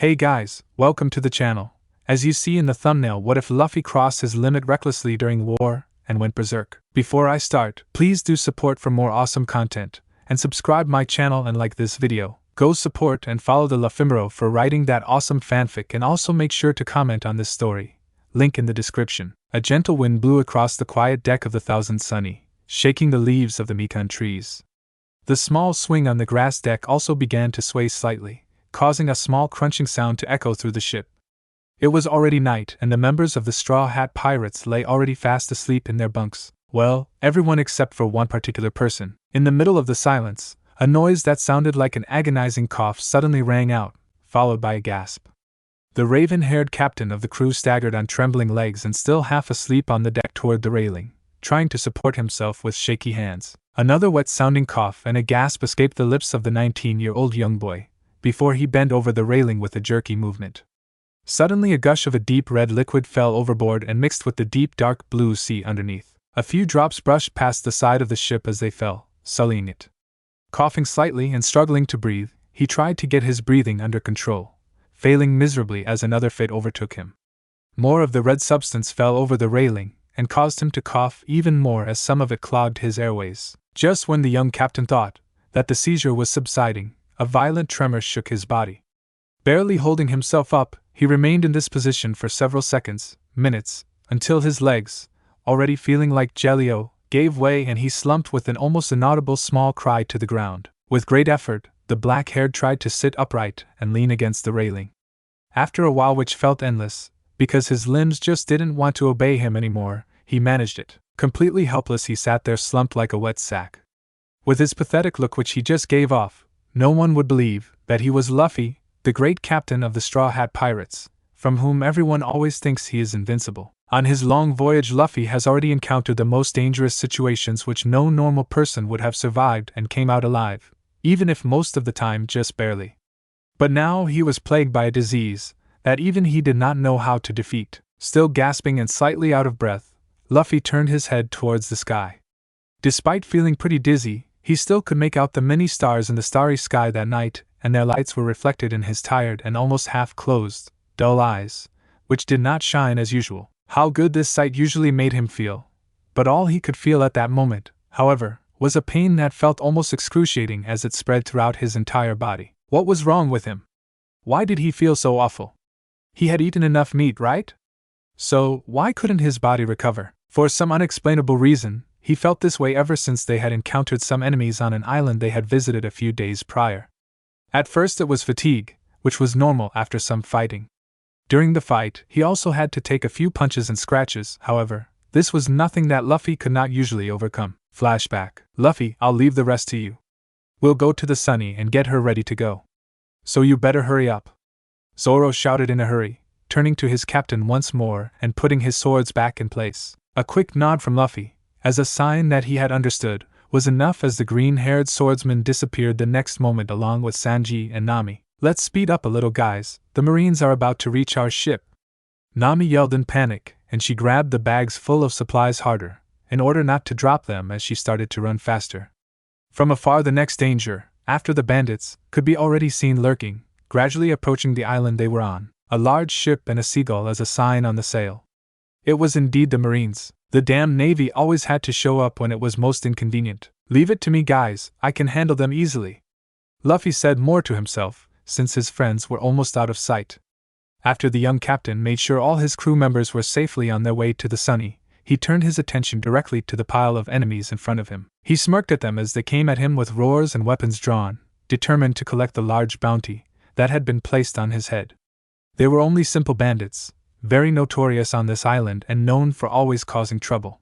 Hey guys, welcome to the channel. As you see in the thumbnail, what if Luffy crossed his limit recklessly during war and went berserk? Before I start, please do support for more awesome content, and subscribe my channel and like this video. Go support and follow the Luffymero for writing that awesome fanfic, and also make sure to comment on this story. Link in the description. A gentle wind blew across the quiet deck of the Thousand Sunny, shaking the leaves of the mikan trees. The small swing on the grass deck also began to sway slightly, causing a small crunching sound to echo through the ship. It was already night, and the members of the Straw Hat Pirates lay already fast asleep in their bunks. Well, everyone except for one particular person. In the middle of the silence, a noise that sounded like an agonizing cough suddenly rang out, followed by a gasp. The raven-haired captain of the crew staggered on trembling legs and still half asleep on the deck toward the railing, trying to support himself with shaky hands. Another wet-sounding cough and a gasp escaped the lips of the 19-year-old young boy, before he bent over the railing with a jerky movement. Suddenly a gush of a deep red liquid fell overboard and mixed with the deep dark blue sea underneath. A few drops brushed past the side of the ship as they fell, sullying it. Coughing slightly and struggling to breathe, he tried to get his breathing under control, failing miserably as another fit overtook him. More of the red substance fell over the railing, and caused him to cough even more as some of it clogged his airways. Just when the young captain thought that the seizure was subsiding, a violent tremor shook his body. Barely holding himself up, he remained in this position for several seconds, minutes, until his legs, already feeling like jelly-o, gave way and he slumped with an almost inaudible small cry to the ground. With great effort, the black-haired tried to sit upright and lean against the railing. After a while, which felt endless, because his limbs just didn't want to obey him anymore, he managed it. Completely helpless, he sat there slumped like a wet sack. With his pathetic look which he just gave off, no one would believe that he was Luffy, the great captain of the Straw Hat Pirates, from whom everyone always thinks he is invincible. On his long voyage, Luffy has already encountered the most dangerous situations which no normal person would have survived and came out alive, even if most of the time just barely. But now he was plagued by a disease that even he did not know how to defeat. Still gasping and slightly out of breath, Luffy turned his head towards the sky. Despite feeling pretty dizzy, he still could make out the many stars in the starry sky that night, and their lights were reflected in his tired and almost half-closed, dull eyes, which did not shine as usual. How good this sight usually made him feel. But all he could feel at that moment, however, was a pain that felt almost excruciating as it spread throughout his entire body. What was wrong with him? Why did he feel so awful? He had eaten enough meat, right? So, why couldn't his body recover? For some unexplainable reason, he felt this way ever since they had encountered some enemies on an island they had visited a few days prior. At first it was fatigue, which was normal after some fighting. During the fight, he also had to take a few punches and scratches. However, this was nothing that Luffy could not usually overcome. Flashback. Luffy, I'll leave the rest to you. We'll go to the Sunny and get her ready to go. So you better hurry up. Zoro shouted in a hurry, turning to his captain once more and putting his swords back in place. A quick nod from Luffy, as a sign that he had understood, was enough as the green-haired swordsman disappeared the next moment along with Sanji and Nami. Let's speed up a little, guys, the Marines are about to reach our ship. Nami yelled in panic, and she grabbed the bags full of supplies harder, in order not to drop them as she started to run faster. From afar, the next danger, after the bandits, could be already seen lurking, gradually approaching the island they were on, a large ship and a seagull as a sign on the sail. It was indeed the Marines. The damn Navy always had to show up when it was most inconvenient. Leave it to me, guys, I can handle them easily. Luffy said more to himself, since his friends were almost out of sight. After the young captain made sure all his crew members were safely on their way to the Sunny, he turned his attention directly to the pile of enemies in front of him. He smirked at them as they came at him with roars and weapons drawn, determined to collect the large bounty that had been placed on his head. They were only simple bandits, very notorious on this island and known for always causing trouble.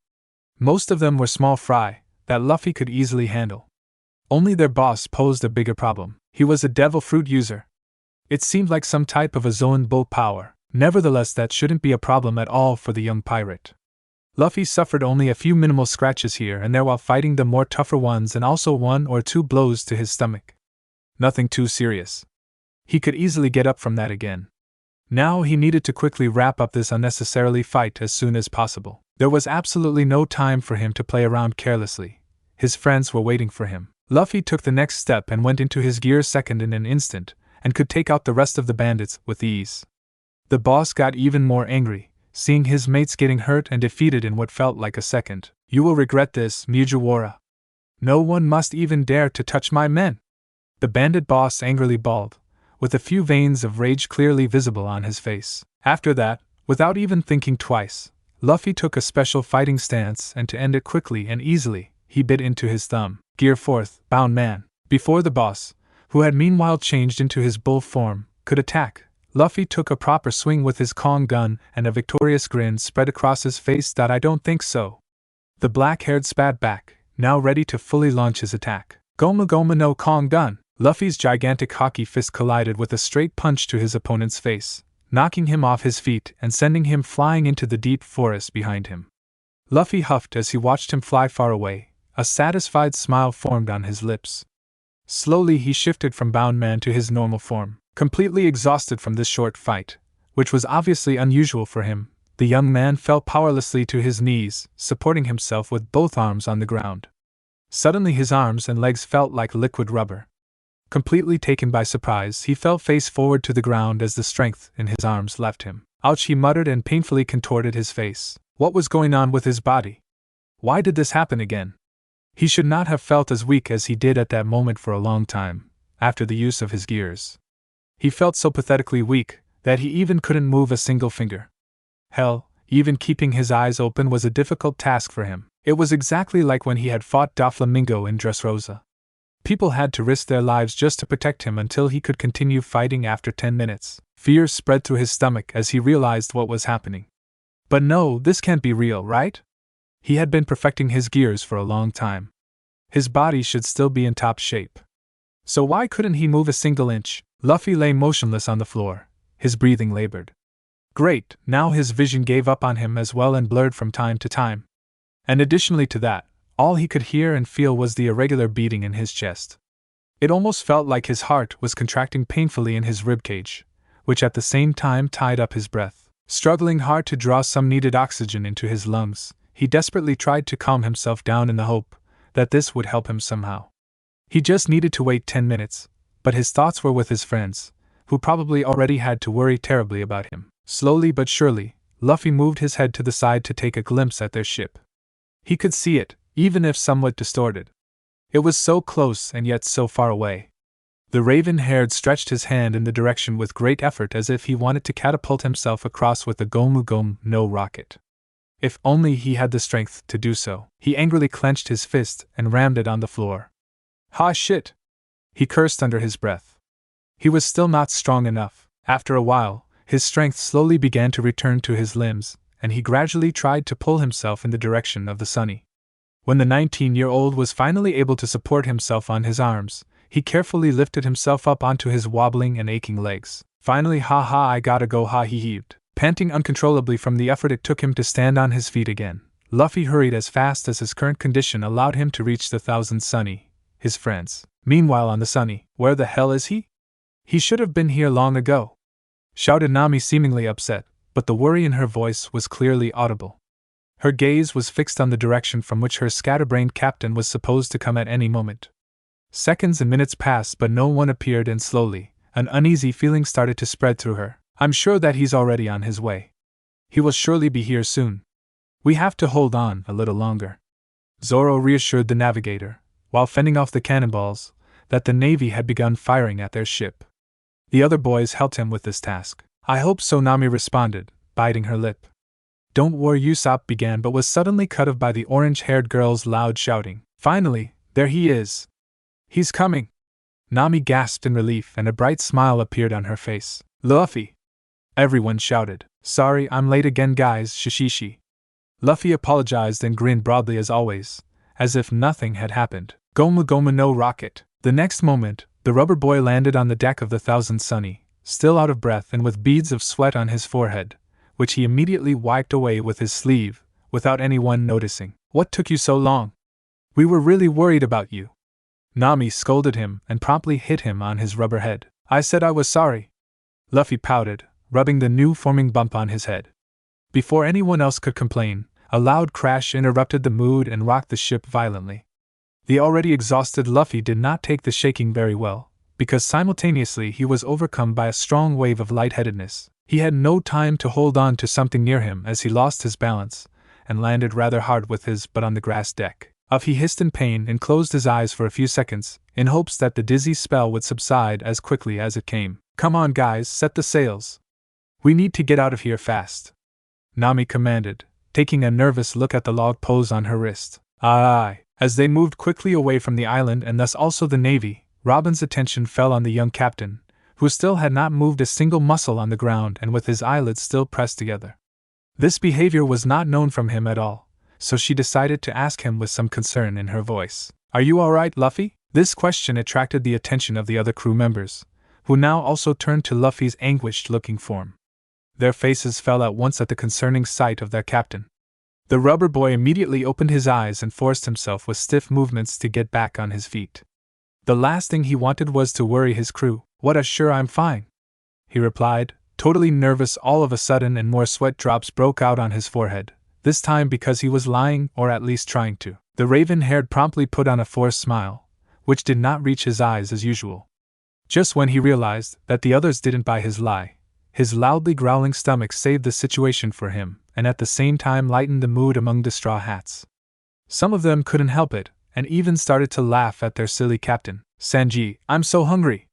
Most of them were small fry that Luffy could easily handle. Only their boss posed a bigger problem. He was a devil fruit user. It seemed like some type of a Zoan bull power. Nevertheless, that shouldn't be a problem at all for the young pirate. Luffy suffered only a few minimal scratches here and there while fighting the more tougher ones, and also 1 or 2 blows to his stomach. Nothing too serious. He could easily get up from that again. Now he needed to quickly wrap up this unnecessarily fight as soon as possible. There was absolutely no time for him to play around carelessly. His friends were waiting for him. Luffy took the next step and went into his gear second in an instant, and could take out the rest of the bandits with ease. The boss got even more angry, seeing his mates getting hurt and defeated in what felt like a second. "You will regret this, Mujiwara. No one must even dare to touch my men!" The bandit boss angrily bawled, with a few veins of rage clearly visible on his face. After that, without even thinking twice, Luffy took a special fighting stance, and to end it quickly and easily, he bit into his thumb. Gear 4th, Bound Man. Before the boss, who had meanwhile changed into his bull form, could attack, Luffy took a proper swing with his Kong gun, and a victorious grin spread across his face. "I don't think so." The black-haired spat back, now ready to fully launch his attack. "Goma Goma no Kong gun!" Luffy's gigantic hockey fist collided with a straight punch to his opponent's face, knocking him off his feet and sending him flying into the deep forest behind him. Luffy huffed as he watched him fly far away. A satisfied smile formed on his lips. Slowly he shifted from Bound Man to his normal form. Completely exhausted from this short fight, which was obviously unusual for him, the young man fell powerlessly to his knees, supporting himself with both arms on the ground. Suddenly his arms and legs felt like liquid rubber. Completely taken by surprise, he fell face forward to the ground as the strength in his arms left him. "Ouch," he muttered and painfully contorted his face. What was going on with his body? Why did this happen again? He should not have felt as weak as he did at that moment for a long time, after the use of his gears. He felt so pathetically weak that he even couldn't move a single finger. Hell, even keeping his eyes open was a difficult task for him. It was exactly like when he had fought Doflamingo in Dressrosa. People had to risk their lives just to protect him until he could continue fighting after 10 minutes. Fear spread through his stomach as he realized what was happening. But no, this can't be real, right? He had been perfecting his gears for a long time. His body should still be in top shape. So why couldn't he move a single inch? Luffy lay motionless on the floor, his breathing labored. Great, now his vision gave up on him as well and blurred from time to time. And additionally to that, all he could hear and feel was the irregular beating in his chest. It almost felt like his heart was contracting painfully in his ribcage, which at the same time tied up his breath. Struggling hard to draw some needed oxygen into his lungs, he desperately tried to calm himself down in the hope that this would help him somehow. He just needed to wait 10 minutes, but his thoughts were with his friends, who probably already had to worry terribly about him. Slowly but surely, Luffy moved his head to the side to take a glimpse at their ship. He could see it, even if somewhat distorted. It was so close and yet so far away. The raven-haired stretched his hand in the direction with great effort as if he wanted to catapult himself across with the Gomu Gomu no rocket. If only he had the strength to do so. He angrily clenched his fist and rammed it on the floor. "Ha shit!" he cursed under his breath. He was still not strong enough. After a while, his strength slowly began to return to his limbs, and he gradually tried to pull himself in the direction of the sunny. When the 19-year-old was finally able to support himself on his arms, he carefully lifted himself up onto his wobbling and aching legs. Finally, "Ha ha, I gotta go," he heaved, panting uncontrollably from the effort it took him to stand on his feet again. Luffy hurried as fast as his current condition allowed him to reach the Thousand Sunny, his friends. Meanwhile on the Sunny, "Where the hell is he? He should have been here long ago," shouted Nami, seemingly upset, but the worry in her voice was clearly audible. Her gaze was fixed on the direction from which her scatterbrained captain was supposed to come at any moment. Seconds and minutes passed, but no one appeared, and slowly, an uneasy feeling started to spread through her. "I'm sure that he's already on his way. He will surely be here soon. We have to hold on a little longer." Zoro reassured the navigator, while fending off the cannonballs, that the Navy had begun firing at their ship. The other boys helped him with this task. "I hope so," Nami responded, biting her lip. "Don't worry," Usopp began, but was suddenly cut off by the orange-haired girl's loud shouting. "Finally, there he is! He's coming!" Nami gasped in relief, and a bright smile appeared on her face. "Luffy!" everyone shouted. "Sorry, I'm late again, guys, Shishishi." Luffy apologized and grinned broadly as always, as if nothing had happened. "Gomu Gomu no rocket." The next moment, the rubber boy landed on the deck of the Thousand Sunny, still out of breath and with beads of sweat on his forehead, which he immediately wiped away with his sleeve, without anyone noticing. "What took you so long? We were really worried about you." Nami scolded him and promptly hit him on his rubber head. "I said I was sorry." Luffy pouted, rubbing the new forming bump on his head. Before anyone else could complain, a loud crash interrupted the mood and rocked the ship violently. The already exhausted Luffy did not take the shaking very well, because simultaneously he was overcome by a strong wave of lightheadedness. He had no time to hold on to something near him as he lost his balance and landed rather hard with his butt on the grass deck. He hissed in pain and closed his eyes for a few seconds, in hopes that the dizzy spell would subside as quickly as it came. "Come on, guys, set the sails. We need to get out of here fast," Nami commanded, taking a nervous look at the log poles on her wrist. Aye. As they moved quickly away from the island and thus also the navy, Robin's attention fell on the young captain, who still had not moved a single muscle on the ground and with his eyelids still pressed together. This behavior was not known from him at all, so she decided to ask him with some concern in her voice. "Are you all right, Luffy?" This question attracted the attention of the other crew members, who now also turned to Luffy's anguished-looking form. Their faces fell at once at the concerning sight of their captain. The rubber boy immediately opened his eyes and forced himself with stiff movements to get back on his feet. The last thing he wanted was to worry his crew. "What a sure I'm fine," he replied, totally nervous all of a sudden, and more sweat drops broke out on his forehead, this time because he was lying, or at least trying to. The raven-haired promptly put on a forced smile, which did not reach his eyes as usual. Just when he realized that the others didn't buy his lie, his loudly growling stomach saved the situation for him, and at the same time lightened the mood among the straw hats. Some of them couldn't help it, and even started to laugh at their silly captain. "Sanji, I'm so hungry!"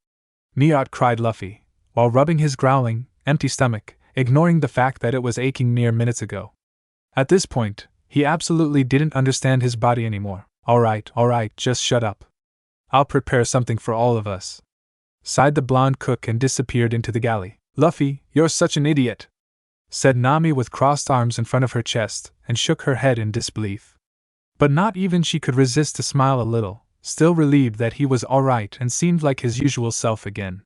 Niat cried Luffy, while rubbing his growling, empty stomach, ignoring the fact that it was aching mere minutes ago. At this point, he absolutely didn't understand his body anymore. All right, just shut up. I'll prepare something for all of us," sighed the blonde cook and disappeared into the galley. "Luffy, you're such an idiot," said Nami with crossed arms in front of her chest, and shook her head in disbelief. But not even she could resist to smile a little, still relieved that he was all right and seemed like his usual self again.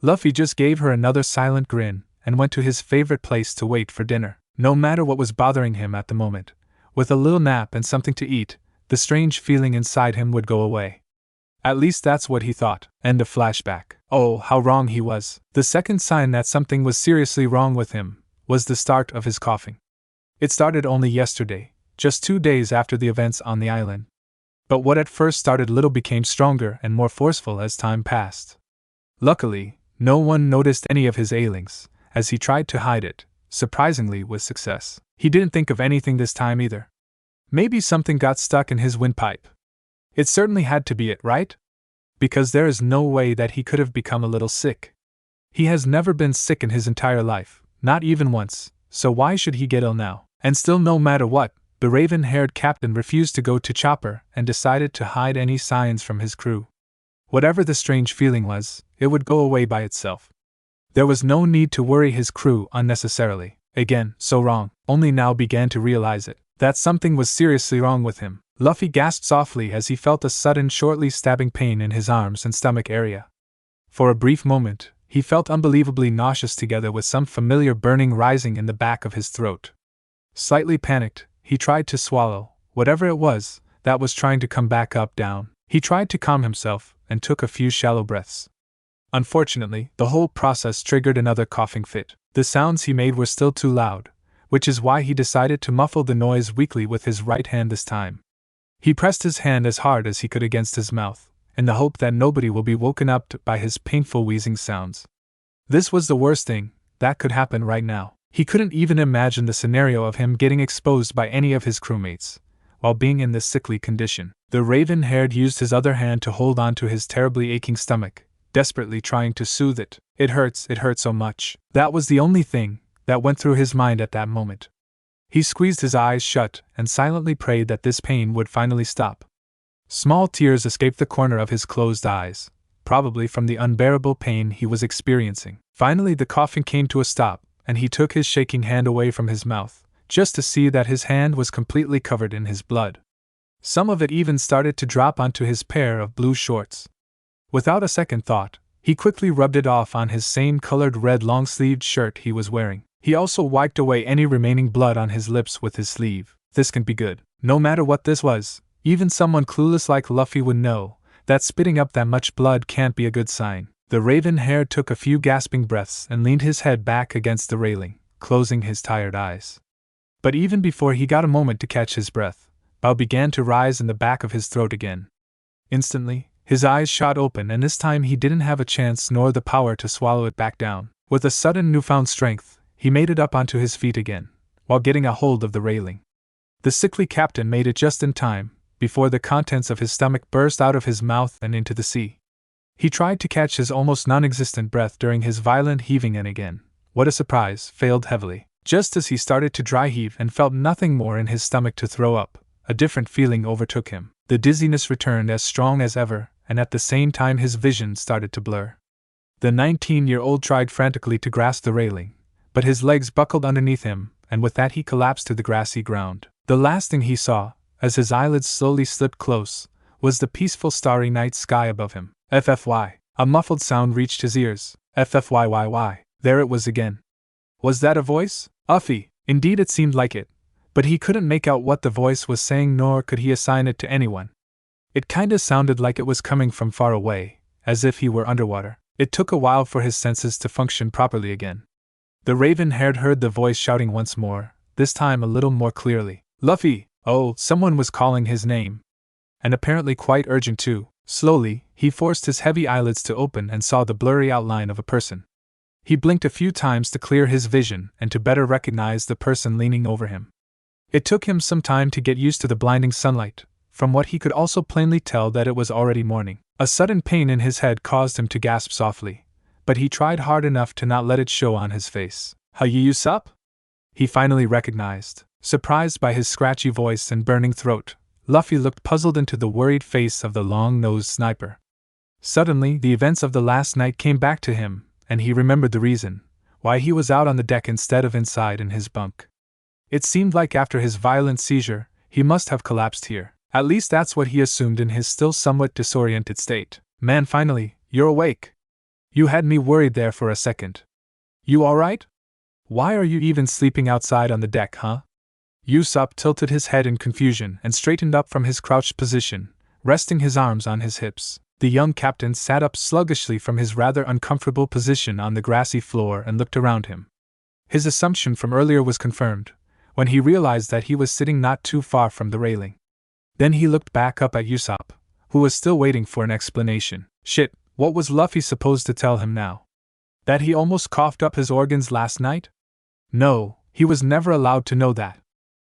Luffy just gave her another silent grin and went to his favorite place to wait for dinner. No matter what was bothering him at the moment, with a little nap and something to eat, the strange feeling inside him would go away. At least that's what he thought. End of flashback. Oh, how wrong he was. The second sign that something was seriously wrong with him was the start of his coughing. It started only yesterday, just 2 days after the events on the island. But what at first started little became stronger and more forceful as time passed. Luckily, no one noticed any of his ailings, as he tried to hide it, surprisingly with success. He didn't think of anything this time either. Maybe something got stuck in his windpipe. It certainly had to be it, right? Because there is no way that he could have become a little sick. He has never been sick in his entire life, not even once, so why should he get ill now? And still, no matter what, the raven-haired captain refused to go to Chopper and decided to hide any signs from his crew. Whatever the strange feeling was, it would go away by itself. There was no need to worry his crew unnecessarily. Again, so wrong, only now began to realize it, that something was seriously wrong with him. Luffy gasped softly as he felt a sudden shortly stabbing pain in his arms and stomach area. For a brief moment, he felt unbelievably nauseous together with some familiar burning rising in the back of his throat. Slightly panicked, he tried to swallow whatever it was that was trying to come back up down. He tried to calm himself and took a few shallow breaths. Unfortunately, the whole process triggered another coughing fit. The sounds he made were still too loud, which is why he decided to muffle the noise weakly with his right hand this time. He pressed his hand as hard as he could against his mouth, in the hope that nobody will be woken up by his painful wheezing sounds. This was the worst thing that could happen right now. He couldn't even imagine the scenario of him getting exposed by any of his crewmates, while being in this sickly condition. The raven-haired used his other hand to hold on to his terribly aching stomach, desperately trying to soothe it. It hurts so much. That was the only thing that went through his mind at that moment. He squeezed his eyes shut and silently prayed that this pain would finally stop. Small tears escaped the corner of his closed eyes, probably from the unbearable pain he was experiencing. Finally, the coughing came to a stop, and he took his shaking hand away from his mouth, just to see that his hand was completely covered in his blood. Some of it even started to drop onto his pair of blue shorts. Without a second thought, he quickly rubbed it off on his same-colored red long-sleeved shirt he was wearing. He also wiped away any remaining blood on his lips with his sleeve. This can be good. No matter what this was, even someone clueless like Luffy would know that spitting up that much blood can't be a good sign. The raven-haired took a few gasping breaths and leaned his head back against the railing, closing his tired eyes. But even before he got a moment to catch his breath, Bao began to rise in the back of his throat again. Instantly, His eyes shot open, and this time he didn't have a chance nor the power to swallow it back down. With a sudden newfound strength, he made it up onto his feet again, while getting a hold of the railing. The sickly captain made it just in time, before the contents of his stomach burst out of his mouth and into the sea. He tried to catch his almost non-existent breath during his violent heaving, and again, what a surprise, failed heavily. Just as he started to dry heave and felt nothing more in his stomach to throw up, a different feeling overtook him. The dizziness returned as strong as ever, and at the same time his vision started to blur. The 19-year-old tried frantically to grasp the railing, but his legs buckled underneath him, and with that he collapsed to the grassy ground. The last thing he saw, as his eyelids slowly slipped close, was the peaceful starry night sky above him. FFY. A muffled sound reached his ears. FFYYY. There it was again. Was that a voice? Luffy. Indeed it seemed like it, but he couldn't make out what the voice was saying, nor could he assign it to anyone. It kinda sounded like it was coming from far away, as if he were underwater. It took a while for his senses to function properly again. The raven-haired heard the voice shouting once more, this time a little more clearly. Luffy! Oh, someone was calling his name. And apparently quite urgent too. Slowly, he forced his heavy eyelids to open and saw the blurry outline of a person. He blinked a few times to clear his vision and to better recognize the person leaning over him. It took him some time to get used to the blinding sunlight, from what he could also plainly tell that it was already morning. A sudden pain in his head caused him to gasp softly, but he tried hard enough to not let it show on his face. How you sup? He finally recognized. Surprised by his scratchy voice and burning throat, Luffy looked puzzled into the worried face of the long-nosed sniper. Suddenly, the events of the last night came back to him, and he remembered the reason why he was out on the deck instead of inside in his bunk. It seemed like after his violent seizure, he must have collapsed here. At least that's what he assumed in his still somewhat disoriented state. Man, finally, you're awake. You had me worried there for a second. You alright? Why are you even sleeping outside on the deck, huh? Usopp tilted his head in confusion and straightened up from his crouched position, resting his arms on his hips. The young captain sat up sluggishly from his rather uncomfortable position on the grassy floor and looked around him. His assumption from earlier was confirmed, when he realized that he was sitting not too far from the railing. Then he looked back up at Usopp, who was still waiting for an explanation. Shit, what was Luffy supposed to tell him now? That he almost coughed up his organs last night? No, he was never allowed to know that.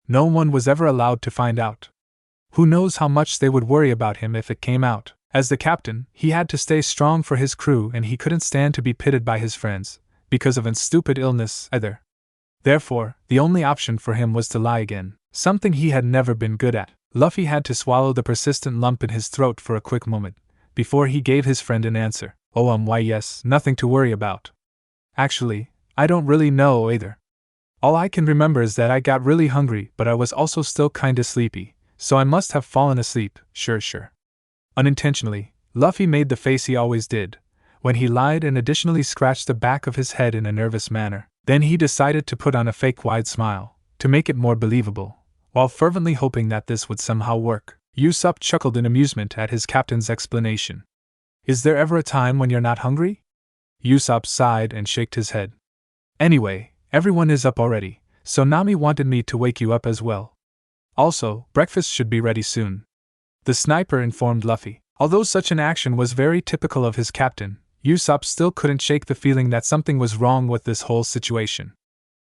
No one was ever allowed to find out. Who knows how much they would worry about him if it came out. As the captain, he had to stay strong for his crew, and he couldn't stand to be pitted by his friends, because of a stupid illness either. Therefore, the only option for him was to lie again, something he had never been good at. Luffy had to swallow the persistent lump in his throat for a quick moment, before he gave his friend an answer. Oh, why yes, nothing to worry about. Actually, I don't really know either. All I can remember is that I got really hungry, but I was also still kinda sleepy, so I must have fallen asleep, sure. Unintentionally, Luffy made the face he always did, when he lied, and additionally scratched the back of his head in a nervous manner. Then he decided to put on a fake wide smile, to make it more believable, while fervently hoping that this would somehow work. Usopp chuckled in amusement at his captain's explanation. Is there ever a time when you're not hungry? Usopp sighed and shook his head. Anyway, everyone is up already, so Nami wanted me to wake you up as well. Also, breakfast should be ready soon. The sniper informed Luffy. Although such an action was very typical of his captain, Usopp still couldn't shake the feeling that something was wrong with this whole situation.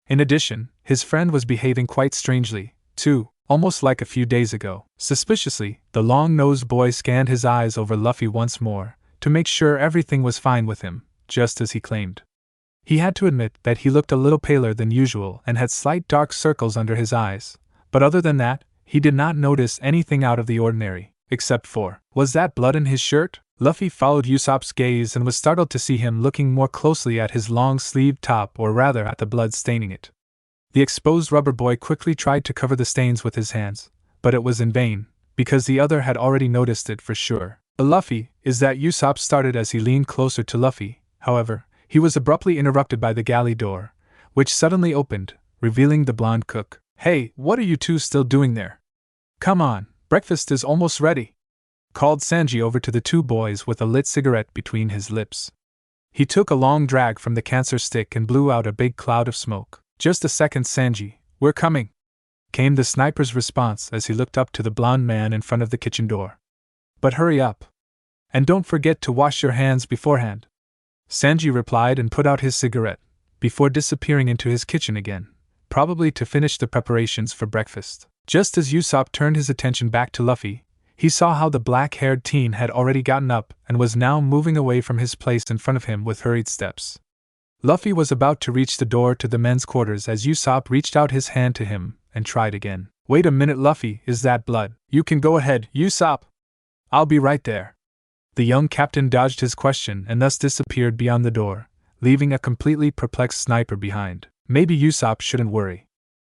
In addition, his friend was behaving quite strangely, too, almost like a few days ago. Suspiciously, the long-nosed boy scanned his eyes over Luffy once more, to make sure everything was fine with him, just as he claimed. He had to admit that he looked a little paler than usual and had slight dark circles under his eyes, but other than that, he did not notice anything out of the ordinary, except for, was that blood in his shirt? Luffy followed Usopp's gaze and was startled to see him looking more closely at his long-sleeved top, or rather at the blood staining it. The exposed rubber boy quickly tried to cover the stains with his hands, but it was in vain, because the other had already noticed it for sure. Luffy, is that Usopp started as he leaned closer to Luffy. However, he was abruptly interrupted by the galley door, which suddenly opened, revealing the blonde cook. Hey, what are you two still doing there? Come on, breakfast is almost ready, called Sanji over to the two boys with a lit cigarette between his lips. He took a long drag from the cancer stick and blew out a big cloud of smoke. Just a second, Sanji, we're coming, came the sniper's response as he looked up to the blonde man in front of the kitchen door. But hurry up. And don't forget to wash your hands beforehand. Sanji replied and put out his cigarette, before disappearing into his kitchen again, probably to finish the preparations for breakfast. Just as Usopp turned his attention back to Luffy, he saw how the black-haired teen had already gotten up and was now moving away from his place in front of him with hurried steps. Luffy was about to reach the door to the men's quarters as Usopp reached out his hand to him and tried again. Wait a minute, Luffy, is that blood? You can go ahead, Usopp. I'll be right there. The young captain dodged his question and thus disappeared beyond the door, leaving a completely perplexed sniper behind. Maybe Usopp shouldn't worry.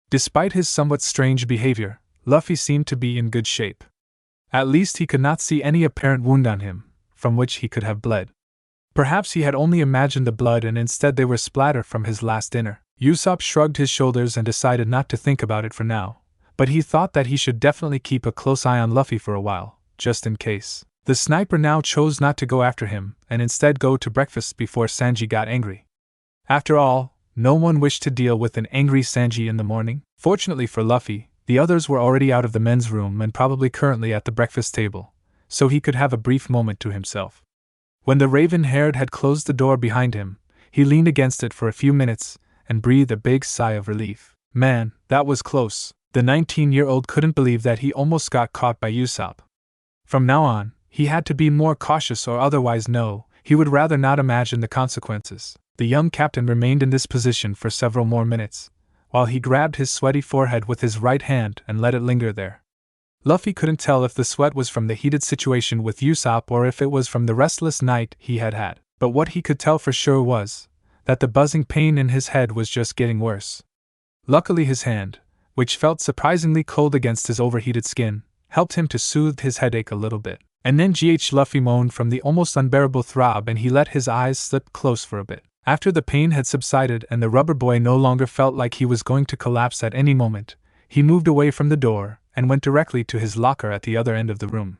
Despite his somewhat strange behavior, Luffy seemed to be in good shape. At least he could not see any apparent wound on him, from which he could have bled. Perhaps he had only imagined the blood and instead they were splatter from his last dinner. Usopp shrugged his shoulders and decided not to think about it for now, but he thought that he should definitely keep a close eye on Luffy for a while, just in case. The sniper now chose not to go after him and instead go to breakfast before Sanji got angry. After all, no one wished to deal with an angry Sanji in the morning. Fortunately for Luffy, the others were already out of the men's room and probably currently at the breakfast table, so he could have a brief moment to himself. When the raven-haired had closed the door behind him, he leaned against it for a few minutes and breathed a big sigh of relief. Man, that was close. The 19-year-old couldn't believe that he almost got caught by Usopp. From now on, he had to be more cautious or otherwise he would rather not imagine the consequences. The young captain remained in this position for several more minutes, while he grabbed his sweaty forehead with his right hand and let it linger there. Luffy couldn't tell if the sweat was from the heated situation with Usopp or if it was from the restless night he had had, but what he could tell for sure was that the buzzing pain in his head was just getting worse. Luckily his hand, which felt surprisingly cold against his overheated skin, helped him to soothe his headache a little bit. And then Luffy moaned from the almost unbearable throb and he let his eyes slip close for a bit. After the pain had subsided and the rubber boy no longer felt like he was going to collapse at any moment, he moved away from the door and went directly to his locker at the other end of the room.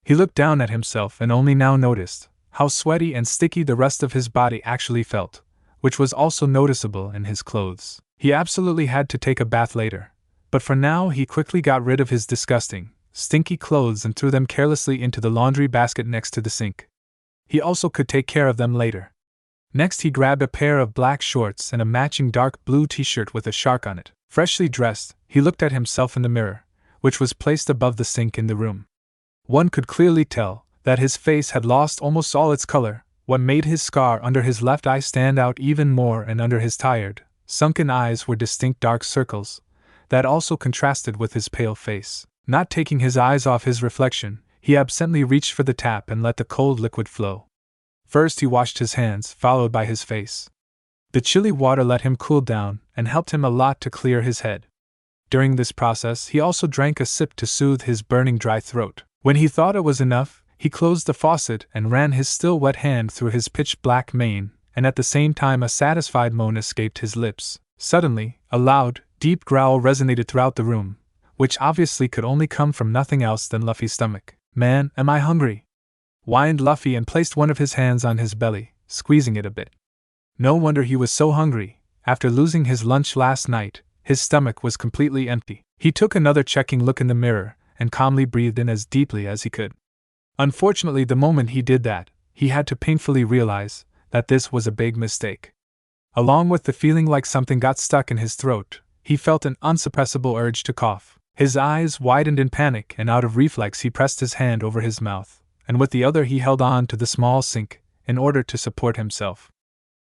He looked down at himself and only now noticed how sweaty and sticky the rest of his body actually felt, which was also noticeable in his clothes. He absolutely had to take a bath later, but for now he quickly got rid of his disgusting, stinky clothes and threw them carelessly into the laundry basket next to the sink. He also could take care of them later. Next he grabbed a pair of black shorts and a matching dark blue t-shirt with a shark on it. Freshly dressed, he looked at himself in the mirror, which was placed above the sink in the room. One could clearly tell that his face had lost almost all its color, what made his scar under his left eye stand out even more, and under his tired, sunken eyes were distinct dark circles that also contrasted with his pale face. Not taking his eyes off his reflection, he absently reached for the tap and let the cold liquid flow. First he washed his hands, followed by his face. The chilly water let him cool down and helped him a lot to clear his head. During this process he also drank a sip to soothe his burning dry throat. When he thought it was enough, he closed the faucet and ran his still wet hand through his pitch-black mane, and at the same time a satisfied moan escaped his lips. Suddenly, a loud, deep growl resonated throughout the room, which obviously could only come from nothing else than Luffy's stomach. Man, am I hungry? Whined Luffy and placed one of his hands on his belly, squeezing it a bit. No wonder he was so hungry. After losing his lunch last night, his stomach was completely empty. He took another checking look in the mirror and calmly breathed in as deeply as he could. Unfortunately, the moment he did that, he had to painfully realize that this was a big mistake. Along with the feeling like something got stuck in his throat, he felt an unsuppressible urge to cough. His eyes widened in panic, and out of reflex he pressed his hand over his mouth, and with the other he held on to the small sink in order to support himself.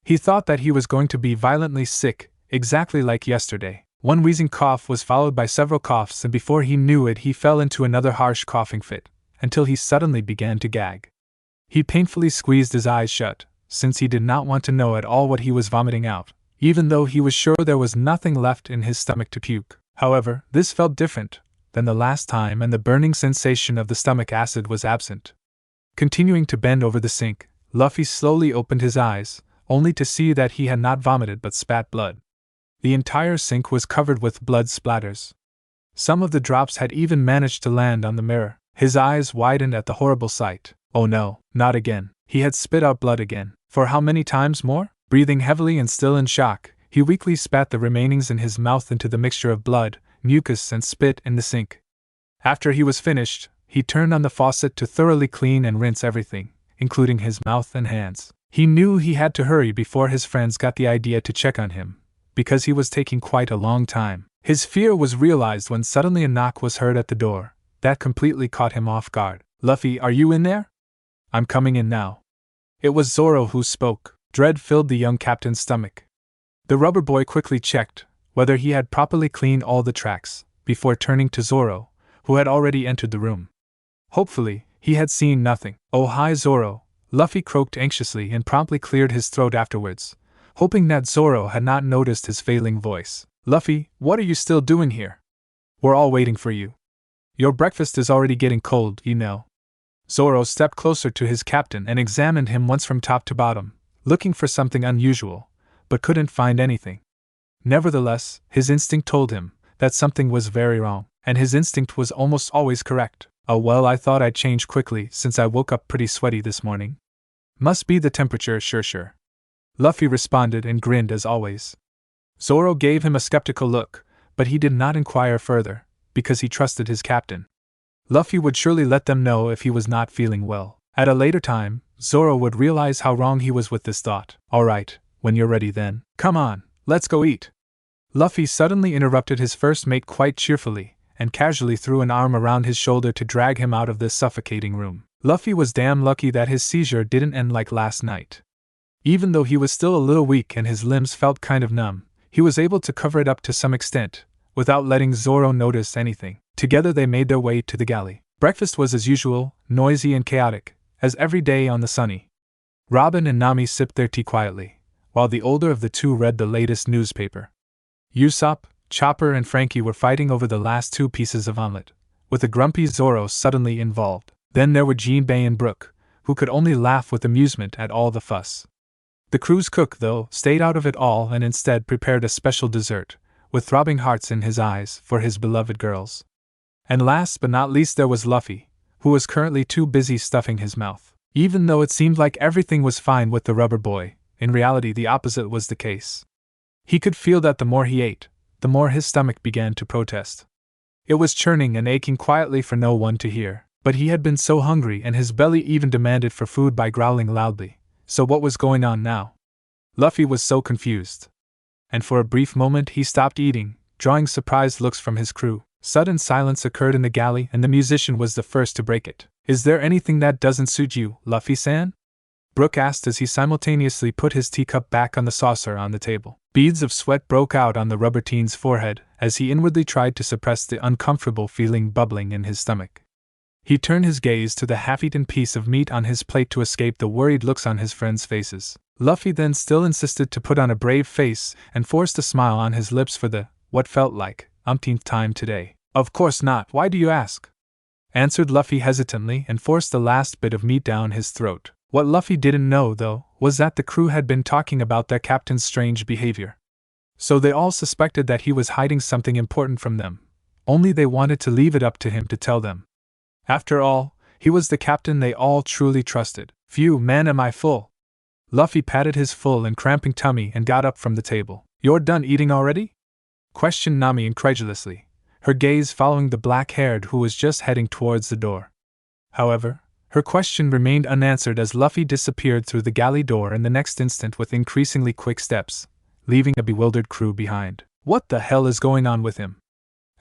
He thought that he was going to be violently sick, exactly like yesterday. One wheezing cough was followed by several coughs, and before he knew it he fell into another harsh coughing fit, until he suddenly began to gag. He painfully squeezed his eyes shut, since he did not want to know at all what he was vomiting out, even though he was sure there was nothing left in his stomach to puke. However, this felt different than the last time, and the burning sensation of the stomach acid was absent. Continuing to bend over the sink, Luffy slowly opened his eyes, only to see that he had not vomited but spat blood. The entire sink was covered with blood splatters. Some of the drops had even managed to land on the mirror. His eyes widened at the horrible sight. Oh no, not again. He had spit out blood again. For how many times more? Breathing heavily and still in shock, he weakly spat the remainings in his mouth into the mixture of blood, mucus and spit in the sink. After he was finished, he turned on the faucet to thoroughly clean and rinse everything, including his mouth and hands. He knew he had to hurry before his friends got the idea to check on him, because he was taking quite a long time. His fear was realized when suddenly a knock was heard at the door. That completely caught him off guard. "Luffy, are you in there?" "I'm coming in now." It was Zoro who spoke. Dread filled the young captain's stomach. The rubber boy quickly checked whether he had properly cleaned all the tracks, before turning to Zoro, who had already entered the room. Hopefully, he had seen nothing. "Oh hi Zoro," Luffy croaked anxiously and promptly cleared his throat afterwards, hoping that Zoro had not noticed his failing voice. "Luffy, what are you still doing here? We're all waiting for you. Your breakfast is already getting cold, you know." Zoro stepped closer to his captain and examined him once from top to bottom, looking for something unusual, but couldn't find anything. Nevertheless, his instinct told him that something was very wrong, and his instinct was almost always correct. "Oh well, I thought I'd change quickly since I woke up pretty sweaty this morning. Must be the temperature, sure. Luffy responded and grinned as always. Zoro gave him a skeptical look, but he did not inquire further, because he trusted his captain. Luffy would surely let them know if he was not feeling well. At a later time, Zoro would realize how wrong he was with this thought. "Alright, when you're ready then. Come on, let's go eat." Luffy suddenly interrupted his first mate quite cheerfully, and casually threw an arm around his shoulder to drag him out of this suffocating room. Luffy was damn lucky that his seizure didn't end like last night. Even though he was still a little weak and his limbs felt kind of numb, he was able to cover it up to some extent, without letting Zoro notice anything. Together they made their way to the galley. Breakfast was as usual, noisy and chaotic, as every day on the Sunny. Robin and Nami sipped their tea quietly, while the older of the two read the latest newspaper. Usopp, Chopper and Frankie were fighting over the last 2 pieces of omelet, with a grumpy Zoro suddenly involved. Then there were Jinbei and Brook, who could only laugh with amusement at all the fuss. The crew's cook, though, stayed out of it all and instead prepared a special dessert, with throbbing hearts in his eyes, for his beloved girls. And last but not least there was Luffy, who was currently too busy stuffing his mouth. Even though it seemed like everything was fine with the rubber boy, in reality the opposite was the case. He could feel that the more he ate, the more his stomach began to protest. It was churning and aching quietly for no one to hear, but he had been so hungry and his belly even demanded for food by growling loudly. So what was going on now? Luffy was so confused. And for a brief moment he stopped eating, drawing surprised looks from his crew. Sudden silence occurred in the galley and the musician was the first to break it. "Is there anything that doesn't suit you, Luffy-san?" Brook asked as he simultaneously put his teacup back on the saucer on the table. Beads of sweat broke out on the rubber teen's forehead as he inwardly tried to suppress the uncomfortable feeling bubbling in his stomach. He turned his gaze to the half-eaten piece of meat on his plate to escape the worried looks on his friends' faces. Luffy then still insisted to put on a brave face and forced a smile on his lips for the, what felt like, umpteenth time today. "Of course not, why do you ask?" answered Luffy hesitantly and forced the last bit of meat down his throat. What Luffy didn't know, though, was that the crew had been talking about their captain's strange behavior. So they all suspected that he was hiding something important from them, only they wanted to leave it up to him to tell them. After all, he was the captain they all truly trusted. "Phew, man, am I full." Luffy patted his full and cramping tummy and got up from the table. "You're done eating already?" questioned Nami incredulously, her gaze following the black-haired who was just heading towards the door. However, her question remained unanswered as Luffy disappeared through the galley door in the next instant with increasingly quick steps, leaving a bewildered crew behind. "What the hell is going on with him?"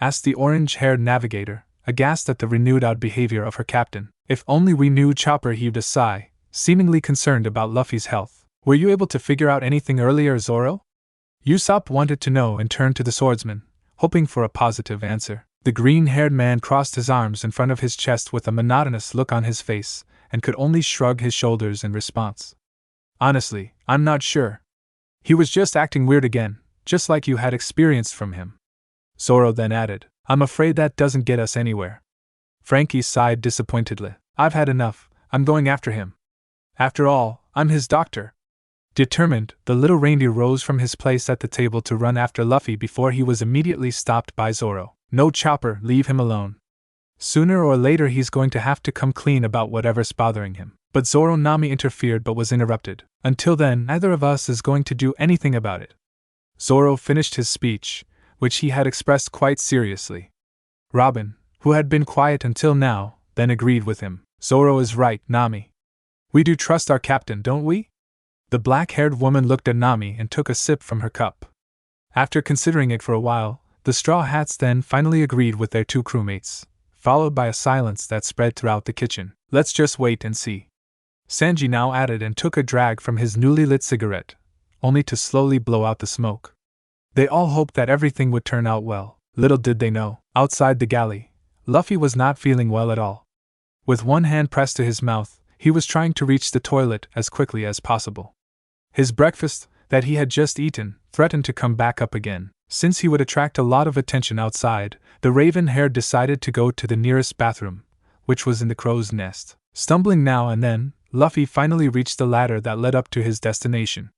asked the orange-haired navigator, aghast at the renewed-out behavior of her captain. If only we knew. Chopper heaved a sigh, seemingly concerned about Luffy's health. "Were you able to figure out anything earlier, Zoro?" Usopp wanted to know and turned to the swordsman, hoping for a positive answer. The green-haired man crossed his arms in front of his chest with a monotonous look on his face, and could only shrug his shoulders in response. "Honestly, I'm not sure. He was just acting weird again, just like you had experienced from him." Zoro then added, "I'm afraid that doesn't get us anywhere." Frankie sighed disappointedly. "I've had enough, I'm going after him. After all, I'm his doctor." Determined, the little reindeer rose from his place at the table to run after Luffy before he was immediately stopped by Zoro. "No, Chopper, leave him alone. Sooner or later he's going to have to come clean about whatever's bothering him." But Zoro and Nami interfered but was interrupted. "Until then, neither of us is going to do anything about it." Zoro finished his speech, which he had expressed quite seriously. Robin, who had been quiet until now, then agreed with him. Zoro is right, Nami. We do trust our captain, don't we? The black-haired woman looked at Nami and took a sip from her cup. After considering it for a while, the Straw Hats then finally agreed with their two crewmates, followed by a silence that spread throughout the kitchen. Let's just wait and see. Sanji now added and took a drag from his newly lit cigarette, only to slowly blow out the smoke. They all hoped that everything would turn out well. Little did they know, outside the galley, Luffy was not feeling well at all. With one hand pressed to his mouth, he was trying to reach the toilet as quickly as possible. His breakfast, that he had just eaten, threatened to come back up again. Since he would attract a lot of attention outside, the raven-haired decided to go to the nearest bathroom, which was in the crow's nest. Stumbling now and then, Luffy finally reached the ladder that led up to his destination.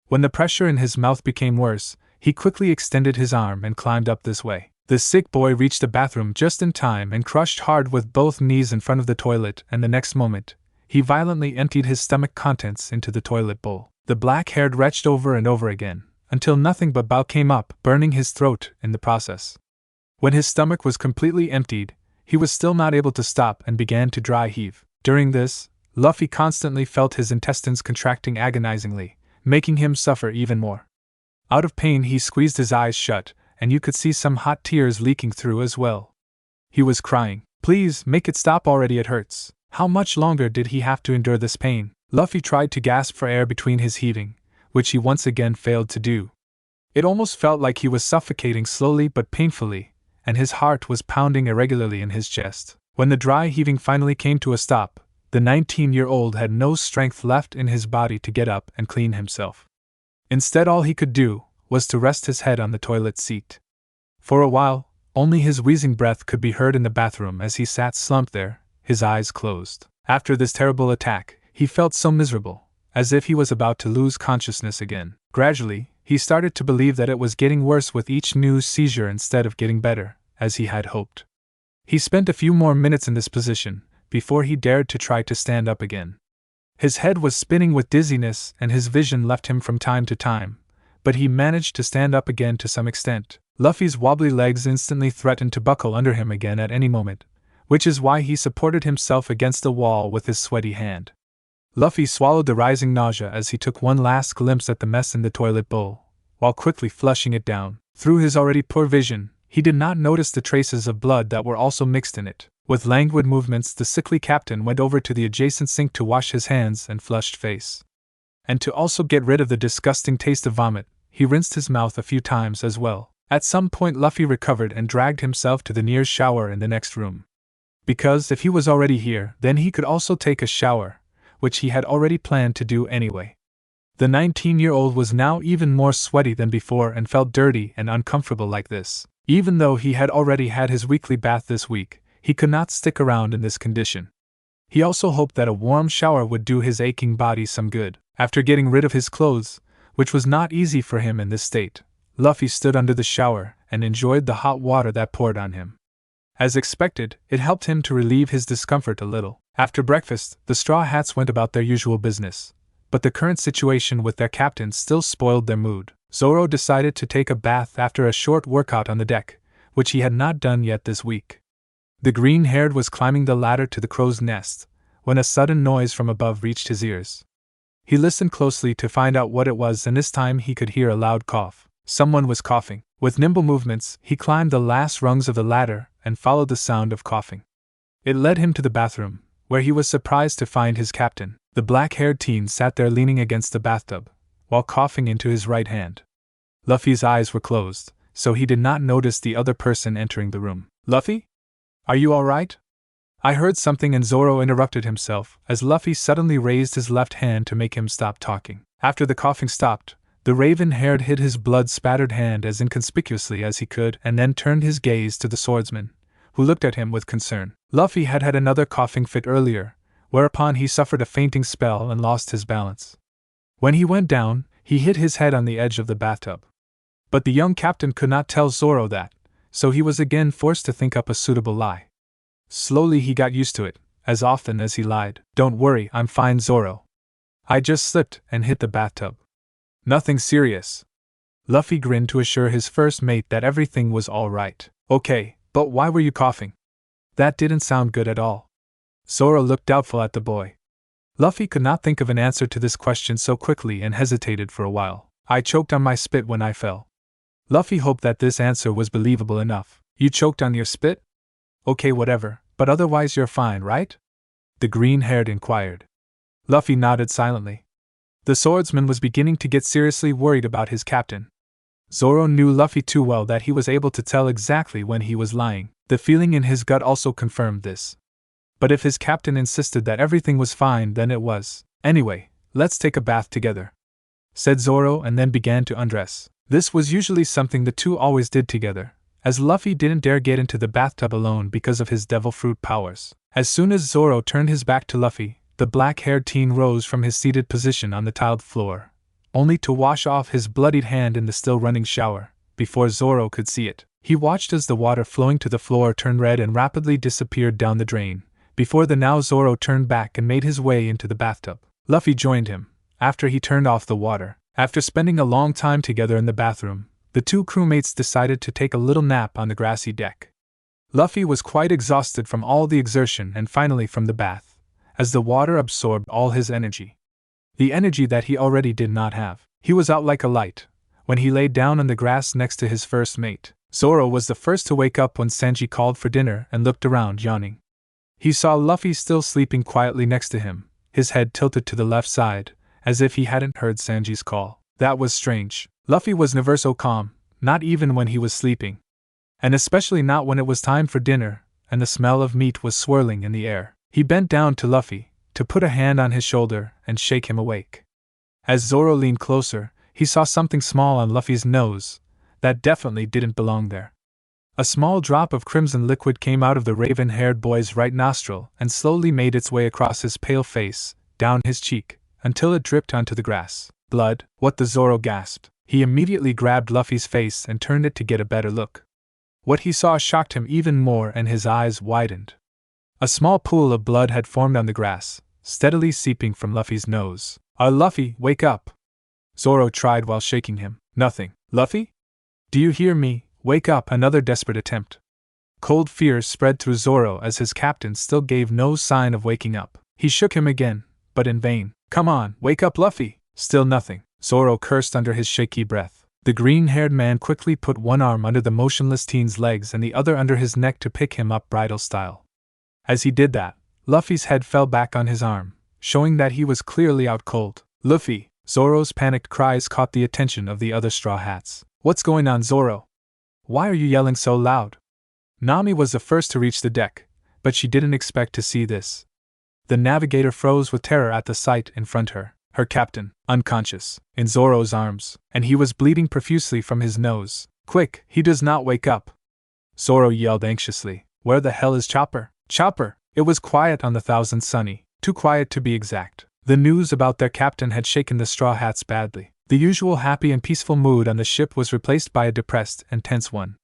When the pressure in his mouth became worse, he quickly extended his arm and climbed up this way. The sick boy reached the bathroom just in time and crushed hard with both knees in front of the toilet, and the next moment, he violently emptied his stomach contents into the toilet bowl. The black-haired retched over and over again, until nothing but bile came up, burning his throat in the process. When his stomach was completely emptied, he was still not able to stop and began to dry heave. During this, Luffy constantly felt his intestines contracting agonizingly, making him suffer even more. Out of pain, he squeezed his eyes shut, and you could see some hot tears leaking through as well. He was crying. Please, make it stop already, it hurts. How much longer did he have to endure this pain? Luffy tried to gasp for air between his heaving, which he once again failed to do. It almost felt like he was suffocating slowly but painfully, and his heart was pounding irregularly in his chest. When the dry heaving finally came to a stop, the 19-year-old had no strength left in his body to get up and clean himself. Instead, all he could do was to rest his head on the toilet seat. For a while, only his wheezing breath could be heard in the bathroom as he sat slumped there, his eyes closed. After this terrible attack, he felt so miserable, as if he was about to lose consciousness again. Gradually, he started to believe that it was getting worse with each new seizure instead of getting better, as he had hoped. He spent a few more minutes in this position, before he dared to try to stand up again. His head was spinning with dizziness and his vision left him from time to time, but he managed to stand up again to some extent. Luffy's wobbly legs instantly threatened to buckle under him again at any moment, which is why he supported himself against the wall with his sweaty hand. Luffy swallowed the rising nausea as he took one last glimpse at the mess in the toilet bowl, while quickly flushing it down. Through his already poor vision, he did not notice the traces of blood that were also mixed in it. With languid movements, the sickly captain went over to the adjacent sink to wash his hands and flushed face. And to also get rid of the disgusting taste of vomit, he rinsed his mouth a few times as well. At some point, Luffy recovered and dragged himself to the nearest shower in the next room. Because if he was already here, then he could also take a shower, which he had already planned to do anyway. The 19-year-old was now even more sweaty than before and felt dirty and uncomfortable like this. Even though he had already had his weekly bath this week, he could not stick around in this condition. He also hoped that a warm shower would do his aching body some good. After getting rid of his clothes, which was not easy for him in this state, Luffy stood under the shower and enjoyed the hot water that poured on him. As expected, it helped him to relieve his discomfort a little. After breakfast, the Straw Hats went about their usual business, but the current situation with their captain still spoiled their mood. Zoro decided to take a bath after a short workout on the deck, which he had not done yet this week. The green-haired was climbing the ladder to the crow's nest, when a sudden noise from above reached his ears. He listened closely to find out what it was, and this time he could hear a loud cough. Someone was coughing. With nimble movements, he climbed the last rungs of the ladder and followed the sound of coughing. It led him to the bathroom, where he was surprised to find his captain. The black-haired teen sat there leaning against the bathtub, while coughing into his right hand. Luffy's eyes were closed, so he did not notice the other person entering the room. Luffy? Are you all right? I heard something, and Zoro interrupted himself as Luffy suddenly raised his left hand to make him stop talking. After the coughing stopped, the raven-haired hid his blood-spattered hand as inconspicuously as he could and then turned his gaze to the swordsman, who looked at him with concern. Luffy had had another coughing fit earlier, whereupon he suffered a fainting spell and lost his balance. When he went down, he hit his head on the edge of the bathtub. But the young captain could not tell Zoro that, so he was again forced to think up a suitable lie. Slowly he got used to it, as often as he lied. Don't worry, I'm fine, Zoro. I just slipped and hit the bathtub. Nothing serious. Luffy grinned to assure his first mate that everything was all right. Okay, but why were you coughing? That didn't sound good at all. Zoro looked doubtful at the boy. Luffy could not think of an answer to this question so quickly and hesitated for a while. I choked on my spit when I fell. Luffy hoped that this answer was believable enough. You choked on your spit? Okay, whatever, but otherwise you're fine, right? The green-haired inquired. Luffy nodded silently. The swordsman was beginning to get seriously worried about his captain. Zoro knew Luffy too well that he was able to tell exactly when he was lying. The feeling in his gut also confirmed this. But if his captain insisted that everything was fine, then it was. Anyway, let's take a bath together, said Zoro, and then began to undress. This was usually something the two always did together, as Luffy didn't dare get into the bathtub alone because of his devil fruit powers. As soon as Zoro turned his back to Luffy, the black-haired teen rose from his seated position on the tiled floor, only to wash off his bloodied hand in the still-running shower, before Zoro could see it. He watched as the water flowing to the floor turned red and rapidly disappeared down the drain. Before the now Zoro turned back and made his way into the bathtub. Luffy joined him, after he turned off the water. After spending a long time together in the bathroom, the two crewmates decided to take a little nap on the grassy deck. Luffy was quite exhausted from all the exertion and finally from the bath, as the water absorbed all his energy. The energy that he already did not have. He was out like a light when he lay down on the grass next to his first mate. Zoro was the first to wake up when Sanji called for dinner and looked around yawning. He saw Luffy still sleeping quietly next to him, his head tilted to the left side, as if he hadn't heard Sanji's call. That was strange. Luffy was never so calm, not even when he was sleeping. And especially not when it was time for dinner, and the smell of meat was swirling in the air. He bent down to Luffy, to put a hand on his shoulder and shake him awake. As Zoro leaned closer, he saw something small on Luffy's nose that definitely didn't belong there. A small drop of crimson liquid came out of the raven-haired boy's right nostril and slowly made its way across his pale face, down his cheek, until it dripped onto the grass. Blood, what the Zoro gasped. He immediately grabbed Luffy's face and turned it to get a better look. What he saw shocked him even more and his eyes widened. A small pool of blood had formed on the grass, steadily seeping from Luffy's nose. Luffy, wake up! Zoro tried while shaking him. Nothing. Luffy? Do you hear me? Wake up! Another desperate attempt. Cold fear spread through Zoro as his captain still gave no sign of waking up. He shook him again, but in vain. Come on, wake up, Luffy! Still nothing. Zoro cursed under his shaky breath. The green-haired man quickly put one arm under the motionless teen's legs and the other under his neck to pick him up bridal style. As he did that, Luffy's head fell back on his arm, showing that he was clearly out cold. Luffy! Zoro's panicked cries caught the attention of the other Straw Hats. What's going on, Zoro? Why are you yelling so loud? Nami was the first to reach the deck, but she didn't expect to see this. The navigator froze with terror at the sight in front of her. Her captain, unconscious, in Zoro's arms, and he was bleeding profusely from his nose. Quick, he does not wake up! Zoro yelled anxiously. Where the hell is Chopper? Chopper! It was quiet on the Thousand Sunny, too quiet to be exact. The news about their captain had shaken the Straw Hats badly. The usual happy and peaceful mood on the ship was replaced by a depressed and tense one.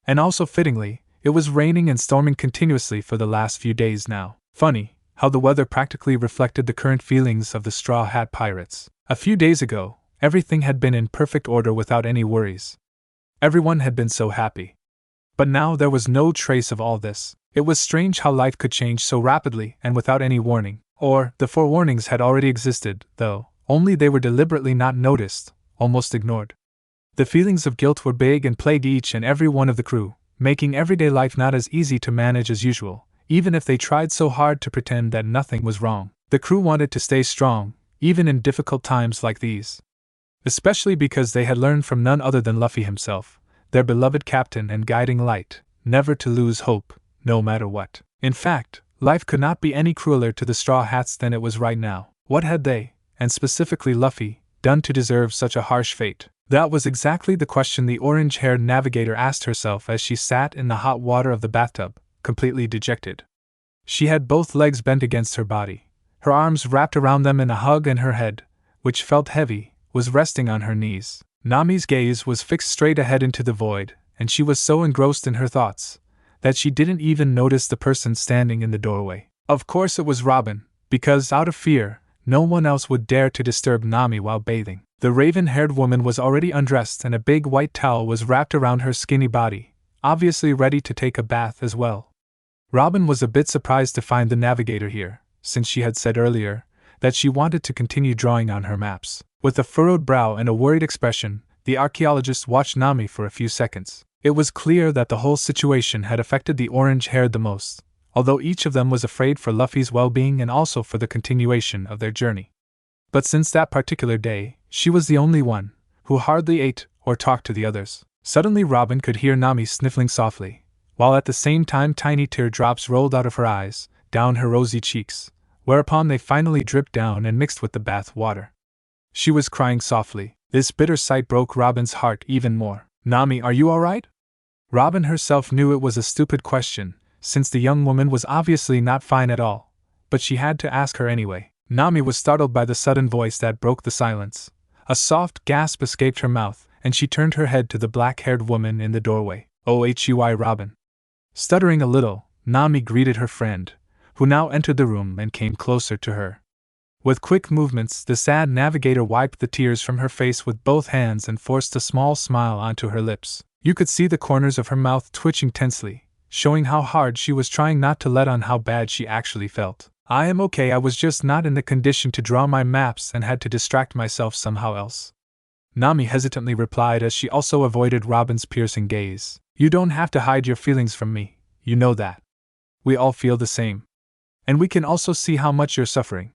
And also fittingly, it was raining and storming continuously for the last few days now. Funny how the weather practically reflected the current feelings of the Straw Hat Pirates. A few days ago, everything had been in perfect order without any worries. Everyone had been so happy. But now there was no trace of all this. It was strange how life could change so rapidly and without any warning. Or, the forewarnings had already existed, though, only they were deliberately not noticed, almost ignored. The feelings of guilt were big and plagued each and every one of the crew, making everyday life not as easy to manage as usual, even if they tried so hard to pretend that nothing was wrong. The crew wanted to stay strong, even in difficult times like these. Especially because they had learned from none other than Luffy himself, their beloved captain and guiding light, never to lose hope, no matter what. In fact, life could not be any crueler to the Straw Hats than it was right now. What had they, and specifically Luffy, done to deserve such a harsh fate? That was exactly the question the orange-haired navigator asked herself as she sat in the hot water of the bathtub, completely dejected. She had both legs bent against her body, her arms wrapped around them in a hug, and her head, which felt heavy, was resting on her knees. Nami's gaze was fixed straight ahead into the void, and she was so engrossed in her thoughts that she didn't even notice the person standing in the doorway. Of course it was Robin, because out of fear, no one else would dare to disturb Nami while bathing. The raven-haired woman was already undressed and a big white towel was wrapped around her skinny body, obviously ready to take a bath as well. Robin was a bit surprised to find the navigator here, since she had said earlier that she wanted to continue drawing on her maps. With a furrowed brow and a worried expression, the archaeologist watched Nami for a few seconds. It was clear that the whole situation had affected the orange-haired the most, although each of them was afraid for Luffy's well-being and also for the continuation of their journey. But since that particular day, she was the only one who hardly ate or talked to the others. Suddenly Robin could hear Nami sniffling softly, while at the same time tiny teardrops rolled out of her eyes, down her rosy cheeks, whereupon they finally dripped down and mixed with the bath water. She was crying softly. This bitter sight broke Robin's heart even more. "Nami, are you all right?" Robin herself knew it was a stupid question, since the young woman was obviously not fine at all, but she had to ask her anyway. Nami was startled by the sudden voice that broke the silence. A soft gasp escaped her mouth, and she turned her head to the black-haired woman in the doorway. "Oh, Robin." Stuttering a little, Nami greeted her friend, who now entered the room and came closer to her. With quick movements, the sad navigator wiped the tears from her face with both hands and forced a small smile onto her lips. You could see the corners of her mouth twitching tensely, showing how hard she was trying not to let on how bad she actually felt. "I am okay, I was just not in the condition to draw my maps and had to distract myself somehow else," Nami hesitantly replied as she also avoided Robin's piercing gaze. "You don't have to hide your feelings from me, you know that. We all feel the same. And we can also see how much you're suffering,"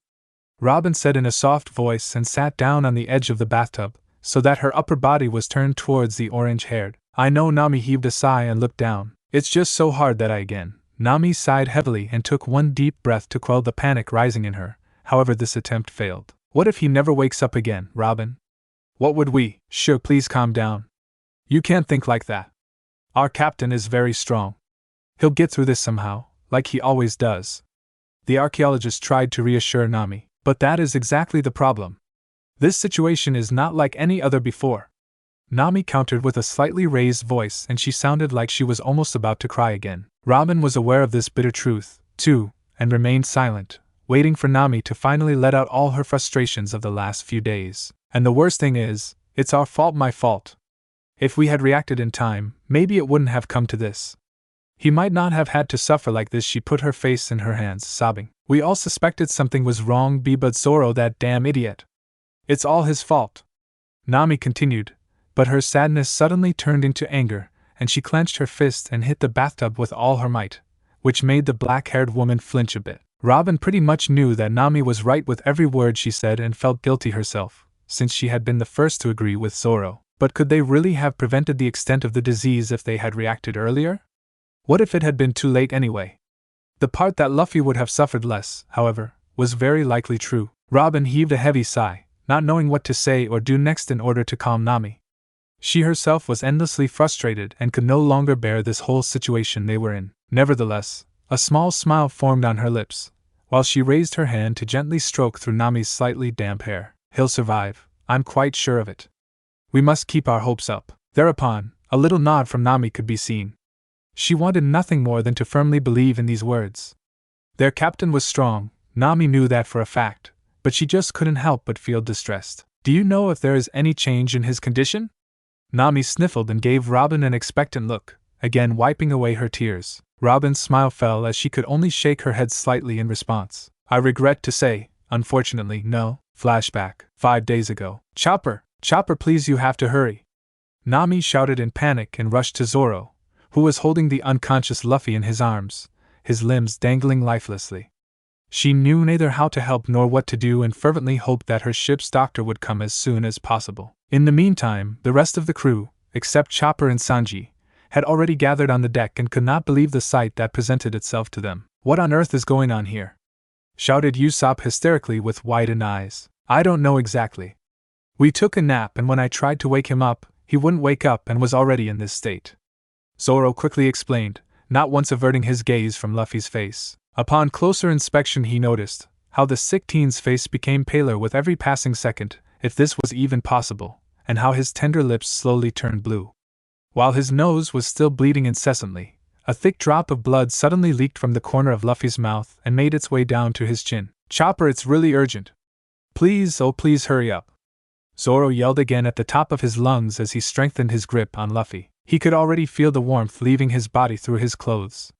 Robin said in a soft voice and sat down on the edge of the bathtub, so that her upper body was turned towards the orange-haired. "I know." Nami heaved a sigh and looked down. "It's just so hard that I again." Nami sighed heavily and took one deep breath to quell the panic rising in her. However, this attempt failed. "What if he never wakes up again, Robin? What would we?" "Sure, please calm down. You can't think like that. Our captain is very strong. He'll get through this somehow, like he always does." The archaeologist tried to reassure Nami. "But that is exactly the problem. This situation is not like any other before," Nami countered with a slightly raised voice, and she sounded like she was almost about to cry again. Robin was aware of this bitter truth, too, and remained silent, waiting for Nami to finally let out all her frustrations of the last few days. "And the worst thing is, it's our fault, my fault. If we had reacted in time, maybe it wouldn't have come to this. He might not have had to suffer like this." She put her face in her hands, sobbing. "We all suspected something was wrong, but Zoro, that damn idiot. It's all his fault," Nami continued, but her sadness suddenly turned into anger, and she clenched her fist and hit the bathtub with all her might, which made the black-haired woman flinch a bit. Robin pretty much knew that Nami was right with every word she said and felt guilty herself, since she had been the first to agree with Zoro. But could they really have prevented the extent of the disease if they had reacted earlier? What if it had been too late anyway? The part that Luffy would have suffered less, however, was very likely true. Robin heaved a heavy sigh, not knowing what to say or do next in order to calm Nami. She herself was endlessly frustrated and could no longer bear this whole situation they were in. Nevertheless, a small smile formed on her lips, while she raised her hand to gently stroke through Nami's slightly damp hair. "He'll survive, I'm quite sure of it. We must keep our hopes up." Thereupon, a little nod from Nami could be seen. She wanted nothing more than to firmly believe in these words. Their captain was strong, Nami knew that for a fact, but she just couldn't help but feel distressed. "Do you know if there is any change in his condition?" Nami sniffled and gave Robin an expectant look, again wiping away her tears. Robin's smile fell as she could only shake her head slightly in response. "I regret to say, unfortunately, no." Flashback. 5 days ago. Chopper, please, you have to hurry." Nami shouted in panic and rushed to Zoro, who was holding the unconscious Luffy in his arms, his limbs dangling lifelessly. She knew neither how to help nor what to do and fervently hoped that her ship's doctor would come as soon as possible. In the meantime, the rest of the crew, except Chopper and Sanji, had already gathered on the deck and could not believe the sight that presented itself to them. "What on earth is going on here?" shouted Usopp hysterically with widened eyes. "I don't know exactly. We took a nap, and when I tried to wake him up, he wouldn't wake up and was already in this state," Zoro quickly explained, not once averting his gaze from Luffy's face. Upon closer inspection he noticed how the sick teen's face became paler with every passing second, if this was even possible, and how his tender lips slowly turned blue. While his nose was still bleeding incessantly, a thick drop of blood suddenly leaked from the corner of Luffy's mouth and made its way down to his chin. "Chopper, it's really urgent. Please, oh please hurry up," Zoro yelled again at the top of his lungs as he strengthened his grip on Luffy. He could already feel the warmth leaving his body through his clothes.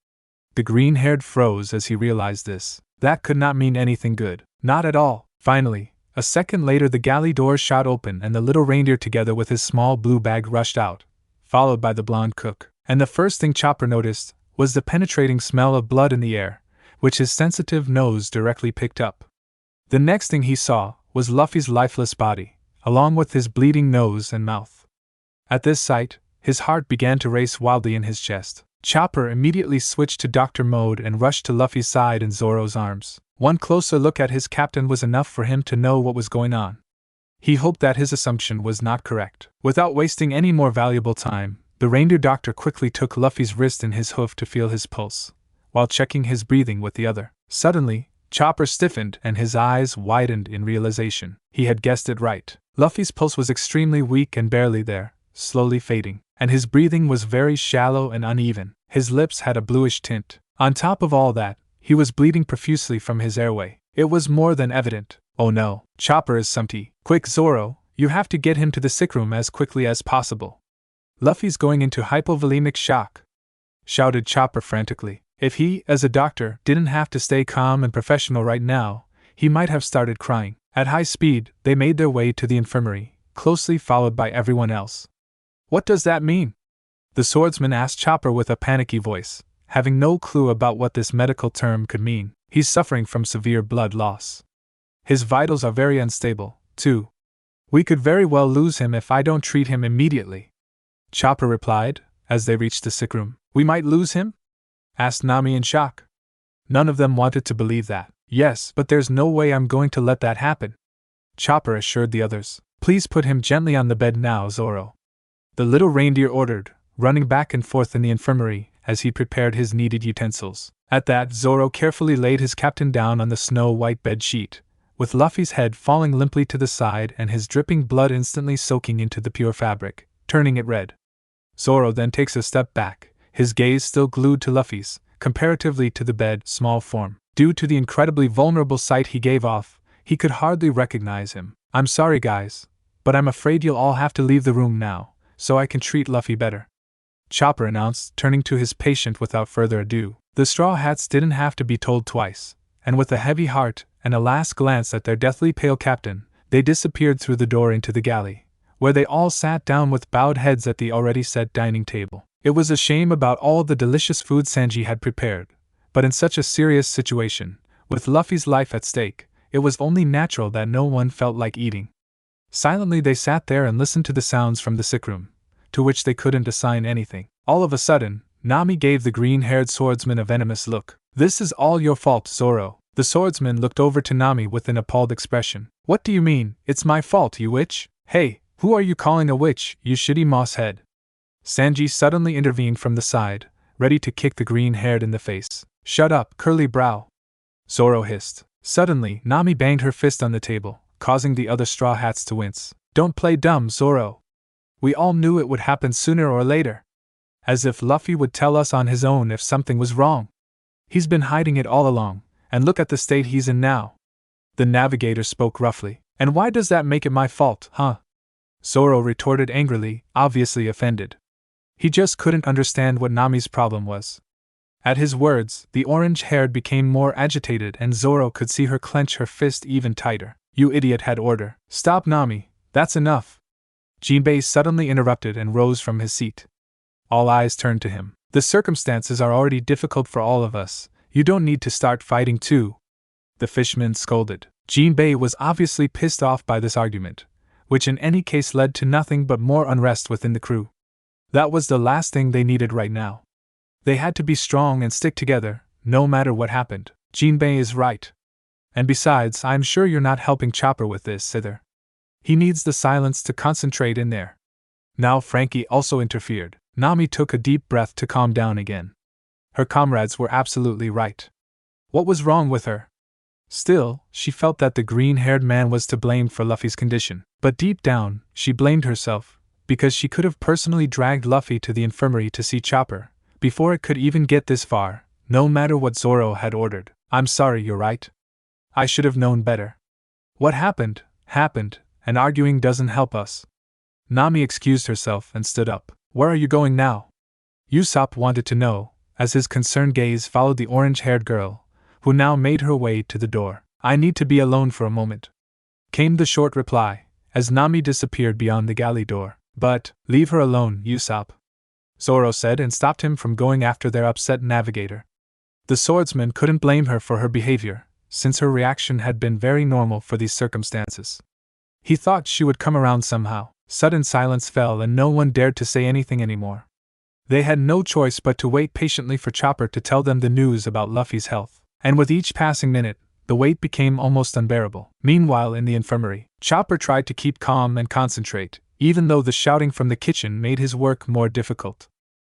The green-haired froze as he realized this. That could not mean anything good. Not at all. Finally, a second later the galley doors shot open and the little reindeer together with his small blue bag rushed out, followed by the blonde cook. And the first thing Chopper noticed was the penetrating smell of blood in the air, which his sensitive nose directly picked up. The next thing he saw was Luffy's lifeless body, along with his bleeding nose and mouth. At this sight, his heart began to race wildly in his chest. Chopper immediately switched to doctor mode and rushed to Luffy's side in Zoro's arms. One closer look at his captain was enough for him to know what was going on. He hoped that his assumption was not correct. Without wasting any more valuable time, the reindeer doctor quickly took Luffy's wrist in his hoof to feel his pulse, while checking his breathing with the other. Suddenly, Chopper stiffened and his eyes widened in realization. He had guessed it right. Luffy's pulse was extremely weak and barely there, slowly fading, and his breathing was very shallow and uneven. His lips had a bluish tint. On top of all that, he was bleeding profusely from his airway. It was more than evident. Oh no, Chopper is somety. Quick Zoro, you have to get him to the sick room as quickly as possible. Luffy's going into hypovolemic shock, shouted Chopper frantically. If he, as a doctor, didn't have to stay calm and professional right now, he might have started crying. At high speed, they made their way to the infirmary, closely followed by everyone else. What does that mean? The swordsman asked Chopper with a panicky voice, having no clue about what this medical term could mean. He's suffering from severe blood loss. His vitals are very unstable, too. We could very well lose him if I don't treat him immediately, Chopper replied, as they reached the sick room. We might lose him? Asked Nami in shock. None of them wanted to believe that. Yes, but there's no way I'm going to let that happen, Chopper assured the others. Please put him gently on the bed now, Zoro, the little reindeer ordered, running back and forth in the infirmary as he prepared his needed utensils. At that, Zoro carefully laid his captain down on the snow-white bed sheet, with Luffy's head falling limply to the side and his dripping blood instantly soaking into the pure fabric, turning it red. Zoro then takes a step back, his gaze still glued to Luffy's, comparatively to the bed's small form. Due to the incredibly vulnerable sight he gave off, he could hardly recognize him. I'm sorry guys, but I'm afraid you'll all have to leave the room now, so I can treat Luffy better, Chopper announced, turning to his patient without further ado. The Straw Hats didn't have to be told twice, and with a heavy heart and a last glance at their deathly pale captain, they disappeared through the door into the galley, where they all sat down with bowed heads at the already set dining table. It was a shame about all the delicious food Sanji had prepared, but in such a serious situation, with Luffy's life at stake, it was only natural that no one felt like eating. Silently they sat there and listened to the sounds from the sick room, to which they couldn't assign anything. All of a sudden, Nami gave the green-haired swordsman a venomous look. This is all your fault, Zoro. The swordsman looked over to Nami with an appalled expression. What do you mean, it's my fault, you witch? Hey, who are you calling a witch, you shitty moss head? Sanji suddenly intervened from the side, ready to kick the green-haired in the face. Shut up, curly brow, Zoro hissed. Suddenly, Nami banged her fist on the table, causing the other Straw Hats to wince. Don't play dumb, Zoro. We all knew it would happen sooner or later. As if Luffy would tell us on his own if something was wrong. He's been hiding it all along, and look at the state he's in now. The navigator spoke roughly. And why does that make it my fault, huh? Zoro retorted angrily, obviously offended. He just couldn't understand what Nami's problem was. At his words, the orange-haired became more agitated and Zoro could see her clench her fist even tighter. You idiot, had order. Stop, Nami, that's enough. Jinbei suddenly interrupted and rose from his seat. All eyes turned to him. The circumstances are already difficult for all of us. You don't need to start fighting too, the fishman scolded. Jinbei was obviously pissed off by this argument, which in any case led to nothing but more unrest within the crew. That was the last thing they needed right now. They had to be strong and stick together, no matter what happened. Jinbei is right. And besides, I'm sure you're not helping Chopper with this either. He needs the silence to concentrate in there. Now Frankie also interfered. Nami took a deep breath to calm down again. Her comrades were absolutely right. What was wrong with her? Still, she felt that the green-haired man was to blame for Luffy's condition. But deep down, she blamed herself, because she could have personally dragged Luffy to the infirmary to see Chopper, before it could even get this far, no matter what Zoro had ordered. I'm sorry, you're right. I should have known better. What happened, and arguing doesn't help us. Nami excused herself and stood up. Where are you going now? Usopp wanted to know, as his concerned gaze followed the orange-haired girl, who now made her way to the door. "I need to be alone for a moment," came the short reply, as Nami disappeared beyond the galley door. "But, leave her alone, Usopp," Zoro said, and stopped him from going after their upset navigator. The swordsman couldn't blame her for her behavior, since her reaction had been very normal for these circumstances. He thought she would come around somehow. Sudden silence fell and no one dared to say anything anymore. They had no choice but to wait patiently for Chopper to tell them the news about Luffy's health, and with each passing minute, the wait became almost unbearable. Meanwhile, in the infirmary, Chopper tried to keep calm and concentrate, even though the shouting from the kitchen made his work more difficult.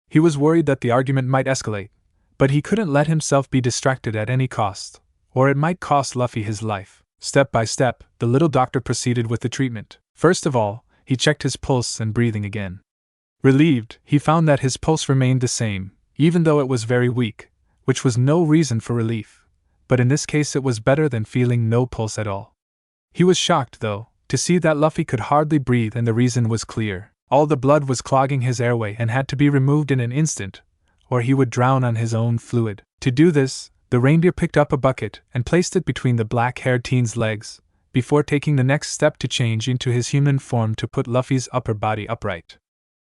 He was worried that the argument might escalate, but he couldn't let himself be distracted at any cost, or it might cost Luffy his life. Step by step, the little doctor proceeded with the treatment. First of all, he checked his pulse and breathing again. Relieved, he found that his pulse remained the same, even though it was very weak, which was no reason for relief, but in this case it was better than feeling no pulse at all. He was shocked, though, to see that Luffy could hardly breathe, and the reason was clear. All the blood was clogging his airway and had to be removed in an instant, or he would drown on his own fluid. To do this, the reindeer picked up a bucket and placed it between the black-haired teen's legs, before taking the next step to change into his human form to put Luffy's upper body upright.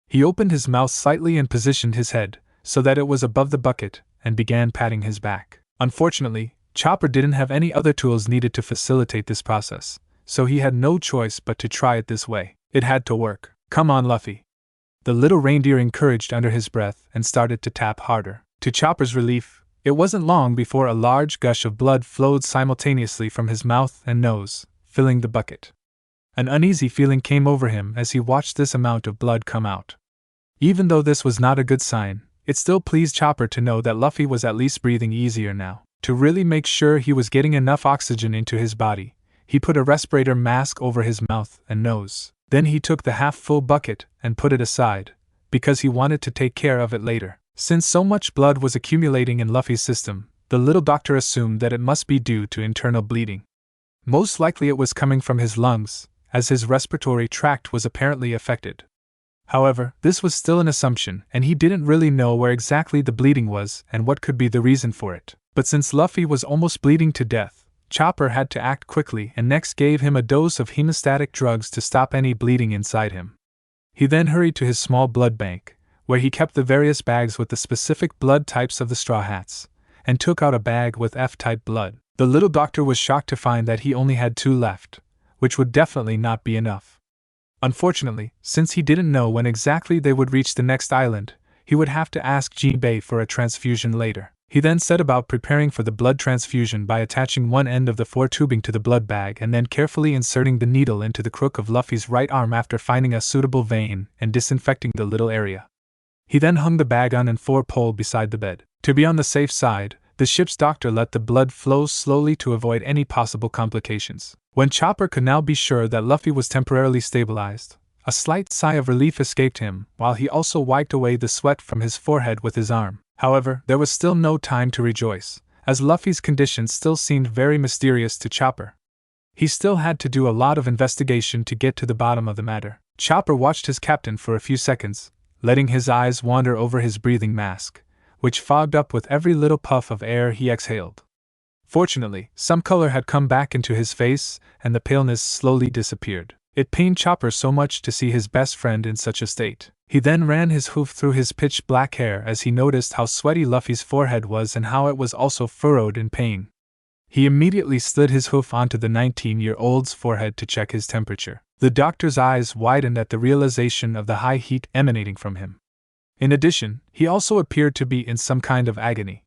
He opened his mouth slightly and positioned his head so that it was above the bucket, and began patting his back. Unfortunately, Chopper didn't have any other tools needed to facilitate this process, so he had no choice but to try it this way. It had to work. "Come on, Luffy," the little reindeer encouraged under his breath and started to tap harder. To Chopper's relief, it wasn't long before a large gush of blood flowed simultaneously from his mouth and nose, filling the bucket. An uneasy feeling came over him as he watched this amount of blood come out. Even though this was not a good sign, it still pleased Chopper to know that Luffy was at least breathing easier now. To really make sure he was getting enough oxygen into his body, he put a respirator mask over his mouth and nose. Then he took the half-full bucket and put it aside, because he wanted to take care of it later. Since so much blood was accumulating in Luffy's system, the little doctor assumed that it must be due to internal bleeding. Most likely it was coming from his lungs, as his respiratory tract was apparently affected. However, this was still an assumption, and he didn't really know where exactly the bleeding was and what could be the reason for it. But since Luffy was almost bleeding to death, Chopper had to act quickly and next gave him a dose of hemostatic drugs to stop any bleeding inside him. He then hurried to his small blood bank, where he kept the various bags with the specific blood types of the Straw Hats, and took out a bag with F-type blood. The little doctor was shocked to find that he only had 2 left, which would definitely not be enough. Unfortunately, since he didn't know when exactly they would reach the next island, he would have to ask Jinbei for a transfusion later. He then set about preparing for the blood transfusion by attaching one end of the 4 tubing to the blood bag and then carefully inserting the needle into the crook of Luffy's right arm after finding a suitable vein and disinfecting the little area. He then hung the bag on an 4-pole beside the bed. To be on the safe side, the ship's doctor let the blood flow slowly to avoid any possible complications. When Chopper could now be sure that Luffy was temporarily stabilized, a slight sigh of relief escaped him, while he also wiped away the sweat from his forehead with his arm. However, there was still no time to rejoice, as Luffy's condition still seemed very mysterious to Chopper. He still had to do a lot of investigation to get to the bottom of the matter. Chopper watched his captain for a few seconds, letting his eyes wander over his breathing mask, which fogged up with every little puff of air he exhaled. Fortunately, some color had come back into his face, and the paleness slowly disappeared. It pained Chopper so much to see his best friend in such a state. He then ran his hoof through his pitch-black hair as he noticed how sweaty Luffy's forehead was and how it was also furrowed in pain. He immediately slid his hoof onto the 19-year-old's forehead to check his temperature. The doctor's eyes widened at the realization of the high heat emanating from him. In addition, he also appeared to be in some kind of agony.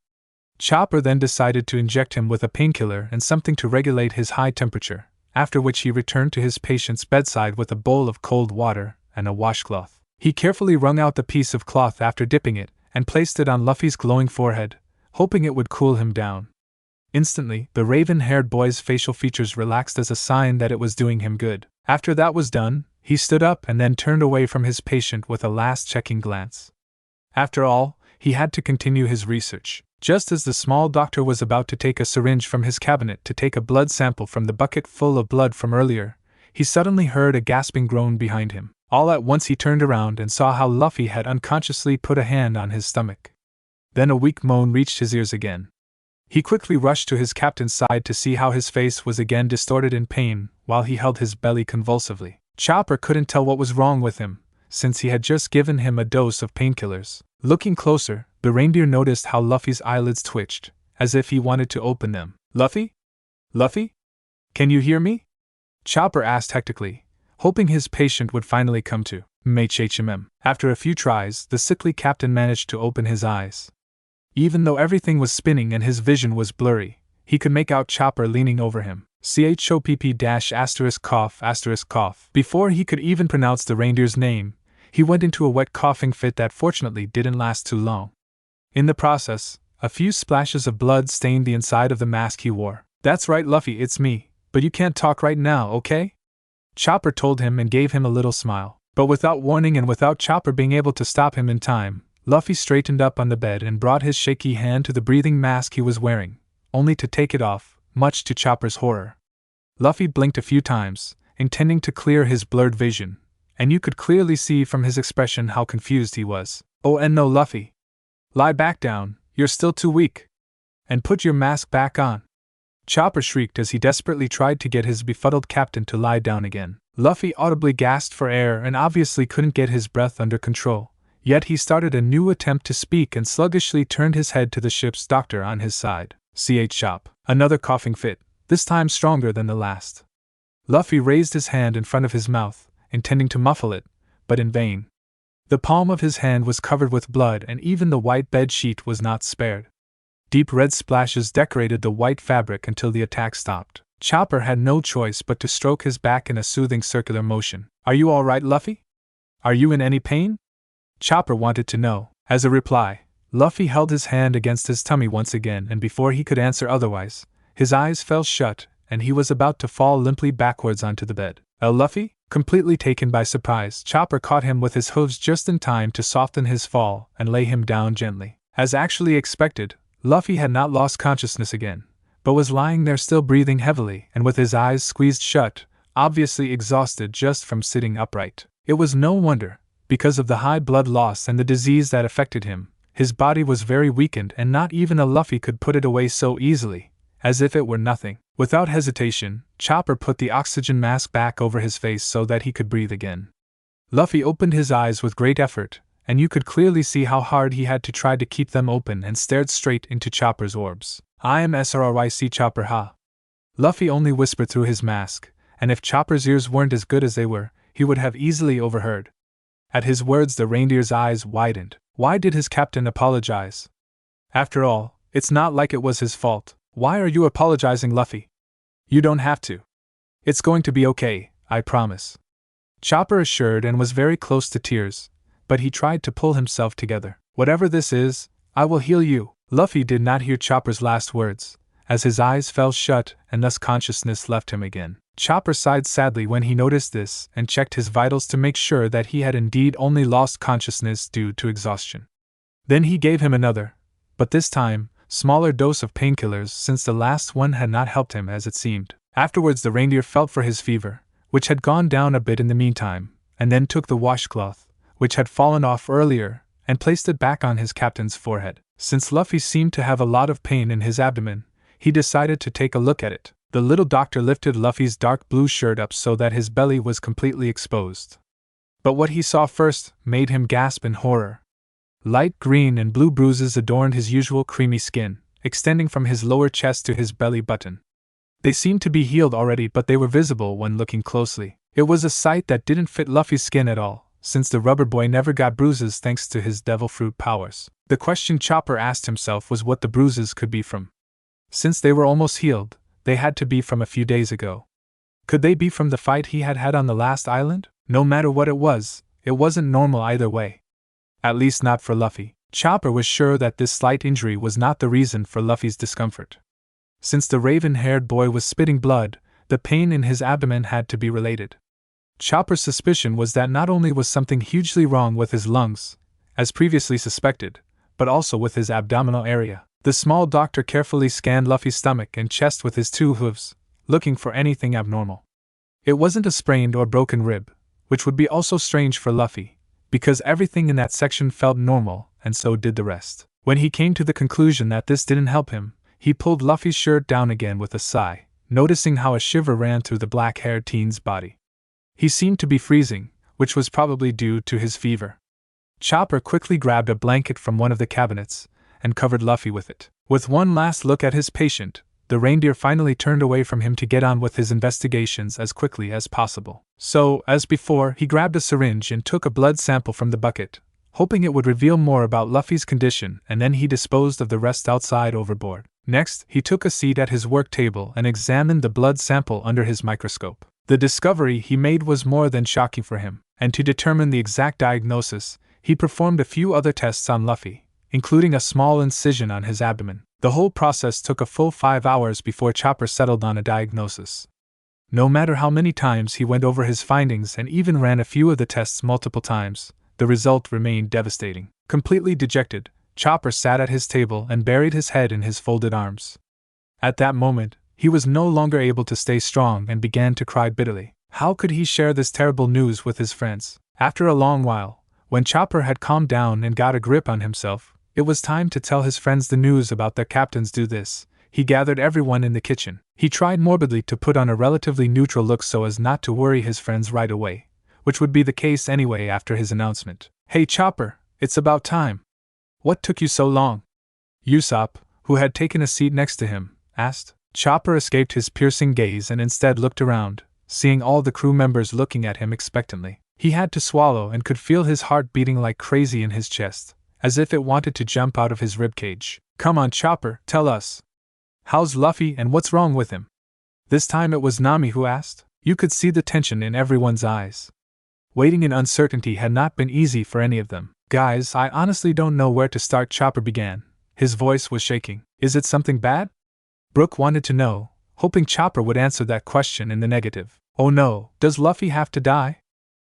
Chopper then decided to inject him with a painkiller and something to regulate his high temperature, after which he returned to his patient's bedside with a bowl of cold water and a washcloth. He carefully wrung out the piece of cloth after dipping it and placed it on Luffy's glowing forehead, hoping it would cool him down. Instantly, the raven-haired boy's facial features relaxed as a sign that it was doing him good. After that was done, he stood up and then turned away from his patient with a last checking glance. After all, he had to continue his research. Just as the small doctor was about to take a syringe from his cabinet to take a blood sample from the bucket full of blood from earlier, he suddenly heard a gasping groan behind him. All at once he turned around and saw how Luffy had unconsciously put a hand on his stomach. Then a weak moan reached his ears again. He quickly rushed to his captain's side to see how his face was again distorted in pain, while he held his belly convulsively. Chopper couldn't tell what was wrong with him, since he had just given him a dose of painkillers. Looking closer, the reindeer noticed how Luffy's eyelids twitched, as if he wanted to open them. Luffy? Luffy? Can you hear me? Chopper asked hectically, hoping his patient would finally come to. HMM. After a few tries, the sickly captain managed to open his eyes. Even though everything was spinning and his vision was blurry, he could make out Chopper leaning over him. CHOPP-****. Before he could even pronounce the reindeer's name, he went into a wet coughing fit that fortunately didn't last too long. In the process, a few splashes of blood stained the inside of the mask he wore. That's right, Luffy, it's me, but you can't talk right now, okay? Chopper told him and gave him a little smile. But without warning and without Chopper being able to stop him in time, Luffy straightened up on the bed and brought his shaky hand to the breathing mask he was wearing, only to take it off, much to Chopper's horror. Luffy blinked a few times, intending to clear his blurred vision, and you could clearly see from his expression how confused he was. Oh, and no, Luffy. Lie back down, you're still too weak. And put your mask back on. Chopper shrieked as he desperately tried to get his befuddled captain to lie down again. Luffy audibly gasped for air and obviously couldn't get his breath under control, yet he started a new attempt to speak and sluggishly turned his head to the ship's doctor on his side. Chop. Another coughing fit, this time stronger than the last. Luffy raised his hand in front of his mouth, intending to muffle it, but in vain. The palm of his hand was covered with blood and even the white bed sheet was not spared. Deep red splashes decorated the white fabric until the attack stopped. Chopper had no choice but to stroke his back in a soothing circular motion. Are you all right, Luffy? Are you in any pain? Chopper wanted to know. As a reply, Luffy held his hand against his tummy once again, and before he could answer otherwise, his eyes fell shut and he was about to fall limply backwards onto the bed. Luffy? Completely taken by surprise, Chopper caught him with his hooves just in time to soften his fall and lay him down gently. As actually expected, Luffy had not lost consciousness again, but was lying there still breathing heavily and with his eyes squeezed shut, obviously exhausted just from sitting upright. It was no wonder, because of the high blood loss and the disease that affected him, his body was very weakened and not even a Luffy could put it away so easily, as if it were nothing. Without hesitation, Chopper put the oxygen mask back over his face so that he could breathe again. Luffy opened his eyes with great effort, and you could clearly see how hard he had to try to keep them open, and stared straight into Chopper's orbs. I am SRRYC Chopper, ha. Luffy only whispered through his mask, and if Chopper's ears weren't as good as they were, he would have easily overheard. At his words the reindeer's eyes widened. Why did his captain apologize? After all, it's not like it was his fault. Why are you apologizing, Luffy? You don't have to. It's going to be okay, I promise. Chopper assured and was very close to tears, but he tried to pull himself together. Whatever this is, I will heal you. Luffy did not hear Chopper's last words, as his eyes fell shut and thus consciousness left him again. Chopper sighed sadly when he noticed this and checked his vitals to make sure that he had indeed only lost consciousness due to exhaustion. Then he gave him another, but this time, smaller dose of painkillers since the last one had not helped him as it seemed. Afterwards the reindeer felt for his fever, which had gone down a bit in the meantime, and then took the washcloth, which had fallen off earlier, and placed it back on his captain's forehead. Since Luffy seemed to have a lot of pain in his abdomen, he decided to take a look at it. The little doctor lifted Luffy's dark blue shirt up so that his belly was completely exposed. But what he saw first made him gasp in horror. Light green and blue bruises adorned his usual creamy skin, extending from his lower chest to his belly button. They seemed to be healed already, but they were visible when looking closely. It was a sight that didn't fit Luffy's skin at all, since the rubber boy never got bruises thanks to his devil fruit powers. The question Chopper asked himself was what the bruises could be from. Since they were almost healed, they had to be from a few days ago. Could they be from the fight he had had on the last island? No matter what it wasn't normal either way. At least not for Luffy. Chopper was sure that this slight injury was not the reason for Luffy's discomfort. Since the raven-haired boy was spitting blood, the pain in his abdomen had to be related. Chopper's suspicion was that not only was something hugely wrong with his lungs, as previously suspected, but also with his abdominal area. The small doctor carefully scanned Luffy's stomach and chest with his two hooves, looking for anything abnormal. It wasn't a sprained or broken rib, which would be also strange for Luffy, because everything in that section felt normal, and so did the rest. When he came to the conclusion that this didn't help him, he pulled Luffy's shirt down again with a sigh, noticing how a shiver ran through the black-haired teen's body. He seemed to be freezing, which was probably due to his fever. Chopper quickly grabbed a blanket from one of the cabinets and covered Luffy with it. With one last look at his patient, the reindeer finally turned away from him to get on with his investigations as quickly as possible. So, as before, he grabbed a syringe and took a blood sample from the bucket, hoping it would reveal more about Luffy's condition, and then he disposed of the rest outside overboard. Next, he took a seat at his work table and examined the blood sample under his microscope. The discovery he made was more than shocking for him, and to determine the exact diagnosis, he performed a few other tests on Luffy, including a small incision on his abdomen. The whole process took a full 5 hours before Chopper settled on a diagnosis. No matter how many times he went over his findings and even ran a few of the tests multiple times, the result remained devastating. Completely dejected, Chopper sat at his table and buried his head in his folded arms. At that moment, he was no longer able to stay strong and began to cry bitterly. How could he share this terrible news with his friends? After a long while, when Chopper had calmed down and got a grip on himself, it was time to tell his friends the news about their captain's do this. He gathered everyone in the kitchen. He tried morbidly to put on a relatively neutral look so as not to worry his friends right away, which would be the case anyway after his announcement. "Hey Chopper, it's about time. What took you so long?" Usopp, who had taken a seat next to him, asked. Chopper escaped his piercing gaze and instead looked around, seeing all the crew members looking at him expectantly. He had to swallow and could feel his heart beating like crazy in his chest, as if it wanted to jump out of his ribcage. "Come on Chopper, tell us. How's Luffy and what's wrong with him?" This time it was Nami who asked. You could see the tension in everyone's eyes. Waiting in uncertainty had not been easy for any of them. "Guys, I honestly don't know where to start," Chopper began. His voice was shaking. "Is it something bad?" Brook wanted to know, hoping Chopper would answer that question in the negative. "Oh no, does Luffy have to die?"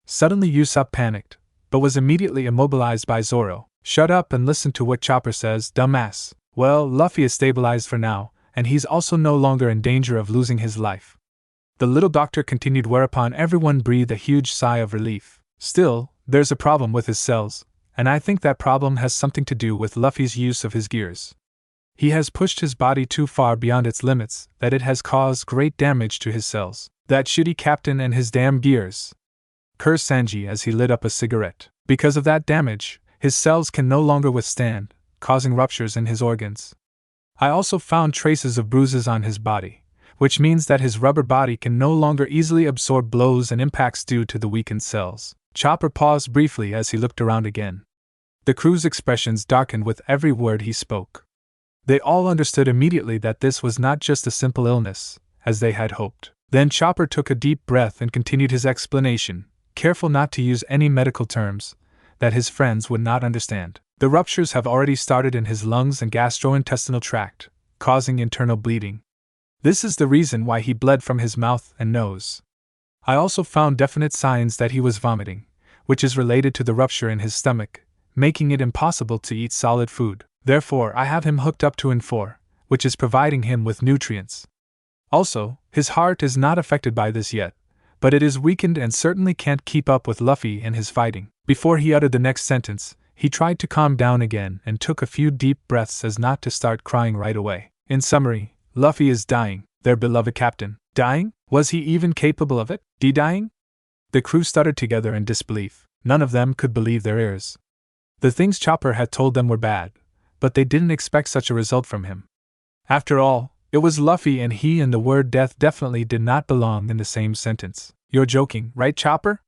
Suddenly Usopp panicked, but was immediately immobilized by Zoro. "Shut up and listen to what Chopper says, dumbass." "Well, Luffy is stabilized for now, and he's also no longer in danger of losing his life," the little doctor continued, whereupon everyone breathed a huge sigh of relief. "Still, there's a problem with his cells, and I think that problem has something to do with Luffy's use of his gears. He has pushed his body too far beyond its limits, that it has caused great damage to his cells. That shitty captain and his damn gears," cursed Sanji as he lit up a cigarette. "Because of that damage, his cells can no longer withstand, causing ruptures in his organs. I also found traces of bruises on his body, which means that his rubber body can no longer easily absorb blows and impacts due to the weakened cells." Chopper paused briefly as he looked around again. The crew's expressions darkened with every word he spoke. They all understood immediately that this was not just a simple illness, as they had hoped. Then Chopper took a deep breath and continued his explanation, careful not to use any medical terms that his friends would not understand. "The ruptures have already started in his lungs and gastrointestinal tract, causing internal bleeding. This is the reason why he bled from his mouth and nose. I also found definite signs that he was vomiting, which is related to the rupture in his stomach, making it impossible to eat solid food. Therefore, I have him hooked up to N4, which is providing him with nutrients. Also, his heart is not affected by this yet, but it is weakened and certainly can't keep up with Luffy in his fighting." Before he uttered the next sentence, he tried to calm down again and took a few deep breaths as not to start crying right away. "In summary, Luffy is dying, their beloved captain." Dying? Was he even capable of it? Dying? The crew stuttered together in disbelief. None of them could believe their ears. The things Chopper had told them were bad, but they didn't expect such a result from him. After all, it was Luffy, and he and the word death definitely did not belong in the same sentence. "You're joking, right, Chopper?"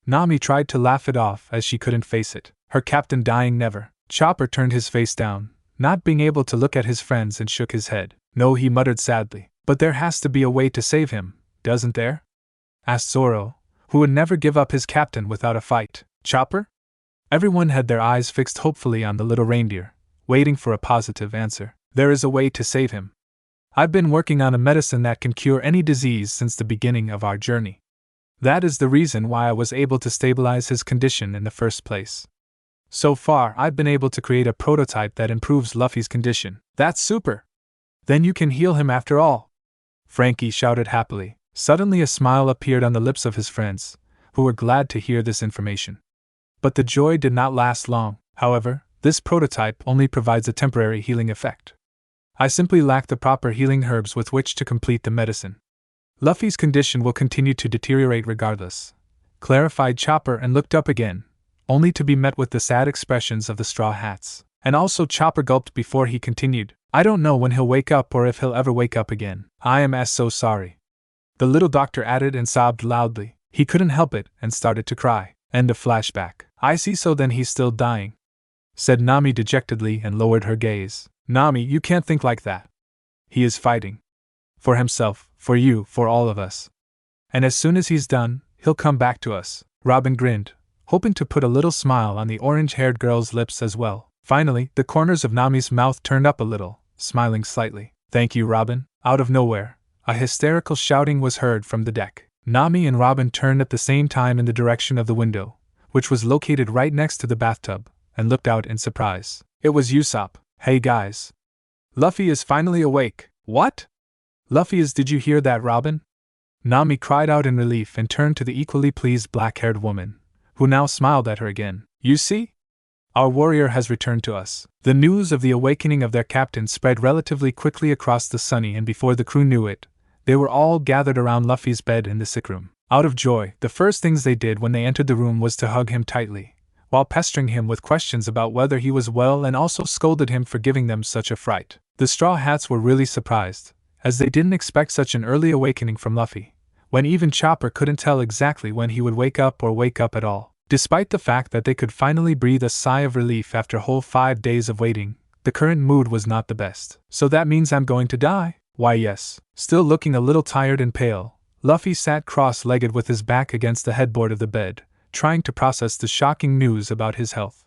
Nami tried to laugh it off as she couldn't face it. Her captain dying? Never. Chopper turned his face down, not being able to look at his friends, and shook his head. "No," he muttered sadly. "But there has to be a way to save him, doesn't there?" asked Zoro, who would never give up his captain without a fight. "Chopper?" Everyone had their eyes fixed hopefully on the little reindeer, waiting for a positive answer. "There is a way to save him. I've been working on a medicine that can cure any disease since the beginning of our journey. That is the reason why I was able to stabilize his condition in the first place. So far, I've been able to create a prototype that improves Luffy's condition." "That's super! Then you can heal him after all!" Frankie shouted happily. Suddenly a smile appeared on the lips of his friends, who were glad to hear this information. But the joy did not last long. However, This prototype only provides a temporary healing effect. I simply lack the proper healing herbs with which to complete the medicine. Luffy's condition will continue to deteriorate regardless, clarified Chopper and looked up again, only to be met with the sad expressions of the Straw Hats. And also Chopper gulped before he continued, I don't know when he'll wake up or if he'll ever wake up again. I am so sorry. The little doctor added and sobbed loudly. He couldn't help it and started to cry. End of flashback. I see, so then he's still dying, said Nami dejectedly and lowered her gaze. Nami, you can't think like that. He is fighting. For himself, for you, for all of us. And as soon as he's done, he'll come back to us. Robin grinned, hoping to put a little smile on the orange-haired girl's lips as well. Finally, the corners of Nami's mouth turned up a little, smiling slightly. Thank you, Robin. Out of nowhere, a hysterical shouting was heard from the deck. Nami and Robin turned at the same time in the direction of the window, which was located right next to the bathtub, and looked out in surprise. It was Usopp. Hey guys. Luffy is finally awake. What? Luffy is. Did you hear that, Robin? Nami cried out in relief and turned to the equally pleased black-haired woman, who now smiled at her again. You see? Our warrior has returned to us. The news of the awakening of their captain spread relatively quickly across the Sunny, and before the crew knew it, they were all gathered around Luffy's bed in the sick room. Out of joy, the first things they did when they entered the room was to hug him tightly, while pestering him with questions about whether he was well, and also scolded him for giving them such a fright. The Straw Hats were really surprised, as they didn't expect such an early awakening from Luffy, when even Chopper couldn't tell exactly when he would wake up or wake up at all. Despite the fact that they could finally breathe a sigh of relief after a whole 5 days of waiting, the current mood was not the best. So that means I'm going to die? Why yes. Still looking a little tired and pale, Luffy sat cross-legged with his back against the headboard of the bed, trying to process the shocking news about his health.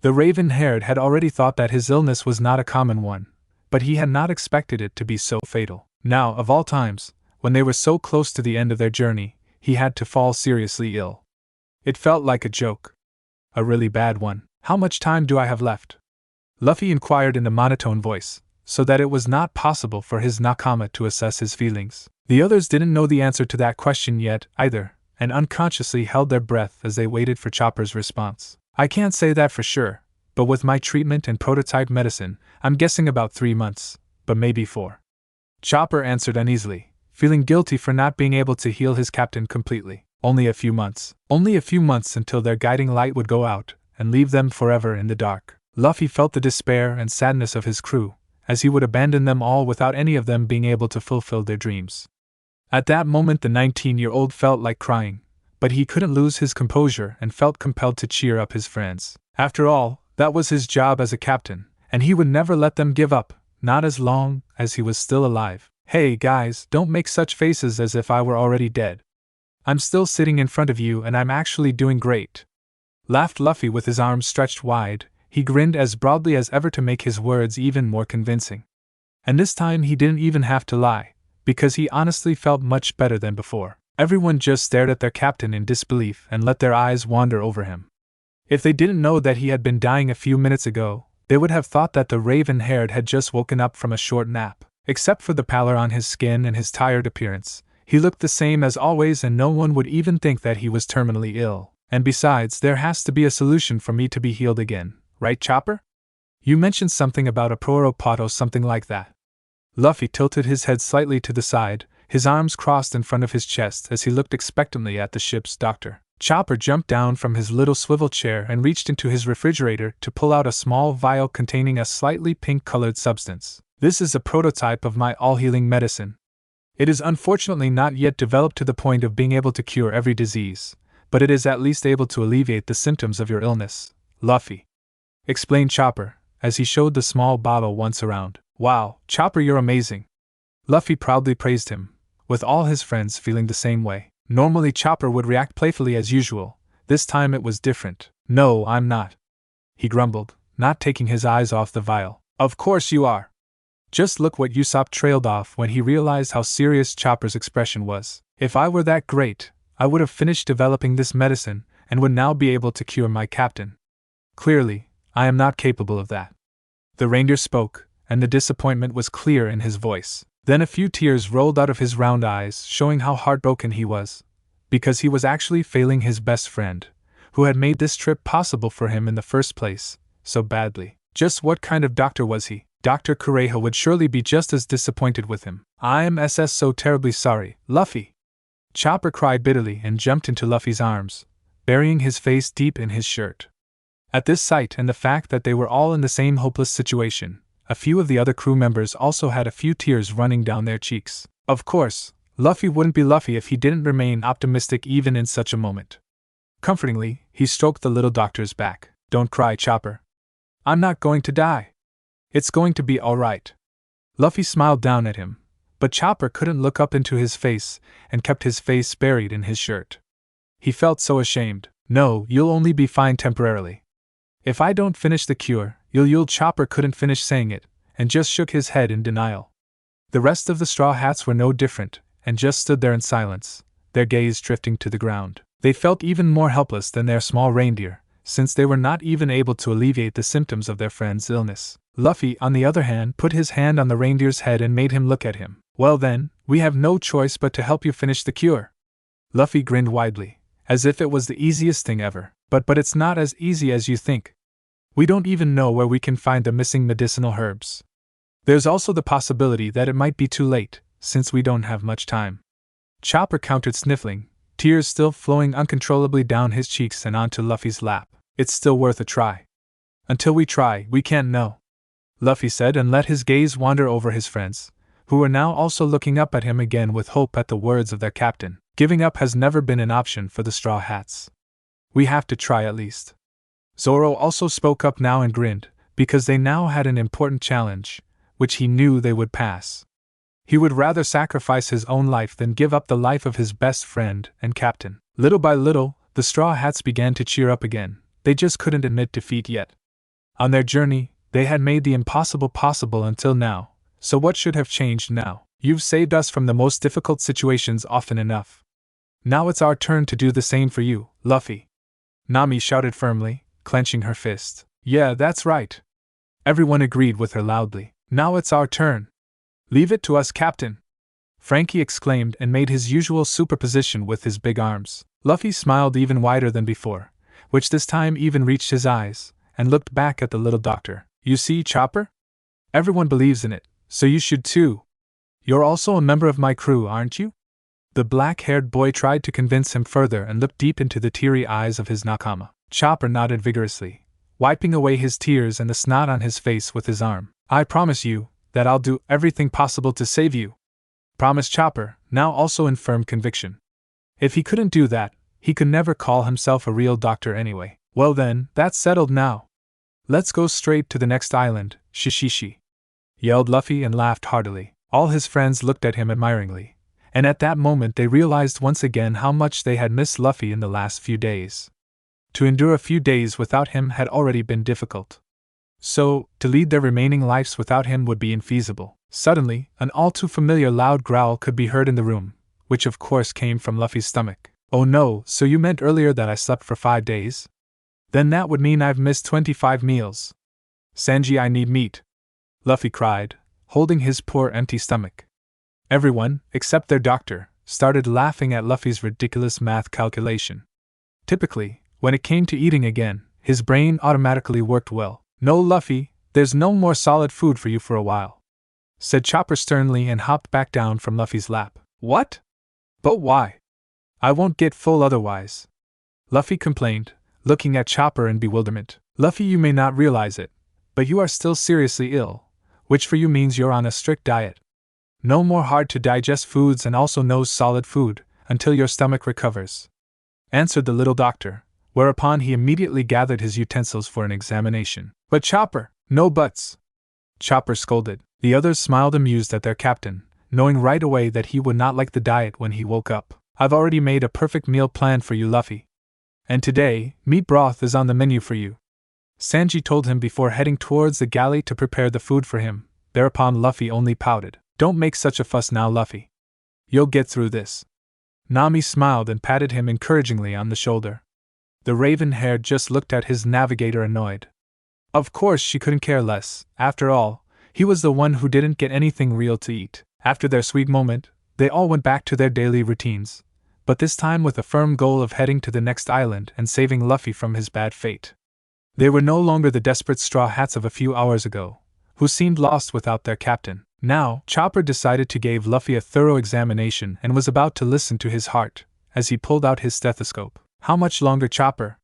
The raven-haired had already thought that his illness was not a common one, but he had not expected it to be so fatal. Now, of all times, when they were so close to the end of their journey, he had to fall seriously ill. It felt like a joke. A really bad one. How much time do I have left? Luffy inquired in a monotone voice, so that it was not possible for his nakama to assess his feelings. The others didn't know the answer to that question yet, either, and unconsciously held their breath as they waited for Chopper's response. I can't say that for sure, but with my treatment and prototype medicine, I'm guessing about 3 months, but maybe 4. Chopper answered uneasily, feeling guilty for not being able to heal his captain completely. Only a few months. Only a few months until their guiding light would go out, and leave them forever in the dark. Luffy felt the despair and sadness of his crew, as he would abandon them all without any of them being able to fulfill their dreams. At that moment the 19-year-old felt like crying, but he couldn't lose his composure and felt compelled to cheer up his friends. After all, that was his job as a captain, and he would never let them give up, not as long as he was still alive. Hey guys, don't make such faces as if I were already dead. I'm still sitting in front of you and I'm actually doing great. Laughed Luffy with his arms stretched wide. He grinned as broadly as ever to make his words even more convincing. And this time he didn't even have to lie, because he honestly felt much better than before. Everyone just stared at their captain in disbelief and let their eyes wander over him. If they didn't know that he had been dying a few minutes ago, they would have thought that the raven-haired had just woken up from a short nap. Except for the pallor on his skin and his tired appearance, he looked the same as always, and no one would even think that he was terminally ill. And besides, there has to be a solution for me to be healed again, right, Chopper? You mentioned something about a proropato, something like that. Luffy tilted his head slightly to the side, his arms crossed in front of his chest as he looked expectantly at the ship's doctor. Chopper jumped down from his little swivel chair and reached into his refrigerator to pull out a small vial containing a slightly pink-colored substance. This is a prototype of my all-healing medicine. It is unfortunately not yet developed to the point of being able to cure every disease, but it is at least able to alleviate the symptoms of your illness, Luffy, explained Chopper, as he showed the small bottle once around. Wow, Chopper, you're amazing. Luffy proudly praised him, with all his friends feeling the same way. Normally Chopper would react playfully as usual. This time it was different. No, I'm not, he grumbled, not taking his eyes off the vial. Of course you are. Just look what Usopp trailed off when he realized how serious Chopper's expression was. If I were that great, I would have finished developing this medicine and would now be able to cure my captain. Clearly, I am not capable of that. The reindeer spoke, and the disappointment was clear in his voice. Then a few tears rolled out of his round eyes, showing how heartbroken he was, because he was actually failing his best friend, who had made this trip possible for him in the first place, so badly. Just what kind of doctor was he? Dr. Kureha would surely be just as disappointed with him. I am so terribly sorry, Luffy. Chopper cried bitterly and jumped into Luffy's arms, burying his face deep in his shirt. At this sight and the fact that they were all in the same hopeless situation, a few of the other crew members also had a few tears running down their cheeks. Of course, Luffy wouldn't be Luffy if he didn't remain optimistic even in such a moment. Comfortingly, he stroked the little doctor's back. Don't cry, Chopper. I'm not going to die. It's going to be all right. Luffy smiled down at him, but Chopper couldn't look up into his face and kept his face buried in his shirt. He felt so ashamed. No, you'll only be fine temporarily. If I don't finish the cure, you'll. Chopper couldn't finish saying it, and just shook his head in denial. The rest of the Straw Hats were no different, and just stood there in silence, their gaze drifting to the ground. They felt even more helpless than their small reindeer, since they were not even able to alleviate the symptoms of their friend's illness. Luffy, on the other hand, put his hand on the reindeer's head and made him look at him. Well then, we have no choice but to help you finish the cure. Luffy grinned widely, as if it was the easiest thing ever. But it's not as easy as you think. We don't even know where we can find the missing medicinal herbs. There's also the possibility that it might be too late, since we don't have much time. Chopper countered, sniffling, tears still flowing uncontrollably down his cheeks and onto Luffy's lap. It's still worth a try. Until we try, we can't know, Luffy said, and let his gaze wander over his friends, who were now also looking up at him again with hope at the words of their captain. Giving up has never been an option for the Straw Hats. We have to try at least. Zoro also spoke up now and grinned, because they now had an important challenge, which he knew they would pass. He would rather sacrifice his own life than give up the life of his best friend and captain. Little by little, the Straw Hats began to cheer up again. They just couldn't admit defeat yet. On their journey, they had made the impossible possible until now, so what should have changed now? You've saved us from the most difficult situations often enough. Now it's our turn to do the same for you, Luffy. Nami shouted firmly, clenching her fist. Yeah, that's right. Everyone agreed with her loudly. Now it's our turn. Leave it to us, Captain. Frankie exclaimed and made his usual superposition with his big arms. Luffy smiled even wider than before, which this time even reached his eyes, and looked back at the little doctor. You see, Chopper? Everyone believes in it, so you should too. You're also a member of my crew, aren't you? The black-haired boy tried to convince him further and looked deep into the teary eyes of his nakama. Chopper nodded vigorously, wiping away his tears and the snot on his face with his arm. I promise you that I'll do everything possible to save you. Promised Chopper, now also in firm conviction. If he couldn't do that, he could never call himself a real doctor anyway. Well then, that's settled now. Let's go straight to the next island, Shishishi, yelled Luffy and laughed heartily. All his friends looked at him admiringly, and at that moment they realized once again how much they had missed Luffy in the last few days. To endure a few days without him had already been difficult. So, to lead their remaining lives without him would be infeasible. Suddenly, an all too familiar loud growl could be heard in the room, which of course came from Luffy's stomach. Oh no, so you meant earlier that I slept for 5 days? Then that would mean I've missed 25 meals. Sanji, I need meat, Luffy cried, holding his poor empty stomach. Everyone, except their doctor, started laughing at Luffy's ridiculous math calculation. Typically, when it came to eating again, his brain automatically worked well. No, Luffy, there's no more solid food for you for a while, said Chopper sternly and hopped back down from Luffy's lap. What? But why? I won't get full otherwise, Luffy complained, looking at Chopper in bewilderment. Luffy, you may not realize it, but you are still seriously ill, which for you means you're on a strict diet. No more hard-to-digest foods and also no solid food, until your stomach recovers, answered the little doctor, whereupon he immediately gathered his utensils for an examination. But Chopper, no buts, Chopper scolded. The others smiled amused at their captain, knowing right away that he would not like the diet when he woke up. I've already made a perfect meal plan for you, Luffy. And today, meat broth is on the menu for you, Sanji told him before heading towards the galley to prepare the food for him. Thereupon Luffy only pouted. Don't make such a fuss now, Luffy. You'll get through this. Nami smiled and patted him encouragingly on the shoulder. The raven-haired just looked at his navigator annoyed. Of course she couldn't care less. After all, he was the one who didn't get anything real to eat. After their sweet moment, they all went back to their daily routines, but this time with a firm goal of heading to the next island and saving Luffy from his bad fate. They were no longer the desperate straw hats of a few hours ago, who seemed lost without their captain. Now, Chopper decided to give Luffy a thorough examination and was about to listen to his heart, as he pulled out his stethoscope. How much longer, Chopper?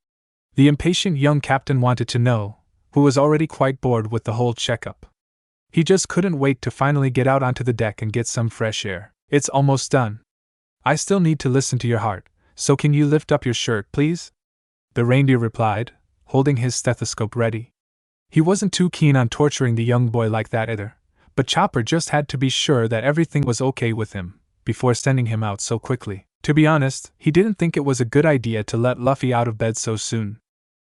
The impatient young captain wanted to know, who was already quite bored with the whole checkup. He just couldn't wait to finally get out onto the deck and get some fresh air. It's almost done. I still need to listen to your heart, so can you lift up your shirt, please? The reindeer replied, holding his stethoscope ready. He wasn't too keen on torturing the young boy like that either, but Chopper just had to be sure that everything was okay with him, before sending him out so quickly. To be honest, he didn't think it was a good idea to let Luffy out of bed so soon.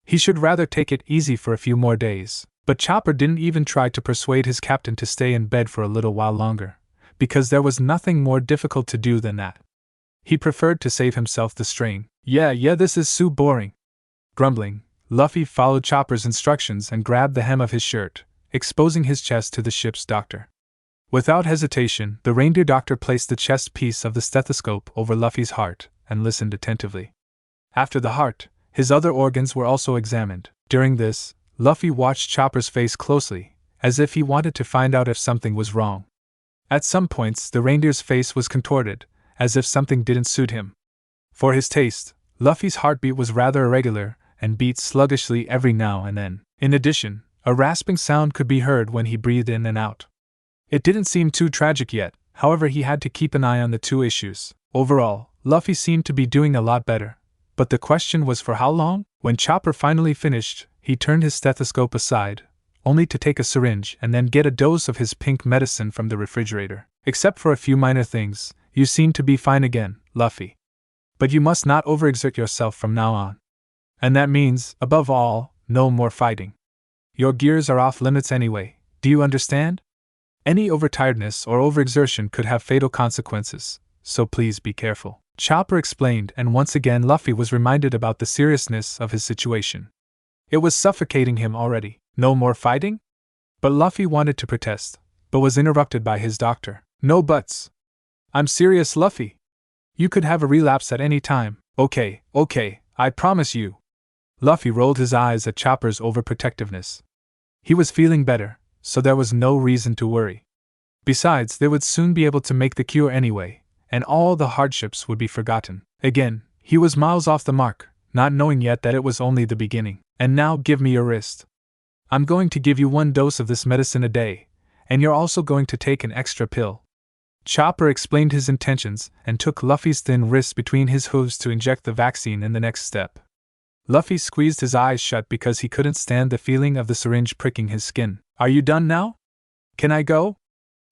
He should rather take it easy for a few more days. But Chopper didn't even try to persuade his captain to stay in bed for a little while longer, because there was nothing more difficult to do than that. He preferred to save himself the strain. Yeah, this is so boring. Grumbling, Luffy followed Chopper's instructions and grabbed the hem of his shirt, exposing his chest to the ship's doctor. Without hesitation, the reindeer doctor placed the chest piece of the stethoscope over Luffy's heart and listened attentively. After the heart, his other organs were also examined. During this, Luffy watched Chopper's face closely, as if he wanted to find out if something was wrong. At some points, the reindeer's face was contorted, as if something didn't suit him. For his taste, Luffy's heartbeat was rather irregular and beat sluggishly every now and then. In addition, a rasping sound could be heard when he breathed in and out. It didn't seem too tragic yet, however he had to keep an eye on the two issues. Overall, Luffy seemed to be doing a lot better, but the question was for how long? When Chopper finally finished, he turned his stethoscope aside, only to take a syringe and then get a dose of his pink medicine from the refrigerator. Except for a few minor things, you seem to be fine again, Luffy. But you must not overexert yourself from now on. And that means, above all, no more fighting. Your gears are off limits anyway, do you understand? Any overtiredness or overexertion could have fatal consequences, so please be careful. Chopper explained, and once again Luffy was reminded about the seriousness of his situation. It was suffocating him already. No more fighting? But Luffy wanted to protest, but was interrupted by his doctor. No buts. I'm serious, Luffy. You could have a relapse at any time. Okay, I promise you. Luffy rolled his eyes at Chopper's overprotectiveness. He was feeling better, so there was no reason to worry. Besides, they would soon be able to make the cure anyway, and all the hardships would be forgotten. Again, he was miles off the mark, not knowing yet that it was only the beginning. And now give me your wrist. I'm going to give you 1 dose of this medicine a day, and you're also going to take an extra pill. Chopper explained his intentions and took Luffy's thin wrist between his hooves to inject the vaccine in the next step. Luffy squeezed his eyes shut because he couldn't stand the feeling of the syringe pricking his skin. Are you done now? Can I go?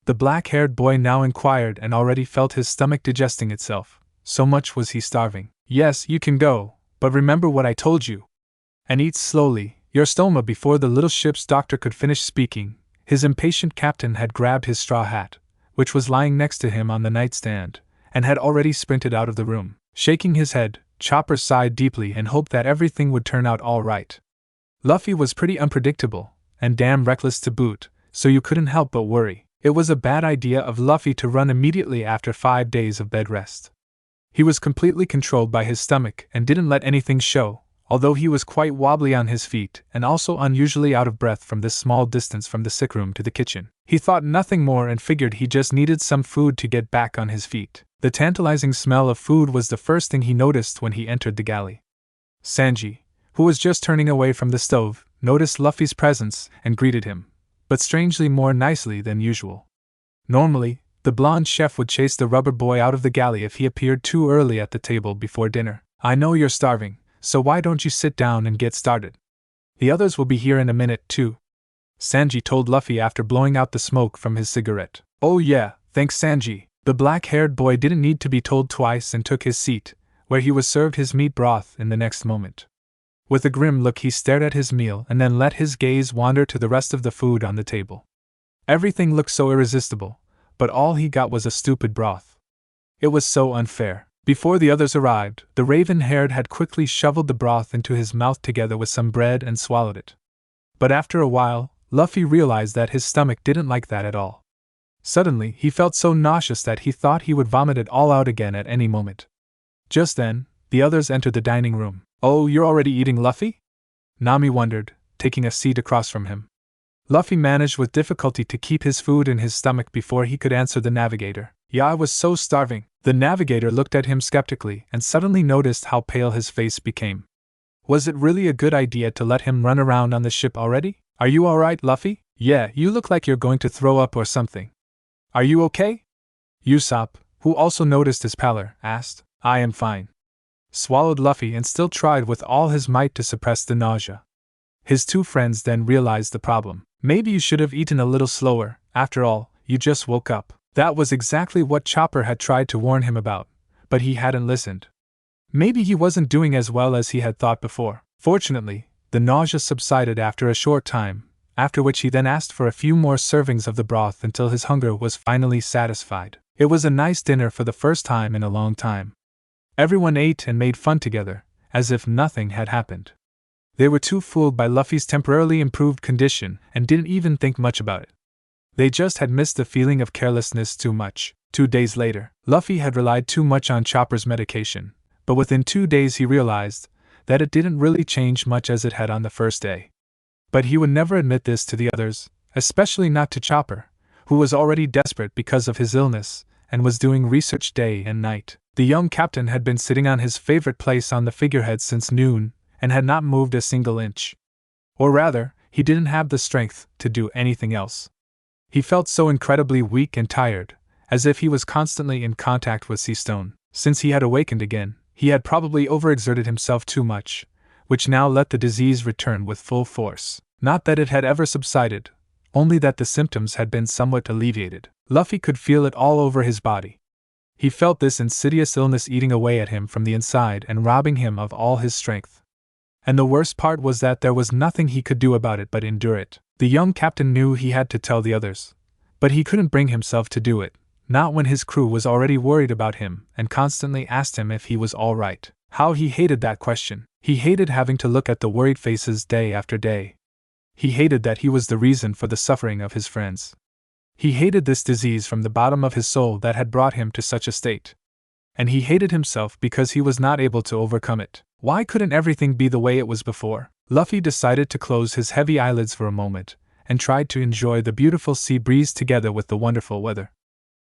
The black-haired boy now inquired and already felt his stomach digesting itself, so much was he starving. Yes, you can go, but remember what I told you. And eat slowly, your stoma. Before the little ship's doctor could finish speaking, his impatient captain had grabbed his straw hat, which was lying next to him on the nightstand, and had already sprinted out of the room. Shaking his head, Chopper sighed deeply and hoped that everything would turn out all right. Luffy was pretty unpredictable, and damn reckless to boot, so you couldn't help but worry. It was a bad idea of Luffy to run immediately after 5 days of bed rest. He was completely controlled by his stomach and didn't let anything show, although he was quite wobbly on his feet and also unusually out of breath from this small distance from the sick room to the kitchen. He thought nothing more and figured he just needed some food to get back on his feet. The tantalizing smell of food was the first thing he noticed when he entered the galley. Sanji, who was just turning away from the stove, noticed Luffy's presence and greeted him, but strangely more nicely than usual. Normally, the blonde chef would chase the rubber boy out of the galley if he appeared too early at the table before dinner. I know you're starving, so why don't you sit down and get started? The others will be here in a minute, too. Sanji told Luffy after blowing out the smoke from his cigarette. Oh yeah, thanks Sanji. The black-haired boy didn't need to be told twice and took his seat, where he was served his meat broth in the next moment. With a grim look he stared at his meal and then let his gaze wander to the rest of the food on the table. Everything looked so irresistible, but all he got was a stupid broth. It was so unfair. Before the others arrived, the raven-haired had quickly shoveled the broth into his mouth together with some bread and swallowed it. But after a while, Luffy realized that his stomach didn't like that at all. Suddenly, he felt so nauseous that he thought he would vomit it all out again at any moment. Just then, the others entered the dining room. Oh, you're already eating, Luffy? Nami wondered, taking a seat across from him. Luffy managed with difficulty to keep his food in his stomach before he could answer the navigator. Yeah, I was so starving. The navigator looked at him skeptically and suddenly noticed how pale his face became. Was it really a good idea to let him run around on the ship already? Are you alright, Luffy? Yeah, you look like you're going to throw up or something. Are you okay? Usopp, who also noticed his pallor, asked. I am fine. Swallowed Luffy and still tried with all his might to suppress the nausea. His two friends then realized the problem. Maybe you should have eaten a little slower, after all, you just woke up. That was exactly what Chopper had tried to warn him about, but he hadn't listened. Maybe he wasn't doing as well as he had thought before. Fortunately, the nausea subsided after a short time, after which he then asked for a few more servings of the broth until his hunger was finally satisfied. It was a nice dinner for the first time in a long time. Everyone ate and made fun together, as if nothing had happened. They were too fooled by Luffy's temporarily improved condition and didn't even think much about it. They just had missed the feeling of carelessness too much. 2 days later, Luffy had relied too much on Chopper's medication, but within 2 days he realized that it didn't really change much as it had on the first day. But he would never admit this to the others, especially not to Chopper, who was already desperate because of his illness and was doing research day and night. The young captain had been sitting on his favorite place on the figurehead since noon and had not moved a single inch. Or rather, he didn't have the strength to do anything else. He felt so incredibly weak and tired, as if he was constantly in contact with sea stone. Since he had awakened again, he had probably overexerted himself too much, which now let the disease return with full force. Not that it had ever subsided, only that the symptoms had been somewhat alleviated. Luffy could feel it all over his body. He felt this insidious illness eating away at him from the inside and robbing him of all his strength. And the worst part was that there was nothing he could do about it but endure it. The young captain knew he had to tell the others, but he couldn't bring himself to do it, not when his crew was already worried about him and constantly asked him if he was all right. How he hated that question. He hated having to look at the worried faces day after day. He hated that he was the reason for the suffering of his friends. He hated this disease from the bottom of his soul that had brought him to such a state. And he hated himself because he was not able to overcome it. Why couldn't everything be the way it was before? Luffy decided to close his heavy eyelids for a moment and tried to enjoy the beautiful sea breeze together with the wonderful weather.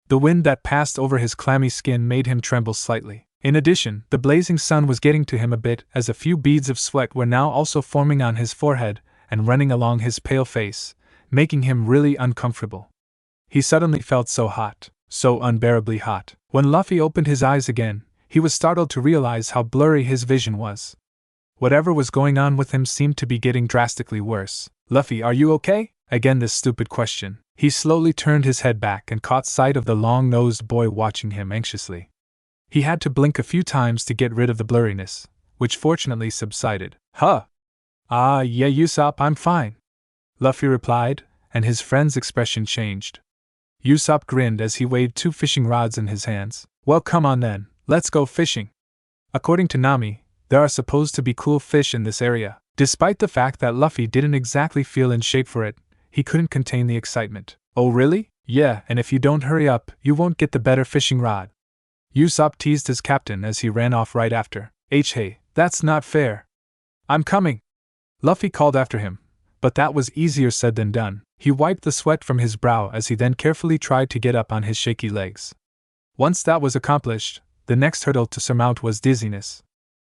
The wind that passed over his clammy skin made him tremble slightly. In addition, the blazing sun was getting to him a bit as a few beads of sweat were now also forming on his forehead and running along his pale face, making him really uncomfortable. He suddenly felt so hot, so unbearably hot. When Luffy opened his eyes again, he was startled to realize how blurry his vision was. Whatever was going on with him seemed to be getting drastically worse. Luffy, are you okay? Again this stupid question. He slowly turned his head back and caught sight of the long-nosed boy watching him anxiously. He had to blink a few times to get rid of the blurriness, which fortunately subsided. Huh! Ah, yeah, Usopp, I'm fine. Luffy replied, and his friend's expression changed. Usopp grinned as he waved 2 fishing rods in his hands. Well, come on then, let's go fishing. According to Nami, there are supposed to be cool fish in this area. Despite the fact that Luffy didn't exactly feel in shape for it, he couldn't contain the excitement. Oh really? Yeah, and if you don't hurry up, you won't get the better fishing rod. Usopp teased his captain as he ran off right after. Hey, that's not fair. I'm coming. Luffy called after him, but that was easier said than done. He wiped the sweat from his brow as he then carefully tried to get up on his shaky legs. Once that was accomplished, the next hurdle to surmount was dizziness.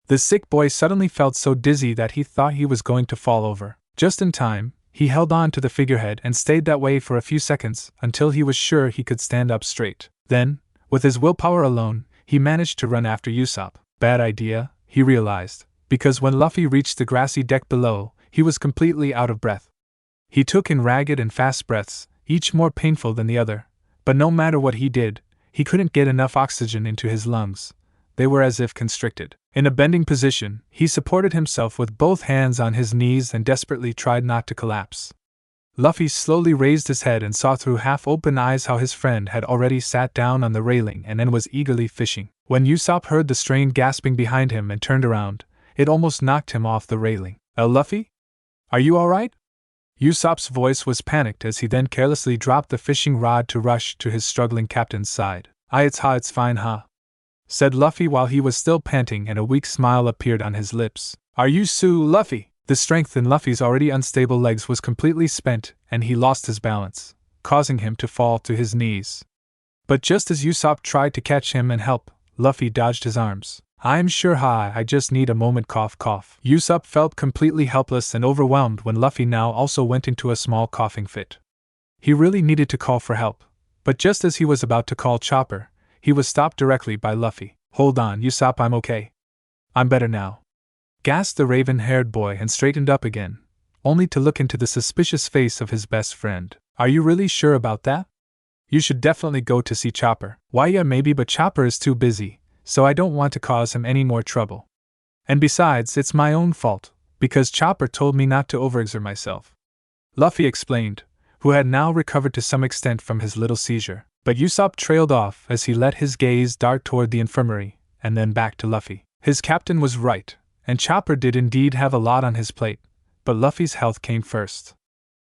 The sick boy suddenly felt so dizzy that he thought he was going to fall over. Just in time, he held on to the figurehead and stayed that way for a few seconds until he was sure he could stand up straight. Then, with his willpower alone, he managed to run after Usopp. Bad idea, he realized, because when Luffy reached the grassy deck below, he was completely out of breath. He took in ragged and fast breaths, each more painful than the other, but no matter what he did, he couldn't get enough oxygen into his lungs. They were as if constricted. In a bending position, he supported himself with both hands on his knees and desperately tried not to collapse. Luffy slowly raised his head and saw through half-open eyes how his friend had already sat down on the railing and then was eagerly fishing. When Usopp heard the strained gasping behind him and turned around, it almost knocked him off the railing. Luffy? Are you alright? Usopp's voice was panicked as he then carelessly dropped the fishing rod to rush to his struggling captain's side. It's fine, said Luffy while he was still panting and a weak smile appeared on his lips. Are you Luffy? The strength in Luffy's already unstable legs was completely spent, and he lost his balance, causing him to fall to his knees. But just as Usopp tried to catch him and help, Luffy dodged his arms. "I'm sure I just need a moment, cough cough." Usopp felt completely helpless and overwhelmed when Luffy now also went into a small coughing fit. He really needed to call for help, but just as he was about to call Chopper, he was stopped directly by Luffy. "Hold on, Usopp, I'm okay. I'm better now," gasped the raven-haired boy and straightened up again, only to look into the suspicious face of his best friend. "Are you really sure about that? You should definitely go to see Chopper." "Why, yeah, maybe, but Chopper is too busy, so I don't want to cause him any more trouble. And besides, it's my own fault, because Chopper told me not to overexert myself," Luffy explained, who had now recovered to some extent from his little seizure. But Usopp trailed off as he let his gaze dart toward the infirmary, and then back to Luffy. His captain was right, and Chopper did indeed have a lot on his plate, but Luffy's health came first.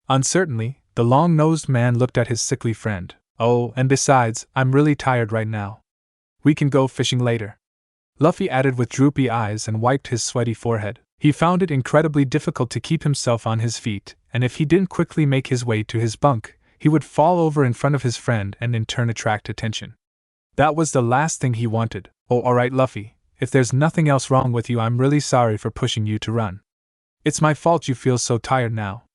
Uncertainly, the long-nosed man looked at his sickly friend. "Oh, and besides, I'm really tired right now. We can go fishing later," Luffy added with droopy eyes and wiped his sweaty forehead. He found it incredibly difficult to keep himself on his feet, and if he didn't quickly make his way to his bunk, he would fall over in front of his friend and in turn attract attention. That was the last thing he wanted. "Oh, alright, Luffy, if there's nothing else wrong with you, I'm really sorry for pushing you to run. It's my fault you feel so tired now,"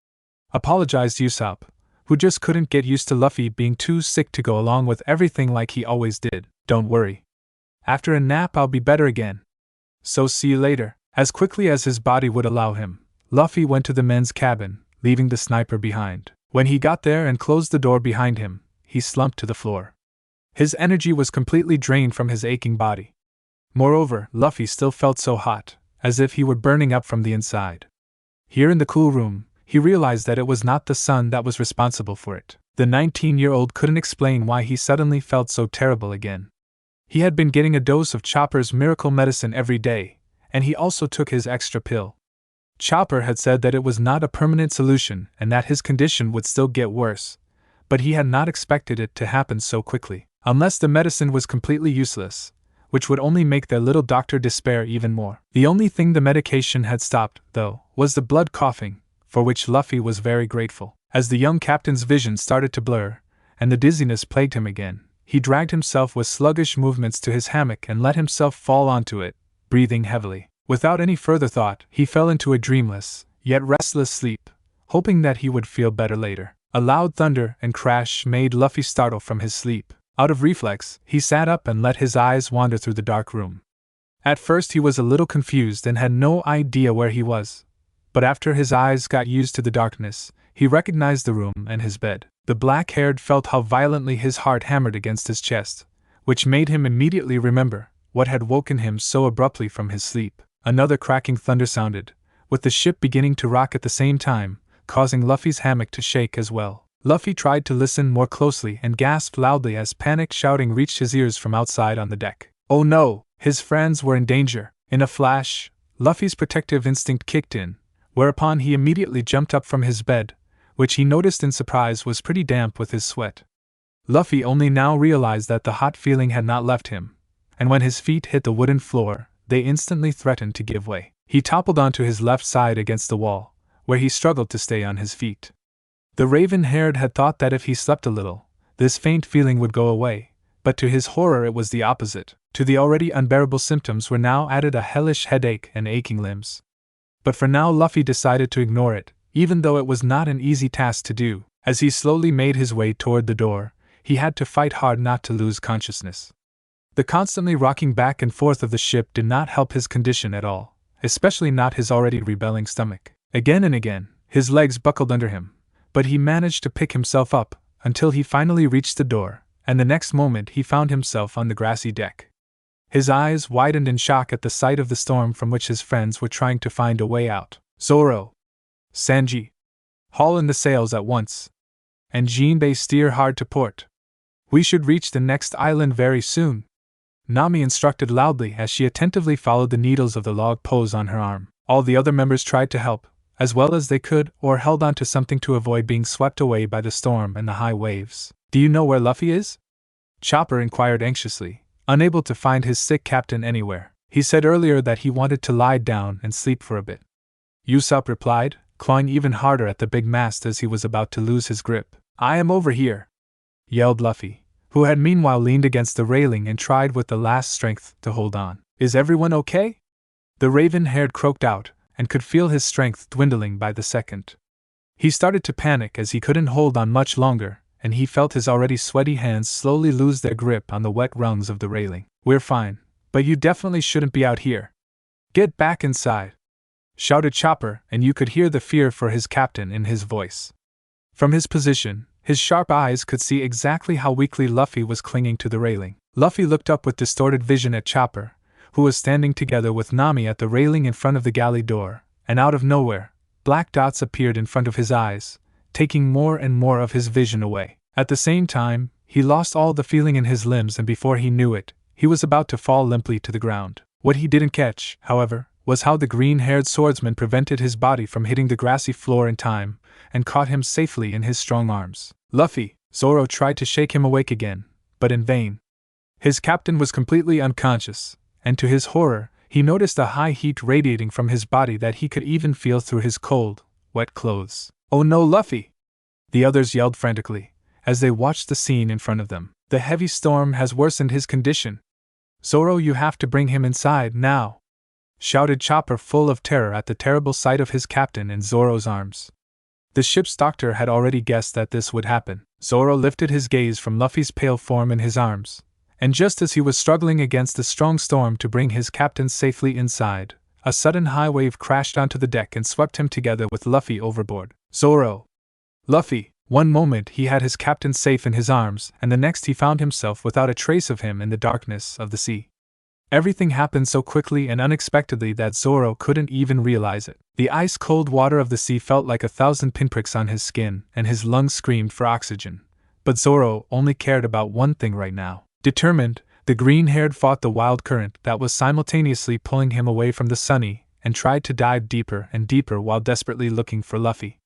apologized Usopp, who just couldn't get used to Luffy being too sick to go along with everything like he always did. "Don't worry. After a nap I'll be better again. So see you later." As quickly as his body would allow him, Luffy went to the men's cabin, leaving the sniper behind. When he got there and closed the door behind him, he slumped to the floor. His energy was completely drained from his aching body. Moreover, Luffy still felt so hot, as if he were burning up from the inside. Here in the cool room, he realized that it was not the sun that was responsible for it. The 19-year-old couldn't explain why he suddenly felt so terrible again. He had been getting a dose of Chopper's miracle medicine every day, and he also took his extra pill. Chopper had said that it was not a permanent solution and that his condition would still get worse, but he had not expected it to happen so quickly. Unless the medicine was completely useless, which would only make their little doctor despair even more. The only thing the medication had stopped, though, was the blood coughing, for which Luffy was very grateful. As the young captain's vision started to blur, and the dizziness plagued him again, he dragged himself with sluggish movements to his hammock and let himself fall onto it, breathing heavily. Without any further thought, he fell into a dreamless, yet restless sleep, hoping that he would feel better later. A loud thunder and crash made Luffy startle from his sleep. Out of reflex, he sat up and let his eyes wander through the dark room. At first he was a little confused and had no idea where he was, but after his eyes got used to the darkness, he recognized the room and his bed. The black-haired felt how violently his heart hammered against his chest, which made him immediately remember what had woken him so abruptly from his sleep. Another cracking thunder sounded, with the ship beginning to rock at the same time, causing Luffy's hammock to shake as well. Luffy tried to listen more closely and gasped loudly as panicked shouting reached his ears from outside on the deck. Oh no! His friends were in danger. In a flash, Luffy's protective instinct kicked in, whereupon he immediately jumped up from his bed, which he noticed in surprise was pretty damp with his sweat. Luffy only now realized that the hot feeling had not left him, and when his feet hit the wooden floor, they instantly threatened to give way. He toppled onto his left side against the wall, where he struggled to stay on his feet. The raven-haired had thought that if he slept a little, this faint feeling would go away, but to his horror it was the opposite. To the already unbearable symptoms were now added a hellish headache and aching limbs. But for now Luffy decided to ignore it, even though it was not an easy task to do. As he slowly made his way toward the door, he had to fight hard not to lose consciousness. The constantly rocking back and forth of the ship did not help his condition at all, especially not his already rebelling stomach. Again and again, his legs buckled under him, but he managed to pick himself up, until he finally reached the door, and the next moment he found himself on the grassy deck. His eyes widened in shock at the sight of the storm from which his friends were trying to find a way out. Zoro! Sanji! Haul in the sails at once! And Jinbei steer hard to port. We should reach the next island very soon, Nami instructed loudly as she attentively followed the needles of the log poles on her arm. All the other members tried to help, as well as they could, or held on to something to avoid being swept away by the storm and the high waves. Do you know where Luffy is? Chopper inquired anxiously, unable to find his sick captain anywhere. He said earlier that he wanted to lie down and sleep for a bit. Usopp replied, clawing even harder at the big mast as he was about to lose his grip. I am over here! Yelled Luffy, who had meanwhile leaned against the railing and tried with the last strength to hold on. Is everyone okay? The raven-haired croaked out, and could feel his strength dwindling by the second. He started to panic as he couldn't hold on much longer, and he felt his already sweaty hands slowly lose their grip on the wet rungs of the railing. We're fine, but you definitely shouldn't be out here. Get back inside! Shouted Chopper, and you could hear the fear for his captain in his voice. From his position, his sharp eyes could see exactly how weakly Luffy was clinging to the railing. Luffy looked up with distorted vision at Chopper, who was standing together with Nami at the railing in front of the galley door, and out of nowhere, black dots appeared in front of his eyes, taking more and more of his vision away. At the same time, he lost all the feeling in his limbs, and before he knew it, he was about to fall limply to the ground. What he didn't catch, however, was how the green-haired swordsman prevented his body from hitting the grassy floor in time, and caught him safely in his strong arms. Luffy, Zoro tried to shake him awake again, but in vain. His captain was completely unconscious, and to his horror, he noticed a high heat radiating from his body that he could even feel through his cold, wet clothes. Oh no, Luffy! The others yelled frantically, as they watched the scene in front of them. The heavy storm has worsened his condition. Zoro, you have to bring him inside now! Shouted Chopper, full of terror at the terrible sight of his captain in Zoro's arms. The ship's doctor had already guessed that this would happen. Zoro lifted his gaze from Luffy's pale form in his arms, and just as he was struggling against the strong storm to bring his captain safely inside, a sudden high wave crashed onto the deck and swept him together with Luffy overboard. Zoro! Luffy! One moment he had his captain safe in his arms, and the next he found himself without a trace of him in the darkness of the sea. Everything happened so quickly and unexpectedly that Zoro couldn't even realize it. The ice-cold water of the sea felt like 1,000 pinpricks on his skin, and his lungs screamed for oxygen. But Zoro only cared about one thing right now. Determined, the green-haired fought the wild current that was simultaneously pulling him away from the sunny, and tried to dive deeper and deeper while desperately looking for Luffy.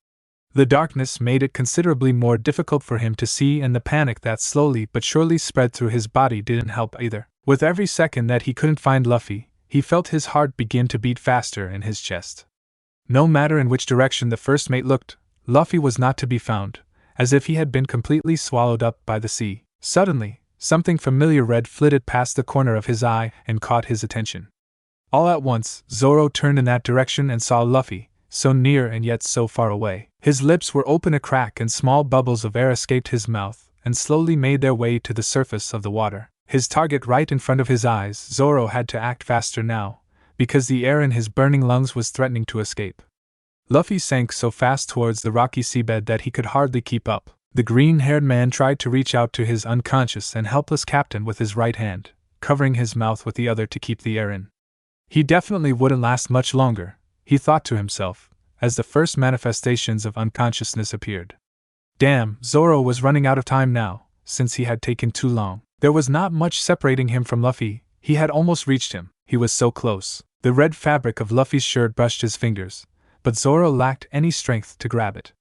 The darkness made it considerably more difficult for him to see, and the panic that slowly but surely spread through his body didn't help either. With every second that he couldn't find Luffy, he felt his heart begin to beat faster in his chest. No matter in which direction the first mate looked, Luffy was not to be found, as if he had been completely swallowed up by the sea. Suddenly, something familiar red flitted past the corner of his eye and caught his attention. All at once, Zoro turned in that direction and saw Luffy, so near and yet so far away. His lips were open a crack and small bubbles of air escaped his mouth and slowly made their way to the surface of the water. His target right in front of his eyes, Zoro had to act faster now, because the air in his burning lungs was threatening to escape. Luffy sank so fast towards the rocky seabed that he could hardly keep up. The green-haired man tried to reach out to his unconscious and helpless captain with his right hand, covering his mouth with the other to keep the air in. He definitely wouldn't last much longer, he thought to himself, as the first manifestations of unconsciousness appeared. Damn, Zoro was running out of time now, since he had taken too long. There was not much separating him from Luffy, he had almost reached him, he was so close. The red fabric of Luffy's shirt brushed his fingers, but Zoro lacked any strength to grab it.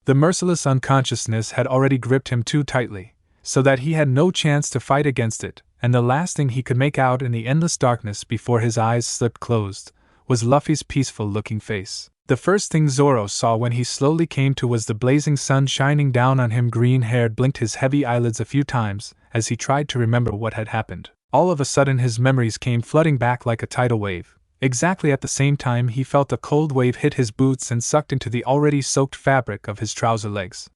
The merciless unconsciousness had already gripped him too tightly, so that he had no chance to fight against it, and the last thing he could make out in the endless darkness before his eyes slipped closed was Luffy's peaceful-looking face. The first thing Zoro saw when he slowly came to was the blazing sun shining down on him. Green-haired blinked his heavy eyelids a few times as he tried to remember what had happened. All of a sudden his memories came flooding back like a tidal wave. Exactly at the same time he felt a cold wave hit his boots and sucked into the already soaked fabric of his trouser legs.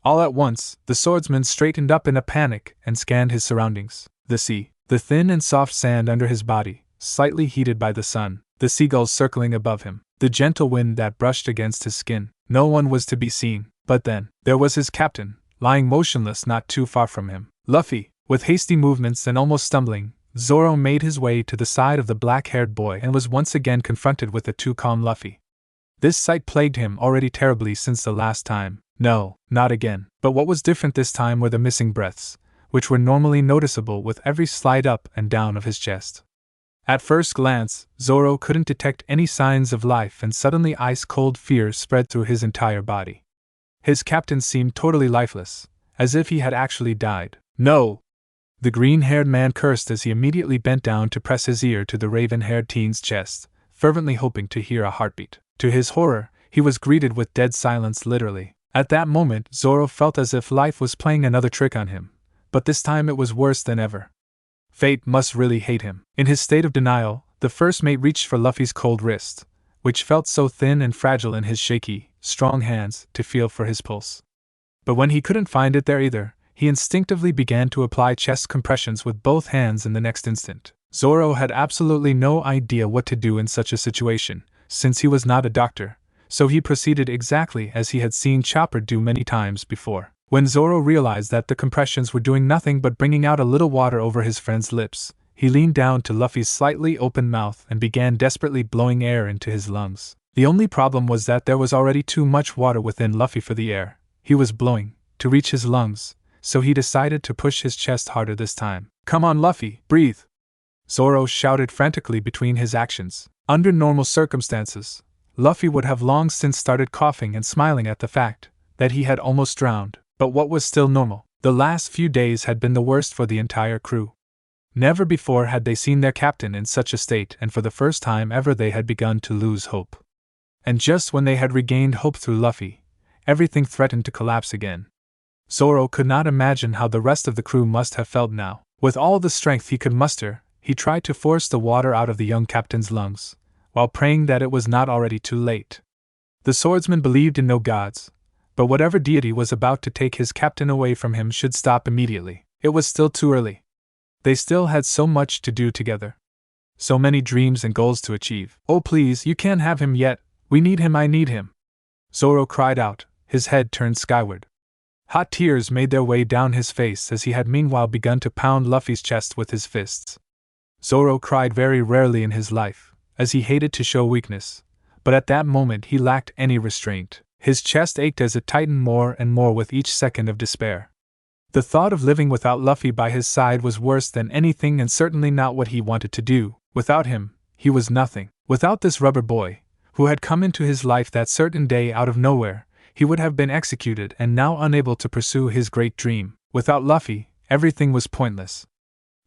All at once, the swordsman straightened up in a panic and scanned his surroundings. The sea, the thin and soft sand under his body, slightly heated by the sun, the seagulls circling above him, the gentle wind that brushed against his skin. No one was to be seen, but then, there was his captain, lying motionless not too far from him. Luffy, with hasty movements and almost stumbling, Zoro made his way to the side of the black-haired boy and was once again confronted with the too calm Luffy. This sight plagued him already terribly since the last time. No, not again. But what was different this time were the missing breaths, which were normally noticeable with every slide up and down of his chest. At first glance, Zoro couldn't detect any signs of life, and suddenly ice-cold fear spread through his entire body. His captain seemed totally lifeless, as if he had actually died. No! The green-haired man cursed as he immediately bent down to press his ear to the raven-haired teen's chest, fervently hoping to hear a heartbeat. To his horror, he was greeted with dead silence literally. At that moment, Zoro felt as if life was playing another trick on him, but this time it was worse than ever. Fate must really hate him. In his state of denial, the first mate reached for Luffy's cold wrist, which felt so thin and fragile in his shaky, strong hands, to feel for his pulse. But when he couldn't find it there either, he instinctively began to apply chest compressions with both hands in the next instant. Zoro had absolutely no idea what to do in such a situation, since he was not a doctor, so he proceeded exactly as he had seen Chopper do many times before. When Zoro realized that the compressions were doing nothing but bringing out a little water over his friend's lips, he leaned down to Luffy's slightly open mouth and began desperately blowing air into his lungs. The only problem was that there was already too much water within Luffy for the air he was blowing to reach his lungs, so he decided to push his chest harder this time. "Come on, Luffy, breathe!" Zoro shouted frantically between his actions. Under normal circumstances, Luffy would have long since started coughing and smiling at the fact that he had almost drowned. But what was still normal? The last few days had been the worst for the entire crew. Never before had they seen their captain in such a state, and for the first time ever they had begun to lose hope. And just when they had regained hope through Luffy, everything threatened to collapse again. Zoro could not imagine how the rest of the crew must have felt now. With all the strength he could muster, he tried to force the water out of the young captain's lungs, while praying that it was not already too late. The swordsman believed in no gods, but whatever deity was about to take his captain away from him should stop immediately. It was still too early. They still had so much to do together. So many dreams and goals to achieve. "Oh please, you can't have him yet. We need him, I need him," Zoro cried out, his head turned skyward. Hot tears made their way down his face as he had meanwhile begun to pound Luffy's chest with his fists. Zoro cried very rarely in his life, as he hated to show weakness, but at that moment he lacked any restraint. His chest ached as it tightened more and more with each second of despair. The thought of living without Luffy by his side was worse than anything and certainly not what he wanted to do. Without him, he was nothing. Without this rubber boy, who had come into his life that certain day out of nowhere, he would have been executed and now unable to pursue his great dream. Without Luffy, everything was pointless.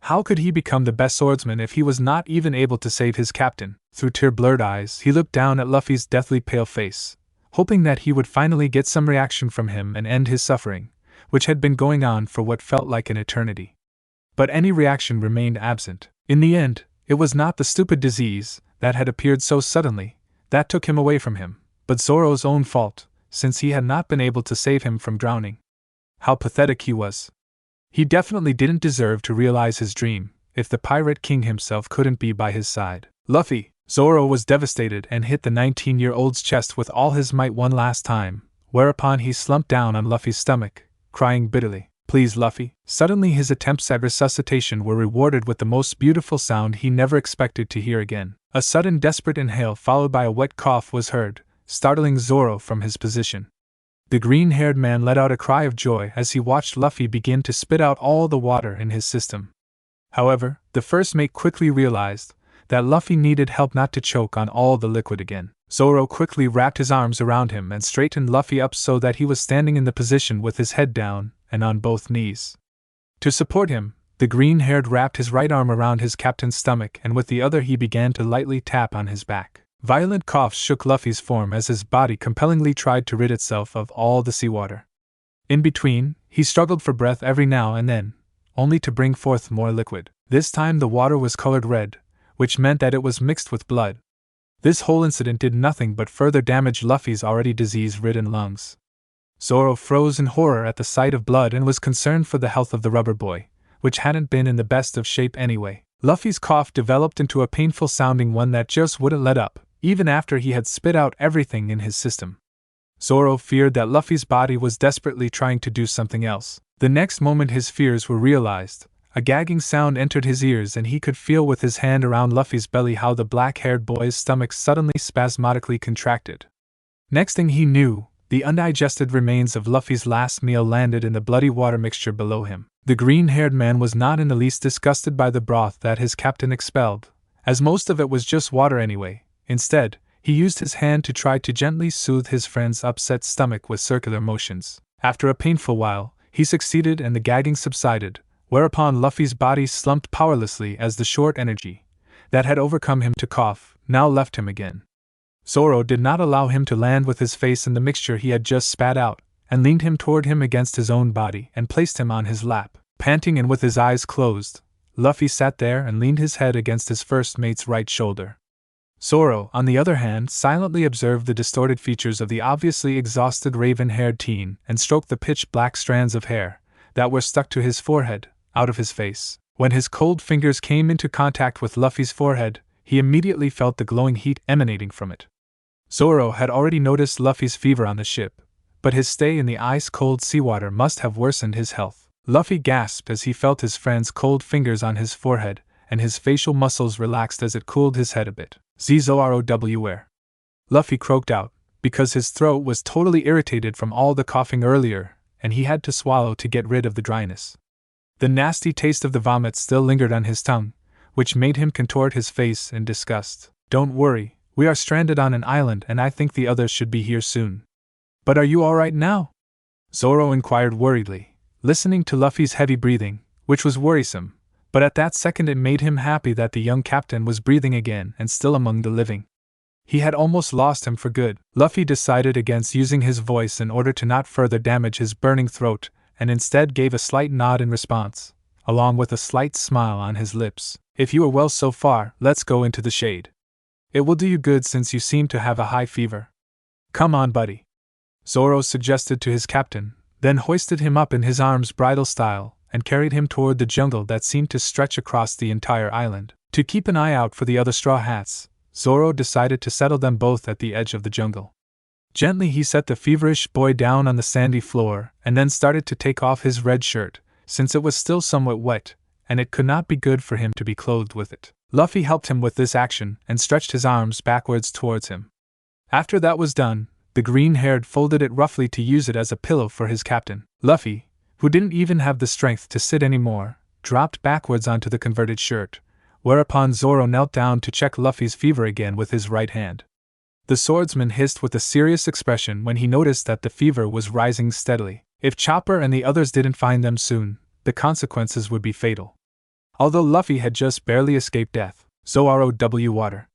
How could he become the best swordsman if he was not even able to save his captain? Through tear-blurred eyes, he looked down at Luffy's deathly pale face, hoping that he would finally get some reaction from him and end his suffering, which had been going on for what felt like an eternity. But any reaction remained absent. In the end, it was not the stupid disease that had appeared so suddenly that took him away from him, but Zoro's own fault, since he had not been able to save him from drowning. How pathetic he was. He definitely didn't deserve to realize his dream, if the Pirate King himself couldn't be by his side. "Luffy!" Zoro was devastated and hit the 19-year-old's chest with all his might one last time, whereupon he slumped down on Luffy's stomach, crying bitterly. "Please, Luffy." Suddenly his attempts at resuscitation were rewarded with the most beautiful sound he never expected to hear again. A sudden desperate inhale followed by a wet cough was heard, startling Zoro from his position. The green-haired man let out a cry of joy as he watched Luffy begin to spit out all the water in his system. However, the first mate quickly realized that Luffy needed help not to choke on all the liquid again. Zoro quickly wrapped his arms around him and straightened Luffy up so that he was standing in the position with his head down and on both knees. To support him, the green-haired wrapped his right arm around his captain's stomach and with the other he began to lightly tap on his back. Violent coughs shook Luffy's form as his body compellingly tried to rid itself of all the seawater. In between, he struggled for breath every now and then, only to bring forth more liquid. This time the water was colored red, which meant that it was mixed with blood. This whole incident did nothing but further damage Luffy's already disease-ridden lungs. Zoro froze in horror at the sight of blood and was concerned for the health of the rubber boy, which hadn't been in the best of shape anyway. Luffy's cough developed into a painful-sounding one that just wouldn't let up, even after he had spit out everything in his system. Zoro feared that Luffy's body was desperately trying to do something else. The next moment his fears were realized. A gagging sound entered his ears and he could feel with his hand around Luffy's belly how the black-haired boy's stomach suddenly spasmodically contracted. Next thing he knew, the undigested remains of Luffy's last meal landed in the bloody water mixture below him. The green-haired man was not in the least disgusted by the broth that his captain expelled, as most of it was just water anyway. Instead, he used his hand to try to gently soothe his friend's upset stomach with circular motions. After a painful while, he succeeded and the gagging subsided, whereupon Luffy's body slumped powerlessly as the short energy that had overcome him to cough now left him again. Zoro did not allow him to land with his face in the mixture he had just spat out, and leaned him toward him against his own body and placed him on his lap. Panting and with his eyes closed, Luffy sat there and leaned his head against his first mate's right shoulder. Zoro, on the other hand, silently observed the distorted features of the obviously exhausted raven-haired teen and stroked the pitch-black strands of hair that were stuck to his forehead, out of his face. When his cold fingers came into contact with Luffy's forehead, he immediately felt the glowing heat emanating from it. Zoro had already noticed Luffy's fever on the ship, but his stay in the ice-cold seawater must have worsened his health. Luffy gasped as he felt his friend's cold fingers on his forehead, and his facial muscles relaxed as it cooled his head a bit. Zoro. Luffy croaked out, because his throat was totally irritated from all the coughing earlier, and he had to swallow to get rid of the dryness. The nasty taste of the vomit still lingered on his tongue, which made him contort his face in disgust. Don't worry, we are stranded on an island and I think the others should be here soon. But are you alright now? Zoro inquired worriedly, listening to Luffy's heavy breathing, which was worrisome, but at that second it made him happy that the young captain was breathing again and still among the living. He had almost lost him for good. Luffy decided against using his voice in order to not further damage his burning throat, and instead gave a slight nod in response, along with a slight smile on his lips. If you are well so far, let's go into the shade. It will do you good since you seem to have a high fever. Come on, buddy. Zoro suggested to his captain, then hoisted him up in his arms bridal style, and carried him toward the jungle that seemed to stretch across the entire island. To keep an eye out for the other Straw Hats, Zoro decided to settle them both at the edge of the jungle. Gently he set the feverish boy down on the sandy floor, and then started to take off his red shirt, since it was still somewhat wet, and it could not be good for him to be clothed with it. Luffy helped him with this action and stretched his arms backwards towards him. After that was done, the green-haired folded it roughly to use it as a pillow for his captain. Luffy, who didn't even have the strength to sit anymore, dropped backwards onto the converted shirt, whereupon Zoro knelt down to check Luffy's fever again with his right hand. The swordsman hissed with a serious expression when he noticed that the fever was rising steadily. If Chopper and the others didn't find them soon, the consequences would be fatal. Although Luffy had just barely escaped death. Zoro. Water.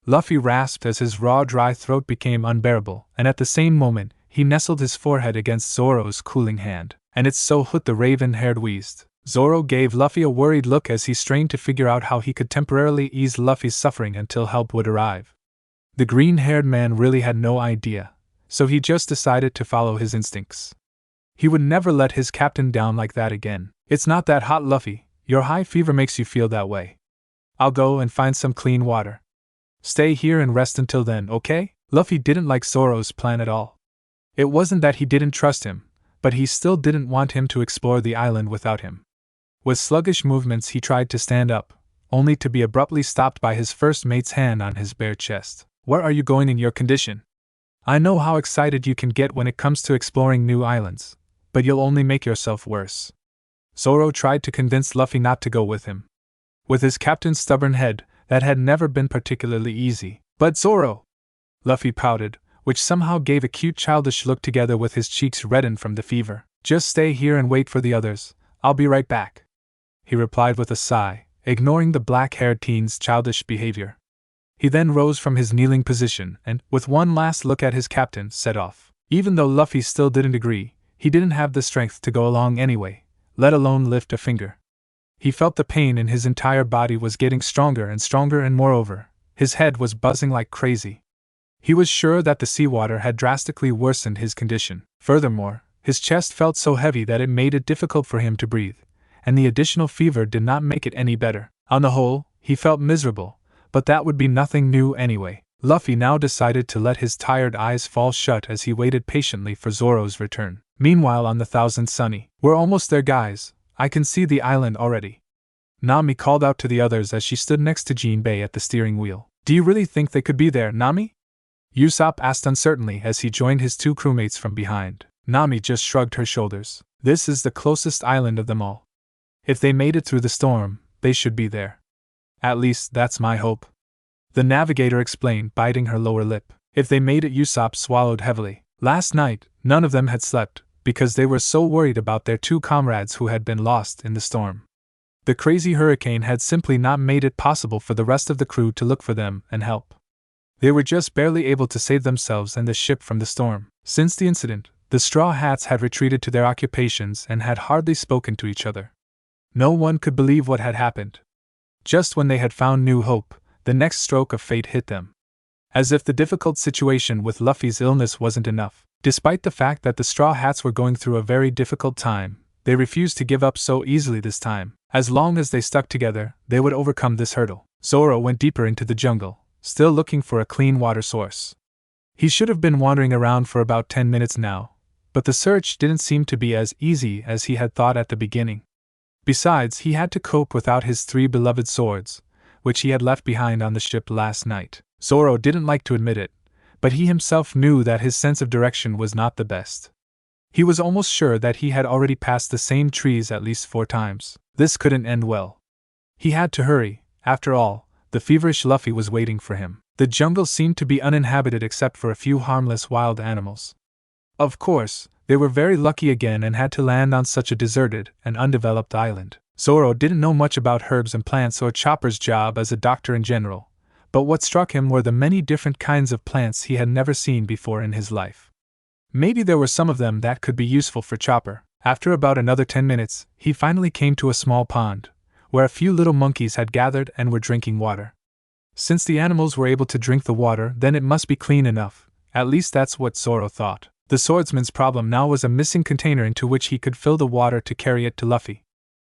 Luffy rasped as his raw, dry throat became unbearable, and at the same moment, he nestled his forehead against Zoro's cooling hand. And it's so Hoot the raven-haired wheezed. Zoro gave Luffy a worried look as he strained to figure out how he could temporarily ease Luffy's suffering until help would arrive. The green-haired man really had no idea, so he just decided to follow his instincts. He would never let his captain down like that again. It's not that hot, Luffy. Your high fever makes you feel that way. I'll go and find some clean water. Stay here and rest until then, okay? Luffy didn't like Zoro's plan at all. It wasn't that he didn't trust him, but he still didn't want him to explore the island without him. With sluggish movements he tried to stand up, only to be abruptly stopped by his first mate's hand on his bare chest. Where are you going in your condition? I know how excited you can get when it comes to exploring new islands, but you'll only make yourself worse. Zoro tried to convince Luffy not to go with him. With his captain's stubborn head, that had never been particularly easy. But Zoro! Luffy pouted, which somehow gave a cute childish look together with his cheeks reddened from the fever. Just stay here and wait for the others. I'll be right back, he replied with a sigh, ignoring the black-haired teen's childish behavior. He then rose from his kneeling position and, with one last look at his captain, set off. Even though Luffy still didn't agree, he didn't have the strength to go along anyway, let alone lift a finger. He felt the pain in his entire body was getting stronger and moreover, his head was buzzing like crazy. He was sure that the seawater had drastically worsened his condition. Furthermore, his chest felt so heavy that it made it difficult for him to breathe, and the additional fever did not make it any better. On the whole, he felt miserable, but that would be nothing new anyway. Luffy now decided to let his tired eyes fall shut as he waited patiently for Zoro's return. Meanwhile on the Thousand Sunny, we're almost there, guys. I can see the island already. Nami called out to the others as she stood next to Jinbei at the steering wheel. Do you really think they could be there, Nami? Usopp asked uncertainly as he joined his two crewmates from behind. Nami just shrugged her shoulders. This is the closest island of them all. If they made it through the storm, they should be there. At least, that's my hope. The navigator explained, biting her lower lip. If they made it, Usopp swallowed heavily. Last night, none of them had slept, because they were so worried about their two comrades who had been lost in the storm. The crazy hurricane had simply not made it possible for the rest of the crew to look for them and help. They were just barely able to save themselves and the ship from the storm. Since the incident, the Straw Hats had retreated to their occupations and had hardly spoken to each other. No one could believe what had happened. Just when they had found new hope, the next stroke of fate hit them. As if the difficult situation with Luffy's illness wasn't enough. Despite the fact that the Straw Hats were going through a very difficult time, they refused to give up so easily this time. As long as they stuck together, they would overcome this hurdle. Zoro went deeper into the jungle, still looking for a clean water source. He should have been wandering around for about 10 minutes now, but the search didn't seem to be as easy as he had thought at the beginning. Besides, he had to cope without his 3 beloved swords, which he had left behind on the ship last night. Zoro didn't like to admit it, but he himself knew that his sense of direction was not the best. He was almost sure that he had already passed the same trees at least 4 times. This couldn't end well. He had to hurry. After all, the feverish Luffy was waiting for him. The jungle seemed to be uninhabited except for a few harmless wild animals. Of course, they were very lucky again and had to land on such a deserted and undeveloped island. Zoro didn't know much about herbs and plants or Chopper's job as a doctor in general, but what struck him were the many different kinds of plants he had never seen before in his life. Maybe there were some of them that could be useful for Chopper. After about another 10 minutes, he finally came to a small pond, where a few little monkeys had gathered and were drinking water. Since the animals were able to drink the water, then it must be clean enough. At least that's what Zoro thought. The swordsman's problem now was a missing container into which he could fill the water to carry it to Luffy.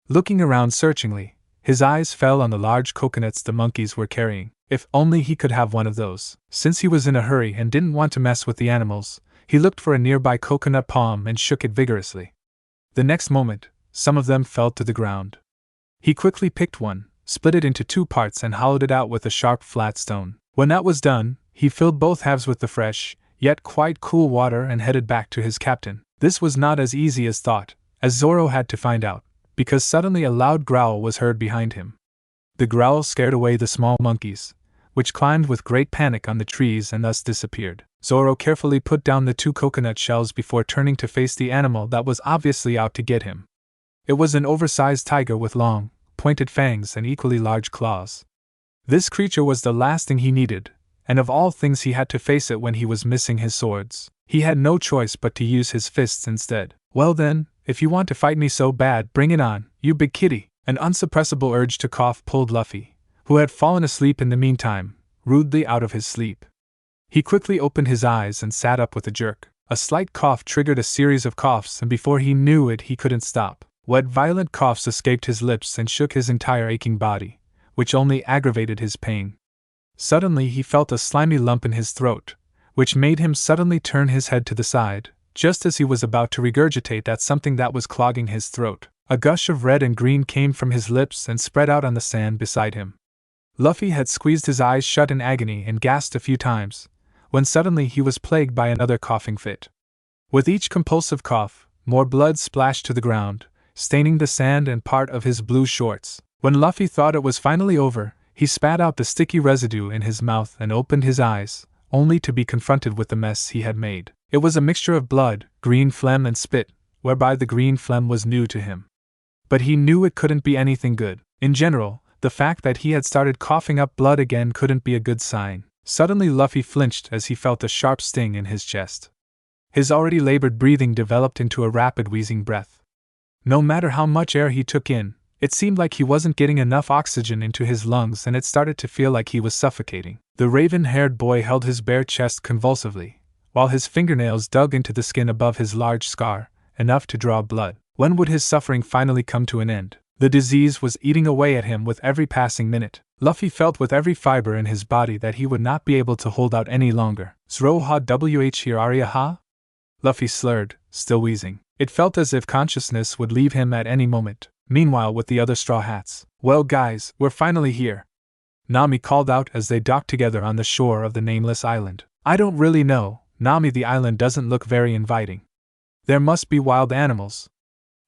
Looking around searchingly, his eyes fell on the large coconuts the monkeys were carrying. If only he could have one of those. Since he was in a hurry and didn't want to mess with the animals, he looked for a nearby coconut palm and shook it vigorously. The next moment, some of them fell to the ground. He quickly picked one, split it into 2 parts and hollowed it out with a sharp flat stone. When that was done, he filled both halves with the fresh, yet quite cool water and headed back to his captain. This was not as easy as thought, as Zoro had to find out, because suddenly a loud growl was heard behind him. The growl scared away the small monkeys, which climbed with great panic on the trees and thus disappeared. Zoro carefully put down the 2 coconut shells before turning to face the animal that was obviously out to get him. It was an oversized tiger with long, pointed fangs and equally large claws. This creature was the last thing he needed, and of all things he had to face it when he was missing his swords. He had no choice but to use his fists instead. Well then, if you want to fight me so bad, bring it on, you big kitty. An unsuppressible urge to cough pulled Luffy, who had fallen asleep in the meantime, rudely out of his sleep. He quickly opened his eyes and sat up with a jerk. A slight cough triggered a series of coughs, and before he knew it he couldn't stop. Wet violent coughs escaped his lips and shook his entire aching body, which only aggravated his pain. Suddenly he felt a slimy lump in his throat, which made him suddenly turn his head to the side, just as he was about to regurgitate that something that was clogging his throat. A gush of red and green came from his lips and spread out on the sand beside him. Luffy had squeezed his eyes shut in agony and gasped a few times, when suddenly he was plagued by another coughing fit. With each compulsive cough, more blood splashed to the ground, staining the sand and part of his blue shorts. When Luffy thought it was finally over, he spat out the sticky residue in his mouth and opened his eyes, only to be confronted with the mess he had made. It was a mixture of blood, green phlegm and spit, whereby the green phlegm was new to him. But he knew it couldn't be anything good. In general, the fact that he had started coughing up blood again couldn't be a good sign. Suddenly Luffy flinched as he felt a sharp sting in his chest. His already labored breathing developed into a rapid wheezing breath. No matter how much air he took in, it seemed like he wasn't getting enough oxygen into his lungs, and it started to feel like he was suffocating. The raven-haired boy held his bare chest convulsively, while his fingernails dug into the skin above his large scar, enough to draw blood. When would his suffering finally come to an end? The disease was eating away at him with every passing minute. Luffy felt with every fiber in his body that he would not be able to hold out any longer. Zro ha wh here aria ha? Luffy slurred, still wheezing. It felt as if consciousness would leave him at any moment. Meanwhile, with the other Straw Hats. Well guys, we're finally here, Nami called out as they docked together on the shore of the nameless island. I don't really know, Nami, the island doesn't look very inviting. There must be wild animals.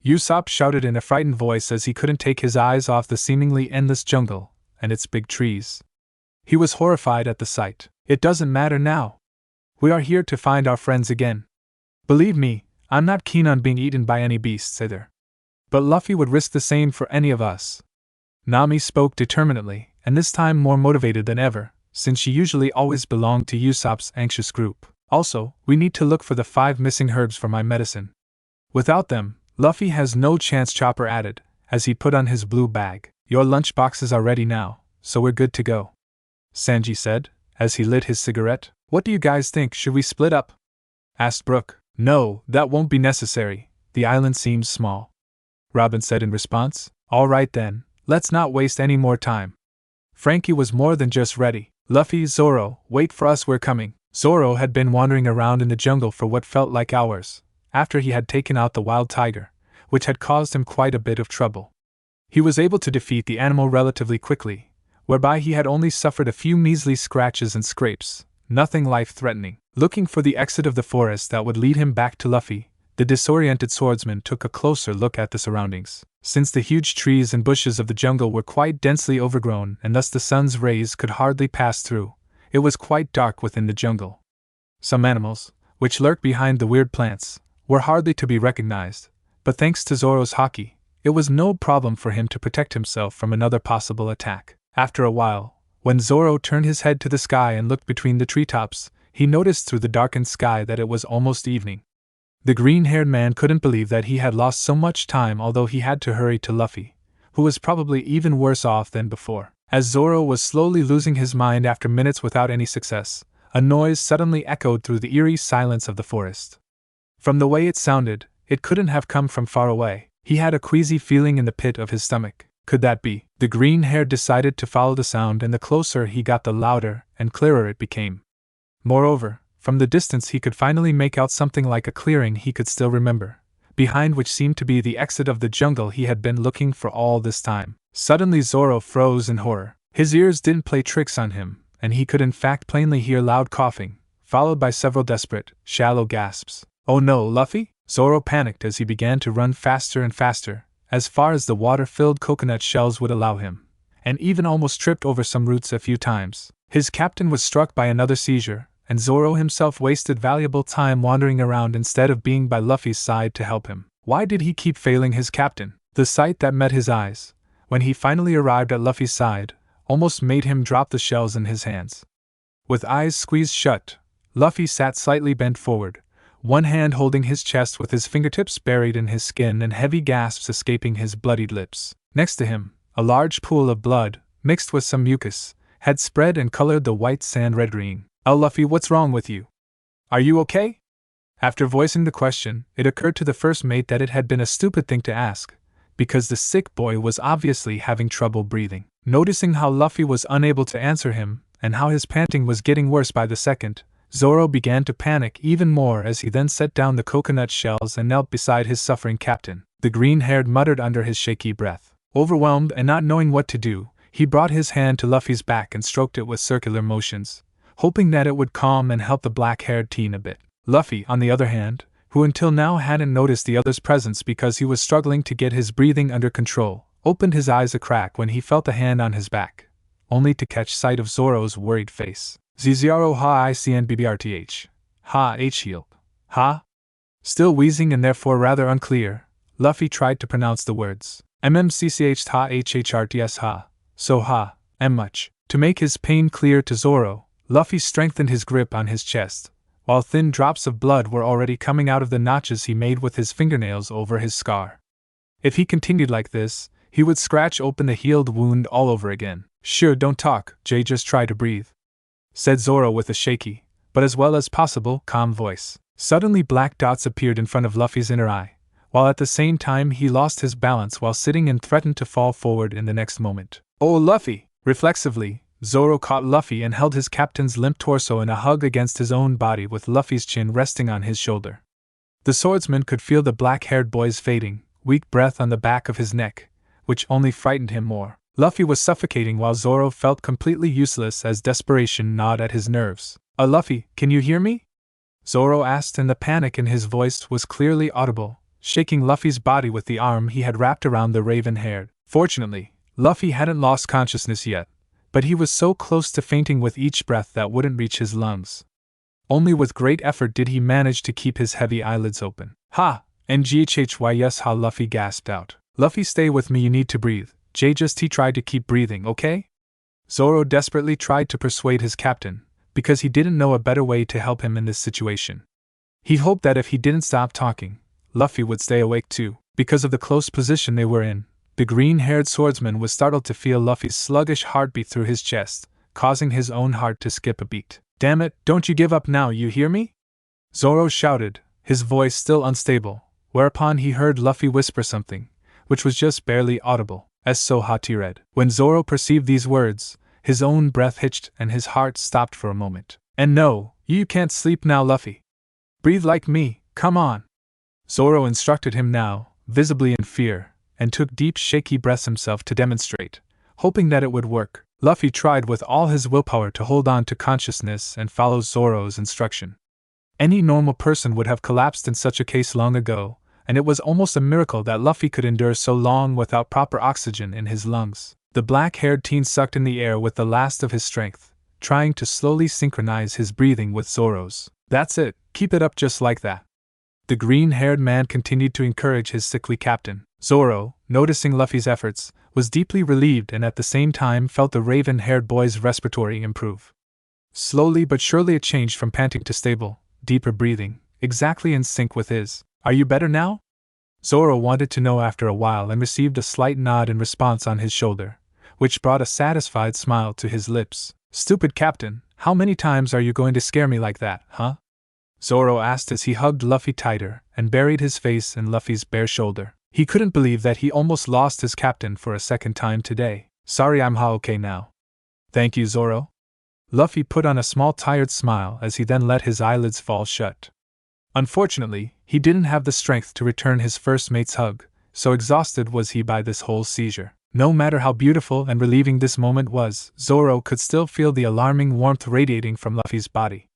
Usopp shouted in a frightened voice as he couldn't take his eyes off the seemingly endless jungle and its big trees. He was horrified at the sight. It doesn't matter now. We are here to find our friends again. Believe me, I'm not keen on being eaten by any beasts either. But Luffy would risk the same for any of us. Nami spoke determinedly, and this time more motivated than ever, since she usually always belonged to Usopp's anxious group. Also, we need to look for the 5 missing herbs for my medicine. Without them, Luffy has no chance, Chopper added, as he put on his blue bag. Your lunch boxes are ready now, so we're good to go, Sanji said, as he lit his cigarette. What do you guys think, should we split up? Asked Brook. No, that won't be necessary, the island seems small, Robin said in response. All right then, let's not waste any more time. Frankie was more than just ready. Luffy, Zoro, wait for us, we're coming. Zoro had been wandering around in the jungle for what felt like hours, after he had taken out the wild tiger, which had caused him quite a bit of trouble. He was able to defeat the animal relatively quickly, whereby he had only suffered a few measly scratches and scrapes, nothing life-threatening. Looking for the exit of the forest that would lead him back to Luffy, the disoriented swordsman took a closer look at the surroundings. Since the huge trees and bushes of the jungle were quite densely overgrown and thus the sun's rays could hardly pass through, it was quite dark within the jungle. Some animals, which lurked behind the weird plants, were hardly to be recognized, but thanks to Zoro's haki, it was no problem for him to protect himself from another possible attack. After a while, when Zoro turned his head to the sky and looked between the treetops, he noticed through the darkened sky that it was almost evening. The green-haired man couldn't believe that he had lost so much time, although he had to hurry to Luffy, who was probably even worse off than before. As Zoro was slowly losing his mind after minutes without any success, a noise suddenly echoed through the eerie silence of the forest. From the way it sounded, it couldn't have come from far away. He had a queasy feeling in the pit of his stomach. Could that be? The green-haired decided to follow the sound, and the closer he got, the louder and clearer it became. Moreover, from the distance he could finally make out something like a clearing he could still remember, behind which seemed to be the exit of the jungle he had been looking for all this time. Suddenly Zoro froze in horror. His ears didn't play tricks on him, and he could in fact plainly hear loud coughing, followed by several desperate, shallow gasps. Oh no, Luffy? Zoro panicked as he began to run faster and faster, as far as the water-filled coconut shells would allow him, and even almost tripped over some roots a few times. His captain was struck by another seizure, and Zoro himself wasted valuable time wandering around instead of being by Luffy's side to help him. Why did he keep failing his captain? The sight that met his eyes, when he finally arrived at Luffy's side, almost made him drop the shells in his hands. With eyes squeezed shut, Luffy sat slightly bent forward, one hand holding his chest with his fingertips buried in his skin and heavy gasps escaping his bloodied lips. Next to him, a large pool of blood, mixed with some mucus, had spread and colored the white sand red-green. Oh, Luffy, what's wrong with you? Are you okay? After voicing the question, it occurred to the first mate that it had been a stupid thing to ask, because the sick boy was obviously having trouble breathing. Noticing how Luffy was unable to answer him, and how his panting was getting worse by the second, Zoro began to panic even more as he then set down the coconut shells and knelt beside his suffering captain. The green-haired muttered under his shaky breath. Overwhelmed and not knowing what to do, he brought his hand to Luffy's back and stroked it with circular motions, hoping that it would calm and help the black-haired teen a bit. Luffy, on the other hand, who until now hadn't noticed the other's presence because he was struggling to get his breathing under control, opened his eyes a crack when he felt a hand on his back, only to catch sight of Zoro's worried face. Zzro ha icnbbrth. Ha h-heal. Ha? Still wheezing and therefore rather unclear, Luffy tried to pronounce the words. Mmcch ha hhrts ha. So ha, much. To make his pain clear to Zoro, Luffy strengthened his grip on his chest, while thin drops of blood were already coming out of the notches he made with his fingernails over his scar. If he continued like this, he would scratch open the healed wound all over again. Sure, don't talk, Jay, just try to breathe, said Zoro with a shaky, but as well as possible, calm voice. Suddenly black dots appeared in front of Luffy's inner eye, while at the same time he lost his balance while sitting and threatened to fall forward in the next moment. Oh, Luffy! Reflexively, Zoro caught Luffy and held his captain's limp torso in a hug against his own body with Luffy's chin resting on his shoulder. The swordsman could feel the black-haired boy's fading, weak breath on the back of his neck, which only frightened him more. Luffy was suffocating while Zoro felt completely useless as desperation gnawed at his nerves. Luffy, can you hear me? Zoro asked, and the panic in his voice was clearly audible, shaking Luffy's body with the arm he had wrapped around the raven-haired. Fortunately, Luffy hadn't lost consciousness yet, but he was so close to fainting with each breath that wouldn't reach his lungs. Only with great effort did he manage to keep his heavy eyelids open. Ha! NGHHY yes ha, Luffy gasped out. Luffy, stay with me, you need to breathe. Jay, just he tried to keep breathing, okay? Zoro desperately tried to persuade his captain, because he didn't know a better way to help him in this situation. He hoped that if he didn't stop talking, Luffy would stay awake too. Because of the close position they were in, the green-haired swordsman was startled to feel Luffy's sluggish heartbeat through his chest, causing his own heart to skip a beat. "Damn it, don't you give up now, you hear me?" Zoro shouted, his voice still unstable, whereupon he heard Luffy whisper something, which was just barely audible, as so Hati read. When Zoro perceived these words, his own breath hitched and his heart stopped for a moment. "And no, you can't sleep now, Luffy. Breathe like me, come on." Zoro instructed him now, visibly in fear, and took deep shaky breaths himself to demonstrate, hoping that it would work. Luffy tried with all his willpower to hold on to consciousness and follow Zoro's instruction. Any normal person would have collapsed in such a case long ago, and it was almost a miracle that Luffy could endure so long without proper oxygen in his lungs. The black-haired teen sucked in the air with the last of his strength, trying to slowly synchronize his breathing with Zoro's. "That's it, keep it up just like that." The green-haired man continued to encourage his sickly captain. Zoro, noticing Luffy's efforts, was deeply relieved and at the same time felt the raven-haired boy's respiratory improve. Slowly but surely it changed from panting to stable, deeper breathing, exactly in sync with his. "Are you better now?" Zoro wanted to know after a while and received a slight nod in response on his shoulder, which brought a satisfied smile to his lips. "Stupid captain, how many times are you going to scare me like that, huh?" Zoro asked as he hugged Luffy tighter and buried his face in Luffy's bare shoulder. He couldn't believe that he almost lost his captain for a second time today. "Sorry, I'm okay now." "Thank you, Zoro." Luffy put on a small tired smile as he then let his eyelids fall shut. Unfortunately, he didn't have the strength to return his first mate's hug, so exhausted was he by this whole seizure. No matter how beautiful and relieving this moment was, Zoro could still feel the alarming warmth radiating from Luffy's body.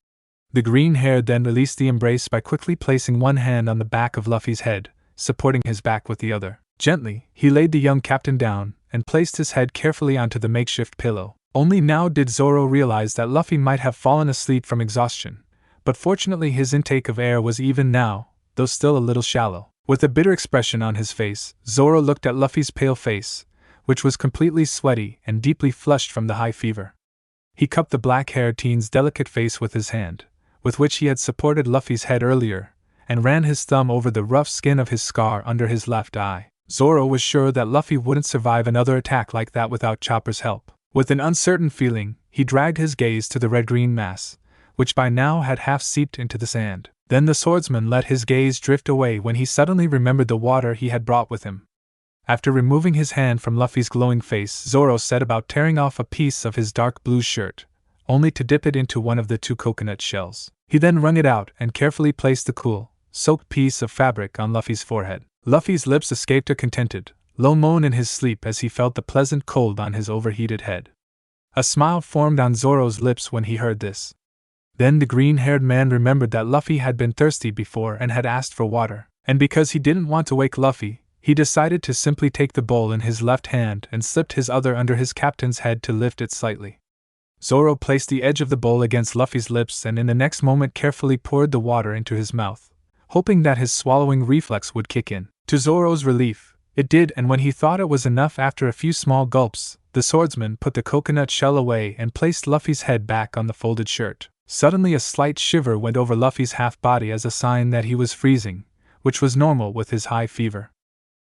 The green-haired then released the embrace by quickly placing one hand on the back of Luffy's head, supporting his back with the other. Gently, he laid the young captain down and placed his head carefully onto the makeshift pillow. Only now did Zoro realize that Luffy might have fallen asleep from exhaustion, but fortunately his intake of air was even now, though still a little shallow. With a bitter expression on his face, Zoro looked at Luffy's pale face, which was completely sweaty and deeply flushed from the high fever. He cupped the black-haired teen's delicate face with his hand, with which he had supported Luffy's head earlier, and ran his thumb over the rough skin of his scar under his left eye. Zoro was sure that Luffy wouldn't survive another attack like that without Chopper's help. With an uncertain feeling, he dragged his gaze to the red-green mass, which by now had half seeped into the sand. Then the swordsman let his gaze drift away when he suddenly remembered the water he had brought with him. After removing his hand from Luffy's glowing face, Zoro set about tearing off a piece of his dark blue shirt, only to dip it into one of the 2 coconut shells. He then wrung it out and carefully placed the cool, soaked piece of fabric on Luffy's forehead. Luffy's lips escaped a contented, low moan in his sleep as he felt the pleasant cold on his overheated head. A smile formed on Zoro's lips when he heard this. Then the green-haired man remembered that Luffy had been thirsty before and had asked for water, and because he didn't want to wake Luffy, he decided to simply take the bowl in his left hand and slipped his other under his captain's head to lift it slightly. Zoro placed the edge of the bowl against Luffy's lips and in the next moment carefully poured the water into his mouth, hoping that his swallowing reflex would kick in. To Zoro's relief, it did, and when he thought it was enough after a few small gulps, the swordsman put the coconut shell away and placed Luffy's head back on the folded shirt. Suddenly a slight shiver went over Luffy's half-body as a sign that he was freezing, which was normal with his high fever.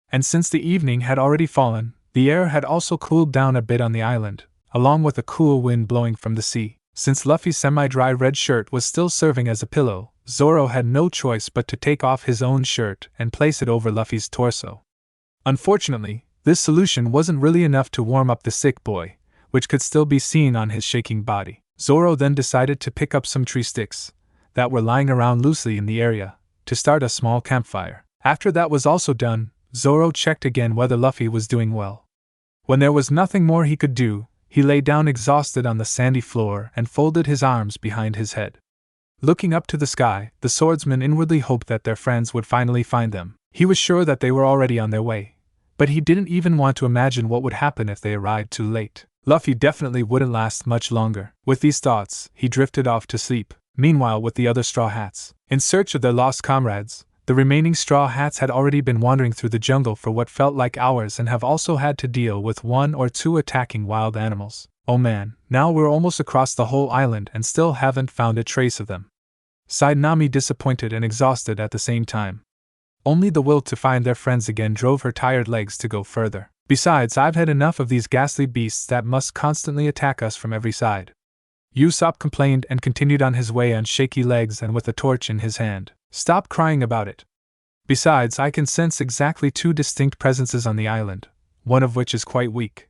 And since the evening had already fallen, the air had also cooled down a bit on the island, along with a cool wind blowing from the sea. Since Luffy's semi-dry red shirt was still serving as a pillow, Zoro had no choice but to take off his own shirt and place it over Luffy's torso. Unfortunately, this solution wasn't really enough to warm up the sick boy, which could still be seen on his shaking body. Zoro then decided to pick up some tree sticks that were lying around loosely in the area to start a small campfire. After that was also done, Zoro checked again whether Luffy was doing well. When there was nothing more he could do, he lay down exhausted on the sandy floor and folded his arms behind his head. Looking up to the sky, the swordsman inwardly hoped that their friends would finally find them. He was sure that they were already on their way, but he didn't even want to imagine what would happen if they arrived too late. Luffy definitely wouldn't last much longer. With these thoughts, he drifted off to sleep. Meanwhile, with the other Straw Hats, in search of their lost comrades, the remaining Straw Hats had already been wandering through the jungle for what felt like hours and have also had to deal with 1 or 2 attacking wild animals. Oh man, now we're almost across the whole island and still haven't found a trace of them," sighed Nami, disappointed and exhausted at the same time. Only the will to find their friends again drove her tired legs to go further. "Besides, I've had enough of these ghastly beasts that must constantly attack us from every side," Usopp complained and continued on his way on shaky legs and with a torch in his hand. "Stop crying about it. Besides, I can sense exactly 2 distinct presences on the island, one of which is quite weak,"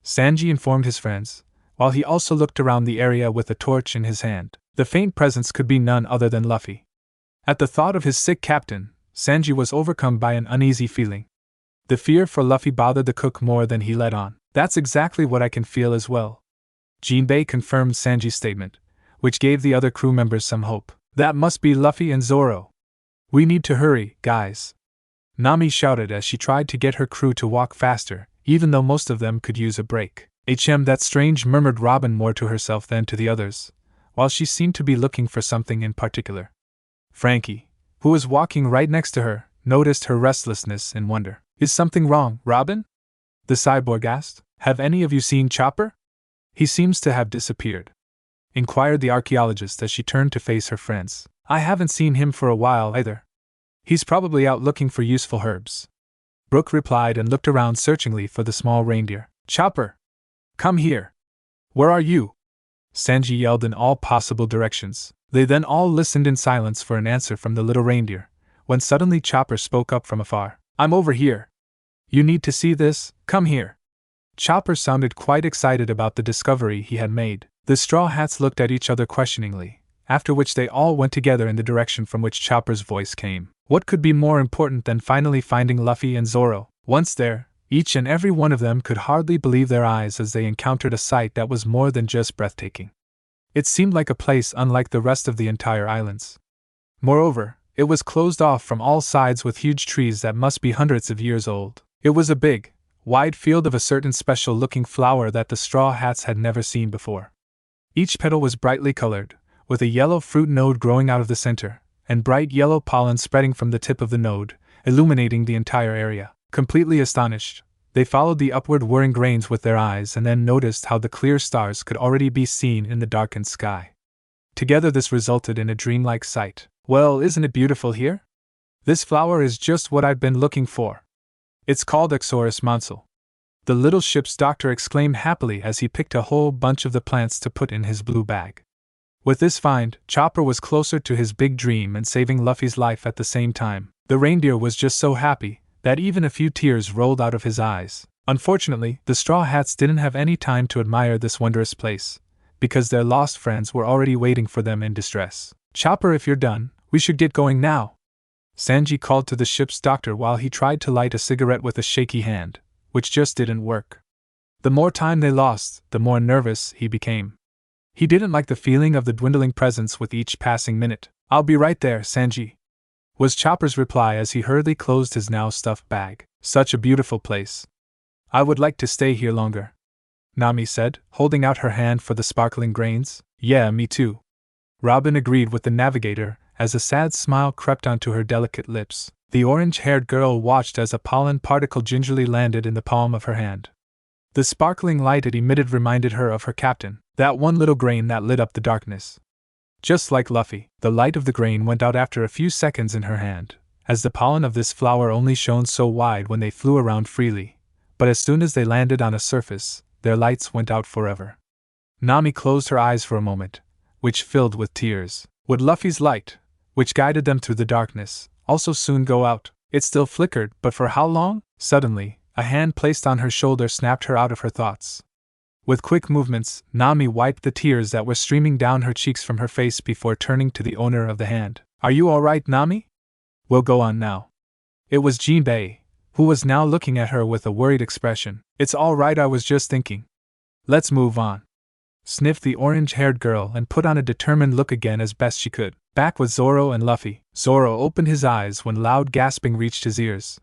Sanji informed his friends, while he also looked around the area with a torch in his hand. The faint presence could be none other than Luffy. At the thought of his sick captain, Sanji was overcome by an uneasy feeling. The fear for Luffy bothered the cook more than he let on. "That's exactly what I can feel as well," Jinbei confirmed Sanji's statement, which gave the other crew members some hope. "That must be Luffy and Zoro. We need to hurry, guys," Nami shouted as she tried to get her crew to walk faster, even though most of them could use a break. That's strange," murmured Robin more to herself than to the others, while she seemed to be looking for something in particular. Frankie, who was walking right next to her, noticed her restlessness and wonder. "Is something wrong, Robin?" the cyborg asked. "Have any of you seen Chopper? He seems to have disappeared," inquired the archaeologist as she turned to face her friends. "I haven't seen him for a while either. He's probably out looking for useful herbs," Brooke replied and looked around searchingly for the small reindeer. "Chopper! Come here! Where are you?" Sanji yelled in all possible directions. They then all listened in silence for an answer from the little reindeer, when suddenly Chopper spoke up from afar. "I'm over here. You need to see this, come here." Chopper sounded quite excited about the discovery he had made. The Straw Hats looked at each other questioningly, after which they all went together in the direction from which Chopper's voice came. What could be more important than finally finding Luffy and Zoro? Once there, each and every one of them could hardly believe their eyes as they encountered a sight that was more than just breathtaking. It seemed like a place unlike the rest of the entire islands. Moreover, it was closed off from all sides with huge trees that must be hundreds of years old. It was a big, wide field of a certain special-looking flower that the Straw Hats had never seen before. Each petal was brightly colored, with a yellow fruit node growing out of the center, and bright yellow pollen spreading from the tip of the node, illuminating the entire area. Completely astonished, they followed the upward whirring grains with their eyes and then noticed how the clear stars could already be seen in the darkened sky. Together this resulted in a dreamlike sight. "Well, isn't it beautiful here? This flower is just what I've been looking for. It's called Exorus Monsel," the little ship's doctor exclaimed happily as he picked a whole bunch of the plants to put in his blue bag. With this find, Chopper was closer to his big dream and saving Luffy's life at the same time. The reindeer was just so happy that even a few tears rolled out of his eyes. Unfortunately, the Straw Hats didn't have any time to admire this wondrous place, because their lost friends were already waiting for them in distress. "Chopper, if you're done, we should get going now," Sanji called to the ship's doctor while he tried to light a cigarette with a shaky hand, which just didn't work. The more time they lost, the more nervous he became. He didn't like the feeling of the dwindling presence with each passing minute. "I'll be right there, Sanji," was Chopper's reply as he hurriedly closed his now stuffed bag. "Such a beautiful place. I would like to stay here longer," Nami said, holding out her hand for the sparkling grains. "Yeah, me too," Robin agreed with the navigator, as a sad smile crept onto her delicate lips. The orange-haired girl watched as a pollen particle gingerly landed in the palm of her hand. The sparkling light it emitted reminded her of her captain, that one little grain that lit up the darkness. Just like Luffy, the light of the grain went out after a few seconds in her hand, as the pollen of this flower only shone so wide when they flew around freely, but as soon as they landed on a surface, their lights went out forever. Nami closed her eyes for a moment, which filled with tears. Would Luffy's light, which guided them through the darkness, also soon go out? It still flickered, but for how long? Suddenly, a hand placed on her shoulder snapped her out of her thoughts. With quick movements, Nami wiped the tears that were streaming down her cheeks from her face before turning to the owner of the hand. "Are you all right, Nami? We'll go on now." It was Jinbei, who was now looking at her with a worried expression. "It's all right, I was just thinking. Let's move on," sniffed the orange-haired girl and put on a determined look again as best she could. Back with Zoro and Luffy. Zoro opened his eyes when loud gasping reached his ears.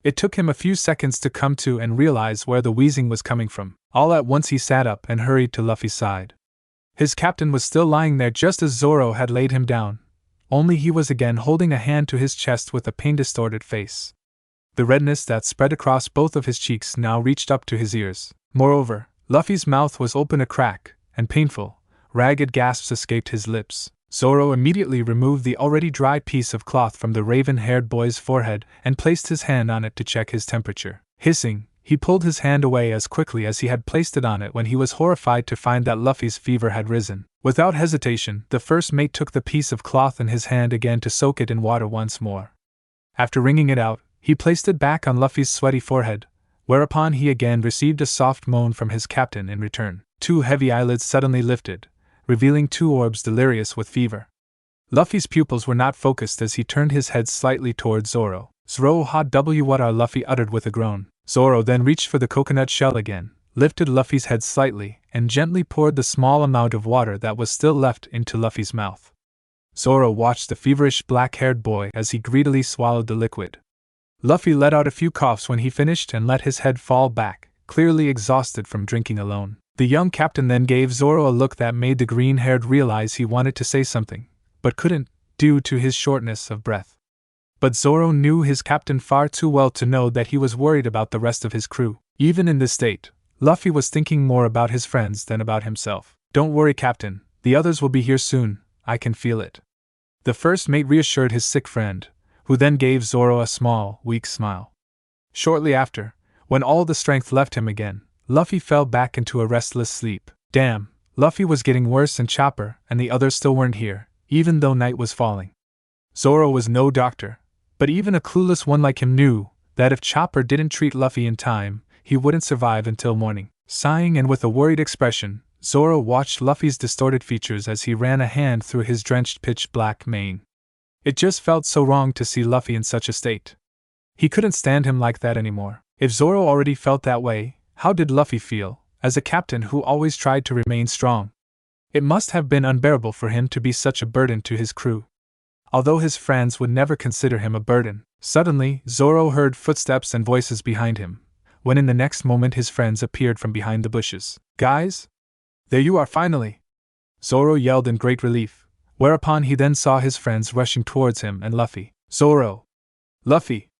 It took him a few seconds to come to and realize where the wheezing was coming from. All at once he sat up and hurried to Luffy's side. His captain was still lying there just as Zoro had laid him down, only he was again holding a hand to his chest with a pain-distorted face. The redness that spread across both of his cheeks now reached up to his ears. Moreover, Luffy's mouth was open a crack, and painful, ragged gasps escaped his lips. Zoro immediately removed the already dry piece of cloth from the raven-haired boy's forehead and placed his hand on it to check his temperature. Hissing, he pulled his hand away as quickly as he had placed it on it when he was horrified to find that Luffy's fever had risen. Without hesitation, the first mate took the piece of cloth in his hand again to soak it in water once more. After wringing it out, he placed it back on Luffy's sweaty forehead, whereupon he again received a soft moan from his captain in return. 2 heavy eyelids suddenly lifted, revealing 2 orbs delirious with fever. Luffy's pupils were not focused as he turned his head slightly towards Zoro. "Zoro ha w what are," Luffy uttered with a groan. Zoro then reached for the coconut shell again, lifted Luffy's head slightly, and gently poured the small amount of water that was still left into Luffy's mouth. Zoro watched the feverish black-haired boy as he greedily swallowed the liquid. Luffy let out a few coughs when he finished and let his head fall back, clearly exhausted from drinking alone. The young captain then gave Zoro a look that made the green-haired realize he wanted to say something, but couldn't, due to his shortness of breath. But Zoro knew his captain far too well to know that he was worried about the rest of his crew. Even in this state, Luffy was thinking more about his friends than about himself. "Don't worry, Captain, the others will be here soon, I can feel it." The first mate reassured his sick friend, who then gave Zoro a small, weak smile. Shortly after, when all the strength left him again, Luffy fell back into a restless sleep. Damn, Luffy was getting worse and Chopper and the others still weren't here, even though night was falling. Zoro was no doctor, but even a clueless one like him knew that if Chopper didn't treat Luffy in time, he wouldn't survive until morning. Sighing and with a worried expression, Zoro watched Luffy's distorted features as he ran a hand through his drenched pitch-black mane. It just felt so wrong to see Luffy in such a state. He couldn't stand him like that anymore. If Zoro already felt that way, how did Luffy feel, as a captain who always tried to remain strong? It must have been unbearable for him to be such a burden to his crew. Although his friends would never consider him a burden. Suddenly, Zoro heard footsteps and voices behind him, when in the next moment his friends appeared from behind the bushes. "Guys? There you are finally!" Zoro yelled in great relief, whereupon he then saw his friends rushing towards him and Luffy. "Zoro! Luffy!"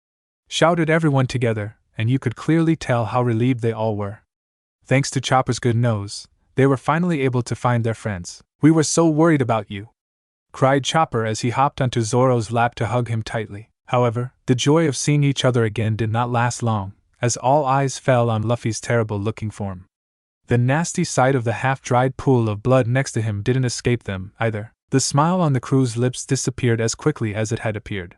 shouted everyone together, and you could clearly tell how relieved they all were. Thanks to Chopper's good nose, they were finally able to find their friends. "We were so worried about you!" cried Chopper as he hopped onto Zoro's lap to hug him tightly. However, the joy of seeing each other again did not last long, as all eyes fell on Luffy's terrible-looking form. The nasty sight of the half-dried pool of blood next to him didn't escape them, either. The smile on the crew's lips disappeared as quickly as it had appeared.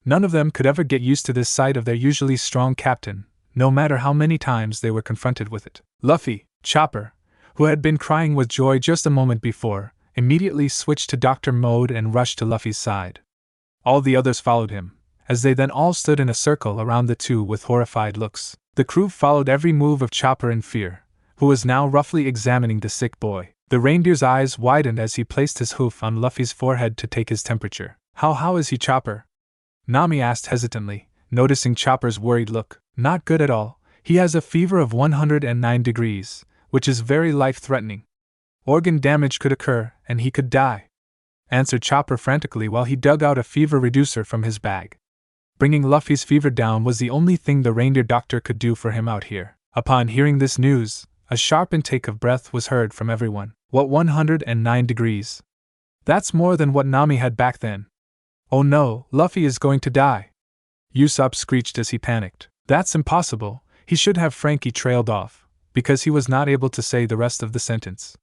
None of them could ever get used to this sight of their usually strong captain, no matter how many times they were confronted with it. Luffy, Chopper, who had been crying with joy just a moment before, immediately switched to doctor mode and rushed to Luffy's side. All the others followed him, as they then all stood in a circle around the two with horrified looks. The crew followed every move of Chopper in fear, who was now roughly examining the sick boy. The reindeer's eyes widened as he placed his hoof on Luffy's forehead to take his temperature. How is he, Chopper?" Nami asked hesitantly, noticing Chopper's worried look. "Not good at all. He has a fever of 109 degrees, which is very life-threatening. Organ damage could occur, and he could die," answered Chopper frantically while he dug out a fever reducer from his bag. Bringing Luffy's fever down was the only thing the reindeer doctor could do for him out here. Upon hearing this news, a sharp intake of breath was heard from everyone. "What, 109 degrees? That's more than what Nami had back then. Oh no, Luffy is going to die!" Usopp screeched as he panicked. "That's impossible," he should have Frankie trailed off, because he was not able to say the rest of the sentence.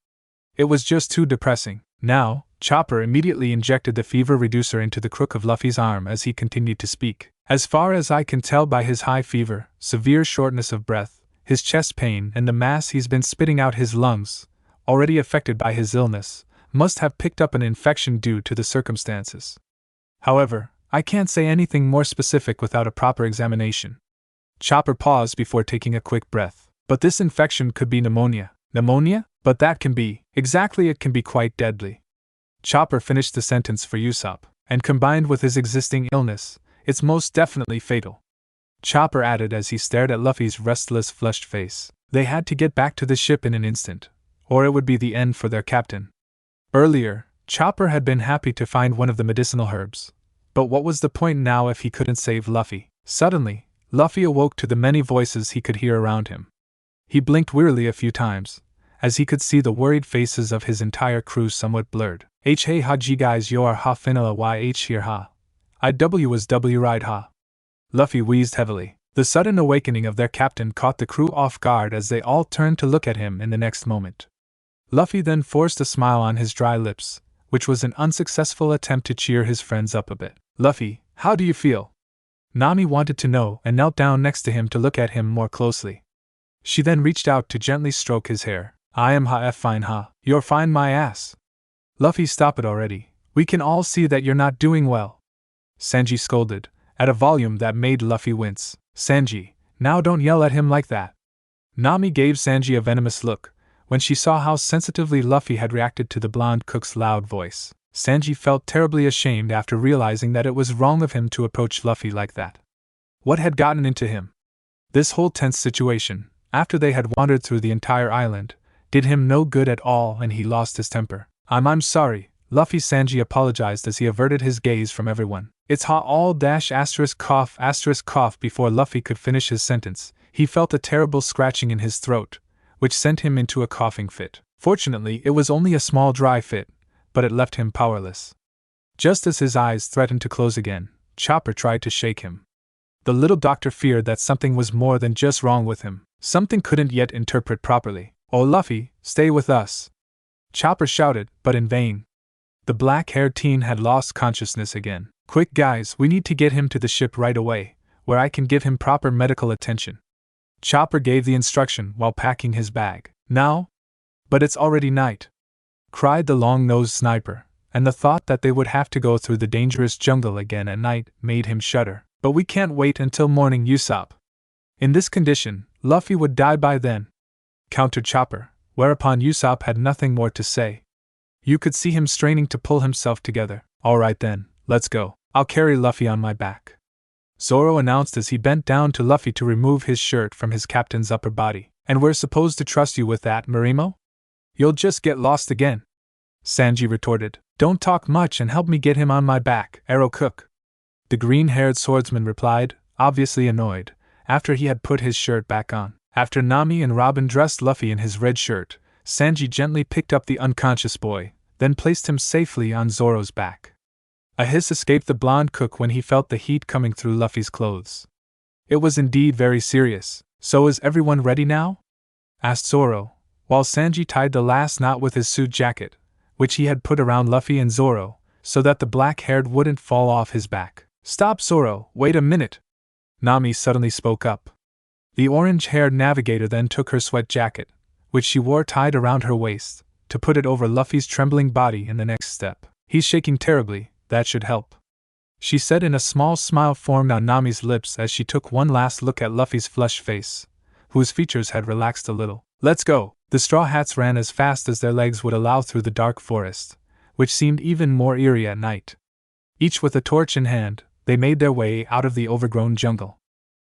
It was just too depressing. Now, Chopper immediately injected the fever reducer into the crook of Luffy's arm as he continued to speak. "As far as I can tell by his high fever, severe shortness of breath, his chest pain and the mass he's been spitting out his lungs, already affected by his illness, must have picked up an infection due to the circumstances. However, I can't say anything more specific without a proper examination." Chopper paused before taking a quick breath. "But this infection could be pneumonia." "Pneumonia? But that can be. Exactly, it can be quite deadly." Chopper finished the sentence for Usopp. "And combined with his existing illness, it's most definitely fatal," Chopper added as he stared at Luffy's restless, flushed face. They had to get back to the ship in an instant, or it would be the end for their captain. Earlier, Chopper had been happy to find one of the medicinal herbs. But what was the point now if he couldn't save Luffy? Suddenly, Luffy awoke to the many voices he could hear around him. He blinked wearily a few times, as he could see the worried faces of his entire crew somewhat blurred. Hey ha G guys yo are ha finala yh here ha. IW was W right ha. Luffy wheezed heavily. The sudden awakening of their captain caught the crew off guard as they all turned to look at him in the next moment. Luffy then forced a smile on his dry lips, which was an unsuccessful attempt to cheer his friends up a bit. Luffy, how do you feel? Nami wanted to know and knelt down next to him to look at him more closely. She then reached out to gently stroke his hair. I am ha fine ha. You're fine my ass. Luffy, stop it already. We can all see that you're not doing well. Sanji scolded, at a volume that made Luffy wince. Sanji, now don't yell at him like that. Nami gave Sanji a venomous look when she saw how sensitively Luffy had reacted to the blonde cook's loud voice. Sanji felt terribly ashamed after realizing that it was wrong of him to approach Luffy like that. What had gotten into him? This whole tense situation, after they had wandered through the entire island, did him no good at all and he lost his temper. I'm sorry, Luffy. Sanji apologized as he averted his gaze from everyone. It's ha all dash asterisk cough. Before Luffy could finish his sentence, he felt a terrible scratching in his throat, which sent him into a coughing fit. Fortunately, it was only a small dry fit, but it left him powerless. Just as his eyes threatened to close again, Chopper tried to shake him. The little doctor feared that something was more than just wrong with him, something couldn't yet interpret properly. Oh Luffy, stay with us! Chopper shouted, but in vain. The black-haired teen had lost consciousness again. Quick guys, we need to get him to the ship right away, where I can give him proper medical attention. Chopper gave the instruction while packing his bag. Now? But it's already night, cried the long-nosed sniper, and the thought that they would have to go through the dangerous jungle again at night made him shudder. But we can't wait until morning, Usopp. In this condition, Luffy would die by then, countered Chopper, whereupon Usopp had nothing more to say. You could see him straining to pull himself together. All right then, let's go. I'll carry Luffy on my back, Zoro announced as he bent down to Luffy to remove his shirt from his captain's upper body. And we're supposed to trust you with that, Marimo? You'll just get lost again, Sanji retorted. Don't talk much and help me get him on my back, Arrow Cook. The green-haired swordsman replied, obviously annoyed, after he had put his shirt back on. After Nami and Robin dressed Luffy in his red shirt, Sanji gently picked up the unconscious boy, then placed him safely on Zoro's back. A hiss escaped the blonde cook when he felt the heat coming through Luffy's clothes. It was indeed very serious. So is everyone ready now? Asked Zoro, while Sanji tied the last knot with his suit jacket, which he had put around Luffy and Zoro, so that the black-haired wouldn't fall off his back. Stop, Zoro, wait a minute! Nami suddenly spoke up. The orange-haired navigator then took her sweat jacket, which she wore tied around her waist, to put it over Luffy's trembling body in the next step. He's shaking terribly, that should help, she said, and a small smile formed on Nami's lips as she took one last look at Luffy's flushed face, whose features had relaxed a little. Let's go! The Straw Hats ran as fast as their legs would allow through the dark forest, which seemed even more eerie at night. Each with a torch in hand, they made their way out of the overgrown jungle.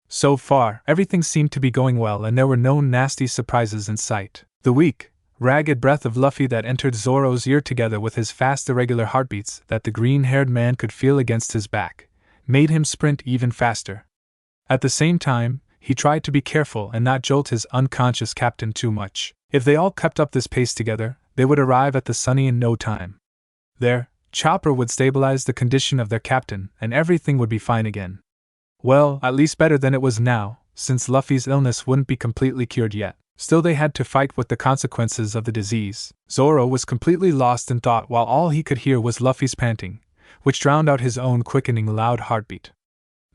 So far, everything seemed to be going well and there were no nasty surprises in sight. The weak, ragged breath of Luffy that entered Zoro's ear together with his fast irregular heartbeats that the green-haired man could feel against his back, made him sprint even faster. At the same time, he tried to be careful and not jolt his unconscious captain too much. If they all kept up this pace together, they would arrive at the Sunny in no time. There, Chopper would stabilize the condition of their captain and everything would be fine again. Well, at least better than it was now, since Luffy's illness wouldn't be completely cured yet. Still, they had to fight with the consequences of the disease. Zoro was completely lost in thought while all he could hear was Luffy's panting, which drowned out his own quickening loud heartbeat.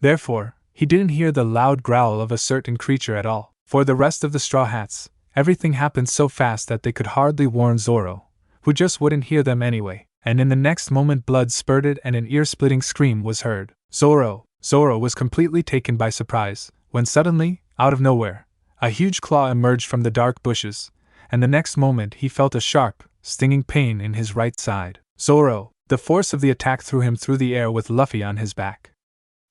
Therefore, he didn't hear the loud growl of a certain creature at all. For the rest of the Straw Hats, everything happened so fast that they could hardly warn Zoro, who just wouldn't hear them anyway, and in the next moment blood spurted and an ear-splitting scream was heard. Zoro was completely taken by surprise, when suddenly, out of nowhere, a huge claw emerged from the dark bushes, and the next moment he felt a sharp, stinging pain in his right side. The force of the attack threw him through the air with Luffy on his back.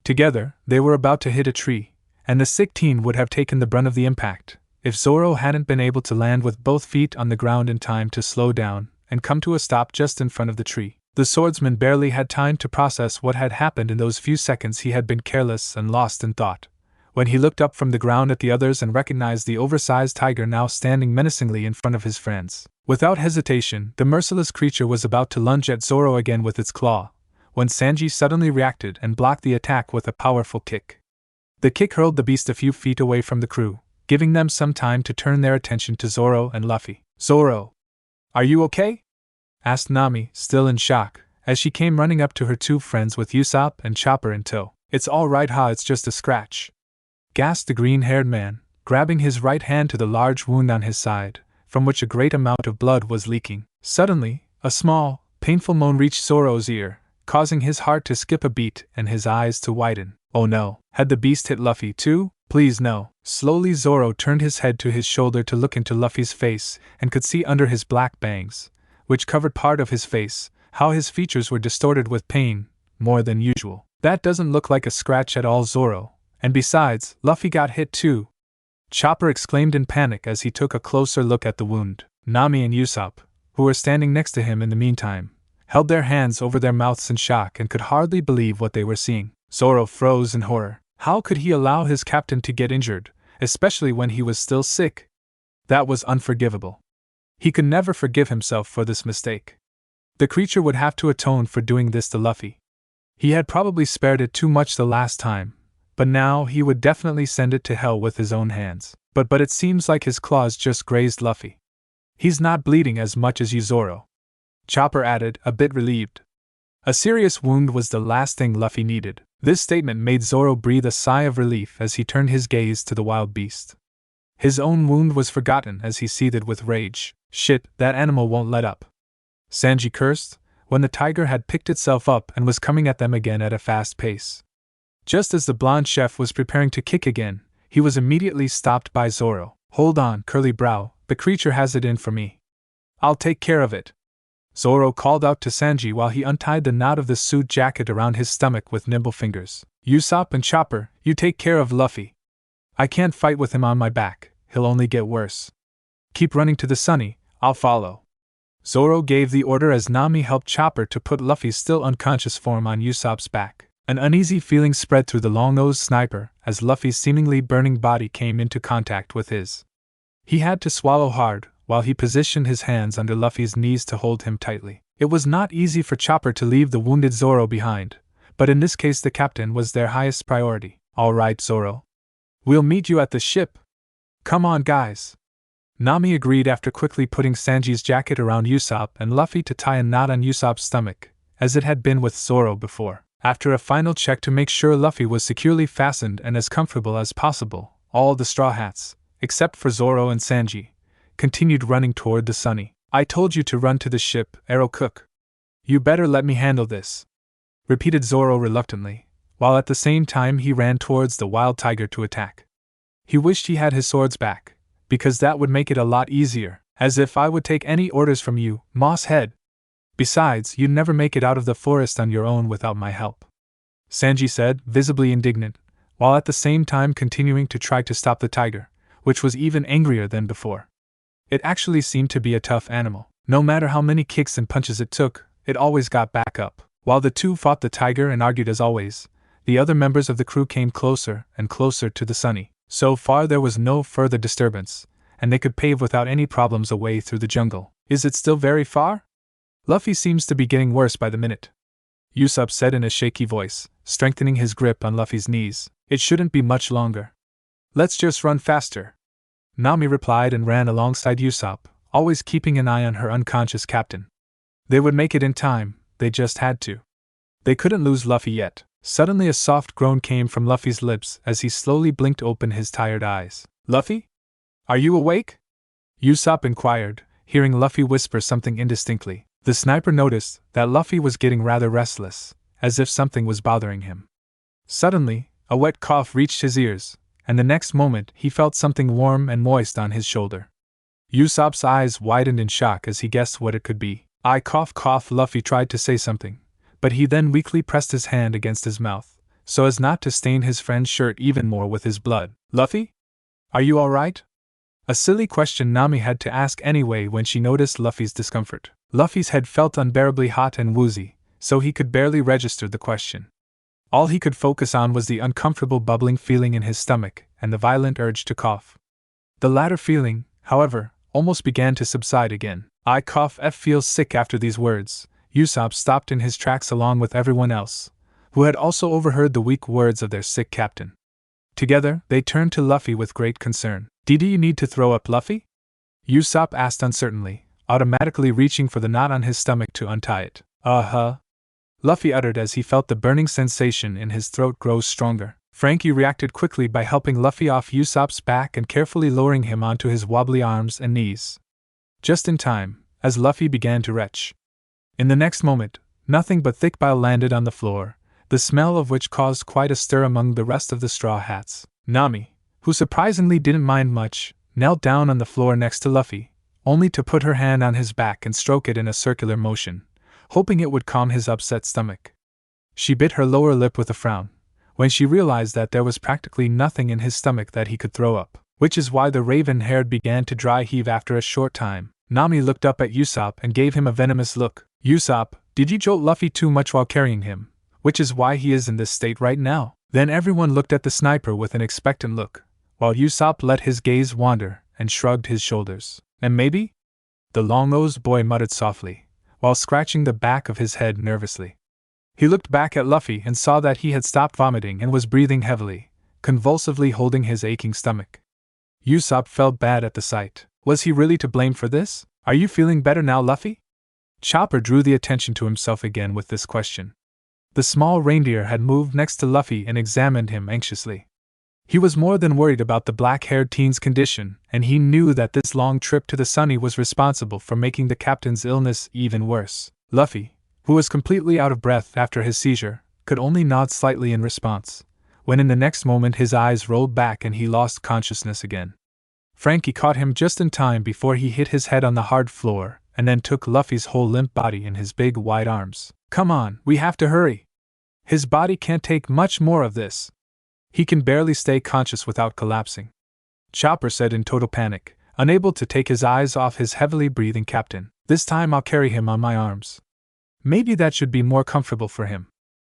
Together, they were about to hit a tree, and the sick teen would have taken the brunt of the impact, if Zoro hadn't been able to land with both feet on the ground in time to slow down and come to a stop just in front of the tree. The swordsman barely had time to process what had happened in those few seconds he had been careless and lost in thought, when he looked up from the ground at the others and recognized the oversized tiger now standing menacingly in front of his friends. Without hesitation, the merciless creature was about to lunge at Zoro again with its claw, when Sanji suddenly reacted and blocked the attack with a powerful kick. The kick hurled the beast a few feet away from the crew, giving them some time to turn their attention to Zoro and Luffy. "Zoro, are you okay?" asked Nami, still in shock, as she came running up to her two friends with Usopp and Chopper in tow. "It's all right, Ha, it's just a scratch," gasped the green-haired man, grabbing his right hand to the large wound on his side, from which a great amount of blood was leaking. Suddenly, a small, painful moan reached Zoro's ear, causing his heart to skip a beat and his eyes to widen. Oh no, had the beast hit Luffy too? Please no. Slowly Zoro turned his head to his shoulder to look into Luffy's face and could see under his black bangs, which covered part of his face, how his features were distorted with pain, more than usual. "That doesn't look like a scratch at all, Zoro, and besides, Luffy got hit too," Chopper exclaimed in panic as he took a closer look at the wound. Nami and Usopp, who were standing next to him in the meantime, held their hands over their mouths in shock and could hardly believe what they were seeing. Zoro froze in horror. How could he allow his captain to get injured, especially when he was still sick? That was unforgivable. He could never forgive himself for this mistake. The creature would have to atone for doing this to Luffy. He had probably spared it too much the last time, but now he would definitely send it to hell with his own hands. But it seems like his claws just grazed Luffy. "He's not bleeding as much as you, Zoro," Chopper added, a bit relieved. A serious wound was the last thing Luffy needed. This statement made Zoro breathe a sigh of relief as he turned his gaze to the wild beast. His own wound was forgotten as he seethed with rage. "Shit, that animal won't let up," Sanji cursed, when the tiger had picked itself up and was coming at them again at a fast pace. Just as the blonde chef was preparing to kick again, he was immediately stopped by Zoro. "Hold on, curly brow, the creature has it in for me. I'll take care of it," Zoro called out to Sanji while he untied the knot of the suit jacket around his stomach with nimble fingers. "Usopp and Chopper, you take care of Luffy. I can't fight with him on my back, he'll only get worse. Keep running to the Sunny, I'll follow." Zoro gave the order as Nami helped Chopper to put Luffy's still unconscious form on Usopp's back. An uneasy feeling spread through the long-nosed sniper as Luffy's seemingly burning body came into contact with his. He had to swallow hard, while he positioned his hands under Luffy's knees to hold him tightly. It was not easy for Chopper to leave the wounded Zoro behind, but in this case the captain was their highest priority. "All right, Zoro. We'll meet you at the ship. Come on, guys." Nami agreed after quickly putting Sanji's jacket around Usopp and Luffy to tie a knot on Usopp's stomach, as it had been with Zoro before. After a final check to make sure Luffy was securely fastened and as comfortable as possible, all the Straw Hats, except for Zoro and Sanji, continued running toward the Sunny. "I told you to run to the ship, Arrow Cook. You better let me handle this," repeated Zoro reluctantly, while at the same time he ran towards the wild tiger to attack. He wished he had his swords back, because that would make it a lot easier. "As if I would take any orders from you, Moss Head. Besides, you'd never make it out of the forest on your own without my help," Sanji said, visibly indignant, while at the same time continuing to try to stop the tiger, which was even angrier than before. It actually seemed to be a tough animal. No matter how many kicks and punches it took, it always got back up. While the two fought the tiger and argued as always, the other members of the crew came closer and closer to the Sunny. So far there was no further disturbance, and they could pave without any problems a way through the jungle. "Is it still very far?" "Luffy seems to be getting worse by the minute," Usopp said in a shaky voice, strengthening his grip on Luffy's knees. "It shouldn't be much longer. Let's just run faster," Nami replied and ran alongside Usopp, always keeping an eye on her unconscious captain. They would make it in time, they just had to. They couldn't lose Luffy yet. Suddenly a soft groan came from Luffy's lips as he slowly blinked open his tired eyes. "Luffy? Are you awake?" Usopp inquired, hearing Luffy whisper something indistinctly. The sniper noticed that Luffy was getting rather restless, as if something was bothering him. Suddenly, a wet cough reached his ears, and the next moment he felt something warm and moist on his shoulder. Usopp's eyes widened in shock as he guessed what it could be. "I cough." Luffy tried to say something, but he then weakly pressed his hand against his mouth, so as not to stain his friend's shirt even more with his blood. "Luffy? Are you all right?" A silly question Nami had to ask anyway when she noticed Luffy's discomfort. Luffy's head felt unbearably hot and woozy, so he could barely register the question. All he could focus on was the uncomfortable bubbling feeling in his stomach and the violent urge to cough. The latter feeling, however, almost began to subside again. I cough feel sick after these words. Usopp stopped in his tracks along with everyone else, who had also overheard the weak words of their sick captain. Together, they turned to Luffy with great concern. "Did you need to throw up, Luffy?" Usopp asked uncertainly, automatically reaching for the knot on his stomach to untie it. Luffy uttered as he felt the burning sensation in his throat grow stronger. Franky reacted quickly by helping Luffy off Usopp's back and carefully lowering him onto his wobbly arms and knees. Just in time, as Luffy began to retch. In the next moment, nothing but thick bile landed on the floor, the smell of which caused quite a stir among the rest of the Straw Hats. Nami, who surprisingly didn't mind much, knelt down on the floor next to Luffy, only to put her hand on his back and stroke it in a circular motion, hoping it would calm his upset stomach. She bit her lower lip with a frown, when she realized that there was practically nothing in his stomach that he could throw up, which is why the raven-haired began to dry heave after a short time. Nami looked up at Usopp and gave him a venomous look. "Usopp, did you jolt Luffy too much while carrying him, which is why he is in this state right now?" Then everyone looked at the sniper with an expectant look, while Usopp let his gaze wander and shrugged his shoulders. "And maybe?" the long-nosed boy muttered softly, while scratching the back of his head nervously. He looked back at Luffy and saw that he had stopped vomiting and was breathing heavily, convulsively holding his aching stomach. Usopp felt bad at the sight. Was he really to blame for this? "Are you feeling better now, Luffy?" Chopper drew the attention to himself again with this question. The small reindeer had moved next to Luffy and examined him anxiously. He was more than worried about the black-haired teen's condition, and he knew that this long trip to the Sunny was responsible for making the captain's illness even worse. Luffy, who was completely out of breath after his seizure, could only nod slightly in response, when in the next moment his eyes rolled back and he lost consciousness again. Franky caught him just in time before he hit his head on the hard floor, and then took Luffy's whole limp body in his big white arms. "Come on, we have to hurry. His body can't take much more of this. He can barely stay conscious without collapsing," Chopper said in total panic, unable to take his eyes off his heavily breathing captain. "This time I'll carry him on my arms. Maybe that should be more comfortable for him,"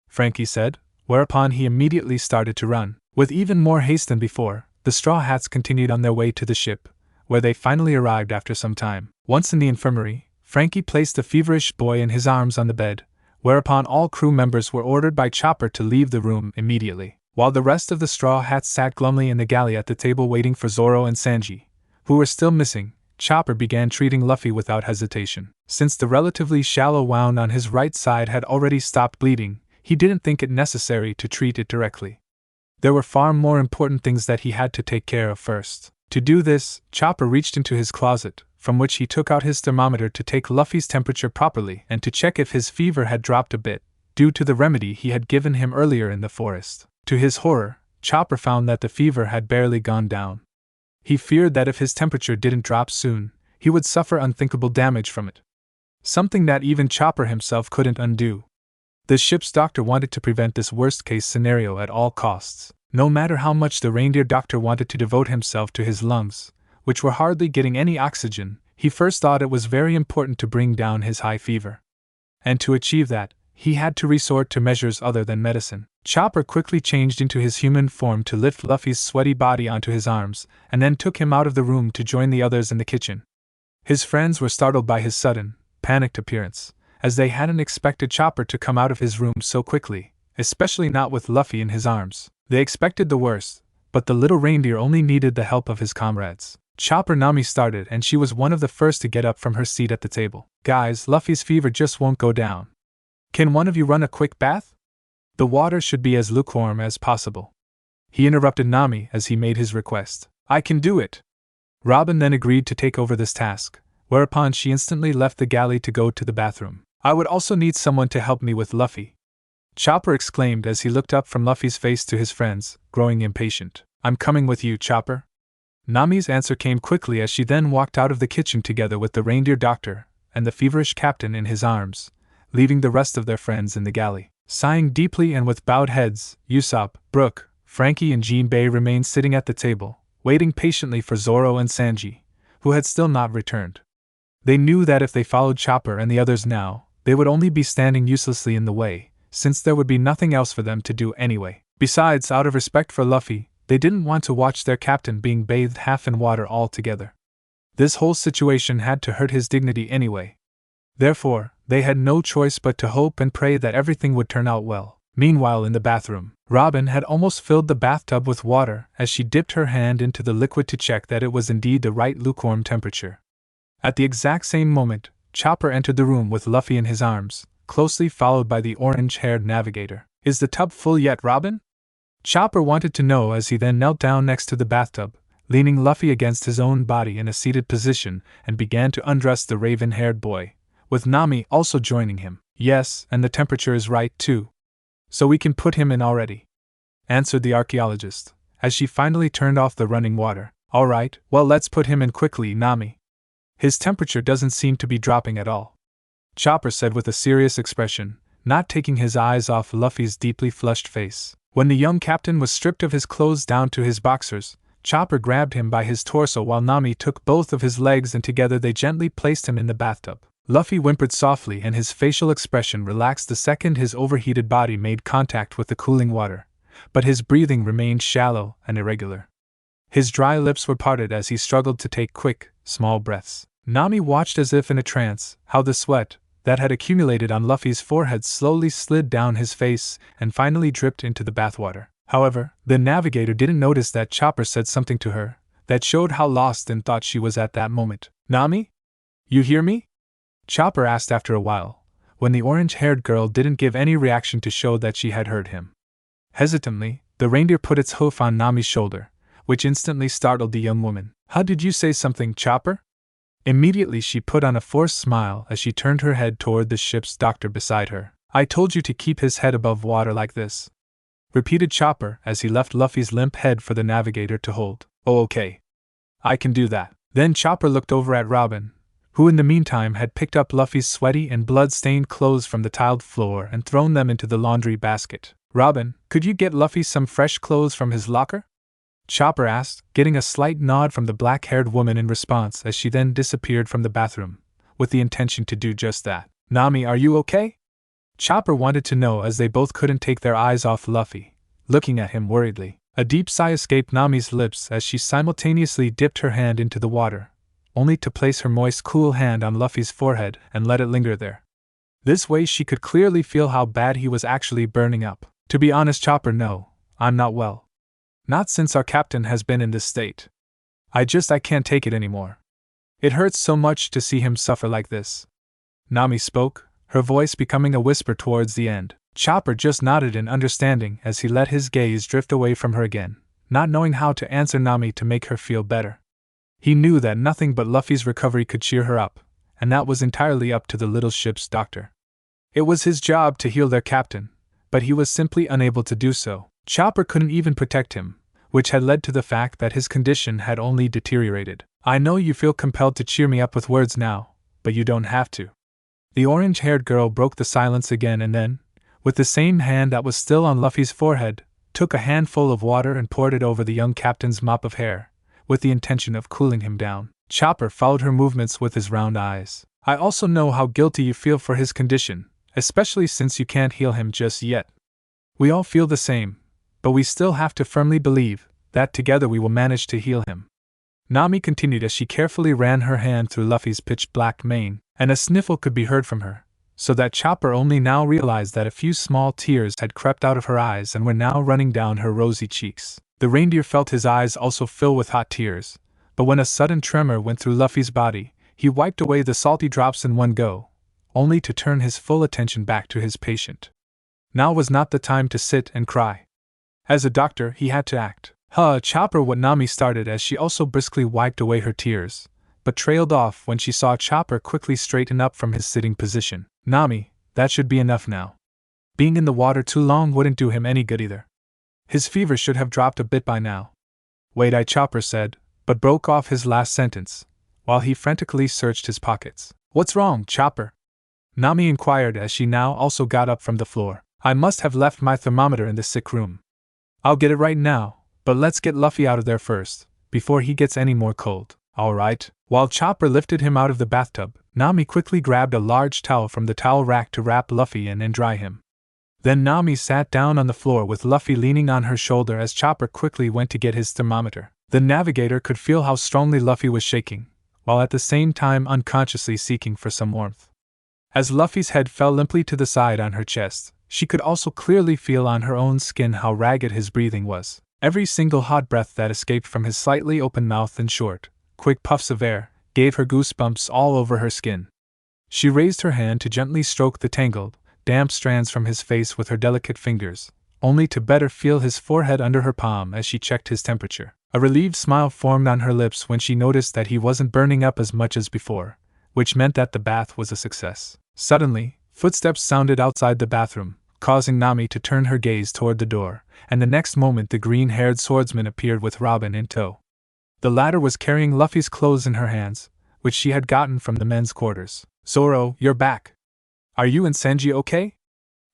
Franky said, whereupon he immediately started to run. With even more haste than before, the Straw Hats continued on their way to the ship, where they finally arrived after some time. Once in the infirmary, Franky placed the feverish boy in his arms on the bed, whereupon all crew members were ordered by Chopper to leave the room immediately. While the rest of the Straw Hats sat glumly in the galley at the table waiting for Zoro and Sanji, who were still missing, Chopper began treating Luffy without hesitation. Since the relatively shallow wound on his right side had already stopped bleeding, he didn't think it necessary to treat it directly. There were far more important things that he had to take care of first. To do this, Chopper reached into his closet, from which he took out his thermometer to take Luffy's temperature properly and to check if his fever had dropped a bit, due to the remedy he had given him earlier in the forest. To his horror, Chopper found that the fever had barely gone down. He feared that if his temperature didn't drop soon, he would suffer unthinkable damage from it. Something that even Chopper himself couldn't undo. The ship's doctor wanted to prevent this worst-case scenario at all costs. No matter how much the reindeer doctor wanted to devote himself to his lungs, which were hardly getting any oxygen, he first thought it was very important to bring down his high fever. And to achieve that, he had to resort to measures other than medicine. Chopper quickly changed into his human form to lift Luffy's sweaty body onto his arms, and then took him out of the room to join the others in the kitchen. His friends were startled by his sudden, panicked appearance, as they hadn't expected Chopper to come out of his room so quickly, especially not with Luffy in his arms. They expected the worst, but the little reindeer only needed the help of his comrades. Chopper Nami started, and she was one of the first to get up from her seat at the table. "Guys, Luffy's fever just won't go down. Can one of you run a quick bath? The water should be as lukewarm as possible." He interrupted Nami as he made his request. "I can do it." Robin then agreed to take over this task, whereupon she instantly left the galley to go to the bathroom. "I would also need someone to help me with Luffy," Chopper exclaimed as he looked up from Luffy's face to his friends, growing impatient. "I'm coming with you, Chopper." Nami's answer came quickly as she then walked out of the kitchen together with the reindeer doctor and the feverish captain in his arms, leaving the rest of their friends in the galley. Sighing deeply and with bowed heads, Usopp, Brook, Franky and Jinbei remained sitting at the table, waiting patiently for Zoro and Sanji, who had still not returned. They knew that if they followed Chopper and the others now, they would only be standing uselessly in the way, since there would be nothing else for them to do anyway. Besides, out of respect for Luffy, they didn't want to watch their captain being bathed half in water altogether. This whole situation had to hurt his dignity anyway. Therefore, they had no choice but to hope and pray that everything would turn out well. Meanwhile, in the bathroom, Robin had almost filled the bathtub with water as she dipped her hand into the liquid to check that it was indeed the right lukewarm temperature. At the exact same moment, Chopper entered the room with Luffy in his arms, closely followed by the orange-haired navigator. "Is the tub full yet, Robin?" Chopper wanted to know as he then knelt down next to the bathtub, leaning Luffy against his own body in a seated position, and began to undress the raven-haired boy, with Nami also joining him. "Yes, and the temperature is right too. So we can put him in already," answered the archaeologist, as she finally turned off the running water. "All right, well, let's put him in quickly, Nami. His temperature doesn't seem to be dropping at all," Chopper said with a serious expression, not taking his eyes off Luffy's deeply flushed face. When the young captain was stripped of his clothes down to his boxers, Chopper grabbed him by his torso while Nami took both of his legs and together they gently placed him in the bathtub. Luffy whimpered softly and his facial expression relaxed the second his overheated body made contact with the cooling water, but his breathing remained shallow and irregular. His dry lips were parted as he struggled to take quick, small breaths. Nami watched as if in a trance how the sweat that had accumulated on Luffy's forehead slowly slid down his face and finally dripped into the bathwater. However, the navigator didn't notice that Chopper said something to her that showed how lost in thought she was at that moment. "Nami? You hear me?" Chopper asked after a while, when the orange-haired girl didn't give any reaction to show that she had heard him. Hesitantly, the reindeer put its hoof on Nami's shoulder, which instantly startled the young woman. "How did you say something, Chopper?" Immediately she put on a forced smile as she turned her head toward the ship's doctor beside her. "I told you to keep his head above water like this," repeated Chopper as he left Luffy's limp head for the navigator to hold. "Oh, okay. I can do that." Then Chopper looked over at Robin, who in the meantime had picked up Luffy's sweaty and blood-stained clothes from the tiled floor and thrown them into the laundry basket. "Robin, could you get Luffy some fresh clothes from his locker?" Chopper asked, getting a slight nod from the black-haired woman in response as she then disappeared from the bathroom, with the intention to do just that. "Nami, are you okay?" Chopper wanted to know as they both couldn't take their eyes off Luffy, looking at him worriedly. A deep sigh escaped Nami's lips as she simultaneously dipped her hand into the water, only to place her moist, cool hand on Luffy's forehead and let it linger there. This way she could clearly feel how bad he was actually burning up. "To be honest, Chopper, no, I'm not well. Not since our captain has been in this state. I can't take it anymore. It hurts so much to see him suffer like this." Nami spoke, her voice becoming a whisper towards the end. Chopper just nodded in understanding as he let his gaze drift away from her again, not knowing how to answer Nami to make her feel better. He knew that nothing but Luffy's recovery could cheer her up, and that was entirely up to the little ship's doctor. It was his job to heal their captain, but he was simply unable to do so. Chopper couldn't even protect him, which had led to the fact that his condition had only deteriorated. "I know you feel compelled to cheer me up with words now, but you don't have to." The orange-haired girl broke the silence again and then, with the same hand that was still on Luffy's forehead, took a handful of water and poured it over the young captain's mop of hair, with the intention of cooling him down. Chopper followed her movements with his round eyes. "I also know how guilty you feel for his condition, especially since you can't heal him just yet. We all feel the same, but we still have to firmly believe that together we will manage to heal him," Nami continued as she carefully ran her hand through Luffy's pitch-black mane, and a sniffle could be heard from her, so that Chopper only now realized that a few small tears had crept out of her eyes and were now running down her rosy cheeks. The reindeer felt his eyes also fill with hot tears, but when a sudden tremor went through Luffy's body, he wiped away the salty drops in one go, only to turn his full attention back to his patient. Now was not the time to sit and cry. As a doctor, he had to act. Chopper, what Nami started as she also briskly wiped away her tears, but trailed off when she saw Chopper quickly straighten up from his sitting position. "Nami, that should be enough now. Being in the water too long wouldn't do him any good either. His fever should have dropped a bit by now." "Wait," Chopper said, but broke off his last sentence, while he frantically searched his pockets. "What's wrong, Chopper?" Nami inquired as she now also got up from the floor. "I must have left my thermometer in the sick room. I'll get it right now, but let's get Luffy out of there first, before he gets any more cold." "All right." While Chopper lifted him out of the bathtub, Nami quickly grabbed a large towel from the towel rack to wrap Luffy in and dry him. Then Nami sat down on the floor with Luffy leaning on her shoulder as Chopper quickly went to get his thermometer. The navigator could feel how strongly Luffy was shaking, while at the same time unconsciously seeking for some warmth. As Luffy's head fell limply to the side on her chest, she could also clearly feel on her own skin how ragged his breathing was. Every single hot breath that escaped from his slightly open mouth and short, quick puffs of air gave her goosebumps all over her skin. She raised her hand to gently stroke the tangled, damp strands from his face with her delicate fingers, only to better feel his forehead under her palm as she checked his temperature. A relieved smile formed on her lips when she noticed that he wasn't burning up as much as before, which meant that the bath was a success. Suddenly, footsteps sounded outside the bathroom, causing Nami to turn her gaze toward the door, and the next moment the green-haired swordsman appeared with Robin in tow. The latter was carrying Luffy's clothes in her hands, which she had gotten from the men's quarters. "Zoro, you're back. Are you and Sanji okay?"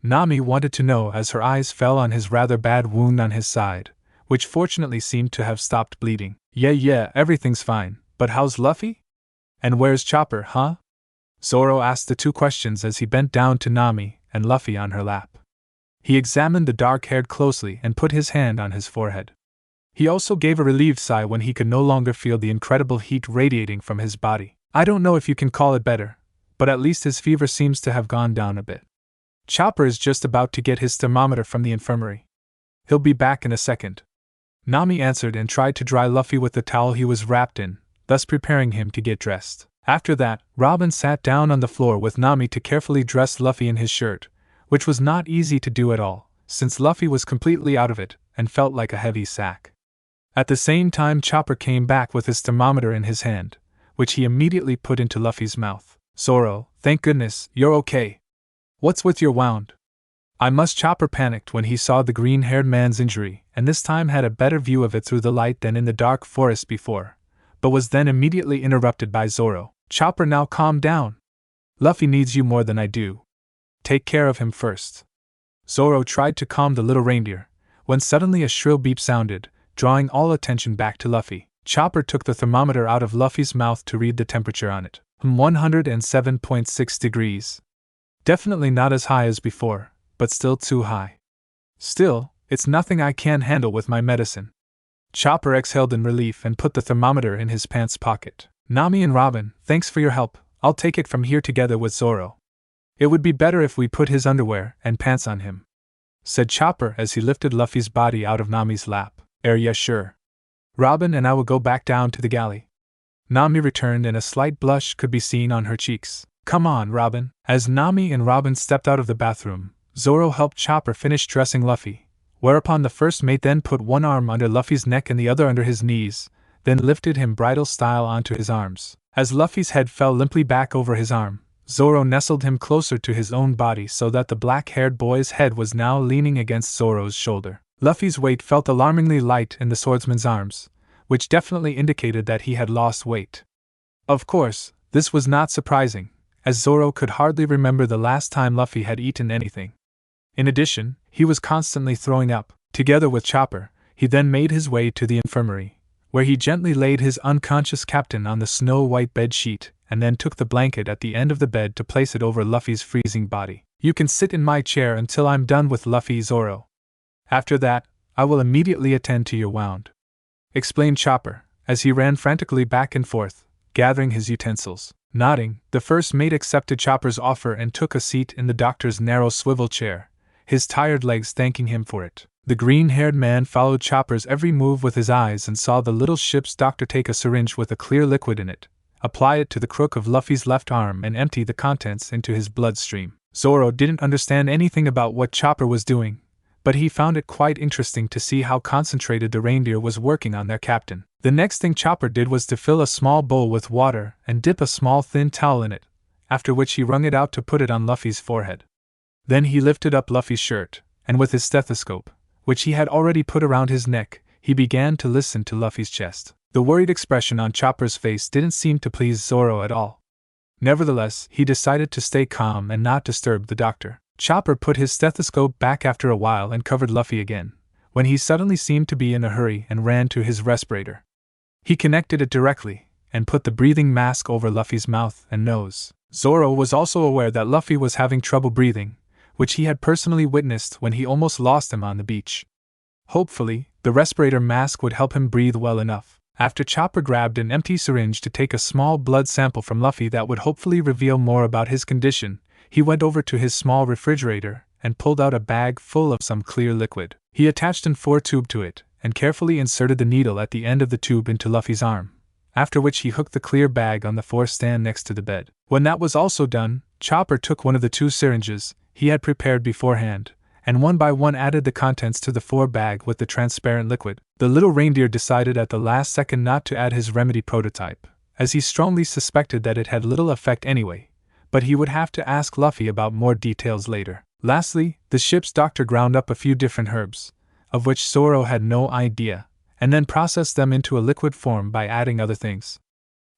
Nami wanted to know as her eyes fell on his rather bad wound on his side, which fortunately seemed to have stopped bleeding. Yeah, everything's fine, but how's Luffy? And where's Chopper, huh?" Zoro asked the two questions as he bent down to Nami and Luffy on her lap. He examined the dark-haired closely and put his hand on his forehead. He also gave a relieved sigh when he could no longer feel the incredible heat radiating from his body. "I don't know if you can call it better, but at least his fever seems to have gone down a bit. Chopper is just about to get his thermometer from the infirmary. He'll be back in a second." Nami answered and tried to dry Luffy with the towel he was wrapped in, thus preparing him to get dressed. After that, Robin sat down on the floor with Nami to carefully dress Luffy in his shirt, which was not easy to do at all, since Luffy was completely out of it and felt like a heavy sack. At the same time, Chopper came back with his thermometer in his hand, which he immediately put into Luffy's mouth. "Zoro, thank goodness, you're okay. What's with your wound?" Chopper panicked when he saw the green-haired man's injury, and this time had a better view of it through the light than in the dark forest before, but was then immediately interrupted by Zoro. "Chopper, now calm down. Luffy needs you more than I do. Take care of him first." Zoro tried to calm the little reindeer, when suddenly a shrill beep sounded, drawing all attention back to Luffy. Chopper took the thermometer out of Luffy's mouth to read the temperature on it. 107.6 degrees. Definitely not as high as before, but still too high. "Still, it's nothing I can't handle with my medicine." Chopper exhaled in relief and put the thermometer in his pants pocket. "Nami and Robin, thanks for your help. I'll take it from here together with Zoro. It would be better if we put his underwear and pants on him," said Chopper as he lifted Luffy's body out of Nami's lap. Yeah, sure. Robin and I will go back down to the galley." Nami returned and a slight blush could be seen on her cheeks. "Come on, Robin." As Nami and Robin stepped out of the bathroom, Zoro helped Chopper finish dressing Luffy, whereupon the first mate then put one arm under Luffy's neck and the other under his knees, then lifted him bridal style onto his arms. As Luffy's head fell limply back over his arm, Zoro nestled him closer to his own body so that the black-haired boy's head was now leaning against Zoro's shoulder. Luffy's weight felt alarmingly light in the swordsman's arms, which definitely indicated that he had lost weight. Of course, this was not surprising, as Zoro could hardly remember the last time Luffy had eaten anything. In addition, he was constantly throwing up. Together with Chopper, he then made his way to the infirmary, where he gently laid his unconscious captain on the snow-white bed sheet and then took the blanket at the end of the bed to place it over Luffy's freezing body. "You can sit in my chair until I'm done with Luffy, Zoro. After that, I will immediately attend to your wound," explained Chopper, as he ran frantically back and forth, gathering his utensils. Nodding, the first mate accepted Chopper's offer and took a seat in the doctor's narrow swivel chair, his tired legs thanking him for it. The green-haired man followed Chopper's every move with his eyes and saw the little ship's doctor take a syringe with a clear liquid in it, apply it to the crook of Luffy's left arm and empty the contents into his bloodstream. Zoro didn't understand anything about what Chopper was doing, but he found it quite interesting to see how concentrated the reindeer was working on their captain. The next thing Chopper did was to fill a small bowl with water and dip a small thin towel in it, after which he wrung it out to put it on Luffy's forehead. Then he lifted up Luffy's shirt, and with his stethoscope, which he had already put around his neck, he began to listen to Luffy's chest. The worried expression on Chopper's face didn't seem to please Zoro at all. Nevertheless, he decided to stay calm and not disturb the doctor. Chopper put his stethoscope back after a while and covered Luffy again, when he suddenly seemed to be in a hurry and ran to his respirator. He connected it directly, and put the breathing mask over Luffy's mouth and nose. Zoro was also aware that Luffy was having trouble breathing, which he had personally witnessed when he almost lost him on the beach. Hopefully, the respirator mask would help him breathe well enough. After Chopper grabbed an empty syringe to take a small blood sample from Luffy that would hopefully reveal more about his condition, he went over to his small refrigerator and pulled out a bag full of some clear liquid. He attached an 4 tube to it and carefully inserted the needle at the end of the tube into Luffy's arm, after which he hooked the clear bag on the 4 stand next to the bed. When that was also done, Chopper took one of the 2 syringes he had prepared beforehand, and one by one added the contents to the 4 bag with the transparent liquid. The little reindeer decided at the last second not to add his remedy prototype, as he strongly suspected that it had little effect anyway, but he would have to ask Luffy about more details later. Lastly, the ship's doctor ground up a few different herbs, of which Zoro had no idea, and then processed them into a liquid form by adding other things.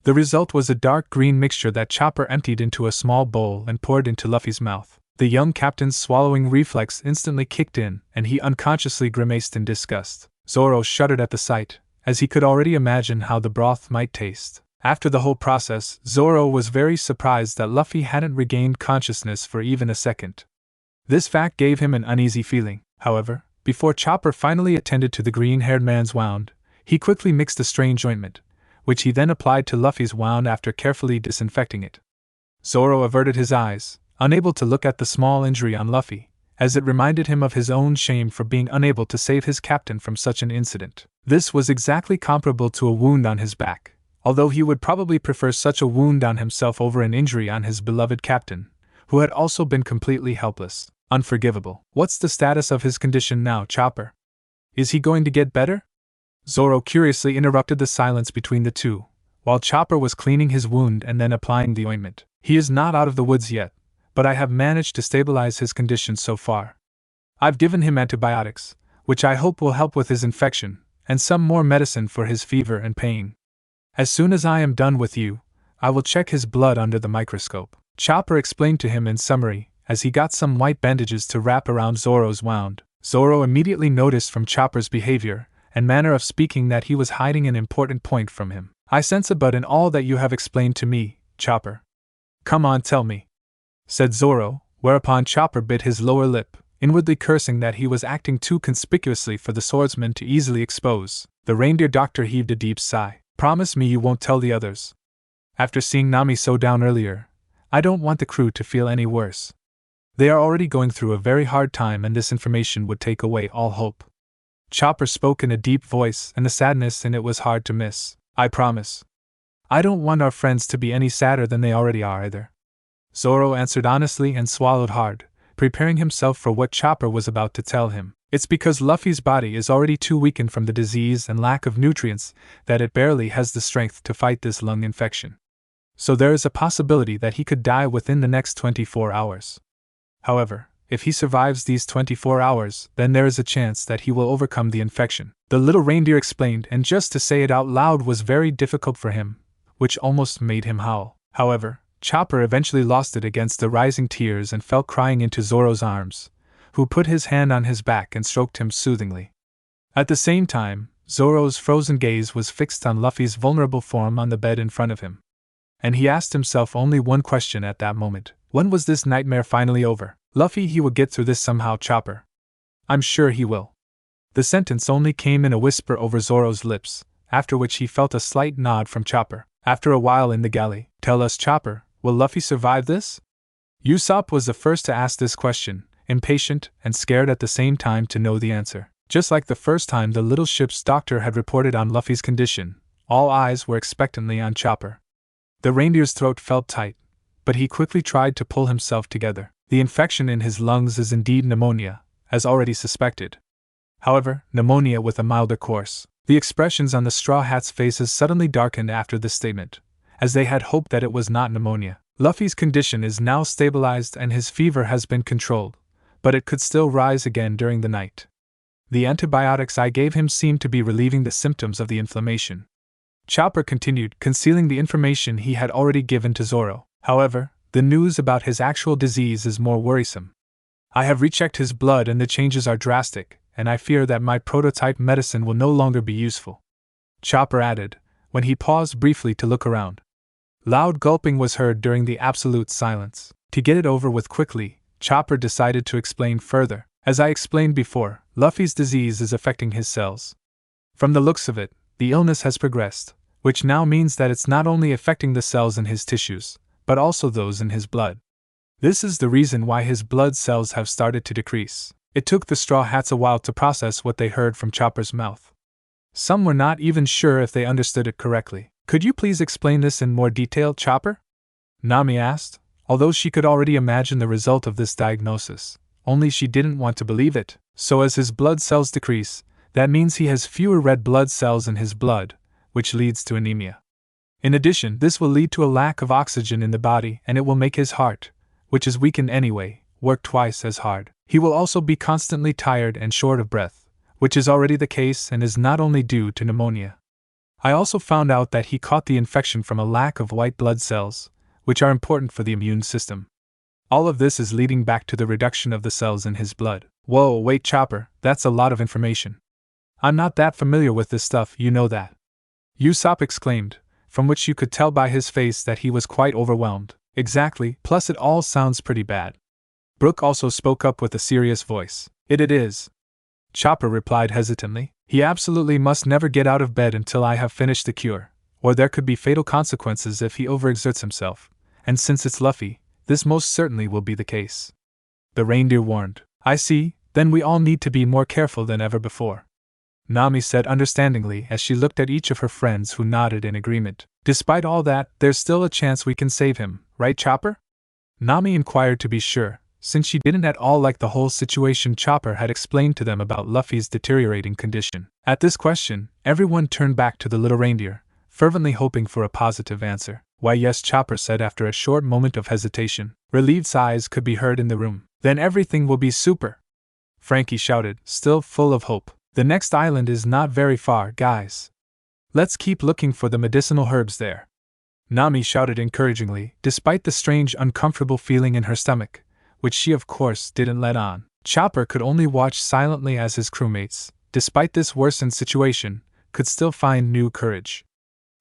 The result was a dark green mixture that Chopper emptied into a small bowl and poured into Luffy's mouth. The young captain's swallowing reflex instantly kicked in, and he unconsciously grimaced in disgust. Zoro shuddered at the sight, as he could already imagine how the broth might taste. After the whole process, Zoro was very surprised that Luffy hadn't regained consciousness for even a second. This fact gave him an uneasy feeling. However, before Chopper finally attended to the green-haired man's wound, he quickly mixed a strange ointment, which he then applied to Luffy's wound after carefully disinfecting it. Zoro averted his eyes, unable to look at the small injury on Luffy, as it reminded him of his own shame for being unable to save his captain from such an incident. This was exactly comparable to a wound on his back, although he would probably prefer such a wound on himself over an injury on his beloved captain, who had also been completely helpless. Unforgivable. What's the status of his condition now, Chopper? Is he going to get better? Zoro curiously interrupted the silence between the two, while Chopper was cleaning his wound and then applying the ointment. He is not out of the woods yet, but I have managed to stabilize his condition so far. I've given him antibiotics, which I hope will help with his infection, and some more medicine for his fever and pain. As soon as I am done with you, I will check his blood under the microscope. Chopper explained to him in summary, as he got some white bandages to wrap around Zoro's wound. Zoro immediately noticed from Chopper's behavior and manner of speaking that he was hiding an important point from him. I sense a but in all that you have explained to me, Chopper. Come on, tell me, said Zoro, whereupon Chopper bit his lower lip, inwardly cursing that he was acting too conspicuously for the swordsman to easily expose. The reindeer doctor heaved a deep sigh. Promise me you won't tell the others. After seeing Nami so down earlier, I don't want the crew to feel any worse. They are already going through a very hard time and this information would take away all hope. Chopper spoke in a deep voice and the sadness in it was hard to miss. I promise. I don't want our friends to be any sadder than they already are either. Zoro answered honestly and swallowed hard, preparing himself for what Chopper was about to tell him. It's because Luffy's body is already too weakened from the disease and lack of nutrients that it barely has the strength to fight this lung infection. So there is a possibility that he could die within the next 24 hours. However, if he survives these 24 hours, then there is a chance that he will overcome the infection. The little reindeer explained, and just to say it out loud was very difficult for him, which almost made him howl. However, Chopper eventually lost it against the rising tears and fell crying into Zoro's arms, who put his hand on his back and stroked him soothingly. At the same time, Zoro's frozen gaze was fixed on Luffy's vulnerable form on the bed in front of him. And he asked himself only one question at that moment. When was this nightmare finally over? Luffy, he will get through this somehow, Chopper. I'm sure he will. The sentence only came in a whisper over Zoro's lips, after which he felt a slight nod from Chopper. After a while in the galley, tell us, Chopper, will Luffy survive this? Usopp was the first to ask this question, impatient and scared at the same time to know the answer. Just like the first time the little ship's doctor had reported on Luffy's condition, all eyes were expectantly on Chopper. The reindeer's throat felt tight, but he quickly tried to pull himself together. The infection in his lungs is indeed pneumonia, as already suspected. However, pneumonia with a milder course. The expressions on the Straw Hats' faces suddenly darkened after this statement, as they had hoped that it was not pneumonia. Luffy's condition is now stabilized and his fever has been controlled, but it could still rise again during the night. The antibiotics I gave him seem to be relieving the symptoms of the inflammation. Chopper continued, concealing the information he had already given to Zoro. However, the news about his actual disease is more worrisome. I have rechecked his blood and the changes are drastic, and I fear that my prototype medicine will no longer be useful. Chopper added, when he paused briefly to look around. Loud gulping was heard during the absolute silence. To get it over with quickly, Chopper decided to explain further. As I explained before, Luffy's disease is affecting his cells. From the looks of it, the illness has progressed, which now means that it's not only affecting the cells in his tissues, but also those in his blood. This is the reason why his blood cells have started to decrease. It took the Straw Hats a while to process what they heard from Chopper's mouth. Some were not even sure if they understood it correctly. Could you please explain this in more detail, Chopper? Nami asked, although she could already imagine the result of this diagnosis, only she didn't want to believe it. So as his blood cells decrease, that means he has fewer red blood cells in his blood, which leads to anemia. In addition, this will lead to a lack of oxygen in the body, and it will make his heart, which is weakened anyway, work twice as hard. He will also be constantly tired and short of breath, which is already the case and is not only due to pneumonia. I also found out that he caught the infection from a lack of white blood cells, which are important for the immune system. All of this is leading back to the reduction of the cells in his blood. Whoa, wait, Chopper, that's a lot of information. I'm not that familiar with this stuff, you know that. Usopp exclaimed, from which you could tell by his face that he was quite overwhelmed. Exactly, plus it all sounds pretty bad. Brook also spoke up with a serious voice. It is. Chopper replied hesitantly. He absolutely must never get out of bed until I have finished the cure, or there could be fatal consequences if he overexerts himself, and since it's Luffy, this most certainly will be the case. The reindeer warned. I see, then we all need to be more careful than ever before. Nami said understandingly as she looked at each of her friends who nodded in agreement. Despite all that, there's still a chance we can save him, right, Chopper? Nami inquired to be sure, since she didn't at all like the whole situation Chopper had explained to them about Luffy's deteriorating condition. At this question, everyone turned back to the little reindeer, fervently hoping for a positive answer. Why yes, Chopper said after a short moment of hesitation. Relieved sighs could be heard in the room. Then everything will be super! Frankie shouted, still full of hope. The next island is not very far, guys. Let's keep looking for the medicinal herbs there. Nami shouted encouragingly, despite the strange uncomfortable feeling in her stomach, which she of course didn't let on. Chopper could only watch silently as his crewmates, despite this worsened situation, could still find new courage.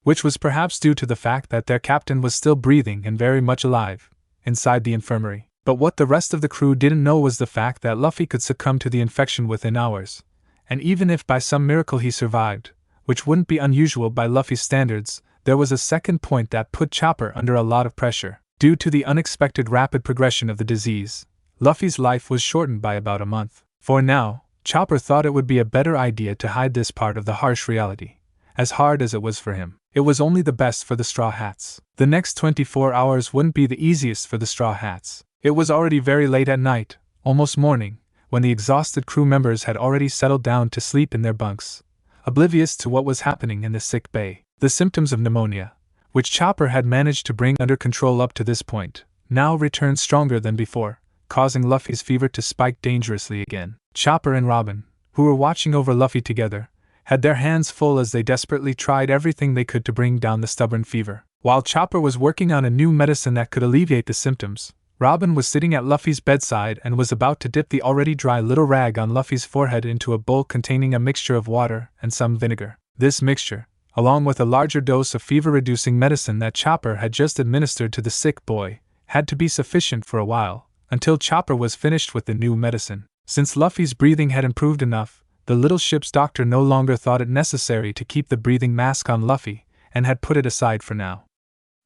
Which was perhaps due to the fact that their captain was still breathing and very much alive, inside the infirmary. But what the rest of the crew didn't know was the fact that Luffy could succumb to the infection within hours, and even if by some miracle he survived, which wouldn't be unusual by Luffy's standards, there was a second point that put Chopper under a lot of pressure. Due to the unexpected rapid progression of the disease, Luffy's life was shortened by about a month. For now, Chopper thought it would be a better idea to hide this part of the harsh reality, as hard as it was for him. It was only the best for the Straw Hats. The next 24 hours wouldn't be the easiest for the Straw Hats. It was already very late at night, almost morning, when the exhausted crew members had already settled down to sleep in their bunks, oblivious to what was happening in the sick bay. The symptoms of pneumonia, which Chopper had managed to bring under control up to this point, now returned stronger than before, causing Luffy's fever to spike dangerously again. Chopper and Robin, who were watching over Luffy together, had their hands full as they desperately tried everything they could to bring down the stubborn fever. While Chopper was working on a new medicine that could alleviate the symptoms, Robin was sitting at Luffy's bedside and was about to dip the already dry little rag on Luffy's forehead into a bowl containing a mixture of water and some vinegar. This mixture, along with a larger dose of fever-reducing medicine that Chopper had just administered to the sick boy, had to be sufficient for a while, until Chopper was finished with the new medicine. Since Luffy's breathing had improved enough, the little ship's doctor no longer thought it necessary to keep the breathing mask on Luffy, and had put it aside for now.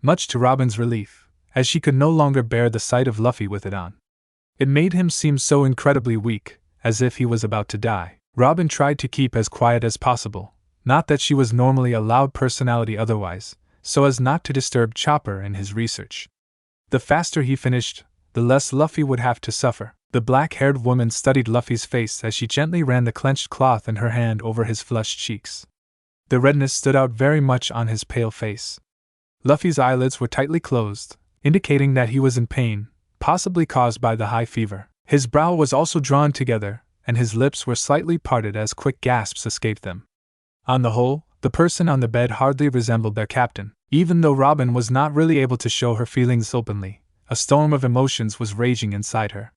Much to Robin's relief, as she could no longer bear the sight of Luffy with it on. It made him seem so incredibly weak, as if he was about to die. Robin tried to keep as quiet as possible, not that she was normally a loud personality otherwise, so as not to disturb Chopper in his research. The faster he finished, the less Luffy would have to suffer. The black-haired woman studied Luffy's face as she gently ran the clenched cloth in her hand over his flushed cheeks. The redness stood out very much on his pale face. Luffy's eyelids were tightly closed, indicating that he was in pain, possibly caused by the high fever. His brow was also drawn together, and his lips were slightly parted as quick gasps escaped them. On the whole, the person on the bed hardly resembled their captain. Even though Robin was not really able to show her feelings openly, a storm of emotions was raging inside her.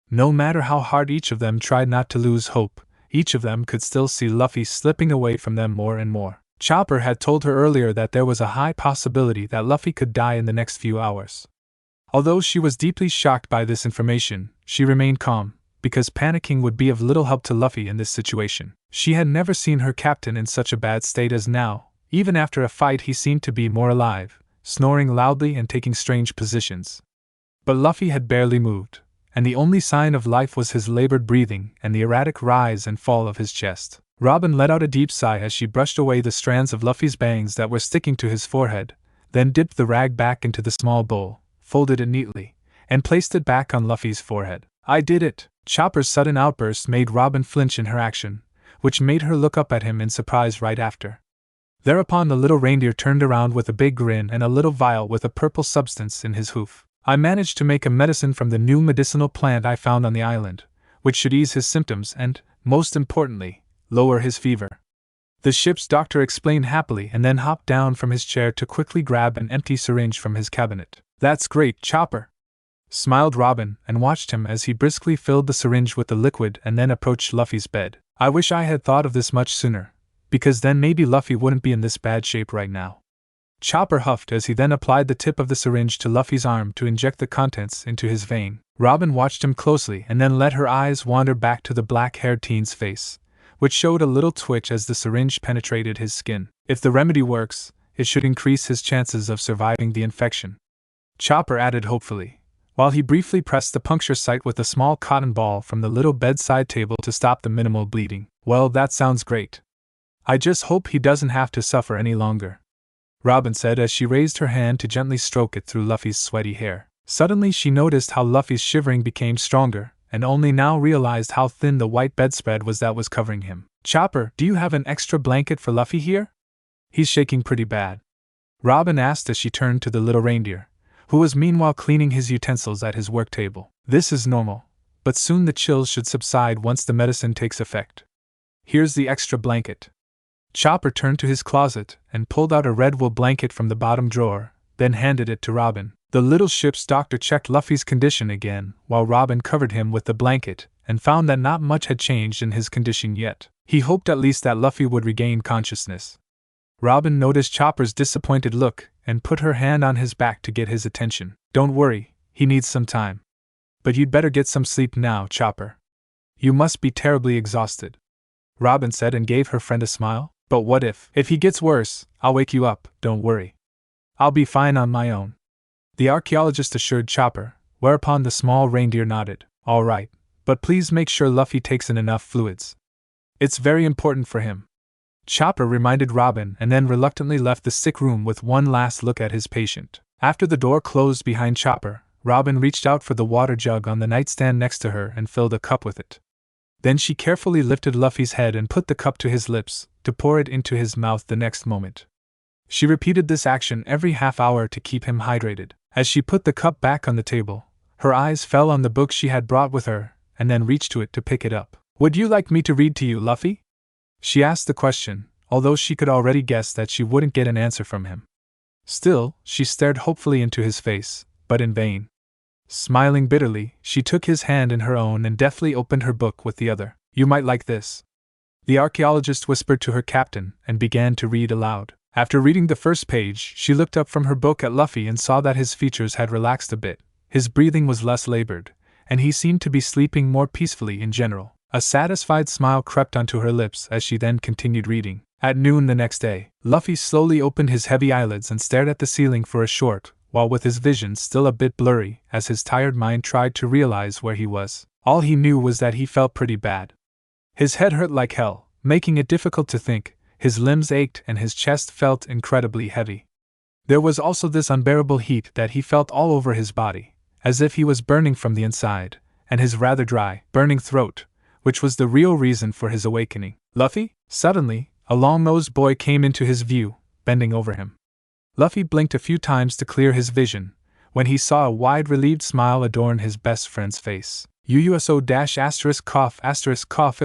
No matter how hard each of them tried not to lose hope, each of them could still see Luffy slipping away from them more and more. Chopper had told her earlier that there was a high possibility that Luffy could die in the next few hours. Although she was deeply shocked by this information, she remained calm, because panicking would be of little help to Luffy in this situation. She had never seen her captain in such a bad state as now. Even after a fight he seemed to be more alive, snoring loudly and taking strange positions. But Luffy had barely moved, and the only sign of life was his labored breathing and the erratic rise and fall of his chest. Robin let out a deep sigh as she brushed away the strands of Luffy's bangs that were sticking to his forehead, then dipped the rag back into the small bowl, folded it neatly, and placed it back on Luffy's forehead. "I did it!" Chopper's sudden outburst made Robin flinch in her action, which made her look up at him in surprise right after. Thereupon the little reindeer turned around with a big grin and a little vial with a purple substance in his hoof. "I managed to make a medicine from the new medicinal plant I found on the island, which should ease his symptoms and, most importantly, lower his fever," the ship's doctor explained happily and then hopped down from his chair to quickly grab an empty syringe from his cabinet. "That's great, Chopper!" smiled Robin and watched him as he briskly filled the syringe with the liquid and then approached Luffy's bed. "I wish I had thought of this much sooner, because then maybe Luffy wouldn't be in this bad shape right now." Chopper huffed as he then applied the tip of the syringe to Luffy's arm to inject the contents into his vein. Robin watched him closely and then let her eyes wander back to the black-haired teen's face, which showed a little twitch as the syringe penetrated his skin. "If the remedy works, it should increase his chances of surviving the infection," Chopper added hopefully, while he briefly pressed the puncture site with a small cotton ball from the little bedside table to stop the minimal bleeding. "Well, that sounds great. I just hope he doesn't have to suffer any longer," Robin said as she raised her hand to gently stroke it through Luffy's sweaty hair. Suddenly she noticed how Luffy's shivering became stronger, and only now realized how thin the white bedspread was that was covering him. "Chopper, do you have an extra blanket for Luffy here? He's shaking pretty bad," Robin asked as she turned to the little reindeer, who was meanwhile cleaning his utensils at his work table. "This is normal, but soon the chills should subside once the medicine takes effect. Here's the extra blanket." Chopper turned to his closet and pulled out a red wool blanket from the bottom drawer, then handed it to Robin. The little ship's doctor checked Luffy's condition again while Robin covered him with the blanket and found that not much had changed in his condition yet. He hoped at least that Luffy would regain consciousness. Robin noticed Chopper's disappointed look and put her hand on his back to get his attention. "Don't worry, he needs some time. But you'd better get some sleep now, Chopper. You must be terribly exhausted," Robin said and gave her friend a smile. "But what if he gets worse, I'll wake you up, don't worry. I'll be fine on my own," the archaeologist assured Chopper, whereupon the small reindeer nodded. "All right, but please make sure Luffy takes in enough fluids. It's very important for him," Chopper reminded Robin and then reluctantly left the sick room with one last look at his patient. After the door closed behind Chopper, Robin reached out for the water jug on the nightstand next to her and filled a cup with it. Then she carefully lifted Luffy's head and put the cup to his lips, to pour it into his mouth the next moment. She repeated this action every half hour to keep him hydrated. As she put the cup back on the table, her eyes fell on the book she had brought with her, and then reached to it to pick it up. "Would you like me to read to you, Luffy?" She asked the question, although she could already guess that she wouldn't get an answer from him. Still, she stared hopefully into his face, but in vain. Smiling bitterly, she took his hand in her own and deftly opened her book with the other. "You might like this," the archaeologist whispered to her captain and began to read aloud. After reading the first page, she looked up from her book at Luffy and saw that his features had relaxed a bit, his breathing was less labored, and he seemed to be sleeping more peacefully in general. A satisfied smile crept onto her lips as she then continued reading. At noon the next day, Luffy slowly opened his heavy eyelids and stared at the ceiling for a short while with his vision still a bit blurry as his tired mind tried to realize where he was. All he knew was that he felt pretty bad. His head hurt like hell, making it difficult to think, his limbs ached and his chest felt incredibly heavy. There was also this unbearable heat that he felt all over his body, as if he was burning from the inside, and his rather dry, burning throat, which was the real reason for his awakening. "Luffy?" Suddenly, a long-nosed boy came into his view, bending over him. Luffy blinked a few times to clear his vision, when he saw a wide relieved smile adorn his best friend's face. ******. It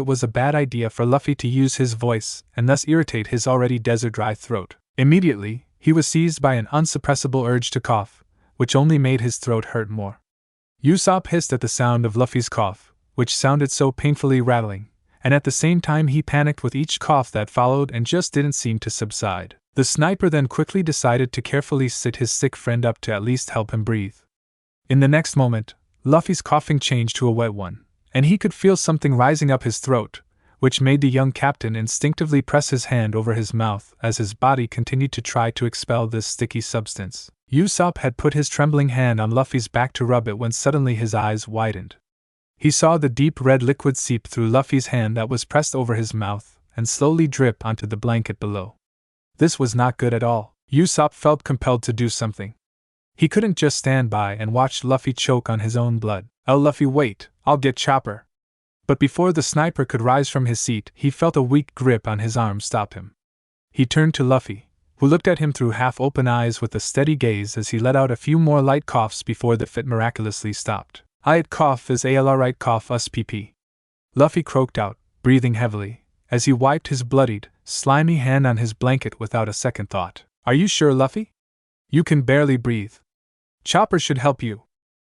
was a bad idea for Luffy to use his voice and thus irritate his already desert-dry throat. Immediately, he was seized by an unsuppressible urge to cough, which only made his throat hurt more. Usopp hissed at the sound of Luffy's cough, which sounded so painfully rattling, and at the same time he panicked with each cough that followed and just didn't seem to subside. The sniper then quickly decided to carefully sit his sick friend up to at least help him breathe. In the next moment, Luffy's coughing changed to a wet one, and he could feel something rising up his throat, which made the young captain instinctively press his hand over his mouth as his body continued to try to expel this sticky substance. Usopp had put his trembling hand on Luffy's back to rub it when suddenly his eyes widened. He saw the deep red liquid seep through Luffy's hand that was pressed over his mouth and slowly drip onto the blanket below. This was not good at all. Usopp felt compelled to do something. He couldn't just stand by and watch Luffy choke on his own blood. "Oh, Luffy, wait, I'll get Chopper." But before the sniper could rise from his seat, he felt a weak grip on his arm stop him. He turned to Luffy, who looked at him through half-open eyes with a steady gaze as he let out a few more light coughs before the fit miraculously stopped. "I'd cough is alright, cough us pp." Luffy croaked out, breathing heavily, as he wiped his bloodied, slimy hand on his blanket without a second thought. "Are you sure, Luffy? You can barely breathe. Chopper should help you."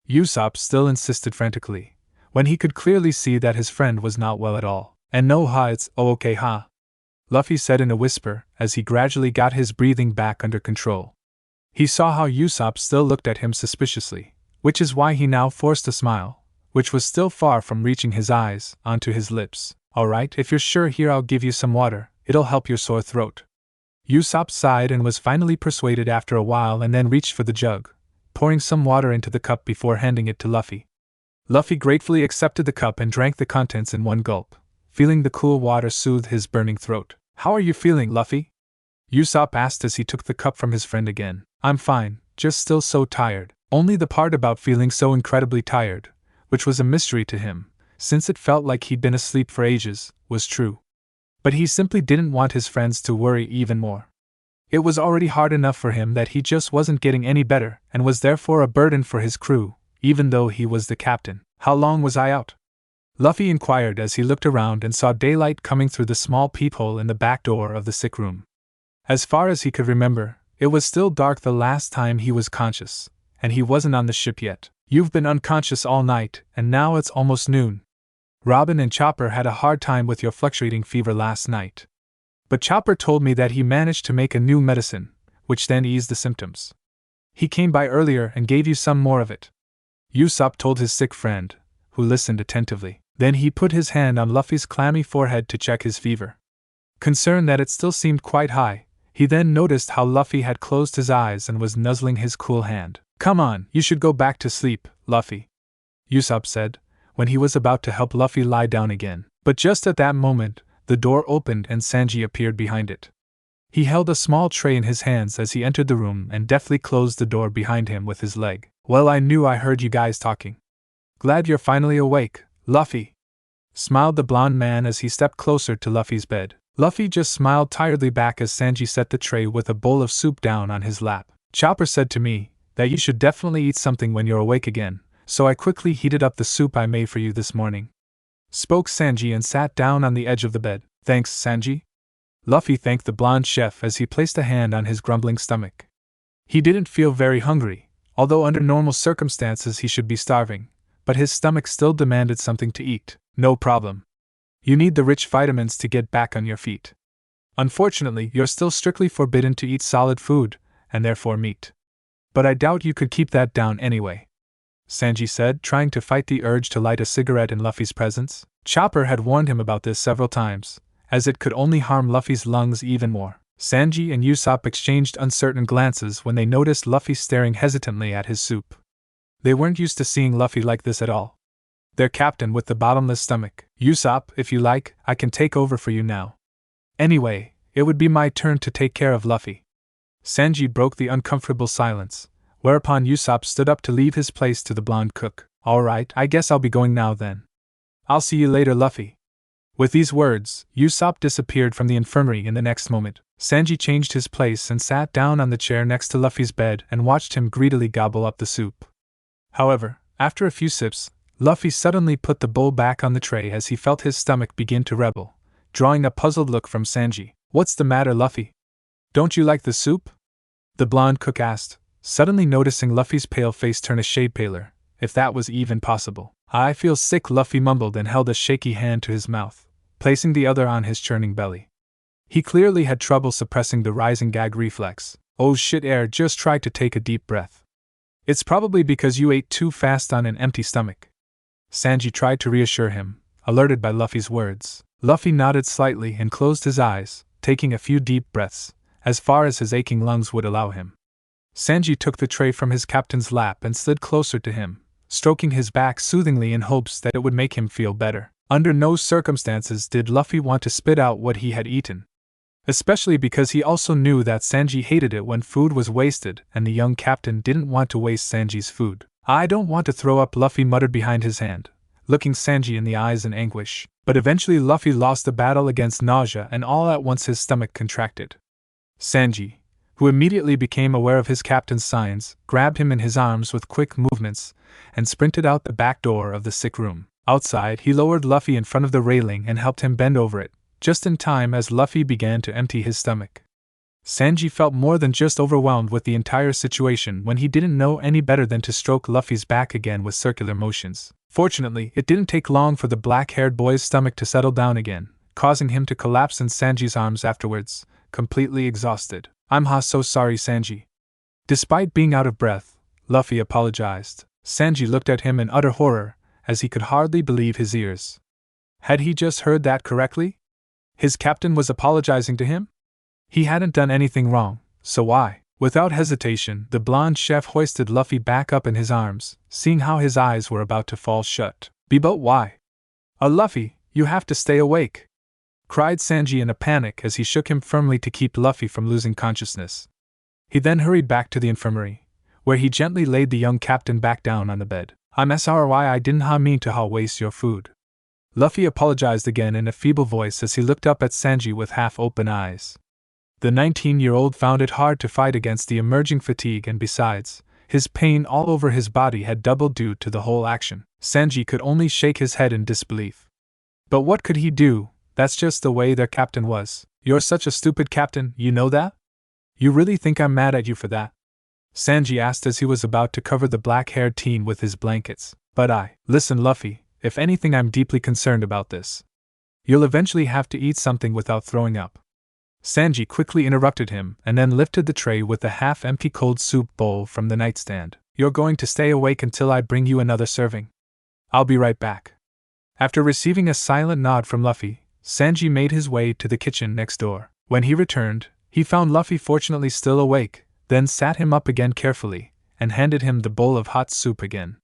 Usopp still insisted frantically, when he could clearly see that his friend was not well at all. "And no ha, it's okay ha," Luffy said in a whisper as he gradually got his breathing back under control. He saw how Usopp still looked at him suspiciously, which is why he now forced a smile, which was still far from reaching his eyes, onto his lips. "Alright, if you're sure, here I'll give you some water, it'll help your sore throat." Usopp sighed and was finally persuaded after a while and then reached for the jug, pouring some water into the cup before handing it to Luffy. Luffy gratefully accepted the cup and drank the contents in one gulp, feeling the cool water soothe his burning throat. "How are you feeling, Luffy?" Usopp asked as he took the cup from his friend again. "I'm fine, just still so tired." Only the part about feeling so incredibly tired, which was a mystery to him, since it felt like he'd been asleep for ages, was true. But he simply didn't want his friends to worry even more. It was already hard enough for him that he just wasn't getting any better and was therefore a burden for his crew, even though he was the captain. "How long was I out?" Luffy inquired as he looked around and saw daylight coming through the small peephole in the back door of the sick room. As far as he could remember, it was still dark the last time he was conscious, and he wasn't on the ship yet. "You've been unconscious all night, and now it's almost noon. Robin and Chopper had a hard time with your fluctuating fever last night. But Chopper told me that he managed to make a new medicine, which then eased the symptoms. He came by earlier and gave you some more of it," Usopp told his sick friend, who listened attentively. Then he put his hand on Luffy's clammy forehead to check his fever. Concerned that it still seemed quite high, he then noticed how Luffy had closed his eyes and was nuzzling his cool hand. "Come on, you should go back to sleep, Luffy," Usopp said, when he was about to help Luffy lie down again. But just at that moment, the door opened and Sanji appeared behind it. He held a small tray in his hands as he entered the room and deftly closed the door behind him with his leg. "Well, I knew I heard you guys talking. Glad you're finally awake, Luffy," smiled the blonde man as he stepped closer to Luffy's bed. Luffy just smiled tiredly back as Sanji set the tray with a bowl of soup down on his lap. "Chopper said to me that you should definitely eat something when you're awake again, so I quickly heated up the soup I made for you this morning," spoke Sanji and sat down on the edge of the bed. "Thanks, Sanji." Luffy thanked the blonde chef as he placed a hand on his grumbling stomach. He didn't feel very hungry, although under normal circumstances he should be starving, but his stomach still demanded something to eat. "No problem. You need the rich vitamins to get back on your feet. Unfortunately, you're still strictly forbidden to eat solid food, and therefore meat. But I doubt you could keep that down anyway," Sanji said, trying to fight the urge to light a cigarette in Luffy's presence. Chopper had warned him about this several times, as it could only harm Luffy's lungs even more. Sanji and Usopp exchanged uncertain glances when they noticed Luffy staring hesitantly at his soup. They weren't used to seeing Luffy like this at all. Their captain with the bottomless stomach. "Usopp, if you like, I can take over for you now. Anyway, it would be my turn to take care of Luffy." Sanji broke the uncomfortable silence, whereupon Usopp stood up to leave his place to the blonde cook. "Alright, I guess I'll be going now then. I'll see you later, Luffy." With these words, Usopp disappeared from the infirmary in the next moment. Sanji changed his place and sat down on the chair next to Luffy's bed and watched him greedily gobble up the soup. However, after a few sips, Luffy suddenly put the bowl back on the tray as he felt his stomach begin to rebel, drawing a puzzled look from Sanji. "What's the matter, Luffy? Don't you like the soup?" the blonde cook asked, suddenly noticing Luffy's pale face turn a shade paler, if that was even possible. "I feel sick," Luffy mumbled and held a shaky hand to his mouth, placing the other on his churning belly. He clearly had trouble suppressing the rising gag reflex. "Oh shit, just try to take a deep breath. It's probably because you ate too fast on an empty stomach. Sanji tried to reassure him, alerted by Luffy's words. Luffy nodded slightly and closed his eyes, taking a few deep breaths, as far as his aching lungs would allow him. Sanji took the tray from his captain's lap and slid closer to him, stroking his back soothingly in hopes that it would make him feel better. Under no circumstances did Luffy want to spit out what he had eaten. Especially because he also knew that Sanji hated it when food was wasted, and the young captain didn't want to waste Sanji's food. I don't want to throw up, Luffy muttered behind his hand, looking Sanji in the eyes in anguish. But eventually Luffy lost the battle against nausea, and all at once his stomach contracted. Sanji, who immediately became aware of his captain's signs, grabbed him in his arms with quick movements, and sprinted out the back door of the sick room. Outside, he lowered Luffy in front of the railing and helped him bend over it, just in time as Luffy began to empty his stomach. Sanji felt more than just overwhelmed with the entire situation when he didn't know any better than to stroke Luffy's back again with circular motions. Fortunately, it didn't take long for the black-haired boy's stomach to settle down again, causing him to collapse in Sanji's arms afterwards, completely exhausted. I'm so sorry, Sanji. Despite being out of breath, Luffy apologized. Sanji looked at him in utter horror, as he could hardly believe his ears. Had he just heard that correctly? His captain was apologizing to him? He hadn't done anything wrong, so why? Without hesitation, the blonde chef hoisted Luffy back up in his arms, seeing how his eyes were about to fall shut. But why? Luffy, you have to stay awake! Cried Sanji in a panic as he shook him firmly to keep Luffy from losing consciousness. He then hurried back to the infirmary, where he gently laid the young captain back down on the bed. I'm sorry, I didn't mean to waste your food. Luffy apologized again in a feeble voice as he looked up at Sanji with half-open eyes. The 19-year-old found it hard to fight against the emerging fatigue, and besides, his pain all over his body had doubled due to the whole action. Sanji could only shake his head in disbelief. But what could he do? That's just the way their captain was. You're such a stupid captain, you know that? You really think I'm mad at you for that? Sanji asked as he was about to cover the black-haired teen with his blankets. Listen, Luffy, if anything, I'm deeply concerned about this. You'll eventually have to eat something without throwing up. Sanji quickly interrupted him and then lifted the tray with the half-empty cold soup bowl from the nightstand. You're going to stay awake until I bring you another serving. I'll be right back. After receiving a silent nod from Luffy, Sanji made his way to the kitchen next door. When he returned, he found Luffy fortunately still awake, then sat him up again carefully, and handed him the bowl of hot soup again.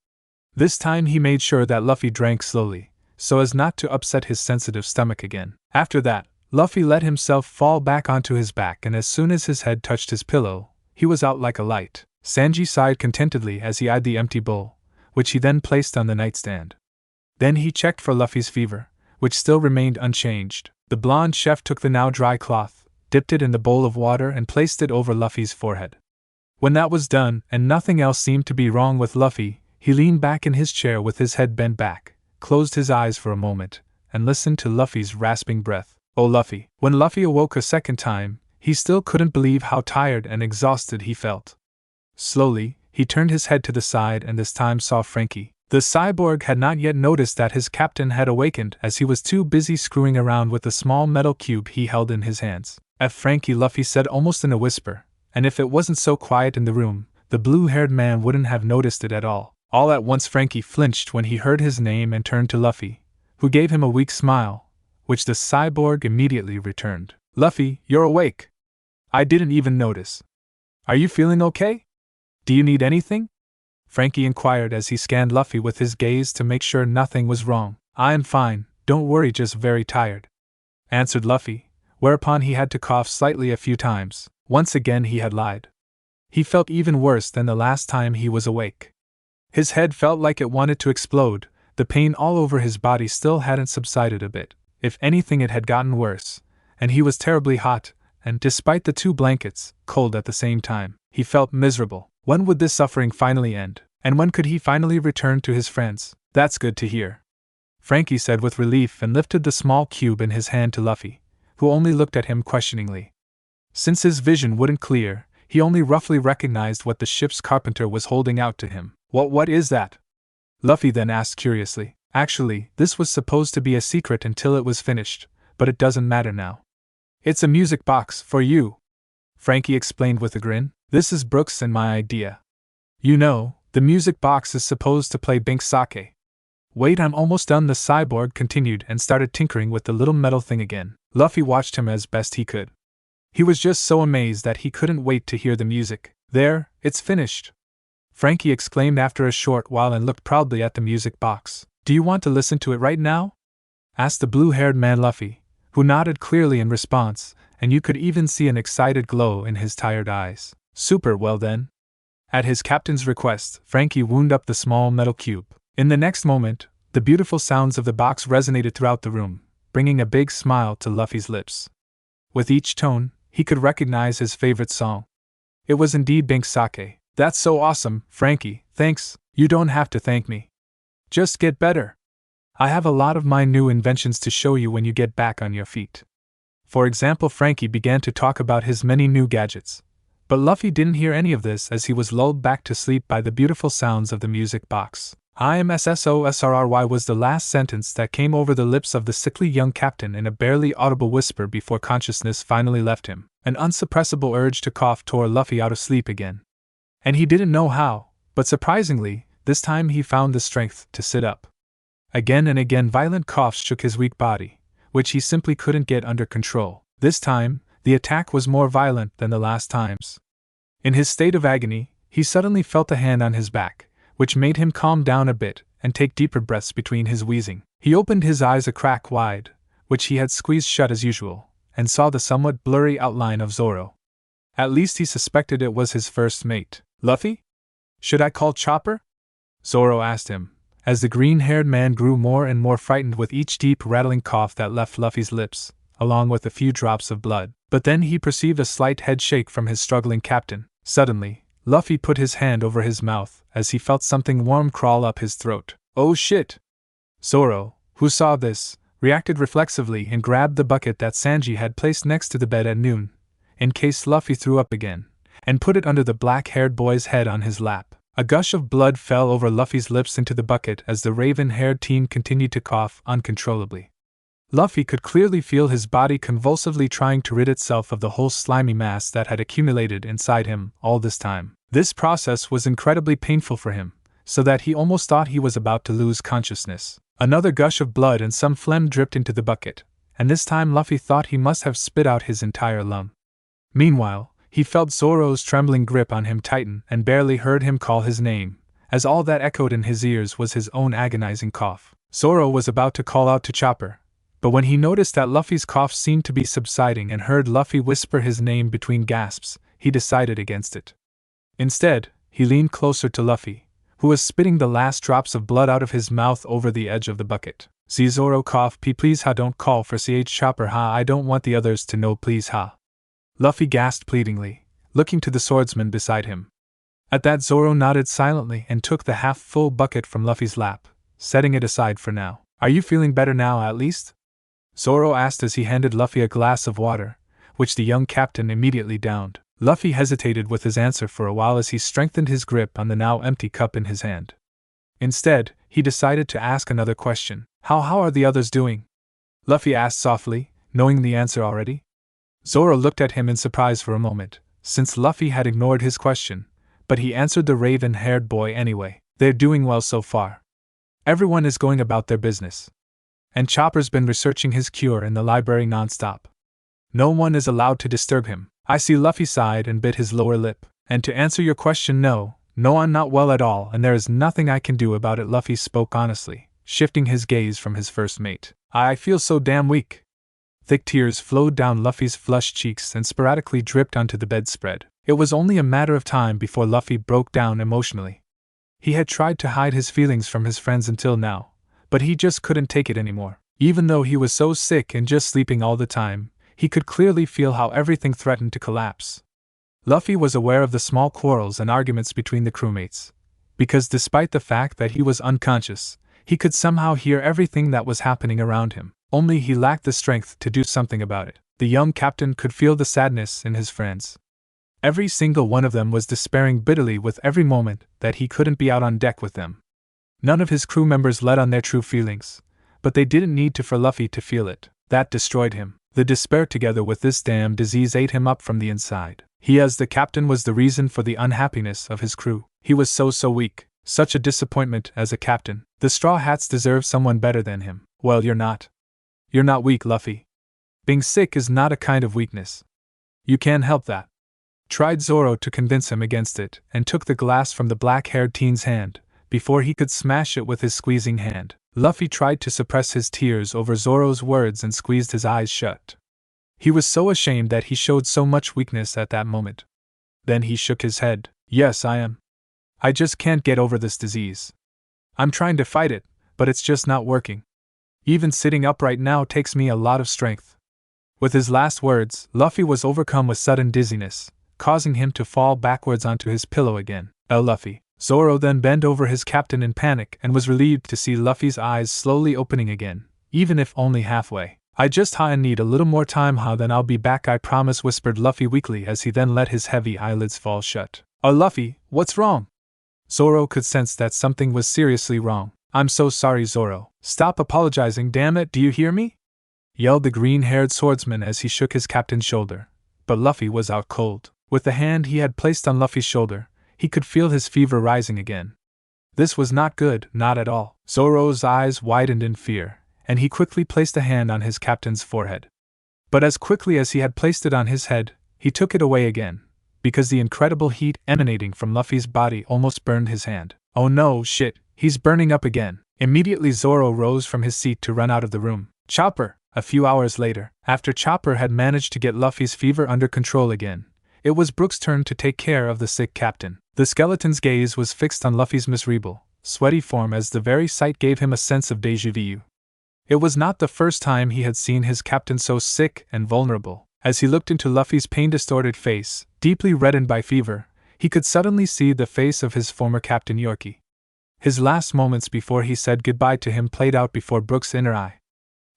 This time he made sure that Luffy drank slowly, so as not to upset his sensitive stomach again. After that, Luffy let himself fall back onto his back, and as soon as his head touched his pillow, he was out like a light. Sanji sighed contentedly as he eyed the empty bowl, which he then placed on the nightstand. Then he checked for Luffy's fever, which still remained unchanged. The blonde chef took the now dry cloth, dipped it in the bowl of water, and placed it over Luffy's forehead. When that was done, and nothing else seemed to be wrong with Luffy, he leaned back in his chair with his head bent back, closed his eyes for a moment, and listened to Luffy's rasping breath. Oh, Luffy. When Luffy awoke a second time, he still couldn't believe how tired and exhausted he felt. Slowly, he turned his head to the side and this time saw Frankie. The cyborg had not yet noticed that his captain had awakened, as he was too busy screwing around with the small metal cube he held in his hands. Frankie, Luffy said almost in a whisper, and if it wasn't so quiet in the room, the blue-haired man wouldn't have noticed it at all. All at once Frankie flinched when he heard his name and turned to Luffy, who gave him a weak smile, which the cyborg immediately returned. Luffy, you're awake. I didn't even notice. Are you feeling okay? Do you need anything? Frankie inquired as he scanned Luffy with his gaze to make sure nothing was wrong. I am fine, don't worry, just very tired, answered Luffy, whereupon he had to cough slightly a few times. Once again he had lied. He felt even worse than the last time he was awake. His head felt like it wanted to explode, the pain all over his body still hadn't subsided a bit. If anything, it had gotten worse, and he was terribly hot, and despite the 2 blankets, cold at the same time. He felt miserable. When would this suffering finally end, and when could he finally return to his friends? That's good to hear, Frankie said with relief and lifted the small cube in his hand to Luffy, who only looked at him questioningly. Since his vision wouldn't clear, he only roughly recognized what the ship's carpenter was holding out to him. What is that? Luffy then asked curiously. Actually, this was supposed to be a secret until it was finished, but it doesn't matter now. It's a music box for you, Frankie explained with a grin. This is Brooks and my idea. You know, the music box is supposed to play Bink Sake. Wait, I'm almost done, the cyborg continued and started tinkering with the little metal thing again. Luffy watched him as best he could. He was just so amazed that he couldn't wait to hear the music. There, it's finished, Frankie exclaimed after a short while and looked proudly at the music box. Do you want to listen to it right now? Asked the blue-haired man Luffy, who nodded clearly in response, and you could even see an excited glow in his tired eyes. Super, well then. At his captain's request, Frankie wound up the small metal cube. In the next moment, the beautiful sounds of the box resonated throughout the room, bringing a big smile to Luffy's lips. With each tone, he could recognize his favorite song. It was indeed Bink Sake. That's so awesome, Frankie, thanks. You don't have to thank me. Just get better. I have a lot of my new inventions to show you when you get back on your feet. For example, Frankie began to talk about his many new gadgets. But Luffy didn't hear any of this as he was lulled back to sleep by the beautiful sounds of the music box. IMSSOSRRY was the last sentence that came over the lips of the sickly young captain in a barely audible whisper before consciousness finally left him. An unsuppressible urge to cough tore Luffy out of sleep again. And he didn't know how, but surprisingly, this time he found the strength to sit up. Again and again violent coughs shook his weak body, which he simply couldn't get under control. This time, the attack was more violent than the last times. In his state of agony, he suddenly felt a hand on his back, which made him calm down a bit and take deeper breaths between his wheezing. He opened his eyes a crack wide, which he had squeezed shut as usual, and saw the somewhat blurry outline of Zoro. At least he suspected it was his first mate. Luffy? Should I call Chopper? Zoro asked him, as the green-haired man grew more and more frightened with each deep rattling cough that left Luffy's lips, along with a few drops of blood. But then he perceived a slight head shake from his struggling captain. Suddenly, Luffy put his hand over his mouth as he felt something warm crawl up his throat. Oh shit! Zoro, who saw this, reacted reflexively and grabbed the bucket that Sanji had placed next to the bed at noon, in case Luffy threw up again, and put it under the black-haired boy's head on his lap. A gush of blood fell over Luffy's lips into the bucket as the raven-haired teen continued to cough uncontrollably. Luffy could clearly feel his body convulsively trying to rid itself of the whole slimy mass that had accumulated inside him all this time. This process was incredibly painful for him, so that he almost thought he was about to lose consciousness. Another gush of blood and some phlegm dripped into the bucket, and this time Luffy thought he must have spit out his entire lung. Meanwhile, he felt Zoro's trembling grip on him tighten and barely heard him call his name, as all that echoed in his ears was his own agonizing cough. Zoro was about to call out to Chopper, but when he noticed that Luffy's cough seemed to be subsiding and heard Luffy whisper his name between gasps, he decided against it. Instead, he leaned closer to Luffy, who was spitting the last drops of blood out of his mouth over the edge of the bucket. See Zoro cough, please ha, don't call for Chopper ha, I don't want the others to know, please ha. Luffy gasped pleadingly, looking to the swordsman beside him. At that, Zoro nodded silently and took the half-full bucket from Luffy's lap, setting it aside for now. Are you feeling better now, at least? Zoro asked as he handed Luffy a glass of water, which the young captain immediately downed. Luffy hesitated with his answer for a while as he strengthened his grip on the now empty cup in his hand. Instead, he decided to ask another question. How are the others doing? Luffy asked softly, knowing the answer already. Zoro looked at him in surprise for a moment, since Luffy had ignored his question, but he answered the raven-haired boy anyway. They're doing well so far. Everyone is going about their business. And Chopper's been researching his cure in the library non-stop. No one is allowed to disturb him. I see. Luffy sighed and bit his lower lip. And to answer your question, no, I'm not well at all, and there is nothing I can do about it. Luffy spoke honestly, shifting his gaze from his first mate. I feel so damn weak. Thick tears flowed down Luffy's flushed cheeks and sporadically dripped onto the bedspread. It was only a matter of time before Luffy broke down emotionally. He had tried to hide his feelings from his friends until now, but he just couldn't take it anymore. Even though he was so sick and just sleeping all the time, he could clearly feel how everything threatened to collapse. Luffy was aware of the small quarrels and arguments between the crewmates, because despite the fact that he was unconscious, he could somehow hear everything that was happening around him. Only he lacked the strength to do something about it. The young captain could feel the sadness in his friends. Every single one of them was despairing bitterly with every moment that he couldn't be out on deck with them. None of his crew members let on their true feelings, but they didn't need to for Luffy to feel it. That destroyed him. The despair together with this damn disease ate him up from the inside. He as the captain was the reason for the unhappiness of his crew. He was so weak, such a disappointment as a captain. The Straw Hats deserve someone better than him. Well, you're not. You're not weak, Luffy. Being sick is not a kind of weakness. You can't help that. Tried Zoro to convince him against it, and took the glass from the black-haired teen's hand, before he could smash it with his squeezing hand. Luffy tried to suppress his tears over Zoro's words and squeezed his eyes shut. He was so ashamed that he showed so much weakness at that moment. Then he shook his head. Yes, I am. I just can't get over this disease. I'm trying to fight it, but it's just not working. Even sitting upright now takes me a lot of strength. With his last words, Luffy was overcome with sudden dizziness, causing him to fall backwards onto his pillow again. Luffy. Zoro then bent over his captain in panic and was relieved to see Luffy's eyes slowly opening again, even if only halfway. I just need a little more time, then I'll be back, I promise, whispered Luffy weakly as he then let his heavy eyelids fall shut. Luffy, what's wrong? Zoro could sense that something was seriously wrong. I'm so sorry, Zoro. Stop apologizing, damn it, do you hear me? Yelled the green-haired swordsman as he shook his captain's shoulder. But Luffy was out cold. With the hand he had placed on Luffy's shoulder, he could feel his fever rising again. This was not good, not at all. Zoro's eyes widened in fear, and he quickly placed a hand on his captain's forehead. But as quickly as he had placed it on his head, he took it away again, because the incredible heat emanating from Luffy's body almost burned his hand. Oh no, shit, he's burning up again. Immediately Zoro rose from his seat to run out of the room. Chopper! A few hours later, after Chopper had managed to get Luffy's fever under control again, it was Brook's turn to take care of the sick captain. The skeleton's gaze was fixed on Luffy's miserable, sweaty form as the very sight gave him a sense of déjà vu. It was not the first time he had seen his captain so sick and vulnerable. As he looked into Luffy's pain-distorted face, deeply reddened by fever, he could suddenly see the face of his former captain Yorkie. His last moments before he said goodbye to him played out before Brook's inner eye.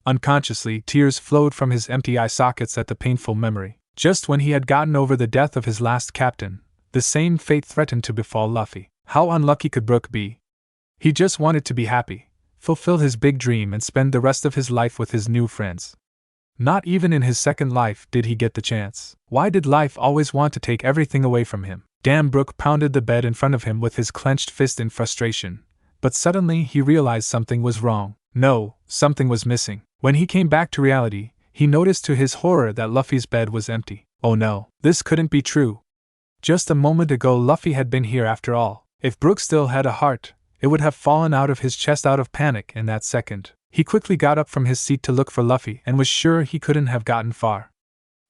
Unconsciously, tears flowed from his empty eye sockets at the painful memory. Just when he had gotten over the death of his last captain, the same fate threatened to befall Luffy. How unlucky could Brook be? He just wanted to be happy, fulfill his big dream, and spend the rest of his life with his new friends. Not even in his second life did he get the chance. Why did life always want to take everything away from him? Damn! Brook pounded the bed in front of him with his clenched fist in frustration. But suddenly he realized something was wrong. No, something was missing. When he came back to reality, he noticed to his horror that Luffy's bed was empty. Oh no, this couldn't be true. Just a moment ago Luffy had been here after all. If Brook still had a heart, it would have fallen out of his chest out of panic in that second. He quickly got up from his seat to look for Luffy and was sure he couldn't have gotten far.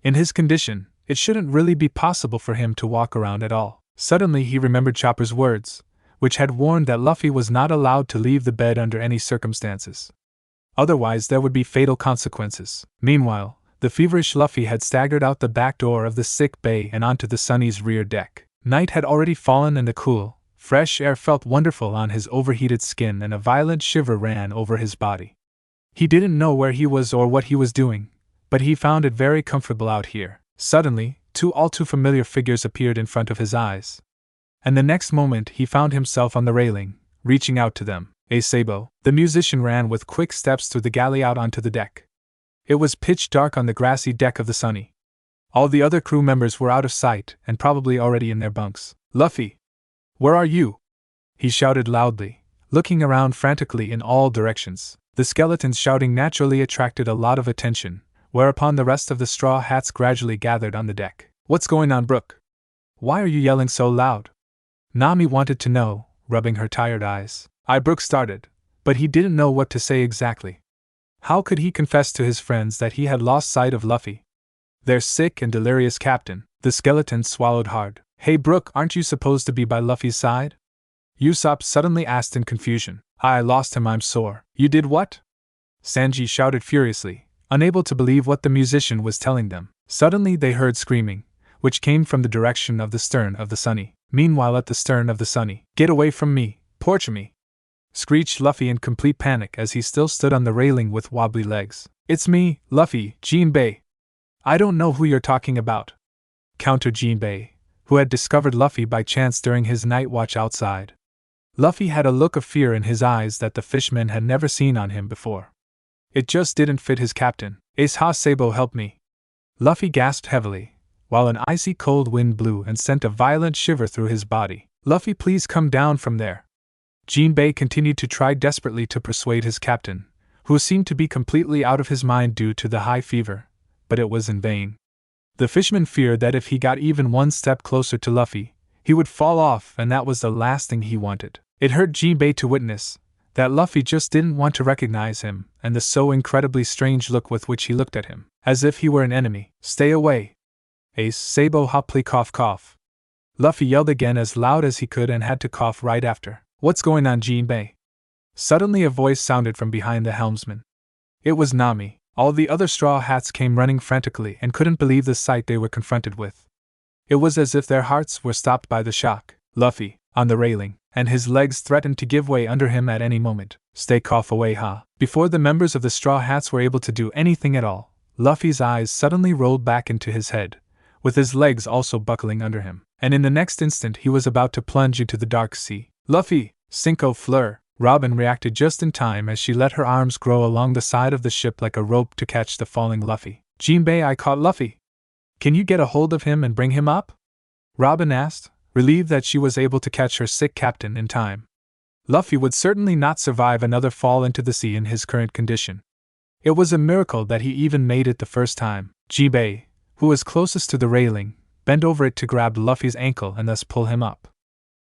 In his condition, it shouldn't really be possible for him to walk around at all. Suddenly he remembered Chopper's words, which had warned that Luffy was not allowed to leave the bed under any circumstances. Otherwise there would be fatal consequences. Meanwhile, the feverish Luffy had staggered out the back door of the sick bay and onto the Sunny's rear deck. Night had already fallen and the cool, fresh air felt wonderful on his overheated skin and a violent shiver ran over his body. He didn't know where he was or what he was doing, but he found it very comfortable out here. Suddenly, two all too familiar figures appeared in front of his eyes. And the next moment he found himself on the railing, reaching out to them. Sabo, the musician, ran with quick steps through the galley out onto the deck. It was pitch dark on the grassy deck of the Sunny. All the other crew members were out of sight and probably already in their bunks. Luffy! Where are you? He shouted loudly, looking around frantically in all directions. The skeleton's shouting naturally attracted a lot of attention, whereupon the rest of the Straw Hats gradually gathered on the deck. What's going on, Brook? Why are you yelling so loud? Nami wanted to know, rubbing her tired eyes. Brook started, but he didn't know what to say exactly. How could he confess to his friends that he had lost sight of Luffy, their sick and delirious captain? The skeleton swallowed hard. Hey Brook, aren't you supposed to be by Luffy's side? Usopp suddenly asked in confusion. I lost him, I'm sore. You did what? Sanji shouted furiously, unable to believe what the musician was telling them. Suddenly they heard screaming, which came from the direction of the stern of the Sunny. Meanwhile at the stern of the Sunny, get away from me, torture me! Screeched Luffy in complete panic as he still stood on the railing with wobbly legs. It's me, Luffy, Jinbei. I don't know who you're talking about, countered Jinbei, who had discovered Luffy by chance during his night watch outside. Luffy had a look of fear in his eyes that the fishmen had never seen on him before. It just didn't fit his captain. Sabo, help me! Luffy gasped heavily, while an icy cold wind blew and sent a violent shiver through his body. Luffy, please come down from there. Jinbei continued to try desperately to persuade his captain, who seemed to be completely out of his mind due to the high fever, but it was in vain. The fisherman feared that if he got even one step closer to Luffy, he would fall off, and that was the last thing he wanted. It hurt Jinbei to witness that Luffy just didn't want to recognize him, and the so incredibly strange look with which he looked at him, as if he were an enemy. Stay away. Ace Sabo Hopli cough cough. Luffy yelled again as loud as he could and had to cough right after. What's going on, Jinbei? Suddenly a voice sounded from behind the helmsman. It was Nami. All the other Straw Hats came running frantically and couldn't believe the sight they were confronted with. It was as if their hearts were stopped by the shock. Luffy, on the railing, and his legs threatened to give way under him at any moment. Stay cough away, ha. Before the members of the Straw Hats were able to do anything at all, Luffy's eyes suddenly rolled back into his head, with his legs also buckling under him, and in the next instant he was about to plunge into the dark sea. Luffy, Cinco Fleur! Robin reacted just in time as she let her arms grow along the side of the ship like a rope to catch the falling Luffy. Jinbei, I caught Luffy. Can you get a hold of him and bring him up? Robin asked, relieved that she was able to catch her sick captain in time. Luffy would certainly not survive another fall into the sea in his current condition. It was a miracle that he even made it the first time. Jinbei, who was closest to the railing, bent over it to grab Luffy's ankle and thus pull him up.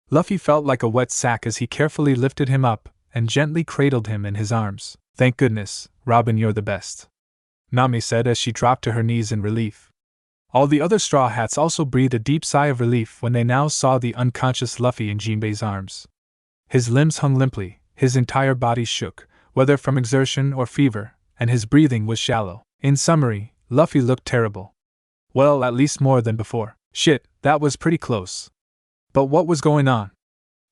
Luffy felt like a wet sack as he carefully lifted him up and gently cradled him in his arms. Thank goodness, Robin, you're the best, Nami said as she dropped to her knees in relief. All the other Straw Hats also breathed a deep sigh of relief when they now saw the unconscious Luffy in Jinbei's arms. His limbs hung limply, his entire body shook, whether from exertion or fever, and his breathing was shallow. In summary, Luffy looked terrible. Well, at least more than before. Shit, that was pretty close. But what was going on?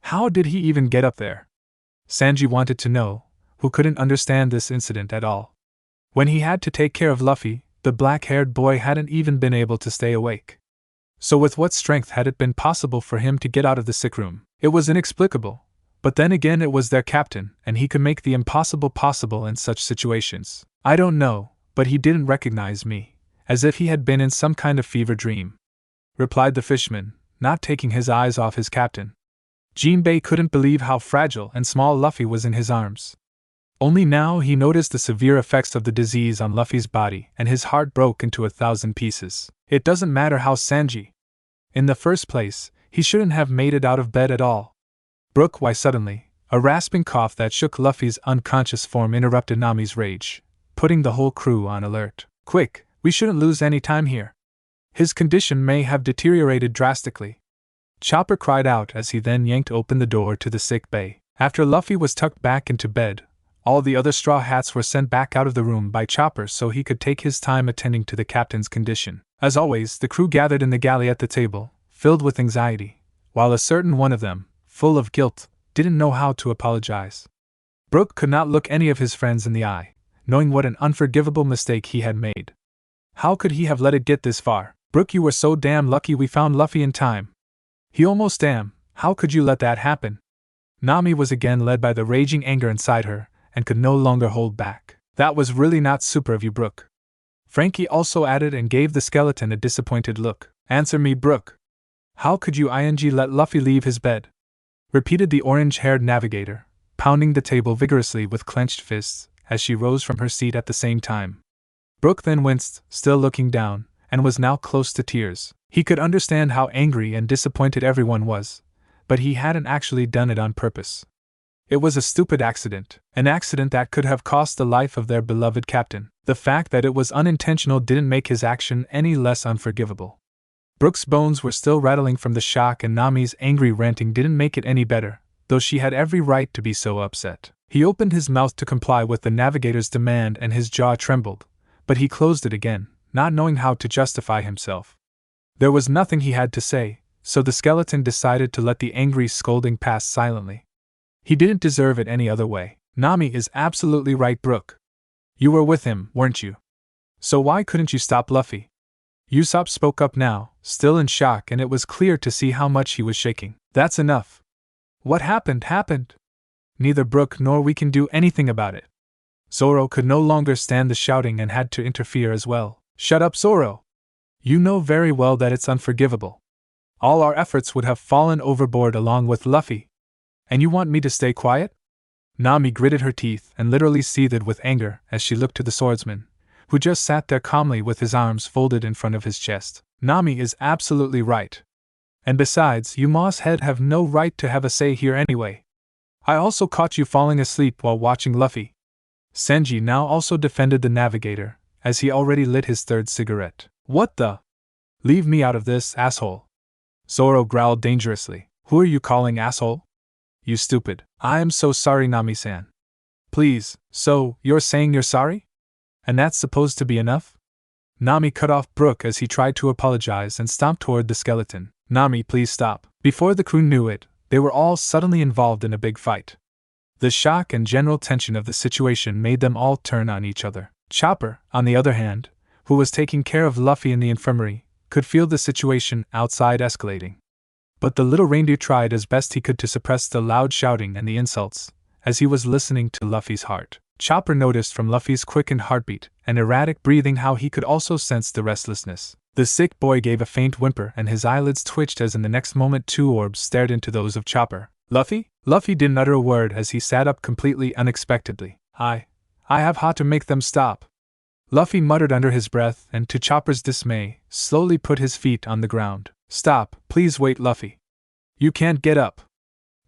How did he even get up there? Sanji wanted to know, who couldn't understand this incident at all. When he had to take care of Luffy, the black-haired boy hadn't even been able to stay awake. So with what strength had it been possible for him to get out of the sick room? It was inexplicable, but then again it was their captain, and he could make the impossible possible in such situations. I don't know, but he didn't recognize me, as if he had been in some kind of fever dream, replied the fisherman, not taking his eyes off his captain. Jinbei couldn't believe how fragile and small Luffy was in his arms. Only now he noticed the severe effects of the disease on Luffy's body, and his heart broke into 1,000 pieces. It doesn't matter how Sanji. In the first place, he shouldn't have made it out of bed at all. Brook, why suddenly, a rasping cough that shook Luffy's unconscious form interrupted Nami's rage, putting the whole crew on alert. Quick, we shouldn't lose any time here. His condition may have deteriorated drastically. Chopper cried out as he then yanked open the door to the sick bay. After Luffy was tucked back into bed, all the other Straw Hats were sent back out of the room by Chopper so he could take his time attending to the captain's condition. As always, the crew gathered in the galley at the table, filled with anxiety, while a certain one of them, full of guilt, didn't know how to apologize. Brook could not look any of his friends in the eye, knowing what an unforgivable mistake he had made. How could he have let it get this far? Brook, you were so damn lucky we found Luffy in time. He almost damn, how could you let that happen? Nami was again led by the raging anger inside her, and could no longer hold back. That was really not super of you, Brook. Frankie also added and gave the skeleton a disappointed look. Answer me, Brook. How could you let Luffy leave his bed? Repeated the orange-haired navigator, pounding the table vigorously with clenched fists, as she rose from her seat at the same time. Brook then winced, still looking down, and was now close to tears. He could understand how angry and disappointed everyone was, but he hadn't actually done it on purpose. It was a stupid accident, an accident that could have cost the life of their beloved captain. The fact that it was unintentional didn't make his action any less unforgivable. Brook's bones were still rattling from the shock, and Nami's angry ranting didn't make it any better, though she had every right to be so upset. He opened his mouth to comply with the navigator's demand and his jaw trembled, but he closed it again, not knowing how to justify himself. There was nothing he had to say, so the skeleton decided to let the angry scolding pass silently. He didn't deserve it any other way. Nami is absolutely right, Brook. You were with him, weren't you? So why couldn't you stop Luffy? Usopp spoke up now, still in shock, and it was clear to see how much he was shaking. That's enough. What happened. Neither Brook nor we can do anything about it. Zoro could no longer stand the shouting and had to interfere as well. Shut up, Zoro. You know very well that it's unforgivable. All our efforts would have fallen overboard along with Luffy. And you want me to stay quiet? Nami gritted her teeth and literally seethed with anger as she looked to the swordsman, who just sat there calmly with his arms folded in front of his chest. Nami is absolutely right. And besides, you moss head have no right to have a say here anyway. I also caught you falling asleep while watching Luffy. Senji now also defended the navigator, as he already lit his third cigarette. What the? Leave me out of this, asshole. Zoro growled dangerously. Who are you calling asshole? You stupid. I am so sorry, Nami-san. Please, so, you're saying you're sorry? And that's supposed to be enough? Nami cut off Brook as he tried to apologize and stomped toward the skeleton. Nami, please stop. Before the crew knew it, they were all suddenly involved in a big fight. The shock and general tension of the situation made them all turn on each other. Chopper, on the other hand, who was taking care of Luffy in the infirmary, could feel the situation outside escalating. But the little reindeer tried as best he could to suppress the loud shouting and the insults, as he was listening to Luffy's heart. Chopper noticed from Luffy's quickened heartbeat and erratic breathing how he could also sense the restlessness. The sick boy gave a faint whimper and his eyelids twitched as in the next moment two orbs stared into those of Chopper. Luffy? Luffy didn't utter a word as he sat up completely unexpectedly. I have had to make them stop. Luffy muttered under his breath and, to Chopper's dismay, slowly put his feet on the ground. Stop, please wait, Luffy. You can't get up.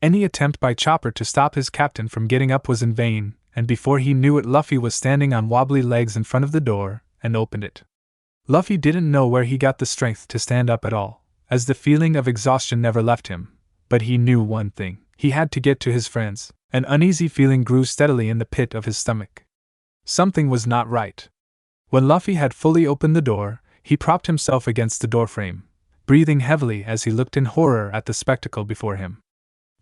Any attempt by Chopper to stop his captain from getting up was in vain, and before he knew it, Luffy was standing on wobbly legs in front of the door and opened it. Luffy didn't know where he got the strength to stand up at all, as the feeling of exhaustion never left him, but he knew one thing. He had to get to his friends. An uneasy feeling grew steadily in the pit of his stomach. Something was not right. When Luffy had fully opened the door, he propped himself against the doorframe, breathing heavily as he looked in horror at the spectacle before him.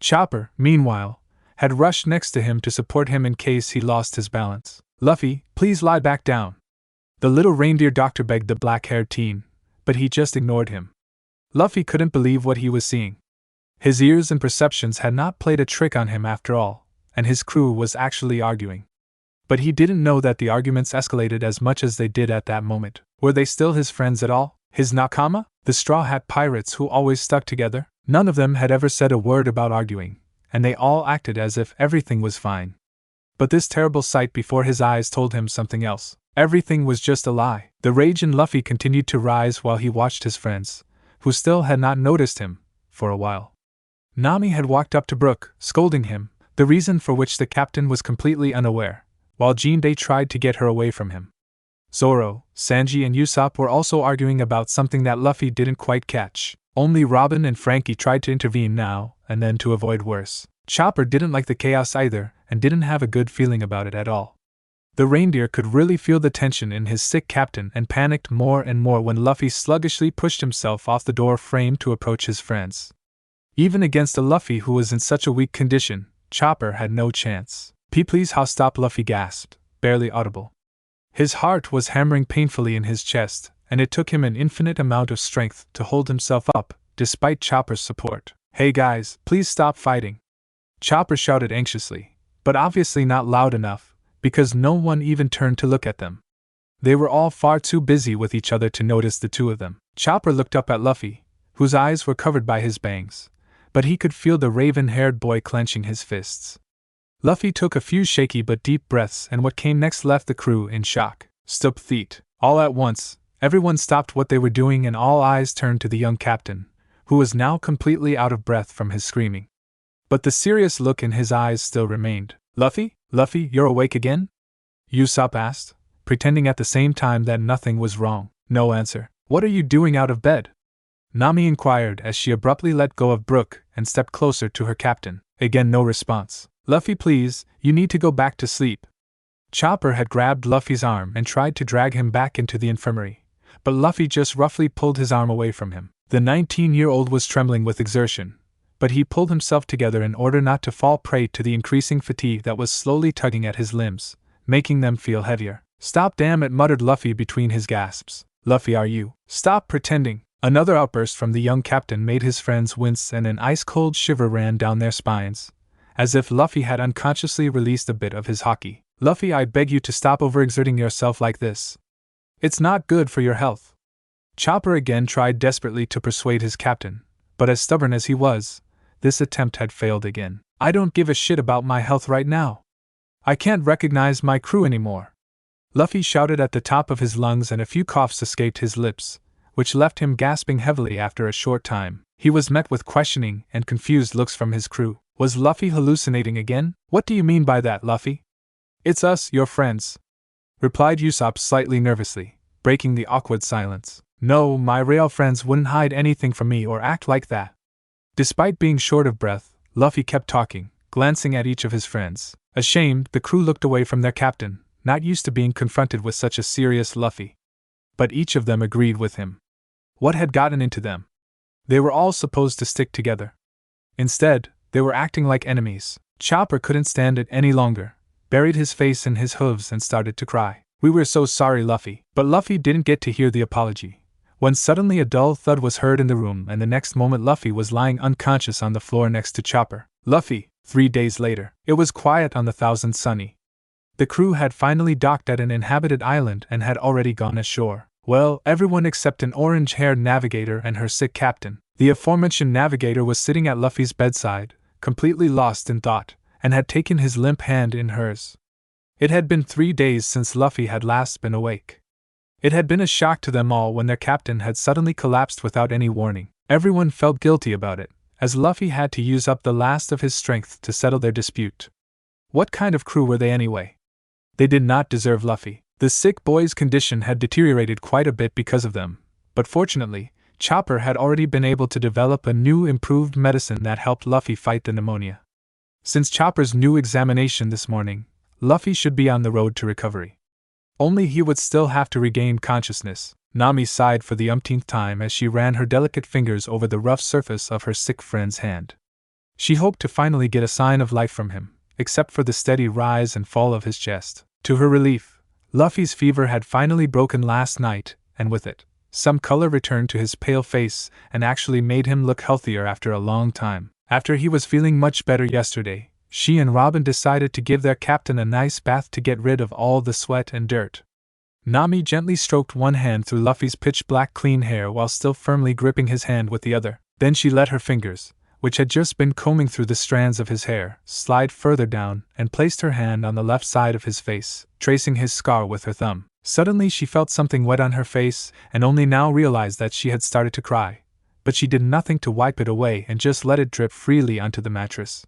Chopper, meanwhile, had rushed next to him to support him in case he lost his balance. Luffy, please lie back down. The little reindeer doctor begged the black-haired teen, but he just ignored him. Luffy couldn't believe what he was seeing. His ears and perceptions had not played a trick on him after all, and his crew was actually arguing. But he didn't know that the arguments escalated as much as they did at that moment. Were they still his friends at all? His nakama? The Straw Hat Pirates who always stuck together? None of them had ever said a word about arguing, and they all acted as if everything was fine. But this terrible sight before his eyes told him something else. Everything was just a lie. The rage in Luffy continued to rise while he watched his friends, who still had not noticed him, for a while. Nami had walked up to Brook, scolding him, the reason for which the captain was completely unaware, while Jinbei tried to get her away from him. Zoro, Sanji and Usopp were also arguing about something that Luffy didn't quite catch. Only Robin and Frankie tried to intervene now and then to avoid worse. Chopper didn't like the chaos either and didn't have a good feeling about it at all. The reindeer could really feel the tension in his sick captain and panicked more and more when Luffy sluggishly pushed himself off the door frame to approach his friends. Even against a Luffy who was in such a weak condition, Chopper had no chance. Please, how stop, Luffy gasped, barely audible. His heart was hammering painfully in his chest, and it took him an infinite amount of strength to hold himself up, despite Chopper's support. Hey guys, please stop fighting. Chopper shouted anxiously, but obviously not loud enough, because no one even turned to look at them. They were all far too busy with each other to notice the two of them. Chopper looked up at Luffy, whose eyes were covered by his bangs, but he could feel the raven-haired boy clenching his fists. Luffy took a few shaky but deep breaths, and what came next left the crew in shock. Stup feet. All at once, everyone stopped what they were doing and all eyes turned to the young captain, who was now completely out of breath from his screaming. But the serious look in his eyes still remained. Luffy, you're awake again? Usopp asked, pretending at the same time that nothing was wrong. No answer. What are you doing out of bed? Nami inquired as she abruptly let go of Brook and stepped closer to her captain. Again no response. Luffy, please, you need to go back to sleep. Chopper had grabbed Luffy's arm and tried to drag him back into the infirmary, but Luffy just roughly pulled his arm away from him. The 19-year-old was trembling with exertion, but he pulled himself together in order not to fall prey to the increasing fatigue that was slowly tugging at his limbs, making them feel heavier. Stop, damn it, muttered Luffy between his gasps. Luffy, are you? Stop pretending. Another outburst from the young captain made his friends wince and an ice-cold shiver ran down their spines, as if Luffy had unconsciously released a bit of his haki. Luffy, I beg you to stop overexerting yourself like this. It's not good for your health. Chopper again tried desperately to persuade his captain, but as stubborn as he was, this attempt had failed again. "I don't give a shit about my health right now. I can't recognize my crew anymore," Luffy shouted at the top of his lungs, and a few coughs escaped his lips, which left him gasping heavily after a short time. He was met with questioning and confused looks from his crew. Was Luffy hallucinating again? "What do you mean by that, Luffy?" "It's us, your friends," replied Usopp slightly nervously, breaking the awkward silence. "No, my real friends wouldn't hide anything from me or act like that." Despite being short of breath, Luffy kept talking, glancing at each of his friends. Ashamed, the crew looked away from their captain, not used to being confronted with such a serious Luffy. But each of them agreed with him. What had gotten into them? They were all supposed to stick together. Instead, they were acting like enemies. Chopper couldn't stand it any longer, buried his face in his hooves and started to cry. "We were so sorry, Luffy." But Luffy didn't get to hear the apology, when suddenly a dull thud was heard in the room, and the next moment Luffy was lying unconscious on the floor next to Chopper. Luffy. 3 days later. It was quiet on the Thousand Sunny. The crew had finally docked at an inhabited island and had already gone ashore. Well, everyone except an orange-haired navigator and her sick captain. The aforementioned navigator was sitting at Luffy's bedside, completely lost in thought, and had taken his limp hand in hers. It had been 3 days since Luffy had last been awake. It had been a shock to them all when their captain had suddenly collapsed without any warning. Everyone felt guilty about it, as Luffy had to use up the last of his strength to settle their dispute. What kind of crew were they anyway? They did not deserve Luffy. The sick boy's condition had deteriorated quite a bit because of them, but fortunately, Chopper had already been able to develop a new improved medicine that helped Luffy fight the pneumonia. Since Chopper's new examination this morning, Luffy should be on the road to recovery. Only he would still have to regain consciousness. Nami sighed for the umpteenth time as she ran her delicate fingers over the rough surface of her sick friend's hand. She hoped to finally get a sign of life from him, except for the steady rise and fall of his chest. To her relief, Luffy's fever had finally broken last night, and with it, some color returned to his pale face and actually made him look healthier after a long time. After he was feeling much better yesterday, she and Robin decided to give their captain a nice bath to get rid of all the sweat and dirt. Nami gently stroked one hand through Luffy's pitch-black clean hair while still firmly gripping his hand with the other. Then she let her fingers, which had just been combing through the strands of his hair, slide further down and placed her hand on the left side of his face, tracing his scar with her thumb. Suddenly she felt something wet on her face and only now realized that she had started to cry, but she did nothing to wipe it away and just let it drip freely onto the mattress.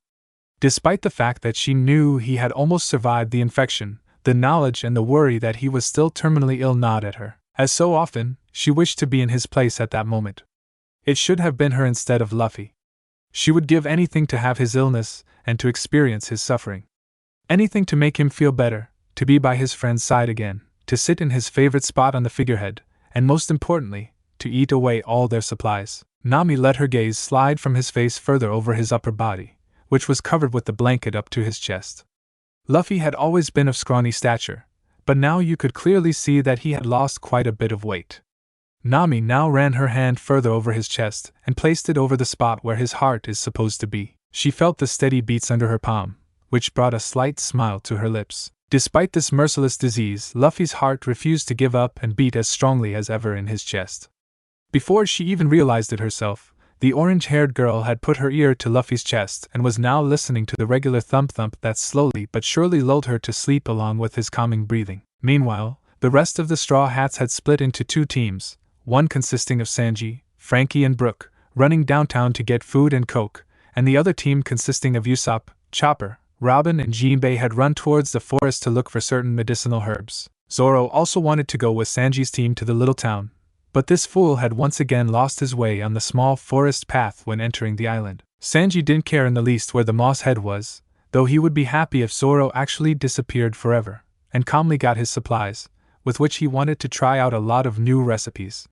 Despite the fact that she knew he had almost survived the infection, the knowledge and the worry that he was still terminally ill gnawed at her. As so often, she wished to be in his place at that moment. It should have been her instead of Luffy. She would give anything to have his illness and to experience his suffering. Anything to make him feel better, to be by his friend's side again, to sit in his favorite spot on the figurehead, and most importantly, to eat away all their supplies. Nami let her gaze slide from his face further over his upper body, which was covered with the blanket up to his chest. Luffy had always been of scrawny stature, but now you could clearly see that he had lost quite a bit of weight. Nami now ran her hand further over his chest and placed it over the spot where his heart is supposed to be. She felt the steady beats under her palm, which brought a slight smile to her lips. Despite this merciless disease, Luffy's heart refused to give up and beat as strongly as ever in his chest. Before she even realized it herself, the orange-haired girl had put her ear to Luffy's chest and was now listening to the regular thump-thump that slowly but surely lulled her to sleep along with his calming breathing. Meanwhile, the rest of the Straw Hats had split into 2 teams, one consisting of Sanji, Frankie and Brook, running downtown to get food and coke, and the other team consisting of Usopp, Chopper, Robin and Jinbei had run towards the forest to look for certain medicinal herbs. Zoro also wanted to go with Sanji's team to the little town, but this fool had once again lost his way on the small forest path when entering the island. Sanji didn't care in the least where the moss head was, though he would be happy if Zoro actually disappeared forever, and calmly got his supplies, with which he wanted to try out a lot of new recipes.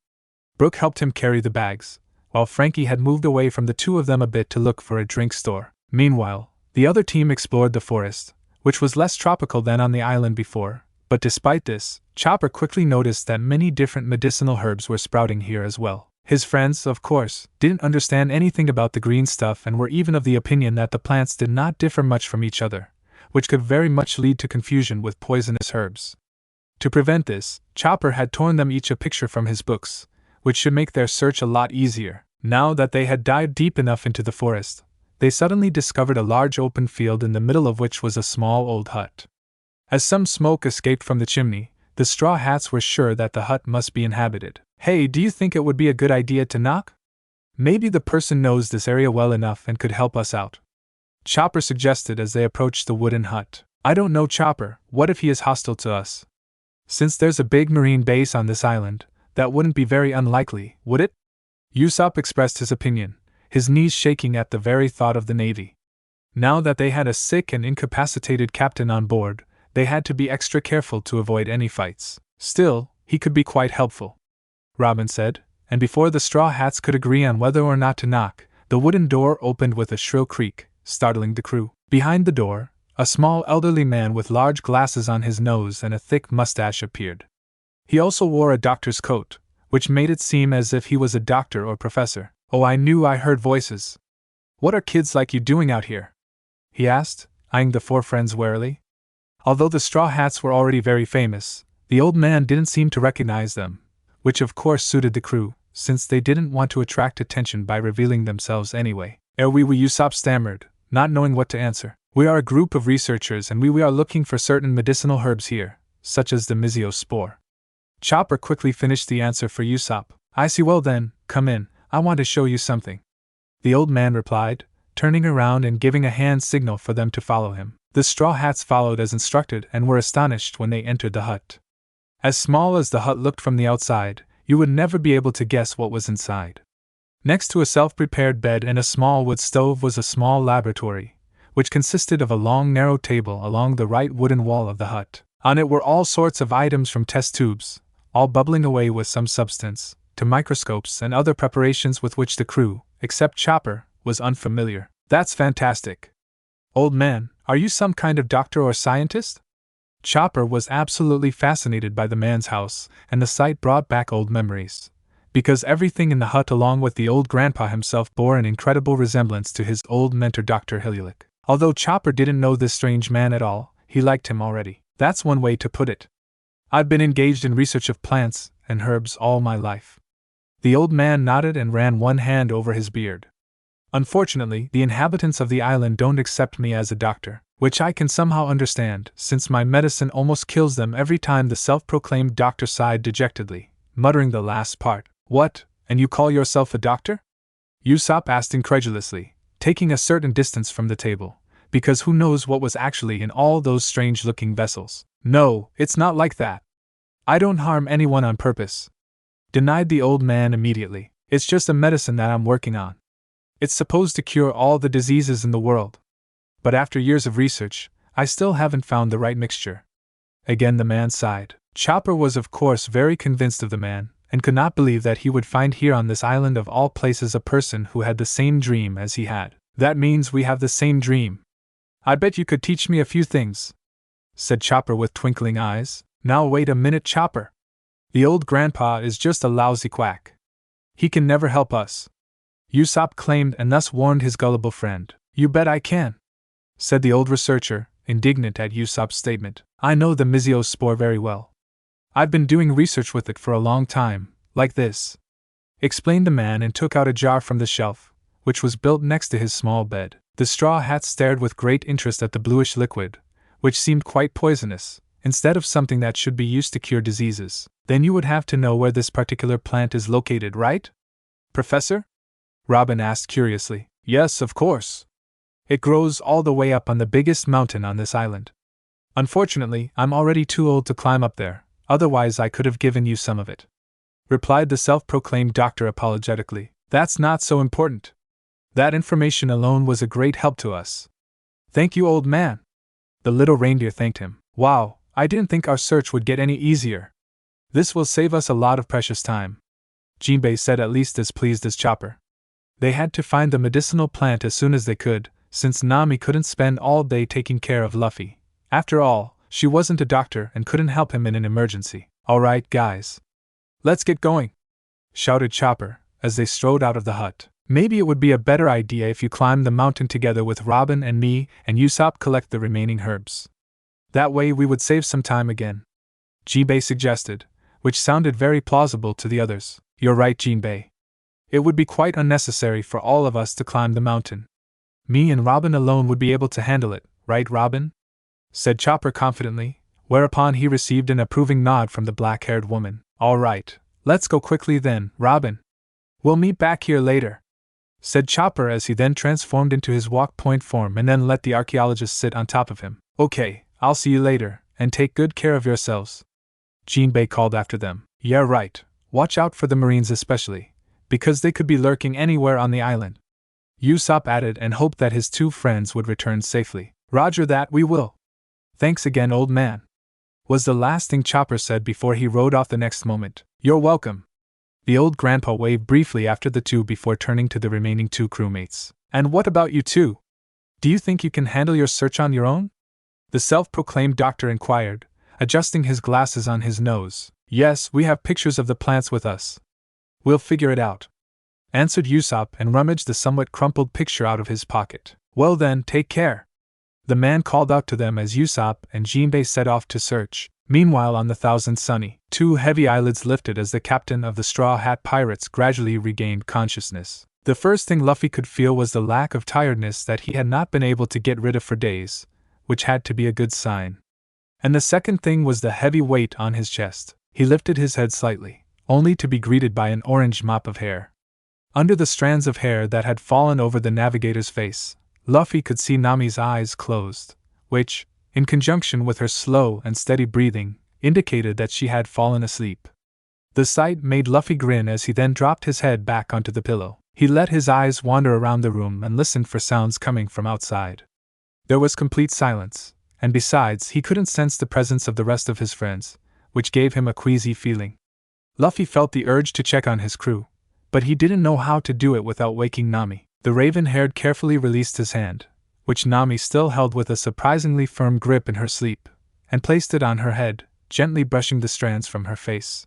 Brook helped him carry the bags, while Frankie had moved away from the 2 of them a bit to look for a drink store. Meanwhile, the other team explored the forest, which was less tropical than on the island before, but despite this, Chopper quickly noticed that many different medicinal herbs were sprouting here as well. His friends, of course, didn't understand anything about the green stuff and were even of the opinion that the plants did not differ much from each other, which could very much lead to confusion with poisonous herbs. To prevent this, Chopper had torn them each a picture from his books, which should make their search a lot easier. Now that they had dived deep enough into the forest, they suddenly discovered a large open field in the middle of which was a small old hut. As some smoke escaped from the chimney, the Straw Hats were sure that the hut must be inhabited. Hey, do you think it would be a good idea to knock? Maybe the person knows this area well enough and could help us out. Chopper suggested as they approached the wooden hut. I don't know, Chopper, what if he is hostile to us? Since there's a big marine base on this island, that wouldn't be very unlikely, would it? Usopp expressed his opinion, his knees shaking at the very thought of the Navy. Now that they had a sick and incapacitated captain on board, they had to be extra careful to avoid any fights. Still, he could be quite helpful, Robin said, and before the Straw Hats could agree on whether or not to knock, the wooden door opened with a shrill creak, startling the crew. Behind the door, a small elderly man with large glasses on his nose and a thick mustache appeared. He also wore a doctor's coat, which made it seem as if he was a doctor or professor. Oh, I knew I heard voices. What are kids like you doing out here? He asked, eyeing the four friends warily. Although the Straw Hats were already very famous, the old man didn't seem to recognize them, which of course suited the crew, since they didn't want to attract attention by revealing themselves anyway. We Usopp stammered, not knowing what to answer. We are a group of researchers and we are looking for certain medicinal herbs here, such as the Mizio spore. Chopper quickly finished the answer for Usopp. I see, well then, come in, I want to show you something. The old man replied, turning around and giving a hand signal for them to follow him. The Straw Hats followed as instructed and were astonished when they entered the hut. As small as the hut looked from the outside, you would never be able to guess what was inside. Next to a self-prepared bed and a small wood stove was a small laboratory, which consisted of a long narrow table along the right wooden wall of the hut. On it were all sorts of items from test tubes, all bubbling away with some substance, to microscopes and other preparations with which the crew, except Chopper, was unfamiliar. That's fantastic. Old man, are you some kind of doctor or scientist? Chopper was absolutely fascinated by the man's house, and the sight brought back old memories. Because everything in the hut along with the old grandpa himself bore an incredible resemblance to his old mentor Dr. Hiluluk. Although Chopper didn't know this strange man at all, he liked him already. That's one way to put it. I've been engaged in research of plants and herbs all my life. The old man nodded and ran one hand over his beard. Unfortunately, the inhabitants of the island don't accept me as a doctor, which I can somehow understand, since my medicine almost kills them every time. The self-proclaimed doctor sighed dejectedly, muttering the last part. What, and you call yourself a doctor? Usopp asked incredulously, taking a certain distance from the table, because who knows what was actually in all those strange-looking vessels. No, it's not like that. I don't harm anyone on purpose, denied the old man immediately. It's just a medicine that I'm working on. It's supposed to cure all the diseases in the world. But after years of research, I still haven't found the right mixture. Again the man sighed. Chopper was of course very convinced of the man, and could not believe that he would find here on this island of all places a person who had the same dream as he had. That means we have the same dream. I bet you could teach me a few things, said Chopper with twinkling eyes. Now wait a minute, Chopper. The old grandpa is just a lousy quack. He can never help us, Usopp claimed, and thus warned his gullible friend. You bet I can, said the old researcher, indignant at Usopp's statement. I know the Mizio spore very well. I've been doing research with it for a long time, like this, explained the man, and took out a jar from the shelf, which was built next to his small bed. The Straw Hats stared with great interest at the bluish liquid, which seemed quite poisonous, instead of something that should be used to cure diseases. Then you would have to know where this particular plant is located, right, Professor? Robin asked curiously. Yes, of course. It grows all the way up on the biggest mountain on this island. Unfortunately, I'm already too old to climb up there, otherwise I could have given you some of it, replied the self-proclaimed doctor apologetically. That's not so important. That information alone was a great help to us. Thank you, old man. The little reindeer thanked him. Wow, I didn't think our search would get any easier. This will save us a lot of precious time, Jinbei said, at least as pleased as Chopper. They had to find the medicinal plant as soon as they could, since Nami couldn't spend all day taking care of Luffy. After all, she wasn't a doctor and couldn't help him in an emergency. All right, guys. Let's get going, shouted Chopper, as they strode out of the hut. Maybe it would be a better idea if you climbed the mountain together with Robin and me, and Usopp collect the remaining herbs. That way we would save some time again, Jinbei suggested, which sounded very plausible to the others. You're right, Jinbei. It would be quite unnecessary for all of us to climb the mountain. Me and Robin alone would be able to handle it, right, Robin? Said Chopper confidently, whereupon he received an approving nod from the black-haired woman. All right, let's go quickly then, Robin. We'll meet back here later, said Chopper as he then transformed into his walk-point form and then let the archaeologist sit on top of him. Okay, I'll see you later, and take good care of yourselves. Jinbei called after them. Yeah, right, watch out for the Marines especially, because they could be lurking anywhere on the island. Usopp added and hoped that his two friends would return safely. Roger that, we will. Thanks again, old man, was the last thing Chopper said before he rode off the next moment. You're welcome. The old grandpa waved briefly after the two before turning to the remaining two crewmates. And what about you two? Do you think you can handle your search on your own? The self-proclaimed doctor inquired, adjusting his glasses on his nose. Yes, we have pictures of the plants with us. We'll figure it out, answered Usopp and rummaged the somewhat crumpled picture out of his pocket. Well then, take care, the man called out to them as Usopp and Jinbei set off to search. Meanwhile, on the Thousand Sunny, two heavy eyelids lifted as the captain of the Straw Hat Pirates gradually regained consciousness. The first thing Luffy could feel was the lack of tiredness that he had not been able to get rid of for days, which had to be a good sign. And the second thing was the heavy weight on his chest. He lifted his head slightly, only to be greeted by an orange mop of hair. Under the strands of hair that had fallen over the navigator's face, Luffy could see Nami's eyes closed, which, in conjunction with her slow and steady breathing, indicated that she had fallen asleep. The sight made Luffy grin as he then dropped his head back onto the pillow. He let his eyes wander around the room and listened for sounds coming from outside. There was complete silence, and besides, he couldn't sense the presence of the rest of his friends, which gave him a queasy feeling. Luffy felt the urge to check on his crew, but he didn't know how to do it without waking Nami. The raven-haired carefully released his hand, which Nami still held with a surprisingly firm grip in her sleep, and placed it on her head, gently brushing the strands from her face.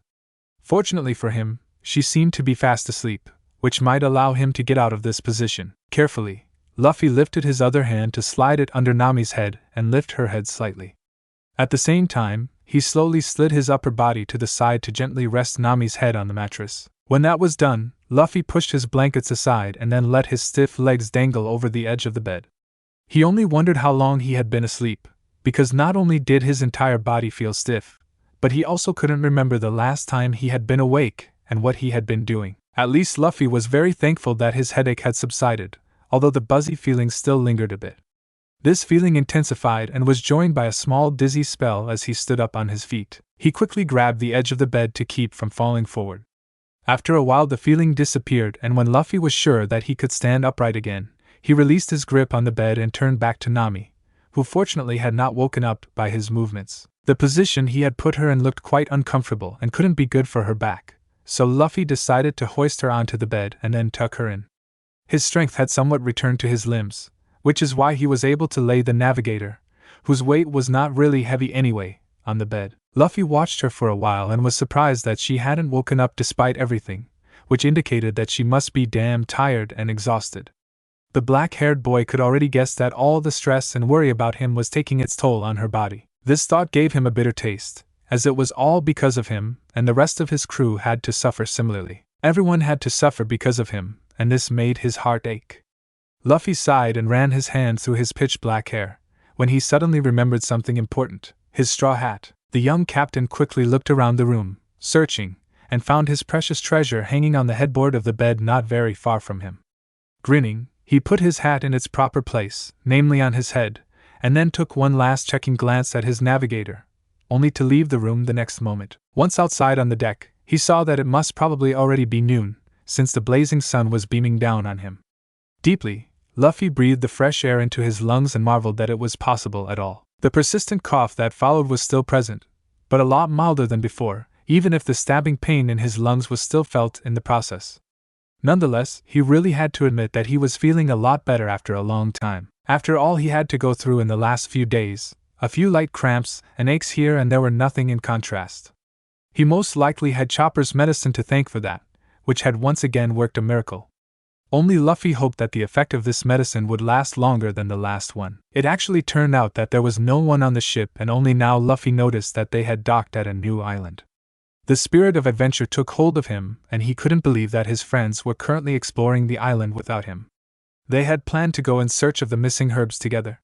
Fortunately for him, she seemed to be fast asleep, which might allow him to get out of this position. Carefully, Luffy lifted his other hand to slide it under Nami's head and lift her head slightly. At the same time, he slowly slid his upper body to the side to gently rest Nami's head on the mattress. When that was done, Luffy pushed his blankets aside and then let his stiff legs dangle over the edge of the bed. He only wondered how long he had been asleep, because not only did his entire body feel stiff, but he also couldn't remember the last time he had been awake and what he had been doing. At least Luffy was very thankful that his headache had subsided, although the buzzy feeling still lingered a bit. This feeling intensified and was joined by a small dizzy spell as he stood up on his feet. He quickly grabbed the edge of the bed to keep from falling forward. After a while the feeling disappeared, and when Luffy was sure that he could stand upright again, he released his grip on the bed and turned back to Nami, who fortunately had not woken up by his movements. The position he had put her in looked quite uncomfortable and couldn't be good for her back, so Luffy decided to hoist her onto the bed and then tuck her in. His strength had somewhat returned to his limbs, which is why he was able to lay the navigator, whose weight was not really heavy anyway, on the bed. Luffy watched her for a while and was surprised that she hadn't woken up despite everything, which indicated that she must be damn tired and exhausted. The black-haired boy could already guess that all the stress and worry about him was taking its toll on her body. This thought gave him a bitter taste, as it was all because of him, and the rest of his crew had to suffer similarly. Everyone had to suffer because of him, and this made his heart ache. Luffy sighed and ran his hand through his pitch-black hair, when he suddenly remembered something important: his straw hat. The young captain quickly looked around the room, searching, and found his precious treasure hanging on the headboard of the bed not very far from him. Grinning, he put his hat in its proper place, namely on his head, and then took one last checking glance at his navigator, only to leave the room the next moment. Once outside on the deck, he saw that it must probably already be noon, since the blazing sun was beaming down on him. Deeply, Luffy breathed the fresh air into his lungs and marveled that it was possible at all. The persistent cough that followed was still present, but a lot milder than before, even if the stabbing pain in his lungs was still felt in the process. Nonetheless, he really had to admit that he was feeling a lot better after a long time. After all he had to go through in the last few days, a few light cramps and aches here and there were nothing in contrast. He most likely had Chopper's medicine to thank for that, which had once again worked a miracle. Only Luffy hoped that the effect of this medicine would last longer than the last one. It actually turned out that there was no one on the ship, and only now Luffy noticed that they had docked at a new island. The spirit of adventure took hold of him, and he couldn't believe that his friends were currently exploring the island without him. They had planned to go in search of the missing herbs together.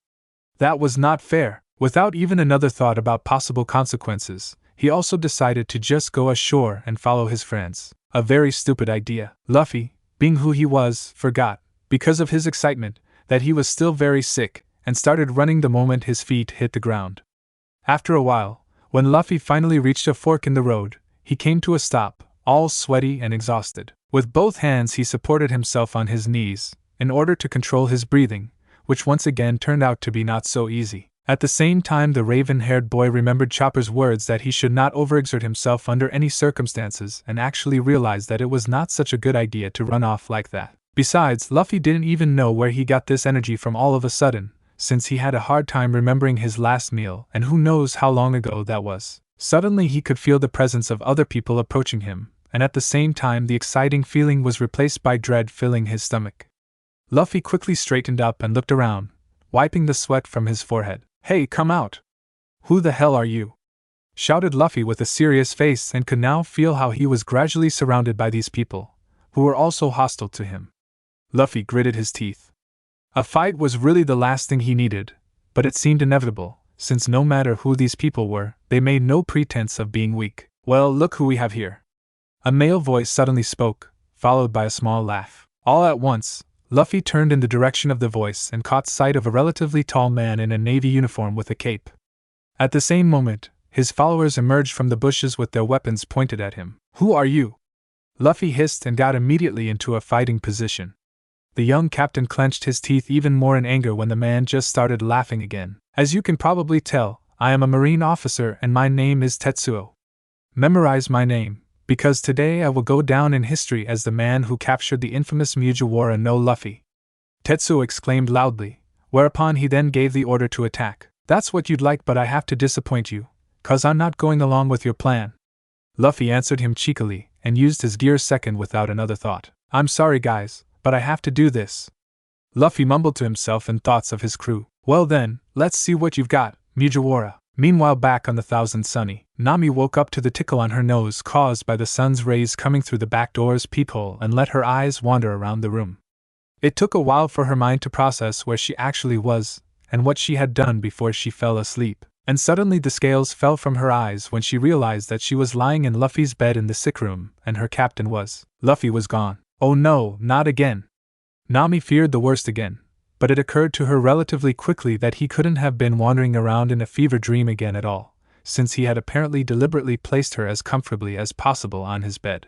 That was not fair. Without even another thought about possible consequences, he also decided to just go ashore and follow his friends. A very stupid idea. Luffy, being who he was, forgot, because of his excitement, that he was still very sick, and started running the moment his feet hit the ground. After a while, when Luffy finally reached a fork in the road, he came to a stop, all sweaty and exhausted. With both hands he supported himself on his knees, in order to control his breathing, which once again turned out to be not so easy. At the same time, the raven-haired boy remembered Chopper's words that he should not overexert himself under any circumstances and actually realized that it was not such a good idea to run off like that. Besides, Luffy didn't even know where he got this energy from all of a sudden, since he had a hard time remembering his last meal and who knows how long ago that was. Suddenly he could feel the presence of other people approaching him, and at the same time the exciting feeling was replaced by dread filling his stomach. Luffy quickly straightened up and looked around, wiping the sweat from his forehead. "Hey, come out! Who the hell are you?" shouted Luffy with a serious face, and could now feel how he was gradually surrounded by these people, who were also hostile to him. Luffy gritted his teeth. A fight was really the last thing he needed, but it seemed inevitable, since no matter who these people were, they made no pretense of being weak. "Well, look who we have here." A male voice suddenly spoke, followed by a small laugh. All at once, Luffy turned in the direction of the voice and caught sight of a relatively tall man in a navy uniform with a cape. At the same moment, his followers emerged from the bushes with their weapons pointed at him. "Who are you?" Luffy hissed and got immediately into a fighting position. The young captain clenched his teeth even more in anger when the man just started laughing again. "As you can probably tell, I am a marine officer and my name is Tetsuo. Memorize my name, because today I will go down in history as the man who captured the infamous Mugiwara no Luffy." Tetsuo exclaimed loudly, whereupon he then gave the order to attack. "That's what you'd like, but I have to disappoint you, 'cause I'm not going along with your plan." Luffy answered him cheekily, and used his gear second without another thought. "I'm sorry guys, but I have to do this." Luffy mumbled to himself in thoughts of his crew. "Well then, let's see what you've got, Mugiwara." Meanwhile, back on the Thousand Sunny, Nami woke up to the tickle on her nose caused by the sun's rays coming through the back door's peephole and let her eyes wander around the room. It took a while for her mind to process where she actually was, and what she had done before she fell asleep, and suddenly the scales fell from her eyes when she realized that she was lying in Luffy's bed in the sick room, and her captain was. Luffy was gone. Oh no, not again! Nami feared the worst again, but it occurred to her relatively quickly that he couldn't have been wandering around in a fever dream again at all, since he had apparently deliberately placed her as comfortably as possible on his bed.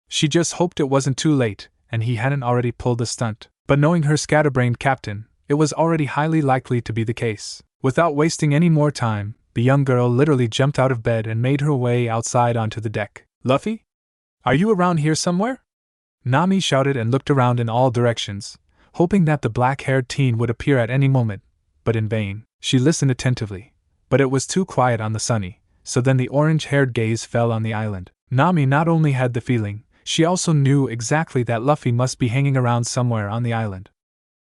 She just hoped it wasn't too late, and he hadn't already pulled a stunt, but knowing her scatterbrained captain, it was already highly likely to be the case. Without wasting any more time, the young girl literally jumped out of bed and made her way outside onto the deck. "Luffy? Are you around here somewhere?" Nami shouted and looked around in all directions, hoping that the black-haired teen would appear at any moment, but in vain. She listened attentively, but it was too quiet on the Sunny, so then the orange-haired gaze fell on the island. Nami not only had the feeling, she also knew exactly that Luffy must be hanging around somewhere on the island.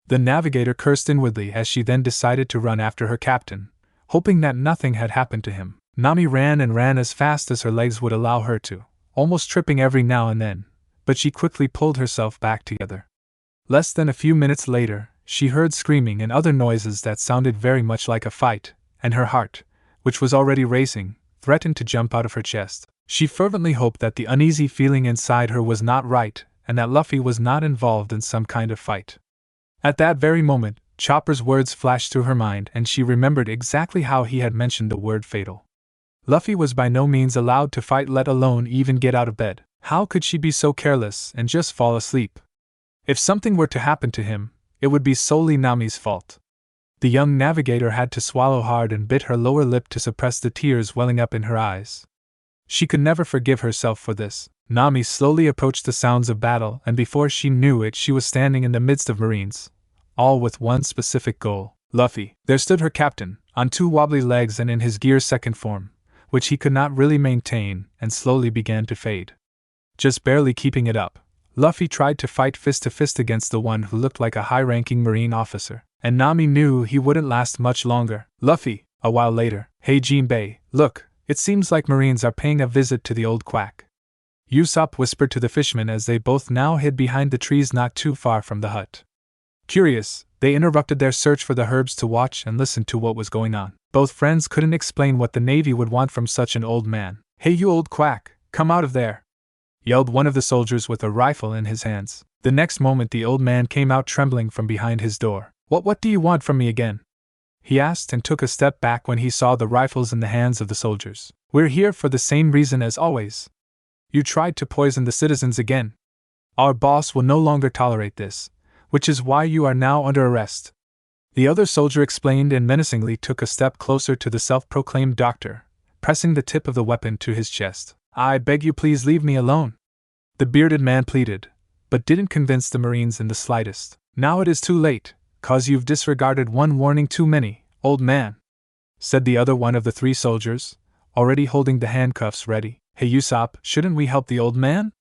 The navigator cursed inwardly as she then decided to run after her captain, hoping that nothing had happened to him. Nami ran and ran as fast as her legs would allow her to, almost tripping every now and then, but she quickly pulled herself back together. Less than a few minutes later, she heard screaming and other noises that sounded very much like a fight, and her heart, which was already racing, threatened to jump out of her chest. She fervently hoped that the uneasy feeling inside her was not right, and that Luffy was not involved in some kind of fight. At that very moment, Chopper's words flashed through her mind and she remembered exactly how he had mentioned the word fatal. Luffy was by no means allowed to fight, let alone even get out of bed. How could she be so careless and just fall asleep? If something were to happen to him, it would be solely Nami's fault. The young navigator had to swallow hard and bit her lower lip to suppress the tears welling up in her eyes. She could never forgive herself for this. Nami slowly approached the sounds of battle, and before she knew it she was standing in the midst of marines, all with one specific goal. Luffy. There stood her captain, on two wobbly legs and in his gear second form, which he could not really maintain, and slowly began to fade. Just barely keeping it up, Luffy tried to fight fist to fist against the one who looked like a high-ranking marine officer, and Nami knew he wouldn't last much longer. "Luffy," a while later. "Hey Jinbei, look, It seems like Marines are paying a visit to the old quack. Usopp whispered to the fishermen as they both now hid behind the trees not too far from the hut. Curious, they interrupted their search for the herbs to watch and listen to what was going on. Both friends couldn't explain what the Navy would want from such an old man. "Hey, you old quack, come out of there!" yelled one of the soldiers with a rifle in his hands. The next moment the old man came out trembling from behind his door. What do you want from me again?" he asked, and took a step back when he saw the rifles in the hands of the soldiers. "We're here for the same reason as always. You tried to poison the citizens again. Our boss will no longer tolerate this, which is why you are now under arrest." The other soldier explained and menacingly took a step closer to the self-proclaimed doctor, pressing the tip of the weapon to his chest. "I beg you please leave me alone," the bearded man pleaded, but didn't convince the Marines in the slightest. "Now it is too late, 'cause you've disregarded one warning too many, old man," said the other one of the three soldiers, already holding the handcuffs ready. "Hey Usopp, shouldn't we help the old man?"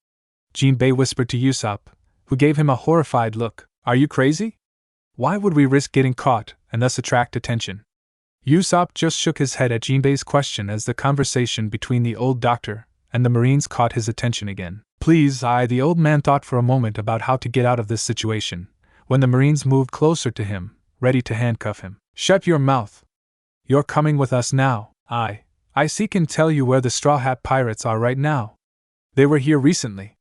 Jinbei whispered to Usopp, who gave him a horrified look. "Are you crazy? Why would we risk getting caught and thus attract attention?" Usopp just shook his head at Jinbei's question as the conversation between the old doctor and the Marines caught his attention again. "Please, the old man thought for a moment about how to get out of this situation, when the Marines moved closer to him, ready to handcuff him. "Shut your mouth! You're coming with us now. I can tell you where the Straw Hat Pirates are right now. They were here recently,"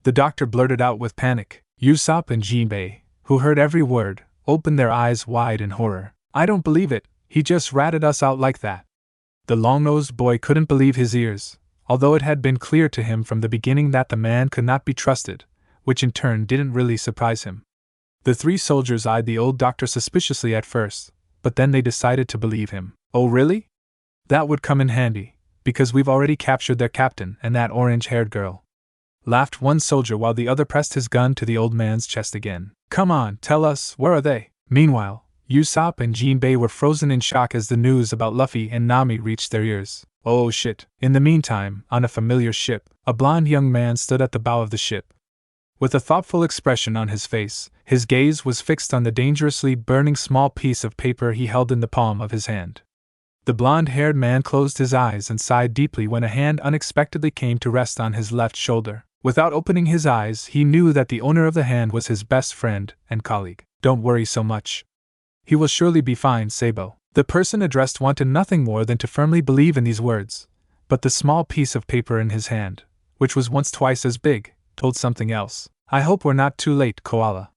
the doctor blurted out with panic. Usopp and Jinbei, who heard every word, opened their eyes wide in horror. "I don't believe it, he just ratted us out like that." The long-nosed boy couldn't believe his ears, although it had been clear to him from the beginning that the man could not be trusted, which in turn didn't really surprise him. The three soldiers eyed the old doctor suspiciously at first, but then they decided to believe him. "Oh really? That would come in handy, because we've already captured their captain and that orange-haired girl," laughed one soldier while the other pressed his gun to the old man's chest again. "Come on, tell us, where are they?" Meanwhile, Usopp and Jinbei were frozen in shock as the news about Luffy and Nami reached their ears. "Oh shit." In the meantime, on a familiar ship, a blond young man stood at the bow of the ship. With a thoughtful expression on his face, his gaze was fixed on the dangerously burning small piece of paper he held in the palm of his hand. The blonde-haired man closed his eyes and sighed deeply when a hand unexpectedly came to rest on his left shoulder. Without opening his eyes, he knew that the owner of the hand was his best friend and colleague. "Don't worry so much. He will surely be fine, Sabo." The person addressed wanted nothing more than to firmly believe in these words, but the small piece of paper in his hand, which was once twice as big, told something else. "I hope we're not too late, Koala.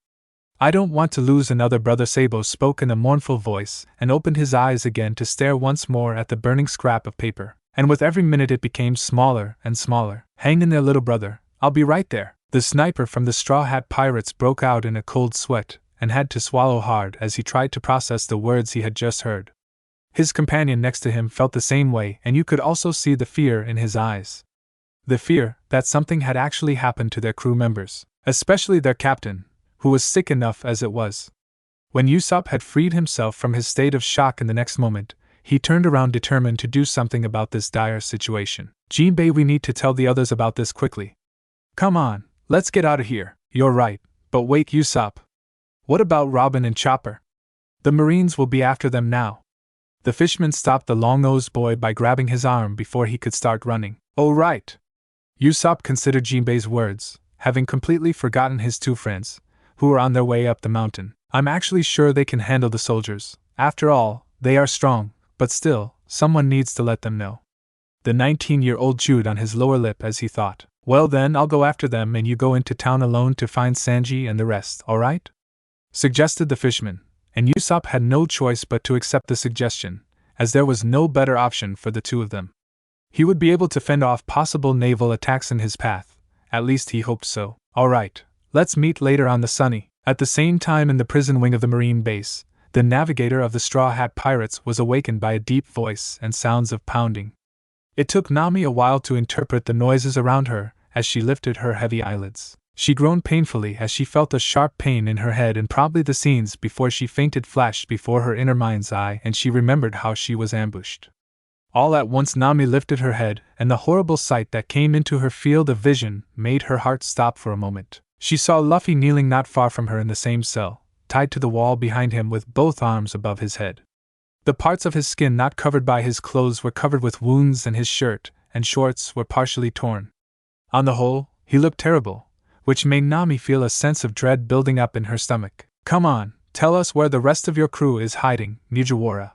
I don't want to lose another brother." Sabo spoke in a mournful voice and opened his eyes again to stare once more at the burning scrap of paper, and with every minute it became smaller and smaller. "Hang in there, little brother, I'll be right there." The sniper from the Straw Hat Pirates broke out in a cold sweat and had to swallow hard as he tried to process the words he had just heard. His companion next to him felt the same way, and you could also see the fear in his eyes. The fear that something had actually happened to their crew members, especially their captain, who was sick enough as it was. When Usopp had freed himself from his state of shock in the next moment, he turned around determined to do something about this dire situation. "Jinbei, we need to tell the others about this quickly. Come on, let's get out of here." "You're right, but wait, Usopp. What about Robin and Chopper? The Marines will be after them now." The fisherman stopped the long-nosed boy by grabbing his arm before he could start running. "Oh right." Usopp considered Jinbei's words, having completely forgotten his two friends, who were on their way up the mountain. "I'm actually sure they can handle the soldiers. After all, they are strong, but still, someone needs to let them know." The 19-year-old chewed on his lower lip as he thought. "Well then, I'll go after them and you go into town alone to find Sanji and the rest, alright?" suggested the fisherman, and Usopp had no choice but to accept the suggestion, as there was no better option for the two of them. He would be able to fend off possible naval attacks in his path, at least he hoped so. "Alright, let's meet later on the Sunny." At the same time, in the prison wing of the Marine base, the navigator of the Straw Hat Pirates was awakened by a deep voice and sounds of pounding. It took Nami a while to interpret the noises around her as she lifted her heavy eyelids. She groaned painfully as she felt a sharp pain in her head, and probably the scenes before she fainted flashed before her inner mind's eye, and she remembered how she was ambushed. All at once Nami lifted her head, and the horrible sight that came into her field of vision made her heart stop for a moment. She saw Luffy kneeling not far from her in the same cell, tied to the wall behind him with both arms above his head. The parts of his skin not covered by his clothes were covered with wounds, and his shirt and shorts were partially torn. On the whole, he looked terrible, which made Nami feel a sense of dread building up in her stomach. "Come on, tell us where the rest of your crew is hiding, Mugiwara,"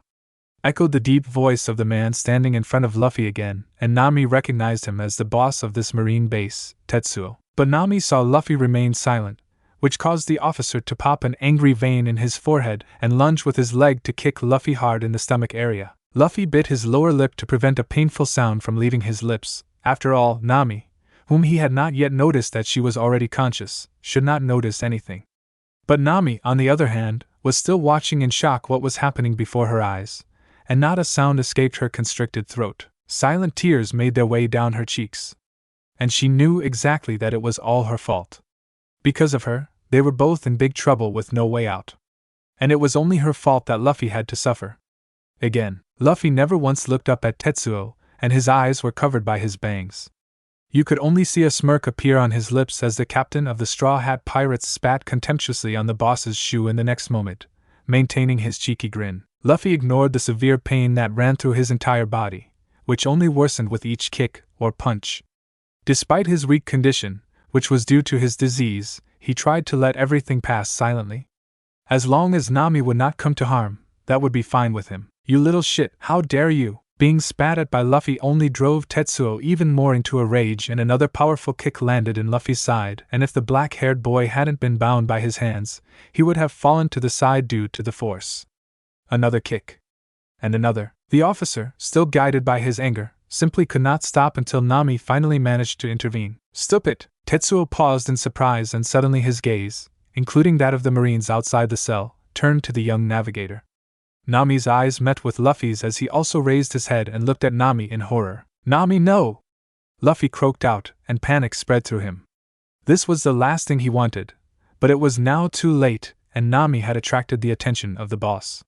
echoed the deep voice of the man standing in front of Luffy again, and Nami recognized him as the boss of this marine base, Tetsuo. But Nami saw Luffy remain silent, which caused the officer to pop an angry vein in his forehead and lunge with his leg to kick Luffy hard in the stomach area. Luffy bit his lower lip to prevent a painful sound from leaving his lips. After all, Nami, whom he had not yet noticed that she was already conscious, should not notice anything. But Nami, on the other hand, was still watching in shock what was happening before her eyes, and not a sound escaped her constricted throat. Silent tears made their way down her cheeks. And she knew exactly that it was all her fault. Because of her, they were both in big trouble with no way out. And it was only her fault that Luffy had to suffer. Again, Luffy never once looked up at Tetsuo, and his eyes were covered by his bangs. You could only see a smirk appear on his lips as the captain of the Straw Hat Pirates spat contemptuously on the boss's shoe in the next moment, maintaining his cheeky grin. Luffy ignored the severe pain that ran through his entire body, which only worsened with each kick or punch. Despite his weak condition, which was due to his disease, he tried to let everything pass silently. As long as Nami would not come to harm, that would be fine with him. "You little shit, how dare you!" Being spat at by Luffy only drove Tetsuo even more into a rage, and another powerful kick landed in Luffy's side, and if the black-haired boy hadn't been bound by his hands, he would have fallen to the side due to the force. Another kick. And another. The officer, still guided by his anger, simply could not stop until Nami finally managed to intervene. "Stop it!" Tetsuo paused in surprise, and suddenly his gaze, including that of the Marines outside the cell, turned to the young navigator. Nami's eyes met with Luffy's as he also raised his head and looked at Nami in horror. "Nami, no!" Luffy croaked out, and panic spread through him. This was the last thing he wanted, but it was now too late, and Nami had attracted the attention of the boss.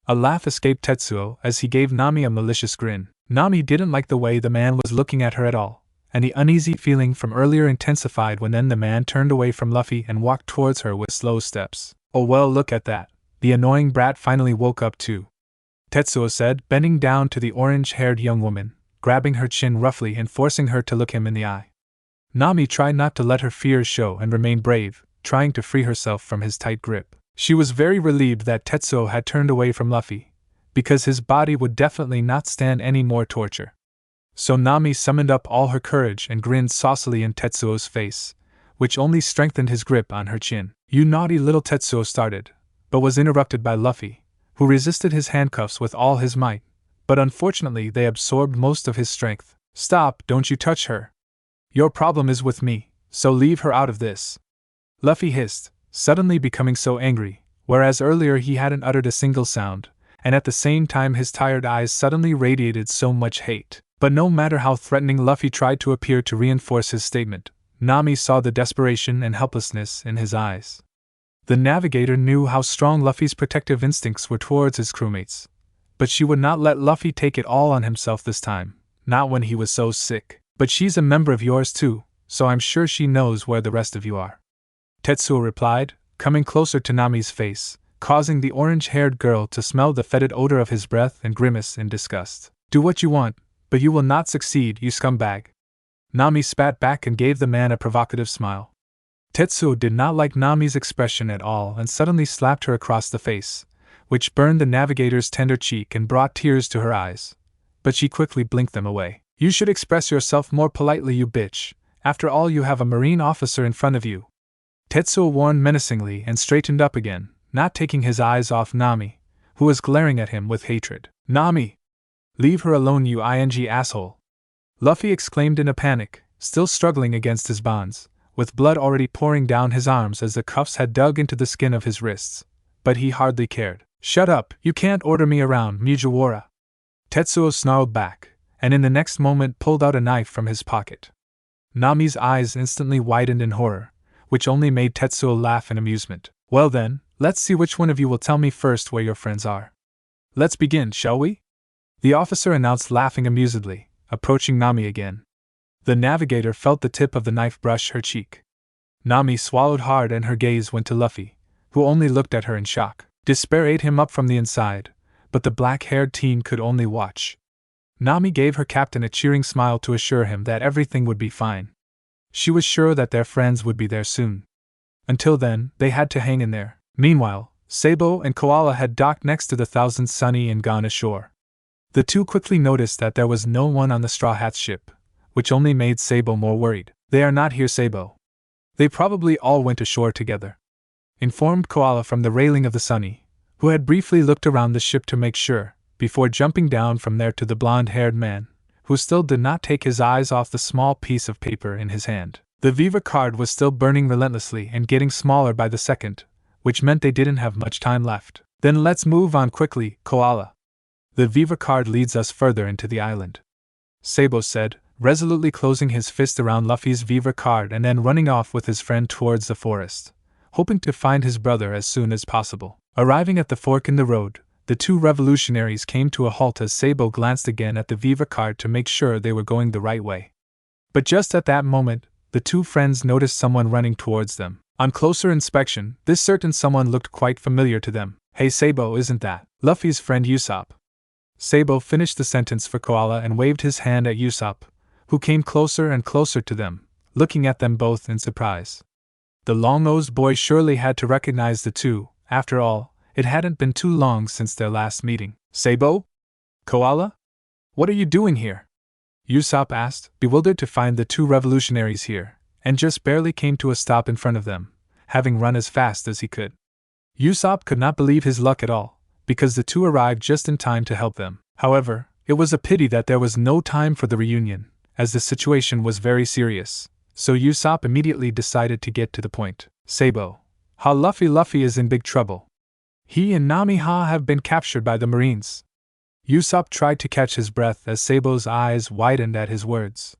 A laugh escaped Tetsuo as he gave Nami a malicious grin. Nami didn't like the way the man was looking at her at all, and the uneasy feeling from earlier intensified when then the man turned away from Luffy and walked towards her with slow steps. "Oh well, look at that. The annoying brat finally woke up too," Tetsuo said, bending down to the orange-haired young woman, grabbing her chin roughly and forcing her to look him in the eye. Nami tried not to let her fears show and remained brave, trying to free herself from his tight grip. She was very relieved that Tetsuo had turned away from Luffy, because his body would definitely not stand any more torture. So Nami summoned up all her courage and grinned saucily in Tetsuo's face, which only strengthened his grip on her chin. "You naughty little," Tetsuo started, but was interrupted by Luffy, who resisted his handcuffs with all his might, but unfortunately they absorbed most of his strength. "Stop, don't you touch her. Your problem is with me, so leave her out of this," Luffy hissed, suddenly becoming so angry, whereas earlier he hadn't uttered a single sound, and at the same time his tired eyes suddenly radiated so much hate. But no matter how threatening Luffy tried to appear to reinforce his statement, Nami saw the desperation and helplessness in his eyes. The navigator knew how strong Luffy's protective instincts were towards his crewmates, but she would not let Luffy take it all on himself this time, not when he was so sick. "But she's a member of yours too, so I'm sure she knows where the rest of you are," Tetsuo replied, coming closer to Nami's face, causing the orange-haired girl to smell the fetid odor of his breath and grimace in disgust. "Do what you want, but you will not succeed, you scumbag." Nami spat back and gave the man a provocative smile. Tetsuo did not like Nami's expression at all and suddenly slapped her across the face, which burned the navigator's tender cheek and brought tears to her eyes. But she quickly blinked them away. "You should express yourself more politely, you bitch. After all, you have a marine officer in front of you," Tetsuo warned menacingly and straightened up again, not taking his eyes off Nami, who was glaring at him with hatred. "Nami! Leave her alone, you asshole!" Luffy exclaimed in a panic, still struggling against his bonds, with blood already pouring down his arms as the cuffs had dug into the skin of his wrists. But he hardly cared. "Shut up, you can't order me around, Mugiwara!" Tetsuo snarled back, and in the next moment pulled out a knife from his pocket. Nami's eyes instantly widened in horror, which only made Tetsuo laugh in amusement. "Well then, let's see which one of you will tell me first where your friends are. Let's begin, shall we?" the officer announced, laughing amusedly, approaching Nami again. The navigator felt the tip of the knife brush her cheek. Nami swallowed hard and her gaze went to Luffy, who only looked at her in shock. Despair ate him up from the inside, but the black-haired teen could only watch. Nami gave her captain a cheering smile to assure him that everything would be fine. She was sure that their friends would be there soon. Until then, they had to hang in there. Meanwhile, Sabo and Koala had docked next to the Thousand Sunny and gone ashore. The two quickly noticed that there was no one on the Straw Hat's ship, which only made Sabo more worried. "They are not here, Sabo. They probably all went ashore together," informed Koala from the railing of the Sunny, who had briefly looked around the ship to make sure, before jumping down from there to the blonde-haired man, who still did not take his eyes off the small piece of paper in his hand. The Viva card was still burning relentlessly and getting smaller by the second, which meant they didn't have much time left. "Then let's move on quickly, Koala. The Viva card leads us further into the island," Sabo said, resolutely closing his fist around Luffy's Viva card and then running off with his friend towards the forest, hoping to find his brother as soon as possible. Arriving at the fork in the road, the two revolutionaries came to a halt as Sabo glanced again at the Viva card to make sure they were going the right way. But just at that moment, the two friends noticed someone running towards them. On closer inspection, this certain someone looked quite familiar to them. "Hey Sabo, isn't that Luffy's friend Usopp?" Sabo finished the sentence for Koala and waved his hand at Usopp, who came closer and closer to them, looking at them both in surprise. The long-nosed boy surely had to recognize the two. After all, it hadn't been too long since their last meeting. "Sabo? Koala? What are you doing here?" Usopp asked, bewildered to find the two revolutionaries here, and just barely came to a stop in front of them, having run as fast as he could. Usopp could not believe his luck at all, because the two arrived just in time to help them. However, it was a pity that there was no time for the reunion, as the situation was very serious, so Usopp immediately decided to get to the point. "Sabo, Luffy is in big trouble. He and Nami-ha have been captured by the Marines." Usopp tried to catch his breath as Sabo's eyes widened at his words.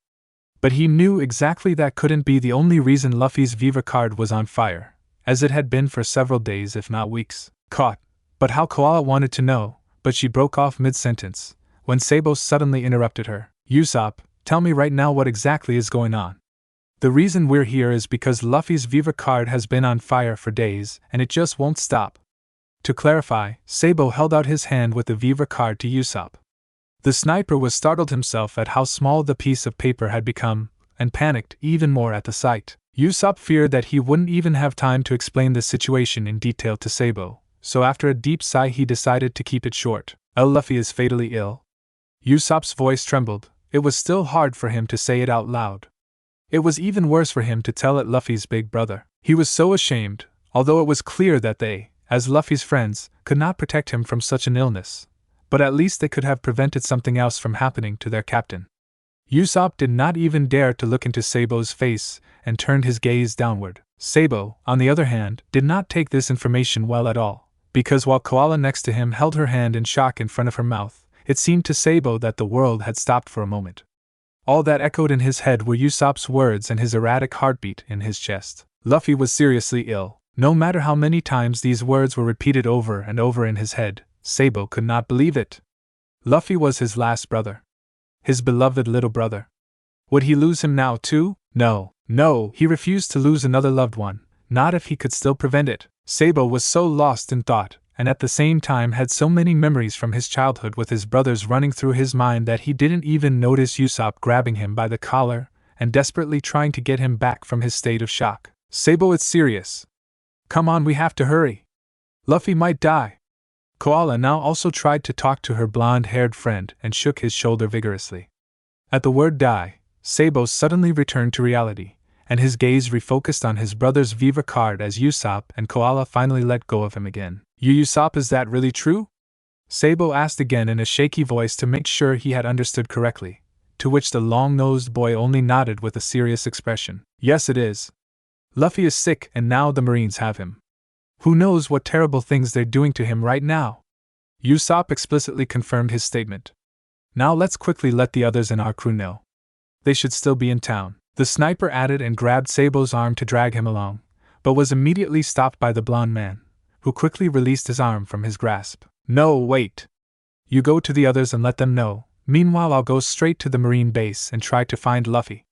But he knew exactly that couldn't be the only reason Luffy's Viva card was on fire, as it had been for several days if not weeks. Caught. But how Koala wanted to know, but she broke off mid-sentence, when Sabo suddenly interrupted her. "Usopp, tell me right now what exactly is going on. The reason we're here is because Luffy's Viva card has been on fire for days and it just won't stop." To clarify, Sabo held out his hand with the Viva card to Usopp. The sniper was startled himself at how small the piece of paper had become, and panicked even more at the sight. Usopp feared that he wouldn't even have time to explain the situation in detail to Sabo, so after a deep sigh he decided to keep it short. "Luffy is fatally ill." Usopp's voice trembled. It was still hard for him to say it out loud. It was even worse for him to tell it Luffy's big brother. He was so ashamed, although it was clear that they, as Luffy's friends, could not protect him from such an illness, but at least they could have prevented something else from happening to their captain. Usopp did not even dare to look into Sabo's face and turned his gaze downward. Sabo, on the other hand, did not take this information well at all, because while Koala next to him held her hand in shock in front of her mouth, it seemed to Sabo that the world had stopped for a moment. All that echoed in his head were Usopp's words and his erratic heartbeat in his chest. Luffy was seriously ill. No matter how many times these words were repeated over and over in his head, Sabo could not believe it. Luffy was his last brother. His beloved little brother. Would he lose him now too? No, he refused to lose another loved one, not if he could still prevent it. Sabo was so lost in thought, and at the same time had so many memories from his childhood with his brothers running through his mind that he didn't even notice Usopp grabbing him by the collar and desperately trying to get him back from his state of shock. "Sabo, it's serious. Come on, we have to hurry. Luffy might die." Koala now also tried to talk to her blonde-haired friend and shook his shoulder vigorously. At the word die, Sabo suddenly returned to reality, and his gaze refocused on his brother's Viva card as Usopp and Koala finally let go of him again. "Usopp, is that really true?" Sabo asked again in a shaky voice to make sure he had understood correctly, to which the long-nosed boy only nodded with a serious expression. "Yes, it is. Luffy is sick and now the Marines have him. Who knows what terrible things they're doing to him right now?" Usopp explicitly confirmed his statement. "Now let's quickly let the others in our crew know. They should still be in town." The sniper added and grabbed Sabo's arm to drag him along, but was immediately stopped by the blonde man, who quickly released his arm from his grasp. "No, wait. You go to the others and let them know. Meanwhile, I'll go straight to the Marine base and try to find Luffy."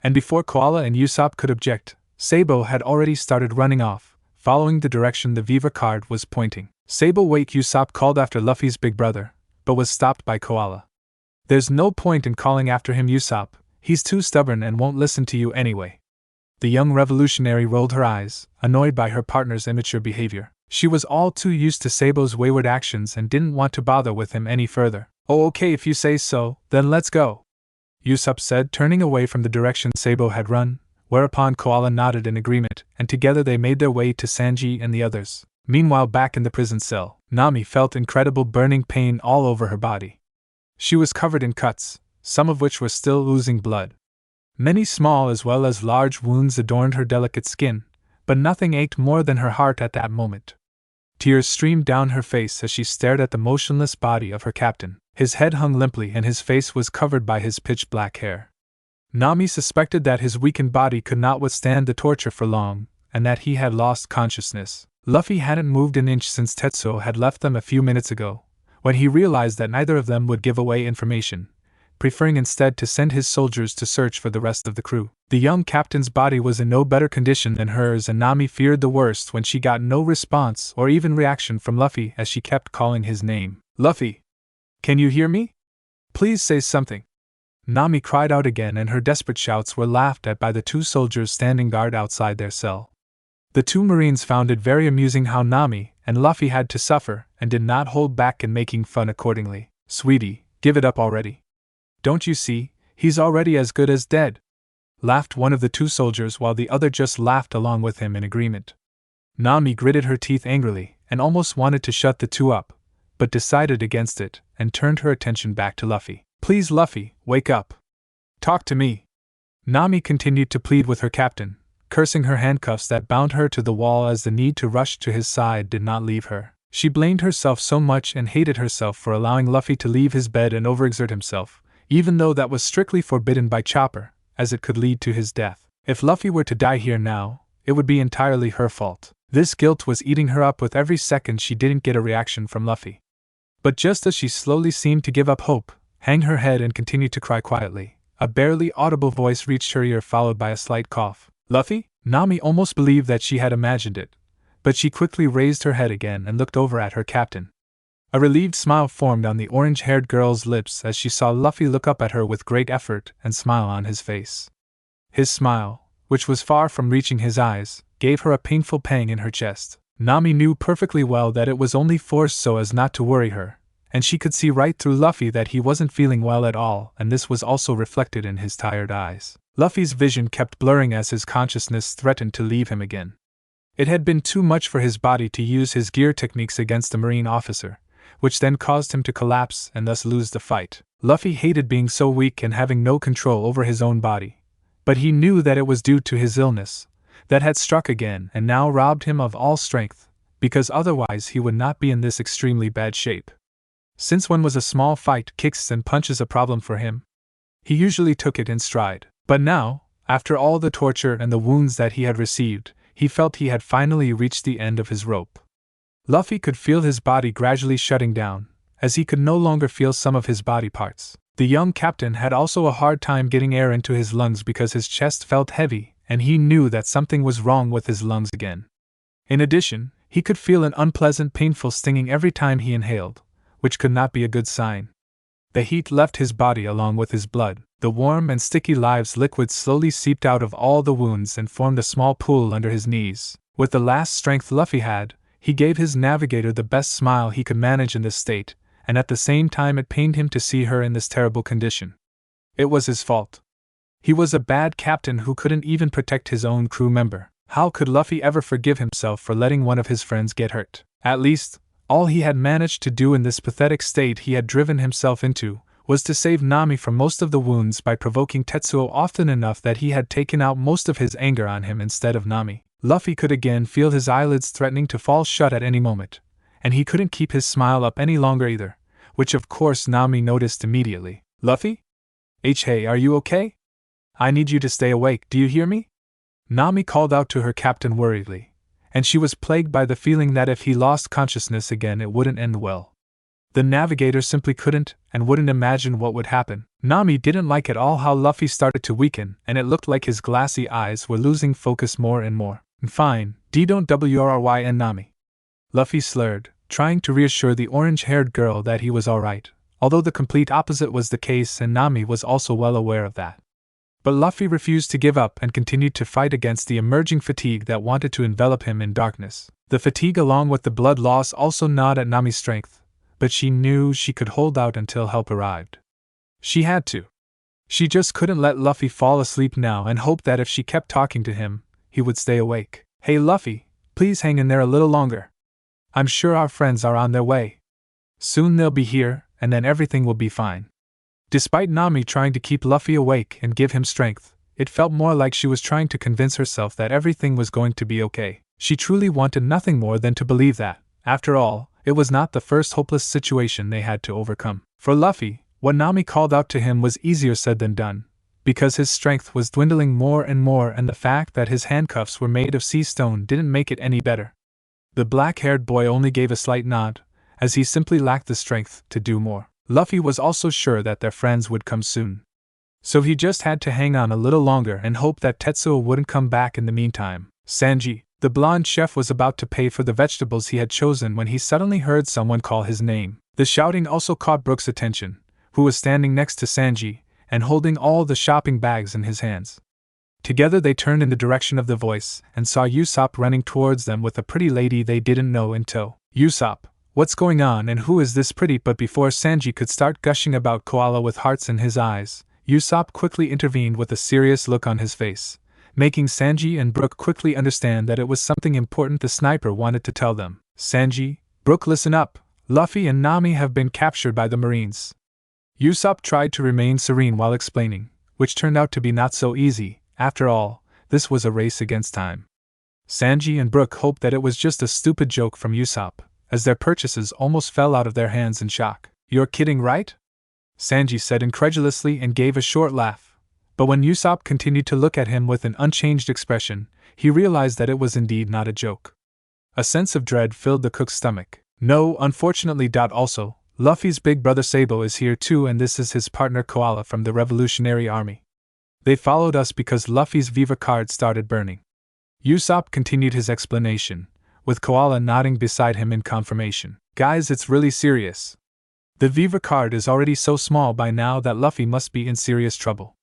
And before Koala and Usopp could object, Sabo had already started running off, following the direction the Viva card was pointing. Sable, wait, Usopp called after Luffy's big brother, but was stopped by Koala. There's no point in calling after him, Usopp. He's too stubborn and won't listen to you anyway. The young revolutionary rolled her eyes, annoyed by her partner's immature behavior. She was all too used to Sable's wayward actions and didn't want to bother with him any further. Oh, okay, if you say so, then let's go, Usopp said, turning away from the direction Sable had run, whereupon Koala nodded in agreement, and together they made their way to Sanji and the others. Meanwhile, back in the prison cell, Nami felt incredible burning pain all over her body. She was covered in cuts, some of which were still oozing blood. Many small as well as large wounds adorned her delicate skin, but nothing ached more than her heart at that moment. Tears streamed down her face as she stared at the motionless body of her captain. His head hung limply and his face was covered by his pitch-black hair. Nami suspected that his weakened body could not withstand the torture for long, and that he had lost consciousness. Luffy hadn't moved an inch since Tetsuo had left them a few minutes ago, when he realized that neither of them would give away information, preferring instead to send his soldiers to search for the rest of the crew. The young captain's body was in no better condition than hers, and Nami feared the worst when she got no response or even reaction from Luffy as she kept calling his name. Luffy! Can you hear me? Please say something. Nami cried out again, and her desperate shouts were laughed at by the two soldiers standing guard outside their cell. The two Marines found it very amusing how Nami and Luffy had to suffer, and did not hold back in making fun accordingly. Sweetie, give it up already. Don't you see, he's already as good as dead? Laughed one of the two soldiers, while the other just laughed along with him in agreement. Nami gritted her teeth angrily, and almost wanted to shut the two up, but decided against it, and turned her attention back to Luffy. Please, Luffy, wake up. Talk to me. Nami continued to plead with her captain, cursing her handcuffs that bound her to the wall as the need to rush to his side did not leave her. She blamed herself so much and hated herself for allowing Luffy to leave his bed and overexert himself, even though that was strictly forbidden by Chopper, as it could lead to his death. If Luffy were to die here now, it would be entirely her fault. This guilt was eating her up with every second she didn't get a reaction from Luffy. But just as she slowly seemed to give up hope, hang her head and continue to cry quietly, a barely audible voice reached her ear, followed by a slight cough. Luffy? Nami almost believed that she had imagined it, but she quickly raised her head again and looked over at her captain. A relieved smile formed on the orange-haired girl's lips as she saw Luffy look up at her with great effort and smile on his face. His smile, which was far from reaching his eyes, gave her a painful pang in her chest. Nami knew perfectly well that it was only forced so as not to worry her, and she could see right through Luffy that he wasn't feeling well at all, and this was also reflected in his tired eyes. Luffy's vision kept blurring as his consciousness threatened to leave him again. It had been too much for his body to use his gear techniques against a Marine officer, which then caused him to collapse and thus lose the fight. Luffy hated being so weak and having no control over his own body, but he knew that it was due to his illness, that had struck again and now robbed him of all strength, because otherwise he would not be in this extremely bad shape. Since when was a small fight, kicks and punches, a problem for him? He usually took it in stride. But now, after all the torture and the wounds that he had received, he felt he had finally reached the end of his rope. Luffy could feel his body gradually shutting down, as he could no longer feel some of his body parts. The young captain had also a hard time getting air into his lungs because his chest felt heavy, and he knew that something was wrong with his lungs again. In addition, he could feel an unpleasant, painful stinging every time he inhaled, which could not be a good sign. The heat left his body along with his blood. The warm and sticky Lives liquid slowly seeped out of all the wounds and formed a small pool under his knees. With the last strength Luffy had, he gave his navigator the best smile he could manage in this state, and at the same time it pained him to see her in this terrible condition. It was his fault. He was a bad captain who couldn't even protect his own crew member. How could Luffy ever forgive himself for letting one of his friends get hurt? At least, all he had managed to do in this pathetic state he had driven himself into was to save Nami from most of the wounds by provoking Tetsuo often enough that he had taken out most of his anger on him instead of Nami. Luffy could again feel his eyelids threatening to fall shut at any moment, and he couldn't keep his smile up any longer either, which of course Nami noticed immediately. Luffy? Hey, are you okay? I need you to stay awake, do you hear me? Nami called out to her captain worriedly, and she was plagued by the feeling that if he lost consciousness again it wouldn't end well. The navigator simply couldn't and wouldn't imagine what would happen. Nami didn't like at all how Luffy started to weaken, and it looked like his glassy eyes were losing focus more and more. Fine, don't worry and Nami. Luffy slurred, trying to reassure the orange-haired girl that he was alright, although the complete opposite was the case and Nami was also well aware of that. But Luffy refused to give up and continued to fight against the emerging fatigue that wanted to envelop him in darkness. The fatigue along with the blood loss also gnawed at Nami's strength, but she knew she could hold out until help arrived. She had to. She just couldn't let Luffy fall asleep now and hoped that if she kept talking to him, he would stay awake. Hey Luffy, please hang in there a little longer. I'm sure our friends are on their way. Soon they'll be here, and then everything will be fine. Despite Nami trying to keep Luffy awake and give him strength, it felt more like she was trying to convince herself that everything was going to be okay. She truly wanted nothing more than to believe that, after all, it was not the first hopeless situation they had to overcome. For Luffy, what Nami called out to him was easier said than done, because his strength was dwindling more and more and the fact that his handcuffs were made of sea stone didn't make it any better. The black-haired boy only gave a slight nod, as he simply lacked the strength to do more. Luffy was also sure that their friends would come soon. So he just had to hang on a little longer and hope that Tetsuo wouldn't come back in the meantime. Sanji, the blonde chef, was about to pay for the vegetables he had chosen when he suddenly heard someone call his name. The shouting also caught Brook's attention, who was standing next to Sanji and holding all the shopping bags in his hands. Together they turned in the direction of the voice and saw Usopp running towards them with a pretty lady they didn't know in tow. Usopp, what's going on and who is this pretty? But before Sanji could start gushing about Koala with hearts in his eyes, Usopp quickly intervened with a serious look on his face, making Sanji and Brook quickly understand that it was something important the sniper wanted to tell them. Sanji, Brook, listen up. Luffy and Nami have been captured by the Marines. Usopp tried to remain serene while explaining, which turned out to be not so easy. After all, this was a race against time. Sanji and Brook hoped that it was just a stupid joke from Usopp, as their purchases almost fell out of their hands in shock. You're kidding, right? Sanji said incredulously and gave a short laugh, but when Usopp continued to look at him with an unchanged expression, he realized that it was indeed not a joke. A sense of dread filled the cook's stomach. No, unfortunately. Also, Luffy's big brother Sabo is here too, and this is his partner Koala from the Revolutionary Army. They followed us because Luffy's Viva card started burning. Usopp continued his explanation, with Koala nodding beside him in confirmation. Guys, it's really serious. The Viva card is already so small by now that Luffy must be in serious trouble.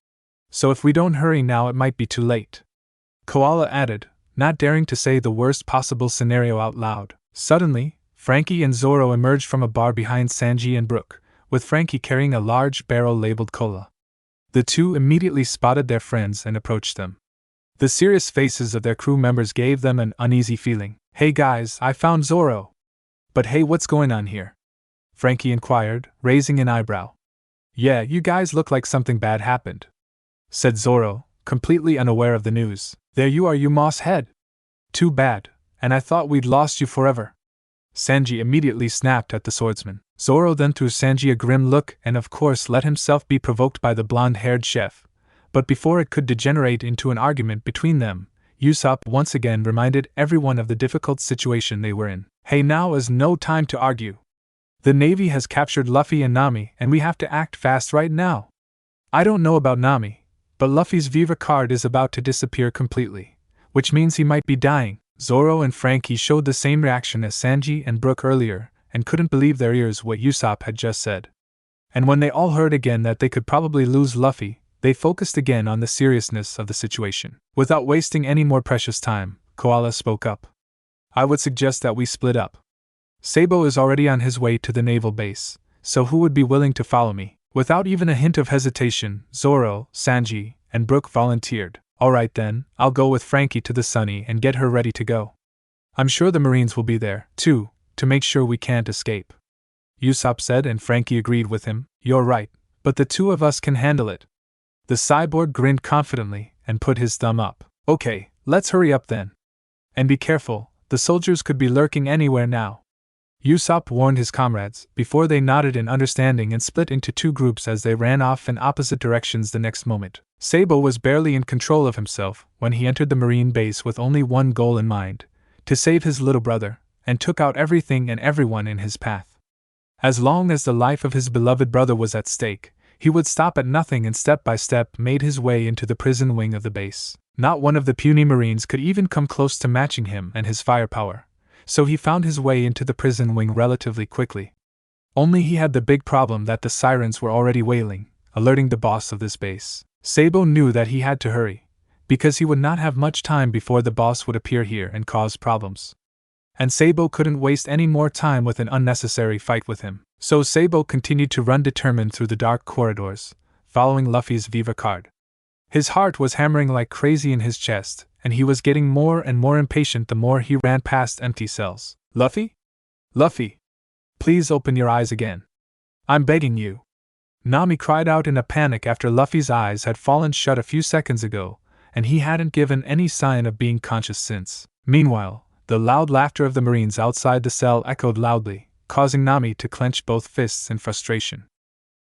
So if we don't hurry now, it might be too late. Koala added, not daring to say the worst possible scenario out loud. Suddenly, Frankie and Zoro emerged from a bar behind Sanji and Brook, with Frankie carrying a large barrel labeled cola. The two immediately spotted their friends and approached them. The serious faces of their crew members gave them an uneasy feeling. Hey guys, I found Zoro. But hey, what's going on here? Frankie inquired, raising an eyebrow. Yeah, you guys look like something bad happened, said Zoro, completely unaware of the news. There you are, you moss head. Too bad, and I thought we'd lost you forever. Sanji immediately snapped at the swordsman. Zoro then threw Sanji a grim look and of course let himself be provoked by the blonde-haired chef. But before it could degenerate into an argument between them, Usopp once again reminded everyone of the difficult situation they were in. Hey, now is no time to argue. The Navy has captured Luffy and Nami and we have to act fast right now. I don't know about Nami, but Luffy's Viva card is about to disappear completely, which means he might be dying. Zoro and Frankie showed the same reaction as Sanji and Brook earlier, and couldn't believe their ears what Usopp had just said. And when they all heard again that they could probably lose Luffy, they focused again on the seriousness of the situation. Without wasting any more precious time, Koala spoke up. I would suggest that we split up. Sabo is already on his way to the naval base, so who would be willing to follow me? Without even a hint of hesitation, Zoro, Sanji, and Brook volunteered. Alright then, I'll go with Frankie to the Sunny and get her ready to go. I'm sure the Marines will be there, too, to make sure we can't escape. Usopp said, and Frankie agreed with him. You're right, but the two of us can handle it. The cyborg grinned confidently and put his thumb up. Okay, let's hurry up then. And be careful, the soldiers could be lurking anywhere now. Usopp warned his comrades, before they nodded in understanding and split into two groups as they ran off in opposite directions the next moment. Sabo was barely in control of himself when he entered the Marine base with only one goal in mind, to save his little brother, and took out everything and everyone in his path. As long as the life of his beloved brother was at stake, he would stop at nothing and step by step made his way into the prison wing of the base. Not one of the puny Marines could even come close to matching him and his firepower, so he found his way into the prison wing relatively quickly. Only he had the big problem that the sirens were already wailing, alerting the boss of this base. Sabo knew that he had to hurry, because he would not have much time before the boss would appear here and cause problems. And Sabo couldn't waste any more time with an unnecessary fight with him. So Sabo continued to run determined through the dark corridors, following Luffy's Viva card. His heart was hammering like crazy in his chest, and he was getting more and more impatient the more he ran past empty cells. Luffy? Luffy! Please open your eyes again. I'm begging you. Nami cried out in a panic after Luffy's eyes had fallen shut a few seconds ago, and he hadn't given any sign of being conscious since. Meanwhile, the loud laughter of the Marines outside the cell echoed loudly, causing Nami to clench both fists in frustration.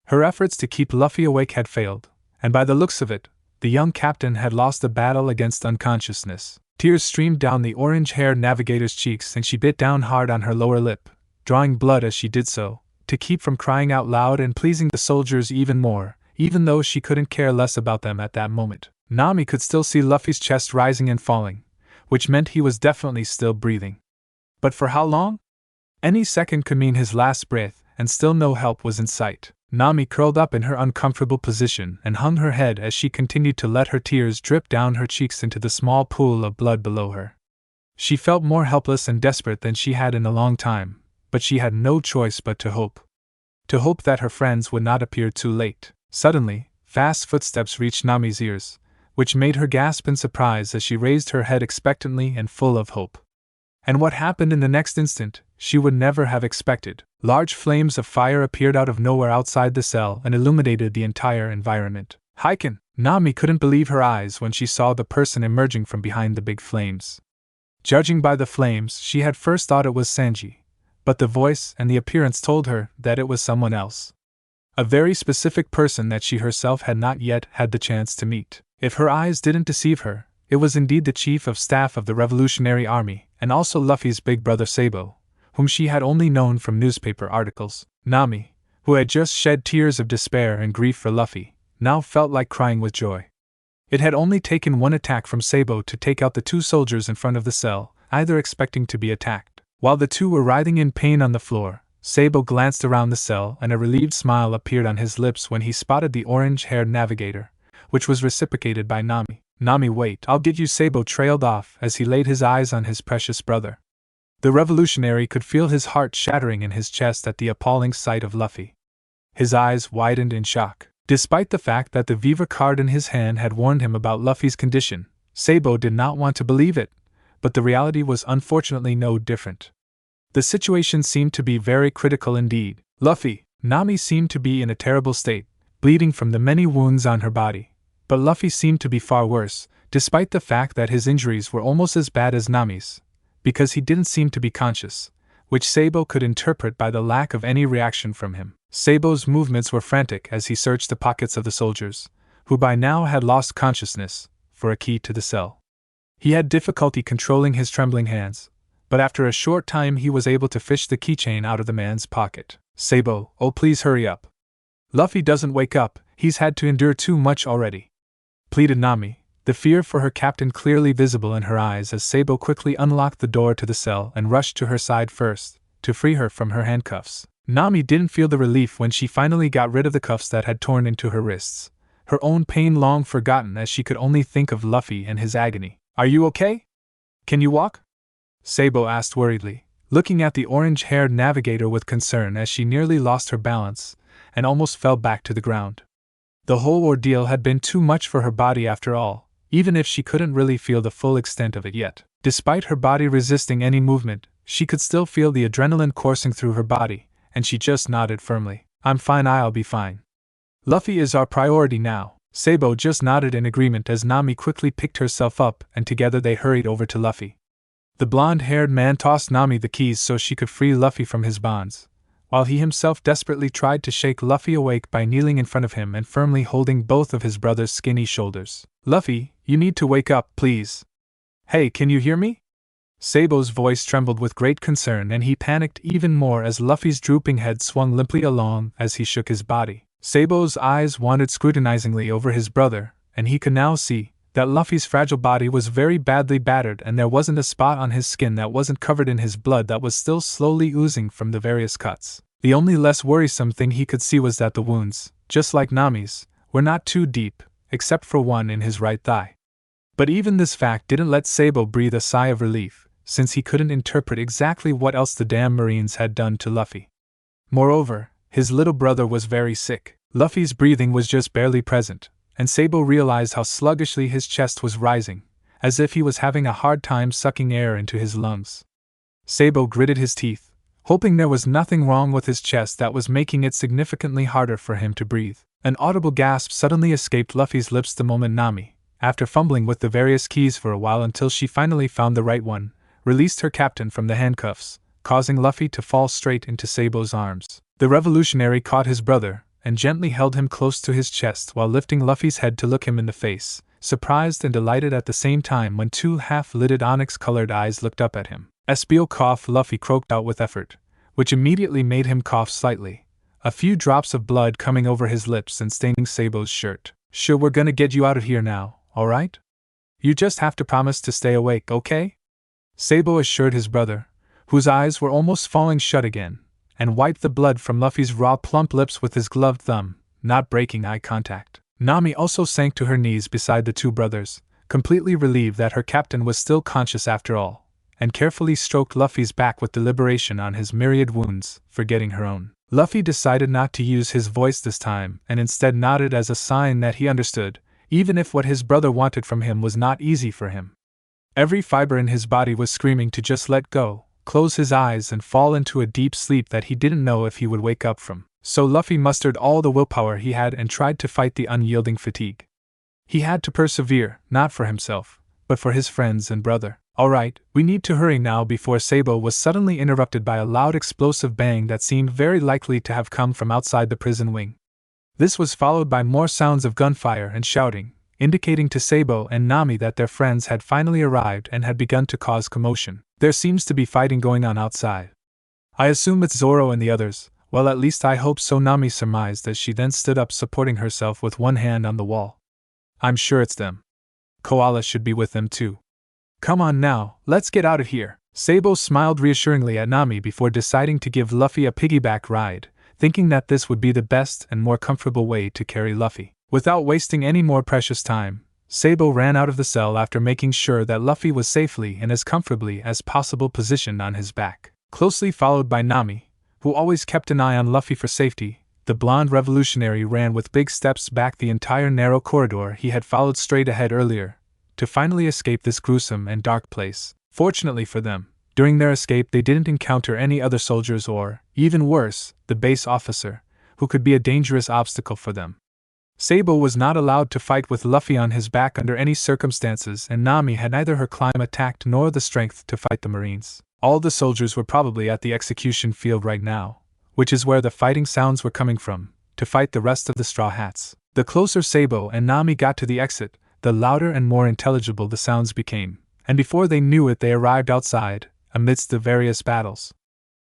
Her efforts to keep Luffy awake had failed, and by the looks of it, the young captain had lost the battle against unconsciousness. Tears streamed down the orange-haired navigator's cheeks and she bit down hard on her lower lip, drawing blood as she did so, to keep from crying out loud and pleasing the soldiers even more, even though she couldn't care less about them at that moment. Nami could still see Luffy's chest rising and falling, which meant he was definitely still breathing. But for how long? Any second could mean his last breath, and still no help was in sight. Nami curled up in her uncomfortable position and hung her head as she continued to let her tears drip down her cheeks into the small pool of blood below her. She felt more helpless and desperate than she had in a long time, but she had no choice but to hope. To hope that her friends would not appear too late. Suddenly, fast footsteps reached Nami's ears, which made her gasp in surprise as she raised her head expectantly and full of hope. And what happened in the next instant, she would never have expected. Large flames of fire appeared out of nowhere outside the cell and illuminated the entire environment. Heiken! Nami couldn't believe her eyes when she saw the person emerging from behind the big flames. Judging by the flames, she had first thought it was Sanji, but the voice and the appearance told her that it was someone else. A very specific person that she herself had not yet had the chance to meet. If her eyes didn't deceive her, it was indeed the Chief of Staff of the Revolutionary Army, and also Luffy's big brother Sabo, whom she had only known from newspaper articles. Nami, who had just shed tears of despair and grief for Luffy, now felt like crying with joy. It had only taken one attack from Sabo to take out the two soldiers in front of the cell, either expecting to be attacked. While the two were writhing in pain on the floor, Sabo glanced around the cell and a relieved smile appeared on his lips when he spotted the orange-haired navigator, which was reciprocated by Nami. Nami, wait, I'll get you. Sabo trailed off as he laid his eyes on his precious brother. The revolutionary could feel his heart shattering in his chest at the appalling sight of Luffy. His eyes widened in shock. Despite the fact that the Viva card in his hand had warned him about Luffy's condition, Sabo did not want to believe it, but the reality was unfortunately no different. The situation seemed to be very critical indeed. Nami seemed to be in a terrible state, bleeding from the many wounds on her body. But Luffy seemed to be far worse, despite the fact that his injuries were almost as bad as Nami's, because he didn't seem to be conscious, which Sabo could interpret by the lack of any reaction from him. Sabo's movements were frantic as he searched the pockets of the soldiers, who by now had lost consciousness, for a key to the cell. He had difficulty controlling his trembling hands, but after a short time he was able to fish the keychain out of the man's pocket. Sabo, oh please hurry up. Luffy doesn't wake up, he's had to endure too much already, pleaded Nami, the fear for her captain clearly visible in her eyes as Sabo quickly unlocked the door to the cell and rushed to her side first, to free her from her handcuffs. Nami didn't feel the relief when she finally got rid of the cuffs that had torn into her wrists, her own pain long forgotten as she could only think of Luffy and his agony. Are you okay? Can you walk? Sabo asked worriedly, looking at the orange-haired navigator with concern as she nearly lost her balance and almost fell back to the ground. The whole ordeal had been too much for her body after all, even if she couldn't really feel the full extent of it yet. Despite her body resisting any movement, she could still feel the adrenaline coursing through her body, and she just nodded firmly. I'm fine, I'll be fine. Luffy is our priority now. Sabo just nodded in agreement as Nami quickly picked herself up and together they hurried over to Luffy. The blonde-haired man tossed Nami the keys so she could free Luffy from his bonds, while he himself desperately tried to shake Luffy awake by kneeling in front of him and firmly holding both of his brother's skinny shoulders. Luffy, you need to wake up, please. Hey, can you hear me? Sabo's voice trembled with great concern and he panicked even more as Luffy's drooping head swung limply along as he shook his body. Sabo's eyes wandered scrutinizingly over his brother, and he could now see that Luffy's fragile body was very badly battered and there wasn't a spot on his skin that wasn't covered in his blood that was still slowly oozing from the various cuts. The only less worrisome thing he could see was that the wounds, just like Nami's, were not too deep, except for one in his right thigh. But even this fact didn't let Sabo breathe a sigh of relief, since he couldn't interpret exactly what else the damn Marines had done to Luffy. Moreover, his little brother was very sick. Luffy's breathing was just barely present, and Sabo realized how sluggishly his chest was rising, as if he was having a hard time sucking air into his lungs. Sabo gritted his teeth, hoping there was nothing wrong with his chest that was making it significantly harder for him to breathe. An audible gasp suddenly escaped Luffy's lips the moment Nami, after fumbling with the various keys for a while until she finally found the right one, released her captain from the handcuffs, causing Luffy to fall straight into Sabo's arms. The revolutionary caught his brother, and gently held him close to his chest while lifting Luffy's head to look him in the face, surprised and delighted at the same time when two half-lidded onyx-colored eyes looked up at him. "Espio cough," Luffy croaked out with effort, which immediately made him cough slightly, a few drops of blood coming over his lips and staining Sabo's shirt. "Sure, we're gonna get you out of here now, alright? You just have to promise to stay awake, okay?" Sabo assured his brother, whose eyes were almost falling shut again, and wiped the blood from Luffy's raw plump lips with his gloved thumb, not breaking eye contact. Nami also sank to her knees beside the two brothers, completely relieved that her captain was still conscious after all, and carefully stroked Luffy's back with deliberation on his myriad wounds, forgetting her own. Luffy decided not to use his voice this time and instead nodded as a sign that he understood, even if what his brother wanted from him was not easy for him. Every fiber in his body was screaming to just let go, close his eyes and fall into a deep sleep that he didn't know if he would wake up from. So Luffy mustered all the willpower he had and tried to fight the unyielding fatigue. He had to persevere, not for himself, but for his friends and brother. "Alright, we need to hurry now," before Sabo was suddenly interrupted by a loud explosive bang that seemed very likely to have come from outside the prison wing. This was followed by more sounds of gunfire and shouting, indicating to Sabo and Nami that their friends had finally arrived and had begun to cause commotion. "There seems to be fighting going on outside. I assume it's Zoro and the others. Well, at least I hope so," Nami surmised as she then stood up, supporting herself with one hand on the wall. "I'm sure it's them. Koala should be with them too. Come on now, let's get out of here." Sabo smiled reassuringly at Nami before deciding to give Luffy a piggyback ride, thinking that this would be the best and more comfortable way to carry Luffy. Without wasting any more precious time, Sabo ran out of the cell after making sure that Luffy was safely and as comfortably as possible positioned on his back. Closely followed by Nami, who always kept an eye on Luffy for safety, the blonde revolutionary ran with big steps back the entire narrow corridor he had followed straight ahead earlier, to finally escape this gruesome and dark place. Fortunately for them, during their escape they didn't encounter any other soldiers or, even worse, the base officer, who could be a dangerous obstacle for them. Sabo was not allowed to fight with Luffy on his back under any circumstances, and Nami had neither her climb attack nor the strength to fight the Marines. All the soldiers were probably at the execution field right now, which is where the fighting sounds were coming from, to fight the rest of the Straw Hats. The closer Sabo and Nami got to the exit, the louder and more intelligible the sounds became, and before they knew it they arrived outside, amidst the various battles.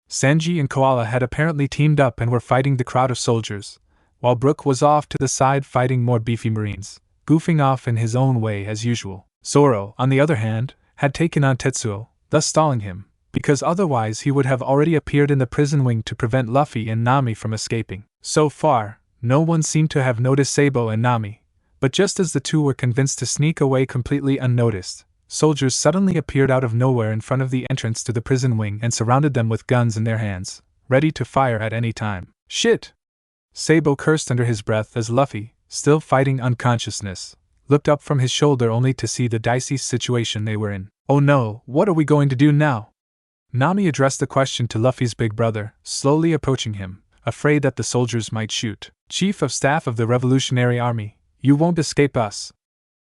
Sanji and Koala had apparently teamed up and were fighting the crowd of soldiers, while Brook was off to the side fighting more beefy Marines, goofing off in his own way as usual. Zoro, on the other hand, had taken on Tetsuo, thus stalling him, because otherwise he would have already appeared in the prison wing to prevent Luffy and Nami from escaping. So far, no one seemed to have noticed Sabo and Nami, but just as the two were convinced to sneak away completely unnoticed, soldiers suddenly appeared out of nowhere in front of the entrance to the prison wing and surrounded them with guns in their hands, ready to fire at any time. "Shit!" Sabo cursed under his breath as Luffy, still fighting unconsciousness, looked up from his shoulder only to see the dicey situation they were in. "Oh no, what are we going to do now?" Nami addressed the question to Luffy's big brother, slowly approaching him, afraid that the soldiers might shoot. "Chief of Staff of the Revolutionary Army, you won't escape us!"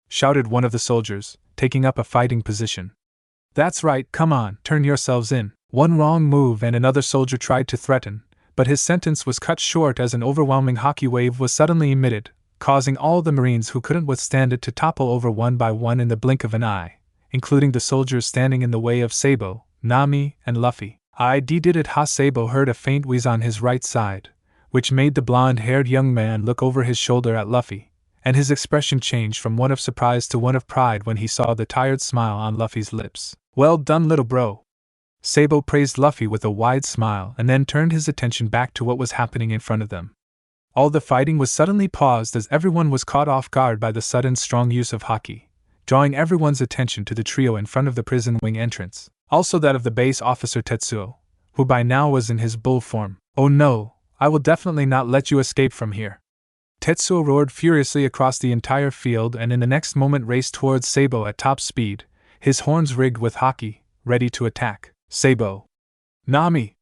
shouted one of the soldiers, taking up a fighting position. "That's right, come on, turn yourselves in." One wrong move and another soldier tried to threaten, but his sentence was cut short as an overwhelming hockey wave was suddenly emitted, causing all the Marines who couldn't withstand it to topple over one by one in the blink of an eye, including the soldiers standing in the way of Sabo, Nami, and Luffy. "I did it." Sabo heard a faint wheeze on his right side, which made the blonde-haired young man look over his shoulder at Luffy, and his expression changed from one of surprise to one of pride when he saw the tired smile on Luffy's lips. "Well done, little bro." Sabo praised Luffy with a wide smile and then turned his attention back to what was happening in front of them. All the fighting was suddenly paused as everyone was caught off guard by the sudden strong use of haki, drawing everyone's attention to the trio in front of the prison wing entrance, also that of the base officer Tetsuo, who by now was in his bull form. "Oh no, I will definitely not let you escape from here." Tetsuo roared furiously across the entire field and in the next moment raced towards Sabo at top speed, his horns rigged with haki, ready to attack. "Sabo! Nami!"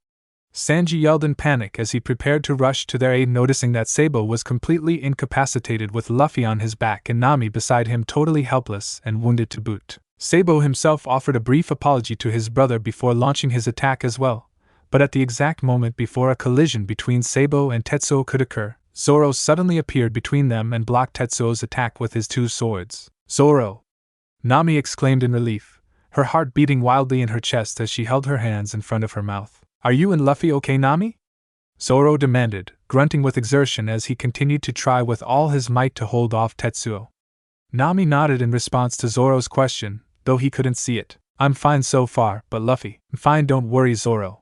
Sanji yelled in panic as he prepared to rush to their aid, noticing that Sabo was completely incapacitated with Luffy on his back and Nami beside him totally helpless and wounded to boot. Sabo himself offered a brief apology to his brother before launching his attack as well, but at the exact moment before a collision between Sabo and Tetsuo could occur, Zoro suddenly appeared between them and blocked Tetsuo's attack with his two swords. "Zoro!" Nami exclaimed in relief, her heart beating wildly in her chest as she held her hands in front of her mouth. "Are you and Luffy okay, Nami?" Zoro demanded, grunting with exertion as he continued to try with all his might to hold off Tetsuo. Nami nodded in response to Zoro's question, though he couldn't see it. "I'm fine so far, but Luffy..." "Fine, don't worry, Zoro."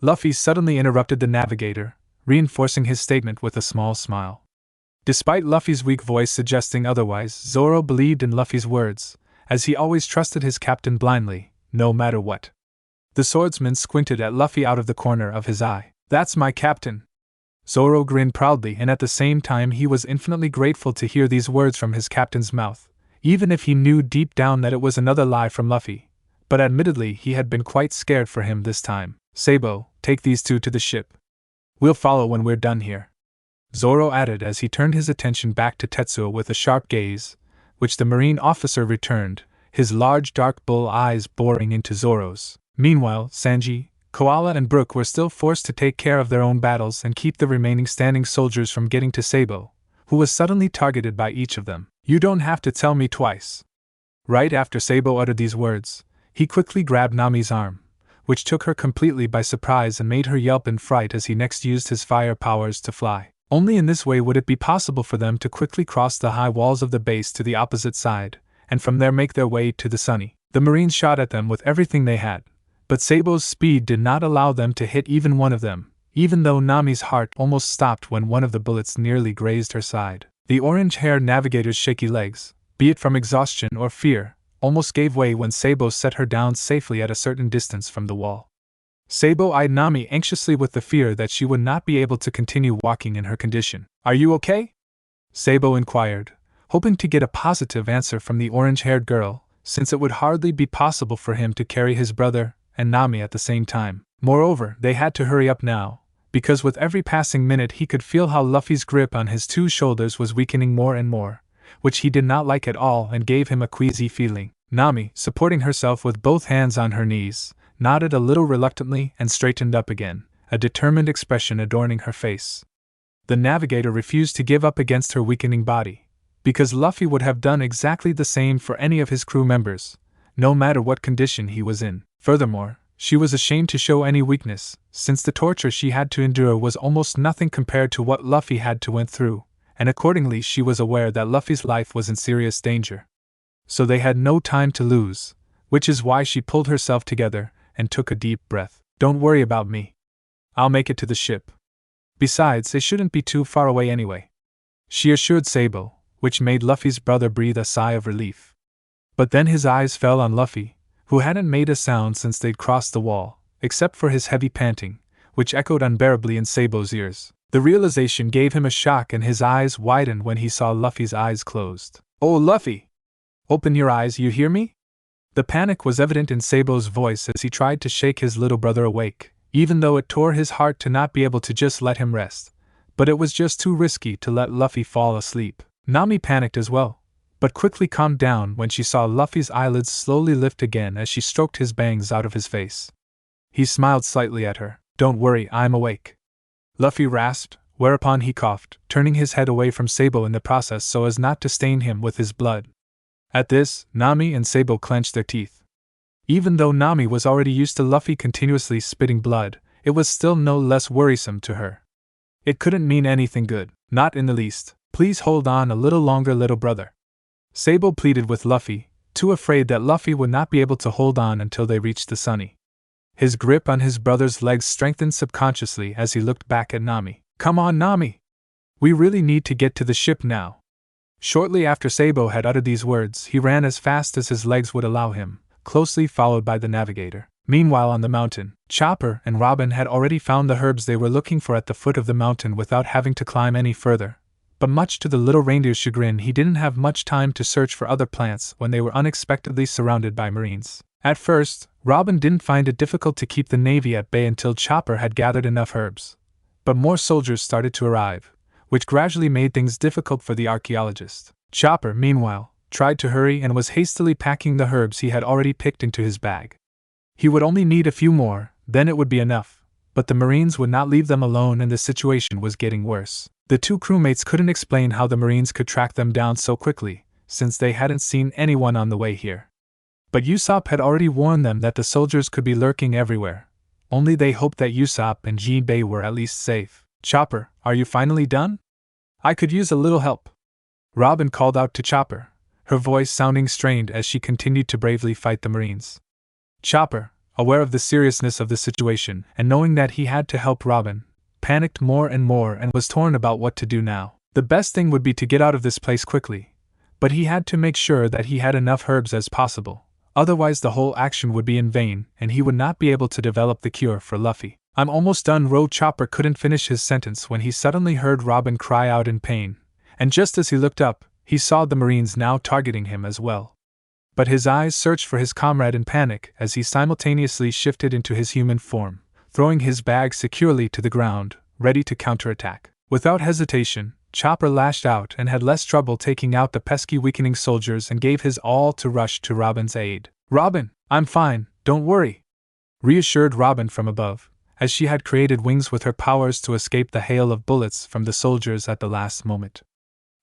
Luffy suddenly interrupted the navigator, reinforcing his statement with a small smile. Despite Luffy's weak voice suggesting otherwise, Zoro believed in Luffy's words, as he always trusted his captain blindly, no matter what. The swordsman squinted at Luffy out of the corner of his eye. "That's my captain." Zoro grinned proudly, and at the same time he was infinitely grateful to hear these words from his captain's mouth, even if he knew deep down that it was another lie from Luffy. But admittedly he had been quite scared for him this time. "Sabo, take these two to the ship. We'll follow when we're done here," Zoro added as he turned his attention back to Tetsuo with a sharp gaze, which the marine officer returned, his large dark bull eyes boring into Zoro's. Meanwhile, Sanji, Koala and Brook were still forced to take care of their own battles and keep the remaining standing soldiers from getting to Sabo, who was suddenly targeted by each of them. "You don't have to tell me twice." Right after Sabo uttered these words, he quickly grabbed Nami's arm, which took her completely by surprise and made her yelp in fright as he next used his fire powers to fly. Only in this way would it be possible for them to quickly cross the high walls of the base to the opposite side, and from there make their way to the Sunny. The Marines shot at them with everything they had, but Sabo's speed did not allow them to hit even one of them, even though Nami's heart almost stopped when one of the bullets nearly grazed her side. The orange-haired navigator's shaky legs, be it from exhaustion or fear, almost gave way when Sabo set her down safely at a certain distance from the wall. Sabo eyed Nami anxiously with the fear that she would not be able to continue walking in her condition. "Are you okay?" Sabo inquired, hoping to get a positive answer from the orange-haired girl, since it would hardly be possible for him to carry his brother and Nami at the same time. Moreover, they had to hurry up now, because with every passing minute he could feel how Luffy's grip on his two shoulders was weakening more and more, which he did not like at all and gave him a queasy feeling. Nami, supporting herself with both hands on her knees, nodded a little reluctantly and straightened up again, a determined expression adorning her face. The navigator refused to give up against her weakening body, because Luffy would have done exactly the same for any of his crew members, no matter what condition he was in. Furthermore, she was ashamed to show any weakness, since the torture she had to endure was almost nothing compared to what Luffy had to went through, and accordingly she was aware that Luffy's life was in serious danger. So they had no time to lose, which is why she pulled herself together and took a deep breath. "Don't worry about me. I'll make it to the ship. Besides, it shouldn't be too far away anyway," she assured Sabo, which made Luffy's brother breathe a sigh of relief. But then his eyes fell on Luffy, who hadn't made a sound since they'd crossed the wall, except for his heavy panting, which echoed unbearably in Sabo's ears. The realization gave him a shock and his eyes widened when he saw Luffy's eyes closed. "Oh, Luffy! Open your eyes, you hear me?" The panic was evident in Sabo's voice as he tried to shake his little brother awake, even though it tore his heart to not be able to just let him rest. But it was just too risky to let Luffy fall asleep. Nami panicked as well, but quickly calmed down when she saw Luffy's eyelids slowly lift again as she stroked his bangs out of his face. He smiled slightly at her. "Don't worry, I'm awake," Luffy rasped, whereupon he coughed, turning his head away from Sabo in the process so as not to stain him with his blood. At this, Nami and Sabo clenched their teeth. Even though Nami was already used to Luffy continuously spitting blood, it was still no less worrisome to her. It couldn't mean anything good, not in the least. Please hold on a little longer, little brother. Sabo pleaded with Luffy, too afraid that Luffy would not be able to hold on until they reached the Sunny. His grip on his brother's legs strengthened subconsciously as he looked back at Nami. Come on, Nami! We really need to get to the ship now. Shortly after Sabo had uttered these words, he ran as fast as his legs would allow him, closely followed by the navigator. Meanwhile on the mountain, Chopper and Robin had already found the herbs they were looking for at the foot of the mountain without having to climb any further. But much to the little reindeer's chagrin, he didn't have much time to search for other plants when they were unexpectedly surrounded by Marines. At first, Robin didn't find it difficult to keep the Navy at bay until Chopper had gathered enough herbs. But more soldiers started to arrive, which gradually made things difficult for the archaeologist. Chopper, meanwhile, tried to hurry and was hastily packing the herbs he had already picked into his bag. He would only need a few more, then it would be enough, but the Marines would not leave them alone and the situation was getting worse. The two crewmates couldn't explain how the Marines could track them down so quickly, since they hadn't seen anyone on the way here. But Usopp had already warned them that the soldiers could be lurking everywhere. Only they hoped that Usopp and Jinbei were at least safe. Chopper, are you finally done? I could use a little help. Robin called out to Chopper, her voice sounding strained as she continued to bravely fight the Marines. Chopper, aware of the seriousness of the situation and knowing that he had to help Robin, panicked more and more and was torn about what to do now. The best thing would be to get out of this place quickly, but he had to make sure that he had enough herbs as possible. Otherwise the whole action would be in vain, and he would not be able to develop the cure for Luffy. I'm almost done. Chopper couldn't finish his sentence when he suddenly heard Robin cry out in pain, and just as he looked up, he saw the Marines now targeting him as well. But his eyes searched for his comrade in panic as he simultaneously shifted into his human form, throwing his bag securely to the ground, ready to counterattack. Without hesitation, Chopper lashed out and had less trouble taking out the pesky weakening soldiers and gave his all to rush to Robin's aid. Robin, I'm fine, don't worry, reassured Robin from above, as she had created wings with her powers to escape the hail of bullets from the soldiers at the last moment.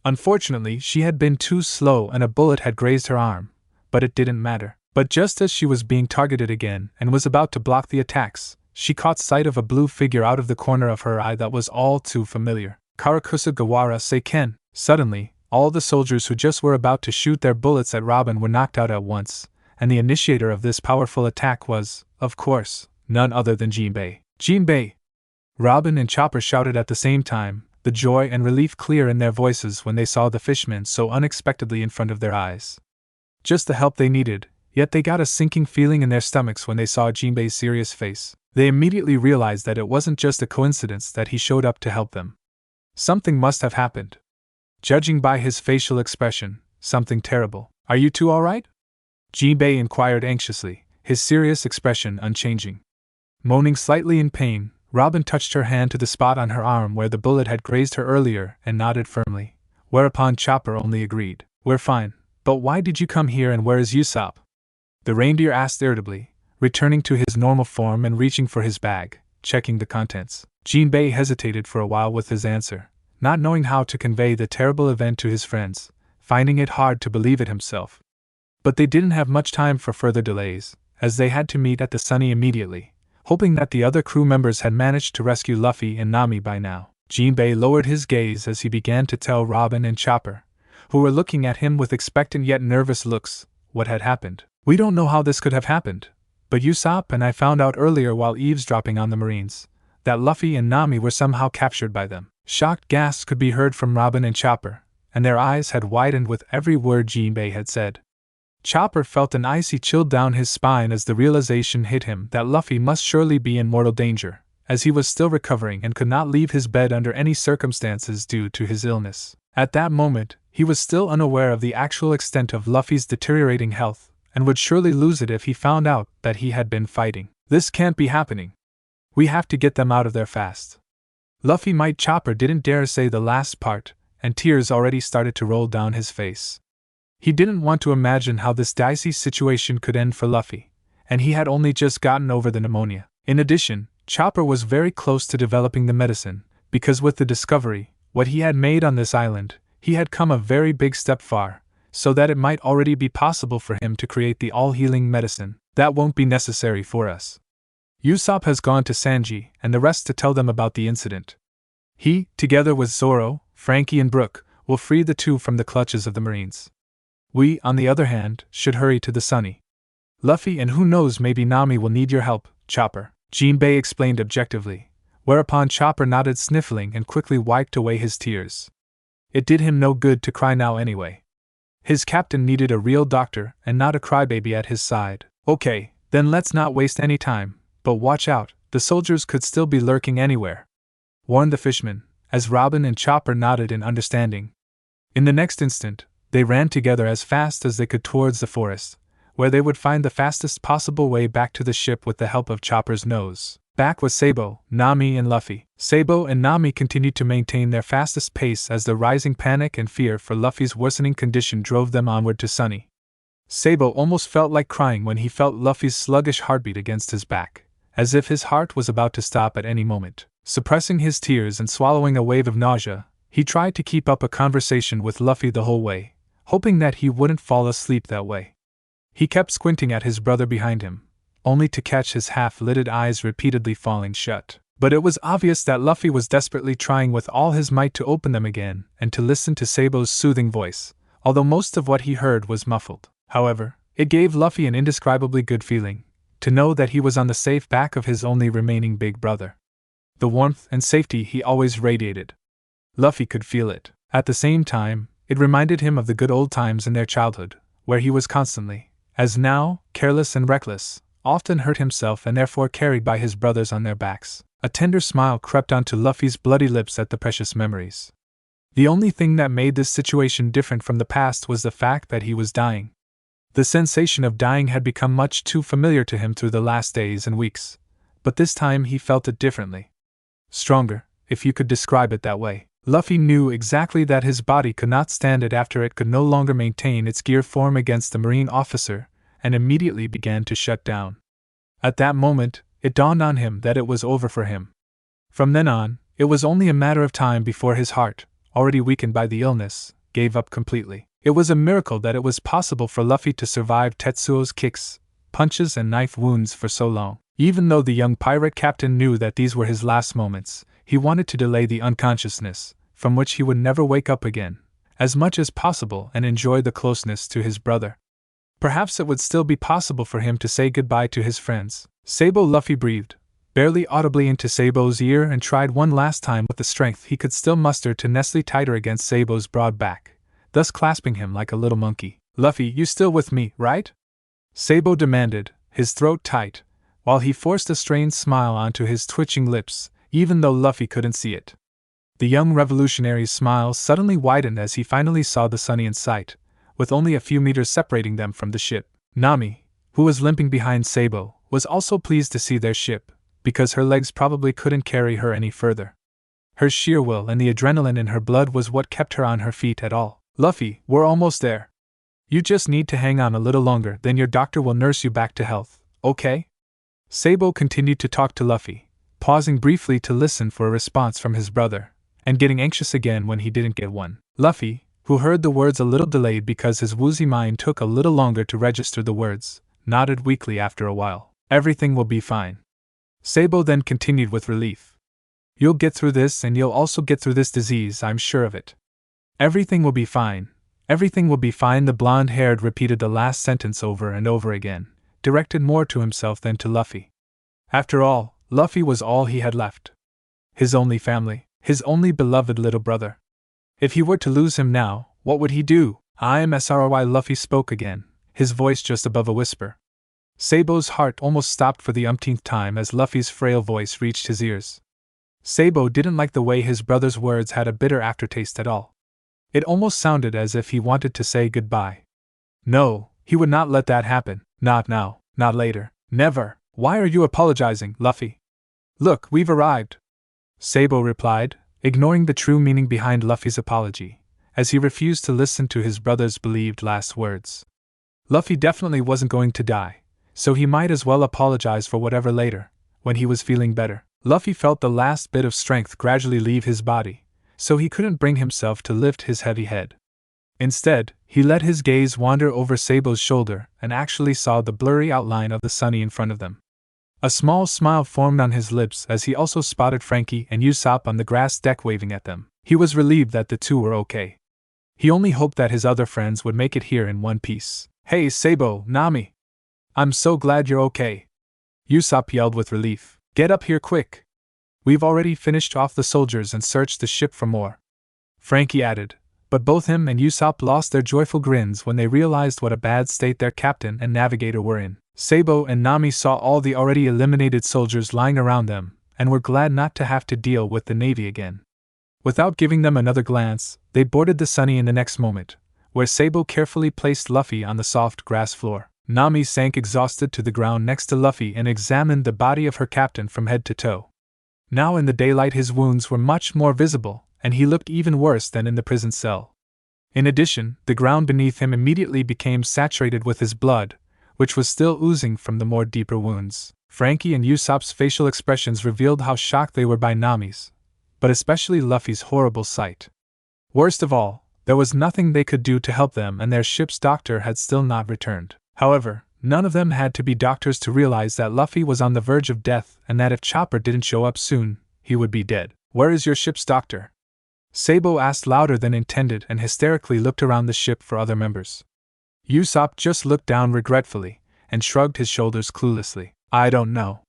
Unfortunately, she had been too slow and a bullet had grazed her arm, but it didn't matter. But just as she was being targeted again and was about to block the attacks, she caught sight of a blue figure out of the corner of her eye that was all too familiar. Karakusa Gawara Seiken. Suddenly, all the soldiers who just were about to shoot their bullets at Robin were knocked out at once, and the initiator of this powerful attack was, of course, none other than Jinbei. Jinbei! Robin and Chopper shouted at the same time, the joy and relief clear in their voices when they saw the fishman so unexpectedly in front of their eyes. Just the help they needed, yet they got a sinking feeling in their stomachs when they saw Jinbei's serious face. They immediately realized that it wasn't just a coincidence that he showed up to help them. Something must have happened. Judging by his facial expression, something terrible. Are you two all right? Jinbei inquired anxiously, his serious expression unchanging. Moaning slightly in pain, Robin touched her hand to the spot on her arm where the bullet had grazed her earlier and nodded firmly, whereupon Chopper only agreed. We're fine, but why did you come here and where is Usopp? The reindeer asked irritably, returning to his normal form and reaching for his bag, checking the contents. Jinbei hesitated for a while with his answer, not knowing how to convey the terrible event to his friends, finding it hard to believe it himself. But they didn't have much time for further delays, as they had to meet at the Sunny immediately, hoping that the other crew members had managed to rescue Luffy and Nami by now. Jinbei lowered his gaze as he began to tell Robin and Chopper, who were looking at him with expectant yet nervous looks, what had happened. We don't know how this could have happened, but Usopp and I found out earlier while eavesdropping on the Marines, that Luffy and Nami were somehow captured by them. Shocked gasps could be heard from Robin and Chopper, and their eyes had widened with every word Jinbei had said. Chopper felt an icy chill down his spine as the realization hit him that Luffy must surely be in mortal danger, as he was still recovering and could not leave his bed under any circumstances due to his illness. At that moment, he was still unaware of the actual extent of Luffy's deteriorating health, and would surely lose it if he found out that he had been fighting. This can't be happening. We have to get them out of there fast. Luffy might. Chopper didn't dare say the last part, and tears already started to roll down his face. He didn't want to imagine how this dicey situation could end for Luffy, and he had only just gotten over the pneumonia. In addition, Chopper was very close to developing the medicine, because with the discovery, what he had made on this island, he had come a very big step far, so that it might already be possible for him to create the all-healing medicine. That won't be necessary for us. Usopp has gone to Sanji and the rest to tell them about the incident. He, together with Zoro, Frankie and Brook, will free the two from the clutches of the Marines. We, on the other hand, should hurry to the Sunny. Luffy and who knows maybe Nami will need your help, Chopper, Jinbei explained objectively, whereupon Chopper nodded sniffling and quickly wiped away his tears. It did him no good to cry now anyway. His captain needed a real doctor and not a crybaby at his side. Okay, then let's not waste any time, but watch out, the soldiers could still be lurking anywhere, warned the fishman, as Robin and Chopper nodded in understanding. In the next instant, they ran together as fast as they could towards the forest, where they would find the fastest possible way back to the ship with the help of Chopper's nose. Back was Sabo, Nami and Luffy. Sabo and Nami continued to maintain their fastest pace as the rising panic and fear for Luffy's worsening condition drove them onward to Sunny. Sabo almost felt like crying when he felt Luffy's sluggish heartbeat against his back, as if his heart was about to stop at any moment. Suppressing his tears and swallowing a wave of nausea, he tried to keep up a conversation with Luffy the whole way, hoping that he wouldn't fall asleep that way. He kept squinting at his brother behind him, only to catch his half-lidded eyes repeatedly falling shut. But it was obvious that Luffy was desperately trying with all his might to open them again and to listen to Sabo's soothing voice, although most of what he heard was muffled. However, it gave Luffy an indescribably good feeling, to know that he was on the safe back of his only remaining big brother. The warmth and safety he always radiated. Luffy could feel it. At the same time, it reminded him of the good old times in their childhood, where he was constantly, as now, careless and reckless, often hurt himself and therefore carried by his brothers on their backs. A tender smile crept onto Luffy's bloody lips at the precious memories. The only thing that made this situation different from the past was the fact that he was dying. The sensation of dying had become much too familiar to him through the last days and weeks, but this time he felt it differently. Stronger, if you could describe it that way. Luffy knew exactly that his body could not stand it after it could no longer maintain its gear form against the Marine officer, and immediately began to shut down. At that moment, it dawned on him that it was over for him. From then on, it was only a matter of time before his heart, already weakened by the illness, gave up completely. It was a miracle that it was possible for Luffy to survive Tetsuo's kicks, punches and knife wounds for so long. Even though the young pirate captain knew that these were his last moments, he wanted to delay the unconsciousness, from which he would never wake up again, as much as possible and enjoy the closeness to his brother. Perhaps it would still be possible for him to say goodbye to his friends. Sabo Luffy breathed, barely audibly into Sabo's ear and tried one last time with the strength he could still muster to nestle tighter against Sabo's broad back, thus clasping him like a little monkey. Luffy, you still with me, right? Sabo demanded, his throat tight, while he forced a strained smile onto his twitching lips, even though Luffy couldn't see it. The young revolutionary's smile suddenly widened as he finally saw the Sunny in sight, with only a few meters separating them from the ship. Nami, who was limping behind Sabo, was also pleased to see their ship, because her legs probably couldn't carry her any further. Her sheer will and the adrenaline in her blood was what kept her on her feet at all. Luffy, we're almost there. You just need to hang on a little longer, then your doctor will nurse you back to health, okay? Sabo continued to talk to Luffy, pausing briefly to listen for a response from his brother, and getting anxious again when he didn't get one. Luffy, who heard the words a little delayed because his woozy mind took a little longer to register the words, nodded weakly after a while. Everything will be fine. Sabo then continued with relief. You'll get through this and you'll also get through this disease, I'm sure of it. Everything will be fine. Everything will be fine. The blonde-haired repeated the last sentence over and over again, directed more to himself than to Luffy. After all, Luffy was all he had left. His only family, his only beloved little brother. If he were to lose him now, what would he do? I'm sorry, Luffy spoke again, his voice just above a whisper. Sabo's heart almost stopped for the umpteenth time as Luffy's frail voice reached his ears. Sabo didn't like the way his brother's words had a bitter aftertaste at all. It almost sounded as if he wanted to say goodbye. No, he would not let that happen. Not now, not later, never. Why are you apologizing, Luffy? Look, we've arrived. Sabo replied, ignoring the true meaning behind Luffy's apology, as he refused to listen to his brother's believed last words. Luffy definitely wasn't going to die, so he might as well apologize for whatever later, when he was feeling better. Luffy felt the last bit of strength gradually leave his body, so he couldn't bring himself to lift his heavy head. Instead, he let his gaze wander over Sabo's shoulder and actually saw the blurry outline of the Sunny in front of them. A small smile formed on his lips as he also spotted Frankie and Usopp on the grass deck waving at them. He was relieved that the two were okay. He only hoped that his other friends would make it here in one piece. Hey Sabo, Nami! I'm so glad you're okay. Usopp yelled with relief. Get up here quick. We've already finished off the soldiers and searched the ship for more. Frankie added, but both him and Usopp lost their joyful grins when they realized what a bad state their captain and navigator were in. Sabo and Nami saw all the already eliminated soldiers lying around them, and were glad not to have to deal with the Navy again. Without giving them another glance, they boarded the Sunny in the next moment, where Sabo carefully placed Luffy on the soft grass floor. Nami sank exhausted to the ground next to Luffy and examined the body of her captain from head to toe. Now in the daylight his wounds were much more visible, and he looked even worse than in the prison cell. In addition, the ground beneath him immediately became saturated with his blood, which was still oozing from the more deeper wounds. Frankie and Usopp's facial expressions revealed how shocked they were by Nami's, but especially Luffy's horrible sight. Worst of all, there was nothing they could do to help them, and their ship's doctor had still not returned. However, none of them had to be doctors to realize that Luffy was on the verge of death and that if Chopper didn't show up soon, he would be dead. Where is your ship's doctor? Sabo asked louder than intended and hysterically looked around the ship for other members. Usopp just looked down regretfully and shrugged his shoulders cluelessly. I don't know.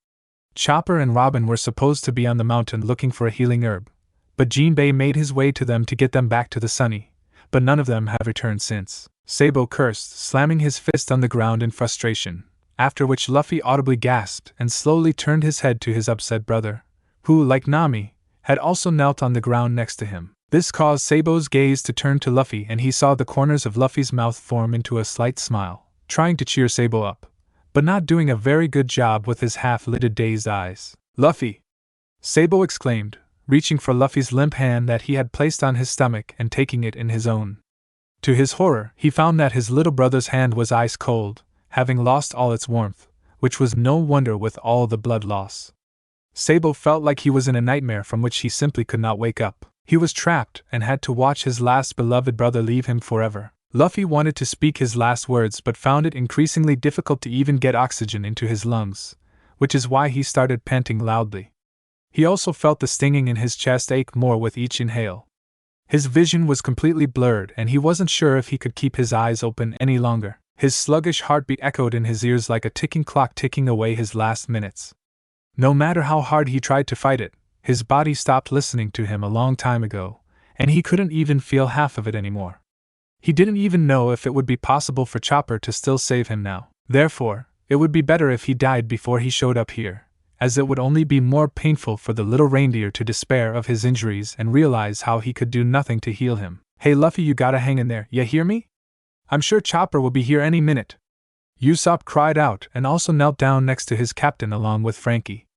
Chopper and Robin were supposed to be on the mountain looking for a healing herb, but Jinbei made his way to them to get them back to the Sunny, but none of them have returned since. Sabo cursed, slamming his fist on the ground in frustration, after which Luffy audibly gasped and slowly turned his head to his upset brother, who, like Nami, had also knelt on the ground next to him. This caused Sabo's gaze to turn to Luffy, and he saw the corners of Luffy's mouth form into a slight smile, trying to cheer Sabo up, but not doing a very good job with his half-lidded dazed eyes. Luffy! Sabo exclaimed, reaching for Luffy's limp hand that he had placed on his stomach and taking it in his own. To his horror, he found that his little brother's hand was ice cold, having lost all its warmth, which was no wonder with all the blood loss. Sabo felt like he was in a nightmare from which he simply could not wake up. He was trapped and had to watch his last beloved brother leave him forever. Luffy wanted to speak his last words but found it increasingly difficult to even get oxygen into his lungs, which is why he started panting loudly. He also felt the stinging in his chest ache more with each inhale. His vision was completely blurred and he wasn't sure if he could keep his eyes open any longer. His sluggish heartbeat echoed in his ears like a ticking clock ticking away his last minutes. No matter how hard he tried to fight it, his body stopped listening to him a long time ago, and he couldn't even feel half of it anymore. He didn't even know if it would be possible for Chopper to still save him now. Therefore, it would be better if he died before he showed up here, as it would only be more painful for the little reindeer to despair of his injuries and realize how he could do nothing to heal him. Hey Luffy, you gotta hang in there, ya hear me? I'm sure Chopper will be here any minute. Usopp cried out and also knelt down next to his captain along with Frankie.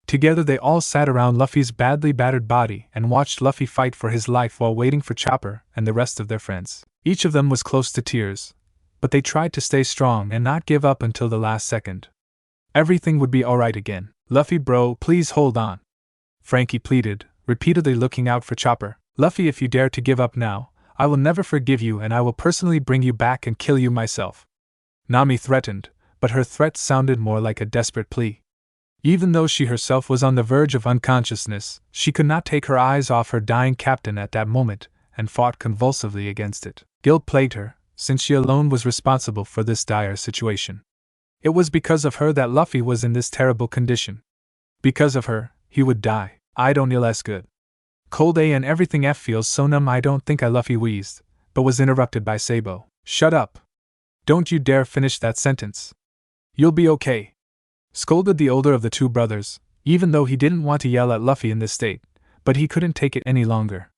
Together they all sat around Luffy's badly battered body and watched Luffy fight for his life while waiting for Chopper and the rest of their friends. Each of them was close to tears, but they tried to stay strong and not give up until the last second. Everything would be alright again. Luffy bro, please hold on. Frankie pleaded, repeatedly looking out for Chopper. Luffy, if you dare to give up now, I will never forgive you and I will personally bring you back and kill you myself. Nami threatened, but her threat sounded more like a desperate plea. Even though she herself was on the verge of unconsciousness, she could not take her eyes off her dying captain at that moment, and fought convulsively against it. Guilt plagued her, since she alone was responsible for this dire situation. It was because of her that Luffy was in this terrible condition. Because of her, he would die. I don't feel as good. Cold A and everything F feels so numb I don't think I Luffy wheezed, but was interrupted by Sabo. Shut up. Don't you dare finish that sentence. You'll be okay. Scolded the older of the two brothers, even though he didn't want to yell at Luffy in this state, but he couldn't take it any longer.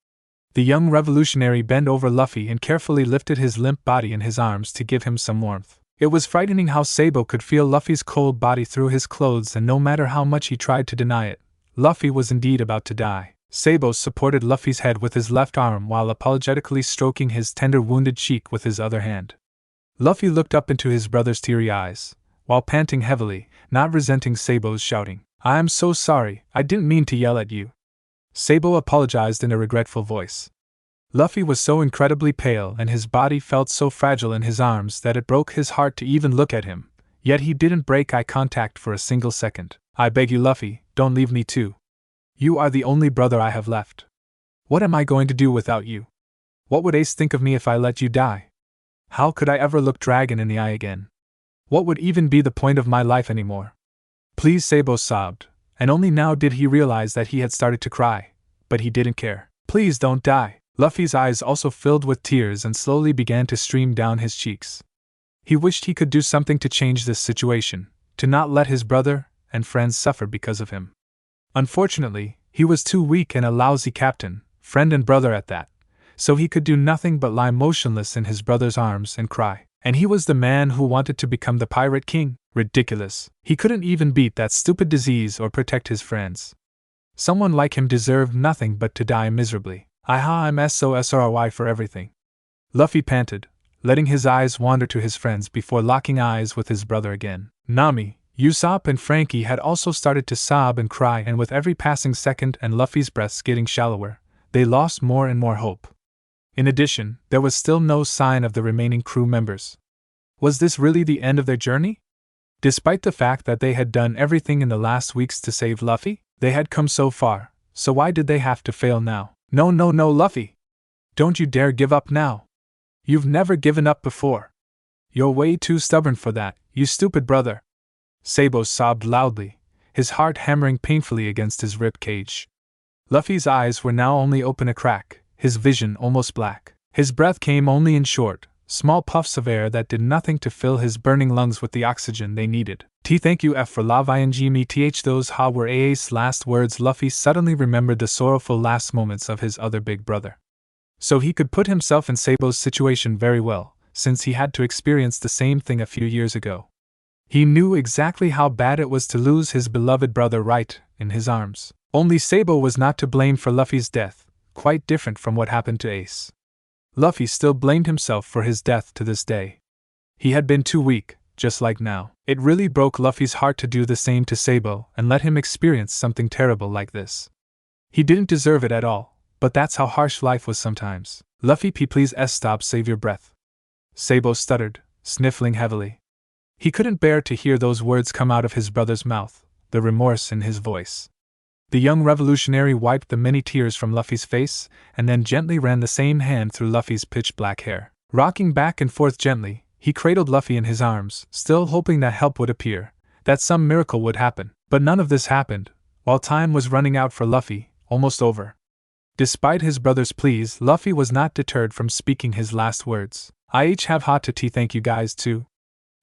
The young revolutionary bent over Luffy and carefully lifted his limp body in his arms to give him some warmth. It was frightening how Sabo could feel Luffy's cold body through his clothes, and no matter how much he tried to deny it, Luffy was indeed about to die. Sabo supported Luffy's head with his left arm while apologetically stroking his tender wounded cheek with his other hand. Luffy looked up into his brother's teary eyes, while panting heavily, not resenting Sabo's shouting. I am so sorry, I didn't mean to yell at you. Sabo apologized in a regretful voice. Luffy was so incredibly pale and his body felt so fragile in his arms that it broke his heart to even look at him, yet he didn't break eye contact for a single second. I beg you, Luffy, don't leave me too. You are the only brother I have left. What am I going to do without you? What would Ace think of me if I let you die? How could I ever look Dragon in the eye again? What would even be the point of my life anymore? Please, Sabo sobbed, and only now did he realize that he had started to cry, but he didn't care. Please don't die. Luffy's eyes also filled with tears and slowly began to stream down his cheeks. He wished he could do something to change this situation, to not let his brother and friends suffer because of him. Unfortunately, he was too weak and a lousy captain, friend and brother at that, so he could do nothing but lie motionless in his brother's arms and cry. And he was the man who wanted to become the Pirate King? Ridiculous. He couldn't even beat that stupid disease or protect his friends. Someone like him deserved nothing but to die miserably. I'm so sorry for everything. Luffy panted, letting his eyes wander to his friends before locking eyes with his brother again. Nami, Usopp and Frankie had also started to sob and cry, and with every passing second and Luffy's breaths getting shallower, they lost more and more hope. In addition, there was still no sign of the remaining crew members. Was this really the end of their journey? Despite the fact that they had done everything in the last weeks to save Luffy, they had come so far, so why did they have to fail now? No, Luffy! Don't you dare give up now! You've never given up before. You're way too stubborn for that, you stupid brother! Sabo sobbed loudly, his heart hammering painfully against his rib cage. Luffy's eyes were now only open a crack, his vision almost black. His breath came only in short, small puffs of air that did nothing to fill his burning lungs with the oxygen they needed. Thank you for loving me those were Aa's last words. Luffy suddenly remembered the sorrowful last moments of his other big brother. So he could put himself in Sabo's situation very well, since he had to experience the same thing a few years ago. He knew exactly how bad it was to lose his beloved brother right in his arms. Only Sabo was not to blame for Luffy's death, quite different from what happened to Ace. Luffy still blamed himself for his death to this day. He had been too weak, just like now. It really broke Luffy's heart to do the same to Sabo and let him experience something terrible like this. He didn't deserve it at all, but that's how harsh life was sometimes. Luffy, please stop, save your breath. Sabo stuttered, sniffling heavily. He couldn't bear to hear those words come out of his brother's mouth, the remorse in his voice. The young revolutionary wiped the many tears from Luffy's face, and then gently ran the same hand through Luffy's pitch-black hair. Rocking back and forth gently, he cradled Luffy in his arms, still hoping that help would appear, that some miracle would happen. But none of this happened, while time was running out for Luffy, almost over. Despite his brother's pleas, Luffy was not deterred from speaking his last words. I have hot to tea, thank you guys too.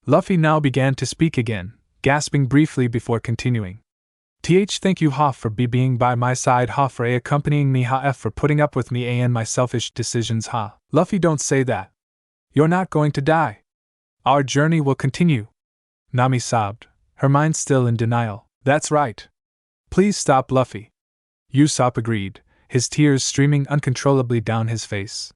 Luffy now began to speak again, gasping briefly before continuing. Thank you for being by my side, for accompanying me, for putting up with me and my selfish decisions, Luffy, don't say that. You're not going to die. Our journey will continue. Nami sobbed, her mind still in denial. That's right. Please stop, Luffy. Usopp agreed, his tears streaming uncontrollably down his face.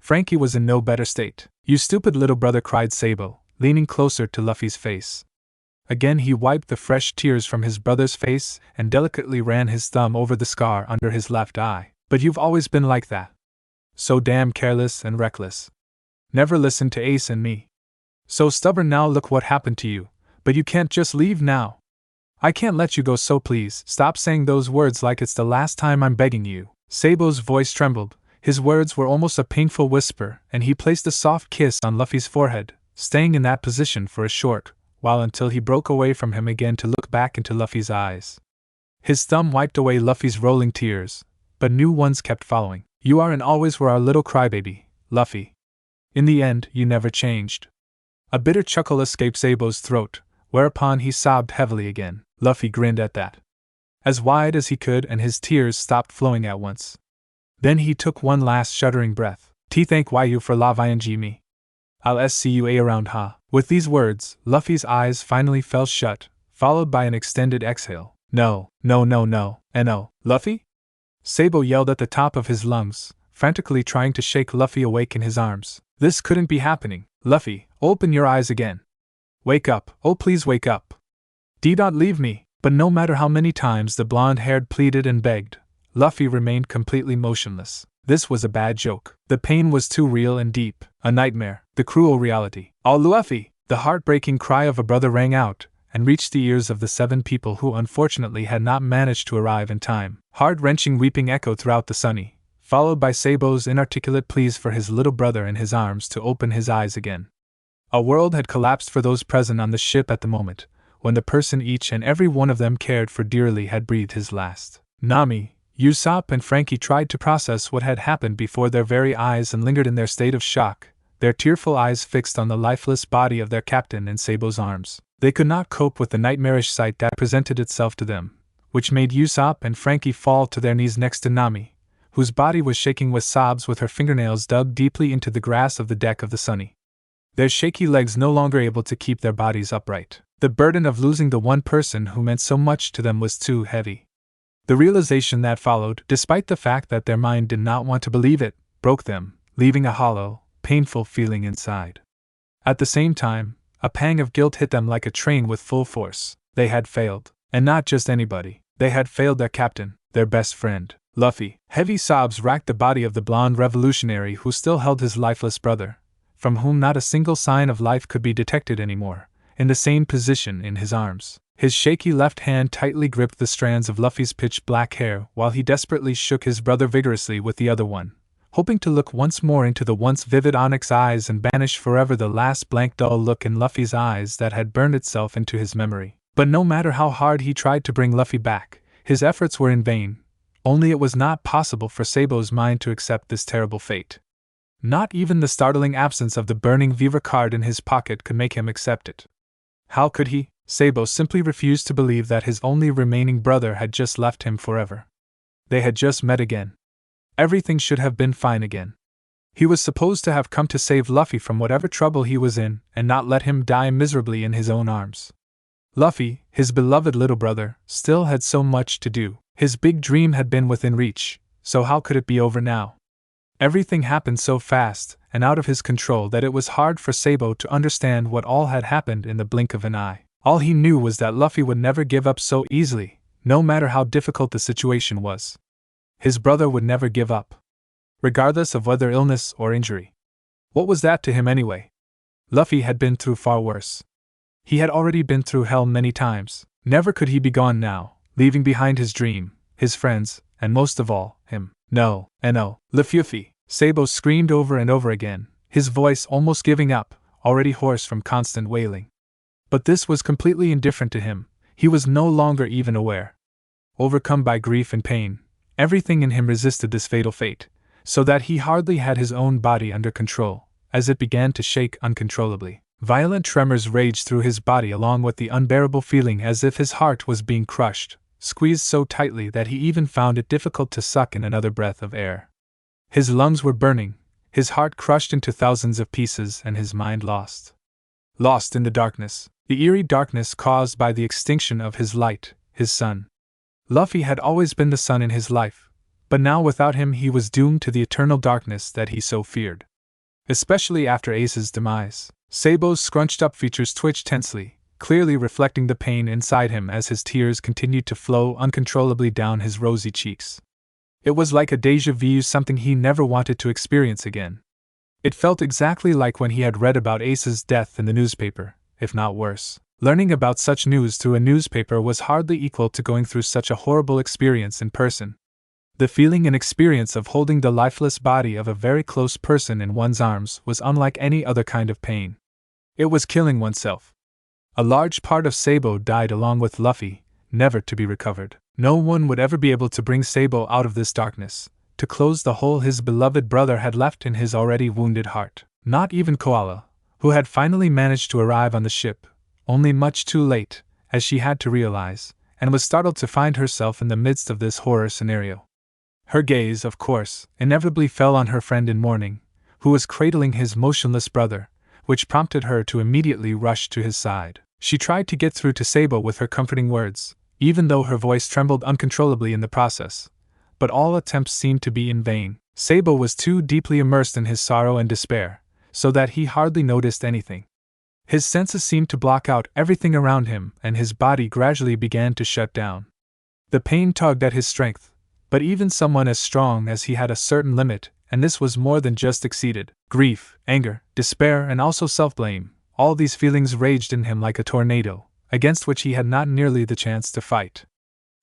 Frankie was in no better state. You stupid little brother, cried Sabo, leaning closer to Luffy's face. Again he wiped the fresh tears from his brother's face and delicately ran his thumb over the scar under his left eye. But you've always been like that. So damn careless and reckless. Never listened to Ace and me. So stubborn, now look what happened to you. But you can't just leave now. I can't let you go, so please stop saying those words like it's the last time, I'm begging you. Sabo's voice trembled, his words were almost a painful whisper, and he placed a soft kiss on Luffy's forehead, staying in that position for a short while until he broke away from him again to look back into Luffy's eyes. His thumb wiped away Luffy's rolling tears, but new ones kept following. You are and always were our little crybaby, Luffy. In the end, you never changed. A bitter chuckle escaped Sabo's throat, whereupon he sobbed heavily again. Luffy grinned at that, as wide as he could, and his tears stopped flowing at once. Then he took one last shuddering breath. Thank you for loving me. I'll see you around, With these words, Luffy's eyes finally fell shut, followed by an extended exhale. No, Luffy? Sabo yelled at the top of his lungs, frantically trying to shake Luffy awake in his arms. This couldn't be happening. Luffy, open your eyes again. Wake up, oh please wake up. Don't leave me. But no matter how many times the blonde-haired pleaded and begged, Luffy remained completely motionless. This was a bad joke. The pain was too real and deep, a nightmare, the cruel reality. Oh Luffy! The heartbreaking cry of a brother rang out, and reached the ears of the 7 people who unfortunately had not managed to arrive in time. Heart-wrenching weeping echoed throughout the sunny, followed by Sabo's inarticulate pleas for his little brother in his arms to open his eyes again. A world had collapsed for those present on the ship at the moment, when the person each and every one of them cared for dearly had breathed his last. Nami, Usopp and Frankie tried to process what had happened before their very eyes and lingered in their state of shock, their tearful eyes fixed on the lifeless body of their captain in Sabo's arms. They could not cope with the nightmarish sight that presented itself to them, which made Usopp and Frankie fall to their knees next to Nami, whose body was shaking with sobs with her fingernails dug deeply into the grass of the deck of the Sunny. Their shaky legs no longer able to keep their bodies upright. The burden of losing the one person who meant so much to them was too heavy. The realization that followed, despite the fact that their mind did not want to believe it, broke them, leaving a hollow, painful feeling inside. At the same time, a pang of guilt hit them like a train with full force. They had failed. And not just anybody. They had failed their captain, their best friend, Luffy. Heavy sobs racked the body of the blonde revolutionary who still held his lifeless brother, from whom not a single sign of life could be detected anymore, in the same position in his arms. His shaky left hand tightly gripped the strands of Luffy's pitch-black hair while he desperately shook his brother vigorously with the other one, hoping to look once more into the once vivid onyx eyes and banish forever the last blank dull look in Luffy's eyes that had burned itself into his memory. But no matter how hard he tried to bring Luffy back, his efforts were in vain. Only it was not possible for Sabo's mind to accept this terrible fate. Not even the startling absence of the burning Viva card in his pocket could make him accept it. How could he? Sabo simply refused to believe that his only remaining brother had just left him forever. They had just met again. Everything should have been fine again. He was supposed to have come to save Luffy from whatever trouble he was in and not let him die miserably in his own arms. Luffy, his beloved little brother, still had so much to do. His big dream had been within reach, so how could it be over now? Everything happened so fast and out of his control that it was hard for Sabo to understand what all had happened in the blink of an eye. All he knew was that Luffy would never give up so easily, no matter how difficult the situation was. His brother would never give up, regardless of whether illness or injury. What was that to him anyway? Luffy had been through far worse. He had already been through hell many times. Never could he be gone now, leaving behind his dream, his friends, and most of all, him. No, no, Luffy! Sabo screamed over and over again, his voice almost giving up, already hoarse from constant wailing. But this was completely indifferent to him. He was no longer even aware. Overcome by grief and pain, everything in him resisted this fatal fate, so that he hardly had his own body under control, as it began to shake uncontrollably. Violent tremors raged through his body along with the unbearable feeling as if his heart was being crushed, squeezed so tightly that he even found it difficult to suck in another breath of air. His lungs were burning, his heart crushed into thousands of pieces and his mind lost. Lost in the darkness, the eerie darkness caused by the extinction of his light, his sun. Luffy had always been the sun in his life, but now without him he was doomed to the eternal darkness that he so feared. Especially after Ace's demise. Sabo's scrunched-up features twitched tensely, clearly reflecting the pain inside him as his tears continued to flow uncontrollably down his rosy cheeks. It was like a déjà vu, something he never wanted to experience again. It felt exactly like when he had read about Ace's death in the newspaper, if not worse. Learning about such news through a newspaper was hardly equal to going through such a horrible experience in person. The feeling and experience of holding the lifeless body of a very close person in one's arms was unlike any other kind of pain. It was killing oneself. A large part of Sabo died along with Luffy, never to be recovered. No one would ever be able to bring Sabo out of this darkness, to close the hole his beloved brother had left in his already wounded heart. Not even Koala, who had finally managed to arrive on the ship, only much too late, as she had to realize, and was startled to find herself in the midst of this horror scenario. Her gaze, of course, inevitably fell on her friend in mourning, who was cradling his motionless brother, which prompted her to immediately rush to his side. She tried to get through to Sabo with her comforting words, even though her voice trembled uncontrollably in the process, but all attempts seemed to be in vain. Sabo was too deeply immersed in his sorrow and despair, so that he hardly noticed anything. His senses seemed to block out everything around him, and his body gradually began to shut down. The pain tugged at his strength, but even someone as strong as he had a certain limit, and this was more than just exceeded. Grief, anger, despair, and also self-blame, all these feelings raged in him like a tornado, against which he had not nearly the chance to fight.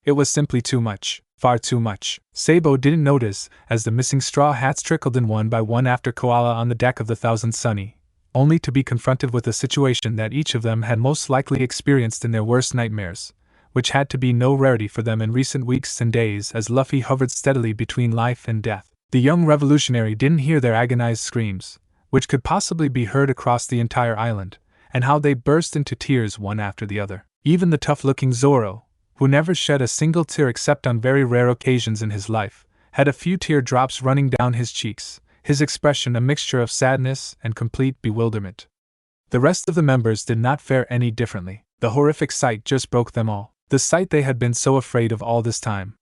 It was simply too much. Far too much. Sabo didn't notice as the missing straw hats trickled in one by one after Koala on the deck of the Thousand Sunny, only to be confronted with a situation that each of them had most likely experienced in their worst nightmares, which had to be no rarity for them in recent weeks and days as Luffy hovered steadily between life and death. The young revolutionary didn't hear their agonized screams, which could possibly be heard across the entire island, and how they burst into tears one after the other. Even the tough-looking Zoro, who never shed a single tear except on very rare occasions in his life, had a few teardrops running down his cheeks, his expression a mixture of sadness and complete bewilderment. The rest of the members did not fare any differently. The horrific sight just broke them all. The sight they had been so afraid of all this time.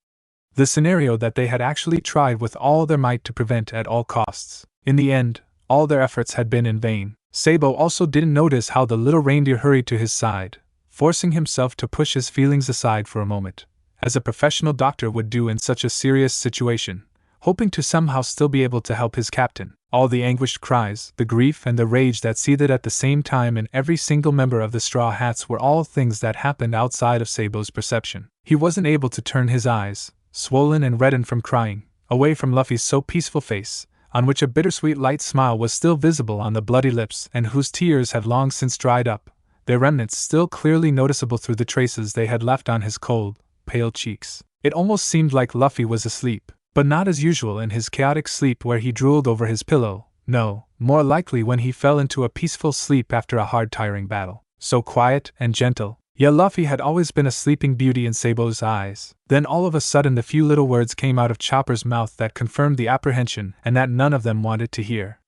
The scenario that they had actually tried with all their might to prevent at all costs. In the end, all their efforts had been in vain. Sabo also didn't notice how the little reindeer hurried to his side, forcing himself to push his feelings aside for a moment, as a professional doctor would do in such a serious situation, hoping to somehow still be able to help his captain. All the anguished cries, the grief and the rage that seethed at the same time in every single member of the Straw Hats were all things that happened outside of Sabo's perception. He wasn't able to turn his eyes, swollen and reddened from crying, away from Luffy's so peaceful face, on which a bittersweet light smile was still visible on the bloody lips and whose tears had long since dried up, their remnants still clearly noticeable through the traces they had left on his cold, pale cheeks. It almost seemed like Luffy was asleep, but not as usual in his chaotic sleep where he drooled over his pillow, no, more likely when he fell into a peaceful sleep after a hard tiring battle. So quiet and gentle, yet Luffy had always been a sleeping beauty in Sabo's eyes. Then all of a sudden the few little words came out of Chopper's mouth that confirmed the apprehension and that none of them wanted to hear.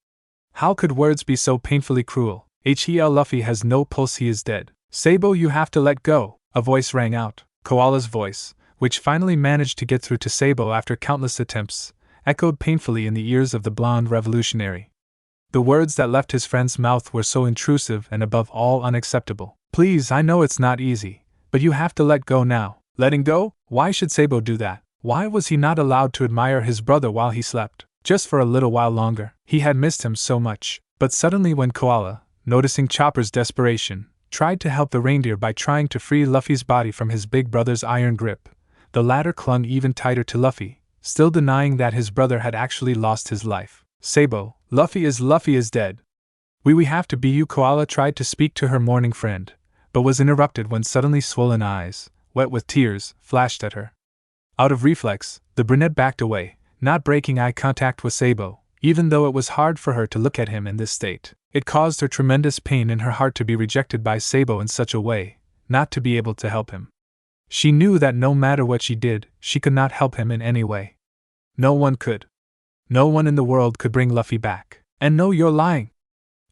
How could words be so painfully cruel? Luffy has no pulse, he is dead. Sabo, you have to let go, a voice rang out. Koala's voice, which finally managed to get through to Sabo after countless attempts, echoed painfully in the ears of the blonde revolutionary. The words that left his friend's mouth were so intrusive and above all unacceptable. Please, I know it's not easy, but you have to let go now. Letting go? Why should Sabo do that? Why was he not allowed to admire his brother while he slept? Just for a little while longer. He had missed him so much. But suddenly when Koala, noticing Chopper's desperation, tried to help the reindeer by trying to free Luffy's body from his big brother's iron grip, the latter clung even tighter to Luffy, still denying that his brother had actually lost his life. Sabo, Luffy is dead. We have to be you. Koala tried to speak to her mourning friend, but was interrupted when suddenly swollen eyes, wet with tears, flashed at her. Out of reflex, the brunette backed away, not breaking eye contact with Sabo, even though it was hard for her to look at him in this state. It caused her tremendous pain in her heart to be rejected by Sabo in such a way, not to be able to help him. She knew that no matter what she did, she could not help him in any way. No one could. No one in the world could bring Luffy back. And no, you're lying.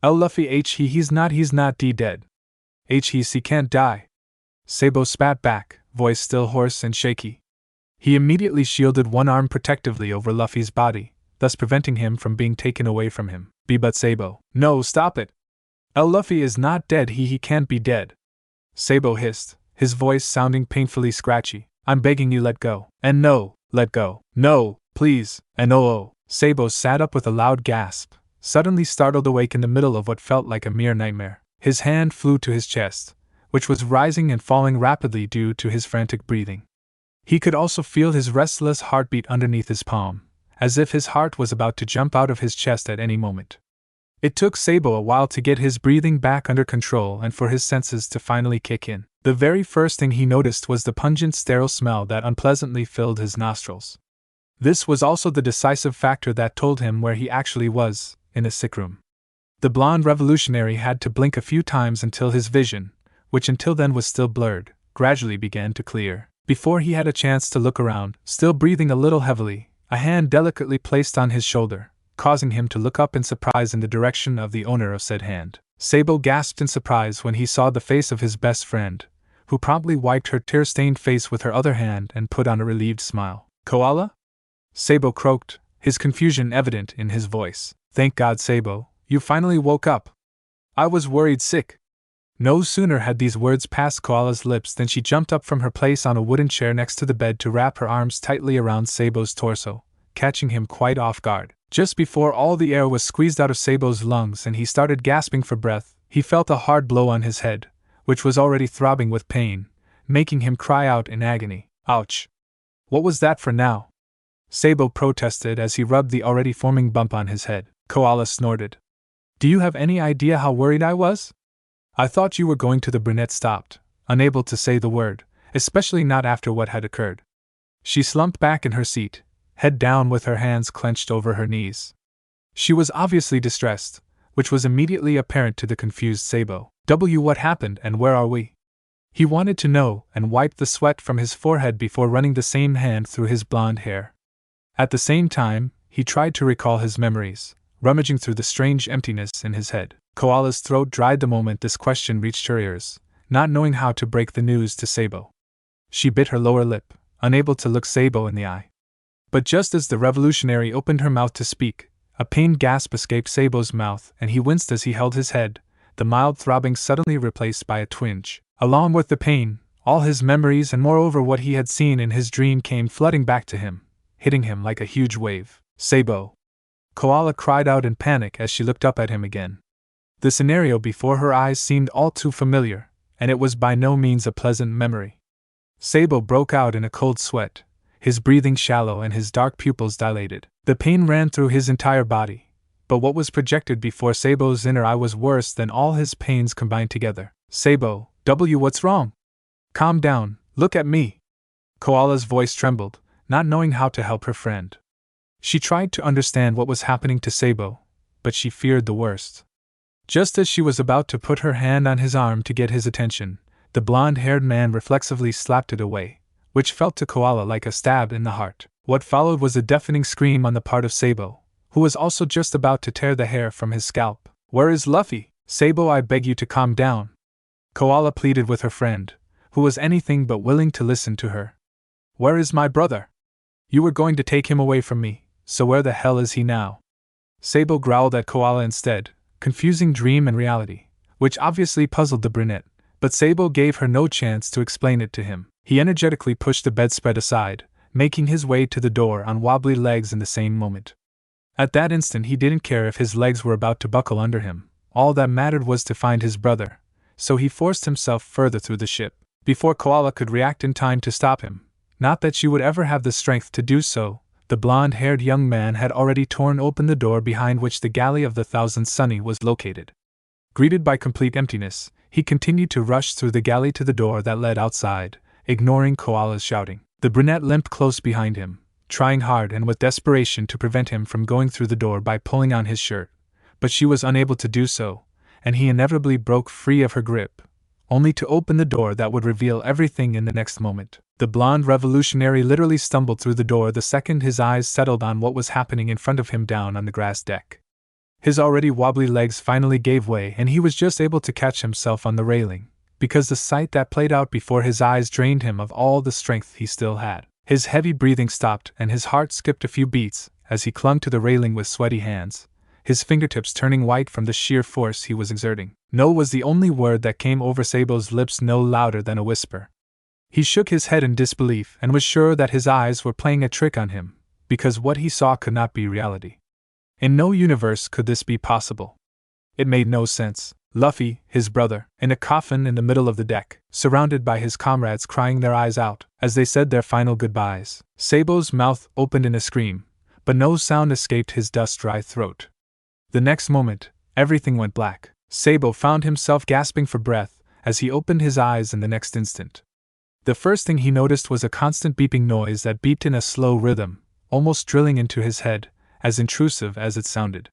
Luffy he's not dead. He can't die. Sabo spat back, voice still hoarse and shaky. He immediately shielded one arm protectively over Luffy's body, thus preventing him from being taken away from him. But Sabo. No, stop it. Luffy is not dead, he can't be dead. Sabo hissed, his voice sounding painfully scratchy. I'm begging you, let go. And no, let go. No, please. And oh. Sabo sat up with a loud gasp, suddenly startled awake in the middle of what felt like a mere nightmare. His hand flew to his chest, which was rising and falling rapidly due to his frantic breathing. He could also feel his restless heartbeat underneath his palm, as if his heart was about to jump out of his chest at any moment. It took Sabo a while to get his breathing back under control and for his senses to finally kick in. The very first thing he noticed was the pungent sterile smell that unpleasantly filled his nostrils. This was also the decisive factor that told him where he actually was, in a sick room. The blonde revolutionary had to blink a few times until his vision, which until then was still blurred, gradually began to clear. Before he had a chance to look around, still breathing a little heavily, a hand delicately placed on his shoulder, causing him to look up in surprise in the direction of the owner of said hand. Sabo gasped in surprise when he saw the face of his best friend, who promptly wiped her tear-stained face with her other hand and put on a relieved smile. Koala? Sabo croaked, his confusion evident in his voice. Thank God, Sabo, you finally woke up. I was worried sick. No sooner had these words passed Koala's lips than she jumped up from her place on a wooden chair next to the bed to wrap her arms tightly around Sabo's torso, catching him quite off guard. Just before all the air was squeezed out of Sabo's lungs and he started gasping for breath, he felt a hard blow on his head, which was already throbbing with pain, making him cry out in agony. Ouch! What was that for now? Sabo protested as he rubbed the already forming bump on his head. Koala snorted. Do you have any idea how worried I was? I thought you were going to. The brunette stopped, unable to say the word, especially not after what had occurred. She slumped back in her seat, head down with her hands clenched over her knees. She was obviously distressed, which was immediately apparent to the confused Sabo. What happened and where are we? He wanted to know and wiped the sweat from his forehead before running the same hand through his blonde hair. At the same time, he tried to recall his memories, rummaging through the strange emptiness in his head. Koala's throat dried the moment this question reached her ears, not knowing how to break the news to Sabo. She bit her lower lip, unable to look Sabo in the eye. But just as the revolutionary opened her mouth to speak, a pained gasp escaped Sabo's mouth and he winced as he held his head, the mild throbbing suddenly replaced by a twinge. Along with the pain, all his memories and moreover what he had seen in his dream came flooding back to him, hitting him like a huge wave. Sabo! Koala cried out in panic as she looked up at him again. The scenario before her eyes seemed all too familiar, and it was by no means a pleasant memory. Sabo broke out in a cold sweat, his breathing shallow and his dark pupils dilated. The pain ran through his entire body, but what was projected before Sabo's inner eye was worse than all his pains combined together. Sabo, what's wrong? Calm down, look at me. Koala's voice trembled, not knowing how to help her friend. She tried to understand what was happening to Sabo, but she feared the worst. Just as she was about to put her hand on his arm to get his attention, the blonde-haired man reflexively slapped it away, which felt to Koala like a stab in the heart. What followed was a deafening scream on the part of Sabo, who was also just about to tear the hair from his scalp. Where is Luffy? Sabo, I beg you to calm down. Koala pleaded with her friend, who was anything but willing to listen to her. Where is my brother? You were going to take him away from me, so where the hell is he now? Sabo growled at Koala instead, confusing dream and reality, which obviously puzzled the brunette, but Sabo gave her no chance to explain it to him. He energetically pushed the bedspread aside, making his way to the door on wobbly legs in the same moment. At that instant he didn't care if his legs were about to buckle under him, all that mattered was to find his brother, so he forced himself further through the ship. Before Koala could react in time to stop him, not that she would ever have the strength to do so, the blonde-haired young man had already torn open the door behind which the galley of the Thousand Sunny was located. Greeted by complete emptiness, he continued to rush through the galley to the door that led outside, ignoring Koala's shouting. The brunette limped close behind him, trying hard and with desperation to prevent him from going through the door by pulling on his shirt, but she was unable to do so, and he inevitably broke free of her grip, only to open the door that would reveal everything in the next moment. The blonde revolutionary literally stumbled through the door the second his eyes settled on what was happening in front of him down on the grass deck. His already wobbly legs finally gave way and he was just able to catch himself on the railing, because the sight that played out before his eyes drained him of all the strength he still had. His heavy breathing stopped and his heart skipped a few beats as he clung to the railing with sweaty hands, his fingertips turning white from the sheer force he was exerting. No was the only word that came over Sabo's lips, no louder than a whisper. He shook his head in disbelief and was sure that his eyes were playing a trick on him, because what he saw could not be reality. In no universe could this be possible. It made no sense. Luffy, his brother, in a coffin in the middle of the deck, surrounded by his comrades crying their eyes out as they said their final goodbyes. Sabo's mouth opened in a scream, but no sound escaped his dust-dry throat. The next moment, everything went black. Sabo found himself gasping for breath as he opened his eyes in the next instant. The first thing he noticed was a constant beeping noise that beeped in a slow rhythm, almost drilling into his head, as intrusive as it sounded.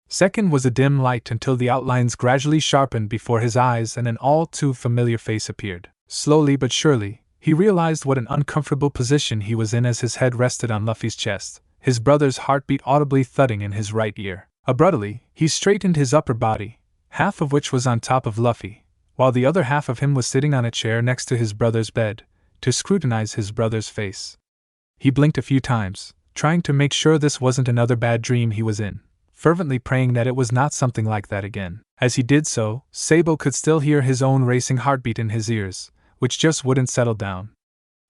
Second was a dim light until the outlines gradually sharpened before his eyes and an all-too-familiar face appeared. Slowly but surely, he realized what an uncomfortable position he was in as his head rested on Luffy's chest, his brother's heartbeat audibly thudding in his right ear. Abruptly, he straightened his upper body, half of which was on top of Luffy, while the other half of him was sitting on a chair next to his brother's bed, to scrutinize his brother's face. He blinked a few times, trying to make sure this wasn't another bad dream he was in, fervently praying that it was not something like that again. As he did so, Sabo could still hear his own racing heartbeat in his ears, which just wouldn't settle down.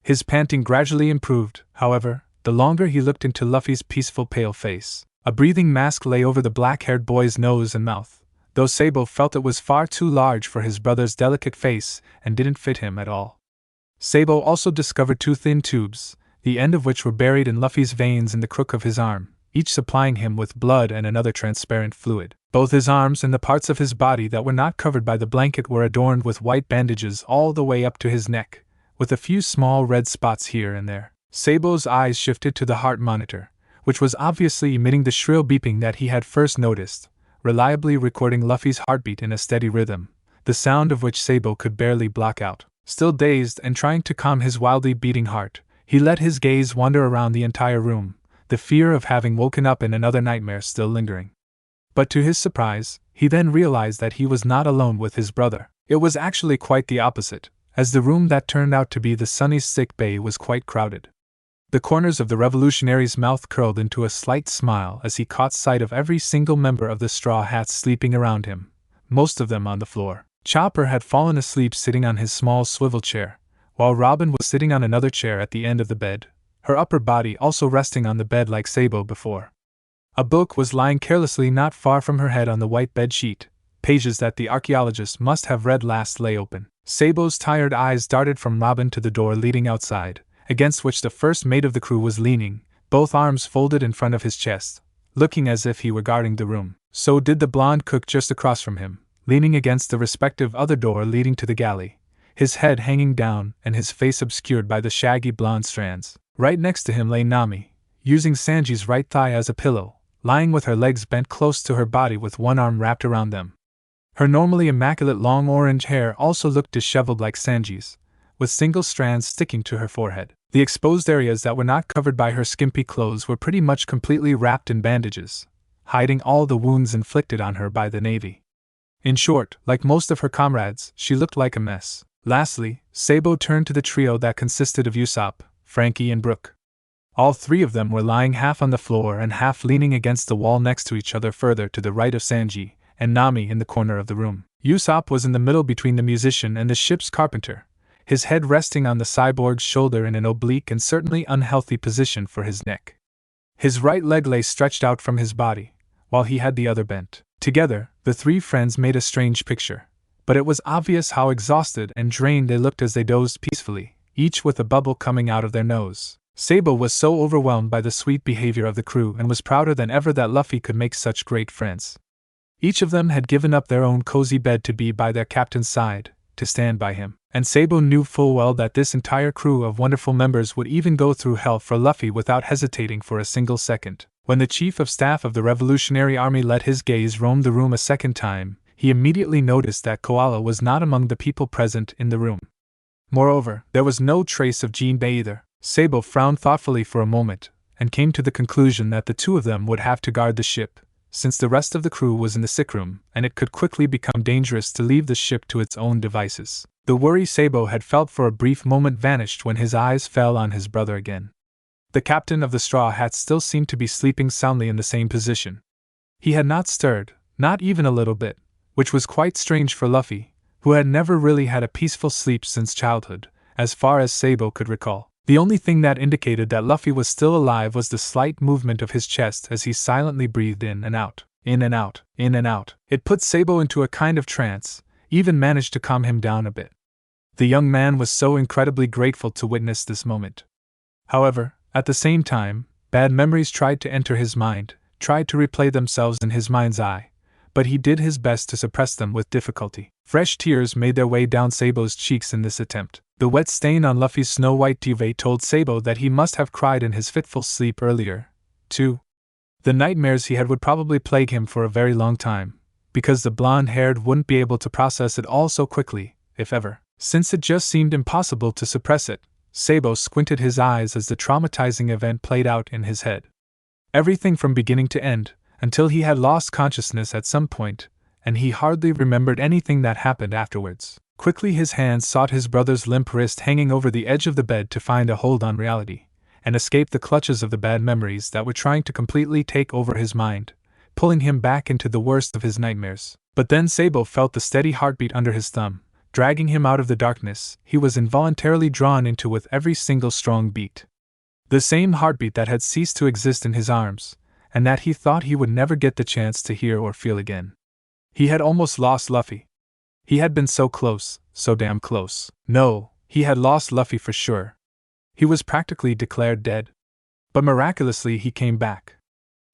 His panting gradually improved, however, the longer he looked into Luffy's peaceful pale face. A breathing mask lay over the black-haired boy's nose and mouth, though Sabo felt it was far too large for his brother's delicate face and didn't fit him at all. Sabo also discovered two thin tubes, the end of which were buried in Luffy's veins in the crook of his arm, each supplying him with blood and another transparent fluid. Both his arms and the parts of his body that were not covered by the blanket were adorned with white bandages all the way up to his neck, with a few small red spots here and there. Sabo's eyes shifted to the heart monitor, which was obviously emitting the shrill beeping that he had first noticed, reliably recording Luffy's heartbeat in a steady rhythm, the sound of which Sabo could barely block out. Still dazed and trying to calm his wildly beating heart, he let his gaze wander around the entire room, the fear of having woken up in another nightmare still lingering. But to his surprise, he then realized that he was not alone with his brother. It was actually quite the opposite, as the room that turned out to be the Sunny's sick bay was quite crowded. The corners of the revolutionary's mouth curled into a slight smile as he caught sight of every single member of the Straw Hats sleeping around him, most of them on the floor. Chopper had fallen asleep sitting on his small swivel chair, while Robin was sitting on another chair at the end of the bed, her upper body also resting on the bed like Sabo before. A book was lying carelessly not far from her head on the white bed sheet. Pages that the archaeologist must have read last lay open. Sabo's tired eyes darted from Robin to the door leading outside, against which the first mate of the crew was leaning, both arms folded in front of his chest, looking as if he were guarding the room. So did the blonde cook just across from him, leaning against the respective other door leading to the galley, his head hanging down and his face obscured by the shaggy blonde strands. Right next to him lay Nami, using Sanji's right thigh as a pillow, lying with her legs bent close to her body with one arm wrapped around them. Her normally immaculate long orange hair also looked disheveled like Sanji's, with single strands sticking to her forehead. The exposed areas that were not covered by her skimpy clothes were pretty much completely wrapped in bandages, hiding all the wounds inflicted on her by the Navy. In short, like most of her comrades, she looked like a mess. Lastly, Sabo turned to the trio that consisted of Usopp, Frankie and Brook. All three of them were lying half on the floor and half leaning against the wall next to each other further to the right of Sanji, and Nami in the corner of the room. Usopp was in the middle between the musician and the ship's carpenter, his head resting on the cyborg's shoulder in an oblique and certainly unhealthy position for his neck. His right leg lay stretched out from his body, while he had the other bent. Together, the three friends made a strange picture, but it was obvious how exhausted and drained they looked as they dozed peacefully, each with a bubble coming out of their nose. Sabo was so overwhelmed by the sweet behavior of the crew and was prouder than ever that Luffy could make such great friends. Each of them had given up their own cozy bed to be by their captain's side, to stand by him, and Sabo knew full well that this entire crew of wonderful members would even go through hell for Luffy without hesitating for a single second. When the chief of staff of the Revolutionary Army let his gaze roam the room a second time, he immediately noticed that Koala was not among the people present in the room. Moreover, there was no trace of Jinbei either. Sabo frowned thoughtfully for a moment, and came to the conclusion that the two of them would have to guard the ship, since the rest of the crew was in the sick room, and it could quickly become dangerous to leave the ship to its own devices. The worry Sabo had felt for a brief moment vanished when his eyes fell on his brother again. The captain of the Straw Hats still seemed to be sleeping soundly in the same position. He had not stirred, not even a little bit, which was quite strange for Luffy, who had never really had a peaceful sleep since childhood, as far as Sabo could recall. The only thing that indicated that Luffy was still alive was the slight movement of his chest as he silently breathed in and out, in and out, in and out. It put Sabo into a kind of trance, even managed to calm him down a bit. The young man was so incredibly grateful to witness this moment. However, at the same time, bad memories tried to enter his mind, tried to replay themselves in his mind's eye, but he did his best to suppress them with difficulty. Fresh tears made their way down Sabo's cheeks in this attempt. The wet stain on Luffy's snow-white duvet told Sabo that he must have cried in his fitful sleep earlier, too. The nightmares he had would probably plague him for a very long time, because the blonde-haired wouldn't be able to process it all so quickly, if ever. Since it just seemed impossible to suppress it, Sabo squinted his eyes as the traumatizing event played out in his head. Everything from beginning to end, until he had lost consciousness at some point, and he hardly remembered anything that happened afterwards. Quickly his hand sought his brother's limp wrist hanging over the edge of the bed to find a hold on reality, and escape the clutches of the bad memories that were trying to completely take over his mind, pulling him back into the worst of his nightmares. But then Sabo felt the steady heartbeat under his thumb, dragging him out of the darkness he was involuntarily drawn into with every single strong beat. The same heartbeat that had ceased to exist in his arms, and that he thought he would never get the chance to hear or feel again. He had almost lost Luffy. He had been so close, so damn close. No, he had lost Luffy for sure. He was practically declared dead. But miraculously he came back.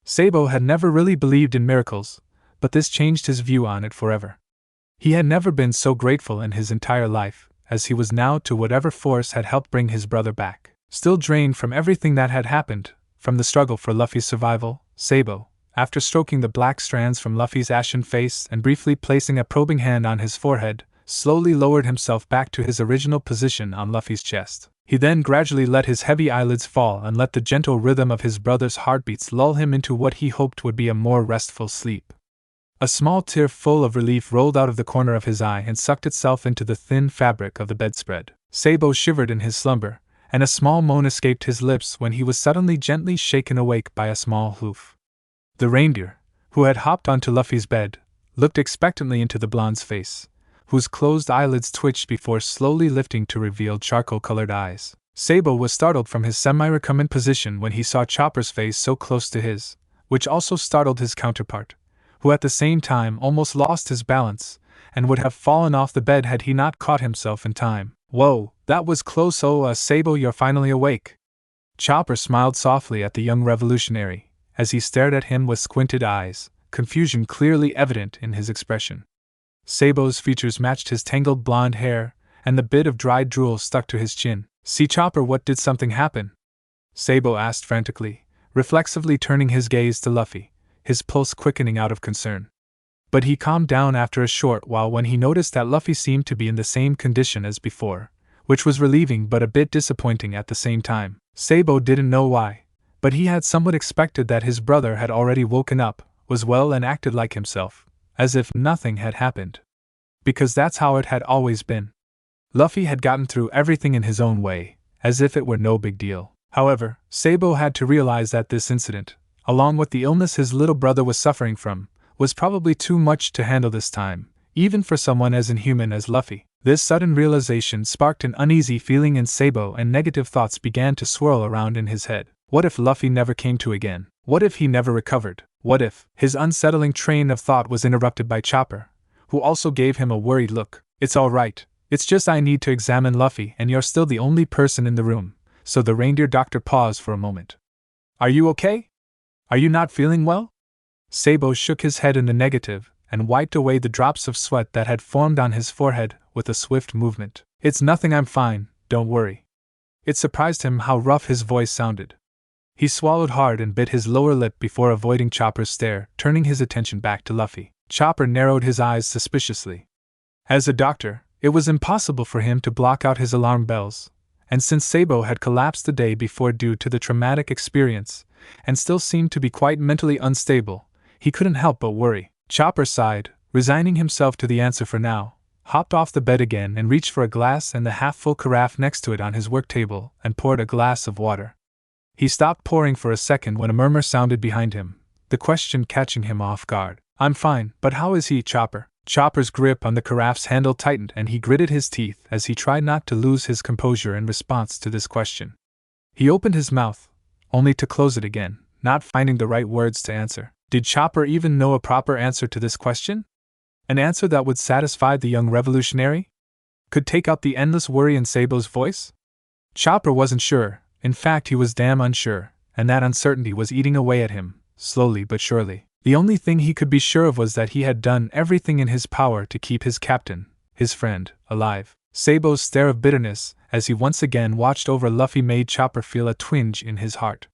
Sabo had never really believed in miracles, but this changed his view on it forever. He had never been so grateful in his entire life as he was now to whatever force had helped bring his brother back. Still drained from everything that had happened, from the struggle for Luffy's survival, Sabo, after stroking the black strands from Luffy's ashen face and briefly placing a probing hand on his forehead, slowly lowered himself back to his original position on Luffy's chest. He then gradually let his heavy eyelids fall and let the gentle rhythm of his brother's heartbeats lull him into what he hoped would be a more restful sleep. A small tear full of relief rolled out of the corner of his eye and sucked itself into the thin fabric of the bedspread. Sabo shivered in his slumber, and a small moan escaped his lips when he was suddenly gently shaken awake by a small hoof. The reindeer, who had hopped onto Luffy's bed, looked expectantly into the blonde's face, whose closed eyelids twitched before slowly lifting to reveal charcoal-colored eyes. Sabo was startled from his semi-recumbent position when he saw Chopper's face so close to his, which also startled his counterpart, who at the same time almost lost his balance, and would have fallen off the bed had he not caught himself in time. "Whoa, that was close. Oh, Sabo, you're finally awake." Chopper smiled softly at the young revolutionary, as he stared at him with squinted eyes, confusion clearly evident in his expression. Sabo's features matched his tangled blonde hair, and the bit of dried drool stuck to his chin. "See, Chopper, what did something happen?" Sabo asked frantically, reflexively turning his gaze to Luffy, his pulse quickening out of concern. But he calmed down after a short while when he noticed that Luffy seemed to be in the same condition as before, which was relieving but a bit disappointing at the same time. Sabo didn't know why, but he had somewhat expected that his brother had already woken up, was well and acted like himself, as if nothing had happened. Because that's how it had always been. Luffy had gotten through everything in his own way, as if it were no big deal. However, Sabo had to realize that this incident, along with the illness his little brother was suffering from, was probably too much to handle this time, even for someone as inhuman as Luffy. This sudden realization sparked an uneasy feeling in Sabo, and negative thoughts began to swirl around in his head. What if Luffy never came to again? What if he never recovered? What if? His unsettling train of thought was interrupted by Chopper, who also gave him a worried look. "It's all right. It's just I need to examine Luffy, and you're still the only person in the room." So the reindeer doctor paused for a moment. "Are you okay? Are you not feeling well?" Sabo shook his head in the negative and wiped away the drops of sweat that had formed on his forehead with a swift movement. "It's nothing, I'm fine, don't worry." It surprised him how rough his voice sounded. He swallowed hard and bit his lower lip before avoiding Chopper's stare, turning his attention back to Luffy. Chopper narrowed his eyes suspiciously. As a doctor, it was impossible for him to block out his alarm bells, and since Sabo had collapsed the day before due to the traumatic experience, and still seemed to be quite mentally unstable, he couldn't help but worry. Chopper sighed, resigning himself to the answer for now, hopped off the bed again and reached for a glass and the half-full carafe next to it on his work table and poured a glass of water. He stopped pouring for a second when a murmur sounded behind him, the question catching him off guard. "I'm fine, but how is he, Chopper?" Chopper's grip on the carafe's handle tightened and he gritted his teeth as he tried not to lose his composure in response to this question. He opened his mouth, only to close it again, not finding the right words to answer. Did Chopper even know a proper answer to this question? An answer that would satisfy the young revolutionary? Could take out the endless worry in Sabo's voice? Chopper wasn't sure, in fact he was damn unsure, and that uncertainty was eating away at him, slowly but surely. The only thing he could be sure of was that he had done everything in his power to keep his captain, his friend, alive. Sabo's stare of bitterness, as he once again watched over Luffy, made Chopper feel a twinge in his heart.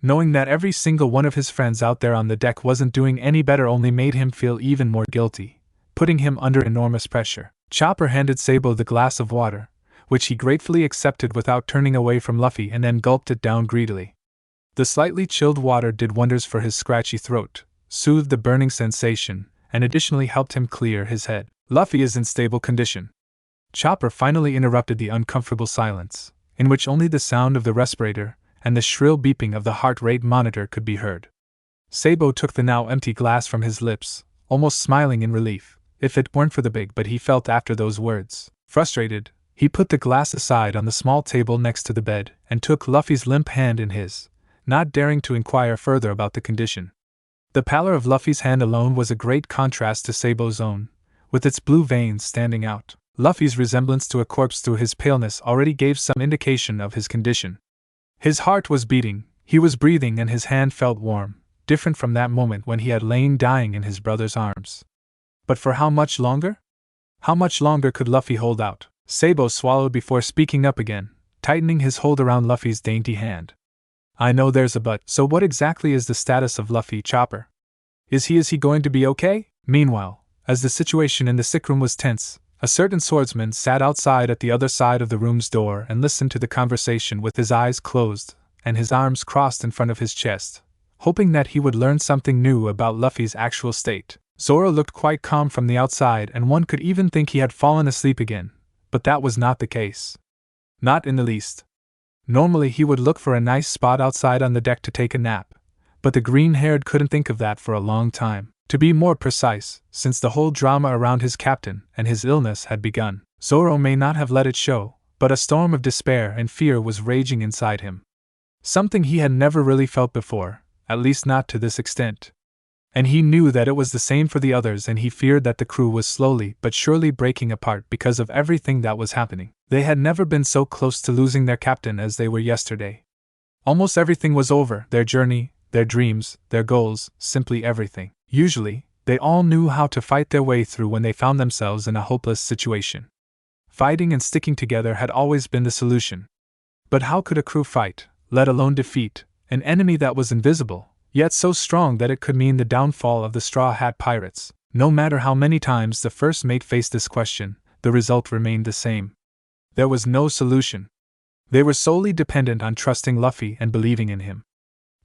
Knowing that every single one of his friends out there on the deck wasn't doing any better only made him feel even more guilty, putting him under enormous pressure. Chopper handed Sabo the glass of water, which he gratefully accepted without turning away from Luffy, and then gulped it down greedily. The slightly chilled water did wonders for his scratchy throat, soothed the burning sensation, and additionally helped him clear his head. "Luffy is in stable condition." Chopper finally interrupted the uncomfortable silence, in which only the sound of the respirator and the shrill beeping of the heart rate monitor could be heard. Sabo took the now empty glass from his lips, almost smiling in relief, if it weren't for the big but he felt after those words. Frustrated, he put the glass aside on the small table next to the bed and took Luffy's limp hand in his, not daring to inquire further about the condition. The pallor of Luffy's hand alone was a great contrast to Sabo's own, with its blue veins standing out. Luffy's resemblance to a corpse through his paleness already gave some indication of his condition. His heart was beating, he was breathing, and his hand felt warm, different from that moment when he had lain dying in his brother's arms. But for how much longer? How much longer could Luffy hold out? Sabo swallowed before speaking up again, tightening his hold around Luffy's dainty hand. I know there's a but, so what exactly is the status of Luffy, Chopper? Is he going to be okay? Meanwhile, as the situation in the sick room was tense, a certain swordsman sat outside at the other side of the room's door and listened to the conversation with his eyes closed and his arms crossed in front of his chest, hoping that he would learn something new about Luffy's actual state. Zoro looked quite calm from the outside, and one could even think he had fallen asleep again, but that was not the case. Not in the least. Normally he would look for a nice spot outside on the deck to take a nap, but the green-haired couldn't think of that for a long time. To be more precise, since the whole drama around his captain and his illness had begun. Zoro may not have let it show, but a storm of despair and fear was raging inside him. Something he had never really felt before, at least not to this extent. And he knew that it was the same for the others, and he feared that the crew was slowly but surely breaking apart because of everything that was happening. They had never been so close to losing their captain as they were yesterday. Almost everything was over, their journey, their dreams, their goals, simply everything. Usually, they all knew how to fight their way through when they found themselves in a hopeless situation. Fighting and sticking together had always been the solution. But how could a crew fight, let alone defeat, an enemy that was invisible, yet so strong that it could mean the downfall of the Straw Hat Pirates? No matter how many times the first mate faced this question, the result remained the same. There was no solution. They were solely dependent on trusting Luffy and believing in him.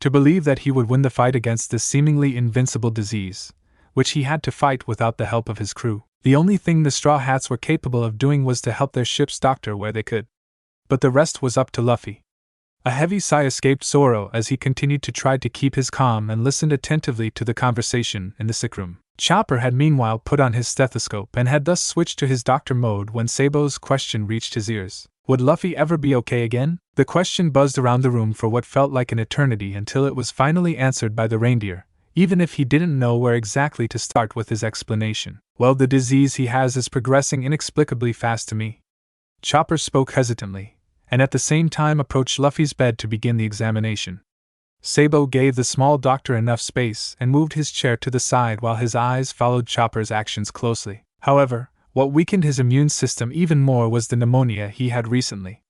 To believe that he would win the fight against this seemingly invincible disease, which he had to fight without the help of his crew. The only thing the Straw Hats were capable of doing was to help their ship's doctor where they could. But the rest was up to Luffy. A heavy sigh escaped Zoro as he continued to try to keep his calm and listened attentively to the conversation in the sick room. Chopper had meanwhile put on his stethoscope and had thus switched to his doctor mode when Sabo's question reached his ears. Would Luffy ever be okay again? The question buzzed around the room for what felt like an eternity until it was finally answered by the reindeer, even if he didn't know where exactly to start with his explanation. Well, the disease he has is progressing inexplicably fast to me. Chopper spoke hesitantly, and at the same time approached Luffy's bed to begin the examination. Sabo gave the small doctor enough space and moved his chair to the side while his eyes followed Chopper's actions closely. However, what weakened his immune system even more was the pneumonia he had recently.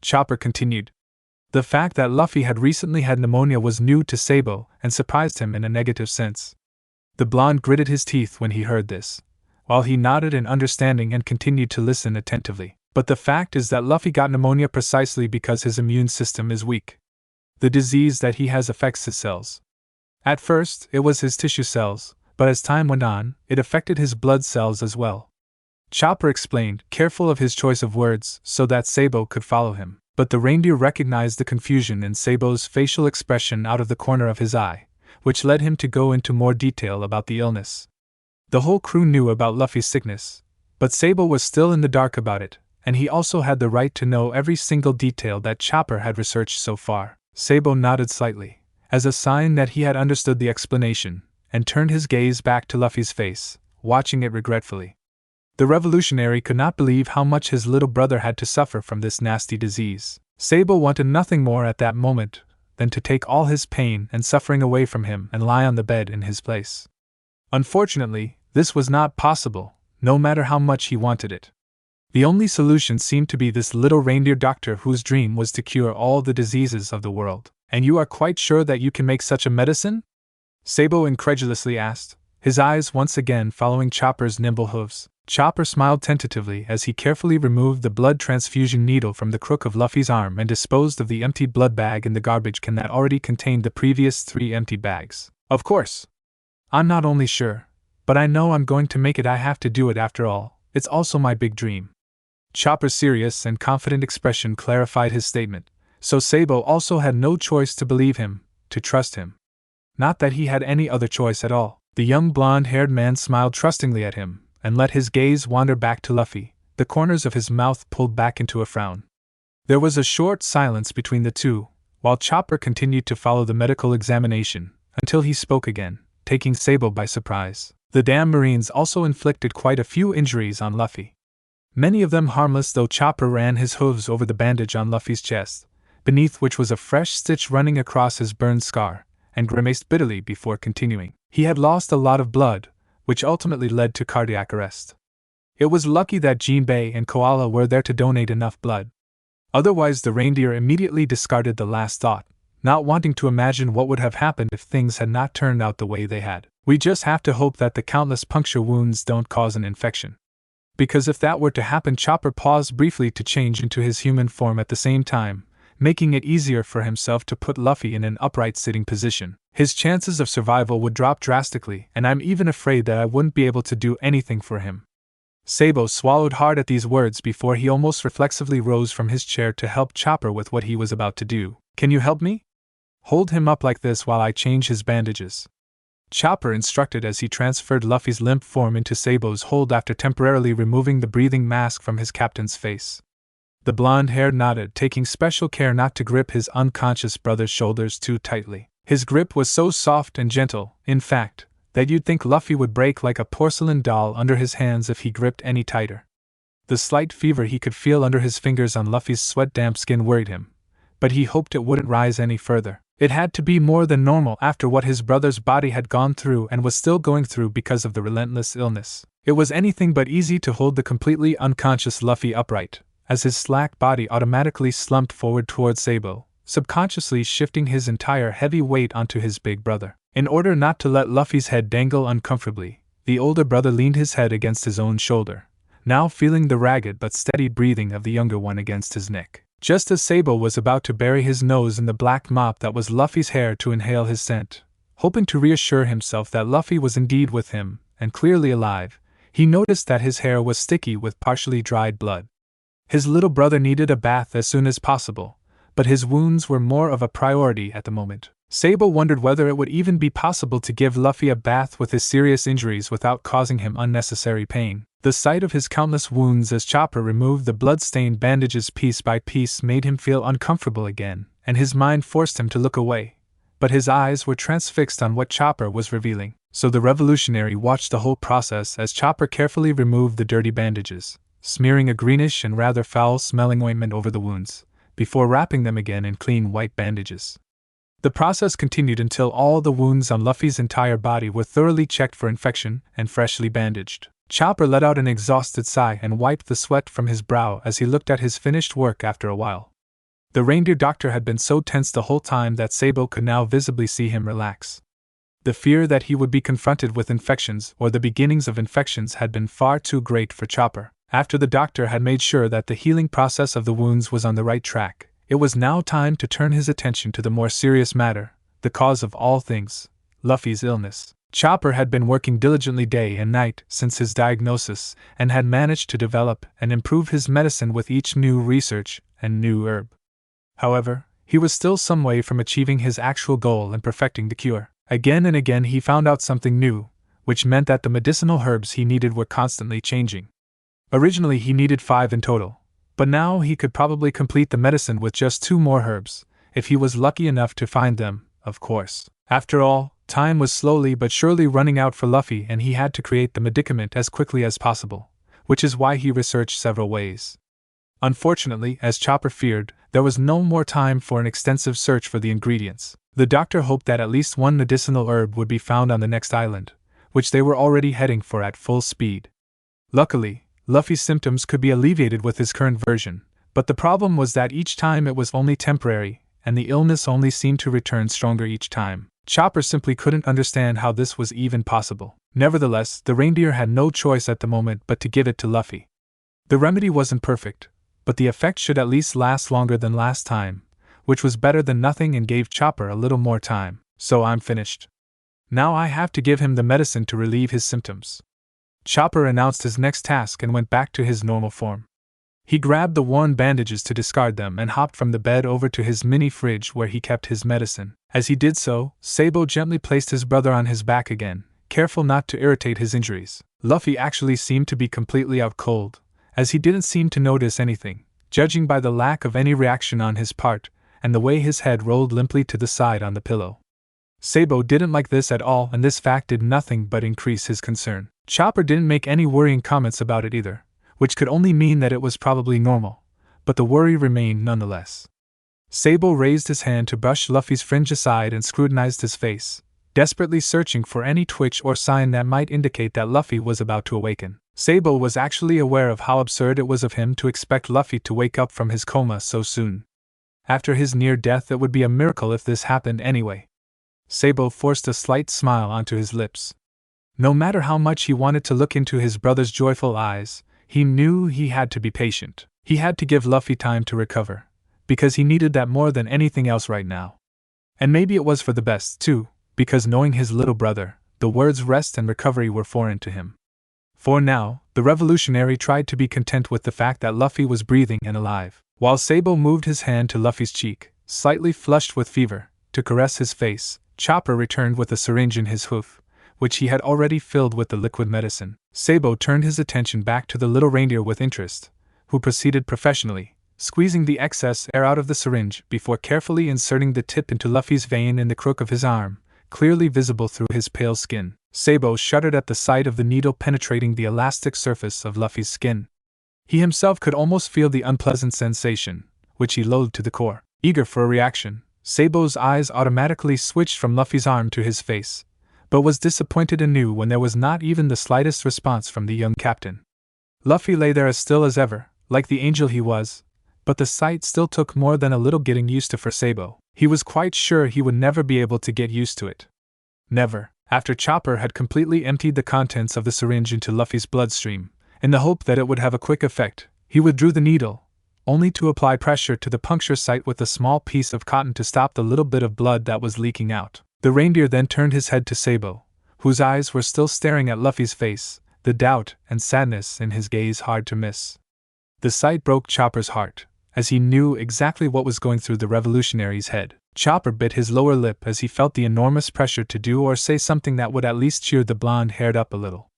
Chopper continued. The fact that Luffy had recently had pneumonia was new to Sabo and surprised him in a negative sense. The blonde gritted his teeth when he heard this, while he nodded in understanding and continued to listen attentively. But the fact is that Luffy got pneumonia precisely because his immune system is weak. The disease that he has affects his cells. At first, it was his tissue cells, but as time went on, it affected his blood cells as well. Chopper explained, careful of his choice of words so that Sabo could follow him. But the reindeer recognized the confusion in Sabo's facial expression out of the corner of his eye, which led him to go into more detail about the illness. The whole crew knew about Luffy's sickness, but Sabo was still in the dark about it, and he also had the right to know every single detail that Chopper had researched so far. Sabo nodded slightly, as a sign that he had understood the explanation, and turned his gaze back to Luffy's face, watching it regretfully. The revolutionary could not believe how much his little brother had to suffer from this nasty disease. Sabo wanted nothing more at that moment than to take all his pain and suffering away from him and lie on the bed in his place. Unfortunately, this was not possible, no matter how much he wanted it. The only solution seemed to be this little reindeer doctor whose dream was to cure all the diseases of the world. And you are quite sure that you can make such a medicine? Sabo incredulously asked, his eyes once again following Chopper's nimble hooves. Chopper smiled tentatively as he carefully removed the blood transfusion needle from the crook of Luffy's arm and disposed of the empty blood bag in the garbage can that already contained the previous 3 empty bags. Of course. I'm not only sure, but I know I'm going to make it. I have to do it after all. It's also my big dream. Chopper's serious and confident expression clarified his statement, so Sabo also had no choice to believe him, to trust him. Not that he had any other choice at all. The young blonde-haired man smiled trustingly at him, and let his gaze wander back to Luffy, the corners of his mouth pulled back into a frown. There was a short silence between the two, while Chopper continued to follow the medical examination, until he spoke again, taking Sabo by surprise. The damn Marines also inflicted quite a few injuries on Luffy. many of them harmless, though Chopper ran his hooves over the bandage on Luffy's chest, beneath which was a fresh stitch running across his burned scar, and grimaced bitterly before continuing. He had lost a lot of blood, which ultimately led to cardiac arrest. It was lucky that Jinbei and Koala were there to donate enough blood. Otherwise, the reindeer immediately discarded the last thought, not wanting to imagine what would have happened if things had not turned out the way they had. We just have to hope that the countless puncture wounds don't cause an infection. Because if that were to happen, Chopper paused briefly to change into his human form at the same time, making it easier for himself to put Luffy in an upright sitting position. His chances of survival would drop drastically, and I'm even afraid that I wouldn't be able to do anything for him. Sabo swallowed hard at these words before he almost reflexively rose from his chair to help Chopper with what he was about to do. Can you help me? Hold him up like this while I change his bandages. Chopper instructed as he transferred Luffy's limp form into Sabo's hold after temporarily removing the breathing mask from his captain's face. The blonde-haired nodded, taking special care not to grip his unconscious brother's shoulders too tightly. His grip was so soft and gentle, in fact, that you'd think Luffy would break like a porcelain doll under his hands if he gripped any tighter. The slight fever he could feel under his fingers on Luffy's sweat-damp skin worried him, but he hoped it wouldn't rise any further. It had to be more than normal after what his brother's body had gone through and was still going through because of the relentless illness. It was anything but easy to hold the completely unconscious Luffy upright, as his slack body automatically slumped forward towards Sabo, subconsciously shifting his entire heavy weight onto his big brother. In order not to let Luffy's head dangle uncomfortably, the older brother leaned his head against his own shoulder, now feeling the ragged but steady breathing of the younger one against his neck. Just as Sabo was about to bury his nose in the black mop that was Luffy's hair to inhale his scent, hoping to reassure himself that Luffy was indeed with him, and clearly alive, he noticed that his hair was sticky with partially dried blood. His little brother needed a bath as soon as possible, but his wounds were more of a priority at the moment. Sabo wondered whether it would even be possible to give Luffy a bath with his serious injuries without causing him unnecessary pain. The sight of his countless wounds as Chopper removed the blood-stained bandages piece by piece made him feel uncomfortable again, and his mind forced him to look away, but his eyes were transfixed on what Chopper was revealing. So the revolutionary watched the whole process as Chopper carefully removed the dirty bandages, smearing a greenish and rather foul-smelling ointment over the wounds, before wrapping them again in clean white bandages. The process continued until all the wounds on Luffy's entire body were thoroughly checked for infection and freshly bandaged. Chopper let out an exhausted sigh and wiped the sweat from his brow as he looked at his finished work after a while. The reindeer doctor had been so tense the whole time that Sabo could now visibly see him relax. The fear that he would be confronted with infections or the beginnings of infections had been far too great for Chopper. After the doctor had made sure that the healing process of the wounds was on the right track, it was now time to turn his attention to the more serious matter, the cause of all things, Luffy's illness. Chopper had been working diligently day and night since his diagnosis and had managed to develop and improve his medicine with each new research and new herb. However, he was still some way from achieving his actual goal and perfecting the cure. Again and again he found out something new, which meant that the medicinal herbs he needed were constantly changing. Originally he needed 5 in total, but now he could probably complete the medicine with just 2 more herbs, if he was lucky enough to find them, of course. After all, time was slowly but surely running out for Luffy and he had to create the medicament as quickly as possible, which is why he researched several ways. Unfortunately, as Chopper feared, there was no more time for an extensive search for the ingredients. The doctor hoped that at least one medicinal herb would be found on the next island, which they were already heading for at full speed. Luckily, Luffy's symptoms could be alleviated with his current version, but the problem was that each time it was only temporary, and the illness only seemed to return stronger each time. Chopper simply couldn't understand how this was even possible. Nevertheless, the reindeer had no choice at the moment but to give it to Luffy. The remedy wasn't perfect, but the effect should at least last longer than last time, which was better than nothing and gave Chopper a little more time. So I'm finished. Now I have to give him the medicine to relieve his symptoms. Chopper announced his next task and went back to his normal form. He grabbed the worn bandages to discard them and hopped from the bed over to his mini fridge where he kept his medicine. As he did so, Sabo gently placed his brother on his back again, careful not to irritate his injuries. Luffy actually seemed to be completely out cold, as he didn't seem to notice anything, judging by the lack of any reaction on his part, and the way his head rolled limply to the side on the pillow. Sabo didn't like this at all, and this fact did nothing but increase his concern. Chopper didn't make any worrying comments about it either, which could only mean that it was probably normal, but the worry remained nonetheless. Sable raised his hand to brush Luffy's fringe aside and scrutinized his face, desperately searching for any twitch or sign that might indicate that Luffy was about to awaken. Sable was actually aware of how absurd it was of him to expect Luffy to wake up from his coma so soon. After his near death, it would be a miracle if this happened anyway. Sable forced a slight smile onto his lips. No matter how much he wanted to look into his brother's joyful eyes, he knew he had to be patient. He had to give Luffy time to recover, because he needed that more than anything else right now. And maybe it was for the best, too, because knowing his little brother, the words rest and recovery were foreign to him. For now, the revolutionary tried to be content with the fact that Luffy was breathing and alive. While Sable moved his hand to Luffy's cheek, slightly flushed with fever, to caress his face, Chopper returned with a syringe in his hoof, which he had already filled with the liquid medicine. Sable turned his attention back to the little reindeer with interest, who proceeded professionally, squeezing the excess air out of the syringe before carefully inserting the tip into Luffy's vein in the crook of his arm, clearly visible through his pale skin. Sable shuddered at the sight of the needle penetrating the elastic surface of Luffy's skin. He himself could almost feel the unpleasant sensation, which he loathed to the core. Eager for a reaction, Sable's eyes automatically switched from Luffy's arm to his face, but was disappointed anew when there was not even the slightest response from the young captain. Luffy lay there as still as ever, like the angel he was, but the sight still took more than a little getting used to for Sable. He was quite sure he would never be able to get used to it. Never. After Chopper had completely emptied the contents of the syringe into Luffy's bloodstream, in the hope that it would have a quick effect, he withdrew the needle, only to apply pressure to the puncture site with a small piece of cotton to stop the little bit of blood that was leaking out. The reindeer then turned his head to Sable, whose eyes were still staring at Luffy's face, the doubt and sadness in his gaze hard to miss. The sight broke Chopper's heart, as he knew exactly what was going through the revolutionary's head. Chopper bit his lower lip as he felt the enormous pressure to do or say something that would at least cheer the blonde-haired up a little.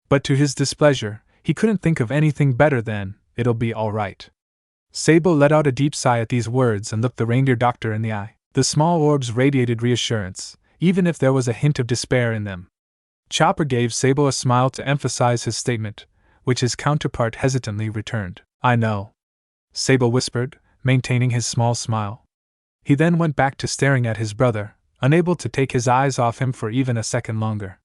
But to his displeasure, he couldn't think of anything better than, "It'll be all right." Sable let out a deep sigh at these words and looked the reindeer doctor in the eye. The small orbs radiated reassurance, even if there was a hint of despair in them. Chopper gave Sable a smile to emphasize his statement, which his counterpart hesitantly returned. "I know," Sable whispered, maintaining his small smile. He then went back to staring at his brother, unable to take his eyes off him for even a second longer.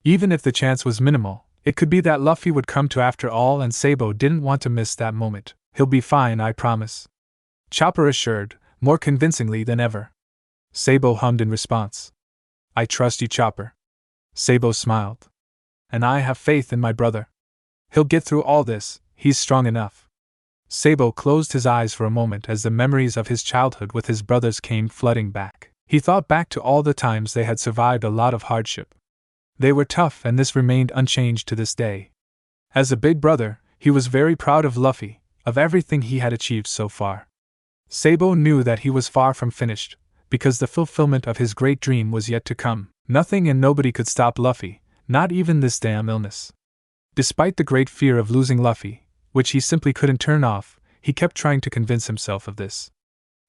Even if the chance was minimal, it could be that Luffy would come to after all, and Sable didn't want to miss that moment. "He'll be fine, I promise," Chopper assured, more convincingly than ever. Sable hummed in response. "I trust you, Chopper." Sable smiled. "And I have faith in my brother. He'll get through all this, he's strong enough." Sable closed his eyes for a moment as the memories of his childhood with his brothers came flooding back. He thought back to all the times they had survived a lot of hardship. They were tough, and this remained unchanged to this day. As a big brother, he was very proud of Luffy, of everything he had achieved so far. Sable knew that he was far from finished, because the fulfillment of his great dream was yet to come. Nothing and nobody could stop Luffy, not even this damn illness. Despite the great fear of losing Luffy, which he simply couldn't turn off, he kept trying to convince himself of this.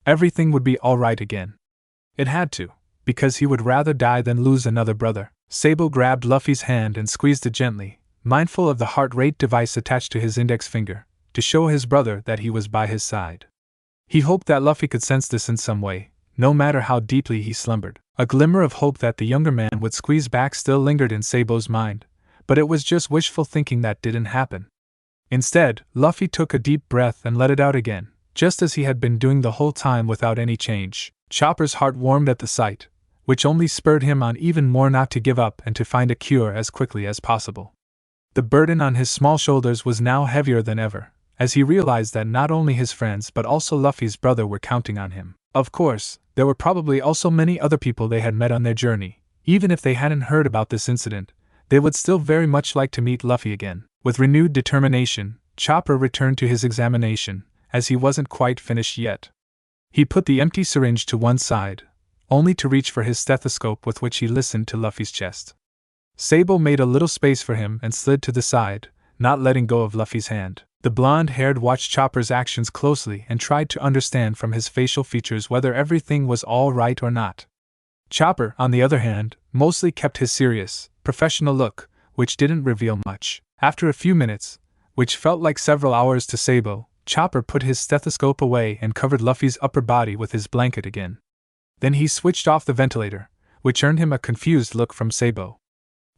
Everything would be all right again. It had to, because he would rather die than lose another brother. Sable grabbed Luffy's hand and squeezed it gently, mindful of the heart rate device attached to his index finger, to show his brother that he was by his side. He hoped that Luffy could sense this in some way, no matter how deeply he slumbered. A glimmer of hope that the younger man would squeeze back still lingered in Sable's mind, but it was just wishful thinking that didn't happen. Instead, Luffy took a deep breath and let it out again, just as he had been doing the whole time without any change. Chopper's heart warmed at the sight, which only spurred him on even more not to give up and to find a cure as quickly as possible. The burden on his small shoulders was now heavier than ever, as he realized that not only his friends but also Luffy's brother were counting on him. Of course, there were probably also many other people they had met on their journey. Even if they hadn't heard about this incident, they would still very much like to meet Luffy again. With renewed determination, Chopper returned to his examination, as he wasn't quite finished yet. He put the empty syringe to one side, only to reach for his stethoscope with which he listened to Luffy's chest. Sable made a little space for him and slid to the side, not letting go of Luffy's hand. The blonde-haired watched Chopper's actions closely and tried to understand from his facial features whether everything was all right or not. Chopper, on the other hand, mostly kept his serious, professional look, which didn't reveal much. After a few minutes, which felt like several hours to Sabo, Chopper put his stethoscope away and covered Luffy's upper body with his blanket again. Then he switched off the ventilator, which earned him a confused look from Sabo.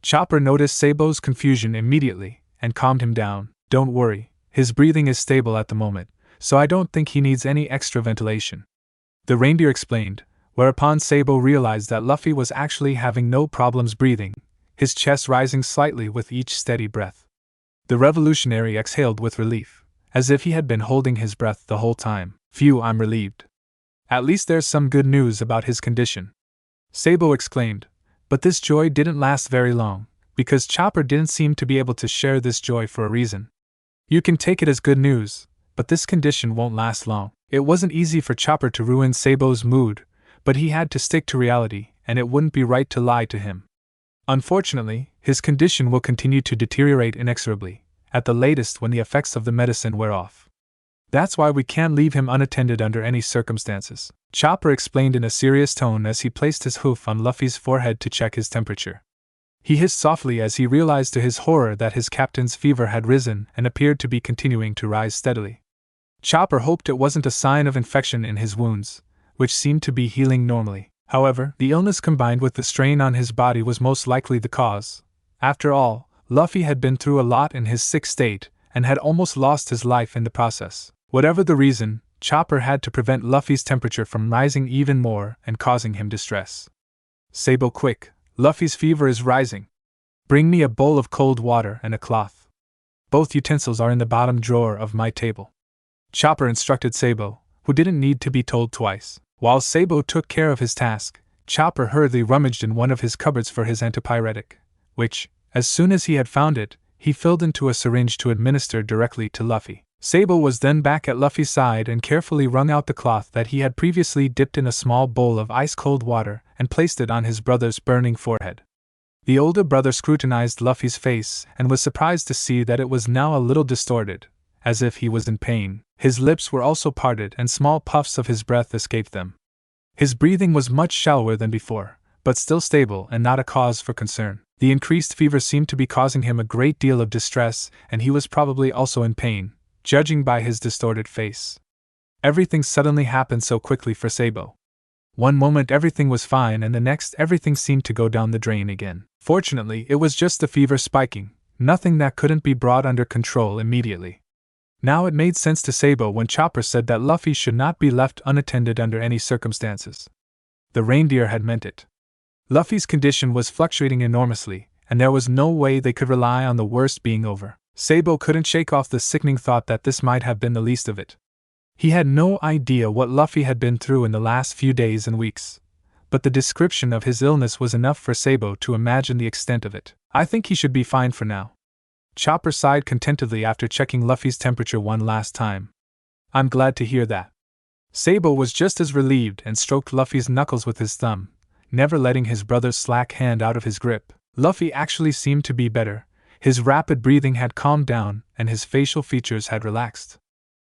Chopper noticed Sabo's confusion immediately and calmed him down. "Don't worry, his breathing is stable at the moment, so I don't think he needs any extra ventilation," the reindeer explained, whereupon Sabo realized that Luffy was actually having no problems breathing, his chest rising slightly with each steady breath. The revolutionary exhaled with relief, as if he had been holding his breath the whole time. "Phew, I'm relieved. At least there's some good news about his condition," Sabo exclaimed, but this joy didn't last very long, because Chopper didn't seem to be able to share this joy for a reason. "You can take it as good news, but this condition won't last long." It wasn't easy for Chopper to ruin Sabo's mood, but he had to stick to reality, and it wouldn't be right to lie to him. Unfortunately, his condition will continue to deteriorate inexorably, at the latest when the effects of the medicine wear off. "That's why we can't leave him unattended under any circumstances," Chopper explained in a serious tone as he placed his hoof on Luffy's forehead to check his temperature. He hissed softly as he realized to his horror that his captain's fever had risen and appeared to be continuing to rise steadily. Chopper hoped it wasn't a sign of infection in his wounds, which seemed to be healing normally. However, the illness combined with the strain on his body was most likely the cause. After all, Luffy had been through a lot in his sick state and had almost lost his life in the process. Whatever the reason, Chopper had to prevent Luffy's temperature from rising even more and causing him distress. "Sabo, quick, Luffy's fever is rising. Bring me a bowl of cold water and a cloth. Both utensils are in the bottom drawer of my table," Chopper instructed Sabo, who didn't need to be told twice. While Sabo took care of his task, Chopper hurriedly rummaged in one of his cupboards for his antipyretic, which, as soon as he had found it, he filled into a syringe to administer directly to Luffy. Sabo was then back at Luffy's side and carefully wrung out the cloth that he had previously dipped in a small bowl of ice-cold water and placed it on his brother's burning forehead. The older brother scrutinized Luffy's face and was surprised to see that it was now a little distorted, as if he was in pain. His lips were also parted and small puffs of his breath escaped them. His breathing was much shallower than before, but still stable and not a cause for concern. The increased fever seemed to be causing him a great deal of distress, and he was probably also in pain, judging by his distorted face. Everything suddenly happened so quickly for Sabo. One moment everything was fine and the next everything seemed to go down the drain again. Fortunately, it was just the fever spiking, nothing that couldn't be brought under control immediately. Now it made sense to Sabo when Chopper said that Luffy should not be left unattended under any circumstances. The reindeer had meant it. Luffy's condition was fluctuating enormously, and there was no way they could rely on the worst being over. Sabo couldn't shake off the sickening thought that this might have been the least of it. He had no idea what Luffy had been through in the last few days and weeks, but the description of his illness was enough for Sabo to imagine the extent of it. "I think he should be fine for now." Chopper sighed contentedly after checking Luffy's temperature one last time. "I'm glad to hear that." Sabo was just as relieved and stroked Luffy's knuckles with his thumb, never letting his brother's slack hand out of his grip. Luffy actually seemed to be better, his rapid breathing had calmed down and his facial features had relaxed.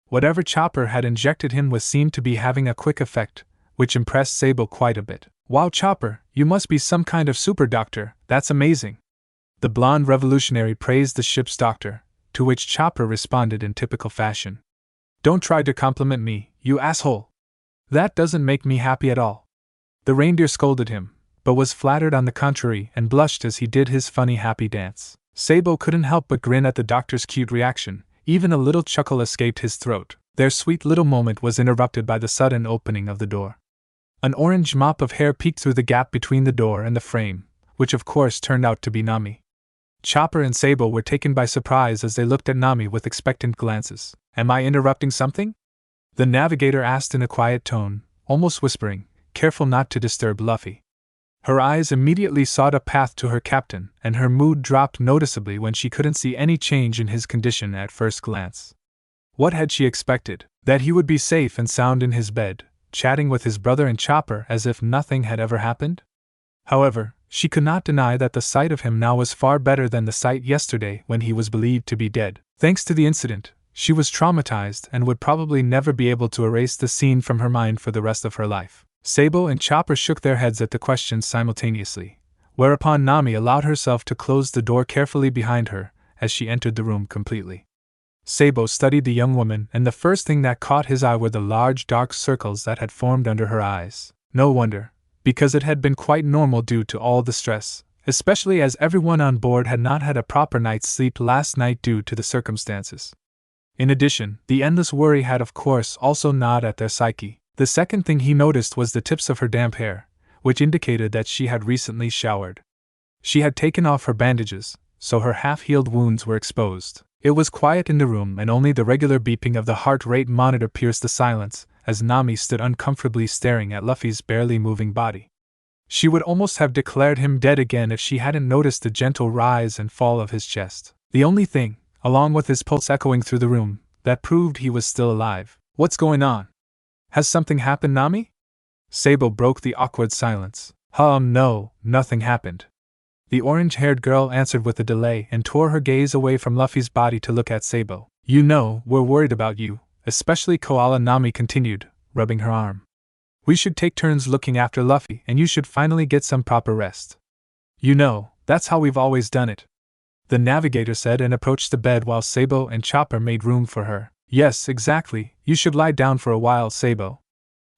Whatever Chopper had injected him with seemed to be having a quick effect, which impressed Sabo quite a bit. "Wow, Chopper, you must be some kind of super doctor, that's amazing." The blonde revolutionary praised the ship's doctor, to which Chopper responded in typical fashion. "Don't try to compliment me, you asshole. That doesn't make me happy at all." The reindeer scolded him, but was flattered on the contrary and blushed as he did his funny happy dance. Sabo couldn't help but grin at the doctor's cute reaction, even a little chuckle escaped his throat. Their sweet little moment was interrupted by the sudden opening of the door. An orange mop of hair peeked through the gap between the door and the frame, which of course turned out to be Nami. Chopper and Sabo were taken by surprise as they looked at Nami with expectant glances. "Am I interrupting something?" the navigator asked in a quiet tone, almost whispering, careful not to disturb Luffy. Her eyes immediately sought a path to her captain, and her mood dropped noticeably when she couldn't see any change in his condition at first glance. What had she expected? That he would be safe and sound in his bed, chatting with his brother and Chopper as if nothing had ever happened? However, she could not deny that the sight of him now was far better than the sight yesterday when he was believed to be dead. Thanks to the incident, she was traumatized and would probably never be able to erase the scene from her mind for the rest of her life. Sabo and Chopper shook their heads at the question simultaneously, whereupon Nami allowed herself to close the door carefully behind her as she entered the room completely. Sabo studied the young woman, and the first thing that caught his eye were the large dark circles that had formed under her eyes. No wonder, because it had been quite normal due to all the stress, especially as everyone on board had not had a proper night's sleep last night due to the circumstances. In addition, the endless worry had of course also gnawed at their psyche. The second thing he noticed was the tips of her damp hair, which indicated that she had recently showered. She had taken off her bandages, so her half-healed wounds were exposed. It was quiet in the room, and only the regular beeping of the heart rate monitor pierced the silence as Nami stood uncomfortably staring at Luffy's barely moving body. She would almost have declared him dead again if she hadn't noticed the gentle rise and fall of his chest. The only thing, along with his pulse echoing through the room, that proved he was still alive. "What's going on? Has something happened, Nami?" Sabo broke the awkward silence. No, nothing happened." The orange-haired girl answered with a delay and tore her gaze away from Luffy's body to look at Sabo. "You know, we're worried about you, especially Koala," Nami continued, rubbing her arm. "We should take turns looking after Luffy, and you should finally get some proper rest. You know, that's how we've always done it," the navigator said, and approached the bed while Sabo and Chopper made room for her. "Yes, exactly, you should lie down for a while, Sabo."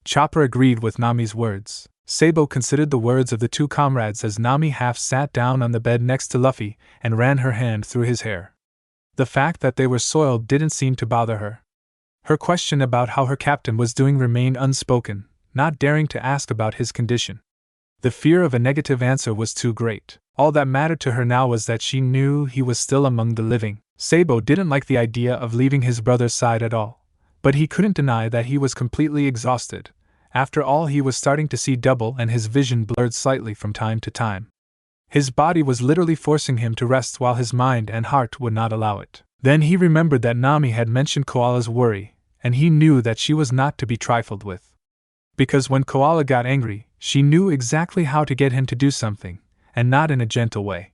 Chopper agreed with Nami's words. Sabo considered the words of the two comrades as Nami half sat down on the bed next to Luffy and ran her hand through his hair. The fact that they were soiled didn't seem to bother her. Her question about how her captain was doing remained unspoken, not daring to ask about his condition. The fear of a negative answer was too great. All that mattered to her now was that she knew he was still among the living. Sabo didn't like the idea of leaving his brother's side at all, but he couldn't deny that he was completely exhausted. After all, he was starting to see double and his vision blurred slightly from time to time. His body was literally forcing him to rest while his mind and heart would not allow it. Then he remembered that Nami had mentioned Koala's worry, and he knew that she was not to be trifled with. Because when Koala got angry, she knew exactly how to get him to do something, and not in a gentle way.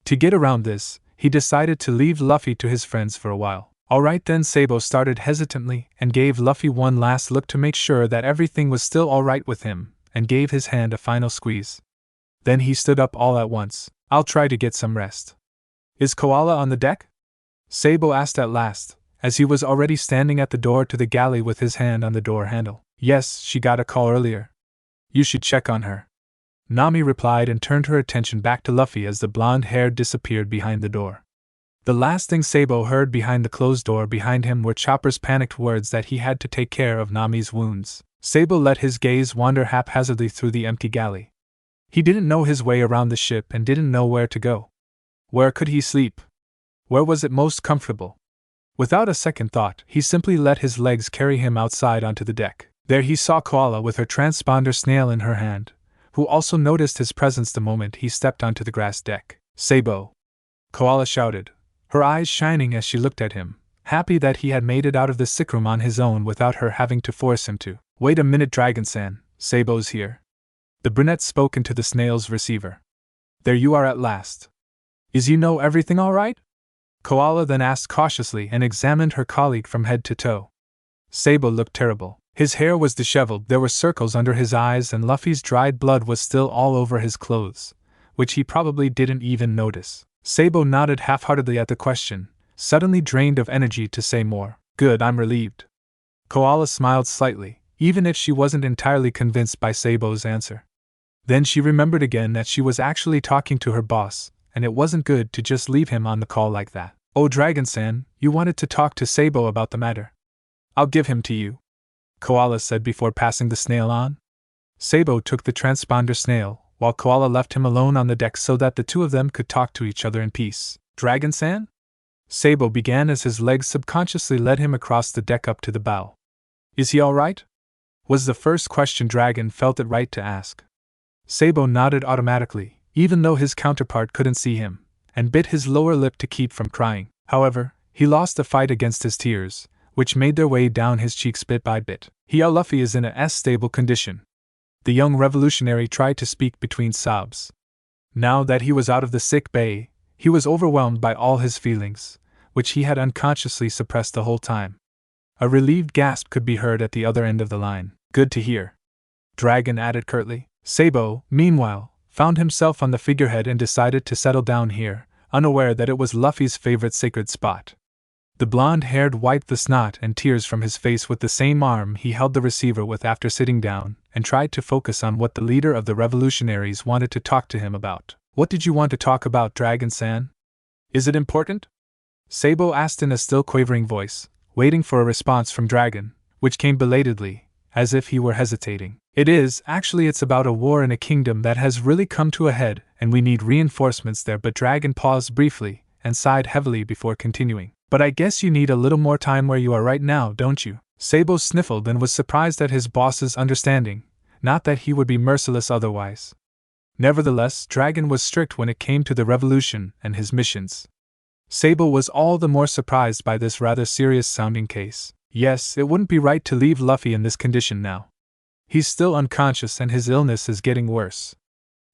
To get around this, he decided to leave Luffy to his friends for a while. "Alright then," Sabo started hesitantly and gave Luffy one last look to make sure that everything was still alright with him, and gave his hand a final squeeze. Then he stood up all at once. "I'll try to get some rest." "Is Koala on the deck?" Sabo asked at last, as he was already standing at the door to the galley with his hand on the door handle. "Yes, she got a call earlier." "You should check on her," Nami replied and turned her attention back to Luffy as the blonde hair disappeared behind the door. The last thing Sabo heard behind the closed door behind him were Chopper's panicked words that he had to take care of Nami's wounds. Sabo let his gaze wander haphazardly through the empty galley. He didn't know his way around the ship and didn't know where to go. Where could he sleep? Where was it most comfortable? Without a second thought, he simply let his legs carry him outside onto the deck. There he saw Koala with her transponder snail in her hand, who also noticed his presence the moment he stepped onto the grass deck. "Sabo!" Koala shouted, her eyes shining as she looked at him, happy that he had made it out of the sick room on his own without her having to force him to. "Wait a minute, Dragon-san, Sabo's here." The brunette spoke into the snail's receiver. "There you are at last. Is you know everything all right?" Koala then asked cautiously and examined her colleague from head to toe. Sabo looked terrible. His hair was disheveled, there were circles under his eyes, and Luffy's dried blood was still all over his clothes, which he probably didn't even notice. Sabo nodded half-heartedly at the question, suddenly drained of energy to say more. "Good, I'm relieved." Koala smiled slightly, even if she wasn't entirely convinced by Sabo's answer. Then she remembered again that she was actually talking to her boss, and it wasn't good to just leave him on the call like that. "Oh, Dragon-san, you wanted to talk to Sabo about the matter. I'll give him to you," Koala said before passing the snail on. Sabo took the transponder snail, while Koala left him alone on the deck so that the two of them could talk to each other in peace. "Dragon-san?" Sabo began as his legs subconsciously led him across the deck up to the bow. "Is he all right?" was the first question Dragon felt it right to ask. Sabo nodded automatically, even though his counterpart couldn't see him, and bit his lower lip to keep from crying. However, he lost the fight against his tears, which made their way down his cheeks bit by bit. Luffy is in a stable condition." The young revolutionary tried to speak between sobs. Now that he was out of the sick bay, he was overwhelmed by all his feelings, which he had unconsciously suppressed the whole time. A relieved gasp could be heard at the other end of the line. "Good to hear," Dragon added curtly. Sabo, meanwhile, found himself on the figurehead and decided to settle down here, unaware that it was Luffy's favorite sacred spot. The blonde-haired wiped the snot and tears from his face with the same arm he held the receiver with after sitting down, and tried to focus on what the leader of the revolutionaries wanted to talk to him about. What did you want to talk about, Dragon-san? Is it important? Sabo asked in a still quavering voice, waiting for a response from Dragon, which came belatedly, as if he were hesitating. It's about a war in a kingdom that has really come to a head, and we need reinforcements there. But Dragon paused briefly, and sighed heavily before continuing. But I guess you need a little more time where you are right now, don't you? Sabo sniffled and was surprised at his boss's understanding, not that he would be merciless otherwise. Nevertheless, Dragon was strict when it came to the revolution and his missions. Sabo was all the more surprised by this rather serious-sounding case. Yes, it wouldn't be right to leave Luffy in this condition now. He's still unconscious and his illness is getting worse.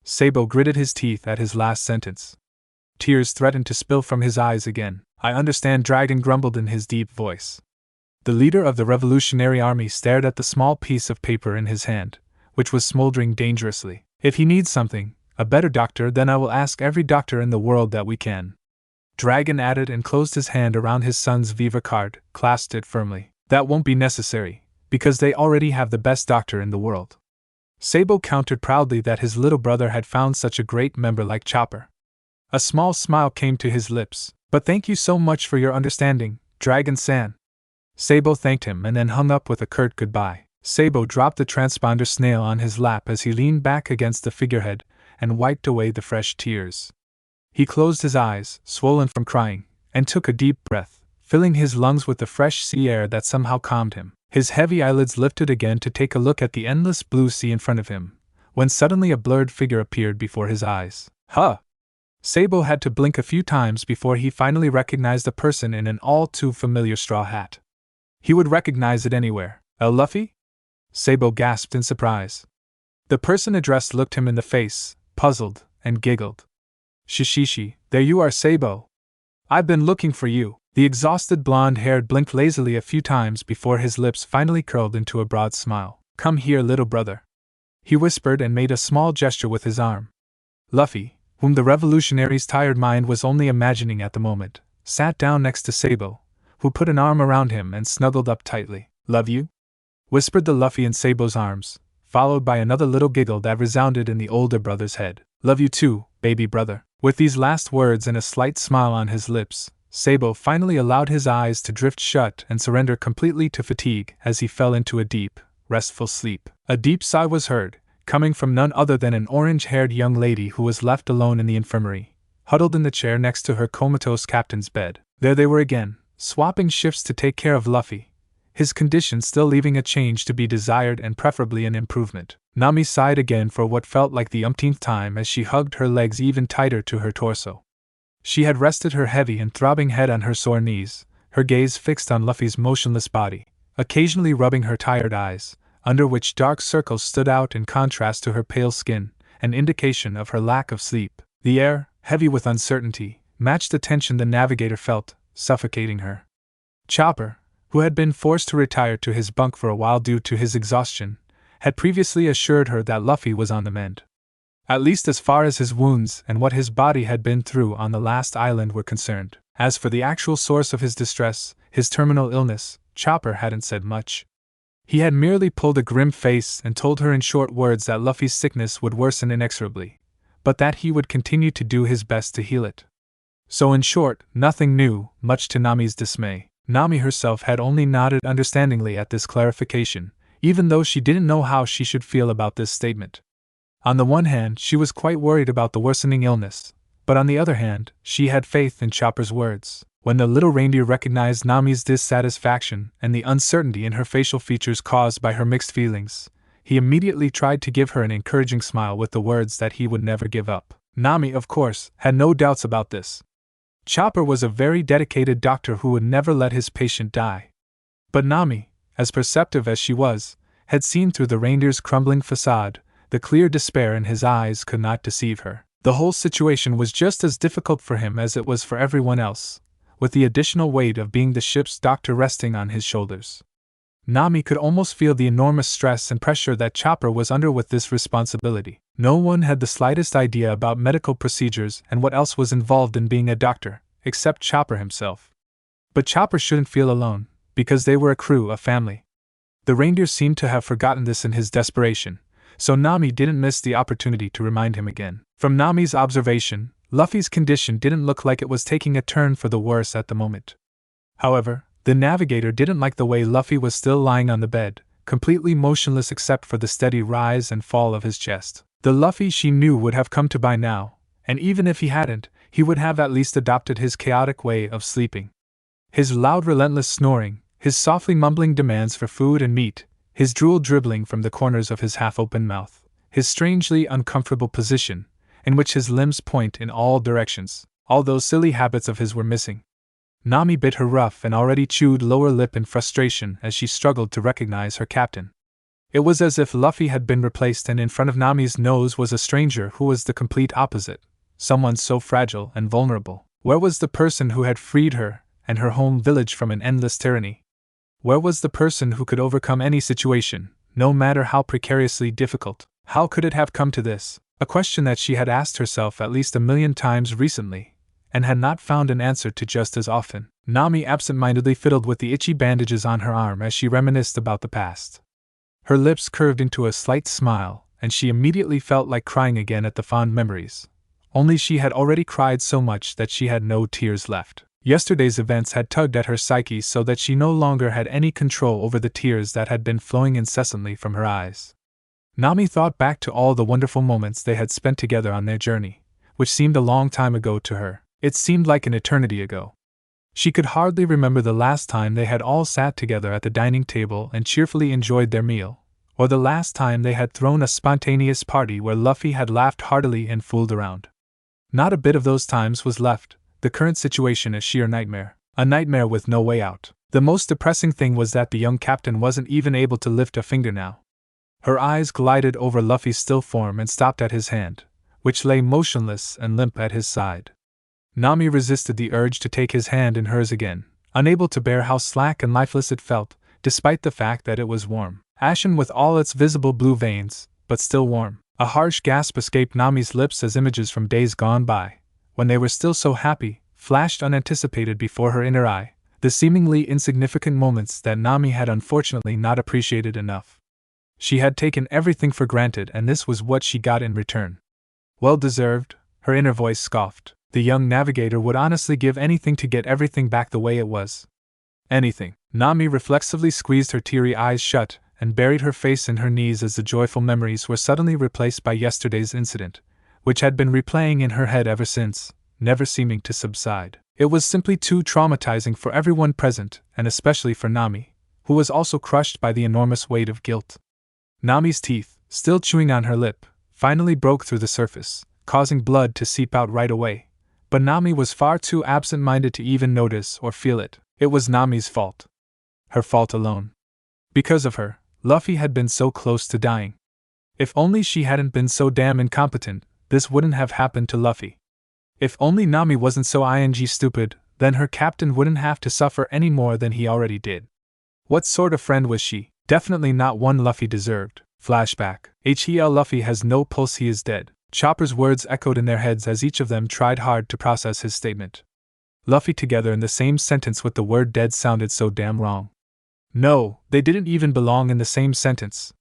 Sabo gritted his teeth at his last sentence. Tears threatened to spill from his eyes again. I understand, Dragon grumbled in his deep voice. The leader of the revolutionary army stared at the small piece of paper in his hand, which was smoldering dangerously. If he needs something, a better doctor, then I will ask every doctor in the world that we can. Dragon added and closed his hand around his son's Viva card, clasped it firmly. That won't be necessary, because they already have the best doctor in the world. Sabo countered proudly that his little brother had found such a great member like Chopper. A small smile came to his lips. But thank you so much for your understanding, Dragon-san. Sabo thanked him and then hung up with a curt goodbye. Sabo dropped the transponder snail on his lap as he leaned back against the figurehead and wiped away the fresh tears. He closed his eyes, swollen from crying, and took a deep breath, filling his lungs with the fresh sea air that somehow calmed him. His heavy eyelids lifted again to take a look at the endless blue sea in front of him, when suddenly a blurred figure appeared before his eyes. Huh! Sabo had to blink a few times before he finally recognized a person in an all-too-familiar straw hat. He would recognize it anywhere. Luffy? Sabo gasped in surprise. The person addressed looked him in the face, puzzled, and giggled. Shishishi, there you are, Sabo. I've been looking for you. The exhausted blonde-haired blinked lazily a few times before his lips finally curled into a broad smile. Come here, little brother. He whispered and made a small gesture with his arm. Luffy, whom the revolutionary's tired mind was only imagining at the moment, sat down next to Sabo, who put an arm around him and snuggled up tightly. Love you? Whispered the Luffy in Sabo's arms, followed by another little giggle that resounded in the older brother's head. Love you too, baby brother. With these last words and a slight smile on his lips, Sabo finally allowed his eyes to drift shut and surrender completely to fatigue as he fell into a deep, restful sleep. A deep sigh was heard, coming from none other than an orange-haired young lady who was left alone in the infirmary, huddled in the chair next to her comatose captain's bed. There they were again, swapping shifts to take care of Luffy, his condition still leaving a change to be desired and preferably an improvement. Nami sighed again for what felt like the umpteenth time as she hugged her legs even tighter to her torso. She had rested her heavy and throbbing head on her sore knees, her gaze fixed on Luffy's motionless body, occasionally rubbing her tired eyes, under which dark circles stood out in contrast to her pale skin, an indication of her lack of sleep. The air, heavy with uncertainty, matched the tension the navigator felt, suffocating her. Chopper, who had been forced to retire to his bunk for a while due to his exhaustion, had previously assured her that Luffy was on the mend. At least as far as his wounds and what his body had been through on the last island were concerned. As for the actual source of his distress, his terminal illness, Chopper hadn't said much. He had merely pulled a grim face and told her in short words that Luffy's sickness would worsen inexorably, but that he would continue to do his best to heal it. So in short, nothing new, much to Nami's dismay. Nami herself had only nodded understandingly at this clarification, even though she didn't know how she should feel about this statement. On the one hand, she was quite worried about the worsening illness, but on the other hand, she had faith in Chopper's words. When the little reindeer recognized Nami's dissatisfaction and the uncertainty in her facial features caused by her mixed feelings, he immediately tried to give her an encouraging smile with the words that he would never give up. Nami, of course, had no doubts about this. Chopper was a very dedicated doctor who would never let his patient die. But Nami, as perceptive as she was, had seen through the reindeer's crumbling facade. The clear despair in his eyes could not deceive her. The whole situation was just as difficult for him as it was for everyone else, with the additional weight of being the ship's doctor resting on his shoulders. Nami could almost feel the enormous stress and pressure that Chopper was under with this responsibility. No one had the slightest idea about medical procedures and what else was involved in being a doctor, except Chopper himself. But Chopper shouldn't feel alone, because they were a crew, a family. The reindeer seemed to have forgotten this in his desperation, so Nami didn't miss the opportunity to remind him again. From Nami's observation, Luffy's condition didn't look like it was taking a turn for the worse at the moment. However, the navigator didn't like the way Luffy was still lying on the bed, completely motionless except for the steady rise and fall of his chest. The Luffy she knew would have come to by now, and even if he hadn't, he would have at least adopted his chaotic way of sleeping. His loud, relentless snoring, his softly mumbling demands for food and meat, his drool dribbling from the corners of his half-open mouth, his strangely uncomfortable position, in which his limbs point in all directions, all those silly habits of his were missing. Nami bit her rough and already chewed lower lip in frustration as she struggled to recognize her captain. It was as if Luffy had been replaced and in front of Nami's nose was a stranger who was the complete opposite, someone so fragile and vulnerable. Where was the person who had freed her and her home village from an endless tyranny? Where was the person who could overcome any situation, no matter how precariously difficult? How could it have come to this? A question that she had asked herself at least 1,000,000 times recently, and had not found an answer to just as often. Nami absent-mindedly fiddled with the itchy bandages on her arm as she reminisced about the past. Her lips curved into a slight smile, and she immediately felt like crying again at the fond memories. Only she had already cried so much that she had no tears left. Yesterday's events had tugged at her psyche so that she no longer had any control over the tears that had been flowing incessantly from her eyes. Nami thought back to all the wonderful moments they had spent together on their journey, which seemed a long time ago to her. It seemed like an eternity ago. She could hardly remember the last time they had all sat together at the dining table and cheerfully enjoyed their meal, or the last time they had thrown a spontaneous party where Luffy had laughed heartily and fooled around. Not a bit of those times was left. The current situation a sheer nightmare. A nightmare with no way out. The most depressing thing was that the young captain wasn't even able to lift a finger now. Her eyes glided over Luffy's still form and stopped at his hand, which lay motionless and limp at his side. Nami resisted the urge to take his hand in hers again, unable to bear how slack and lifeless it felt, despite the fact that it was warm. Ashen with all its visible blue veins, but still warm. A harsh gasp escaped Nami's lips as images from days gone by, when they were still so happy, flashed unanticipated before her inner eye, the seemingly insignificant moments that Nami had unfortunately not appreciated enough. She had taken everything for granted and this was what she got in return. Well deserved, her inner voice scoffed. The young navigator would honestly give anything to get everything back the way it was. Anything. Nami reflexively squeezed her teary eyes shut and buried her face in her knees as the joyful memories were suddenly replaced by yesterday's incident, which had been replaying in her head ever since, never seeming to subside. It was simply too traumatizing for everyone present, and especially for Nami, who was also crushed by the enormous weight of guilt. Nami's teeth, still chewing on her lip, finally broke through the surface, causing blood to seep out right away. But Nami was far too absent-minded to even notice or feel it. It was Nami's fault. Her fault alone. Because of her, Luffy had been so close to dying. If only she hadn't been so damn incompetent, this wouldn't have happened to Luffy. If only Nami wasn't so stupid, then her captain wouldn't have to suffer any more than he already did. What sort of friend was she? Definitely not one Luffy deserved. Flashback. Luffy has no pulse, he is dead. Chopper's words echoed in their heads as each of them tried hard to process his statement. Luffy together in the same sentence with the word dead sounded so damn wrong. No, they didn't even belong in the same sentence.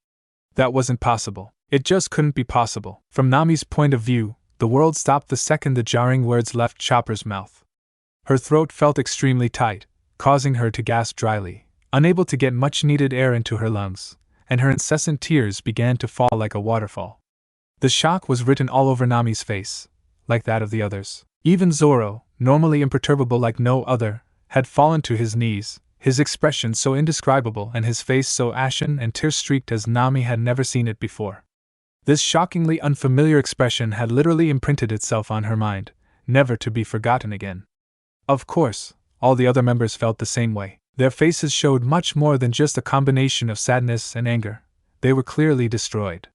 That wasn't possible. It just couldn't be possible. From Nami's point of view, the world stopped the second the jarring words left Chopper's mouth. Her throat felt extremely tight, causing her to gasp dryly, unable to get much-needed air into her lungs, and her incessant tears began to fall like a waterfall. The shock was written all over Nami's face, like that of the others. Even Zoro, normally imperturbable like no other, had fallen to his knees, his expression so indescribable and his face so ashen and tear-streaked as Nami had never seen it before. This shockingly unfamiliar expression had literally imprinted itself on her mind, never to be forgotten again. Of course, all the other members felt the same way. Their faces showed much more than just a combination of sadness and anger. They were clearly destroyed.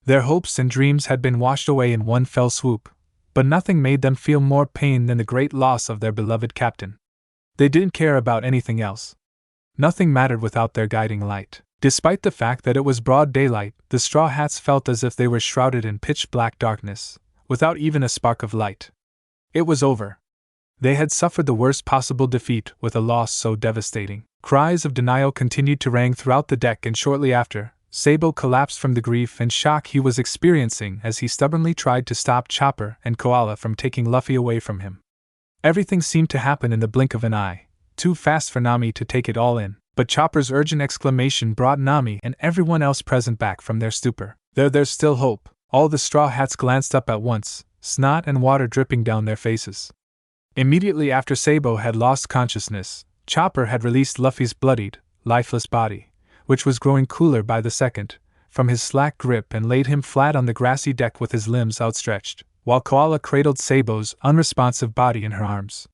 Their hopes and dreams had been washed away in one fell swoop, but nothing made them feel more pain than the great loss of their beloved captain. They didn't care about anything else. Nothing mattered without their guiding light. Despite the fact that it was broad daylight, the Straw Hats felt as if they were shrouded in pitch-black darkness, without even a spark of light. It was over. They had suffered the worst possible defeat with a loss so devastating. Cries of denial continued to ring throughout the deck, and shortly after, Sabo collapsed from the grief and shock he was experiencing as he stubbornly tried to stop Chopper and Koala from taking Luffy away from him. Everything seemed to happen in the blink of an eye, too fast for Nami to take it all in, but Chopper's urgent exclamation brought Nami and everyone else present back from their stupor. There's still hope. All the Straw Hats glanced up at once, snot and water dripping down their faces. Immediately after Sabo had lost consciousness, Chopper had released Luffy's bloodied, lifeless body, which was growing cooler by the second, from his slack grip and laid him flat on the grassy deck with his limbs outstretched, while Koala cradled Sabo's unresponsive body in her arms.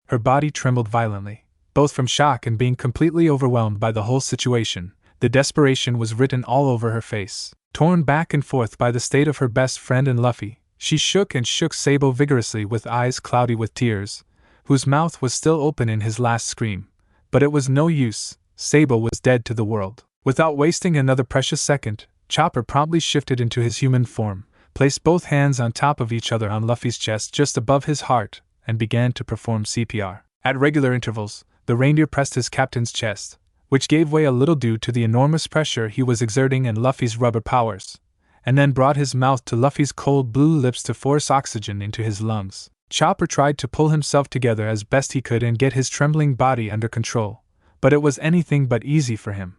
Her body trembled violently, both from shock and being completely overwhelmed by the whole situation. The desperation was written all over her face. Torn back and forth by the state of her best friend and Luffy, she shook and shook Sabo vigorously with eyes cloudy with tears, whose mouth was still open in his last scream. But it was no use, Sabo was dead to the world. Without wasting another precious second, Chopper promptly shifted into his human form, placed both hands on top of each other on Luffy's chest just above his heart, and began to perform CPR. At regular intervals, the reindeer pressed his captain's chest, which gave way a little due to the enormous pressure he was exerting and Luffy's rubber powers, and then brought his mouth to Luffy's cold blue lips to force oxygen into his lungs. Chopper tried to pull himself together as best he could and get his trembling body under control, but it was anything but easy for him.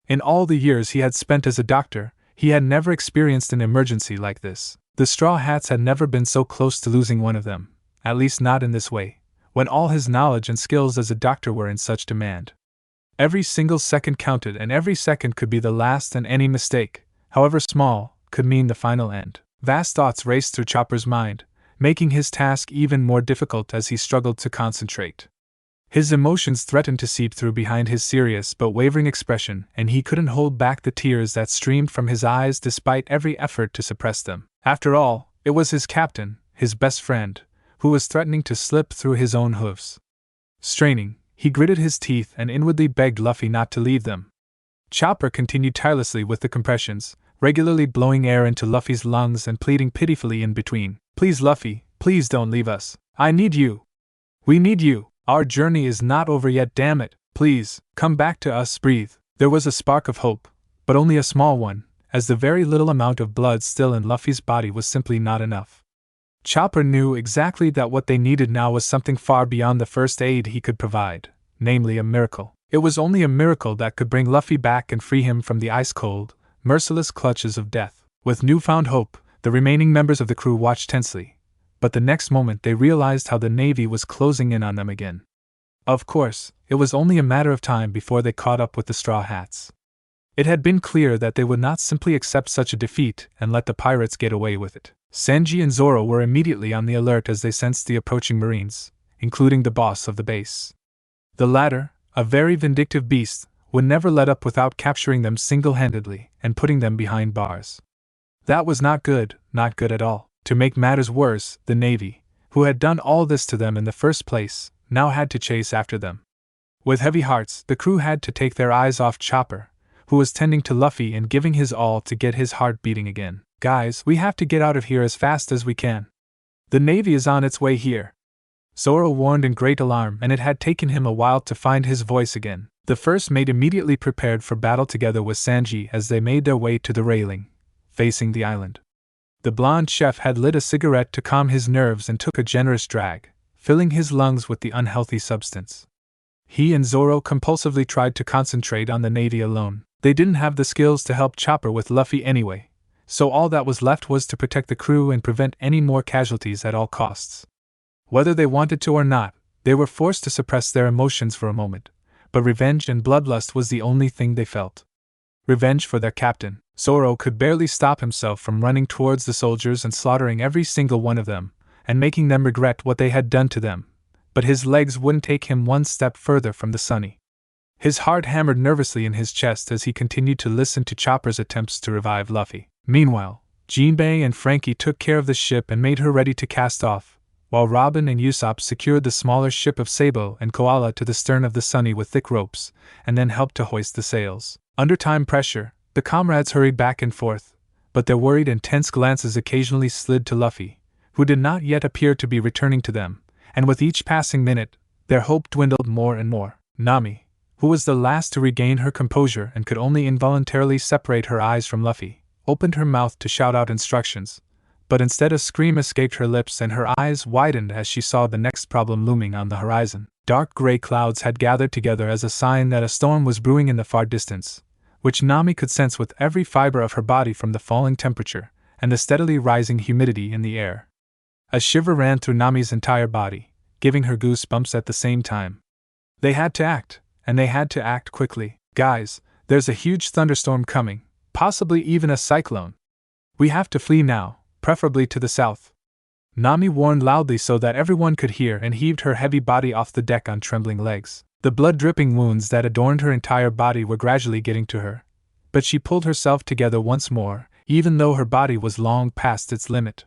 In all the years he had spent as a doctor, he had never experienced an emergency like this. The Straw Hats had never been so close to losing one of them, at least not in this way, when all his knowledge and skills as a doctor were in such demand. Every single second counted, and every second could be the last, and any mistake, however small, could mean the final end. Vast thoughts raced through Chopper's mind, making his task even more difficult as he struggled to concentrate. His emotions threatened to seep through behind his serious but wavering expression, and he couldn't hold back the tears that streamed from his eyes despite every effort to suppress them. After all, it was his captain, his best friend, who was threatening to slip through his own hooves. Straining, he gritted his teeth and inwardly begged Luffy not to leave them. Chopper continued tirelessly with the compressions, regularly blowing air into Luffy's lungs and pleading pitifully in between. "Please, Luffy, please don't leave us. I need you. We need you. Our journey is not over yet, damn it. Please, come back to us, breathe." There was a spark of hope, but only a small one, as the very little amount of blood still in Luffy's body was simply not enough. Chopper knew exactly that what they needed now was something far beyond the first aid he could provide, namely a miracle. It was only a miracle that could bring Luffy back and free him from the ice-cold, merciless clutches of death. With newfound hope, the remaining members of the crew watched tensely, but the next moment they realized how the Navy was closing in on them again. Of course, it was only a matter of time before they caught up with the Straw Hats. It had been clear that they would not simply accept such a defeat and let the pirates get away with it. Sanji and Zoro were immediately on the alert as they sensed the approaching Marines, including the boss of the base. The latter, a very vindictive beast, would never let up without capturing them single-handedly and putting them behind bars. That was not good at all. To make matters worse, the Navy, who had done all this to them in the first place, now had to chase after them. With heavy hearts, the crew had to take their eyes off Chopper, who was tending to Luffy and giving his all to get his heart beating again. "Guys, we have to get out of here as fast as we can. The Navy is on its way here," Zoro warned in great alarm, and it had taken him a while to find his voice again. The first mate immediately prepared for battle together with Sanji as they made their way to the railing, facing the island. The blonde chef had lit a cigarette to calm his nerves and took a generous drag, filling his lungs with the unhealthy substance. He and Zoro compulsively tried to concentrate on the Navy alone. They didn't have the skills to help Chopper with Luffy anyway, so all that was left was to protect the crew and prevent any more casualties at all costs. Whether they wanted to or not, they were forced to suppress their emotions for a moment, but revenge and bloodlust was the only thing they felt. Revenge for their captain. Zoro could barely stop himself from running towards the soldiers and slaughtering every single one of them, and making them regret what they had done to them, but his legs wouldn't take him one step further from the Sunny. His heart hammered nervously in his chest as he continued to listen to Chopper's attempts to revive Luffy. Meanwhile, Jinbei and Frankie took care of the ship and made her ready to cast off, while Robin and Usopp secured the smaller ship of Sabo and Koala to the stern of the Sunny with thick ropes, and then helped to hoist the sails. Under time pressure, the comrades hurried back and forth, but their worried and tense glances occasionally slid to Luffy, who did not yet appear to be returning to them, and with each passing minute, their hope dwindled more and more. Nami, who was the last to regain her composure and could only involuntarily separate her eyes from Luffy, opened her mouth to shout out instructions, but instead a scream escaped her lips and her eyes widened as she saw the next problem looming on the horizon. Dark gray clouds had gathered together as a sign that a storm was brewing in the far distance, which Nami could sense with every fiber of her body from the falling temperature and the steadily rising humidity in the air. A shiver ran through Nami's entire body, giving her goosebumps at the same time. They had to act, and they had to act quickly. Guys, there's a huge thunderstorm coming, possibly even a cyclone. We have to flee now, preferably to the south. Nami warned loudly so that everyone could hear and heaved her heavy body off the deck on trembling legs. The blood-dripping wounds that adorned her entire body were gradually getting to her, but she pulled herself together once more, even though her body was long past its limit.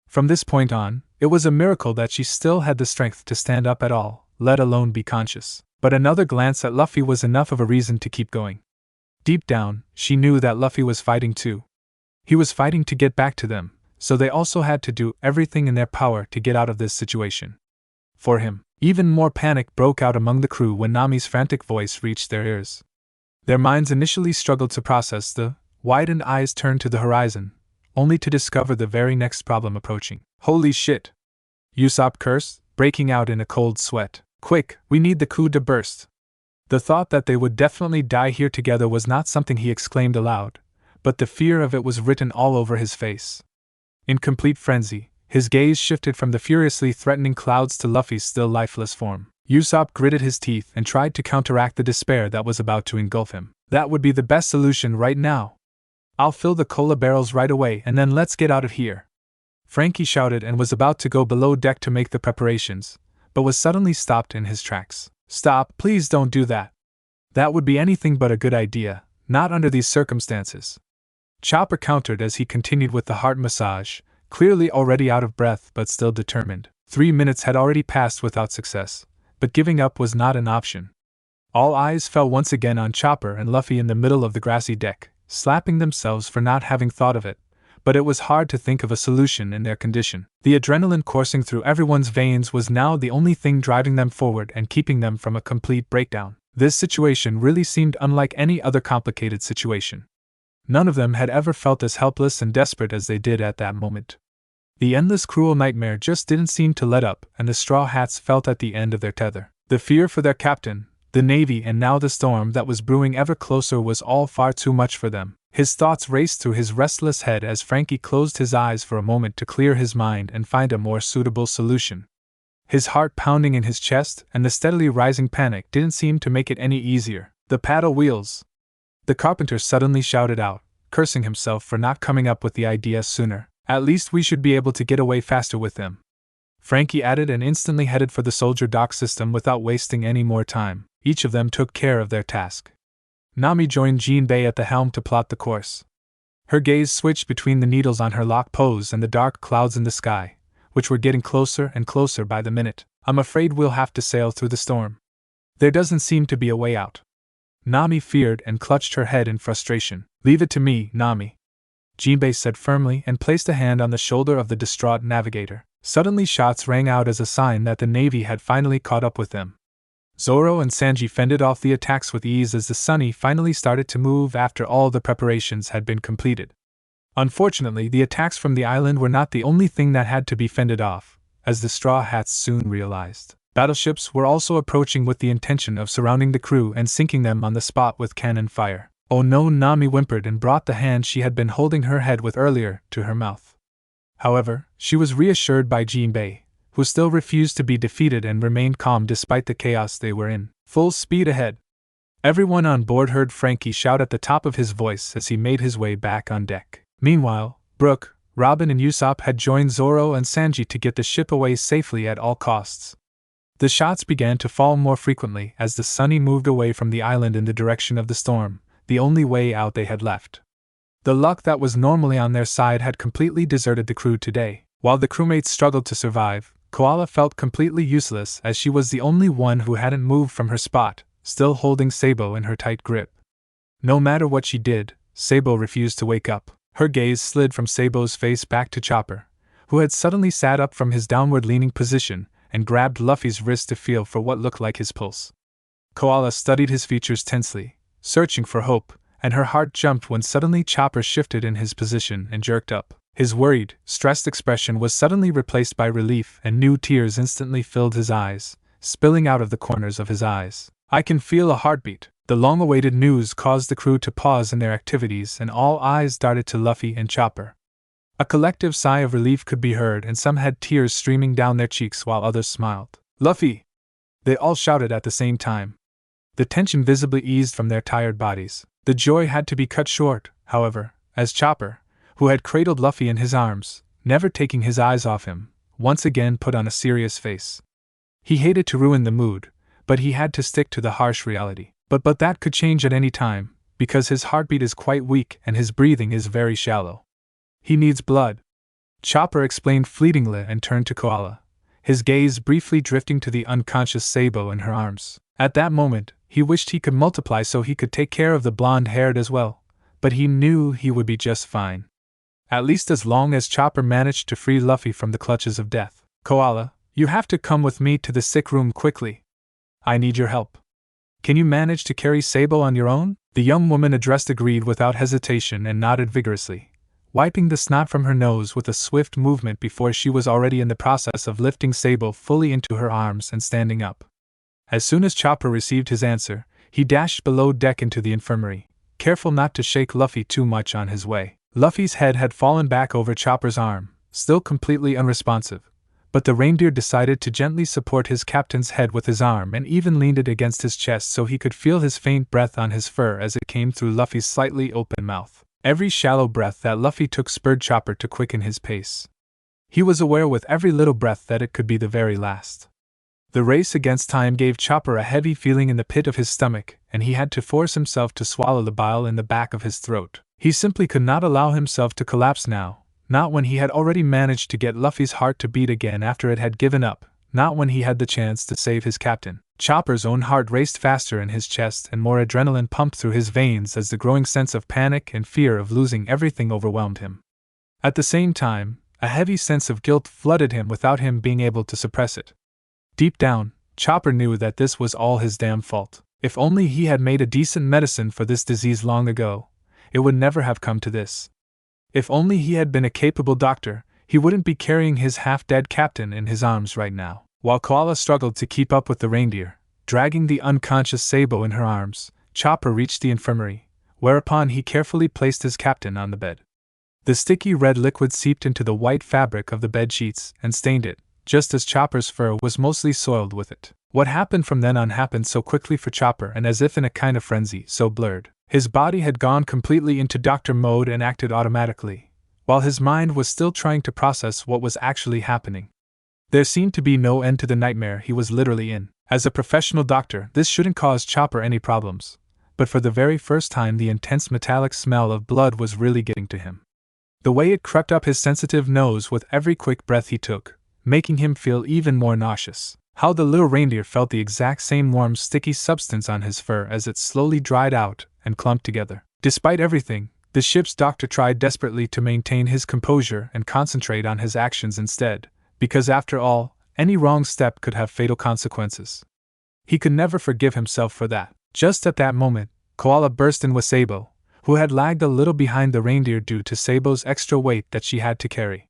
From this point on, it was a miracle that she still had the strength to stand up at all, let alone be conscious. But another glance at Luffy was enough of a reason to keep going. Deep down, she knew that Luffy was fighting too. He was fighting to get back to them, so they also had to do everything in their power to get out of this situation. For him, even more panic broke out among the crew when Nami's frantic voice reached their ears. Their minds initially struggled to process the widened eyes turned to the horizon, only to discover the very next problem approaching. Holy shit! Usopp cursed, breaking out in a cold sweat. Quick, we need the coup to burst. The thought that they would definitely die here together was not something he exclaimed aloud, but the fear of it was written all over his face. In complete frenzy, his gaze shifted from the furiously threatening clouds to Luffy's still lifeless form. Usopp gritted his teeth and tried to counteract the despair that was about to engulf him. That would be the best solution right now. I'll fill the cola barrels right away and then let's get out of here. Frankie shouted and was about to go below deck to make the preparations, but was suddenly stopped in his tracks. Stop, please don't do that. That would be anything but a good idea, not under these circumstances. Chopper countered as he continued with the heart massage, clearly already out of breath but still determined. 3 minutes had already passed without success, but giving up was not an option. All eyes fell once again on Chopper and Luffy in the middle of the grassy deck, slapping themselves for not having thought of it, but it was hard to think of a solution in their condition. The adrenaline coursing through everyone's veins was now the only thing driving them forward and keeping them from a complete breakdown. This situation really seemed unlike any other complicated situation. None of them had ever felt as helpless and desperate as they did at that moment. The endless cruel nightmare just didn't seem to let up, and the Straw Hats felt at the end of their tether. The fear for their captain, the Navy, and now the storm that was brewing ever closer was all far too much for them. His thoughts raced through his restless head as Frankie closed his eyes for a moment to clear his mind and find a more suitable solution. His heart pounding in his chest and the steadily rising panic didn't seem to make it any easier. The paddle wheels! The carpenter suddenly shouted out, cursing himself for not coming up with the idea sooner. At least we should be able to get away faster with them. Frankie added and instantly headed for the soldier dock system without wasting any more time. Each of them took care of their task. Nami joined Jinbei at the helm to plot the course. Her gaze switched between the needles on her lock pose and the dark clouds in the sky, which were getting closer and closer by the minute. I'm afraid we'll have to sail through the storm. There doesn't seem to be a way out. Nami feared and clutched her head in frustration. Leave it to me, Nami, Jinbei said firmly and placed a hand on the shoulder of the distraught navigator. Suddenly shots rang out as a sign that the Navy had finally caught up with them. Zoro and Sanji fended off the attacks with ease as the Sunny finally started to move after all the preparations had been completed. Unfortunately, the attacks from the island were not the only thing that had to be fended off, as the Straw Hats soon realized. Battleships were also approaching with the intention of surrounding the crew and sinking them on the spot with cannon fire. Oh no, Nami whimpered and brought the hand she had been holding her head with earlier to her mouth. However, she was reassured by Jinbei, who still refused to be defeated and remained calm despite the chaos they were in. Full speed ahead. Everyone on board heard Frankie shout at the top of his voice as he made his way back on deck. Meanwhile, Brook, Robin and Usopp had joined Zoro and Sanji to get the ship away safely at all costs. The shots began to fall more frequently as the Sunny moved away from the island in the direction of the storm, the only way out they had left. The luck that was normally on their side had completely deserted the crew today. While the crewmates struggled to survive, Koala felt completely useless as she was the only one who hadn't moved from her spot, still holding Sabo in her tight grip. No matter what she did, Sabo refused to wake up. Her gaze slid from Sabo's face back to Chopper, who had suddenly sat up from his downward-leaning position and grabbed Luffy's wrist to feel for what looked like his pulse. Koala studied his features tensely, searching for hope, and her heart jumped when suddenly Chopper shifted in his position and jerked up. His worried, stressed expression was suddenly replaced by relief, and new tears instantly filled his eyes, spilling out of the corners of his eyes. "I can feel a heartbeat." The long-awaited news caused the crew to pause in their activities, and all eyes darted to Luffy and Chopper. A collective sigh of relief could be heard, and some had tears streaming down their cheeks while others smiled. "Luffy!" They all shouted at the same time. The tension visibly eased from their tired bodies. The joy had to be cut short, however, as Chopper, who had cradled Luffy in his arms, never taking his eyes off him, once again put on a serious face. He hated to ruin the mood, but he had to stick to the harsh reality. But that could change at any time, because his heartbeat is quite weak and his breathing is very shallow. "He needs blood," Chopper explained fleetingly and turned to Koala, his gaze briefly drifting to the unconscious Sabo in her arms. At that moment, he wished he could multiply so he could take care of the blonde-haired as well, but he knew he would be just fine. At least as long as Chopper managed to free Luffy from the clutches of death. "Koala, you have to come with me to the sick room quickly. I need your help." "Can you manage to carry Sabo on your own?" The young woman addressed agreed without hesitation and nodded vigorously, wiping the snot from her nose with a swift movement before she was already in the process of lifting Sabo fully into her arms and standing up. As soon as Chopper received his answer, he dashed below deck into the infirmary, careful not to shake Luffy too much on his way. Luffy's head had fallen back over Chopper's arm, still completely unresponsive, but the reindeer decided to gently support his captain's head with his arm and even leaned it against his chest so he could feel his faint breath on his fur as it came through Luffy's slightly open mouth. Every shallow breath that Luffy took spurred Chopper to quicken his pace. He was aware with every little breath that it could be the very last. The race against time gave Chopper a heavy feeling in the pit of his stomach, and he had to force himself to swallow the bile in the back of his throat. He simply could not allow himself to collapse now, not when he had already managed to get Luffy's heart to beat again after it had given up, not when he had the chance to save his captain. Chopper's own heart raced faster in his chest and more adrenaline pumped through his veins as the growing sense of panic and fear of losing everything overwhelmed him. At the same time, a heavy sense of guilt flooded him without him being able to suppress it. Deep down, Chopper knew that this was all his damn fault. If only he had made a decent medicine for this disease long ago, it would never have come to this. If only he had been a capable doctor, he wouldn't be carrying his half-dead captain in his arms right now. While Koala struggled to keep up with the reindeer, dragging the unconscious Sabo in her arms, Chopper reached the infirmary, whereupon he carefully placed his captain on the bed. The sticky red liquid seeped into the white fabric of the bed sheets and stained it, just as Chopper's fur was mostly soiled with it. What happened from then on happened so quickly for Chopper and as if in a kind of frenzy, so blurred. His body had gone completely into doctor mode and acted automatically, while his mind was still trying to process what was actually happening. There seemed to be no end to the nightmare he was literally in. As a professional doctor, this shouldn't cause Chopper any problems, but for the very first time the intense metallic smell of blood was really getting to him. The way it crept up his sensitive nose with every quick breath he took, making him feel even more nauseous. How the little reindeer felt the exact same warm, sticky substance on his fur as it slowly dried out and clumped together. Despite everything, the ship's doctor tried desperately to maintain his composure and concentrate on his actions instead, because after all, any wrong step could have fatal consequences. He could never forgive himself for that. Just at that moment, Koala burst in with Sabo, who had lagged a little behind the reindeer due to Sabo's extra weight that she had to carry.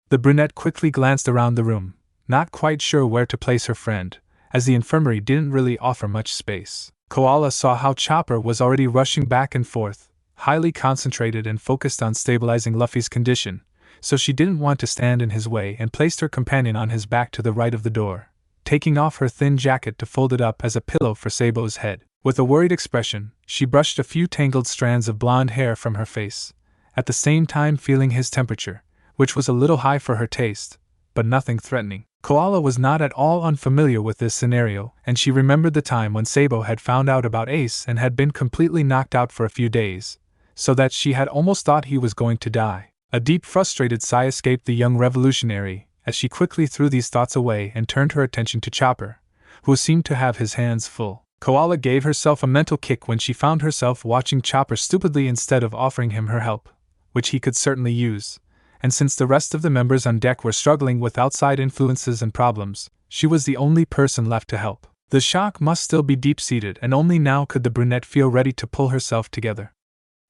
The brunette quickly glanced around the room, not quite sure where to place her friend, as the infirmary didn't really offer much space. Koala saw how Chopper was already rushing back and forth, highly concentrated and focused on stabilizing Luffy's condition, so she didn't want to stand in his way and placed her companion on his back to the right of the door, taking off her thin jacket to fold it up as a pillow for Sabo's head. With a worried expression, she brushed a few tangled strands of blonde hair from her face, at the same time feeling his temperature, which was a little high for her taste, but nothing threatening. Koala was not at all unfamiliar with this scenario, and she remembered the time when Sabo had found out about Ace and had been completely knocked out for a few days, so that she had almost thought he was going to die. A deep, frustrated sigh escaped the young revolutionary as she quickly threw these thoughts away and turned her attention to Chopper, who seemed to have his hands full. Koala gave herself a mental kick when she found herself watching Chopper stupidly instead of offering him her help, which he could certainly use. And since the rest of the members on deck were struggling with outside influences and problems, she was the only person left to help. The shock must still be deep-seated, and only now could the brunette feel ready to pull herself together.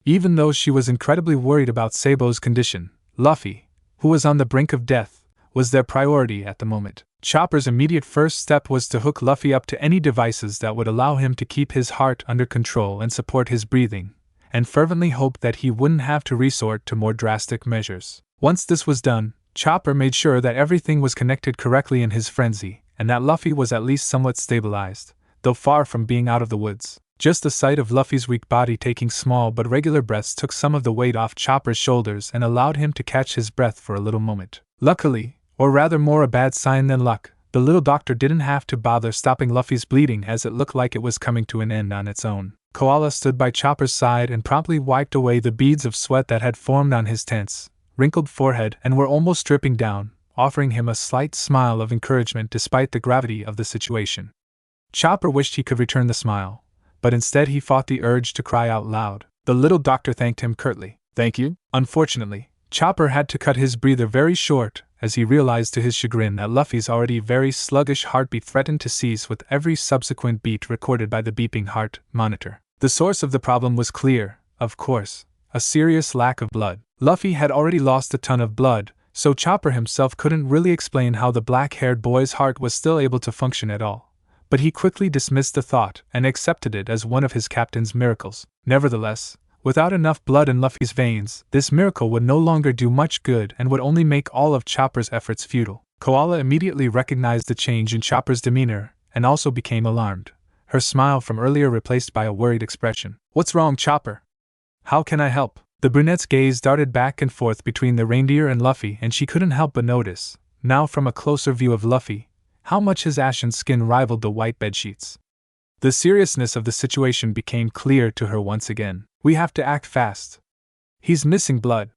Even though she was incredibly worried about Sabo's condition, Luffy, who was on the brink of death, was their priority at the moment. Chopper's immediate first step was to hook Luffy up to any devices that would allow him to keep his heart under control and support his breathing, and fervently hoped that he wouldn't have to resort to more drastic measures. Once this was done, Chopper made sure that everything was connected correctly in his frenzy, and that Luffy was at least somewhat stabilized, though far from being out of the woods. Just the sight of Luffy's weak body taking small but regular breaths took some of the weight off Chopper's shoulders and allowed him to catch his breath for a little moment. Luckily, or rather more a bad sign than luck, the little doctor didn't have to bother stopping Luffy's bleeding, as it looked like it was coming to an end on its own. Koala stood by Chopper's side and promptly wiped away the beads of sweat that had formed on his tense, wrinkled forehead and were almost dripping down, offering him a slight smile of encouragement despite the gravity of the situation. Chopper wished he could return the smile, but instead he fought the urge to cry out loud. The little doctor thanked him curtly. "Thank you." Unfortunately, Chopper had to cut his breather very short as he realized to his chagrin that Luffy's already very sluggish heartbeat threatened to cease with every subsequent beat recorded by the beeping heart monitor. The source of the problem was clear, of course, a serious lack of blood. Luffy had already lost a ton of blood, so Chopper himself couldn't really explain how the black-haired boy's heart was still able to function at all. But he quickly dismissed the thought and accepted it as one of his captain's miracles. Nevertheless, without enough blood in Luffy's veins, this miracle would no longer do much good and would only make all of Chopper's efforts futile. Koala immediately recognized the change in Chopper's demeanor and also became alarmed, her smile from earlier replaced by a worried expression. "What's wrong, Chopper? How can I help?" The brunette's gaze darted back and forth between the reindeer and Luffy, and she couldn't help but notice, now from a closer view of Luffy, how much his ashen skin rivaled the white bedsheets. The seriousness of the situation became clear to her once again. "We have to act fast. He's missing blood."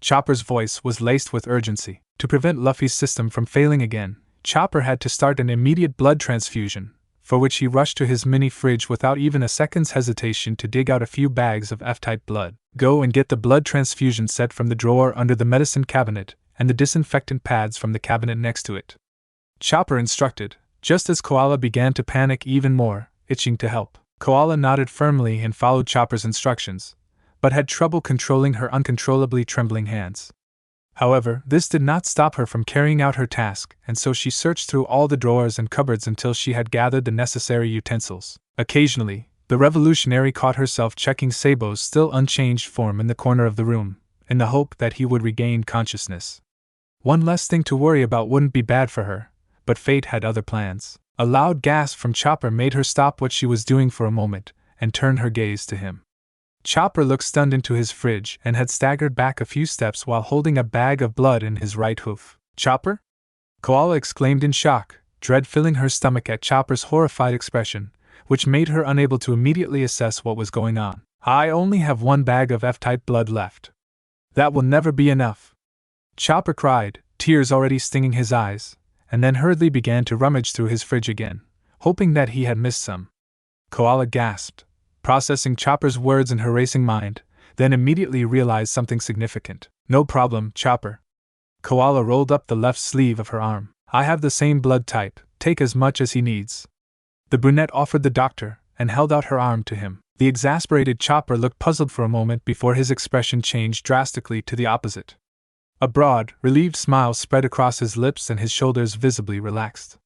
Chopper's voice was laced with urgency. To prevent Luffy's system from failing again, Chopper had to start an immediate blood transfusion, for which he rushed to his mini fridge without even a second's hesitation to dig out a few bags of F-type blood. "Go and get the blood transfusion set from the drawer under the medicine cabinet, and the disinfectant pads from the cabinet next to it," Chopper instructed, just as Koala began to panic even more, itching to help. Koala nodded firmly and followed Chopper's instructions, but had trouble controlling her uncontrollably trembling hands. However, this did not stop her from carrying out her task, and so she searched through all the drawers and cupboards until she had gathered the necessary utensils. Occasionally, the revolutionary caught herself checking Sabo's still unchanged form in the corner of the room, in the hope that he would regain consciousness. One less thing to worry about wouldn't be bad for her, but fate had other plans. A loud gasp from Chopper made her stop what she was doing for a moment and turn her gaze to him. Chopper looked stunned into his fridge and had staggered back a few steps while holding a bag of blood in his right hoof. "Chopper?" Koala exclaimed in shock, dread filling her stomach at Chopper's horrified expression, which made her unable to immediately assess what was going on. "I only have one bag of F-type blood left." "That will never be enough," Chopper cried, tears already stinging his eyes, and then hurriedly began to rummage through his fridge again, hoping that he had missed some. Koala gasped, processing Chopper's words in her racing mind, then immediately realized something significant. "No problem, Chopper." Koala rolled up the left sleeve of her arm. "I have the same blood type, take as much as he needs." The brunette offered the doctor, and held out her arm to him. The exasperated Chopper looked puzzled for a moment before his expression changed drastically to the opposite. A broad, relieved smile spread across his lips and his shoulders visibly relaxed.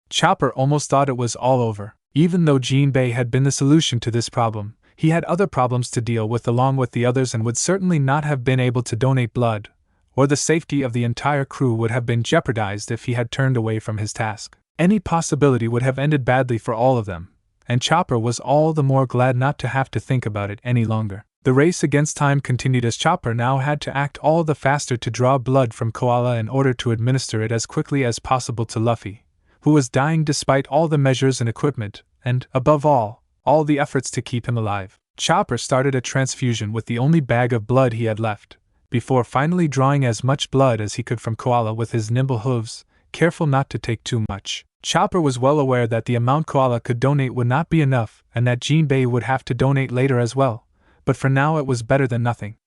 Chopper almost thought it was all over. Even though Jinbei had been the solution to this problem, he had other problems to deal with along with the others and would certainly not have been able to donate blood, or the safety of the entire crew would have been jeopardized if he had turned away from his task. Any possibility would have ended badly for all of them, and Chopper was all the more glad not to have to think about it any longer. The race against time continued as Chopper now had to act all the faster to draw blood from Koala in order to administer it as quickly as possible to Luffy, who was dying despite all the measures and equipment, and, above all the efforts to keep him alive. Chopper started a transfusion with the only bag of blood he had left, before finally drawing as much blood as he could from Koala with his nimble hooves, careful not to take too much. Chopper was well aware that the amount Koala could donate would not be enough and that Jinbei would have to donate later as well, but for now it was better than nothing.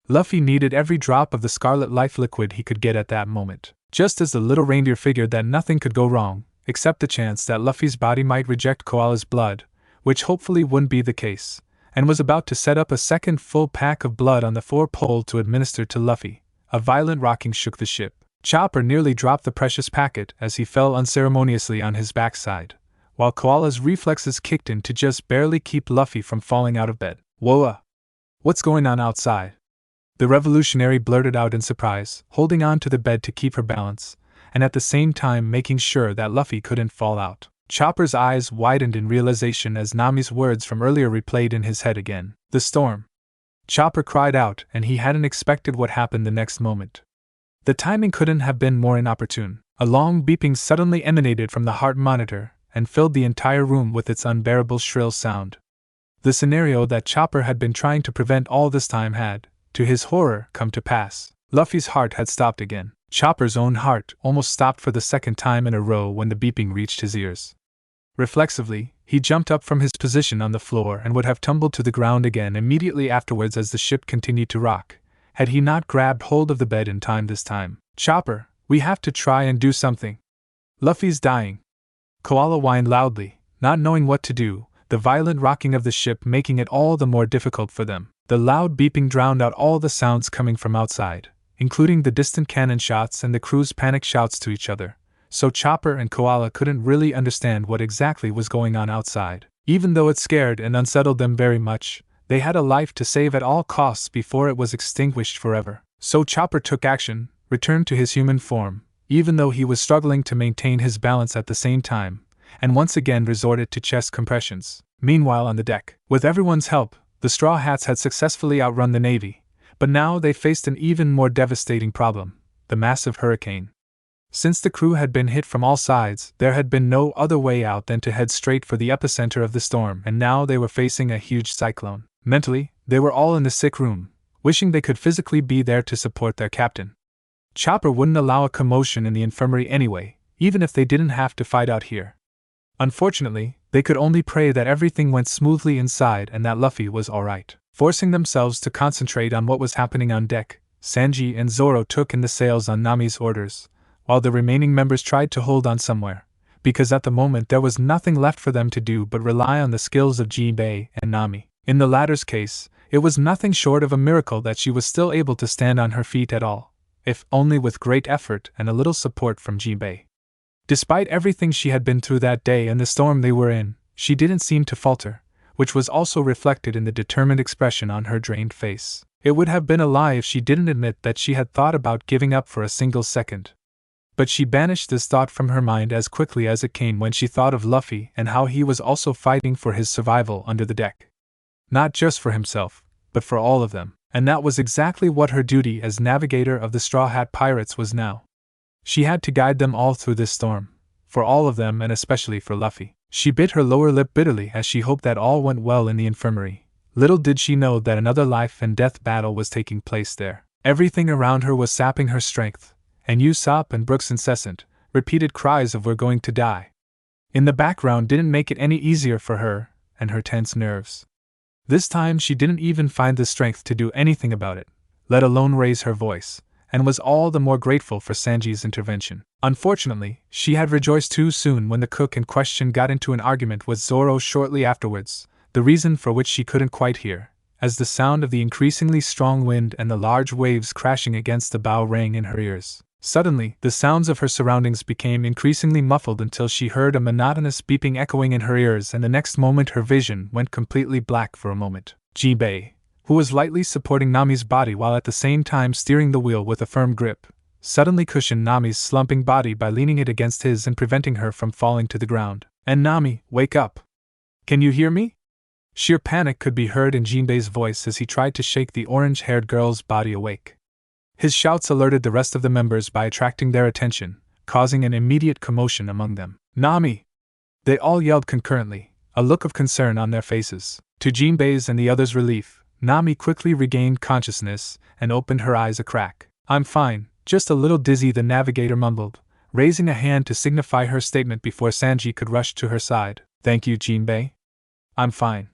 Luffy needed every drop of the scarlet life liquid he could get at that moment. Just as the little reindeer figured that nothing could go wrong, except the chance that Luffy's body might reject Koala's blood, which hopefully wouldn't be the case, and was about to set up a second full pack of blood on the forepole to administer to Luffy. A violent rocking shook the ship. Chopper nearly dropped the precious packet as he fell unceremoniously on his backside, while Koala's reflexes kicked in to just barely keep Luffy from falling out of bed. "Whoa! What's going on outside?" the revolutionary blurted out in surprise, holding on to the bed to keep her balance, and at the same time making sure that Luffy couldn't fall out. Chopper's eyes widened in realization as Nami's words from earlier replayed in his head again. "The storm!" Chopper cried out, and he hadn't expected what happened the next moment. The timing couldn't have been more inopportune. A long beeping suddenly emanated from the heart monitor and filled the entire room with its unbearable shrill sound. The scenario that Chopper had been trying to prevent all this time had, to his horror, come to pass. Luffy's heart had stopped again. Chopper's own heart almost stopped for the second time in a row when the beeping reached his ears. Reflexively, he jumped up from his position on the floor and would have tumbled to the ground again immediately afterwards as the ship continued to rock, had he not grabbed hold of the bed in time this time. "Chopper, we have to try and do something. Luffy's dying." Koala whined loudly, not knowing what to do, the violent rocking of the ship making it all the more difficult for them. The loud beeping drowned out all the sounds coming from outside, including the distant cannon shots and the crew's panic shouts to each other, so Chopper and Koala couldn't really understand what exactly was going on outside. Even though it scared and unsettled them very much, they had a life to save at all costs before it was extinguished forever. So Chopper took action, returned to his human form, even though he was struggling to maintain his balance at the same time, and once again resorted to chest compressions. Meanwhile on the deck, with everyone's help, the Straw Hats had successfully outrun the Navy, but now they faced an even more devastating problem: the massive hurricane. Since the crew had been hit from all sides, there had been no other way out than to head straight for the epicenter of the storm, and now they were facing a huge cyclone. Mentally, they were all in the sick room, wishing they could physically be there to support their captain. Chopper wouldn't allow a commotion in the infirmary anyway, even if they didn't have to fight out here. Unfortunately, they could only pray that everything went smoothly inside and that Luffy was alright. Forcing themselves to concentrate on what was happening on deck, Sanji and Zoro took in the sails on Nami's orders, while the remaining members tried to hold on somewhere, because at the moment there was nothing left for them to do but rely on the skills of Jinbei and Nami. In the latter's case, it was nothing short of a miracle that she was still able to stand on her feet at all, if only with great effort and a little support from Jinbei. Despite everything she had been through that day and the storm they were in, she didn't seem to falter, which was also reflected in the determined expression on her drained face. It would have been a lie if she didn't admit that she had thought about giving up for a single second. But she banished this thought from her mind as quickly as it came when she thought of Luffy and how he was also fighting for his survival under the deck. Not just for himself, but for all of them, and that was exactly what her duty as navigator of the Straw Hat Pirates was now. She had to guide them all through this storm, for all of them and especially for Luffy. She bit her lower lip bitterly as she hoped that all went well in the infirmary. Little did she know that another life and death battle was taking place there. Everything around her was sapping her strength, and Usopp and Brooks' incessant, repeated cries of "we're going to die" in the background didn't make it any easier for her and her tense nerves. This time she didn't even find the strength to do anything about it, let alone raise her voice, and was all the more grateful for Sanji's intervention. Unfortunately, she had rejoiced too soon when the cook in question got into an argument with Zoro shortly afterwards, the reason for which she couldn't quite hear, as the sound of the increasingly strong wind and the large waves crashing against the bow rang in her ears. Suddenly, the sounds of her surroundings became increasingly muffled until she heard a monotonous beeping echoing in her ears, and the next moment her vision went completely black for a moment. Jinbei, who was lightly supporting Nami's body while at the same time steering the wheel with a firm grip, suddenly cushioned Nami's slumping body by leaning it against his and preventing her from falling to the ground. "And Nami, wake up! Can you hear me?" Sheer panic could be heard in Jinbei's voice as he tried to shake the orange-haired girl's body awake. His shouts alerted the rest of the members by attracting their attention, causing an immediate commotion among them. "Nami!" They all yelled concurrently, a look of concern on their faces. To Jinbei's and the others' relief, Nami quickly regained consciousness and opened her eyes a crack. "I'm fine, just a little dizzy," the navigator mumbled, raising a hand to signify her statement before Sanji could rush to her side. "Thank you, Jinbei. I'm fine."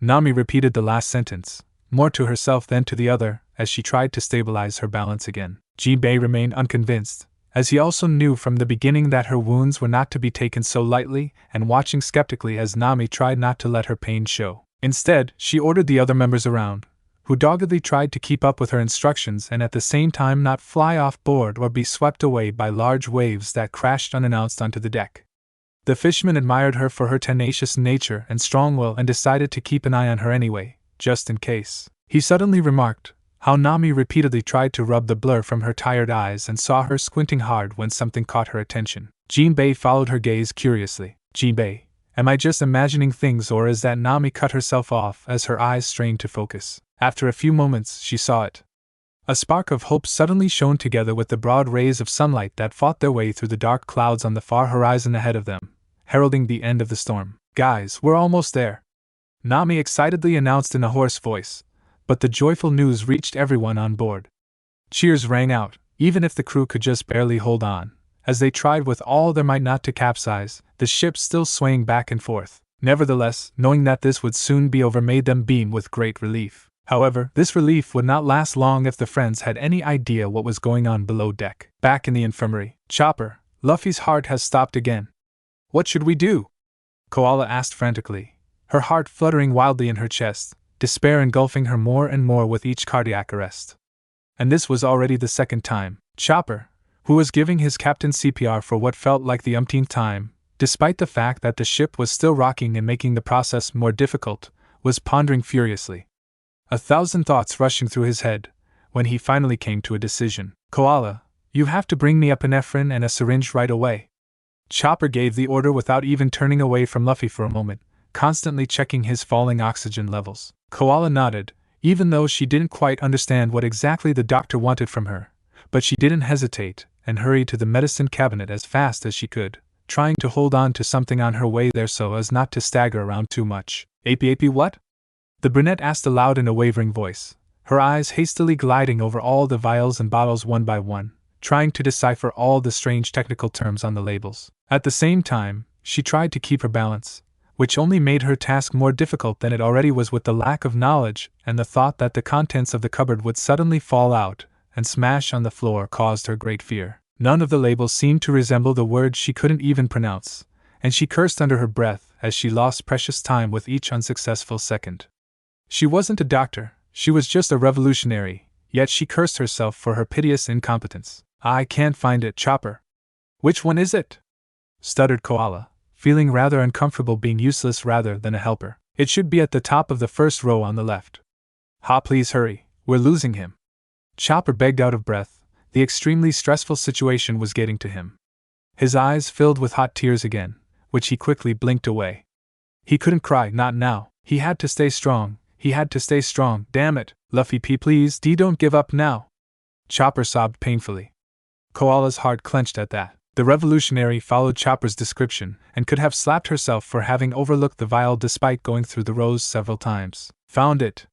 Nami repeated the last sentence, more to herself than to the other, as she tried to stabilize her balance again. Jinbei remained unconvinced, as he also knew from the beginning that her wounds were not to be taken so lightly, and watching skeptically as Nami tried not to let her pain show. Instead, she ordered the other members around, who doggedly tried to keep up with her instructions and at the same time not fly off board or be swept away by large waves that crashed unannounced onto the deck. The fisherman admired her for her tenacious nature and strong will and decided to keep an eye on her anyway, just in case. He suddenly remarked how Nami repeatedly tried to rub the blur from her tired eyes and saw her squinting hard when something caught her attention. Jinbei followed her gaze curiously. Jinbei, am I just imagining things, or is that Nami cut herself off as her eyes strained to focus? After a few moments, she saw it. A spark of hope suddenly shone together with the broad rays of sunlight that fought their way through the dark clouds on the far horizon ahead of them, heralding the end of the storm. Guys, we're almost there, Nami excitedly announced in a hoarse voice, but the joyful news reached everyone on board. Cheers rang out, even if the crew could just barely hold on, as they tried with all their might not to capsize, the ship still swaying back and forth. Nevertheless, knowing that this would soon be over made them beam with great relief. However, this relief would not last long if the friends had any idea what was going on below deck. Back in the infirmary, Chopper, Luffy's heart has stopped again. What should we do? Koala asked frantically, her heart fluttering wildly in her chest, despair engulfing her more and more with each cardiac arrest. And this was already the second time. Chopper, who was giving his captain CPR for what felt like the umpteenth time, despite the fact that the ship was still rocking and making the process more difficult, was pondering furiously. 1,000 thoughts rushing through his head, when he finally came to a decision. Koala, you have to bring me epinephrine and a syringe right away. Chopper gave the order without even turning away from Luffy for a moment, constantly checking his falling oxygen levels. Koala nodded, even though she didn't quite understand what exactly the doctor wanted from her, but she didn't hesitate, and hurried to the medicine cabinet as fast as she could, trying to hold on to something on her way there so as not to stagger around too much. AP what? The brunette asked aloud in a wavering voice, her eyes hastily gliding over all the vials and bottles one by one, trying to decipher all the strange technical terms on the labels. At the same time, she tried to keep her balance, which only made her task more difficult than it already was with the lack of knowledge, and the thought that the contents of the cupboard would suddenly fall out and smash on the floor caused her great fear. None of the labels seemed to resemble the words she couldn't even pronounce, and she cursed under her breath as she lost precious time with each unsuccessful second. She wasn't a doctor, she was just a revolutionary, yet she cursed herself for her piteous incompetence. I can't find it, Chopper. Which one is it? Stuttered Koala, feeling rather uncomfortable being useless rather than a helper. It should be at the top of the first row on the left. Ha, please hurry, we're losing him. Chopper begged out of breath, the extremely stressful situation was getting to him. His eyes filled with hot tears again, which he quickly blinked away. He couldn't cry, not now, he had to stay strong, damn it, Luffy please don't give up now. Chopper sobbed painfully. Koala's heart clenched at that. The revolutionary followed Chopper's description and could have slapped herself for having overlooked the vial despite going through the rows several times. Found it!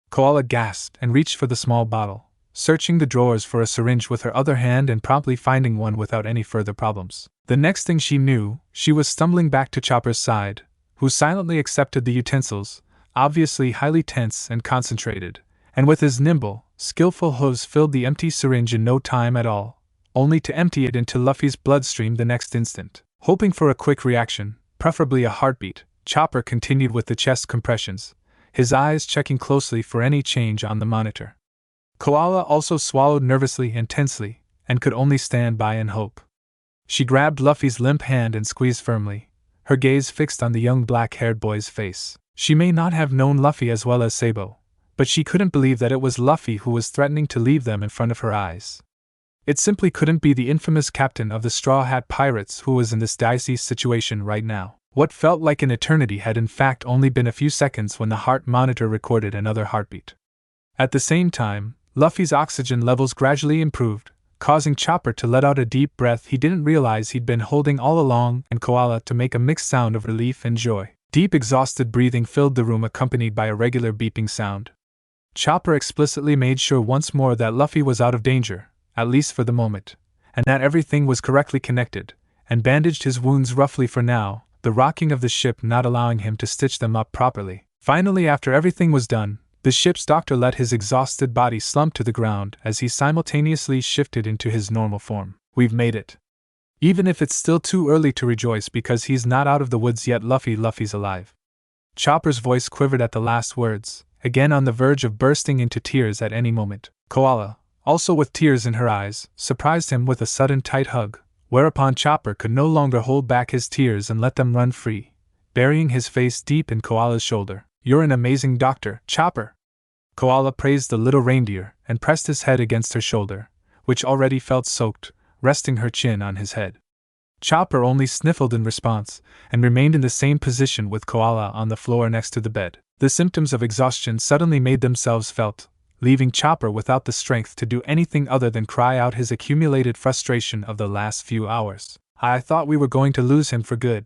Koala gasped and reached for the small bottle, searching the drawers for a syringe with her other hand and promptly finding one without any further problems. The next thing she knew, she was stumbling back to Chopper's side, who silently accepted the utensils, obviously highly tense and concentrated, and with his nimble, skillful hose filled the empty syringe in no time at all, only to empty it into Luffy's bloodstream the next instant. Hoping for a quick reaction, preferably a heartbeat, Chopper continued with the chest compressions, his eyes checking closely for any change on the monitor. Koala also swallowed nervously and tensely, and could only stand by and hope. She grabbed Luffy's limp hand and squeezed firmly, her gaze fixed on the young black-haired boy's face. She may not have known Luffy as well as Sabo, but she couldn't believe that it was Luffy who was threatening to leave them in front of her eyes. It simply couldn't be the infamous captain of the Straw Hat Pirates who was in this dicey situation right now. What felt like an eternity had in fact only been a few seconds when the heart monitor recorded another heartbeat. At the same time, Luffy's oxygen levels gradually improved, causing Chopper to let out a deep breath he didn't realize he'd been holding all along, and Koala to make a mixed sound of relief and joy. Deep exhausted breathing filled the room accompanied by a regular beeping sound. Chopper explicitly made sure once more that Luffy was out of danger, at least for the moment, and that everything was correctly connected, and bandaged his wounds roughly for now, the rocking of the ship not allowing him to stitch them up properly. Finally, after everything was done, the ship's doctor let his exhausted body slump to the ground as he simultaneously shifted into his normal form. We've made it. Even if it's still too early to rejoice because he's not out of the woods yet, Luffy's alive. Chopper's voice quivered at the last words, again on the verge of bursting into tears at any moment. Koala, also with tears in her eyes, surprised him with a sudden tight hug, whereupon Chopper could no longer hold back his tears and let them run free, burying his face deep in Koala's shoulder. You're an amazing doctor, Chopper. Koala praised the little reindeer and pressed his head against her shoulder, which already felt soaked, resting her chin on his head. Chopper only sniffled in response, and remained in the same position with Koala on the floor next to the bed. The symptoms of exhaustion suddenly made themselves felt, leaving Chopper without the strength to do anything other than cry out his accumulated frustration of the last few hours. I thought we were going to lose him for good.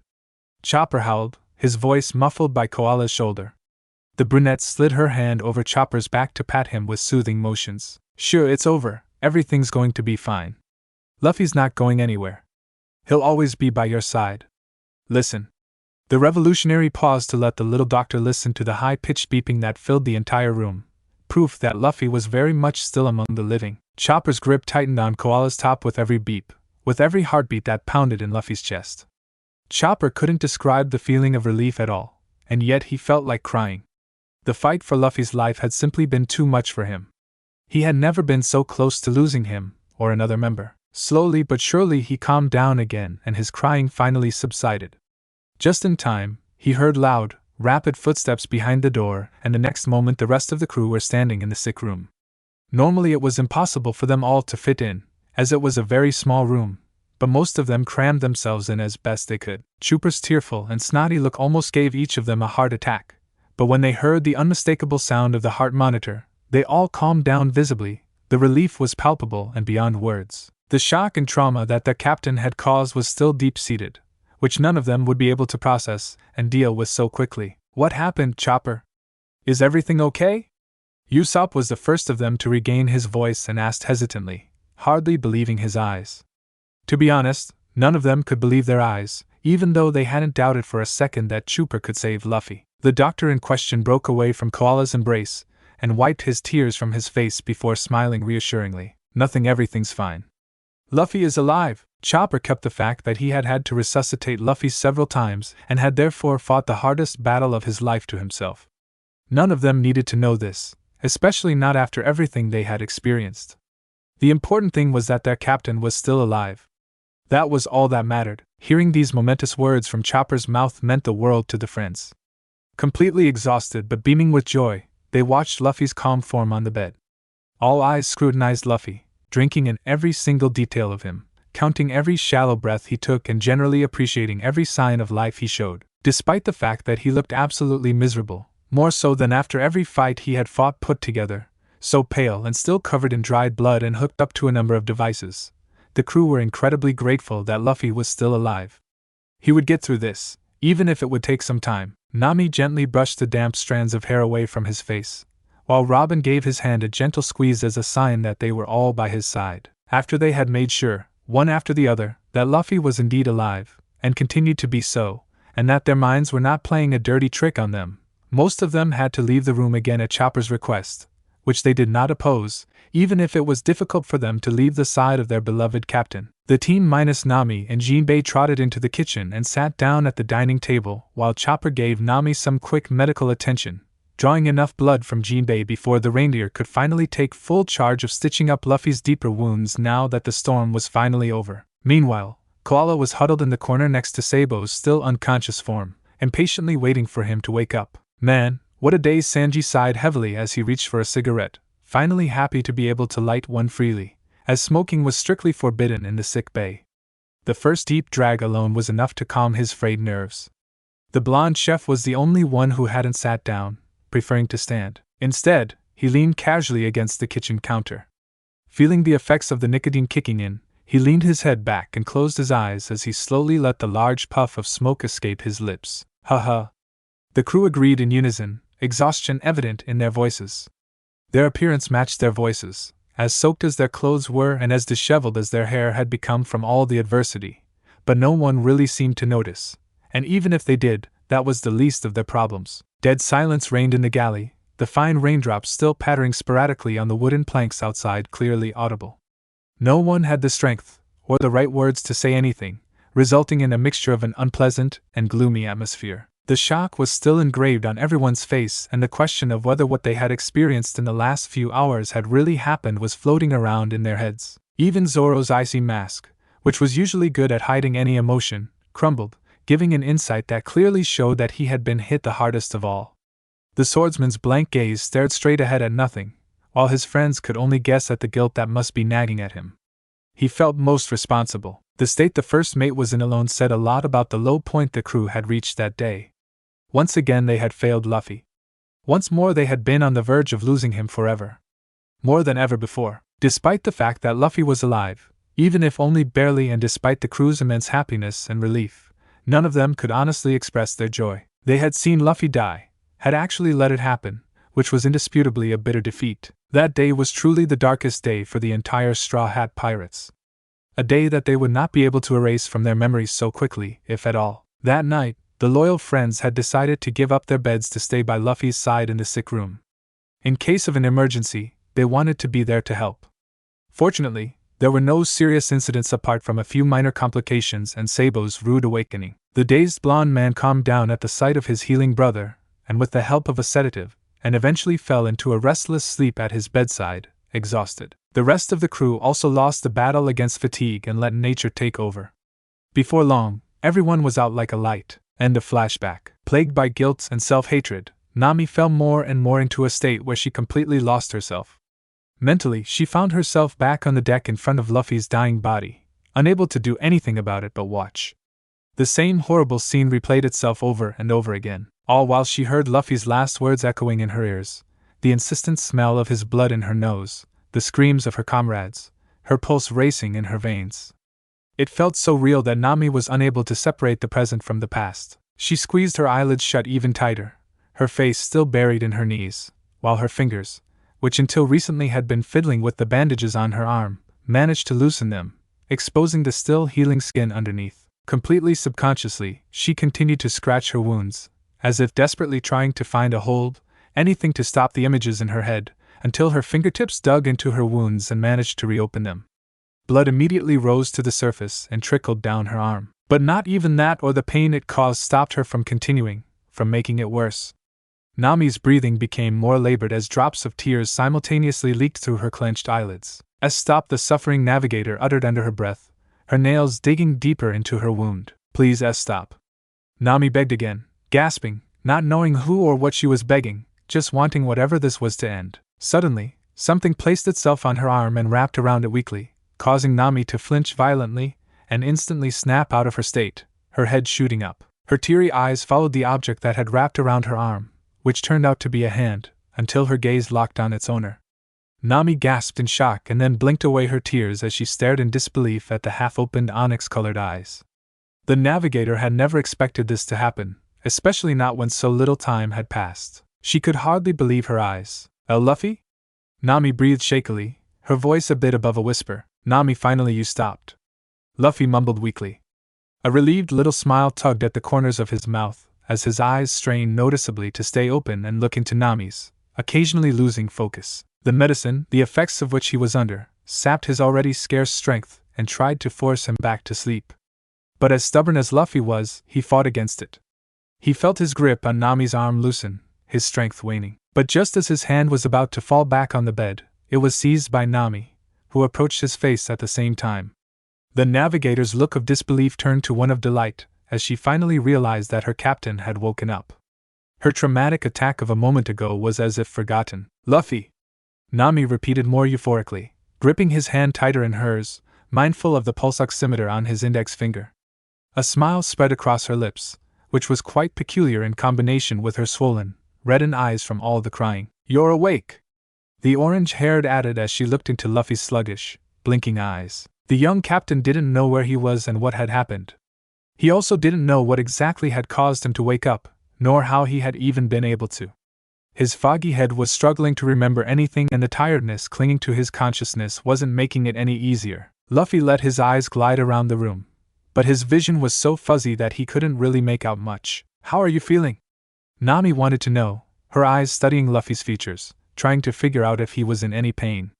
Chopper howled, his voice muffled by Koala's shoulder. The brunette slid her hand over Chopper's back to pat him with soothing motions. Sure, it's over, everything's going to be fine. Luffy's not going anywhere. He'll always be by your side. Listen. The revolutionary paused to let the little doctor listen to the high-pitched beeping that filled the entire room, proof that Luffy was very much still among the living. Chopper's grip tightened on Koala's top with every beep, with every heartbeat that pounded in Luffy's chest. Chopper couldn't describe the feeling of relief at all, and yet he felt like crying. The fight for Luffy's life had simply been too much for him. He had never been so close to losing him, or another member. Slowly but surely he calmed down again and his crying finally subsided. Just in time, he heard loud, rapid footsteps behind the door, and the next moment the rest of the crew were standing in the sick room. Normally it was impossible for them all to fit in, as it was a very small room, but most of them crammed themselves in as best they could. Chopper's tearful and snotty look almost gave each of them a heart attack, but when they heard the unmistakable sound of the heart monitor, they all calmed down visibly. The relief was palpable and beyond words. The shock and trauma that the captain had caused was still deep-seated, which none of them would be able to process and deal with so quickly. What happened, Chopper? Is everything okay? Usopp was the first of them to regain his voice and asked hesitantly, hardly believing his eyes. To be honest, none of them could believe their eyes, even though they hadn't doubted for a second that Chopper could save Luffy. The doctor in question broke away from Koala's embrace and wiped his tears from his face before smiling reassuringly. Nothing, everything's fine. Luffy is alive. Chopper kept the fact that he had had to resuscitate Luffy several times and had therefore fought the hardest battle of his life to himself. None of them needed to know this, especially not after everything they had experienced. The important thing was that their captain was still alive. That was all that mattered. Hearing these momentous words from Chopper's mouth meant the world to the friends. Completely exhausted but beaming with joy, they watched Luffy's calm form on the bed. All eyes scrutinized Luffy, drinking in every single detail of him, counting every shallow breath he took and generally appreciating every sign of life he showed, despite the fact that he looked absolutely miserable, more so than after every fight he had fought put together, so pale and still covered in dried blood and hooked up to a number of devices. The crew were incredibly grateful that Luffy was still alive. He would get through this, even if it would take some time. Nami gently brushed the damp strands of hair away from his face, while Robin gave his hand a gentle squeeze as a sign that they were all by his side. After they had made sure, one after the other, that Luffy was indeed alive, and continued to be so, and that their minds were not playing a dirty trick on them, most of them had to leave the room again at Chopper's request, which they did not oppose, even if it was difficult for them to leave the side of their beloved captain. The team minus Nami and Jinbei trotted into the kitchen and sat down at the dining table while Chopper gave Nami some quick medical attention, drawing enough blood from Jinbei before the reindeer could finally take full charge of stitching up Luffy's deeper wounds now that the storm was finally over. Meanwhile, Koala was huddled in the corner next to Sabo's still unconscious form, impatiently waiting for him to wake up. Man, what a day! Sanji sighed heavily as he reached for a cigarette, finally happy to be able to light one freely, as smoking was strictly forbidden in the sick bay. The first deep drag alone was enough to calm his frayed nerves. The blonde chef was the only one who hadn't sat down, preferring to stand. Instead, he leaned casually against the kitchen counter. Feeling the effects of the nicotine kicking in, he leaned his head back and closed his eyes as he slowly let the large puff of smoke escape his lips. Ha ha. The crew agreed in unison, exhaustion evident in their voices. Their appearance matched their voices, as soaked as their clothes were and as disheveled as their hair had become from all the adversity, but no one really seemed to notice, and even if they did, that was the least of their problems. Dead silence reigned in the galley, the fine raindrops still pattering sporadically on the wooden planks outside clearly audible. No one had the strength, or the right words to say anything, resulting in a mixture of an unpleasant and gloomy atmosphere. The shock was still engraved on everyone's face, and the question of whether what they had experienced in the last few hours had really happened was floating around in their heads. Even Zoro's icy mask, which was usually good at hiding any emotion, crumbled, giving an insight that clearly showed that he had been hit the hardest of all. The swordsman's blank gaze stared straight ahead at nothing, while his friends could only guess at the guilt that must be nagging at him. He felt most responsible. The state the first mate was in alone said a lot about the low point the crew had reached that day. Once again they had failed Luffy. Once more they had been on the verge of losing him forever. More than ever before. Despite the fact that Luffy was alive, even if only barely, and despite the crew's immense happiness and relief, none of them could honestly express their joy. They had seen Luffy die, had actually let it happen, which was indisputably a bitter defeat. That day was truly the darkest day for the entire Straw Hat Pirates. A day that they would not be able to erase from their memories so quickly, if at all. That night, the loyal friends had decided to give up their beds to stay by Luffy's side in the sick room. In case of an emergency, they wanted to be there to help. Fortunately, there were no serious incidents apart from a few minor complications and Sabo's rude awakening. The dazed blonde man calmed down at the sight of his healing brother, and with the help of a sedative, and eventually fell into a restless sleep at his bedside, exhausted. The rest of the crew also lost the battle against fatigue and let nature take over. Before long, everyone was out like a light. End of flashback. Plagued by guilt and self-hatred, Nami fell more and more into a state where she completely lost herself. Mentally, she found herself back on the deck in front of Luffy's dying body, unable to do anything about it but watch. The same horrible scene replayed itself over and over again, all while she heard Luffy's last words echoing in her ears, the insistent smell of his blood in her nose, the screams of her comrades, her pulse racing in her veins. It felt so real that Nami was unable to separate the present from the past. She squeezed her eyelids shut even tighter, her face still buried in her knees, while her fingers, which until recently had been fiddling with the bandages on her arm, managed to loosen them, exposing the still healing skin underneath. Completely subconsciously, she continued to scratch her wounds, as if desperately trying to find a hold, anything to stop the images in her head, until her fingertips dug into her wounds and managed to reopen them. Blood immediately rose to the surface and trickled down her arm. But not even that or the pain it caused stopped her from continuing, from making it worse. Nami's breathing became more labored as drops of tears simultaneously leaked through her clenched eyelids. "Stop," the suffering navigator uttered under her breath, her nails digging deeper into her wound. "Please, stop." Nami begged again, gasping, not knowing who or what she was begging, just wanting whatever this was to end. Suddenly, something placed itself on her arm and wrapped around it weakly, causing Nami to flinch violently and instantly snap out of her state, her head shooting up. Her teary eyes followed the object that had wrapped around her arm, which turned out to be a hand, until her gaze locked on its owner. Nami gasped in shock and then blinked away her tears as she stared in disbelief at the half-opened onyx-colored eyes. The navigator had never expected this to happen, especially not when so little time had passed. She could hardly believe her eyes. "Luffy?" Nami breathed shakily, her voice a bit above a whisper. "Nami, finally you stopped." Luffy mumbled weakly. A relieved little smile tugged at the corners of his mouth, as his eyes strained noticeably to stay open and look into Nami's, occasionally losing focus. The medicine, the effects of which he was under, sapped his already scarce strength and tried to force him back to sleep. But as stubborn as Luffy was, he fought against it. He felt his grip on Nami's arm loosen, his strength waning. But just as his hand was about to fall back on the bed, it was seized by Nami, who approached his face at the same time. The navigator's look of disbelief turned to one of delight, as she finally realized that her captain had woken up. Her traumatic attack of a moment ago was as if forgotten. "Luffy!" Nami repeated more euphorically, gripping his hand tighter in hers, mindful of the pulse oximeter on his index finger. A smile spread across her lips, which was quite peculiar in combination with her swollen, reddened eyes from all the crying. "You're awake!" The orange-haired added as she looked into Luffy's sluggish, blinking eyes. The young captain didn't know where he was and what had happened. He also didn't know what exactly had caused him to wake up, nor how he had even been able to. His foggy head was struggling to remember anything, and the tiredness clinging to his consciousness wasn't making it any easier. Luffy let his eyes glide around the room, but his vision was so fuzzy that he couldn't really make out much. "How are you feeling?" Nami wanted to know, her eyes studying Luffy's features, trying to figure out if he was in any pain.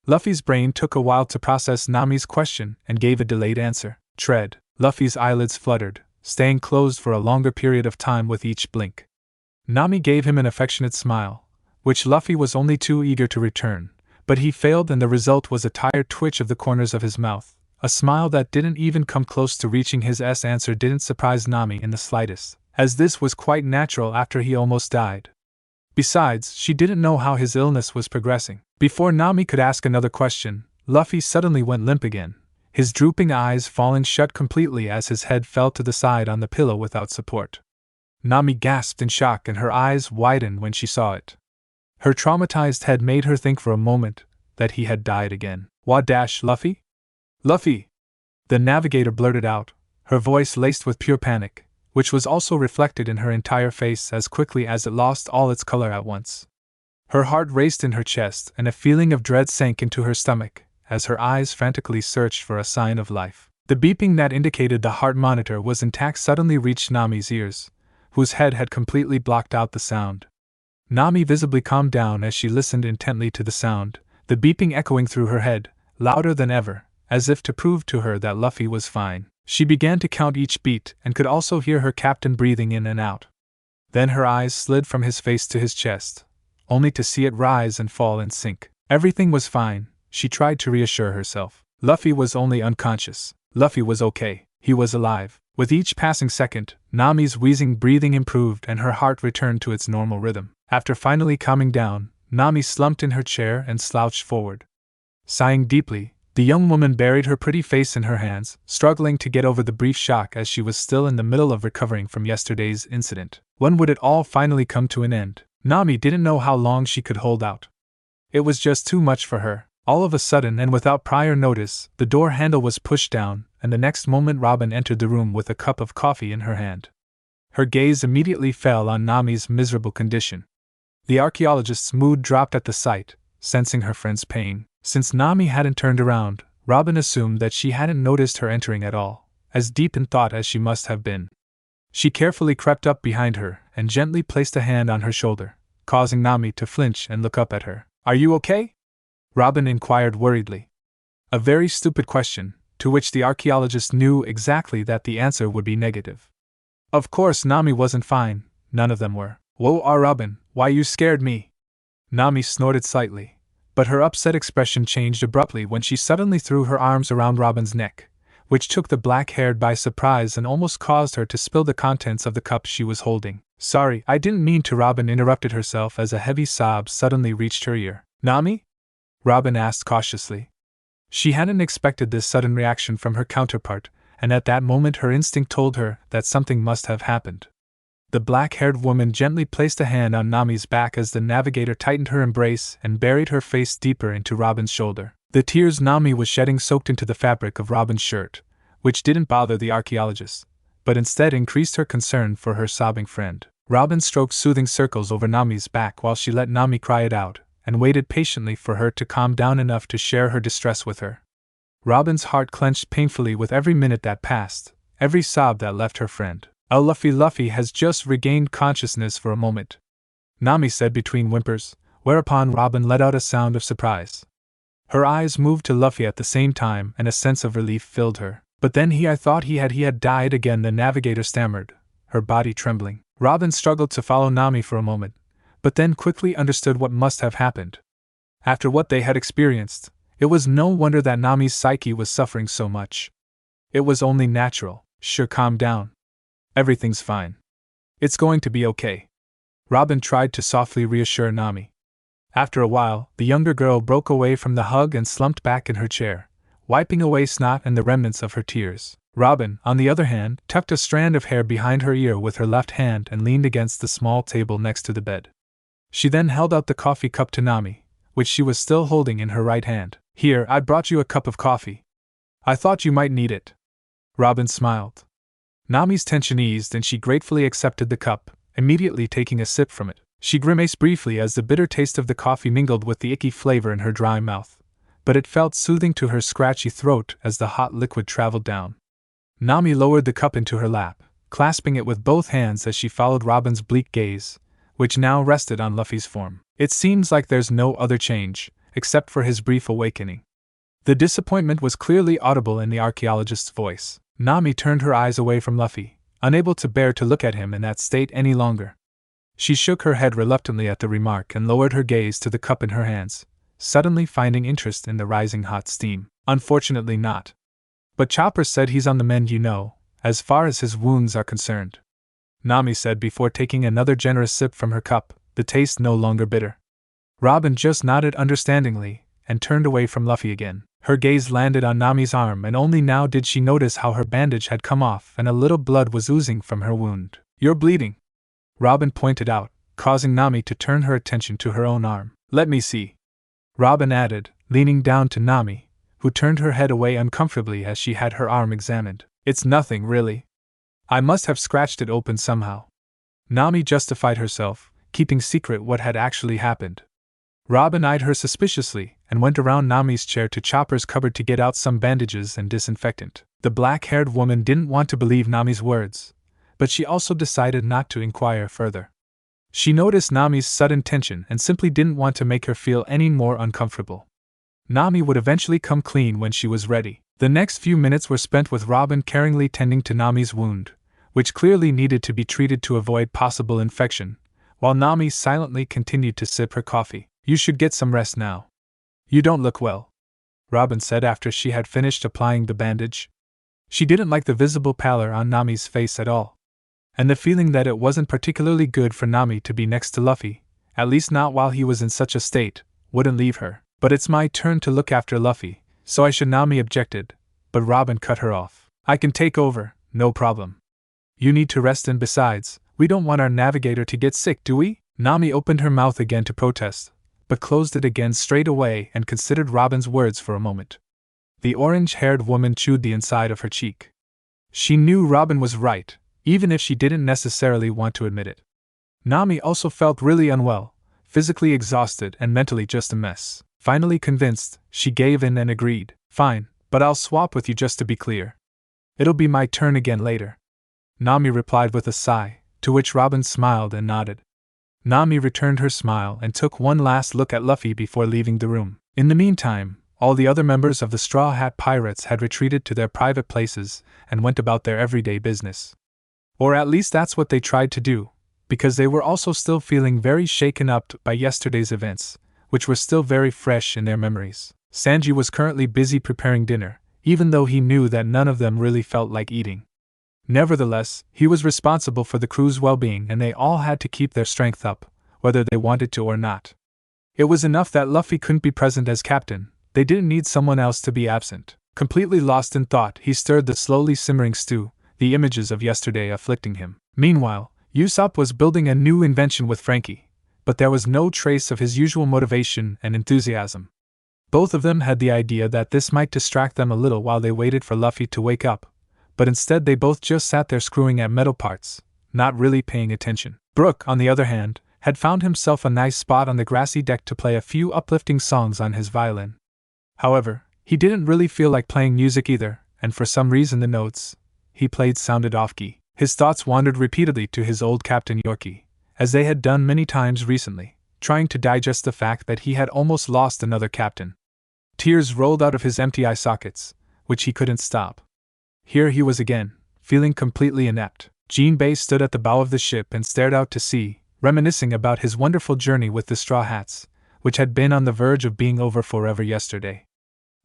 Luffy's brain took a while to process Nami's question and gave a delayed answer. Tread. Luffy's eyelids fluttered, staying closed for a longer period of time with each blink. Nami gave him an affectionate smile, which Luffy was only too eager to return, but he failed, and the result was a tired twitch of the corners of his mouth. A smile that didn't even come close to reaching his answer didn't surprise Nami in the slightest, as this was quite natural after he almost died. Besides, she didn't know how his illness was progressing. Before Nami could ask another question, Luffy suddenly went limp again, his drooping eyes falling shut completely as his head fell to the side on the pillow without support. Nami gasped in shock and her eyes widened when she saw it. Her traumatized head made her think for a moment that he had died again. Luffy? Luffy! The navigator blurted out, her voice laced with pure panic, which was also reflected in her entire face as quickly as it lost all its color at once. Her heart raced in her chest and a feeling of dread sank into her stomach as her eyes frantically searched for a sign of life. The beeping that indicated the heart monitor was intact suddenly reached Nami's ears, whose head had completely blocked out the sound. Nami visibly calmed down as she listened intently to the sound, the beeping echoing through her head, louder than ever, as if to prove to her that Luffy was fine. She began to count each beat and could also hear her captain breathing in and out. Then her eyes slid from his face to his chest, only to see it rise and fall and sink. Everything was fine, she tried to reassure herself. Luffy was only unconscious. Luffy was okay. He was alive. With each passing second, Nami's wheezing breathing improved and her heart returned to its normal rhythm. After finally calming down, Nami slumped in her chair and slouched forward. Sighing deeply, the young woman buried her pretty face in her hands, struggling to get over the brief shock as she was still in the middle of recovering from yesterday's incident. When would it all finally come to an end? Nami didn't know how long she could hold out. It was just too much for her. All of a sudden and without prior notice, the door handle was pushed down, and the next moment Robin entered the room with a cup of coffee in her hand. Her gaze immediately fell on Nami's miserable condition. The archaeologist's mood dropped at the sight, sensing her friend's pain. Since Nami hadn't turned around, Robin assumed that she hadn't noticed her entering at all, as deep in thought as she must have been. She carefully crept up behind her and gently placed a hand on her shoulder, causing Nami to flinch and look up at her. "Are you okay?" Robin inquired worriedly. A very stupid question, to which the archaeologist knew exactly that the answer would be negative. Of course Nami wasn't fine, none of them were. "Whoa, Robin, why you scared me?" Nami snorted slightly, but her upset expression changed abruptly when she suddenly threw her arms around Robin's neck, which took the black-haired by surprise and almost caused her to spill the contents of the cup she was holding. "Sorry, I didn't mean to," Robin interrupted herself as a heavy sob suddenly reached her ear. "Nami?" Robin asked cautiously. She hadn't expected this sudden reaction from her counterpart, and at that moment her instinct told her that something must have happened. The black-haired woman gently placed a hand on Nami's back as the navigator tightened her embrace and buried her face deeper into Robin's shoulder. The tears Nami was shedding soaked into the fabric of Robin's shirt, which didn't bother the archaeologist, but instead increased her concern for her sobbing friend. Robin stroked soothing circles over Nami's back while she let Nami cry it out, and waited patiently for her to calm down enough to share her distress with her. Robin's heart clenched painfully with every minute that passed, every sob that left her friend. Luffy has just regained consciousness for a moment," Nami said between whimpers, whereupon Robin let out a sound of surprise. Her eyes moved to Luffy at the same time and a sense of relief filled her. "But then I thought he had died again," the navigator stammered, her body trembling. Robin struggled to follow Nami for a moment, but then quickly understood what must have happened. After what they had experienced, it was no wonder that Nami's psyche was suffering so much. It was only natural. "Sure, calm down. Everything's fine. It's going to be okay." Robin tried to softly reassure Nami. After a while, the younger girl broke away from the hug and slumped back in her chair, wiping away snot and the remnants of her tears. Robin, on the other hand, tucked a strand of hair behind her ear with her left hand and leaned against the small table next to the bed. She then held out the coffee cup to Nami, which she was still holding in her right hand. "Here, I brought you a cup of coffee. I thought you might need it." Robin smiled. Nami's tension eased and she gratefully accepted the cup, immediately taking a sip from it. She grimaced briefly as the bitter taste of the coffee mingled with the icky flavor in her dry mouth, but it felt soothing to her scratchy throat as the hot liquid traveled down. Nami lowered the cup into her lap, clasping it with both hands as she followed Robin's bleak gaze, which now rested on Luffy's form. "It seems like there's no other change, except for his brief awakening. The disappointment was clearly audible in the archaeologist's voice. Nami turned her eyes away from Luffy, unable to bear to look at him in that state any longer. She shook her head reluctantly at the remark and lowered her gaze to the cup in her hands, suddenly finding interest in the rising hot steam. Unfortunately not. But Chopper said he's on the mend, as far as his wounds are concerned. Nami said before taking another generous sip from her cup, the taste no longer bitter. Robin just nodded understandingly and turned away from Luffy again. Her gaze landed on Nami's arm, and only now did she notice how her bandage had come off and a little blood was oozing from her wound. "You're bleeding," Robin pointed out, causing Nami to turn her attention to her own arm. "Let me see," Robin added, leaning down to Nami, who turned her head away uncomfortably as she had her arm examined. "It's nothing, really. I must have scratched it open somehow." Nami justified herself, keeping secret what had actually happened. Robin eyed her suspiciously and went around Nami's chair to Chopper's cupboard to get out some bandages and disinfectant. The black-haired woman didn't want to believe Nami's words, but she also decided not to inquire further. She noticed Nami's sudden tension and simply didn't want to make her feel any more uncomfortable. Nami would eventually come clean when she was ready. The next few minutes were spent with Robin caringly tending to Nami's wound, which clearly needed to be treated to avoid possible infection, while Nami silently continued to sip her coffee. "You should get some rest now. You don't look well," Robin said after she had finished applying the bandage. She didn't like the visible pallor on Nami's face at all, and the feeling that it wasn't particularly good for Nami to be next to Luffy, at least not while he was in such a state, wouldn't leave her. "But it's my turn to look after Luffy, so I should." Nami objected, but Robin cut her off. "I can take over, no problem. You need to rest, and besides, we don't want our navigator to get sick, do we?" Nami opened her mouth again to protest, but closed it again straight away and considered Robin's words for a moment. The orange-haired woman chewed the inside of her cheek. She knew Robin was right, even if she didn't necessarily want to admit it. Nami also felt really unwell, physically exhausted and mentally just a mess. Finally convinced, she gave in and agreed. "Fine, but I'll swap with you just to be clear. It'll be my turn again later," Nami replied with a sigh, to which Robin smiled and nodded. Nami returned her smile and took one last look at Luffy before leaving the room. In the meantime, all the other members of the Straw Hat Pirates had retreated to their private places and went about their everyday business. Or at least that's what they tried to do, because they were also still feeling very shaken up by yesterday's events, which were still very fresh in their memories. Sanji was currently busy preparing dinner, even though he knew that none of them really felt like eating. Nevertheless, he was responsible for the crew's well-being, and they all had to keep their strength up, whether they wanted to or not. It was enough that Luffy couldn't be present as captain. They didn't need someone else to be absent. Completely lost in thought, he stirred the slowly simmering stew, the images of yesterday afflicting him. Meanwhile, Usopp was building a new invention with Frankie, but there was no trace of his usual motivation and enthusiasm. Both of them had the idea that this might distract them a little while they waited for Luffy to wake up, but instead they both just sat there screwing at metal parts, not really paying attention. Brook, on the other hand, had found himself a nice spot on the grassy deck to play a few uplifting songs on his violin. However, he didn't really feel like playing music either, and for some reason the notes he played sounded off-key. His thoughts wandered repeatedly to his old captain Yorkie, as they had done many times recently, trying to digest the fact that he had almost lost another captain. Tears rolled out of his empty eye sockets, which he couldn't stop. Here he was again, feeling completely inept. Jinbei stood at the bow of the ship and stared out to sea, reminiscing about his wonderful journey with the Straw Hats, which had been on the verge of being over forever yesterday.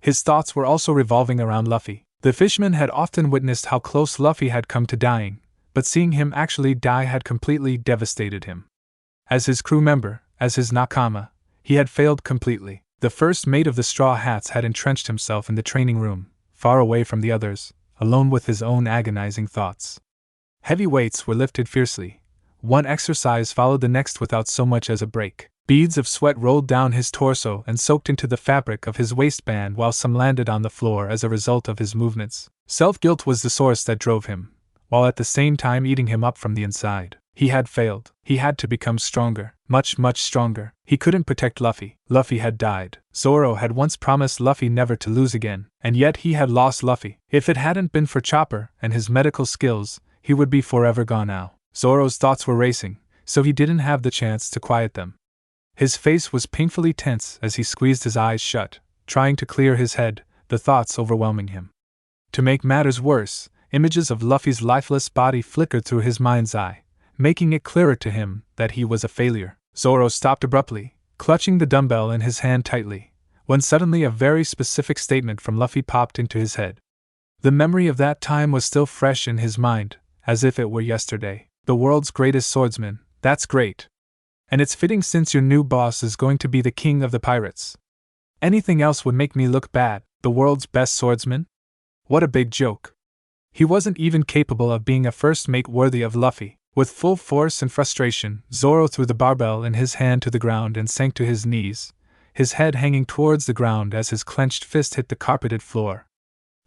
His thoughts were also revolving around Luffy. The fisherman had often witnessed how close Luffy had come to dying, but seeing him actually die had completely devastated him. As his crew member, as his nakama, he had failed completely. The first mate of the Straw Hats had entrenched himself in the training room, far away from the others, alone with his own agonizing thoughts. Heavy weights were lifted fiercely. One exercise followed the next without so much as a break. Beads of sweat rolled down his torso and soaked into the fabric of his waistband, while some landed on the floor as a result of his movements. Self-guilt was the source that drove him, while at the same time eating him up from the inside. He had failed. He had to become stronger, much, much stronger. He couldn't protect Luffy. Luffy had died. Zoro had once promised Luffy never to lose again, and yet he had lost Luffy. If it hadn't been for Chopper and his medical skills, he would be forever gone now. Zoro's thoughts were racing, so he didn't have the chance to quiet them. His face was painfully tense as he squeezed his eyes shut, trying to clear his head, the thoughts overwhelming him. To make matters worse, images of Luffy's lifeless body flickered through his mind's eye, making it clearer to him that he was a failure. Zoro stopped abruptly, clutching the dumbbell in his hand tightly, when suddenly a very specific statement from Luffy popped into his head. The memory of that time was still fresh in his mind, as if it were yesterday. The world's greatest swordsman, that's great. And it's fitting since your new boss is going to be the king of the pirates. Anything else would make me look bad, the world's best swordsman? What a big joke. He wasn't even capable of being a first mate worthy of Luffy. With full force and frustration, Zoro threw the barbell in his hand to the ground and sank to his knees, his head hanging towards the ground as his clenched fist hit the carpeted floor.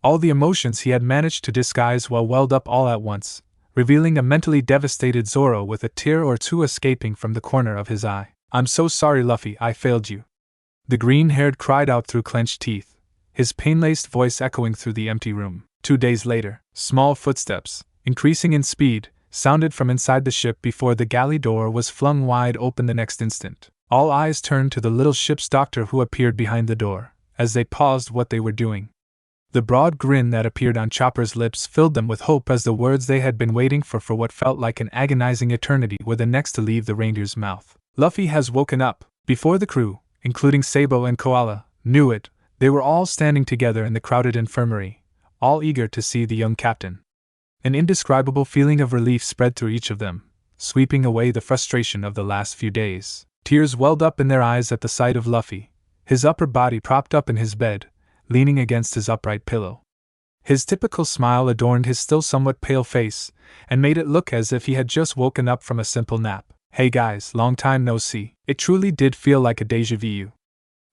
All the emotions he had managed to disguise welled up all at once, revealing a mentally devastated Zoro with a tear or two escaping from the corner of his eye. "I'm so sorry, Luffy, I failed you," the green-haired cried out through clenched teeth, his pain-laced voice echoing through the empty room. 2 days later, small footsteps, increasing in speed, sounded from inside the ship before the galley door was flung wide open the next instant. All eyes turned to the little ship's doctor who appeared behind the door, as they paused what they were doing. The broad grin that appeared on Chopper's lips filled them with hope as the words they had been waiting for what felt like an agonizing eternity were the next to leave the reindeer's mouth. "Luffy has woken up." Before the crew, including Sabo and Koala, knew it, they were all standing together in the crowded infirmary, all eager to see the young captain. An indescribable feeling of relief spread through each of them, sweeping away the frustration of the last few days. Tears welled up in their eyes at the sight of Luffy, his upper body propped up in his bed, leaning against his upright pillow. His typical smile adorned his still somewhat pale face, and made it look as if he had just woken up from a simple nap. "Hey guys, long time no see." It truly did feel like a déjà vu.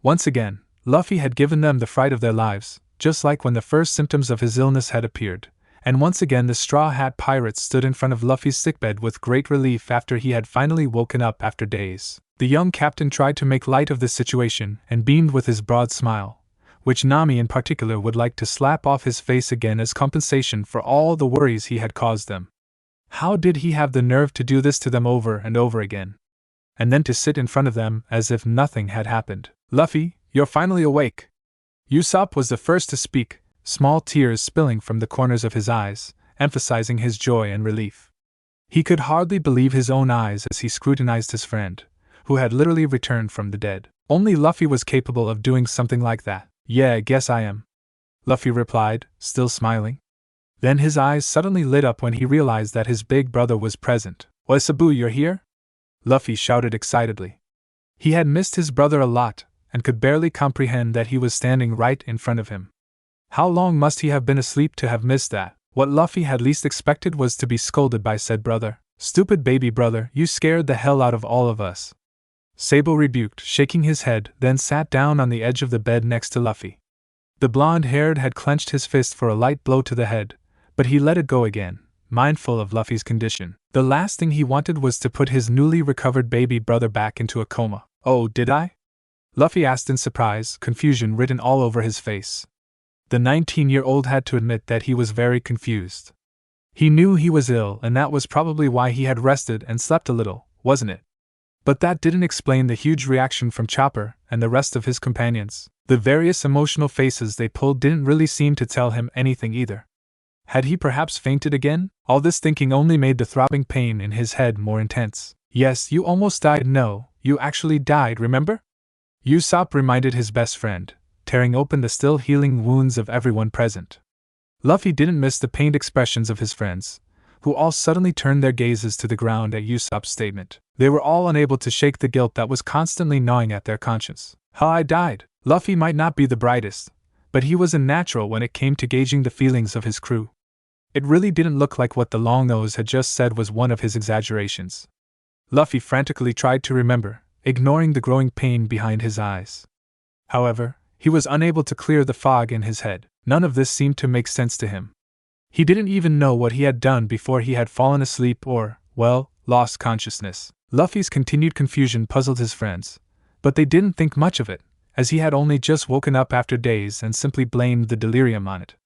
Once again, Luffy had given them the fright of their lives, just like when the first symptoms of his illness had appeared, and once again the Straw Hat Pirates stood in front of Luffy's sickbed with great relief after he had finally woken up after days. The young captain tried to make light of the situation and beamed with his broad smile, which Nami in particular would like to slap off his face again as compensation for all the worries he had caused them. How did he have the nerve to do this to them over and over again? And then to sit in front of them as if nothing had happened. "Luffy, you're finally awake." Usopp was the first to speak, small tears spilling from the corners of his eyes, emphasizing his joy and relief. He could hardly believe his own eyes as he scrutinized his friend, who had literally returned from the dead. Only Luffy was capable of doing something like that. "Yeah, I guess I am," Luffy replied, still smiling. Then his eyes suddenly lit up when he realized that his big brother was present. "Why, Sabu, you're here?" Luffy shouted excitedly. He had missed his brother a lot, and could barely comprehend that he was standing right in front of him. How long must he have been asleep to have missed that? What Luffy had least expected was to be scolded by said brother. "Stupid baby brother, you scared the hell out of all of us," Sabo rebuked, shaking his head, then sat down on the edge of the bed next to Luffy. The blonde-haired had clenched his fist for a light blow to the head, but he let it go again, mindful of Luffy's condition. The last thing he wanted was to put his newly recovered baby brother back into a coma. "Oh, did I?" Luffy asked in surprise, confusion written all over his face. The 19-year-old had to admit that he was very confused. He knew he was ill, and that was probably why he had rested and slept a little, wasn't it? But that didn't explain the huge reaction from Chopper and the rest of his companions. The various emotional faces they pulled didn't really seem to tell him anything either. Had he perhaps fainted again? All this thinking only made the throbbing pain in his head more intense. "Yes, you almost died. No, you actually died, remember?" Usopp reminded his best friend, tearing open the still healing wounds of everyone present. Luffy didn't miss the pained expressions of his friends, who all suddenly turned their gazes to the ground at Usopp's statement. They were all unable to shake the guilt that was constantly gnawing at their conscience. "How I died." Luffy might not be the brightest, but he was a natural when it came to gauging the feelings of his crew. It really didn't look like what the long nose had just said was one of his exaggerations. Luffy frantically tried to remember, ignoring the growing pain behind his eyes. However, he was unable to clear the fog in his head. None of this seemed to make sense to him. He didn't even know what he had done before he had fallen asleep or, well, lost consciousness. Luffy's continued confusion puzzled his friends, but they didn't think much of it, as he had only just woken up after days and simply blamed the delirium on it.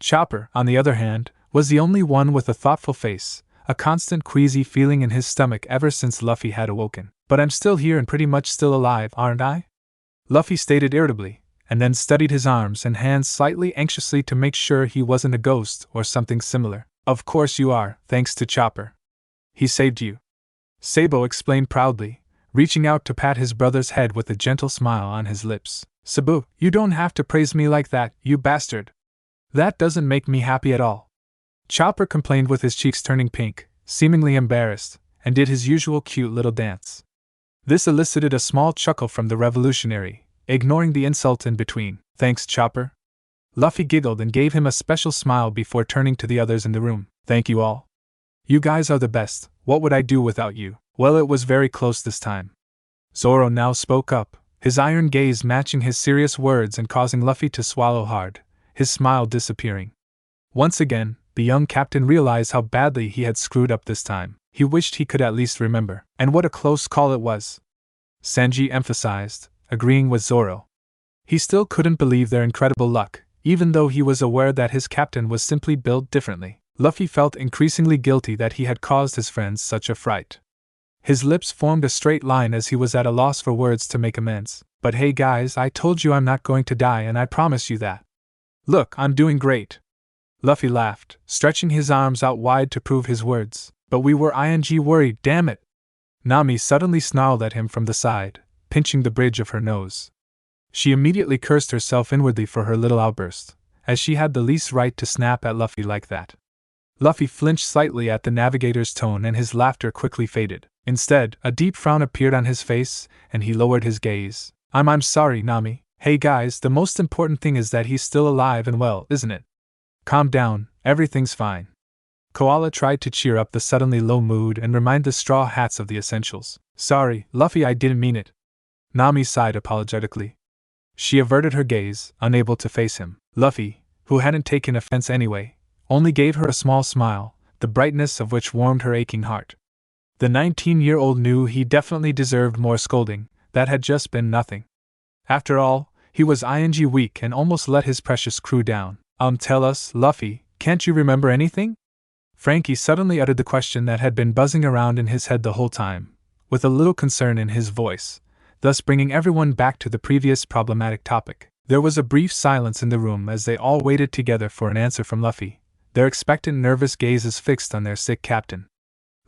Chopper, on the other hand, was the only one with a thoughtful face, a constant queasy feeling in his stomach ever since Luffy had awoken. But I'm still here and pretty much still alive, aren't I? Luffy stated irritably, and then studied his arms and hands slightly anxiously to make sure he wasn't a ghost or something similar. Of course you are, thanks to Chopper. He saved you. Sabo explained proudly, reaching out to pat his brother's head with a gentle smile on his lips. Sabu, you don't have to praise me like that, you bastard. That doesn't make me happy at all. Chopper complained with his cheeks turning pink, seemingly embarrassed, and did his usual cute little dance. This elicited a small chuckle from the revolutionary, ignoring the insult in between. Thanks, Chopper. Luffy giggled and gave him a special smile before turning to the others in the room. Thank you all. You guys are the best. What would I do without you? Well, it was very close this time. Zoro now spoke up, his iron gaze matching his serious words and causing Luffy to swallow hard, his smile disappearing. Once again, the young captain realized how badly he had screwed up this time. He wished he could at least remember. And what a close call it was. Sanji emphasized, agreeing with Zoro. He still couldn't believe their incredible luck, even though he was aware that his captain was simply built differently. Luffy felt increasingly guilty that he had caused his friends such a fright. His lips formed a straight line as he was at a loss for words to make amends. But hey guys, I told you I'm not going to die and I promise you that. Look, I'm doing great. Luffy laughed, stretching his arms out wide to prove his words. But we were worried, damn it. Nami suddenly snarled at him from the side, pinching the bridge of her nose. She immediately cursed herself inwardly for her little outburst, as she had the least right to snap at Luffy like that. Luffy flinched slightly at the navigator's tone and his laughter quickly faded. Instead, a deep frown appeared on his face, and he lowered his gaze. I'm sorry, Nami. Hey guys, the most important thing is that he's still alive and well, isn't it? Calm down, everything's fine. Koala tried to cheer up the suddenly low mood and remind the Straw Hats of the essentials. Sorry, Luffy, I didn't mean it. Nami sighed apologetically. She averted her gaze, unable to face him. Luffy, who hadn't taken offense anyway, only gave her a small smile, the brightness of which warmed her aching heart. The 19-year-old knew he definitely deserved more scolding, that had just been nothing. After all, he was weak and almost let his precious crew down. Tell us, Luffy, can't you remember anything? Frankie suddenly uttered the question that had been buzzing around in his head the whole time, with a little concern in his voice, thus bringing everyone back to the previous problematic topic. There was a brief silence in the room as they all waited together for an answer from Luffy, their expectant nervous gazes fixed on their sick captain.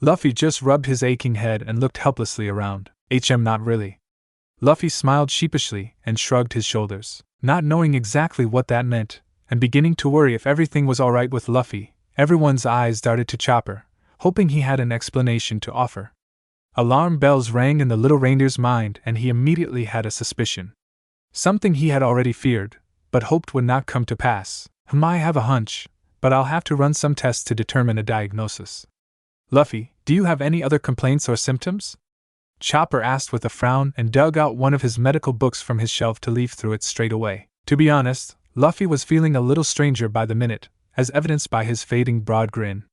Luffy just rubbed his aching head and looked helplessly around. Not really. Luffy smiled sheepishly and shrugged his shoulders, not knowing exactly what that meant, and beginning to worry if everything was alright with Luffy. Everyone's eyes darted to Chopper, hoping he had an explanation to offer. Alarm bells rang in the little reindeer's mind and he immediately had a suspicion. Something he had already feared, but hoped would not come to pass. I have a hunch, but I'll have to run some tests to determine a diagnosis. Luffy, do you have any other complaints or symptoms? Chopper asked with a frown and dug out one of his medical books from his shelf to leaf through it straight away. To be honest, Luffy was feeling a little stranger by the minute, as evidenced by his fading broad grin.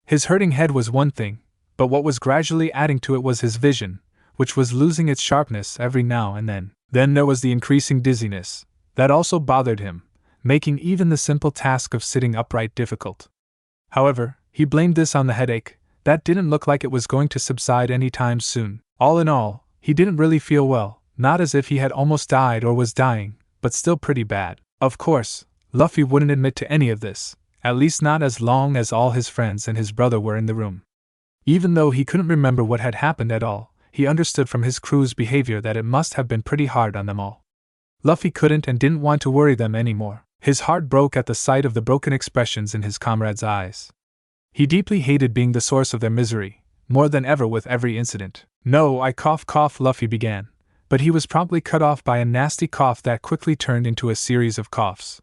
His hurting head was one thing, but what was gradually adding to it was his vision, which was losing its sharpness every now and then. Then there was the increasing dizziness, that also bothered him, making even the simple task of sitting upright difficult. However, he blamed this on the headache, that didn't look like it was going to subside any time soon. All in all, he didn't really feel well, not as if he had almost died or was dying, but still pretty bad. Of course, Luffy wouldn't admit to any of this, at least not as long as all his friends and his brother were in the room. Even though he couldn't remember what had happened at all, he understood from his crew's behavior that it must have been pretty hard on them all. Luffy couldn't and didn't want to worry them anymore. His heart broke at the sight of the broken expressions in his comrades' eyes. He deeply hated being the source of their misery, more than ever with every incident. No, I cough, Luffy began, but he was promptly cut off by a nasty cough that quickly turned into a series of coughs.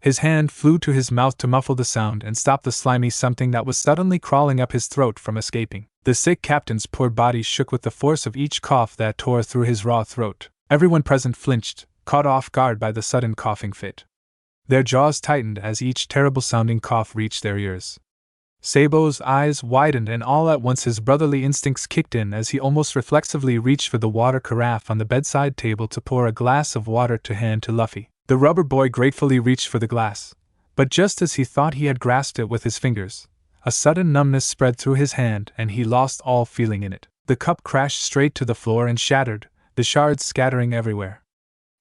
His hand flew to his mouth to muffle the sound and stop the slimy something that was suddenly crawling up his throat from escaping. The sick captain's poor body shook with the force of each cough that tore through his raw throat. Everyone present flinched, caught off guard by the sudden coughing fit. Their jaws tightened as each terrible-sounding cough reached their ears. Sabo's eyes widened and all at once his brotherly instincts kicked in as he almost reflexively reached for the water carafe on the bedside table to pour a glass of water to hand to Luffy. The rubber boy gratefully reached for the glass, but just as he thought he had grasped it with his fingers, a sudden numbness spread through his hand and he lost all feeling in it. The cup crashed straight to the floor and shattered, the shards scattering everywhere.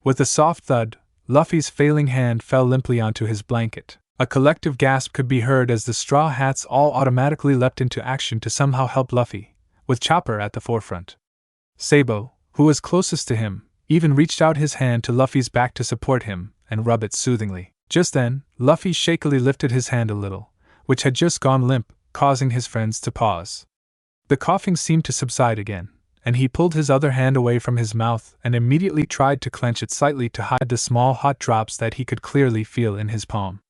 With a soft thud, Luffy's failing hand fell limply onto his blanket. A collective gasp could be heard as the Straw Hats all automatically leapt into action to somehow help Luffy, with Chopper at the forefront. Sabo, who was closest to him, even reached out his hand to Luffy's back to support him and rub it soothingly. Just then, Luffy shakily lifted his hand a little, which had just gone limp, causing his friends to pause. The coughing seemed to subside again, and he pulled his other hand away from his mouth and immediately tried to clench it slightly to hide the small hot drops that he could clearly feel in his palm.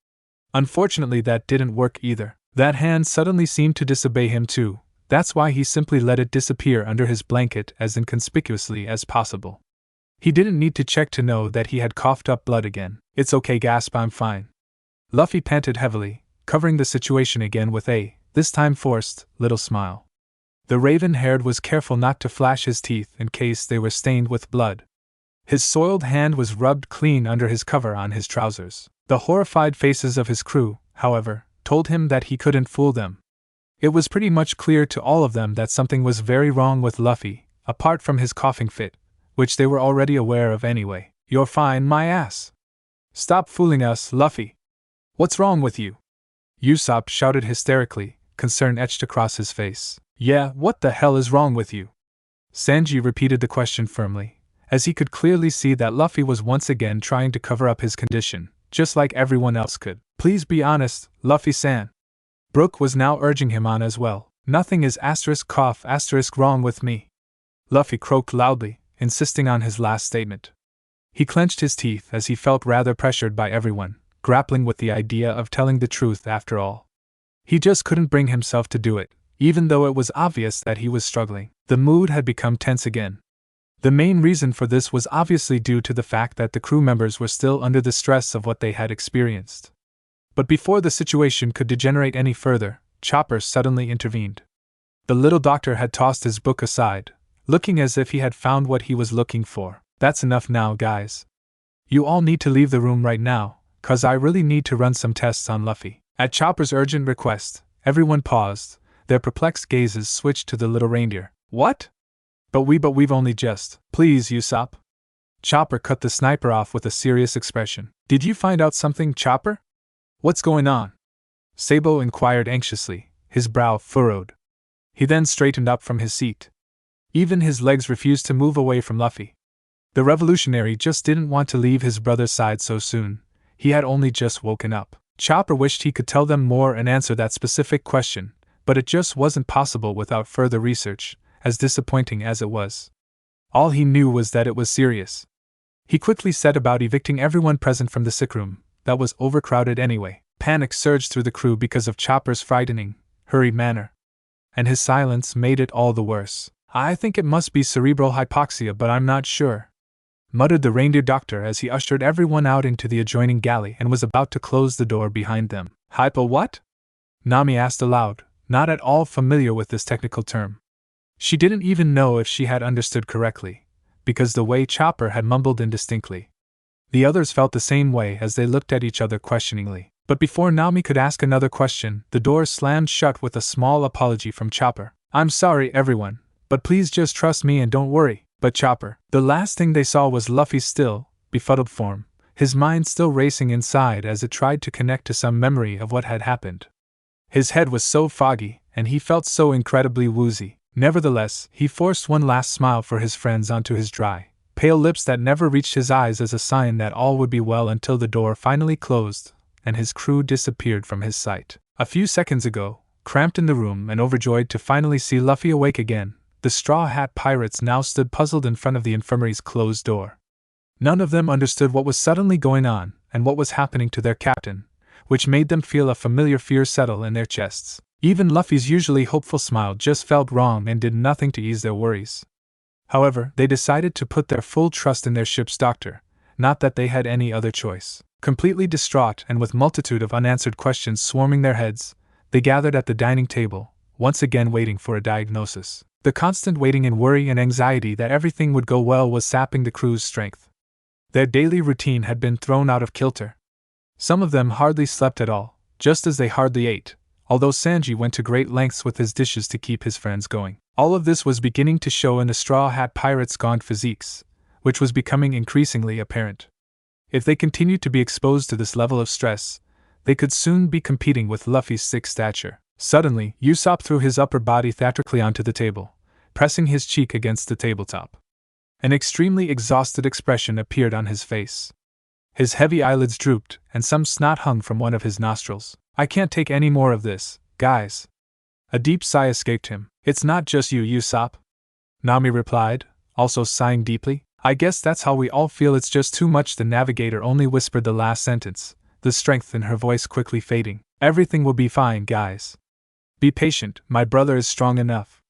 Unfortunately, that didn't work either. That hand suddenly seemed to disobey him too. That's why he simply let it disappear under his blanket as inconspicuously as possible. He didn't need to check to know that he had coughed up blood again. "It's okay, gasp, I'm fine." Luffy panted heavily, covering the situation again with a, this time forced, little smile. The raven-haired was careful not to flash his teeth in case they were stained with blood. His soiled hand was rubbed clean under his cover on his trousers. The horrified faces of his crew, however, told him that he couldn't fool them. It was pretty much clear to all of them that something was very wrong with Luffy, apart from his coughing fit, which they were already aware of anyway. "You're fine, my ass. Stop fooling us, Luffy. What's wrong with you?" Usopp shouted hysterically, concern etched across his face. "Yeah, what the hell is wrong with you?" Sanji repeated the question firmly, as he could clearly see that Luffy was once again trying to cover up his condition, just like everyone else could. "Please be honest, Luffy-san." Brook was now urging him on as well. "Nothing is cough wrong with me." Luffy croaked loudly, insisting on his last statement. He clenched his teeth as he felt rather pressured by everyone, grappling with the idea of telling the truth after all. He just couldn't bring himself to do it, even though it was obvious that he was struggling. The mood had become tense again. The main reason for this was obviously due to the fact that the crew members were still under the stress of what they had experienced. But before the situation could degenerate any further, Chopper suddenly intervened. The little doctor had tossed his book aside, looking as if he had found what he was looking for. "That's enough now, guys. You all need to leave the room right now, 'cause I really need to run some tests on Luffy." At Chopper's urgent request, everyone paused, their perplexed gazes switched to the little reindeer. "What? But we've only just..." "Please, Usopp." Chopper cut the sniper off with a serious expression. "Did you find out something, Chopper? What's going on?" Sabo inquired anxiously, his brow furrowed. He then straightened up from his seat. Even his legs refused to move away from Luffy. The revolutionary just didn't want to leave his brother's side so soon. He had only just woken up. Chopper wished he could tell them more and answer that specific question, but it just wasn't possible without further research, as disappointing as it was. All he knew was that it was serious. He quickly set about evicting everyone present from the sick room, that was overcrowded anyway. Panic surged through the crew because of Chopper's frightening, hurried manner. And his silence made it all the worse. "I think it must be cerebral hypoxia, but I'm not sure," muttered the reindeer doctor as he ushered everyone out into the adjoining galley and was about to close the door behind them. "Hypo what?" Nami asked aloud, not at all familiar with this technical term. She didn't even know if she had understood correctly, because the way Chopper had mumbled indistinctly. The others felt the same way as they looked at each other questioningly. But before Nami could ask another question, the door slammed shut with a small apology from Chopper. "I'm sorry, everyone, but please just trust me and don't worry." But Chopper, the last thing they saw was Luffy's still, befuddled form, his mind still racing inside as it tried to connect to some memory of what had happened. His head was so foggy, and he felt so incredibly woozy. Nevertheless, he forced one last smile for his friends onto his dry, pale lips that never reached his eyes as a sign that all would be well until the door finally closed and his crew disappeared from his sight. A few seconds ago, cramped in the room and overjoyed to finally see Luffy awake again, the Straw Hat Pirates now stood puzzled in front of the infirmary's closed door. None of them understood what was suddenly going on and what was happening to their captain, which made them feel a familiar fear settle in their chests. Even Luffy's usually hopeful smile just felt wrong and did nothing to ease their worries. However, they decided to put their full trust in their ship's doctor, not that they had any other choice. Completely distraught and with multitude of unanswered questions swarming their heads, they gathered at the dining table, once again waiting for a diagnosis. The constant waiting and worry and anxiety that everything would go well was sapping the crew's strength. Their daily routine had been thrown out of kilter. Some of them hardly slept at all, just as they hardly ate, although Sanji went to great lengths with his dishes to keep his friends going. All of this was beginning to show in the Straw Hat Pirates' gaunt physiques, which was becoming increasingly apparent. If they continued to be exposed to this level of stress, they could soon be competing with Luffy's thick stature. Suddenly, Usopp threw his upper body theatrically onto the table, pressing his cheek against the tabletop. An extremely exhausted expression appeared on his face. His heavy eyelids drooped, and some snot hung from one of his nostrils. "I can't take any more of this, guys." A deep sigh escaped him. "It's not just you, Usopp," Nami replied, also sighing deeply. "I guess that's how we all feel, it's just too much." The navigator only whispered the last sentence, the strength in her voice quickly fading. "Everything will be fine, guys. Be patient, my brother is strong enough.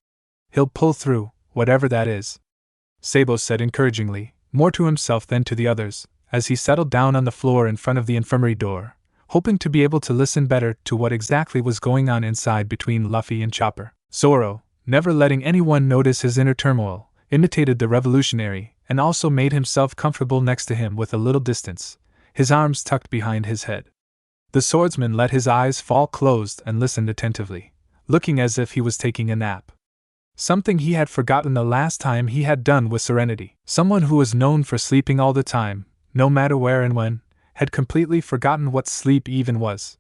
He'll pull through, whatever that is," Sabo said encouragingly, more to himself than to the others, as he settled down on the floor in front of the infirmary door, hoping to be able to listen better to what exactly was going on inside between Luffy and Chopper. Zoro, never letting anyone notice his inner turmoil, imitated the revolutionary, and also made himself comfortable next to him with a little distance, his arms tucked behind his head. The swordsman let his eyes fall closed and listened attentively, looking as if he was taking a nap. Something he had forgotten the last time he had done with Serenity. Someone who was known for sleeping all the time, no matter where and when, had completely forgotten what sleep even was.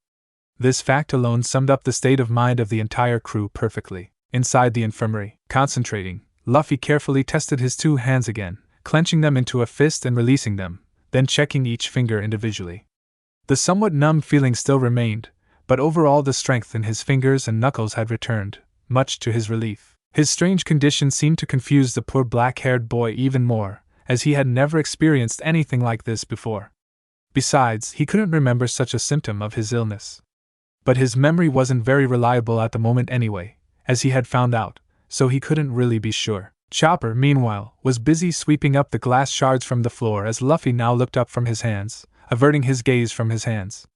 This fact alone summed up the state of mind of the entire crew perfectly. Inside the infirmary, concentrating, Luffy carefully tested his two hands again, clenching them into a fist and releasing them, then checking each finger individually. The somewhat numb feeling still remained, but overall the strength in his fingers and knuckles had returned, much to his relief. His strange condition seemed to confuse the poor black-haired boy even more, as he had never experienced anything like this before. Besides, he couldn't remember such a symptom of his illness. But his memory wasn't very reliable at the moment anyway, as he had found out, so he couldn't really be sure. Chopper, meanwhile, was busy sweeping up the glass shards from the floor as Luffy now looked up from his hands, averting his gaze from his hands.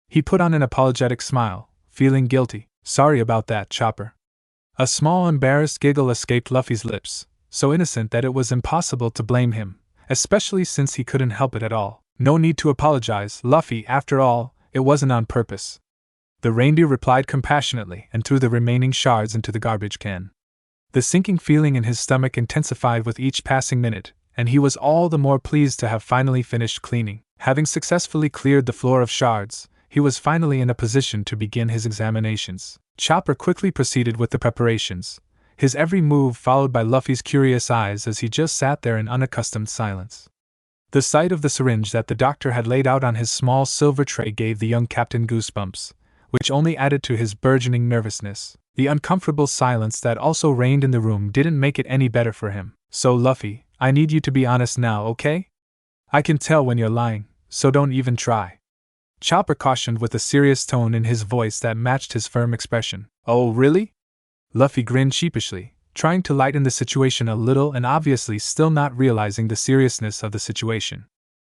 He put on an apologetic smile, feeling guilty. "Sorry about that, Chopper." A small embarrassed giggle escaped Luffy's lips, so innocent that it was impossible to blame him, especially since he couldn't help it at all. "No need to apologize, Luffy, after all, it wasn't on purpose," the reindeer replied compassionately and threw the remaining shards into the garbage can. The sinking feeling in his stomach intensified with each passing minute, and he was all the more pleased to have finally finished cleaning. Having successfully cleared the floor of shards, he was finally in a position to begin his examinations. Chopper quickly proceeded with the preparations, his every move followed by Luffy's curious eyes as he just sat there in unaccustomed silence. The sight of the syringe that the doctor had laid out on his small silver tray gave the young captain goosebumps, which only added to his burgeoning nervousness. The uncomfortable silence that also reigned in the room didn't make it any better for him. "So Luffy, I need you to be honest now, okay? I can tell when you're lying, so don't even try," Chopper cautioned with a serious tone in his voice that matched his firm expression. "Oh, really?" Luffy grinned sheepishly, trying to lighten the situation a little and obviously still not realizing the seriousness of the situation.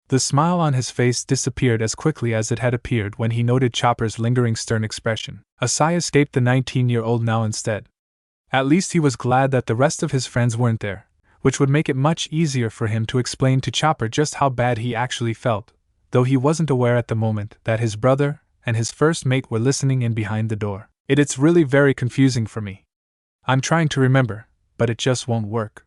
The smile on his face disappeared as quickly as it had appeared when he noted Chopper's lingering stern expression. A sigh escaped the 19-year-old now instead. At least he was glad that the rest of his friends weren't there, which would make it much easier for him to explain to Chopper just how bad he actually felt, though he wasn't aware at the moment that his brother and his first mate were listening in behind the door. It's really very confusing for me. I'm trying to remember, but it just won't work,"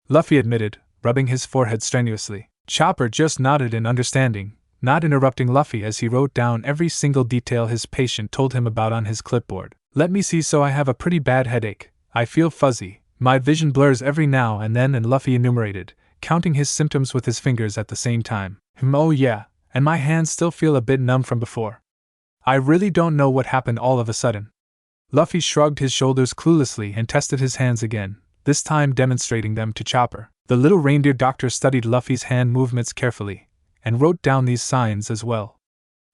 Luffy admitted, rubbing his forehead strenuously. Chopper just nodded in understanding, not interrupting Luffy as he wrote down every single detail his patient told him about on his clipboard. "Let me see, so I have a pretty bad headache, I feel fuzzy, my vision blurs every now and then," and Luffy enumerated, counting his symptoms with his fingers at the same time. "Oh yeah, and my hands still feel a bit numb from before. I really don't know what happened all of a sudden." Luffy shrugged his shoulders cluelessly and tested his hands again, this time demonstrating them to Chopper. The little reindeer doctor studied Luffy's hand movements carefully, and wrote down these signs as well.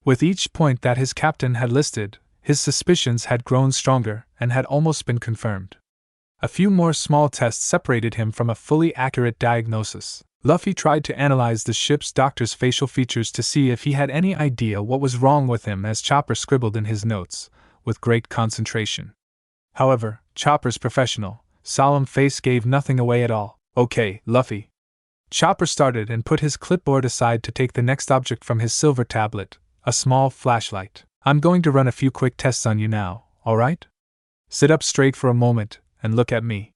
With each point that his captain had listed, his suspicions had grown stronger and had almost been confirmed. A few more small tests separated him from a fully accurate diagnosis. Luffy tried to analyze the ship's doctor's facial features to see if he had any idea what was wrong with him, as Chopper scribbled in his notes, with great concentration. However, Chopper's professional, solemn face gave nothing away at all. "Okay, Luffy." Chopper started and put his clipboard aside to take the next object from his silver tablet, a small flashlight. "I'm going to run a few quick tests on you now, alright? Sit up straight for a moment, and look at me."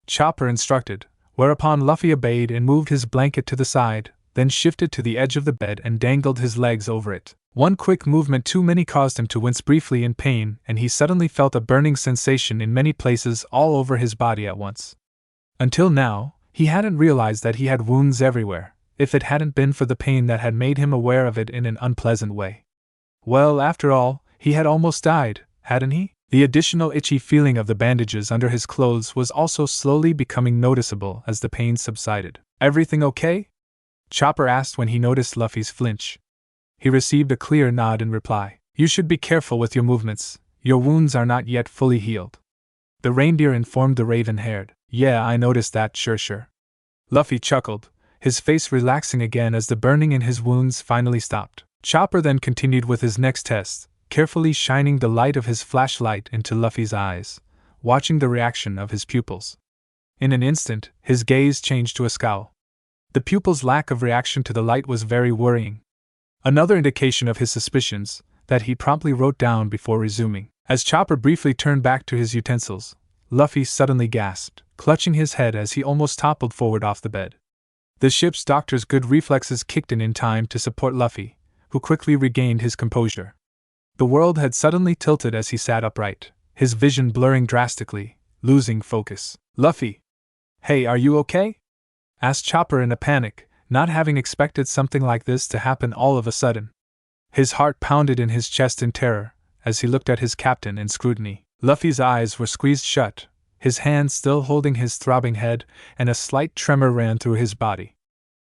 Chopper instructed, whereupon Luffy obeyed and moved his blanket to the side, then shifted to the edge of the bed and dangled his legs over it. One quick movement too many caused him to wince briefly in pain, and he suddenly felt a burning sensation in many places all over his body at once. Until now, he hadn't realized that he had wounds everywhere, if it hadn't been for the pain that had made him aware of it in an unpleasant way. Well, after all, he had almost died, hadn't he? The additional itchy feeling of the bandages under his clothes was also slowly becoming noticeable as the pain subsided. "Everything okay?" Chopper asked when he noticed Luffy's flinch. He received a clear nod in reply. "You should be careful with your movements, your wounds are not yet fully healed," the reindeer informed the raven-haired. "Yeah, I noticed that, sure. Luffy chuckled, his face relaxing again as the burning in his wounds finally stopped. Chopper then continued with his next test, carefully shining the light of his flashlight into Luffy's eyes, watching the reaction of his pupils. In an instant, his gaze changed to a scowl. The pupil's lack of reaction to the light was very worrying. Another indication of his suspicions, that he promptly wrote down before resuming. As Chopper briefly turned back to his utensils, Luffy suddenly gasped, clutching his head as he almost toppled forward off the bed. The ship's doctor's good reflexes kicked in time to support Luffy, who quickly regained his composure. The world had suddenly tilted as he sat upright, his vision blurring drastically, losing focus. "Luffy! Hey, are you okay?" asked Chopper in a panic, not having expected something like this to happen all of a sudden. His heart pounded in his chest in terror, as he looked at his captain in scrutiny. Luffy's eyes were squeezed shut, his hand still holding his throbbing head, and a slight tremor ran through his body.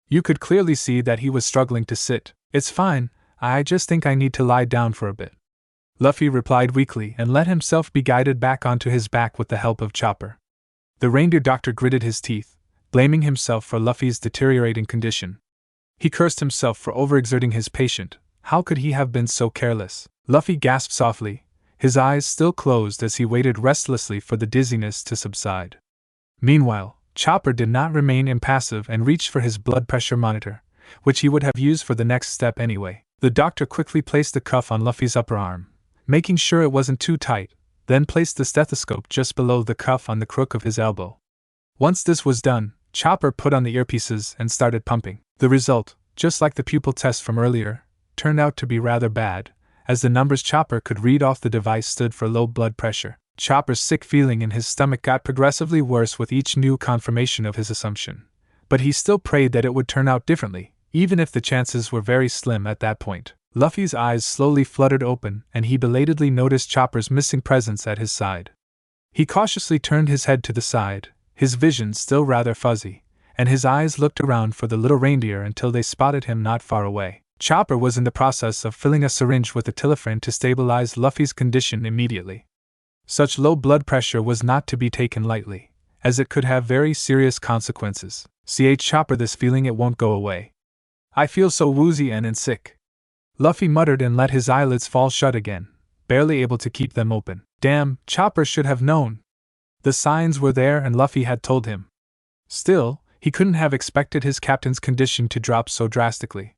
You could clearly see that he was struggling to sit. "It's fine, I just think I need to lie down for a bit," Luffy replied weakly and let himself be guided back onto his back with the help of Chopper. The reindeer doctor gritted his teeth, blaming himself for Luffy's deteriorating condition. He cursed himself for overexerting his patient. How could he have been so careless? Luffy gasped softly, his eyes still closed as he waited restlessly for the dizziness to subside. Meanwhile, Chopper did not remain impassive and reached for his blood pressure monitor, which he would have used for the next step anyway. The doctor quickly placed the cuff on Luffy's upper arm, making sure it wasn't too tight, then placed the stethoscope just below the cuff on the crook of his elbow. Once this was done, Chopper put on the earpieces and started pumping. The result, just like the pupil test from earlier, turned out to be rather bad, as the numbers Chopper could read off the device stood for low blood pressure. Chopper's sick feeling in his stomach got progressively worse with each new confirmation of his assumption, but he still prayed that it would turn out differently, even if the chances were very slim at that point. Luffy's eyes slowly fluttered open and he belatedly noticed Chopper's missing presence at his side. He cautiously turned his head to the side, his vision still rather fuzzy, and his eyes looked around for the little reindeer until they spotted him not far away. Chopper was in the process of filling a syringe with ethylene to stabilize Luffy's condition immediately. Such low blood pressure was not to be taken lightly, as it could have very serious consequences. Chopper, this feeling, it won't go away. I feel so woozy and sick. Luffy muttered and let his eyelids fall shut again, barely able to keep them open. Damn, Chopper should have known. The signs were there and Luffy had told him. Still, he couldn't have expected his captain's condition to drop so drastically.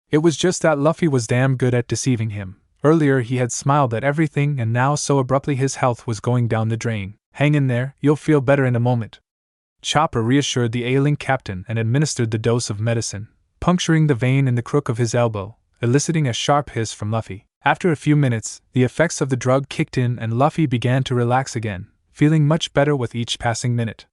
It was just that Luffy was damn good at deceiving him. Earlier he had smiled at everything and now so abruptly his health was going down the drain. Hang in there, you'll feel better in a moment. Chopper reassured the ailing captain and administered the dose of medicine, puncturing the vein in the crook of his elbow, eliciting a sharp hiss from Luffy. After a few minutes, the effects of the drug kicked in and Luffy began to relax again, feeling much better with each passing minute.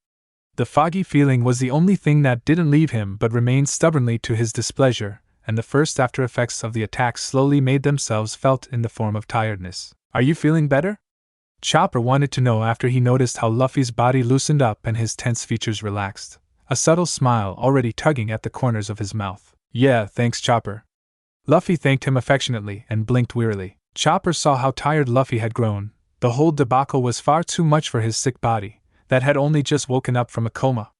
The foggy feeling was the only thing that didn't leave him but remained stubbornly to his displeasure, and the first after effects of the attack slowly made themselves felt in the form of tiredness. Are you feeling better? Chopper wanted to know after he noticed how Luffy's body loosened up and his tense features relaxed, a subtle smile already tugging at the corners of his mouth. Yeah, thanks, Chopper. Luffy thanked him affectionately and blinked wearily. Chopper saw how tired Luffy had grown. The whole debacle was far too much for his sick body, that had only just woken up from a coma.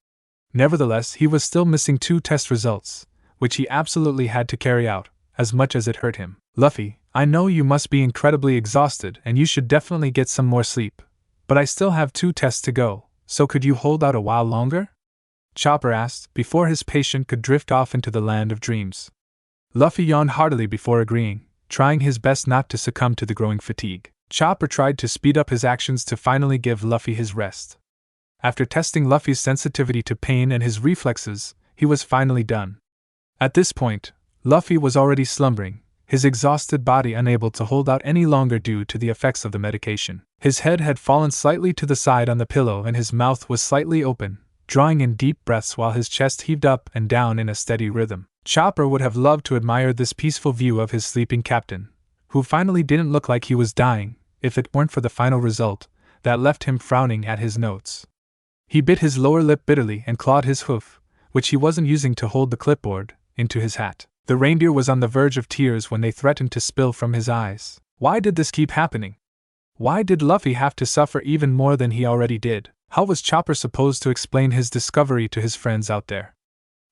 Nevertheless, he was still missing 2 test results, which he absolutely had to carry out, as much as it hurt him. Luffy, I know you must be incredibly exhausted and you should definitely get some more sleep, but I still have 2 tests to go, so could you hold out a while longer? Chopper asked, before his patient could drift off into the land of dreams. Luffy yawned heartily before agreeing, trying his best not to succumb to the growing fatigue. Chopper tried to speed up his actions to finally give Luffy his rest. After testing Luffy's sensitivity to pain and his reflexes, he was finally done. At this point, Luffy was already slumbering, his exhausted body unable to hold out any longer due to the effects of the medication. His head had fallen slightly to the side on the pillow and his mouth was slightly open, drawing in deep breaths while his chest heaved up and down in a steady rhythm. Chopper would have loved to admire this peaceful view of his sleeping captain, who finally didn't look like he was dying, if it weren't for the final result, that left him frowning at his notes. He bit his lower lip bitterly and clawed his hoof, which he wasn't using to hold the clipboard, into his hat. The reindeer was on the verge of tears when they threatened to spill from his eyes. Why did this keep happening? Why did Luffy have to suffer even more than he already did? How was Chopper supposed to explain his discovery to his friends out there?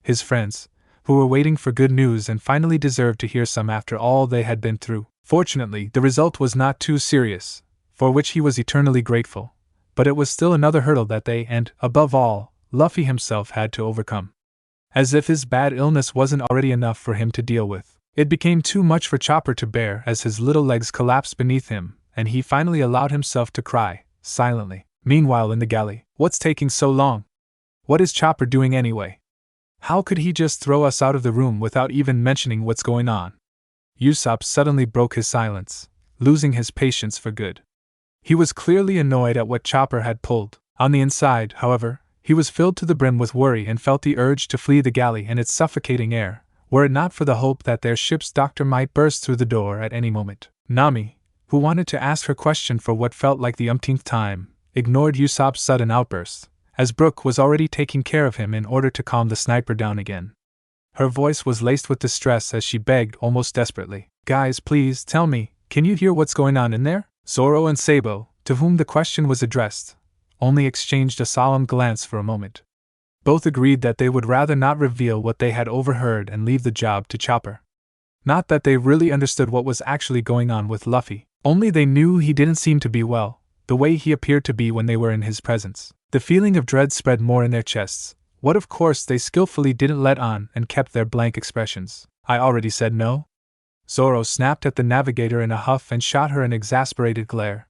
His friends, who were waiting for good news and finally deserved to hear some after all they had been through. Fortunately, the result was not too serious, for which he was eternally grateful, but it was still another hurdle that they and, above all, Luffy himself had to overcome. As if his bad illness wasn't already enough for him to deal with, it became too much for Chopper to bear as his little legs collapsed beneath him, and he finally allowed himself to cry, silently. Meanwhile in the galley, what's taking so long? What is Chopper doing anyway? How could he just throw us out of the room without even mentioning what's going on? Usopp suddenly broke his silence, losing his patience for good. He was clearly annoyed at what Chopper had pulled. On the inside, however, he was filled to the brim with worry and felt the urge to flee the galley and its suffocating air, were it not for the hope that their ship's doctor might burst through the door at any moment. Nami, who wanted to ask her question for what felt like the umpteenth time, ignored Usopp's sudden outburst, as Brook was already taking care of him in order to calm the sniper down again. Her voice was laced with distress as she begged almost desperately, "Guys, please, tell me, can you hear what's going on in there?" Zoro and Sabo, to whom the question was addressed, only exchanged a solemn glance for a moment. Both agreed that they would rather not reveal what they had overheard and leave the job to Chopper. Not that they really understood what was actually going on with Luffy, only they knew he didn't seem to be well, the way he appeared to be when they were in his presence. The feeling of dread spread more in their chests, what of course they skillfully didn't let on and kept their blank expressions. "I already said no?" Zoro snapped at the navigator in a huff and shot her an exasperated glare.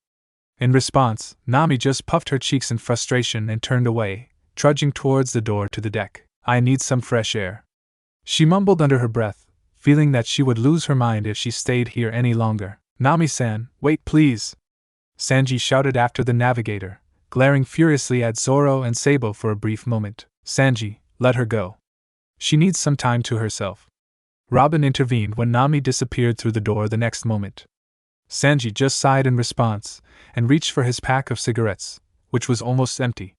In response, Nami just puffed her cheeks in frustration and turned away, trudging towards the door to the deck. "I need some fresh air," she mumbled under her breath, feeling that she would lose her mind if she stayed here any longer. "Nami-san, wait please!" Sanji shouted after the navigator, glaring furiously at Zoro and Sabo for a brief moment. "Sanji, let her go. She needs some time to herself." Robin intervened when Nami disappeared through the door the next moment. Sanji just sighed in response, and reached for his pack of cigarettes, which was almost empty.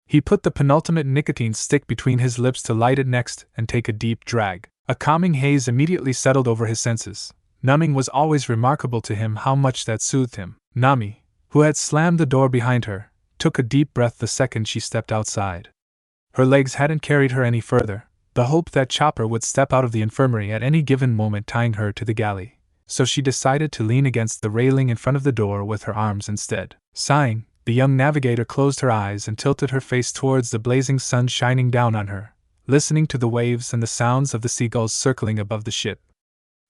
He put the penultimate nicotine stick between his lips to light it next and take a deep drag. A calming haze immediately settled over his senses. Numbing was always remarkable to him how much that soothed him. Nami, who had slammed the door behind her, took a deep breath the second she stepped outside. Her legs hadn't carried her any further, the hope that Chopper would step out of the infirmary at any given moment tying her to the galley, so she decided to lean against the railing in front of the door with her arms instead. Sighing, the young navigator closed her eyes and tilted her face towards the blazing sun shining down on her, listening to the waves and the sounds of the seagulls circling above the ship.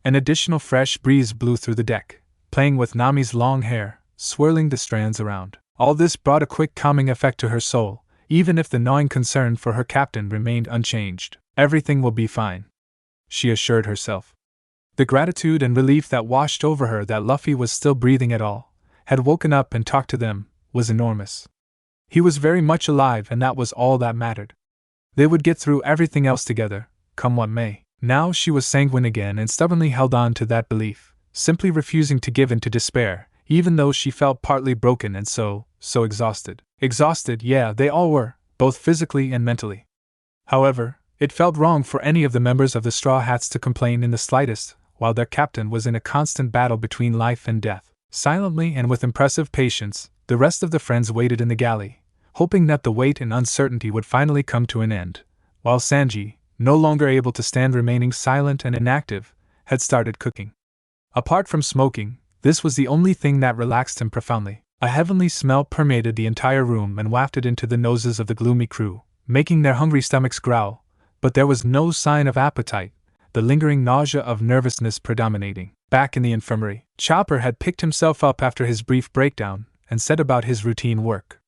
An additional fresh breeze blew through the deck, playing with Nami's long hair, swirling the strands around. All this brought a quick calming effect to her soul, even if the gnawing concern for her captain remained unchanged. "Everything will be fine," she assured herself. The gratitude and relief that washed over her that Luffy was still breathing at all, had woken up and talked to them, was enormous. He was very much alive and that was all that mattered. They would get through everything else together, come what may. Now she was sanguine again and stubbornly held on to that belief, simply refusing to give in to despair, even though she felt partly broken and so exhausted. Exhausted, yeah, they all were, both physically and mentally. However, it felt wrong for any of the members of the Straw Hats to complain in the slightest, while their captain was in a constant battle between life and death. Silently and with impressive patience, the rest of the friends waited in the galley, hoping that the wait and uncertainty would finally come to an end, while Sanji, no longer able to stand remaining silent and inactive, had started cooking. Apart from smoking, this was the only thing that relaxed him profoundly. A heavenly smell permeated the entire room and wafted into the noses of the gloomy crew, making their hungry stomachs growl, but there was no sign of appetite, the lingering nausea of nervousness predominating. Back in the infirmary, Chopper had picked himself up after his brief breakdown and set about his routine work.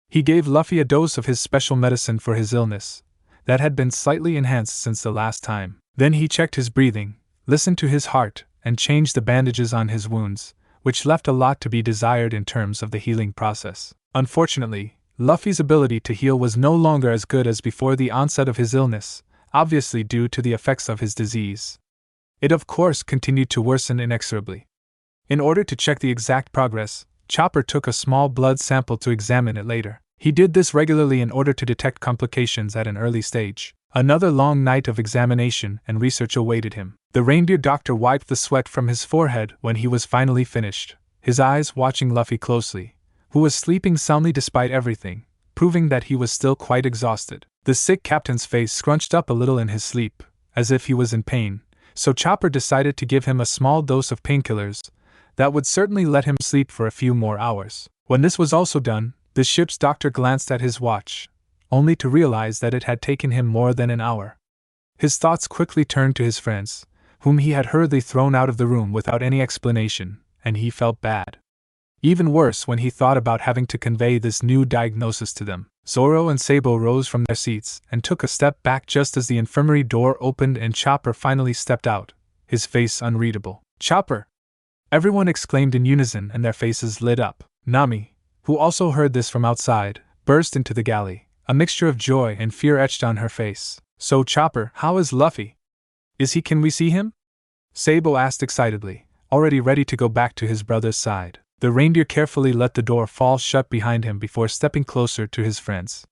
He gave Luffy a dose of his special medicine for his illness, that had been slightly enhanced since the last time. Then he checked his breathing, listened to his heart, and changed the bandages on his wounds, which left a lot to be desired in terms of the healing process. Unfortunately, Luffy's ability to heal was no longer as good as before the onset of his illness, obviously due to the effects of his disease. It of course continued to worsen inexorably. In order to check the exact progress, Chopper took a small blood sample to examine it later. He did this regularly in order to detect complications at an early stage. Another long night of examination and research awaited him. The reindeer doctor wiped the sweat from his forehead when he was finally finished, his eyes watching Luffy closely, who was sleeping soundly despite everything, proving that he was still quite exhausted. The sick captain's face scrunched up a little in his sleep, as if he was in pain, so Chopper decided to give him a small dose of painkillers that would certainly let him sleep for a few more hours. When this was also done, the ship's doctor glanced at his watch, only to realize that it had taken him more than an hour. His thoughts quickly turned to his friends, whom he had hurriedly thrown out of the room without any explanation, and he felt bad. Even worse when he thought about having to convey this new diagnosis to them. Zoro and Sabo rose from their seats and took a step back just as the infirmary door opened and Chopper finally stepped out, his face unreadable. "Chopper!" Everyone exclaimed in unison and their faces lit up. Nami, who also heard this from outside, burst into the galley, a mixture of joy and fear etched on her face. "So Chopper, how is Luffy? Can we see him?" Sabo asked excitedly, already ready to go back to his brother's side. The reindeer carefully let the door fall shut behind him before stepping closer to his friends.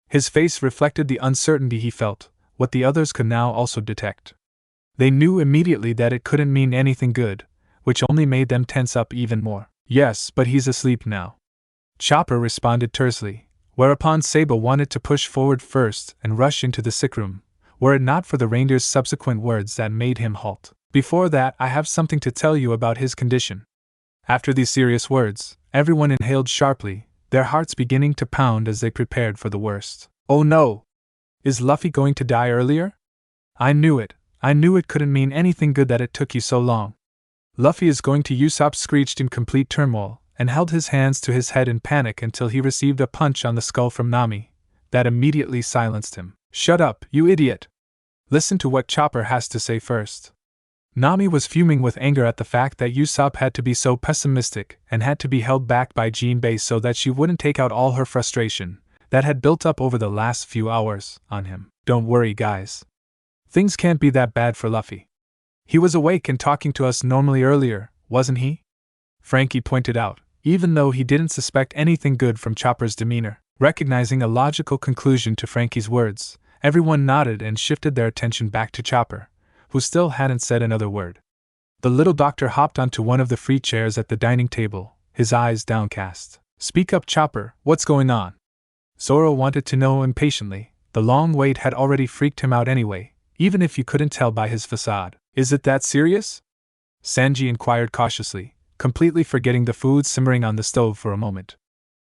His face reflected the uncertainty he felt, what the others could now also detect. They knew immediately that it couldn't mean anything good, which only made them tense up even more. "Yes, but he's asleep now," Chopper responded tersely, whereupon Sabo wanted to push forward first and rush into the sick room, were it not for the reindeer's subsequent words that made him halt. "Before that, I have something to tell you about his condition." After these serious words, everyone inhaled sharply, their hearts beginning to pound as they prepared for the worst. "Oh no! Is Luffy going to die earlier? I knew it couldn't mean anything good that it took you so long." "Luffy is going to," Usopp screeched in complete turmoil, and held his hands to his head in panic until he received a punch on the skull from Nami, that immediately silenced him. "Shut up, you idiot! Listen to what Chopper has to say first." Nami was fuming with anger at the fact that Usopp had to be so pessimistic and had to be held back by Jinbei so that she wouldn't take out all her frustration, that had built up over the last few hours, on him. "Don't worry, guys. Things can't be that bad for Luffy. He was awake and talking to us normally earlier, wasn't he?" Frankie pointed out, even though he didn't suspect anything good from Chopper's demeanor. Recognizing a logical conclusion to Frankie's words, everyone nodded and shifted their attention back to Chopper, who still hadn't said another word. The little doctor hopped onto one of the free chairs at the dining table, his eyes downcast. "Speak up, Chopper, what's going on?" Zoro wanted to know impatiently. The long wait had already freaked him out anyway, even if you couldn't tell by his facade. "Is it that serious?" Sanji inquired cautiously, completely forgetting the food simmering on the stove for a moment.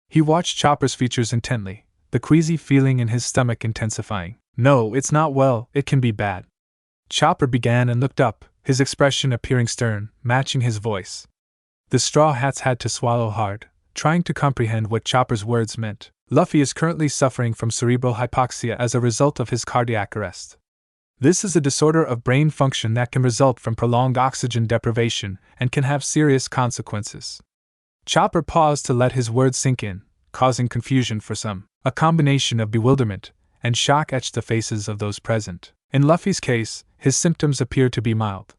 He watched Chopper's features intently, the queasy feeling in his stomach intensifying. "No, it's not well, it can be bad." Chopper began and looked up, his expression appearing stern, matching his voice. The Straw Hats had to swallow hard, trying to comprehend what Chopper's words meant. "Luffy is currently suffering from cerebral hypoxia as a result of his cardiac arrest. This is a disorder of brain function that can result from prolonged oxygen deprivation and can have serious consequences." Chopper paused to let his words sink in, causing confusion for some. A combination of bewilderment and shock etched the faces of those present. In Luffy's case, his symptoms appear to be mild.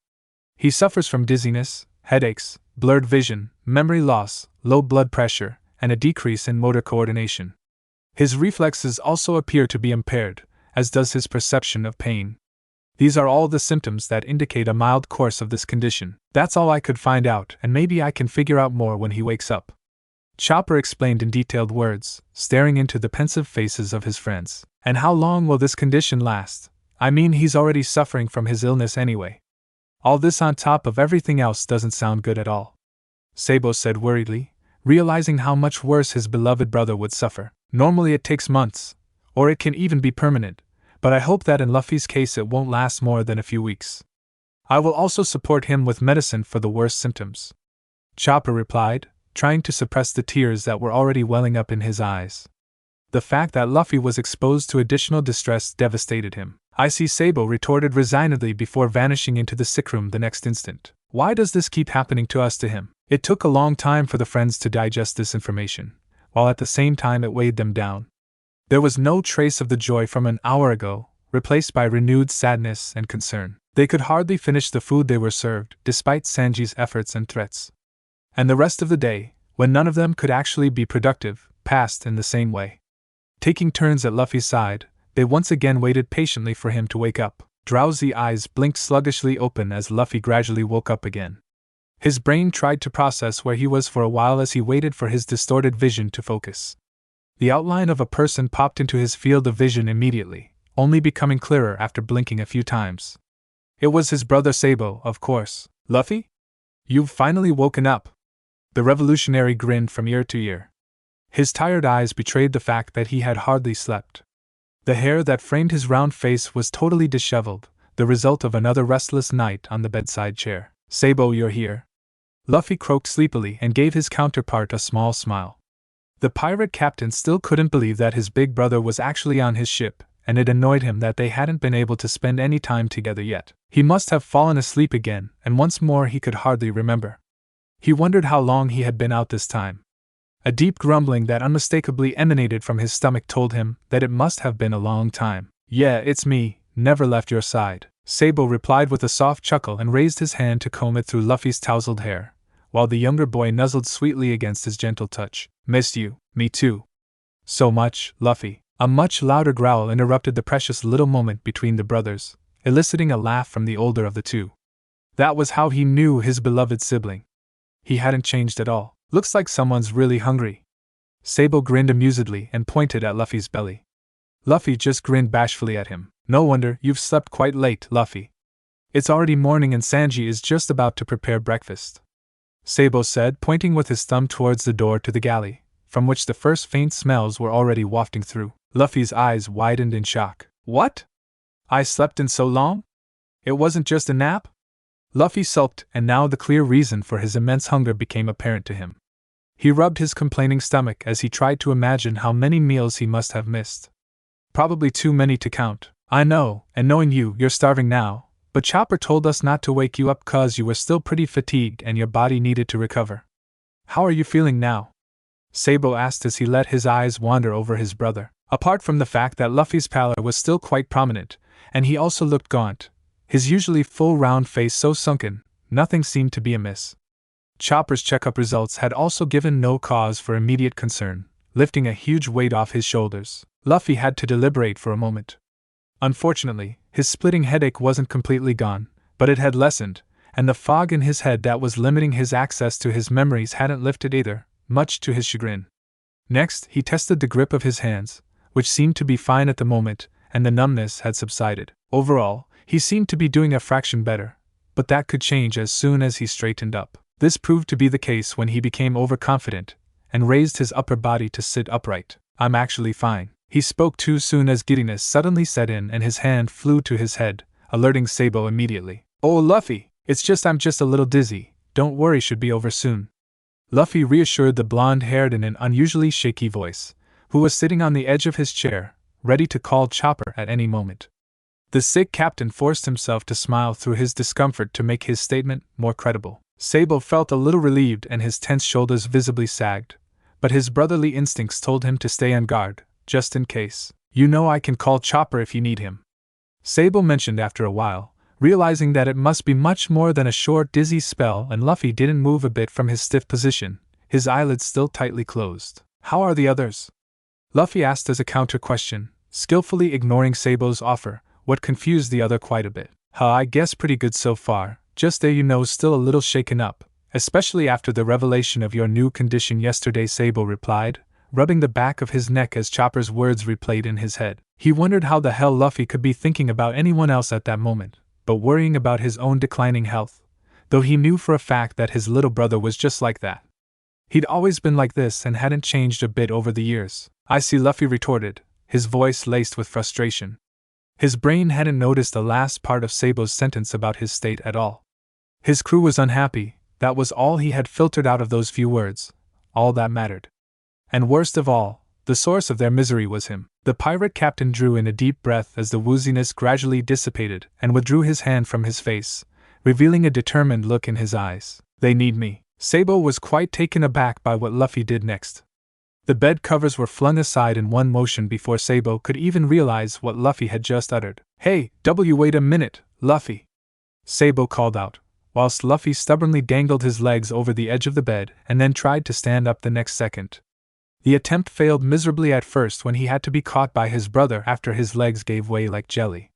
He suffers from dizziness, headaches, blurred vision, memory loss, low blood pressure, and a decrease in motor coordination. His reflexes also appear to be impaired, as does his perception of pain. These are all the symptoms that indicate a mild course of this condition. That's all I could find out, and maybe I can figure out more when he wakes up," Chopper explained in detailed words, staring into the pensive faces of his friends. "And how long will this condition last? I mean, he's already suffering from his illness anyway. All this on top of everything else doesn't sound good at all," Sabo said worriedly, realizing how much worse his beloved brother would suffer. "Normally it takes months, or it can even be permanent, but I hope that in Luffy's case it won't last more than a few weeks. I will also support him with medicine for the worst symptoms," Chopper replied, trying to suppress the tears that were already welling up in his eyes. The fact that Luffy was exposed to additional distress devastated him. I see, Sabo retorted resignedly before vanishing into the sick room the next instant. Why does this keep happening to us, to him? It took a long time for the friends to digest this information, while at the same time it weighed them down. There was no trace of the joy from an hour ago, replaced by renewed sadness and concern. They could hardly finish the food they were served, despite Sanji's efforts and threats. And the rest of the day, when none of them could actually be productive, passed in the same way. Taking turns at Luffy's side, they once again waited patiently for him to wake up. Drowsy eyes blinked sluggishly open as Luffy gradually woke up again. His brain tried to process where he was for a while as he waited for his distorted vision to focus. The outline of a person popped into his field of vision immediately, only becoming clearer after blinking a few times. It was his brother Sabo, of course. Luffy? You've finally woken up. The revolutionary grinned from ear to ear. His tired eyes betrayed the fact that he had hardly slept. The hair that framed his round face was totally disheveled, the result of another restless night on the bedside chair. Sabo, you're here. Luffy croaked sleepily and gave his counterpart a small smile. The pirate captain still couldn't believe that his big brother was actually on his ship, and it annoyed him that they hadn't been able to spend any time together yet. He must have fallen asleep again, and once more he could hardly remember. He wondered how long he had been out this time. A deep grumbling that unmistakably emanated from his stomach told him that it must have been a long time. Yeah, it's me, never left your side, Sabo replied with a soft chuckle and raised his hand to comb it through Luffy's tousled hair, while the younger boy nuzzled sweetly against his gentle touch. Missed you, me too. So much, Luffy. A much louder growl interrupted the precious little moment between the brothers, eliciting a laugh from the older of the two. That was how he knew his beloved sibling. He hadn't changed at all. Looks like someone's really hungry. Sabo grinned amusedly and pointed at Luffy's belly. Luffy just grinned bashfully at him. No wonder you've slept quite late, Luffy. It's already morning and Sanji is just about to prepare breakfast, Sabo said, pointing with his thumb towards the door to the galley, from which the first faint smells were already wafting through. Luffy's eyes widened in shock. What? I slept in so long? It wasn't just a nap? Luffy sulked, and now the clear reason for his immense hunger became apparent to him. He rubbed his complaining stomach as he tried to imagine how many meals he must have missed. Probably too many to count. I know, and knowing you, you're starving now, but Chopper told us not to wake you up 'cause you were still pretty fatigued and your body needed to recover. How are you feeling now? Sabo asked as he let his eyes wander over his brother. Apart from the fact that Luffy's pallor was still quite prominent, and he also looked gaunt, his usually full round face so sunken, nothing seemed to be amiss. Chopper's checkup results had also given no cause for immediate concern, lifting a huge weight off his shoulders. Luffy had to deliberate for a moment. Unfortunately, his splitting headache wasn't completely gone, but it had lessened, and the fog in his head that was limiting his access to his memories hadn't lifted either, much to his chagrin. Next, he tested the grip of his hands, which seemed to be fine at the moment, and the numbness had subsided. Overall, he seemed to be doing a fraction better, but that could change as soon as he straightened up. This proved to be the case when he became overconfident and raised his upper body to sit upright. I'm actually fine. He spoke too soon as giddiness suddenly set in and his hand flew to his head, alerting Sabo immediately. Oh, Luffy, I'm just a little dizzy. Don't worry, should be over soon. Luffy reassured the blonde-haired in an unusually shaky voice, who was sitting on the edge of his chair, ready to call Chopper at any moment. The sick captain forced himself to smile through his discomfort to make his statement more credible. Sabo felt a little relieved and his tense shoulders visibly sagged, but his brotherly instincts told him to stay on guard, just in case. You know I can call Chopper if you need him, Sabo mentioned after a while, realizing that it must be much more than a short dizzy spell, and Luffy didn't move a bit from his stiff position, his eyelids still tightly closed. How are the others? Luffy asked as a counter-question, skillfully ignoring Sabo's offer, what confused the other quite a bit. I guess pretty good so far, just still a little shaken up, especially after the revelation of your new condition yesterday, Sabo replied, rubbing the back of his neck as Chopper's words replayed in his head. He wondered how the hell Luffy could be thinking about anyone else at that moment, but worrying about his own declining health, though he knew for a fact that his little brother was just like that. He'd always been like this and hadn't changed a bit over the years. I see, Luffy retorted, his voice laced with frustration. His brain hadn't noticed the last part of Sabo's sentence about his state at all. His crew was unhappy, that was all he had filtered out of those few words, all that mattered. And worst of all, The source of their misery was him. The pirate captain drew in a deep breath as the wooziness gradually dissipated and withdrew his hand from his face, revealing a determined look in his eyes. They need me. Sabo was quite taken aback by what Luffy did next. The bed covers were flung aside in one motion before Sabo could even realize what Luffy had just uttered. Hey, wait a minute, Luffy! Sabo called out, whilst Luffy stubbornly dangled his legs over the edge of the bed and then tried to stand up the next second. The attempt failed miserably at first when he had to be caught by his brother after his legs gave way like jelly.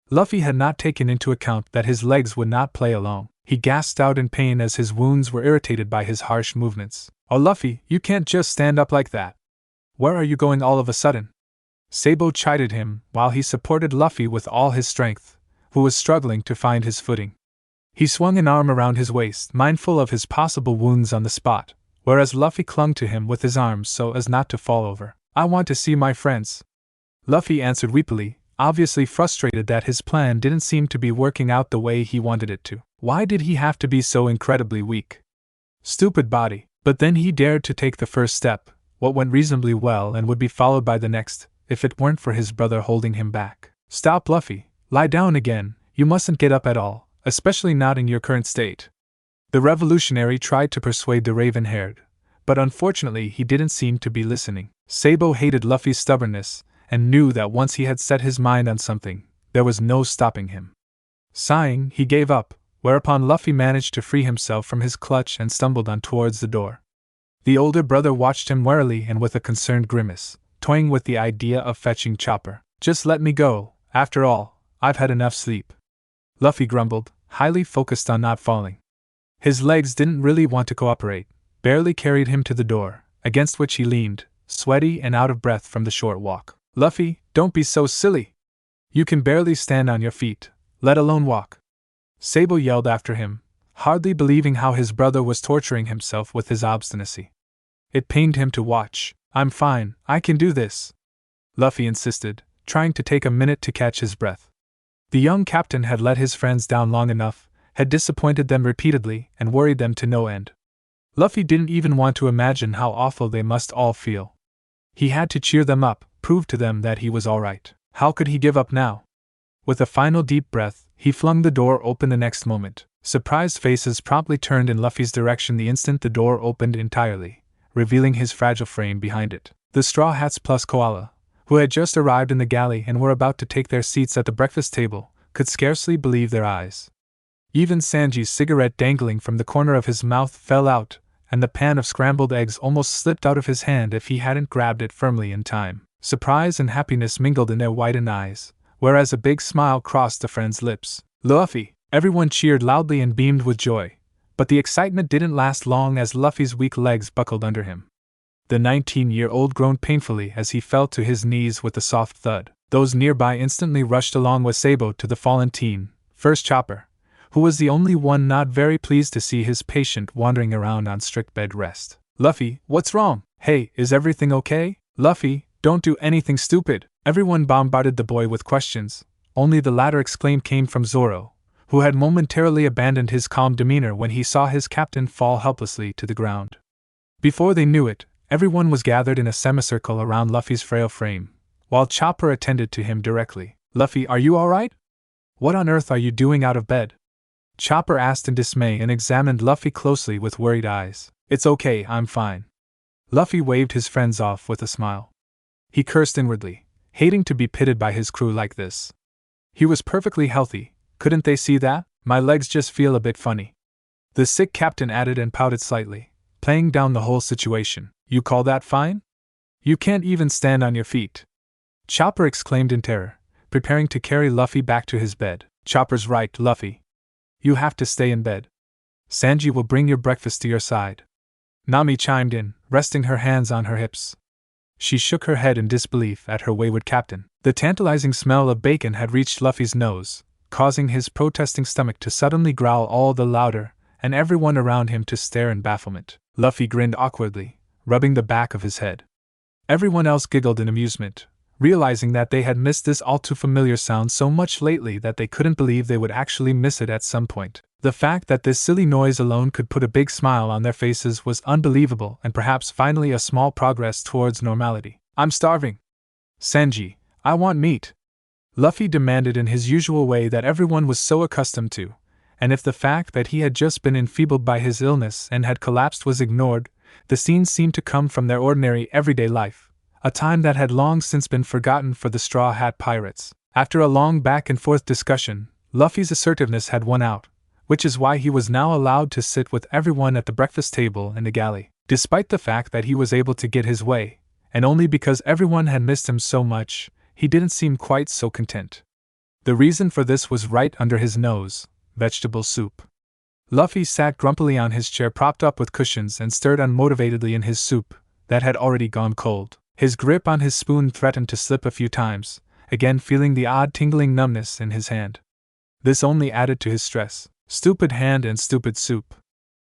Luffy had not taken into account that his legs would not play along. He gasped out in pain as his wounds were irritated by his harsh movements. Oh Luffy, you can't just stand up like that. Where are you going all of a sudden? Sabo chided him while he supported Luffy with all his strength, who was struggling to find his footing. He swung an arm around his waist, mindful of his possible wounds on the spot, whereas Luffy clung to him with his arms so as not to fall over. I want to see my friends. Luffy answered weepily, obviously frustrated that his plan didn't seem to be working out the way he wanted it to. Why did he have to be so incredibly weak? Stupid body. But then he dared to take the first step, what went reasonably well and would be followed by the next, if it weren't for his brother holding him back. Stop, Luffy. Lie down again. You mustn't get up at all, especially not in your current state. The revolutionary tried to persuade the raven-haired, but unfortunately he didn't seem to be listening. Sabo hated Luffy's stubbornness, and knew that once he had set his mind on something, there was no stopping him. Sighing, he gave up, whereupon Luffy managed to free himself from his clutch and stumbled on towards the door. The older brother watched him warily and with a concerned grimace, toying with the idea of fetching Chopper. Just let me go, after all, I've had enough sleep. Luffy grumbled, highly focused on not falling. His legs didn't really want to cooperate, barely carried him to the door, against which he leaned, sweaty and out of breath from the short walk. Luffy, don't be so silly. You can barely stand on your feet, let alone walk. Sabo yelled after him, hardly believing how his brother was torturing himself with his obstinacy. It pained him to watch. I'm fine, I can do this, Luffy insisted, trying to take a minute to catch his breath. The young captain had let his friends down long enough, had disappointed them repeatedly, and worried them to no end. Luffy didn't even want to imagine how awful they must all feel. He had to cheer them up, prove to them that he was all right. How could he give up now? With a final deep breath, he flung the door open the next moment. Surprised faces promptly turned in Luffy's direction the instant the door opened entirely, revealing his fragile frame behind it. The Straw Hats plus Koala, who had just arrived in the galley and were about to take their seats at the breakfast table, could scarcely believe their eyes. Even Sanji's cigarette dangling from the corner of his mouth fell out, and the pan of scrambled eggs almost slipped out of his hand if he hadn't grabbed it firmly in time. Surprise and happiness mingled in their widened eyes, whereas a big smile crossed the friend's lips. Luffy! Everyone cheered loudly and beamed with joy, but the excitement didn't last long as Luffy's weak legs buckled under him. The 19-year-old groaned painfully as he fell to his knees with a soft thud. Those nearby instantly rushed along with Sabo to the fallen teen, first Chopper, who was the only one not very pleased to see his patient wandering around on strict bed rest. Luffy, what's wrong? Hey, is everything okay? Luffy, don't do anything stupid. Everyone bombarded the boy with questions. Only the latter exclaim came from Zoro, who had momentarily abandoned his calm demeanor when he saw his captain fall helplessly to the ground. Before they knew it, everyone was gathered in a semicircle around Luffy's frail frame, while Chopper attended to him directly. Luffy, are you alright? What on earth are you doing out of bed? Chopper asked in dismay and examined Luffy closely with worried eyes. It's okay, I'm fine. Luffy waved his friends off with a smile. He cursed inwardly, hating to be pitted by his crew like this. He was perfectly healthy, couldn't they see that? My legs just feel a bit funny. The sick captain added and pouted slightly, playing down the whole situation. You call that fine? You can't even stand on your feet. Chopper exclaimed in terror, preparing to carry Luffy back to his bed. Chopper's right, Luffy. You have to stay in bed. Sanji will bring your breakfast to your side. Nami chimed in, resting her hands on her hips. She shook her head in disbelief at her wayward captain. The tantalizing smell of bacon had reached Luffy's nose, causing his protesting stomach to suddenly growl all the louder, and everyone around him to stare in bafflement. Luffy grinned awkwardly, rubbing the back of his head. Everyone else giggled in amusement, realizing that they had missed this all-too-familiar sound so much lately that they couldn't believe they would actually miss it at some point. The fact that this silly noise alone could put a big smile on their faces was unbelievable and perhaps finally a small progress towards normality. I'm starving. Sanji, I want meat. Luffy demanded in his usual way that everyone was so accustomed to, and if the fact that he had just been enfeebled by his illness and had collapsed was ignored, the scenes seemed to come from their ordinary everyday life, a time that had long since been forgotten for the Straw Hat Pirates. After a long back-and-forth discussion, Luffy's assertiveness had won out, which is why he was now allowed to sit with everyone at the breakfast table in the galley, despite the fact that he was able to get his way, and only because everyone had missed him so much, he didn't seem quite so content. The reason for this was right under his nose: vegetable soup. Luffy sat grumpily on his chair propped up with cushions and stirred unmotivatedly in his soup, that had already gone cold. His grip on his spoon threatened to slip a few times, again feeling the odd tingling numbness in his hand. This only added to his stress. Stupid hand and stupid soup.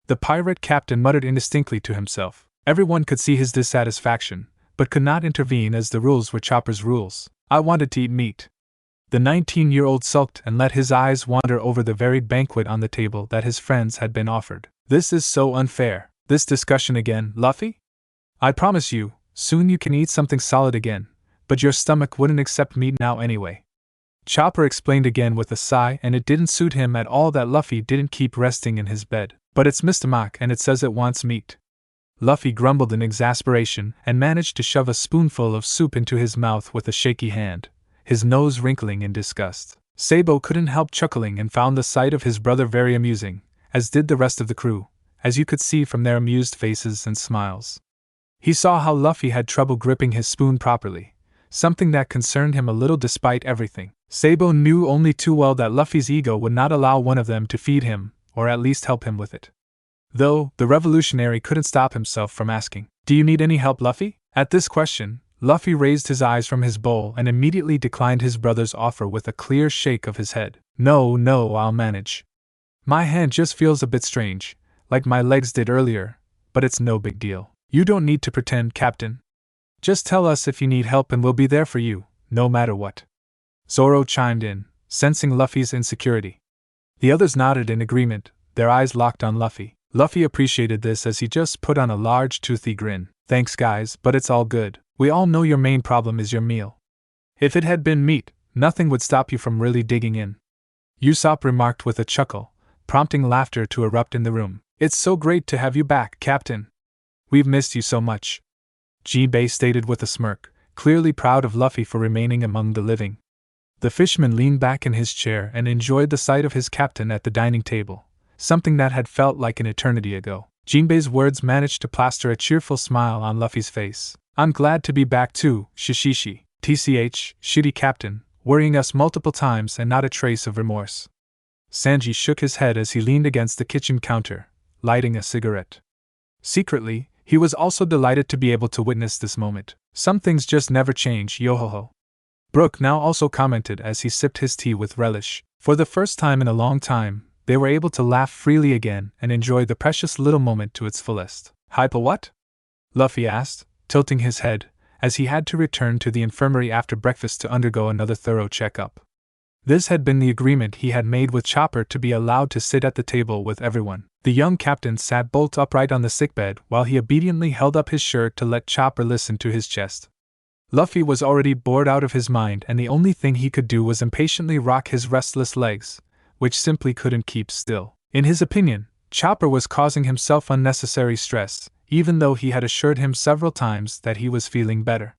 The pirate captain muttered indistinctly to himself. Everyone could see his dissatisfaction, but could not intervene as the rules were Chopper's rules. I wanted to eat meat. The 19-year-old sulked and let his eyes wander over the varied banquet on the table that his friends had been offered. This is so unfair. This discussion again, Luffy? I promise you, soon you can eat something solid again, but your stomach wouldn't accept meat now anyway. Chopper explained again with a sigh, and it didn't suit him at all that Luffy didn't keep resting in his bed. But it's Mr. Mock and it says it wants meat. Luffy grumbled in exasperation and managed to shove a spoonful of soup into his mouth with a shaky hand, his nose wrinkling in disgust. Sabo couldn't help chuckling and found the sight of his brother very amusing, as did the rest of the crew, as you could see from their amused faces and smiles. He saw how Luffy had trouble gripping his spoon properly, something that concerned him a little despite everything. Sabo knew only too well that Luffy's ego would not allow one of them to feed him, or at least help him with it. Though, the revolutionary couldn't stop himself from asking, "Do you need any help, Luffy?" At this question, Luffy raised his eyes from his bowl and immediately declined his brother's offer with a clear shake of his head. No, I'll manage. My hand just feels a bit strange, like my legs did earlier, but it's no big deal. You don't need to pretend, Captain. Just tell us if you need help and we'll be there for you, no matter what. Zoro chimed in, sensing Luffy's insecurity. The others nodded in agreement, their eyes locked on Luffy. Luffy appreciated this as he just put on a large toothy grin. Thanks guys, but it's all good. We all know your main problem is your meal. If it had been meat, nothing would stop you from really digging in. Usopp remarked with a chuckle, prompting laughter to erupt in the room. It's so great to have you back, Captain. We've missed you so much. Jinbei stated with a smirk, clearly proud of Luffy for remaining among the living. The fisherman leaned back in his chair and enjoyed the sight of his captain at the dining table, something that had felt like an eternity ago. Jinbei's words managed to plaster a cheerful smile on Luffy's face. I'm glad to be back too, Shishishi. TCH, shitty captain, worrying us multiple times and not a trace of remorse. Sanji shook his head as he leaned against the kitchen counter, lighting a cigarette. Secretly, he was also delighted to be able to witness this moment. Some things just never change, yohoho. Brook now also commented as he sipped his tea with relish. For the first time in a long time, they were able to laugh freely again and enjoy the precious little moment to its fullest. Hypa what? Luffy asked, tilting his head, as he had to return to the infirmary after breakfast to undergo another thorough checkup. This had been the agreement he had made with Chopper to be allowed to sit at the table with everyone. The young captain sat bolt upright on the sickbed while he obediently held up his shirt to let Chopper listen to his chest. Luffy was already bored out of his mind and the only thing he could do was impatiently rock his restless legs, which simply couldn't keep still. In his opinion, Chopper was causing himself unnecessary stress, even though he had assured him several times that he was feeling better.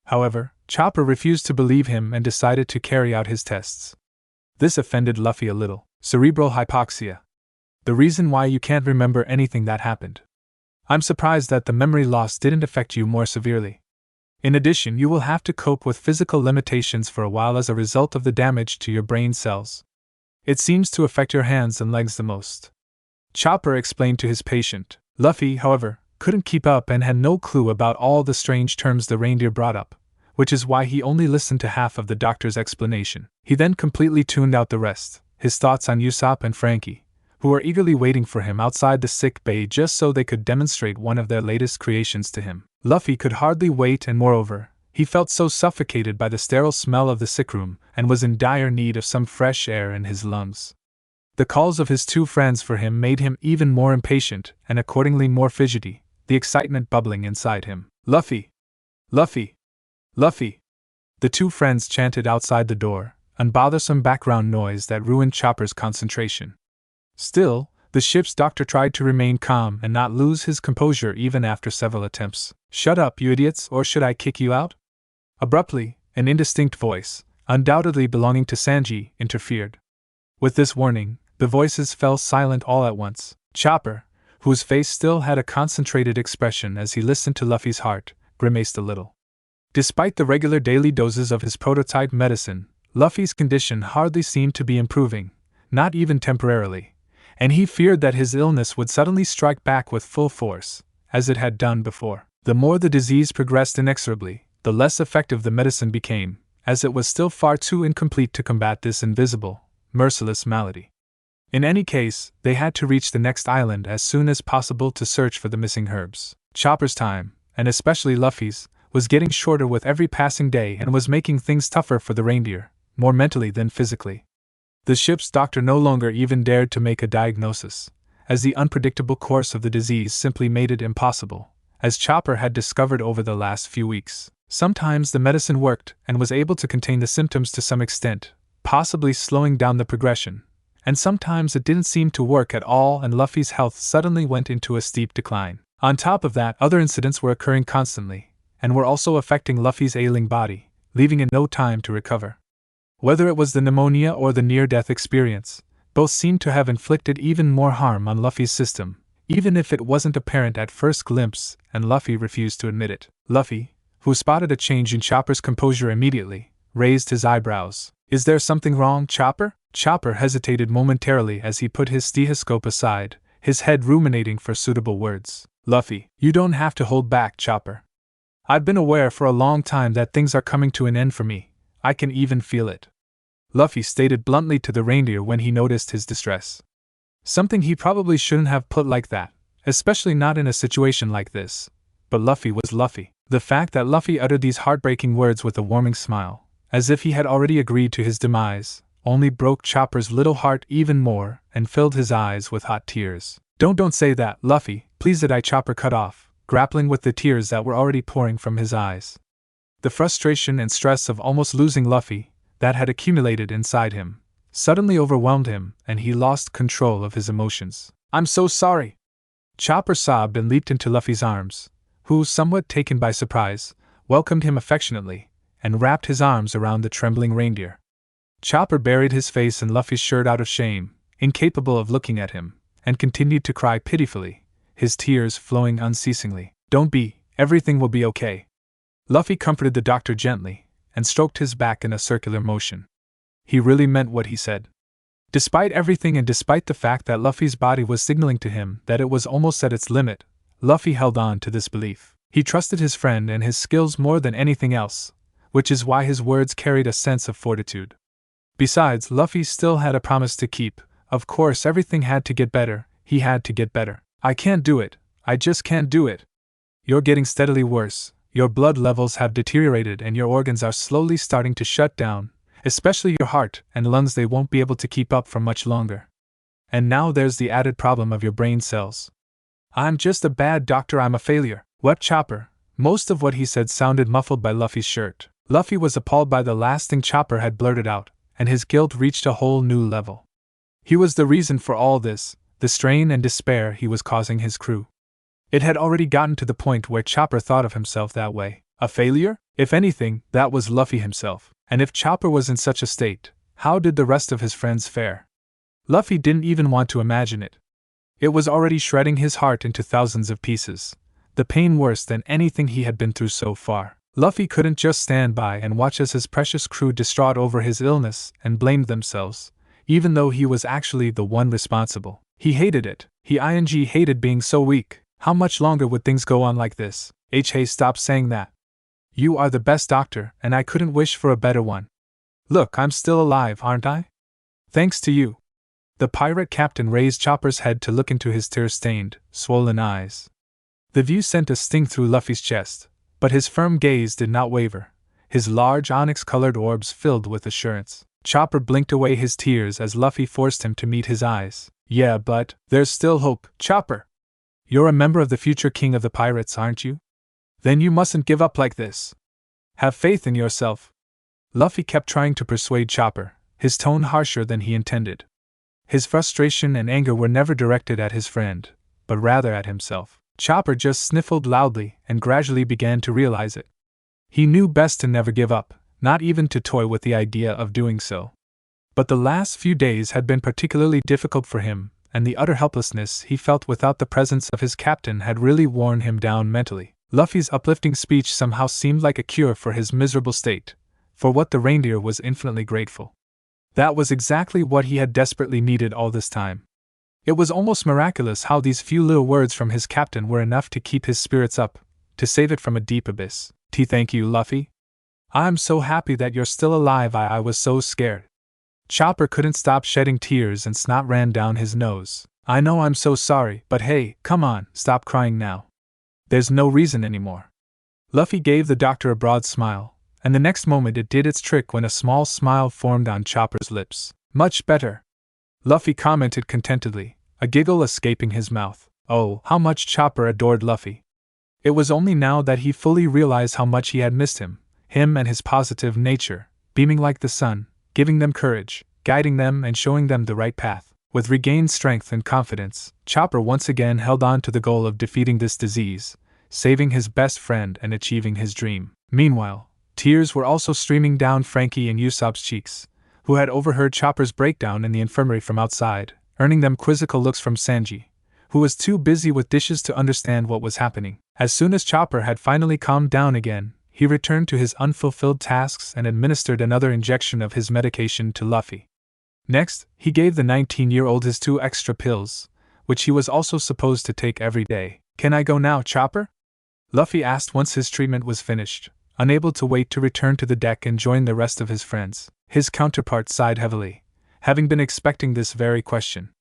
However, Chopper refused to believe him and decided to carry out his tests. This offended Luffy a little. Cerebral hypoxia. The reason why you can't remember anything that happened. I'm surprised that the memory loss didn't affect you more severely. In addition, you will have to cope with physical limitations for a while as a result of the damage to your brain cells. It seems to affect your hands and legs the most. Chopper explained to his patient. Luffy, however, couldn't keep up and had no clue about all the strange terms the reindeer brought up, which is why he only listened to half of the doctor's explanation. He then completely tuned out the rest, his thoughts on Usopp and Frankie, who were eagerly waiting for him outside the sick bay just so they could demonstrate one of their latest creations to him. Luffy could hardly wait and moreover, he felt so suffocated by the sterile smell of the sick room and was in dire need of some fresh air in his lungs. The calls of his two friends for him made him even more impatient and accordingly more fidgety, the excitement bubbling inside him. Luffy! Luffy! Luffy! The two friends chanted outside the door, unbothersome background noise that ruined Chopper's concentration. Still, the ship's doctor tried to remain calm and not lose his composure even after several attempts. "Shut up, you idiots, or should I kick you out?" Abruptly, an indistinct voice, undoubtedly belonging to Sanji, interfered. With this warning, the voices fell silent all at once. Chopper, whose face still had a concentrated expression as he listened to Luffy's heart, grimaced a little. Despite the regular daily doses of his prototype medicine, Luffy's condition hardly seemed to be improving, not even temporarily, and he feared that his illness would suddenly strike back with full force, as it had done before. The more the disease progressed inexorably, the less effective the medicine became, as it was still far too incomplete to combat this invisible, merciless malady. In any case, they had to reach the next island as soon as possible to search for the missing herbs. Chopper's time, and especially Luffy's, was getting shorter with every passing day and was making things tougher for the reindeer, more mentally than physically. The ship's doctor no longer even dared to make a diagnosis, as the unpredictable course of the disease simply made it impossible, as Chopper had discovered over the last few weeks. Sometimes the medicine worked and was able to contain the symptoms to some extent, possibly slowing down the progression, and sometimes it didn't seem to work at all and Luffy's health suddenly went into a steep decline. On top of that, other incidents were occurring constantly, and were also affecting Luffy's ailing body, leaving him no time to recover. Whether it was the pneumonia or the near-death experience, both seemed to have inflicted even more harm on Luffy's system, even if it wasn't apparent at first glimpse, and Luffy refused to admit it. Luffy, who spotted a change in Chopper's composure immediately, raised his eyebrows. "Is there something wrong, Chopper?" Chopper hesitated momentarily as he put his stethoscope aside, his head ruminating for suitable words. "Luffy, you don't have to hold back, Chopper. I've been aware for a long time that things are coming to an end for me. I can even feel it," Luffy stated bluntly to the reindeer when he noticed his distress. Something he probably shouldn't have put like that, especially not in a situation like this. But Luffy was Luffy. The fact that Luffy uttered these heartbreaking words with a warming smile, as if he had already agreed to his demise, only broke Chopper's little heart even more and filled his eyes with hot tears. Don't say that, Luffy, please," Chopper cut off, grappling with the tears that were already pouring from his eyes. The frustration and stress of almost losing Luffy, that had accumulated inside him, suddenly overwhelmed him and he lost control of his emotions. "I'm so sorry!" Chopper sobbed and leaped into Luffy's arms, who, somewhat taken by surprise, welcomed him affectionately and wrapped his arms around the trembling reindeer. Chopper buried his face in Luffy's shirt out of shame, incapable of looking at him, and continued to cry pitifully, his tears flowing unceasingly. "Don't be, everything will be okay." Luffy comforted the doctor gently, and stroked his back in a circular motion. He really meant what he said. Despite everything and despite the fact that Luffy's body was signaling to him that it was almost at its limit, Luffy held on to this belief. He trusted his friend and his skills more than anything else, which is why his words carried a sense of fortitude. Besides, Luffy still had a promise to keep. Of course, everything had to get better, he had to get better. "I can't do it, I just can't do it. You're getting steadily worse. Your blood levels have deteriorated and your organs are slowly starting to shut down, especially your heart and lungs. They won't be able to keep up for much longer. And now there's the added problem of your brain cells." "I'm just a bad doctor, I'm a failure," wept Chopper. Most of what he said sounded muffled by Luffy's shirt. Luffy was appalled by the last thing Chopper had blurted out, and his guilt reached a whole new level. He was the reason for all this, the strain and despair he was causing his crew. It had already gotten to the point where Chopper thought of himself that way. A failure? If anything, that was Luffy himself. And if Chopper was in such a state, how did the rest of his friends fare? Luffy didn't even want to imagine it. It was already shredding his heart into thousands of pieces, the pain worse than anything he had been through so far. Luffy couldn't just stand by and watch as his precious crew distraught over his illness and blamed themselves, even though he was actually the one responsible. He hated it. He hated being so weak. How much longer would things go on like this? Hey, stop saying that. You are the best doctor, and I couldn't wish for a better one. Look, I'm still alive, aren't I? Thanks to you. The pirate captain raised Chopper's head to look into his tear-stained, swollen eyes. The view sent a sting through Luffy's chest, but his firm gaze did not waver. His large onyx-colored orbs filled with assurance. Chopper blinked away his tears as Luffy forced him to meet his eyes. Yeah, but there's still hope, Chopper. You're a member of the future king of the pirates, aren't you? Then you mustn't give up like this. Have faith in yourself. Luffy kept trying to persuade Chopper, his tone harsher than he intended. His frustration and anger were never directed at his friend, but rather at himself. Chopper just sniffled loudly and gradually began to realize it. He knew best to never give up, not even to toy with the idea of doing so. But the last few days had been particularly difficult for him, and the utter helplessness he felt without the presence of his captain had really worn him down mentally. Luffy's uplifting speech somehow seemed like a cure for his miserable state, for what the reindeer was infinitely grateful. That was exactly what he had desperately needed all this time. It was almost miraculous how these few little words from his captain were enough to keep his spirits up, to save it from a deep abyss. Thank you, Luffy. I'm so happy that you're still alive. I was so scared. Chopper couldn't stop shedding tears and snot ran down his nose. I know I'm so sorry, but hey, come on, stop crying now. There's no reason anymore. Luffy gave the doctor a broad smile, and the next moment it did its trick when a small smile formed on Chopper's lips. Much better, Luffy commented contentedly, a giggle escaping his mouth. Oh, how much Chopper adored Luffy. It was only now that he fully realized how much he had missed him and his positive nature, beaming like the sun, giving them courage, guiding them and showing them the right path. With regained strength and confidence, Chopper once again held on to the goal of defeating this disease, saving his best friend and achieving his dream. Meanwhile, tears were also streaming down Frankie and Usopp's cheeks, who had overheard Chopper's breakdown in the infirmary from outside, earning them quizzical looks from Sanji, who was too busy with dishes to understand what was happening. As soon as Chopper had finally calmed down again, he returned to his unfulfilled tasks and administered another injection of his medication to Luffy. Next, he gave the 19-year-old his 2 extra pills, which he was also supposed to take every day. Can I go now, Chopper? Luffy asked once his treatment was finished, unable to wait to return to the deck and join the rest of his friends. His counterpart sighed heavily, having been expecting this very question.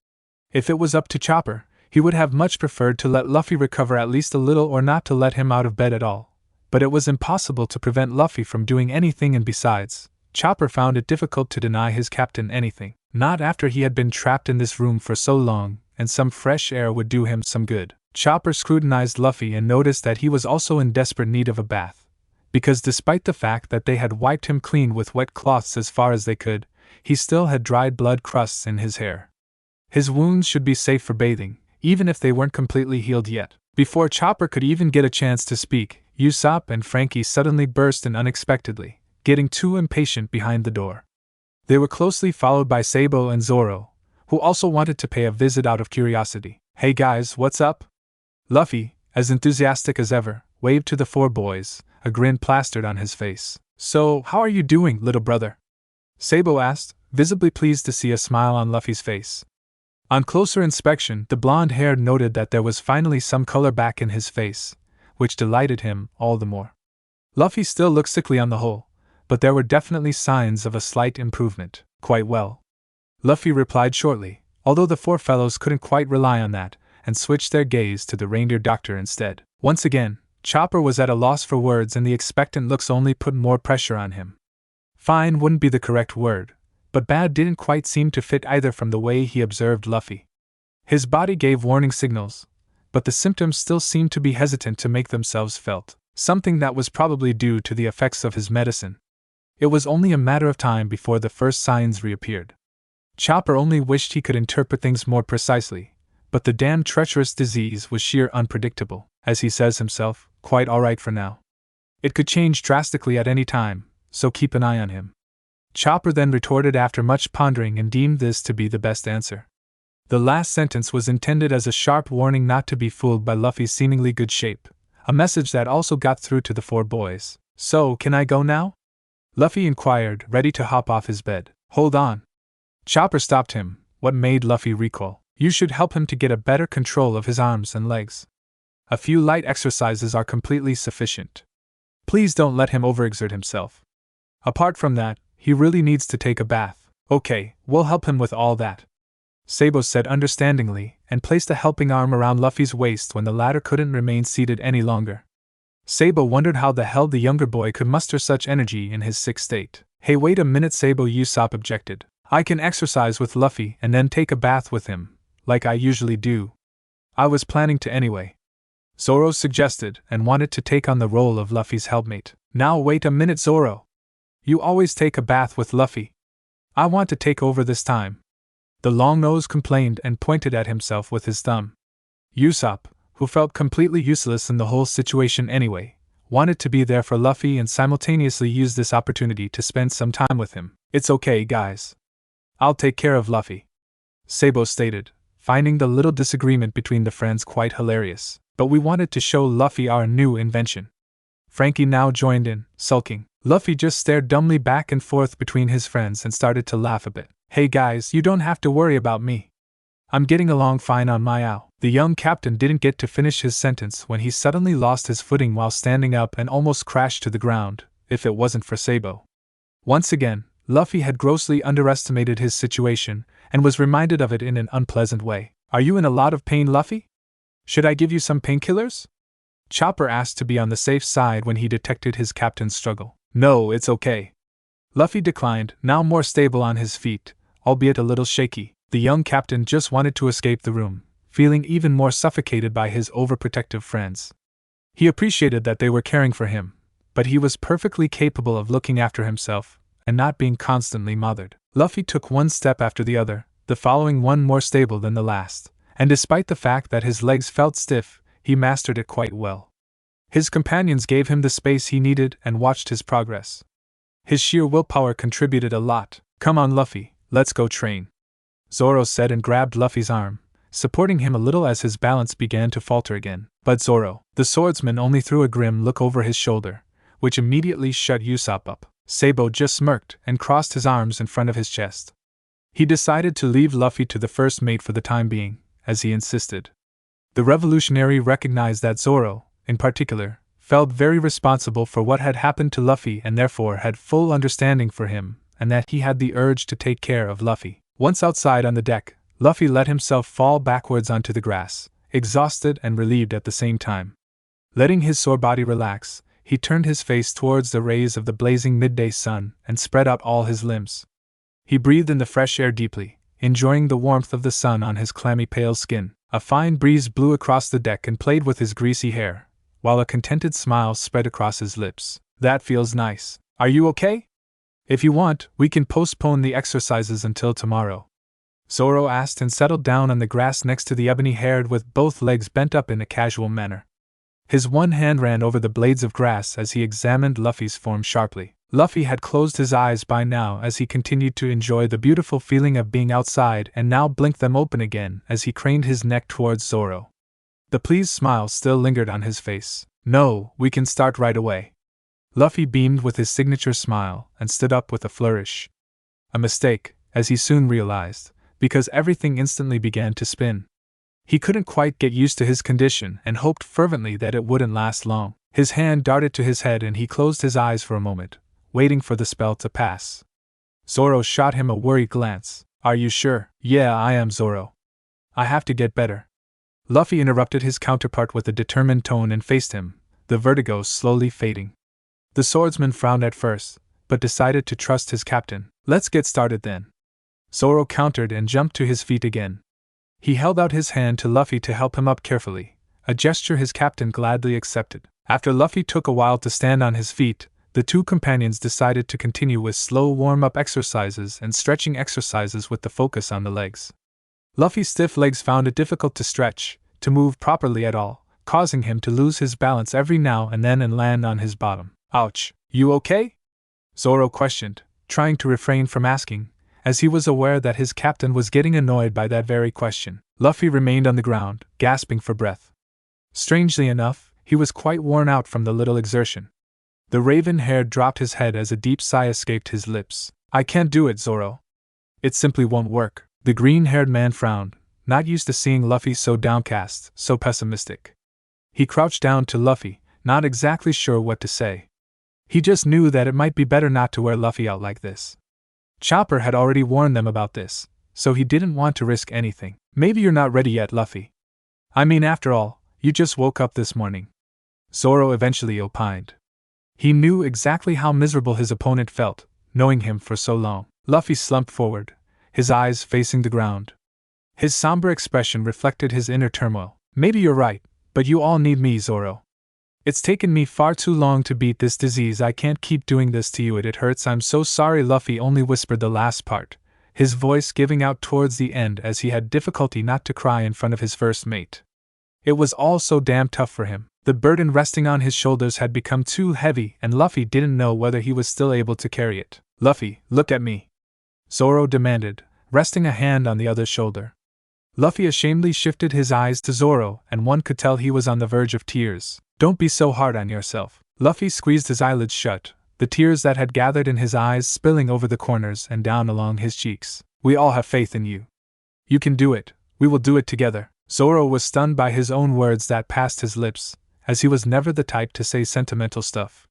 If it was up to Chopper, he would have much preferred to let Luffy recover at least a little or not to let him out of bed at all. But it was impossible to prevent Luffy from doing anything, and besides, Chopper found it difficult to deny his captain anything. Not after he had been trapped in this room for so long, and some fresh air would do him some good. Chopper scrutinized Luffy and noticed that he was also in desperate need of a bath, because despite the fact that they had wiped him clean with wet cloths as far as they could, he still had dried blood crusts in his hair. His wounds should be safe for bathing, even if they weren't completely healed yet. Before Chopper could even get a chance to speak, Usopp and Frankie suddenly burst in unexpectedly, getting too impatient behind the door. They were closely followed by Sabo and Zoro, who also wanted to pay a visit out of curiosity. Hey guys, what's up? Luffy, as enthusiastic as ever, waved to the 4 boys, a grin plastered on his face. So, how are you doing, little brother? Sabo asked, visibly pleased to see a smile on Luffy's face. On closer inspection, the blonde-haired noted that there was finally some color back in his face, which delighted him all the more. Luffy still looked sickly on the whole, but there were definitely signs of a slight improvement. Quite well, Luffy replied shortly, although the 4 fellows couldn't quite rely on that, and switched their gaze to the reindeer doctor instead. Once again, Chopper was at a loss for words, and the expectant looks only put more pressure on him. Fine wouldn't be the correct word, but bad didn't quite seem to fit either from the way he observed Luffy. His body gave warning signals, but the symptoms still seemed to be hesitant to make themselves felt, something that was probably due to the effects of his medicine. It was only a matter of time before the first signs reappeared. Chopper only wished he could interpret things more precisely, but the damn treacherous disease was sheer unpredictable, as he says himself, quite alright for now. It could change drastically at any time, so keep an eye on him. Chopper then retorted after much pondering and deemed this to be the best answer. The last sentence was intended as a sharp warning not to be fooled by Luffy's seemingly good shape, a message that also got through to the 4 boys. So, can I go now? Luffy inquired, ready to hop off his bed. Hold on. Chopper stopped him, what made Luffy recoil. You should help him to get a better control of his arms and legs. A few light exercises are completely sufficient. Please don't let him overexert himself. Apart from that, he really needs to take a bath. Okay, we'll help him with all that, Sabo said understandingly, and placed a helping arm around Luffy's waist when the latter couldn't remain seated any longer. Sabo wondered how the hell the younger boy could muster such energy in his sick state. Hey, wait a minute, Sabo, Usopp objected. I can exercise with Luffy and then take a bath with him, like I usually do. I was planning to anyway, Zoro suggested, and wanted to take on the role of Luffy's helpmate. Now wait a minute, Zoro. You always take a bath with Luffy. I want to take over this time. The long nose complained and pointed at himself with his thumb. Usopp, who felt completely useless in the whole situation anyway, wanted to be there for Luffy and simultaneously use this opportunity to spend some time with him. It's okay, guys. I'll take care of Luffy, Sabo stated, finding the little disagreement between the friends quite hilarious. But we wanted to show Luffy our new invention. Frankie now joined in, sulking. Luffy just stared dumbly back and forth between his friends and started to laugh a bit. Hey guys, you don't have to worry about me. I'm getting along fine on my owl. The young captain didn't get to finish his sentence when he suddenly lost his footing while standing up and almost crashed to the ground, if it wasn't for Sabo. Once again, Luffy had grossly underestimated his situation and was reminded of it in an unpleasant way. Are you in a lot of pain, Luffy? Should I give you some painkillers? Chopper asked to be on the safe side when he detected his captain's struggle. No, it's okay. Luffy declined, now more stable on his feet, albeit a little shaky. The young captain just wanted to escape the room, feeling even more suffocated by his overprotective friends. He appreciated that they were caring for him, but he was perfectly capable of looking after himself and not being constantly mothered. Luffy took one step after the other, the following one more stable than the last, and despite the fact that his legs felt stiff, he mastered it quite well. His companions gave him the space he needed and watched his progress. His sheer willpower contributed a lot. Come on, Luffy, let's go train, Zoro said and grabbed Luffy's arm, supporting him a little as his balance began to falter again. But Zoro, the swordsman, only threw a grim look over his shoulder, which immediately shut Usopp up. Sabo just smirked and crossed his arms in front of his chest. He decided to leave Luffy to the first mate for the time being, as he insisted. The revolutionary recognized that Zoro, in particular, felt very responsible for what had happened to Luffy and therefore had full understanding for him, and that he had the urge to take care of Luffy. Once outside on the deck, Luffy let himself fall backwards onto the grass, exhausted and relieved at the same time. Letting his sore body relax, he turned his face towards the rays of the blazing midday sun and spread out all his limbs. He breathed in the fresh air deeply, enjoying the warmth of the sun on his clammy pale skin. A fine breeze blew across the deck and played with his greasy hair, while a contented smile spread across his lips. That feels nice. Are you okay? If you want, we can postpone the exercises until tomorrow, Zoro asked and settled down on the grass next to the ebony-haired with both legs bent up in a casual manner. His one hand ran over the blades of grass as he examined Luffy's form sharply. Luffy had closed his eyes by now as he continued to enjoy the beautiful feeling of being outside and now blinked them open again as he craned his neck towards Zoro. The pleased smile still lingered on his face. No, we can start right away. Luffy beamed with his signature smile and stood up with a flourish. A mistake, as he soon realized, because everything instantly began to spin. He couldn't quite get used to his condition and hoped fervently that it wouldn't last long. His hand darted to his head and he closed his eyes for a moment, waiting for the spell to pass. Zoro shot him a worried glance. Are you sure? Yeah, I am, Zoro. I have to get better. Luffy interrupted his counterpart with a determined tone and faced him, the vertigo slowly fading. The swordsman frowned at first, but decided to trust his captain. Let's get started then. Zoro countered and jumped to his feet again. He held out his hand to Luffy to help him up carefully, a gesture his captain gladly accepted. After Luffy took a while to stand on his feet, the two companions decided to continue with slow warm-up exercises and stretching exercises with the focus on the legs. Luffy's stiff legs found it difficult to stretch, to move properly at all, causing him to lose his balance every now and then and land on his bottom. Ouch, you okay? Zoro questioned, trying to refrain from asking, as he was aware that his captain was getting annoyed by that very question. Luffy remained on the ground, gasping for breath. Strangely enough, he was quite worn out from the little exertion. The raven-haired dropped his head as a deep sigh escaped his lips. I can't do it, Zoro. It simply won't work. The green-haired man frowned, not used to seeing Luffy so downcast, so pessimistic. He crouched down to Luffy, not exactly sure what to say. He just knew that it might be better not to wear Luffy out like this. Chopper had already warned them about this, so he didn't want to risk anything. Maybe you're not ready yet, Luffy. I mean, after all, you just woke up this morning, Zoro eventually opined. He knew exactly how miserable his opponent felt, knowing him for so long. Luffy slumped forward, his eyes facing the ground. His somber expression reflected his inner turmoil. Maybe you're right, but you all need me, Zoro. It's taken me far too long to beat this disease. I can't keep doing this to you. It hurts. I'm so sorry. Luffy only whispered the last part, his voice giving out towards the end as he had difficulty not to cry in front of his first mate. It was all so damn tough for him. The burden resting on his shoulders had become too heavy, and Luffy didn't know whether he was still able to carry it. Luffy, look at me, Zoro demanded, resting a hand on the other's shoulder. Luffy ashamedly shifted his eyes to Zoro, and one could tell he was on the verge of tears. Don't be so hard on yourself. Luffy squeezed his eyelids shut, the tears that had gathered in his eyes spilling over the corners and down along his cheeks. We all have faith in you. You can do it. We will do it together. Zoro was stunned by his own words that passed his lips, as he was never the type to say sentimental stuff.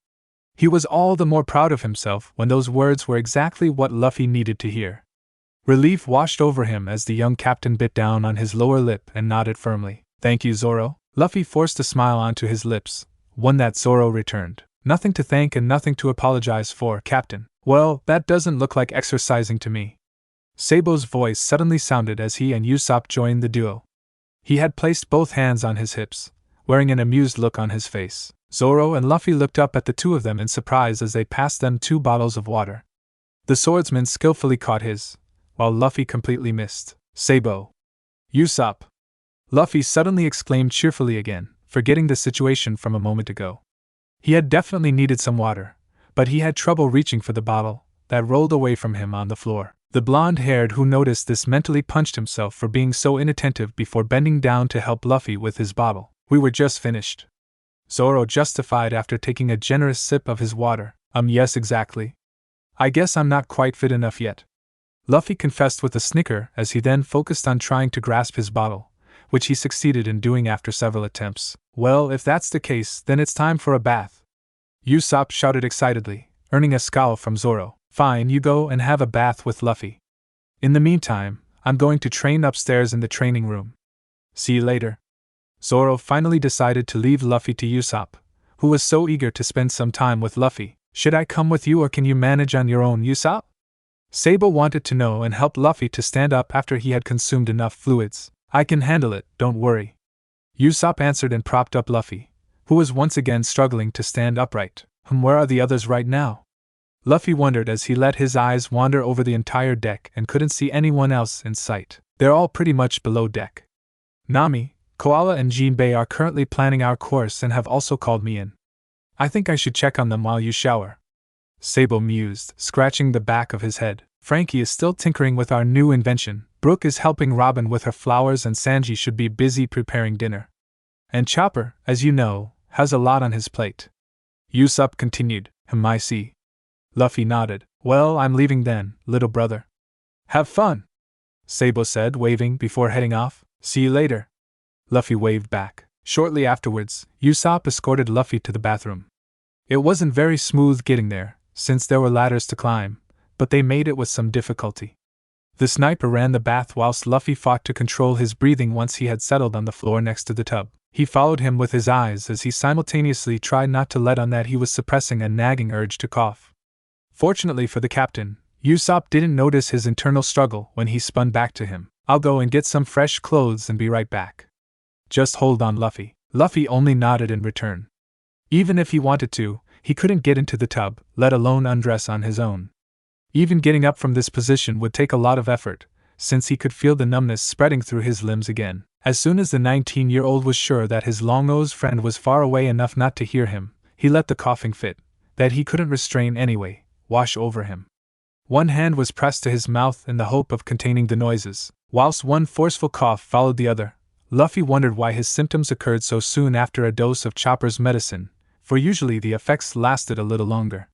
He was all the more proud of himself when those words were exactly what Luffy needed to hear. Relief washed over him as the young captain bit down on his lower lip and nodded firmly. Thank you, Zoro. Luffy forced a smile onto his lips, one that Zoro returned. Nothing to thank and nothing to apologize for, Captain. Well, that doesn't look like exercising to me. Sabo's voice suddenly sounded as he and Usopp joined the duo. He had placed both hands on his hips, wearing an amused look on his face. Zoro and Luffy looked up at the two of them in surprise as they passed them 2 bottles of water. The swordsman skillfully caught his, while Luffy completely missed. Sabo. Usopp. Luffy suddenly exclaimed cheerfully again, forgetting the situation from a moment ago. He had definitely needed some water, but he had trouble reaching for the bottle that rolled away from him on the floor. The blonde-haired who noticed this mentally punched himself for being so inattentive before bending down to help Luffy with his bottle. We were just finished, Zoro justified after taking a generous sip of his water. Yes, exactly. I guess I'm not quite fit enough yet, Luffy confessed with a snicker as he then focused on trying to grasp his bottle, which he succeeded in doing after several attempts. Well, if that's the case, then it's time for a bath, Usopp shouted excitedly, earning a scowl from Zoro. Fine, you go and have a bath with Luffy. In the meantime, I'm going to train upstairs in the training room. See you later. Zoro finally decided to leave Luffy to Usopp, who was so eager to spend some time with Luffy. Should I come with you or can you manage on your own, Usopp? Sabo wanted to know and helped Luffy to stand up after he had consumed enough fluids. I can handle it, don't worry, Usopp answered and propped up Luffy, who was once again struggling to stand upright. Where are the others right now? Luffy wondered as he let his eyes wander over the entire deck and couldn't see anyone else in sight. They're all pretty much below deck. Nami, Koala and Jinbei are currently planning our course and have also called me in. I think I should check on them while you shower, Sabo mused, scratching the back of his head. Frankie is still tinkering with our new invention, Brooke is helping Robin with her flowers and Sanji should be busy preparing dinner. And Chopper, as you know, has a lot on his plate. Usopp continued. I see. Luffy nodded. Well, I'm leaving then, little brother. Have fun, Sabo said, waving before heading off. See you later. Luffy waved back. Shortly afterwards, Usopp escorted Luffy to the bathroom. It wasn't very smooth getting there, since there were ladders to climb, but they made it with some difficulty. The sniper ran the bath whilst Luffy fought to control his breathing once he had settled on the floor next to the tub. He followed him with his eyes as he simultaneously tried not to let on that he was suppressing a nagging urge to cough. Fortunately for the captain, Usopp didn't notice his internal struggle when he spun back to him. I'll go and get some fresh clothes and be right back. Just hold on, Luffy. Luffy only nodded in return. Even if he wanted to, he couldn't get into the tub, let alone undress on his own. Even getting up from this position would take a lot of effort, since he could feel the numbness spreading through his limbs again. As soon as the 19-year-old was sure that his long-nosed friend was far away enough not to hear him, he let the coughing fit, that he couldn't restrain anyway, wash over him. One hand was pressed to his mouth in the hope of containing the noises, whilst one forceful cough followed the other. Luffy wondered why his symptoms occurred so soon after a dose of Chopper's medicine, for usually the effects lasted a little longer.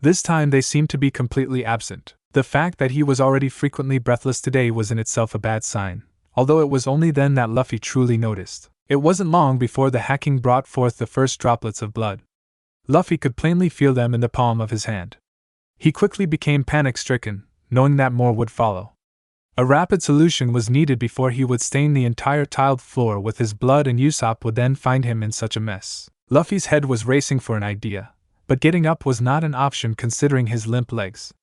This time they seemed to be completely absent. The fact that he was already frequently breathless today was in itself a bad sign, although it was only then that Luffy truly noticed. It wasn't long before the hacking brought forth the first droplets of blood. Luffy could plainly feel them in the palm of his hand. He quickly became panic-stricken, knowing that more would follow. A rapid solution was needed before he would stain the entire tiled floor with his blood and Usopp would then find him in such a mess. Luffy's head was racing for an idea, but getting up was not an option considering his limp legs.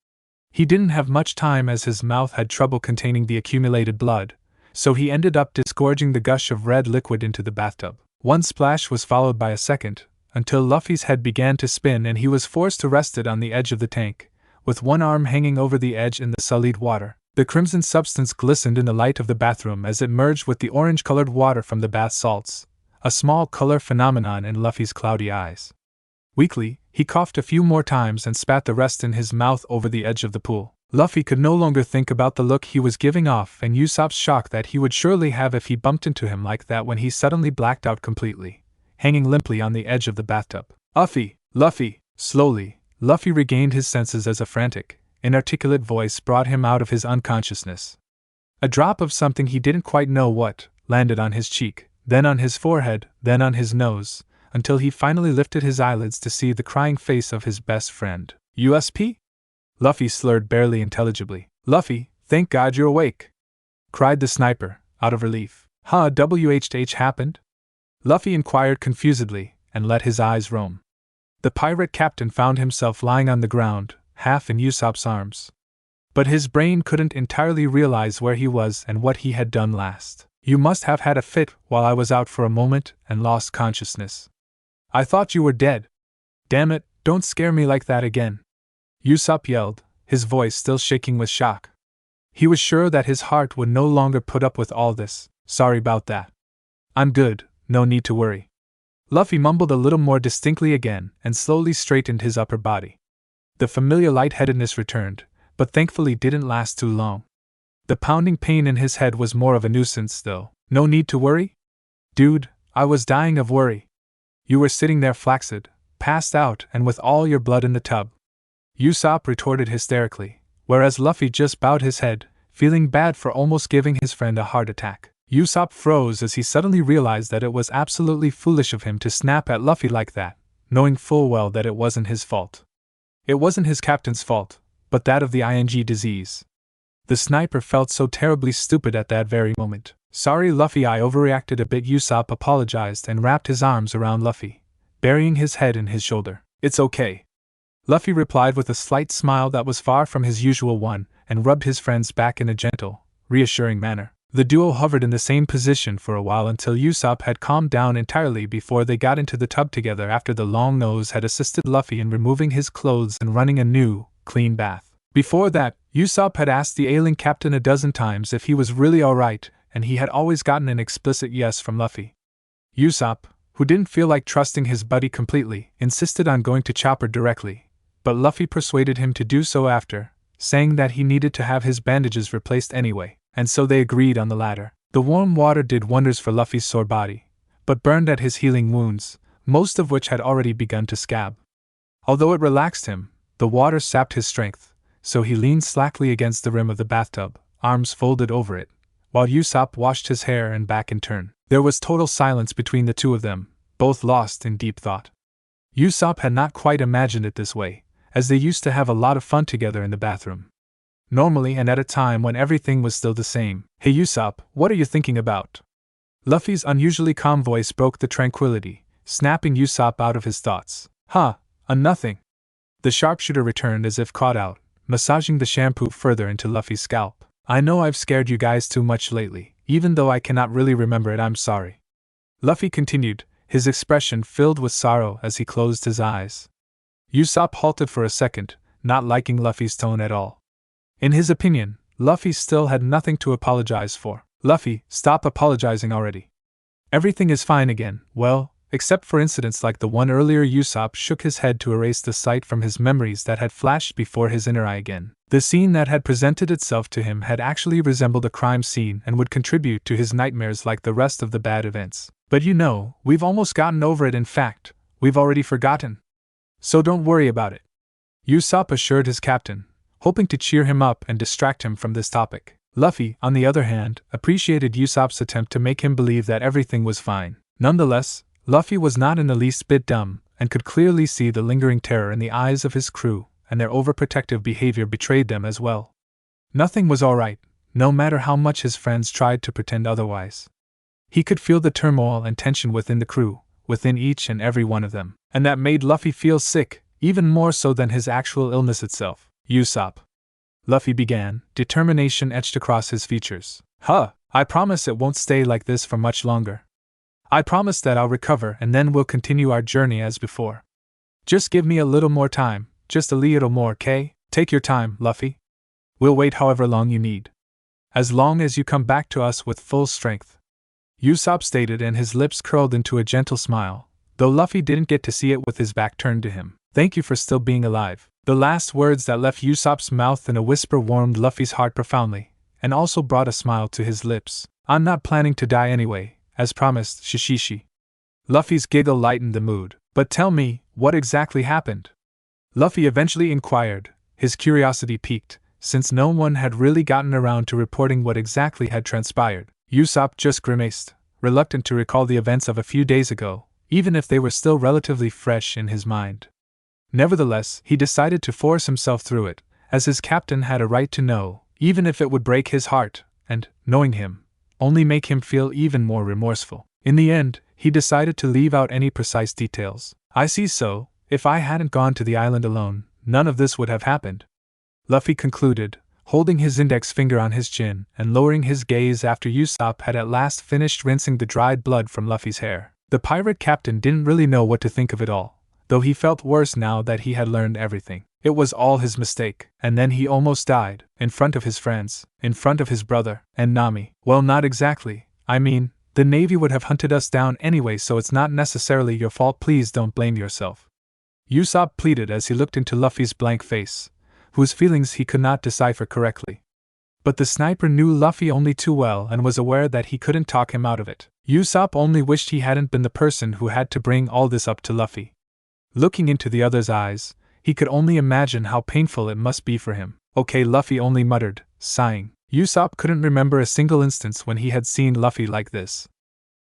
He didn't have much time as his mouth had trouble containing the accumulated blood, so he ended up disgorging the gush of red liquid into the bathtub. One splash was followed by a second, until Luffy's head began to spin and he was forced to rest it on the edge of the tank, with one arm hanging over the edge in the sullied water. The crimson substance glistened in the light of the bathroom as it merged with the orange-colored water from the bath salts, a small color phenomenon in Luffy's cloudy eyes. Weakly, he coughed a few more times and spat the rest in his mouth over the edge of the pool. Luffy could no longer think about the look he was giving off and Usopp's shock that he would surely have if he bumped into him like that when he suddenly blacked out completely, hanging limply on the edge of the bathtub. Luffy! Slowly, Luffy regained his senses as a frantic, inarticulate voice brought him out of his unconsciousness. A drop of something he didn't quite know what landed on his cheek, then on his forehead, then on his nose, until he finally lifted his eyelids to see the crying face of his best friend. USP? Luffy slurred barely intelligibly. Luffy, thank God you're awake! Cried the sniper, out of relief. Huh, WHH happened? Luffy inquired confusedly, and let his eyes roam. The pirate captain found himself lying on the ground, half in Usopp's arms. But his brain couldn't entirely realize where he was and what he had done last. You must have had a fit while I was out for a moment and lost consciousness. I thought you were dead. Damn it, don't scare me like that again. Usopp yelled, his voice still shaking with shock. He was sure that his heart would no longer put up with all this. Sorry about that. I'm good, no need to worry. Luffy mumbled a little more distinctly again and slowly straightened his upper body. The familiar lightheadedness returned, but thankfully didn't last too long. The pounding pain in his head was more of a nuisance, though. No need to worry? Dude, I was dying of worry. You were sitting there flaccid, passed out, and with all your blood in the tub. Usopp retorted hysterically, whereas Luffy just bowed his head, feeling bad for almost giving his friend a heart attack. Usopp froze as he suddenly realized that it was absolutely foolish of him to snap at Luffy like that, knowing full well that it wasn't his fault. It wasn't his captain's fault, but that of the ING disease. The sniper felt so terribly stupid at that very moment. Sorry Luffy, I overreacted a bit. Usopp apologized and wrapped his arms around Luffy, burying his head in his shoulder. It's okay. Luffy replied with a slight smile that was far from his usual one, and rubbed his friend's back in a gentle, reassuring manner. The duo hovered in the same position for a while until Usopp had calmed down entirely before they got into the tub together after the long nose had assisted Luffy in removing his clothes and running a new, clean bath. Before that, Usopp had asked the ailing captain a dozen times if he was really alright, and he had always gotten an explicit yes from Luffy. Usopp, who didn't feel like trusting his buddy completely, insisted on going to Chopper directly, but Luffy persuaded him to do so after, saying that he needed to have his bandages replaced anyway, and so they agreed on the latter. The warm water did wonders for Luffy's sore body, but burned at his healing wounds, most of which had already begun to scab. Although it relaxed him, the water sapped his strength, so he leaned slackly against the rim of the bathtub, arms folded over it, while Usopp washed his hair and back in turn. There was total silence between the two of them, both lost in deep thought. Usopp had not quite imagined it this way, as they used to have a lot of fun together in the bathroom. Normally and at a time when everything was still the same. Hey Usopp, what are you thinking about? Luffy's unusually calm voice broke the tranquility, snapping Usopp out of his thoughts. Nothing. The sharpshooter returned as if caught out, massaging the shampoo further into Luffy's scalp. I know I've scared you guys too much lately, even though I cannot really remember it, I'm sorry. Luffy continued, his expression filled with sorrow as he closed his eyes. Usopp halted for a second, not liking Luffy's tone at all. In his opinion, Luffy still had nothing to apologize for. Luffy, stop apologizing already. Everything is fine again, well, except for incidents like the one earlier. Usopp shook his head to erase the sight from his memories that had flashed before his inner eye again. The scene that had presented itself to him had actually resembled a crime scene and would contribute to his nightmares like the rest of the bad events. But you know, we've almost gotten over it. In fact, we've already forgotten. So don't worry about it. Usopp assured his captain, hoping to cheer him up and distract him from this topic. Luffy, on the other hand, appreciated Usopp's attempt to make him believe that everything was fine. Nonetheless, Luffy was not in the least bit dumb, and could clearly see the lingering terror in the eyes of his crew, and their overprotective behavior betrayed them as well. Nothing was alright, no matter how much his friends tried to pretend otherwise. He could feel the turmoil and tension within the crew, within each and every one of them, and that made Luffy feel sick, even more so than his actual illness itself. Usopp, Luffy began, determination etched across his features. I promise it won't stay like this for much longer. I promise that I'll recover and then we'll continue our journey as before. Just give me a little more time, just a little more, okay? Take your time, Luffy. We'll wait however long you need. As long as you come back to us with full strength. Usopp stated, and his lips curled into a gentle smile, though Luffy didn't get to see it with his back turned to him. Thank you for still being alive. The last words that left Usopp's mouth in a whisper warmed Luffy's heart profoundly, and also brought a smile to his lips. I'm not planning to die anyway, as promised, Shishishi. Luffy's giggle lightened the mood. But tell me, what exactly happened? Luffy eventually inquired, his curiosity piqued, since no one had really gotten around to reporting what exactly had transpired. Usopp just grimaced, reluctant to recall the events of a few days ago, even if they were still relatively fresh in his mind. Nevertheless, he decided to force himself through it, as his captain had a right to know, even if it would break his heart, and, knowing him, only make him feel even more remorseful. In the end, he decided to leave out any precise details. I see, so, if I hadn't gone to the island alone, none of this would have happened. Luffy concluded, holding his index finger on his chin and lowering his gaze after Usopp had at last finished rinsing the dried blood from Luffy's hair. The pirate captain didn't really know what to think of it all, though he felt worse now that he had learned everything. It was all his mistake, and then he almost died, in front of his friends, in front of his brother, and Nami. Well, not exactly. I mean, the Navy would have hunted us down anyway, so it's not necessarily your fault. Please don't blame yourself. Usopp pleaded as he looked into Luffy's blank face, whose feelings he could not decipher correctly. But the sniper knew Luffy only too well and was aware that he couldn't talk him out of it. Usopp only wished he hadn't been the person who had to bring all this up to Luffy. Looking into the other's eyes, he could only imagine how painful it must be for him. Okay, Luffy only muttered, sighing. Usopp couldn't remember a single instance when he had seen Luffy like this.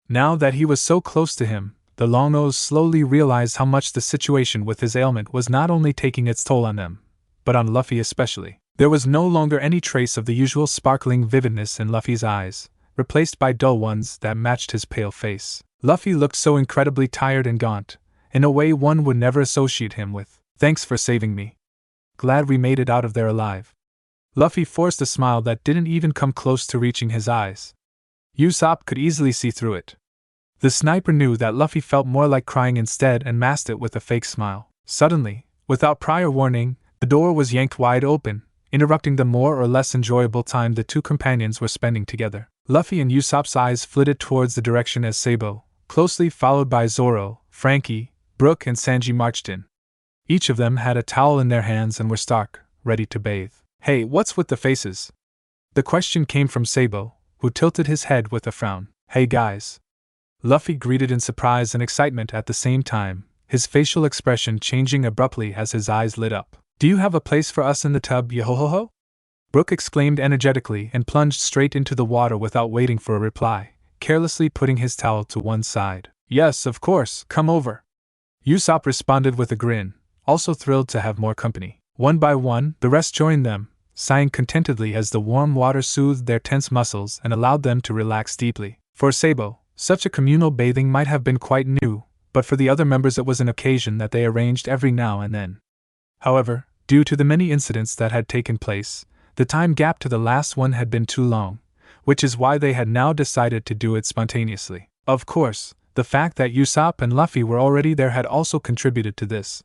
Now that he was so close to him, the Long-Nose slowly realized how much the situation with his ailment was not only taking its toll on them, but on Luffy especially. There was no longer any trace of the usual sparkling vividness in Luffy's eyes, replaced by dull ones that matched his pale face. Luffy looked so incredibly tired and gaunt, in a way one would never associate him with. Thanks for saving me. Glad we made it out of there alive. Luffy forced a smile that didn't even come close to reaching his eyes. Usopp could easily see through it. The sniper knew that Luffy felt more like crying instead and masked it with a fake smile. Suddenly, without prior warning, the door was yanked wide open, interrupting the more or less enjoyable time the two companions were spending together. Luffy and Usopp's eyes flitted towards the direction as Sabo, closely followed by Zoro, Frankie, Brook and Sanji marched in. Each of them had a towel in their hands and were stark, ready to bathe. Hey, what's with the faces? The question came from Sabo, who tilted his head with a frown. Hey guys. Luffy greeted in surprise and excitement at the same time, his facial expression changing abruptly as his eyes lit up. Do you have a place for us in the tub, yo-ho-ho-ho? Brook exclaimed energetically and plunged straight into the water without waiting for a reply, carelessly putting his towel to one side. Yes, of course, come over. Usopp responded with a grin, also thrilled to have more company. One by one, the rest joined them, sighing contentedly as the warm water soothed their tense muscles and allowed them to relax deeply. For Sabo, such a communal bathing might have been quite new, but for the other members it was an occasion that they arranged every now and then. However, due to the many incidents that had taken place, the time gap to the last one had been too long, which is why they had now decided to do it spontaneously. Of course, the fact that Usopp and Luffy were already there had also contributed to this.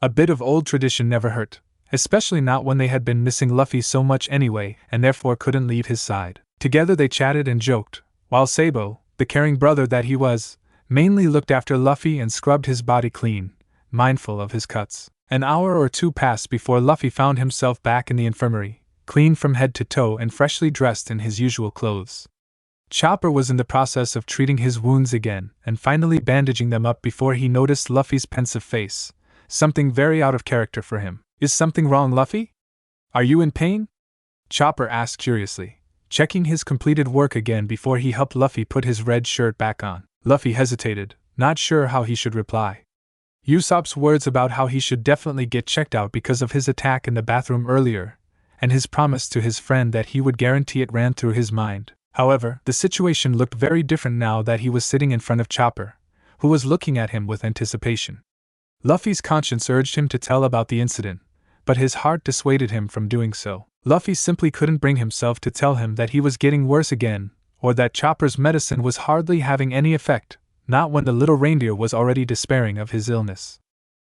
A bit of old tradition never hurt, especially not when they had been missing Luffy so much anyway and therefore couldn't leave his side. Together they chatted and joked, while Sabo, the caring brother that he was, mainly looked after Luffy and scrubbed his body clean, mindful of his cuts. An hour or two passed before Luffy found himself back in the infirmary, clean from head to toe and freshly dressed in his usual clothes. Chopper was in the process of treating his wounds again and finally bandaging them up before he noticed Luffy's pensive face, something very out of character for him. Is something wrong, Luffy? Are you in pain? Chopper asked curiously, checking his completed work again before he helped Luffy put his red shirt back on. Luffy hesitated, not sure how he should reply. Usopp's words about how he should definitely get checked out because of his attack in the bathroom earlier, and his promise to his friend that he would guarantee it ran through his mind. However, the situation looked very different now that he was sitting in front of Chopper, who was looking at him with anticipation. Luffy's conscience urged him to tell about the incident, but his heart dissuaded him from doing so. Luffy simply couldn't bring himself to tell him that he was getting worse again, or that Chopper's medicine was hardly having any effect, not when the little reindeer was already despairing of his illness.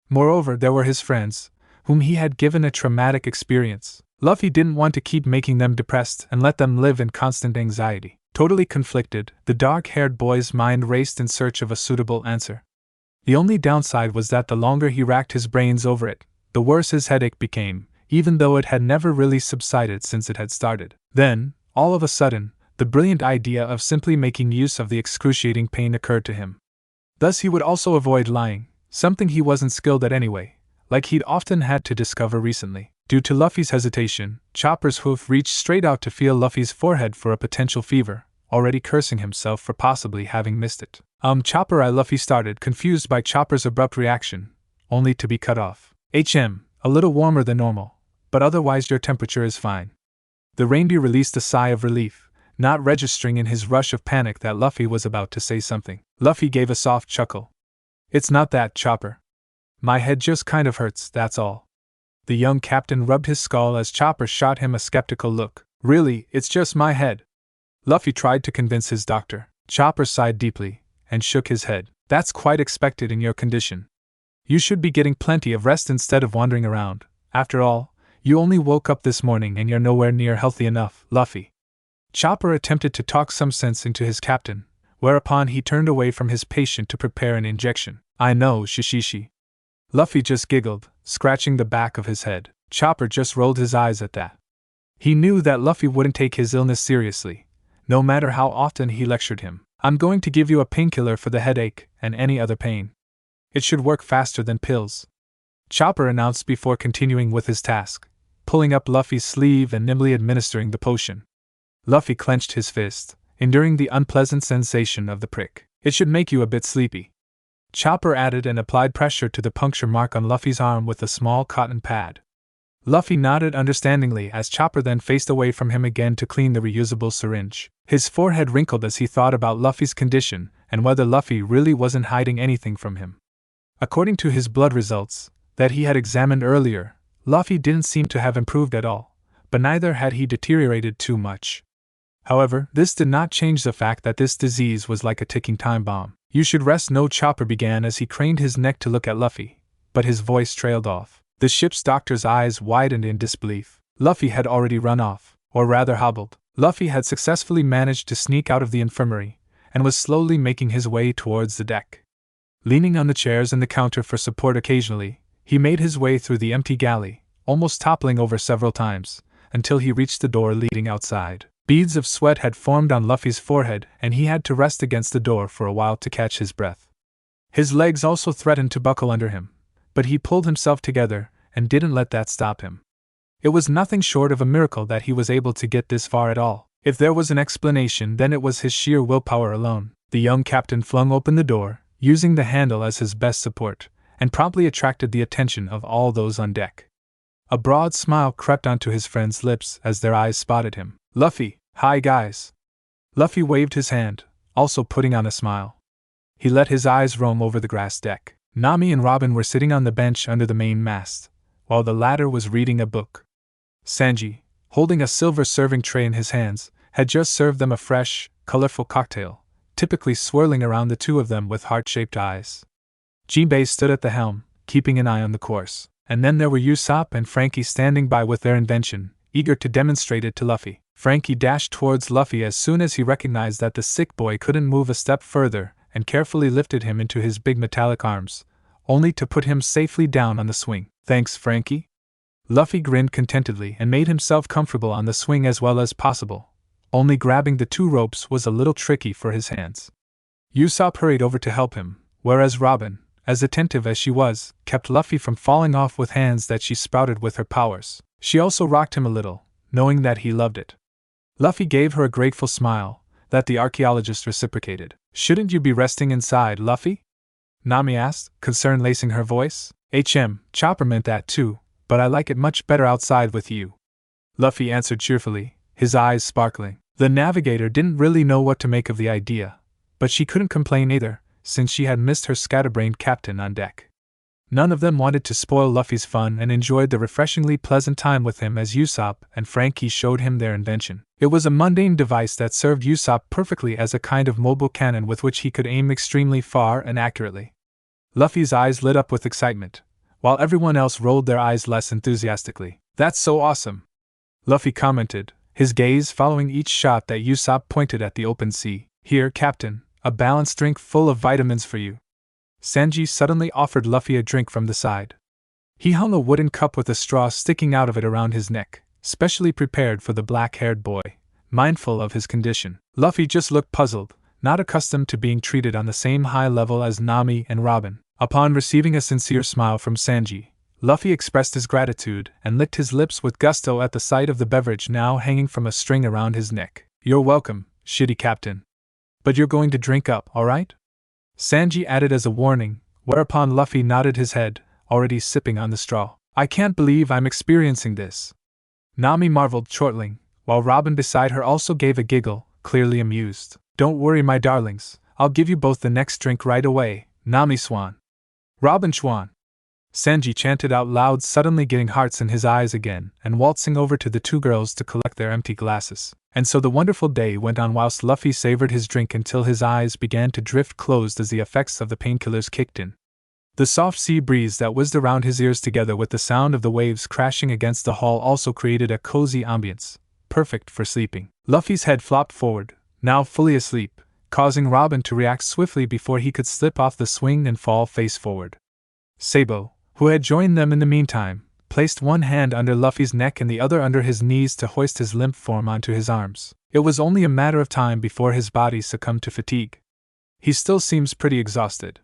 Moreover, there were his friends, whom he had given a traumatic experience. Luffy didn't want to keep making them depressed and let them live in constant anxiety. Totally conflicted, the dark-haired boy's mind raced in search of a suitable answer. The only downside was that the longer he racked his brains over it, the worse his headache became, even though it had never really subsided since it had started. Then, all of a sudden, the brilliant idea of simply making use of the excruciating pain occurred to him. Thus he would also avoid lying, something he wasn't skilled at anyway, like he'd often had to discover recently. Due to Luffy's hesitation, Chopper's hoof reached straight out to feel Luffy's forehead for a potential fever, already cursing himself for possibly having missed it. Chopper, Luffy started, confused by Chopper's abrupt reaction, only to be cut off. A little warmer than normal, but otherwise your temperature is fine. The reindeer released a sigh of relief, not registering in his rush of panic that Luffy was about to say something. Luffy gave a soft chuckle. It's not that, Chopper. My head just kind of hurts, that's all. The young captain rubbed his skull as Chopper shot him a skeptical look. Really, it's just my head. Luffy tried to convince his doctor. Chopper sighed deeply and shook his head. That's quite expected in your condition. You should be getting plenty of rest instead of wandering around. After all, you only woke up this morning and you're nowhere near healthy enough, Luffy. Chopper attempted to talk some sense into his captain, whereupon he turned away from his patient to prepare an injection. I know, Shishishi. Luffy just giggled, scratching the back of his head. Chopper just rolled his eyes at that. He knew that Luffy wouldn't take his illness seriously, no matter how often he lectured him. I'm going to give you a painkiller for the headache and any other pain. It should work faster than pills, Chopper announced before continuing with his task, pulling up Luffy's sleeve and nimbly administering the potion. Luffy clenched his fist, enduring the unpleasant sensation of the prick. It should make you a bit sleepy. Chopper added and applied pressure to the puncture mark on Luffy's arm with a small cotton pad. Luffy nodded understandingly as Chopper then faced away from him again to clean the reusable syringe. His forehead wrinkled as he thought about Luffy's condition and whether Luffy really wasn't hiding anything from him. According to his blood results that he had examined earlier, Luffy didn't seem to have improved at all, but neither had he deteriorated too much. However, this did not change the fact that this disease was like a ticking time bomb. You should rest, no, Chopper began as he craned his neck to look at Luffy, but his voice trailed off. The ship's doctor's eyes widened in disbelief. Luffy had already run off, or rather hobbled. Luffy had successfully managed to sneak out of the infirmary, and was slowly making his way towards the deck. Leaning on the chairs and the counter for support occasionally, he made his way through the empty galley, almost toppling over several times, until he reached the door leading outside. Beads of sweat had formed on Luffy's forehead, and he had to rest against the door for a while to catch his breath. His legs also threatened to buckle under him, but he pulled himself together and didn't let that stop him. It was nothing short of a miracle that he was able to get this far at all. If there was an explanation, then it was his sheer willpower alone. The young captain flung open the door, using the handle as his best support, and promptly attracted the attention of all those on deck. A broad smile crept onto his friends' lips as their eyes spotted him. Luffy, hi guys. Luffy waved his hand, also putting on a smile. He let his eyes roam over the grass deck. Nami and Robin were sitting on the bench under the main mast, while the latter was reading a book. Sanji, holding a silver serving tray in his hands, had just served them a fresh, colorful cocktail, typically swirling around the two of them with heart-shaped eyes. Jinbei stood at the helm, keeping an eye on the course, and then there were Usopp and Frankie standing by with their invention, eager to demonstrate it to Luffy. Frankie dashed towards Luffy as soon as he recognized that the sick boy couldn't move a step further and carefully lifted him into his big metallic arms, only to put him safely down on the swing. Thanks, Frankie. Luffy grinned contentedly and made himself comfortable on the swing as well as possible, only grabbing the two ropes was a little tricky for his hands. Usopp hurried over to help him, whereas Robin, as attentive as she was, kept Luffy from falling off with hands that she sprouted with her powers. She also rocked him a little, knowing that he loved it. Luffy gave her a grateful smile that the archaeologist reciprocated. Shouldn't you be resting inside, Luffy? Nami asked, concern lacing her voice. Chopper meant that too, but I like it much better outside with you. Luffy answered cheerfully, his eyes sparkling. The navigator didn't really know what to make of the idea, but she couldn't complain either, since she had missed her scatterbrained captain on deck. None of them wanted to spoil Luffy's fun and enjoyed the refreshingly pleasant time with him as Usopp and Frankie showed him their invention. It was a mundane device that served Usopp perfectly as a kind of mobile cannon with which he could aim extremely far and accurately. Luffy's eyes lit up with excitement, while everyone else rolled their eyes less enthusiastically. "That's so awesome!" Luffy commented, his gaze following each shot that Usopp pointed at the open sea. "Here, Captain, a balanced drink full of vitamins for you." Sanji suddenly offered Luffy a drink from the side. He hung a wooden cup with a straw sticking out of it around his neck, specially prepared for the black-haired boy, mindful of his condition. Luffy just looked puzzled, not accustomed to being treated on the same high level as Nami and Robin. Upon receiving a sincere smile from Sanji, Luffy expressed his gratitude and licked his lips with gusto at the sight of the beverage now hanging from a string around his neck. "You're welcome, shitty captain. But you're going to drink up, alright?" Sanji added as a warning, whereupon Luffy nodded his head, already sipping on the straw. "I can't believe I'm experiencing this," Nami marveled, chortling, while Robin beside her also gave a giggle, clearly amused. "Don't worry, my darlings, I'll give you both the next drink right away, Nami Swan." "Robin Schwan," Sanji chanted out loud, suddenly getting hearts in his eyes again and waltzing over to the two girls to collect their empty glasses. And so the wonderful day went on whilst Luffy savored his drink until his eyes began to drift closed as the effects of the painkillers kicked in. The soft sea breeze that whizzed around his ears together with the sound of the waves crashing against the hull also created a cozy ambience, perfect for sleeping. Luffy's head flopped forward, now fully asleep, causing Robin to react swiftly before he could slip off the swing and fall face forward. Sabo, who had joined them in the meantime, placed one hand under Luffy's neck and the other under his knees to hoist his limp form onto his arms. It was only a matter of time before his body succumbed to fatigue. "He still seems pretty exhausted,"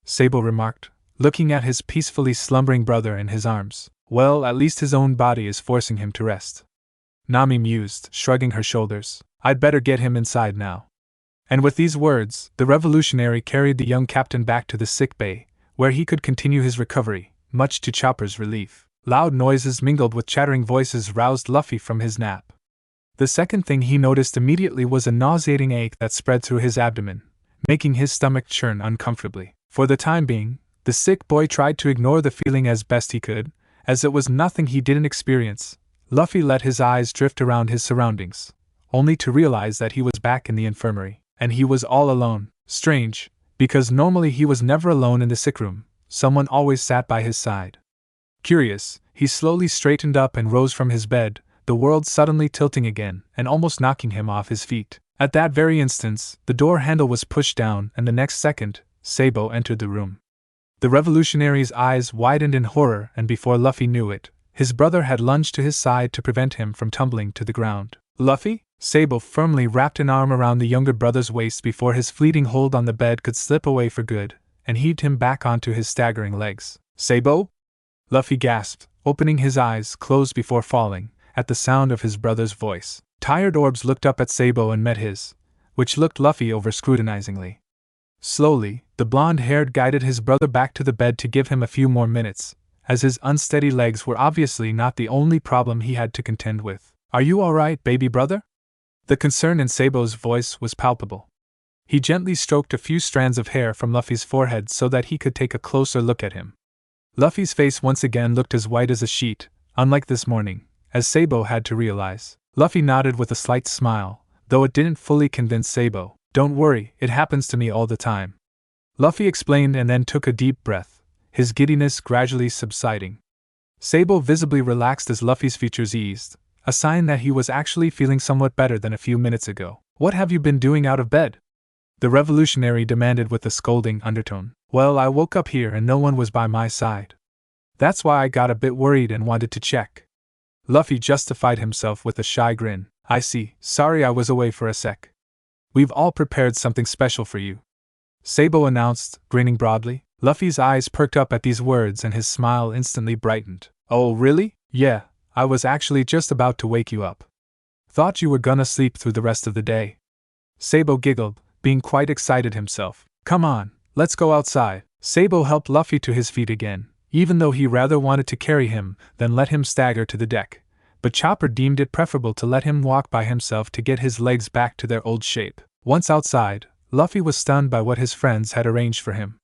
Sabo remarked, looking at his peacefully slumbering brother in his arms. "Well, at least his own body is forcing him to rest," Nami mused, shrugging her shoulders. "I'd better get him inside now." And with these words, the revolutionary carried the young captain back to the sick bay, where he could continue his recovery, much to Chopper's relief. Loud noises mingled with chattering voices roused Luffy from his nap. The second thing he noticed immediately was a nauseating ache that spread through his abdomen, making his stomach churn uncomfortably. For the time being, the sick boy tried to ignore the feeling as best he could, as it was nothing he didn't experience. Luffy let his eyes drift around his surroundings, only to realize that he was back in the infirmary, and he was all alone. Strange, because normally he was never alone in the sick room, someone always sat by his side. Curious, he slowly straightened up and rose from his bed, the world suddenly tilting again and almost knocking him off his feet. At that very instant, the door handle was pushed down and the next second, Sabo entered the room. The revolutionary's eyes widened in horror, and before Luffy knew it, his brother had lunged to his side to prevent him from tumbling to the ground. "Luffy?" Sabo firmly wrapped an arm around the younger brother's waist before his fleeting hold on the bed could slip away for good, and heaved him back onto his staggering legs. "Sabo?" Luffy gasped, opening his eyes closed before falling, at the sound of his brother's voice. Tired orbs looked up at Sabo and met his, which looked Luffy over scrutinizingly. Slowly, the blonde-haired guided his brother back to the bed to give him a few more minutes, as his unsteady legs were obviously not the only problem he had to contend with. "Are you all right, baby brother?" The concern in Sabo's voice was palpable. He gently stroked a few strands of hair from Luffy's forehead so that he could take a closer look at him. Luffy's face once again looked as white as a sheet, unlike this morning, as Sabo had to realize. Luffy nodded with a slight smile, though it didn't fully convince Sabo. "Don't worry, it happens to me all the time," Luffy explained and then took a deep breath, his giddiness gradually subsiding. Sabo visibly relaxed as Luffy's features eased, a sign that he was actually feeling somewhat better than a few minutes ago. "What have you been doing out of bed?" the revolutionary demanded with a scolding undertone. "Well, I woke up here and no one was by my side. That's why I got a bit worried and wanted to check." Luffy justified himself with a shy grin. "I see, sorry I was away for a sec. We've all prepared something special for you," Sabo announced, grinning broadly. Luffy's eyes perked up at these words and his smile instantly brightened. "Oh, really? Yeah, I was actually just about to wake you up. Thought you were gonna sleep through the rest of the day." Sabo giggled, being quite excited himself. "Come on, let's go outside." Sabo helped Luffy to his feet again, even though he rather wanted to carry him than let him stagger to the deck. But Chopper deemed it preferable to let him walk by himself to get his legs back to their old shape. Once outside, Luffy was stunned by what his friends had arranged for him.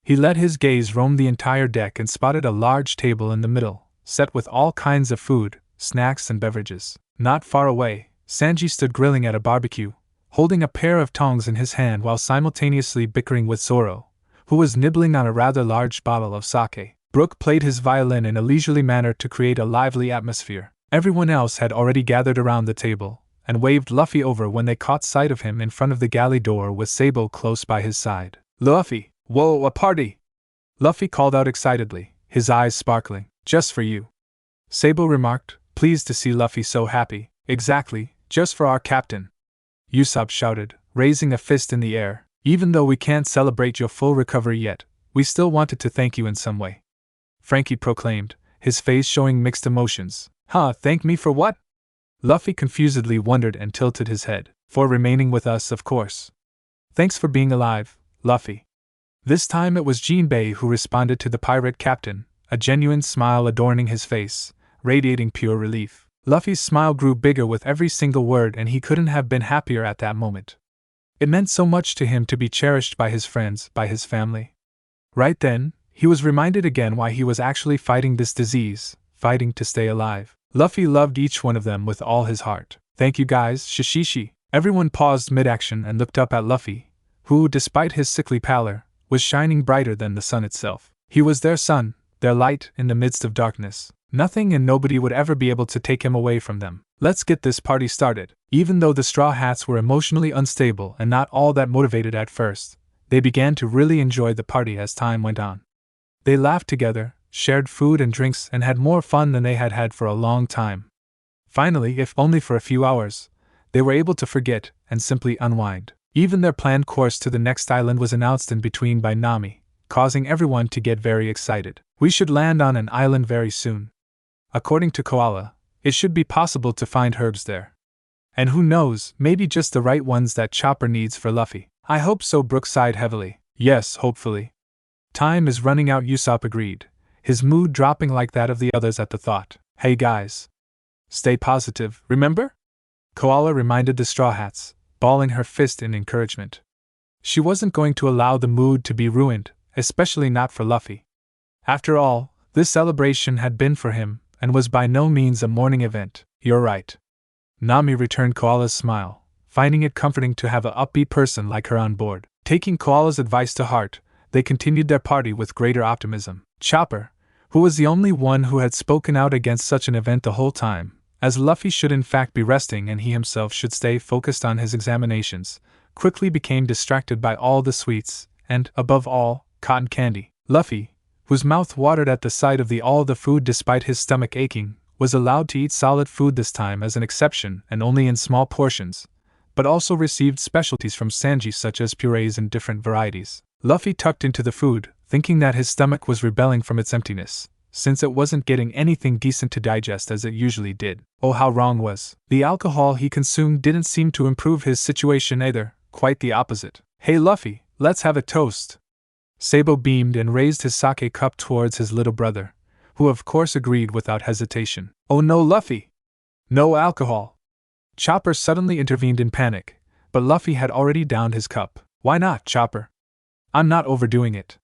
He let his gaze roam the entire deck and spotted a large table in the middle, set with all kinds of food, snacks, and beverages. Not far away, Sanji stood grilling at a barbecue, holding a pair of tongs in his hand while simultaneously bickering with Zoro, who was nibbling on a rather large bottle of sake. Brook played his violin in a leisurely manner to create a lively atmosphere. Everyone else had already gathered around the table, and waved Luffy over when they caught sight of him in front of the galley door with Sabo close by his side. "Luffy, whoa, a party!" Luffy called out excitedly, his eyes sparkling. "Just for you," Sabo remarked, pleased to see Luffy so happy. "Exactly, just for our captain," Usopp shouted, raising a fist in the air. "Even though we can't celebrate your full recovery yet, we still wanted to thank you in some way," Frankie proclaimed, his face showing mixed emotions. "Huh, thank me for what?" Luffy confusedly wondered and tilted his head. "For remaining with us, of course. Thanks for being alive, Luffy." This time it was Jinbei who responded to the pirate captain, a genuine smile adorning his face, radiating pure relief. Luffy's smile grew bigger with every single word, and he couldn't have been happier at that moment. It meant so much to him to be cherished by his friends, by his family. Right then, he was reminded again why he was actually fighting this disease, fighting to stay alive. Luffy loved each one of them with all his heart. "Thank you guys, Shishishi." Everyone paused mid-action and looked up at Luffy, who, despite his sickly pallor, was shining brighter than the sun itself. He was their sun, their light in the midst of darkness. Nothing and nobody would ever be able to take him away from them. "Let's get this party started." Even though the Straw Hats were emotionally unstable and not all that motivated at first, they began to really enjoy the party as time went on. They laughed together, shared food and drinks, and had more fun than they had had for a long time. Finally, if only for a few hours, they were able to forget and simply unwind. Even their planned course to the next island was announced in between by Nami, causing everyone to get very excited. "We should land on an island very soon. According to Koala, it should be possible to find herbs there. And who knows, maybe just the right ones that Chopper needs for Luffy." "I hope so," Brook sighed heavily. "Yes, hopefully." "Time is running out," Usopp agreed, his mood dropping like that of the others at the thought. "Hey guys. Stay positive, remember?" Koala reminded the Straw Hats, balling her fist in encouragement. She wasn't going to allow the mood to be ruined, especially not for Luffy. After all, this celebration had been for him, and was by no means a morning event. "You're right." Nami returned Koala's smile, finding it comforting to have an upbeat person like her on board. Taking Koala's advice to heart, they continued their party with greater optimism. Chopper, who was the only one who had spoken out against such an event the whole time, as Luffy should in fact be resting and he himself should stay focused on his examinations, quickly became distracted by all the sweets, and, above all, cotton candy. Luffy, whose mouth watered at the sight of all the food despite his stomach aching, was allowed to eat solid food this time as an exception and only in small portions, but also received specialties from Sanji such as purees in different varieties. Luffy tucked into the food, thinking that his stomach was rebelling from its emptiness, since it wasn't getting anything decent to digest as it usually did. Oh, how wrong was. The alcohol he consumed didn't seem to improve his situation either, quite the opposite. "Hey Luffy, let's have a toast." Sabo beamed and raised his sake cup towards his little brother, who of course agreed without hesitation. "Oh no, Luffy! No alcohol!" Chopper suddenly intervened in panic, but Luffy had already downed his cup. "Why not, Chopper? I'm not overdoing it."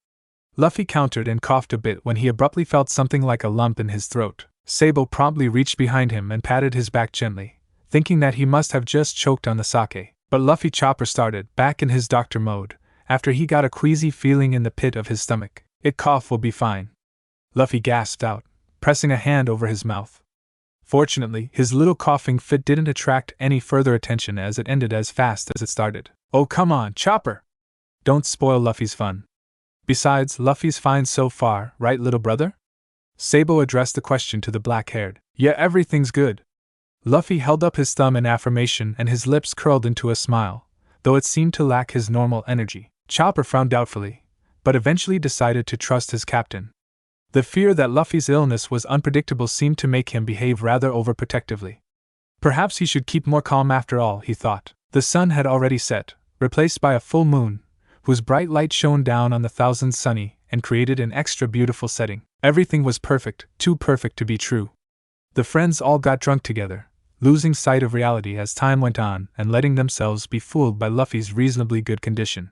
Luffy countered and coughed a bit when he abruptly felt something like a lump in his throat. Sabo promptly reached behind him and patted his back gently, thinking that he must have just choked on the sake. But Luffy Chopper started, back in his doctor mode, after he got a queasy feeling in the pit of his stomach. "It cough will be fine," Luffy gasped out, pressing a hand over his mouth. Fortunately, his little coughing fit didn't attract any further attention as it ended as fast as it started. "Oh come on, Chopper! Don't spoil Luffy's fun. Besides, Luffy's fine so far, right little brother?" Sabo addressed the question to the black-haired. "Yeah, everything's good." Luffy held up his thumb in affirmation and his lips curled into a smile, though it seemed to lack his normal energy. Chopper frowned doubtfully, but eventually decided to trust his captain. The fear that Luffy's illness was unpredictable seemed to make him behave rather overprotectively. Perhaps he should keep more calm after all, he thought. The sun had already set, replaced by a full moon, whose bright light shone down on the thousand sunny and created an extra beautiful setting. Everything was perfect, too perfect to be true. The friends all got drunk together, losing sight of reality as time went on and letting themselves be fooled by Luffy's reasonably good condition.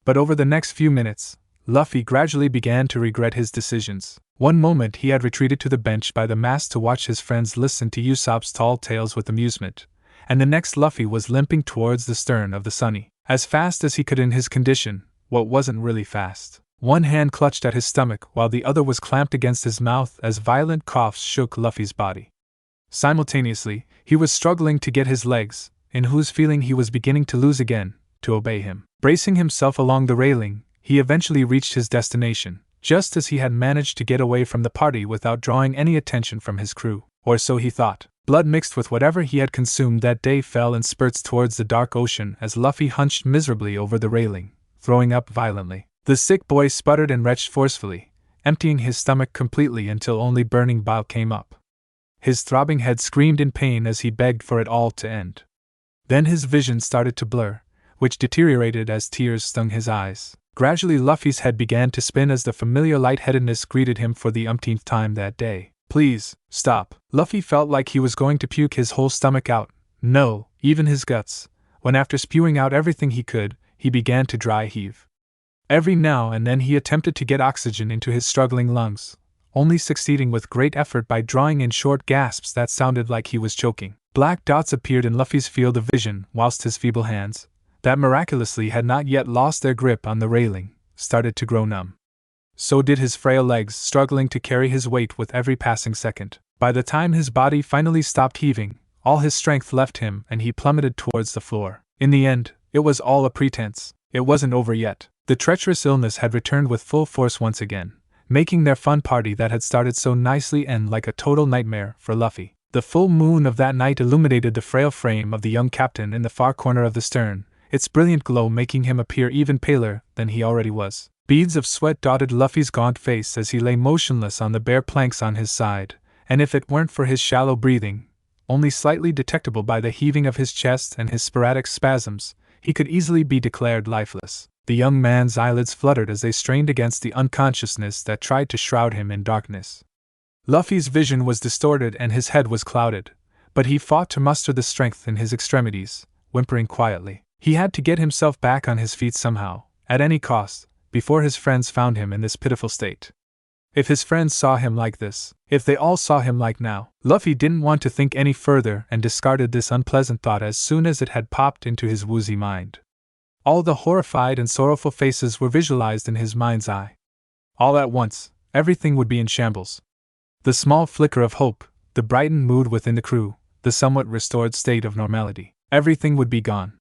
But over the next few minutes, Luffy gradually began to regret his decisions. One moment he had retreated to the bench by the mast to watch his friends listen to Usopp's tall tales with amusement, and the next Luffy was limping towards the stern of the Sunny, as fast as he could in his condition, what wasn't really fast. One hand clutched at his stomach while the other was clamped against his mouth as violent coughs shook Luffy's body. Simultaneously, he was struggling to get his legs, in whose feeling he was beginning to lose again, to obey him. Bracing himself along the railing, he eventually reached his destination, just as he had managed to get away from the party without drawing any attention from his crew, or so he thought. Blood mixed with whatever he had consumed that day fell in spurts towards the dark ocean as Luffy hunched miserably over the railing, throwing up violently. The sick boy sputtered and retched forcefully, emptying his stomach completely until only burning bile came up. His throbbing head screamed in pain as he begged for it all to end. Then his vision started to blur, which deteriorated as tears stung his eyes. Gradually Luffy's head began to spin as the familiar lightheadedness greeted him for the umpteenth time that day. Please, stop. Luffy felt like he was going to puke his whole stomach out, no, even his guts, when after spewing out everything he could, he began to dry heave. Every now and then he attempted to get oxygen into his struggling lungs, only succeeding with great effort by drawing in short gasps that sounded like he was choking. Black dots appeared in Luffy's field of vision whilst his feeble hands, that miraculously had not yet lost their grip on the railing, started to grow numb. So did his frail legs, struggling to carry his weight with every passing second. By the time his body finally stopped heaving, all his strength left him and he plummeted towards the floor. In the end, it was all a pretense. It wasn't over yet. The treacherous illness had returned with full force once again, making their fun party that had started so nicely end like a total nightmare for Luffy. The full moon of that night illuminated the frail frame of the young captain in the far corner of the stern, its brilliant glow making him appear even paler than he already was. Beads of sweat dotted Luffy's gaunt face as he lay motionless on the bare planks on his side, and if it weren't for his shallow breathing, only slightly detectable by the heaving of his chest and his sporadic spasms, he could easily be declared lifeless. The young man's eyelids fluttered as they strained against the unconsciousness that tried to shroud him in darkness. Luffy's vision was distorted and his head was clouded, but he fought to muster the strength in his extremities, whimpering quietly. He had to get himself back on his feet somehow, at any cost, before his friends found him in this pitiful state. If his friends saw him like this, if they all saw him like now, Luffy didn't want to think any further and discarded this unpleasant thought as soon as it had popped into his woozy mind. All the horrified and sorrowful faces were visualized in his mind's eye. All at once, everything would be in shambles. The small flicker of hope, the brightened mood within the crew, the somewhat restored state of normality, everything would be gone.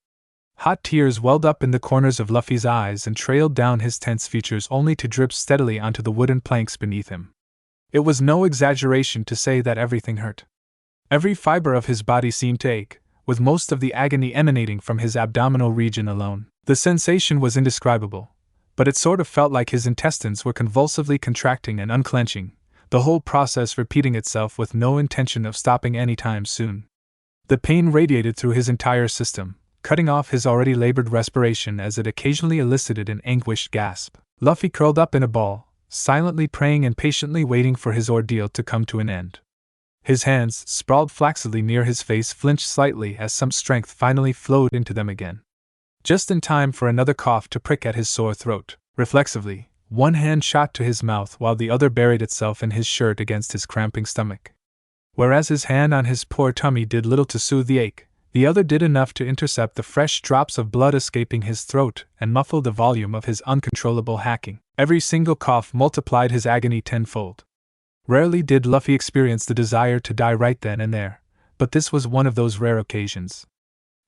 Hot tears welled up in the corners of Luffy's eyes and trailed down his tense features only to drip steadily onto the wooden planks beneath him. It was no exaggeration to say that everything hurt. Every fiber of his body seemed to ache, with most of the agony emanating from his abdominal region alone. The sensation was indescribable, but it sort of felt like his intestines were convulsively contracting and unclenching, the whole process repeating itself with no intention of stopping any time soon. The pain radiated through his entire system, cutting off his already labored respiration as it occasionally elicited an anguished gasp. Luffy curled up in a ball, silently praying and patiently waiting for his ordeal to come to an end. His hands, sprawled flaccidly near his face, flinched slightly as some strength finally flowed into them again. Just in time for another cough to prick at his sore throat. Reflexively, one hand shot to his mouth while the other buried itself in his shirt against his cramping stomach. Whereas his hand on his poor tummy did little to soothe the ache, the other did enough to intercept the fresh drops of blood escaping his throat and muffle the volume of his uncontrollable hacking. Every single cough multiplied his agony tenfold. Rarely did Luffy experience the desire to die right then and there, but this was one of those rare occasions.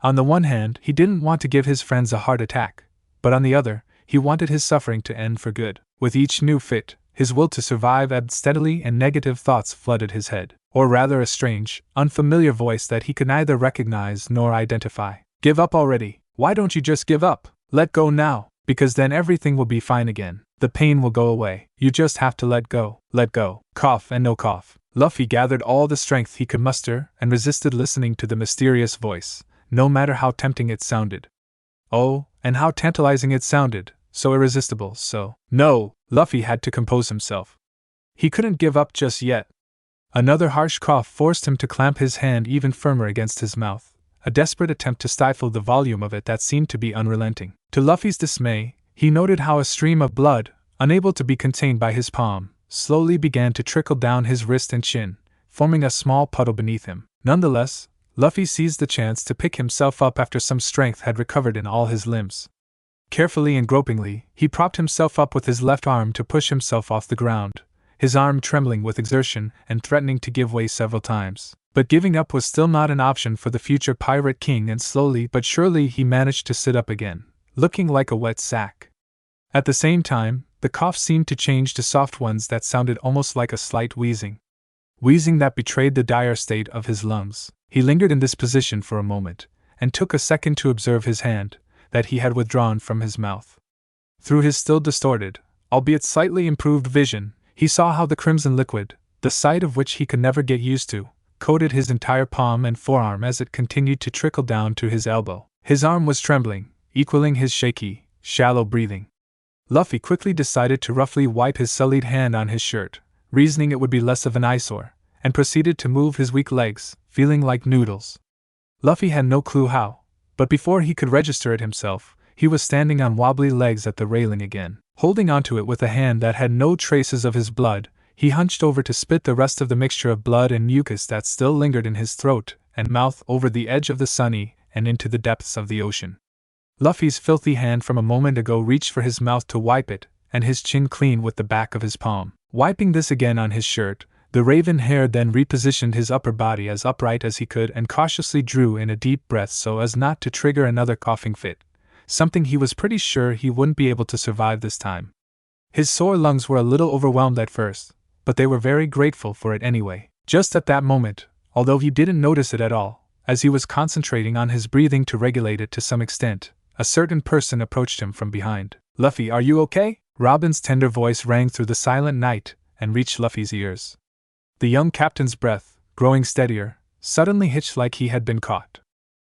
On the one hand, he didn't want to give his friends a heart attack, but on the other, he wanted his suffering to end for good. With each new fit, his will to survive ebbed steadily and negative thoughts flooded his head, or rather a strange, unfamiliar voice that he could neither recognize nor identify. Give up already. Why don't you just give up? Let go now, because then everything will be fine again. The pain will go away. You just have to let go. Let go. Cough and no cough. Luffy gathered all the strength he could muster and resisted listening to the mysterious voice, no matter how tempting it sounded. Oh, and how tantalizing it sounded, so irresistible, so. No, Luffy had to compose himself. He couldn't give up just yet. Another harsh cough forced him to clamp his hand even firmer against his mouth, a desperate attempt to stifle the volume of it that seemed to be unrelenting. To Luffy's dismay, he noted how a stream of blood, unable to be contained by his palm, slowly began to trickle down his wrist and chin, forming a small puddle beneath him. Nonetheless, Luffy seized the chance to pick himself up after some strength had recovered in all his limbs. Carefully and gropingly, he propped himself up with his left arm to push himself off the ground, his arm trembling with exertion and threatening to give way several times. But giving up was still not an option for the future pirate king, and slowly but surely he managed to sit up again, looking like a wet sack. At the same time, the cough seemed to change to soft ones that sounded almost like a slight wheezing. Wheezing that betrayed the dire state of his lungs. He lingered in this position for a moment, and took a second to observe his hand, that he had withdrawn from his mouth. Through his still distorted, albeit slightly improved vision, he saw how the crimson liquid, the sight of which he could never get used to, coated his entire palm and forearm as it continued to trickle down to his elbow. His arm was trembling, equaling his shaky, shallow breathing. Luffy quickly decided to roughly wipe his sullied hand on his shirt, reasoning it would be less of an eyesore, and proceeded to move his weak legs, feeling like noodles. Luffy had no clue how, but before he could register it himself, he was standing on wobbly legs at the railing again. Holding onto it with a hand that had no traces of his blood, he hunched over to spit the rest of the mixture of blood and mucus that still lingered in his throat and mouth over the edge of the sunny and into the depths of the ocean. Luffy's filthy hand from a moment ago reached for his mouth to wipe it, and his chin clean with the back of his palm. Wiping this again on his shirt, the raven-haired then repositioned his upper body as upright as he could and cautiously drew in a deep breath so as not to trigger another coughing fit, something he was pretty sure he wouldn't be able to survive this time. His sore lungs were a little overwhelmed at first, but they were very grateful for it anyway. Just at that moment, although he didn't notice it at all, as he was concentrating on his breathing to regulate it to some extent, a certain person approached him from behind. "Luffy, are you okay?" Robin's tender voice rang through the silent night and reached Luffy's ears. The young captain's breath, growing steadier, suddenly hitched like he had been caught.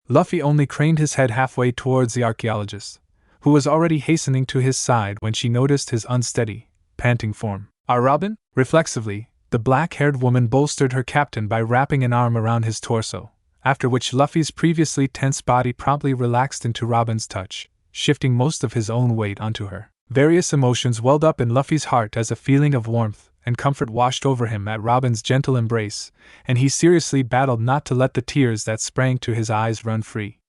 Luffy only craned his head halfway towards the archaeologist, who was already hastening to his side when she noticed his unsteady, panting form. Robin?" Reflexively, the black-haired woman bolstered her captain by wrapping an arm around his torso, after which Luffy's previously tense body promptly relaxed into Robin's touch, shifting most of his own weight onto her. Various emotions welled up in Luffy's heart as a feeling of warmth and comfort washed over him at Robin's gentle embrace, and he seriously battled not to let the tears that sprang to his eyes run free.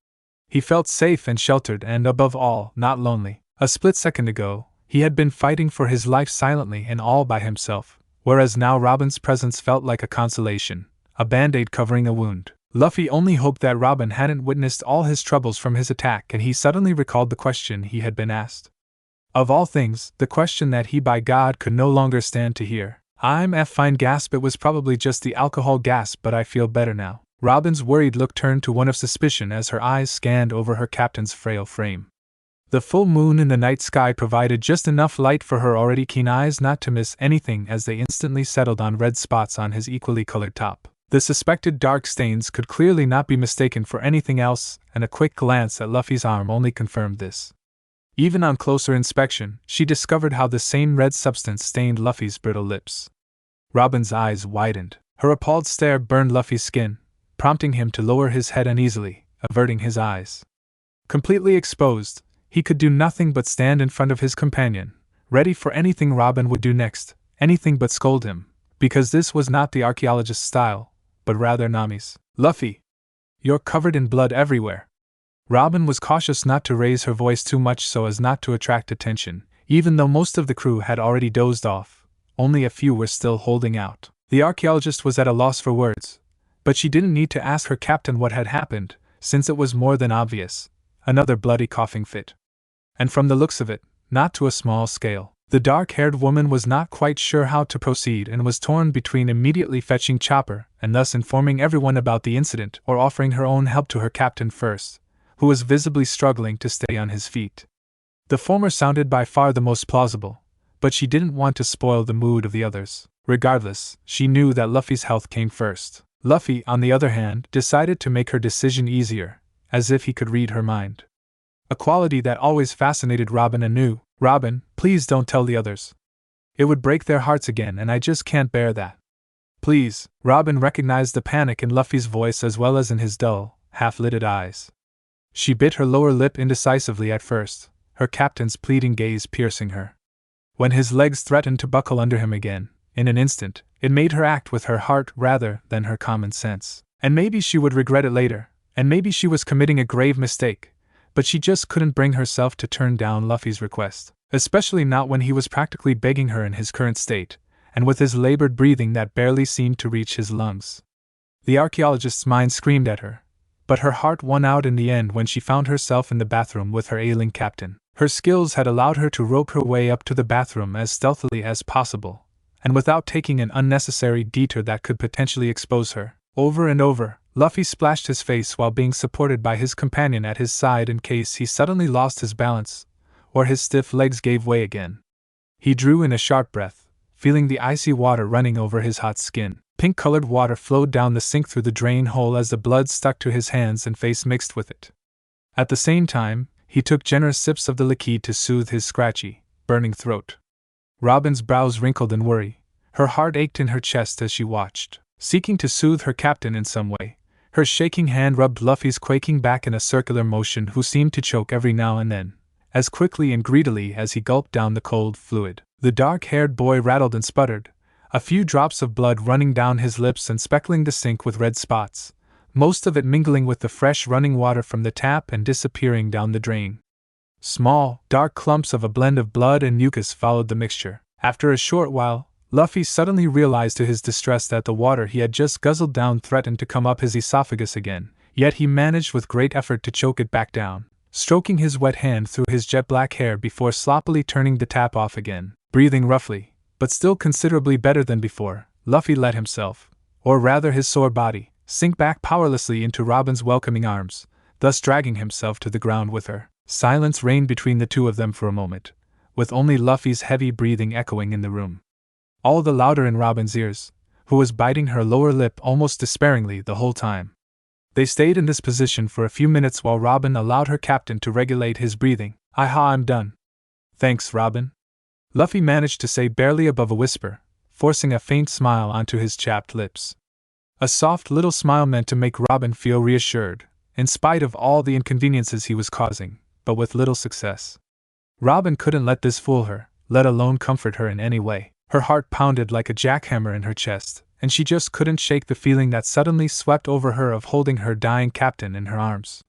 He felt safe and sheltered and, above all, not lonely. A split second ago, he had been fighting for his life silently and all by himself, whereas now Robin's presence felt like a consolation, a band-aid covering a wound. Luffy only hoped that Robin hadn't witnessed all his troubles from his attack, and he suddenly recalled the question he had been asked. Of all things, the question that he by God could no longer stand to hear. "I'm fine" gasp. It was probably just the alcohol gasp, but I feel better now. Robin's worried look turned to one of suspicion as her eyes scanned over her captain's frail frame. The full moon in the night sky provided just enough light for her already keen eyes not to miss anything as they instantly settled on red spots on his equally colored top. The suspected dark stains could clearly not be mistaken for anything else, and a quick glance at Luffy's arm only confirmed this. Even on closer inspection, she discovered how the same red substance stained Luffy's brittle lips. Robin's eyes widened. Her appalled stare burned Luffy's skin, prompting him to lower his head uneasily, averting his eyes. Completely exposed, he could do nothing but stand in front of his companion, ready for anything Robin would do next, anything but scold him, because this was not the archaeologist's style, but rather Nami's. "Luffy, you're covered in blood everywhere." Robin was cautious not to raise her voice too much so as not to attract attention, even though most of the crew had already dozed off, only a few were still holding out. The archaeologist was at a loss for words, but she didn't need to ask her captain what had happened, since it was more than obvious. Another bloody coughing fit. And from the looks of it, not to a small scale. The dark-haired woman was not quite sure how to proceed and was torn between immediately fetching Chopper and thus informing everyone about the incident or offering her own help to her captain first, who was visibly struggling to stay on his feet. The former sounded by far the most plausible, but she didn't want to spoil the mood of the others. Regardless, she knew that Luffy's health came first. Luffy, on the other hand, decided to make her decision easier, as if he could read her mind. A quality that always fascinated Robin anew. "Robin, please don't tell the others. It would break their hearts again and I just can't bear that. Please." Robin recognized the panic in Luffy's voice as well as in his dull, half-lidded eyes. She bit her lower lip indecisively at first, her captain's pleading gaze piercing her. When his legs threatened to buckle under him again, in an instant, it made her act with her heart rather than her common sense. And maybe she would regret it later, and maybe she was committing a grave mistake, but she just couldn't bring herself to turn down Luffy's request, especially not when he was practically begging her in his current state, and with his labored breathing that barely seemed to reach his lungs. The archaeologist's mind screamed at her, but her heart won out in the end when she found herself in the bathroom with her ailing captain. Her skills had allowed her to rope her way up to the bathroom as stealthily as possible, and without taking an unnecessary detour that could potentially expose her. Over and over, Luffy splashed his face while being supported by his companion at his side in case he suddenly lost his balance, or his stiff legs gave way again. He drew in a sharp breath, feeling the icy water running over his hot skin. Pink-colored water flowed down the sink through the drain hole as the blood stuck to his hands and face mixed with it. At the same time, he took generous sips of the liquid to soothe his scratchy, burning throat. Robin's brows wrinkled in worry. Her heart ached in her chest as she watched. Seeking to soothe her captain in some way, her shaking hand rubbed Luffy's quaking back in a circular motion, who seemed to choke every now and then, as quickly and greedily as he gulped down the cold fluid. The dark-haired boy rattled and sputtered, a few drops of blood running down his lips and speckling the sink with red spots, most of it mingling with the fresh running water from the tap and disappearing down the drain. Small, dark clumps of a blend of blood and mucus followed the mixture. After a short while, Luffy suddenly realized to his distress that the water he had just guzzled down threatened to come up his esophagus again, yet he managed with great effort to choke it back down, stroking his wet hand through his jet-black hair before sloppily turning the tap off again. Breathing roughly, but still considerably better than before, Luffy let himself, or rather his sore body, sink back powerlessly into Robin's welcoming arms, thus dragging himself to the ground with her. Silence reigned between the two of them for a moment, with only Luffy's heavy breathing echoing in the room. All the louder in Robin's ears, who was biting her lower lip almost despairingly the whole time. They stayed in this position for a few minutes while Robin allowed her captain to regulate his breathing. I'm done. Thanks, Robin. Luffy managed to say barely above a whisper, forcing a faint smile onto his chapped lips. A soft little smile meant to make Robin feel reassured, in spite of all the inconveniences he was causing, but with little success. Robin couldn't let this fool her, let alone comfort her in any way. Her heart pounded like a jackhammer in her chest, and she just couldn't shake the feeling that suddenly swept over her of holding her dying captain in her arms.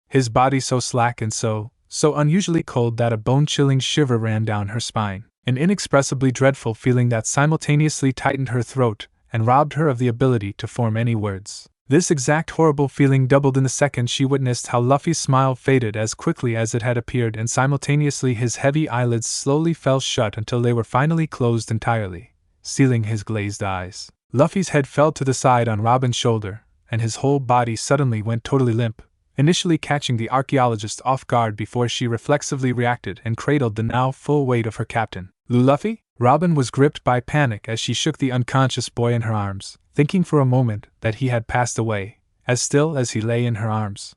His body so slack and so unusually cold that a bone-chilling shiver ran down her spine, an inexpressibly dreadful feeling that simultaneously tightened her throat and robbed her of the ability to form any words. This exact horrible feeling doubled in the second she witnessed how Luffy's smile faded as quickly as it had appeared, and simultaneously his heavy eyelids slowly fell shut until they were finally closed entirely, sealing his glazed eyes. Luffy's head fell to the side on Robin's shoulder, and his whole body suddenly went totally limp, initially catching the archaeologist off guard before she reflexively reacted and cradled the now full weight of her captain. Luffy? Robin was gripped by panic as she shook the unconscious boy in her arms, thinking for a moment that he had passed away, as still as he lay in her arms.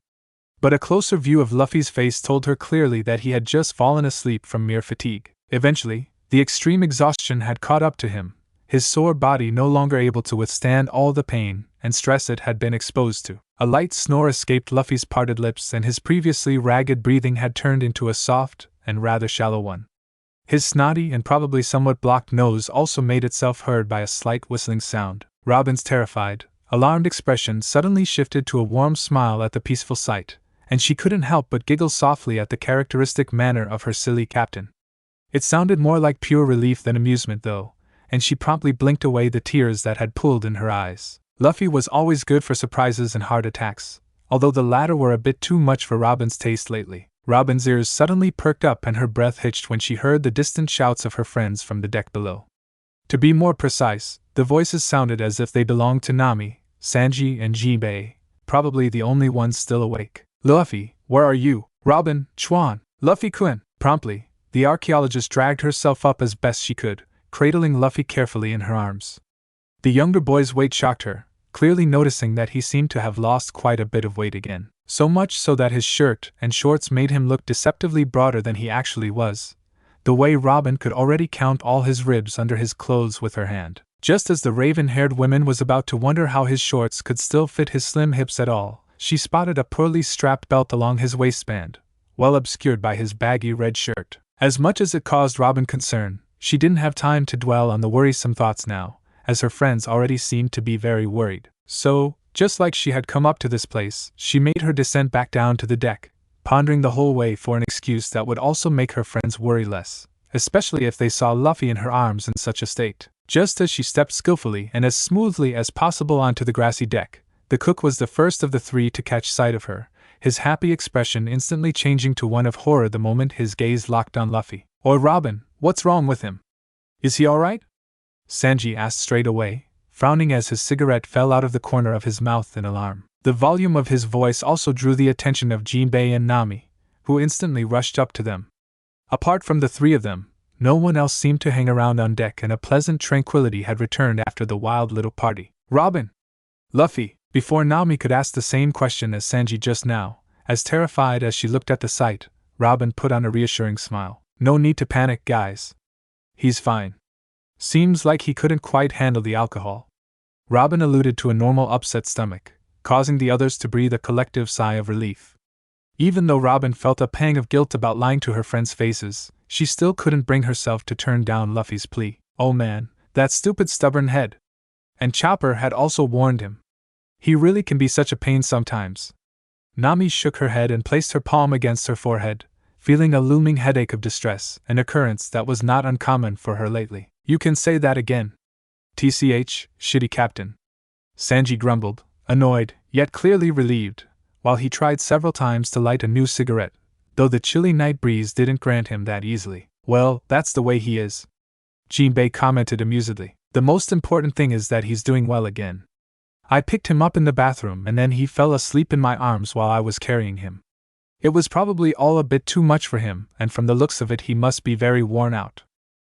But a closer view of Luffy's face told her clearly that he had just fallen asleep from mere fatigue. Eventually, the extreme exhaustion had caught up to him, his sore body no longer able to withstand all the pain and stress it had been exposed to. A light snore escaped Luffy's parted lips, and his previously ragged breathing had turned into a soft and rather shallow one. His snotty and probably somewhat blocked nose also made itself heard by a slight whistling sound. Robin's terrified, alarmed expression suddenly shifted to a warm smile at the peaceful sight, and she couldn't help but giggle softly at the characteristic manner of her silly captain. It sounded more like pure relief than amusement, though, and she promptly blinked away the tears that had pooled in her eyes. Luffy was always good for surprises and heart attacks, although the latter were a bit too much for Robin's taste lately. Robin's ears suddenly perked up and her breath hitched when she heard the distant shouts of her friends from the deck below. To be more precise, the voices sounded as if they belonged to Nami, Sanji, and Jinbei, probably the only ones still awake. Luffy, where are you? Robin, Chuan, Luffy-kun. Promptly, the archaeologist dragged herself up as best she could, cradling Luffy carefully in her arms. The younger boy's weight shocked her, clearly noticing that he seemed to have lost quite a bit of weight again. So much so that his shirt and shorts made him look deceptively broader than he actually was, the way Robin could already count all his ribs under his clothes with her hand. Just as the raven-haired woman was about to wonder how his shorts could still fit his slim hips at all, she spotted a poorly strapped belt along his waistband, well obscured by his baggy red shirt. As much as it caused Robin concern, She didn't have time to dwell on the worrisome thoughts now, as her friends already seemed to be very worried. So, just like she had come up to this place, she made her descent back down to the deck, pondering the whole way for an excuse that would also make her friends worry less, especially if they saw Luffy in her arms in such a state. Just as she stepped skillfully and as smoothly as possible onto the grassy deck, the cook was the first of the three to catch sight of her, his happy expression instantly changing to one of horror the moment his gaze locked on Luffy. "Oi, Robin, what's wrong with him? Is he alright?" Sanji asked straight away, frowning as his cigarette fell out of the corner of his mouth in alarm. The volume of his voice also drew the attention of Jinbei and Nami, who instantly rushed up to them. Apart from the three of them, no one else seemed to hang around on deck, and a pleasant tranquility had returned after the wild little party. "Robin! Luffy!" Before Nami could ask the same question as Sanji just now, as terrified as she looked at the sight, Robin put on a reassuring smile. "No need to panic, guys. He's fine. Seems like he couldn't quite handle the alcohol." Robin alluded to a normal upset stomach, causing the others to breathe a collective sigh of relief. Even though Robin felt a pang of guilt about lying to her friends' faces, she still couldn't bring herself to turn down Luffy's plea. Oh man, that stupid stubborn head. And Chopper had also warned him. He really can be such a pain sometimes. Nami shook her head and placed her palm against her forehead, feeling a looming headache of distress, an occurrence that was not uncommon for her lately. "You can say that again. TCH, shitty captain," Sanji grumbled, annoyed, yet clearly relieved, while he tried several times to light a new cigarette, though the chilly night breeze didn't grant him that easily. "Well, that's the way he is," Jinbei commented amusedly. "The most important thing is that he's doing well again. I picked him up in the bathroom and then he fell asleep in my arms while I was carrying him. It was probably all a bit too much for him, and from the looks of it he must be very worn out,"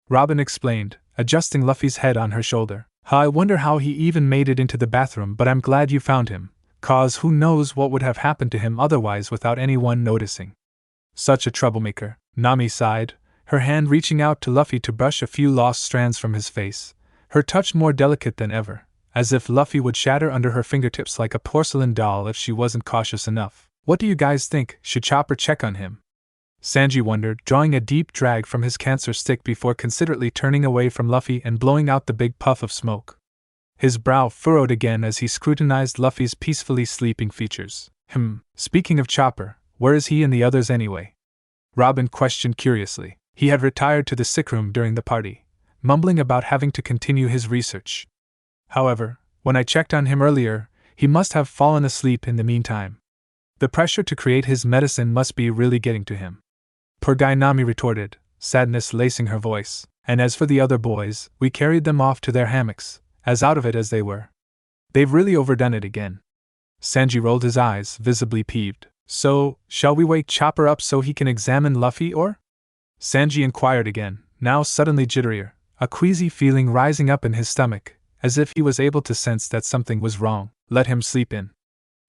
Robin explained, adjusting Luffy's head on her shoulder. "I wonder how he even made it into the bathroom, but I'm glad you found him, cause who knows what would have happened to him otherwise without anyone noticing." "Such a troublemaker," Nami sighed, her hand reaching out to Luffy to brush a few lost strands from his face, her touch more delicate than ever, as if Luffy would shatter under her fingertips like a porcelain doll if she wasn't cautious enough. "What do you guys think? Should Chopper check on him?" Sanji wondered, drawing a deep drag from his cancer stick before considerately turning away from Luffy and blowing out the big puff of smoke. His brow furrowed again as he scrutinized Luffy's peacefully sleeping features. Speaking of Chopper, where is he and the others anyway?" Robin questioned curiously. He had retired to the sick room during the party, mumbling about having to continue his research. "However, when I checked on him earlier, he must have fallen asleep in the meantime. The pressure to create his medicine must be really getting to him." "Poor guy," Nami retorted, sadness lacing her voice. "And as for the other boys, we carried them off to their hammocks, as out of it as they were. They've really overdone it again." Sanji rolled his eyes, visibly peeved. "So, shall we wake Chopper up so he can examine Luffy, or?" Sanji inquired again, now suddenly jitterier, a queasy feeling rising up in his stomach, as if he was able to sense that something was wrong. "Let him sleep in.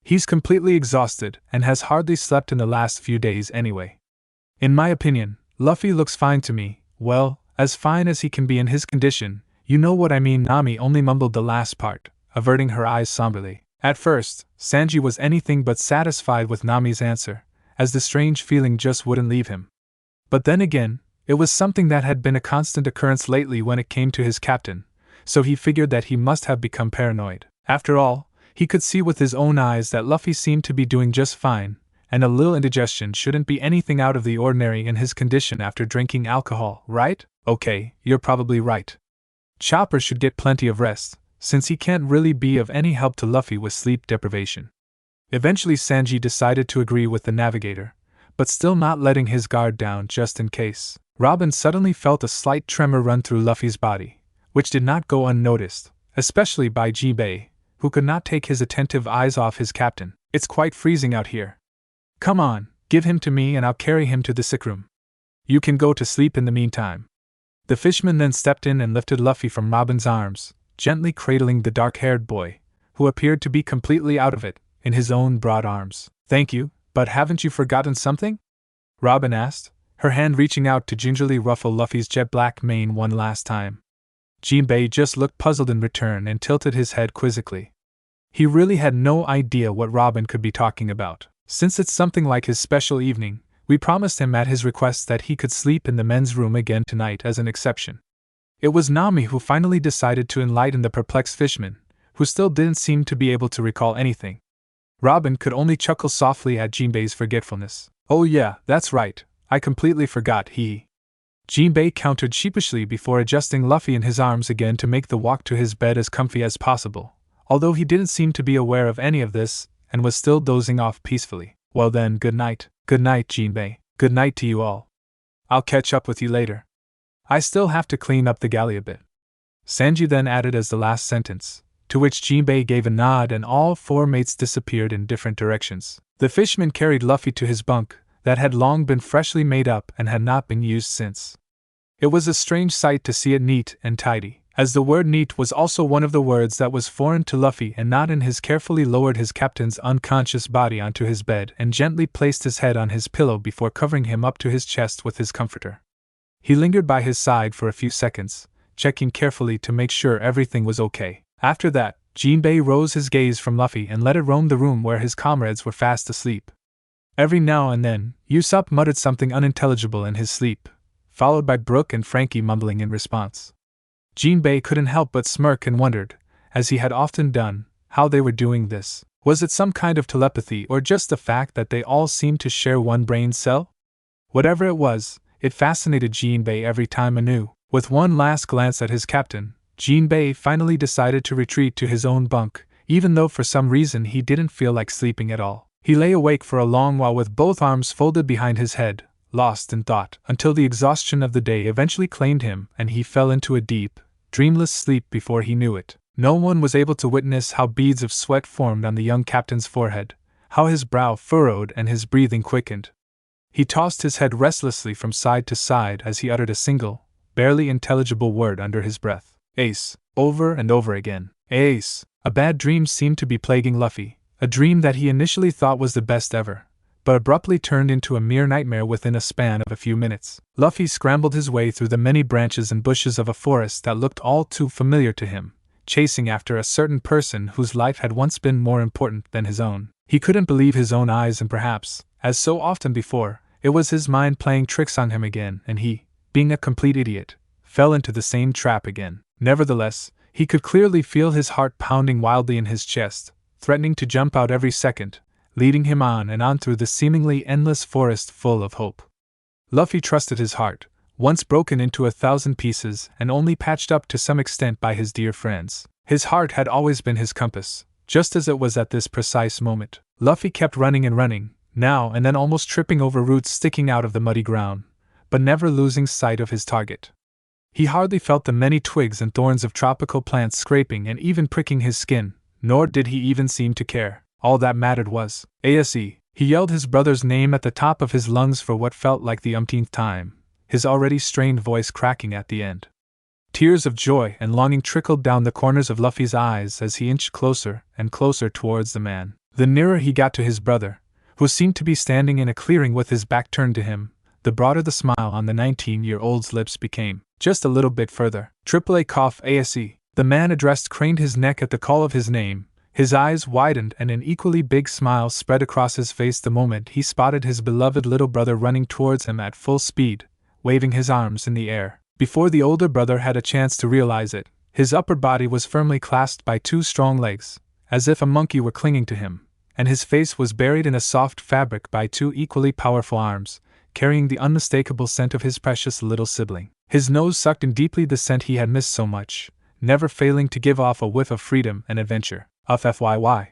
He's completely exhausted and has hardly slept in the last few days anyway. In my opinion, Luffy looks fine to me, well, as fine as he can be in his condition, you know what I mean." Nami only mumbled the last part, averting her eyes somberly. At first, Sanji was anything but satisfied with Nami's answer, as the strange feeling just wouldn't leave him. But then again, it was something that had been a constant occurrence lately when it came to his captain, so he figured that he must have become paranoid. After all, he could see with his own eyes that Luffy seemed to be doing just fine, and a little indigestion shouldn't be anything out of the ordinary in his condition after drinking alcohol, right? Okay, you're probably right. Chopper should get plenty of rest, since he can't really be of any help to Luffy with sleep deprivation. Eventually Sanji decided to agree with the navigator, but still not letting his guard down just in case. Robin suddenly felt a slight tremor run through Luffy's body, which did not go unnoticed, especially by Jinbei, who could not take his attentive eyes off his captain. "It's quite freezing out here. Come on, give him to me and I'll carry him to the sick room. You can go to sleep in the meantime." The fishman then stepped in and lifted Luffy from Robin's arms, gently cradling the dark-haired boy, who appeared to be completely out of it, in his own broad arms. "Thank you, but haven't you forgotten something?" Robin asked, her hand reaching out to gingerly ruffle Luffy's jet-black mane one last time. Jinbei just looked puzzled in return and tilted his head quizzically. He really had no idea what Robin could be talking about. "Since it's something like his special evening, We promised him at his request that he could sleep in the men's room again tonight as an exception. It was Nami who finally decided to enlighten the perplexed fisherman, who still didn't seem to be able to recall anything. Robin could only chuckle softly at Jinbei's forgetfulness. Oh yeah, that's right, I completely forgot, he. Jinbei countered sheepishly before adjusting Luffy in his arms again to make the walk to his bed as comfy as possible, although he didn't seem to be aware of any of this, and was still dozing off peacefully. Well then, good night, Jinbei, good night to you all. I'll catch up with you later. I still have to clean up the galley a bit. Sanji then added as the last sentence, to which Jinbei gave a nod and all four mates disappeared in different directions. The fisherman carried Luffy to his bunk, that had long been freshly made up and had not been used since. It was a strange sight to see it neat and tidy, as the word neat was also one of the words that was foreign to Luffy, and not in his carefully lowered his captain's unconscious body onto his bed and gently placed his head on his pillow before covering him up to his chest with his comforter. He lingered by his side for a few seconds, checking carefully to make sure everything was okay. After that, Jinbei rose his gaze from Luffy and let it roam the room where his comrades were fast asleep. Every now and then, Usopp muttered something unintelligible in his sleep, followed by Brook and Frankie mumbling in response. Jinbei couldn't help but smirk and wondered, as he had often done, how they were doing this. Was it some kind of telepathy or just the fact that they all seemed to share one brain cell? Whatever it was, it fascinated Jinbei every time anew. With one last glance at his captain, Jinbei finally decided to retreat to his own bunk, even though for some reason he didn't feel like sleeping at all. He lay awake for a long while with both arms folded behind his head, lost in thought, until the exhaustion of the day eventually claimed him and he fell into a deep, dreamless sleep before he knew it. No one was able to witness how beads of sweat formed on the young captain's forehead, how his brow furrowed and his breathing quickened. He tossed his head restlessly from side to side as he uttered a single, barely intelligible word under his breath. Ace, over and over again. Ace. A bad dream seemed to be plaguing Luffy, a dream that he initially thought was the best ever, but abruptly turned into a mere nightmare within a span of a few minutes. Luffy scrambled his way through the many branches and bushes of a forest that looked all too familiar to him, chasing after a certain person whose life had once been more important than his own. He couldn't believe his own eyes, and perhaps, as so often before, it was his mind playing tricks on him again, and he, being a complete idiot, fell into the same trap again. Nevertheless, he could clearly feel his heart pounding wildly in his chest, threatening to jump out every second, leading him on and on through the seemingly endless forest full of hope. Luffy trusted his heart, once broken into 1,000 pieces and only patched up to some extent by his dear friends. His heart had always been his compass, just as it was at this precise moment. Luffy kept running and running, now and then almost tripping over roots sticking out of the muddy ground, but never losing sight of his target. He hardly felt the many twigs and thorns of tropical plants scraping and even pricking his skin, nor did he even seem to care. All that mattered was, Ace. He yelled his brother's name at the top of his lungs for what felt like the umpteenth time, his already strained voice cracking at the end. Tears of joy and longing trickled down the corners of Luffy's eyes as he inched closer and closer towards the man. The nearer he got to his brother, who seemed to be standing in a clearing with his back turned to him, the broader the smile on the 19-year-old's lips became. Just a little bit further. AAA cough Ace. The man addressed craned his neck at the call of his name, his eyes widened and an equally big smile spread across his face the moment he spotted his beloved little brother running towards him at full speed, waving his arms in the air. Before the older brother had a chance to realize it, his upper body was firmly clasped by two strong legs, as if a monkey were clinging to him, and his face was buried in a soft fabric by two equally powerful arms, carrying the unmistakable scent of his precious little sibling. His nose sucked in deeply the scent he had missed so much, never failing to give off a whiff of freedom and adventure. FYY.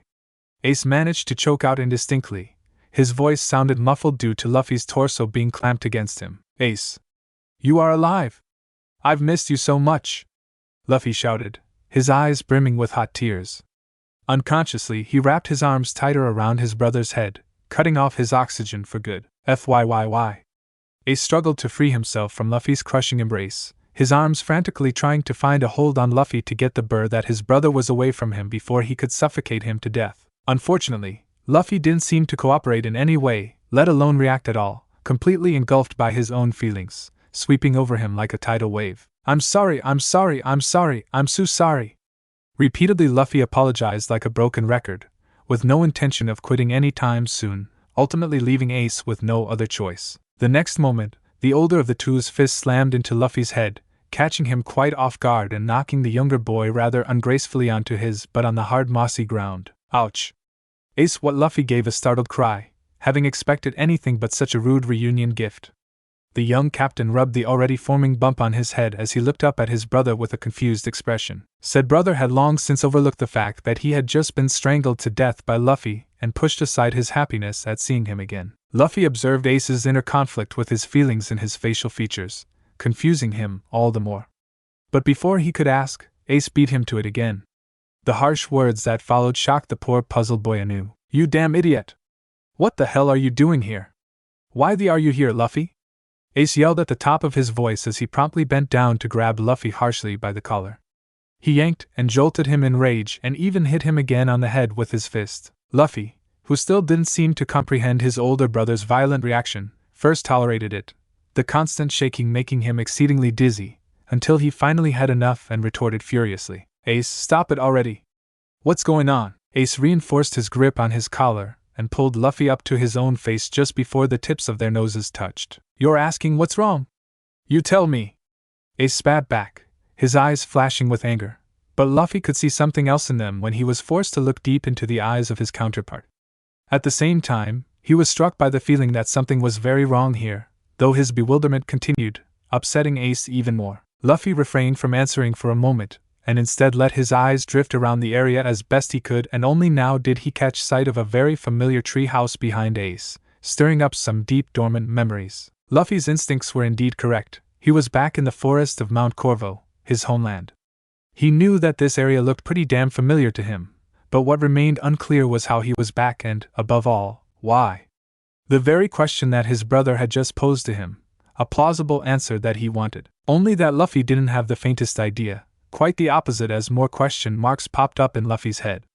Ace managed to choke out indistinctly. His voice sounded muffled due to Luffy's torso being clamped against him. Ace. You are alive! I've missed you so much! Luffy shouted, his eyes brimming with hot tears. Unconsciously, he wrapped his arms tighter around his brother's head, cutting off his oxygen for good. FYYY. Ace struggled to free himself from Luffy's crushing embrace, his arms frantically trying to find a hold on Luffy to get the burr that his brother was away from him before he could suffocate him to death. Unfortunately, Luffy didn't seem to cooperate in any way, let alone react at all, completely engulfed by his own feelings, sweeping over him like a tidal wave. I'm sorry, I'm so sorry. Repeatedly Luffy apologized like a broken record, with no intention of quitting any time soon, ultimately leaving Ace with no other choice. The next moment, the older of the two's fist slammed into Luffy's head, catching him quite off guard and knocking the younger boy rather ungracefully onto his butt on the hard mossy ground. Ouch! Ace, what? Luffy gave a startled cry, having expected anything but such a rude reunion gift. The young captain rubbed the already forming bump on his head as he looked up at his brother with a confused expression. Said brother had long since overlooked the fact that he had just been strangled to death by Luffy and pushed aside his happiness at seeing him again. Luffy observed Ace's inner conflict with his feelings in his facial features, confusing him all the more. But before he could ask, Ace beat him to it again. The harsh words that followed shocked the poor puzzled boy anew. You damn idiot! What the hell are you doing here? Why are you here, Luffy? Ace yelled at the top of his voice as he promptly bent down to grab Luffy harshly by the collar. He yanked and jolted him in rage and even hit him again on the head with his fist. Luffy, who still didn't seem to comprehend his older brother's violent reaction, first tolerated it, the constant shaking making him exceedingly dizzy, until he finally had enough and retorted furiously. Ace, stop it already! What's going on? Ace reinforced his grip on his collar and pulled Luffy up to his own face just before the tips of their noses touched. You're asking what's wrong? You tell me! Ace spat back, his eyes flashing with anger, but Luffy could see something else in them when he was forced to look deep into the eyes of his counterpart. At the same time, he was struck by the feeling that something was very wrong here, though his bewilderment continued, upsetting Ace even more. Luffy refrained from answering for a moment, and instead let his eyes drift around the area as best he could, and only now did he catch sight of a very familiar tree house behind Ace, stirring up some deep dormant memories. Luffy's instincts were indeed correct. He was back in the forest of Mount Corvo, his homeland. He knew that this area looked pretty damn familiar to him, but what remained unclear was how he was back and, above all, why. The very question that his brother had just posed to him, a plausible answer that he wanted. Only that Luffy didn't have the faintest idea, quite the opposite as more question marks popped up in Luffy's head.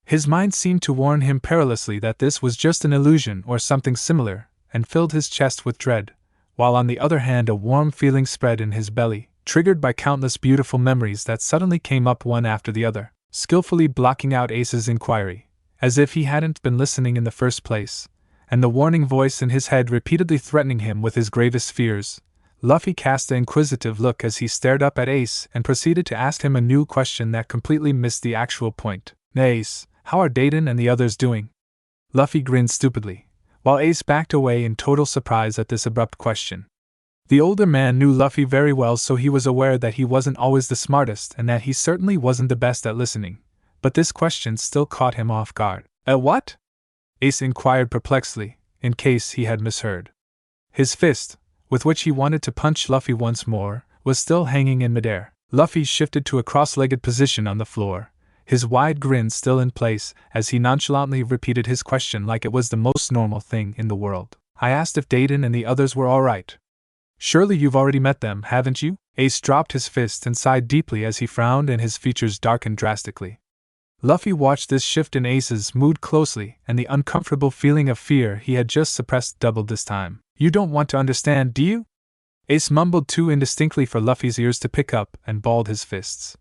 His mind seemed to warn him perilously that this was just an illusion or something similar, and filled his chest with dread, while on the other hand a warm feeling spread in his belly, triggered by countless beautiful memories that suddenly came up one after the other, skillfully blocking out Ace's inquiry, as if he hadn't been listening in the first place, and the warning voice in his head repeatedly threatening him with his gravest fears. Luffy cast an inquisitive look as he stared up at Ace and proceeded to ask him a new question that completely missed the actual point. Ace, how are Dayton and the others doing? Luffy grinned stupidly, while Ace backed away in total surprise at this abrupt question. The older man knew Luffy very well, so he was aware that he wasn't always the smartest and that he certainly wasn't the best at listening, but this question still caught him off guard. At what? Ace inquired perplexedly, in case he had misheard. His fist, with which he wanted to punch Luffy once more, was still hanging in midair. Luffy shifted to a cross-legged position on the floor, his wide grin still in place, as he nonchalantly repeated his question like it was the most normal thing in the world. I asked if Dayton and the others were all right. Surely you've already met them, haven't you? Ace dropped his fist and sighed deeply as he frowned and his features darkened drastically. Luffy watched this shift in Ace's mood closely, and the uncomfortable feeling of fear he had just suppressed doubled this time. You don't want to understand, do you? Ace mumbled too indistinctly for Luffy's ears to pick up and balled his fists.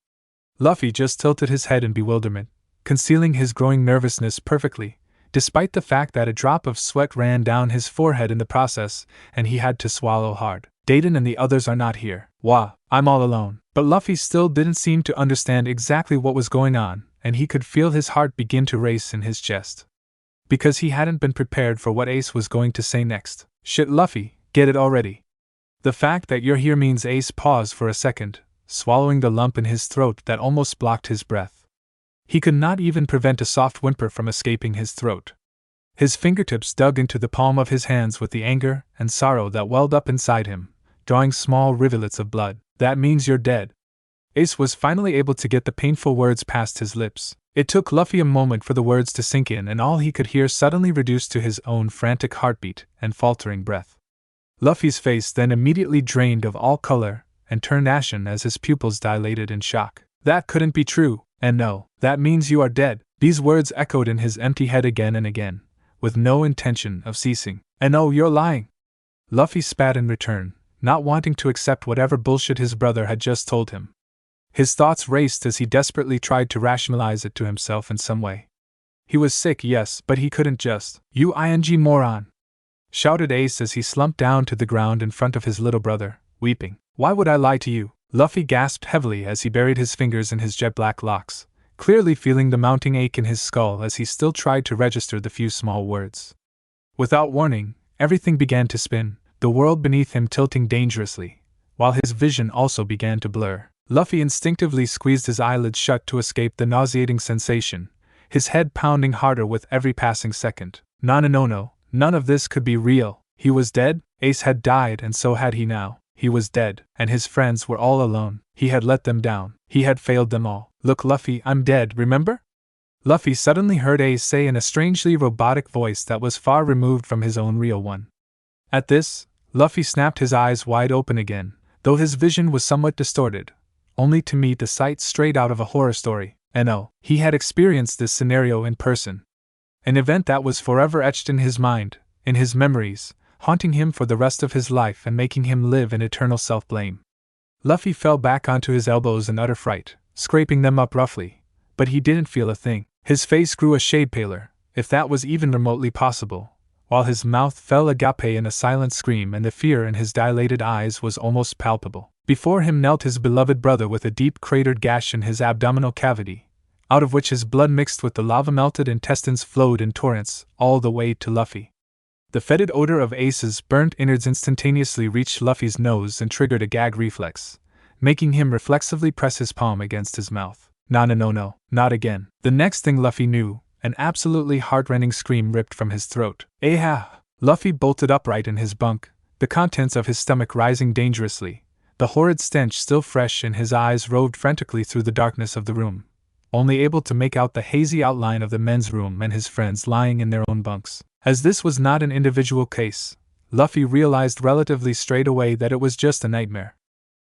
Luffy just tilted his head in bewilderment, concealing his growing nervousness perfectly, despite the fact that a drop of sweat ran down his forehead in the process, and he had to swallow hard. Dayton and the others are not here. Wah, I'm all alone. But Luffy still didn't seem to understand exactly what was going on, and he could feel his heart begin to race in his chest. Because he hadn't been prepared for what Ace was going to say next. Shit, Luffy, get it already. The fact that you're here means Ace paused for a second, swallowing the lump in his throat that almost blocked his breath. He could not even prevent a soft whimper from escaping his throat. His fingertips dug into the palm of his hands with the anger and sorrow that welled up inside him, drawing small rivulets of blood. That means you're dead. Ace was finally able to get the painful words past his lips. It took Luffy a moment for the words to sink in, and all he could hear suddenly reduced to his own frantic heartbeat and faltering breath. Luffy's face then immediately drained of all color and turned ashen as his pupils dilated in shock. That couldn't be true, and no, that means you are dead. These words echoed in his empty head again and again, with no intention of ceasing. And oh, you're lying! Luffy spat in return, not wanting to accept whatever bullshit his brother had just told him. His thoughts raced as he desperately tried to rationalize it to himself in some way. He was sick, yes, but he couldn't just. "You moron!" shouted Ace as he slumped down to the ground in front of his little brother, weeping. "Why would I lie to you?" Luffy gasped heavily as he buried his fingers in his jet-black locks, clearly feeling the mounting ache in his skull as he still tried to register the few small words. Without warning, everything began to spin, the world beneath him tilting dangerously, while his vision also began to blur. Luffy instinctively squeezed his eyelids shut to escape the nauseating sensation, his head pounding harder with every passing second. No, none of this could be real. He was dead? Ace had died, and so had he now. He was dead, and his friends were all alone. He had let them down. He had failed them all. "Look, Luffy, I'm dead, remember?" Luffy suddenly heard Ace say in a strangely robotic voice that was far removed from his own real one. At this, Luffy snapped his eyes wide open again, though his vision was somewhat distorted, only to meet a sight straight out of a horror story. And oh, he had experienced this scenario in person. An event that was forever etched in his mind, in his memories, haunting him for the rest of his life and making him live in eternal self-blame. Luffy fell back onto his elbows in utter fright, scraping them up roughly, but he didn't feel a thing. His face grew a shade paler, if that was even remotely possible, while his mouth fell agape in a silent scream and the fear in his dilated eyes was almost palpable. Before him knelt his beloved brother with a deep cratered gash in his abdominal cavity, out of which his blood mixed with the lava-melted intestines flowed in torrents all the way to Luffy. The fetid odor of Ace's burnt innards instantaneously reached Luffy's nose and triggered a gag reflex, making him reflexively press his palm against his mouth. No, not again. The next thing Luffy knew, an absolutely heart-rending scream ripped from his throat. "Ah!" Luffy bolted upright in his bunk, the contents of his stomach rising dangerously. The horrid stench still fresh in his eyes roved frantically through the darkness of the room, only able to make out the hazy outline of the men's room and his friends lying in their own bunks. As this was not an individual case, Luffy realized relatively straight away that it was just a nightmare.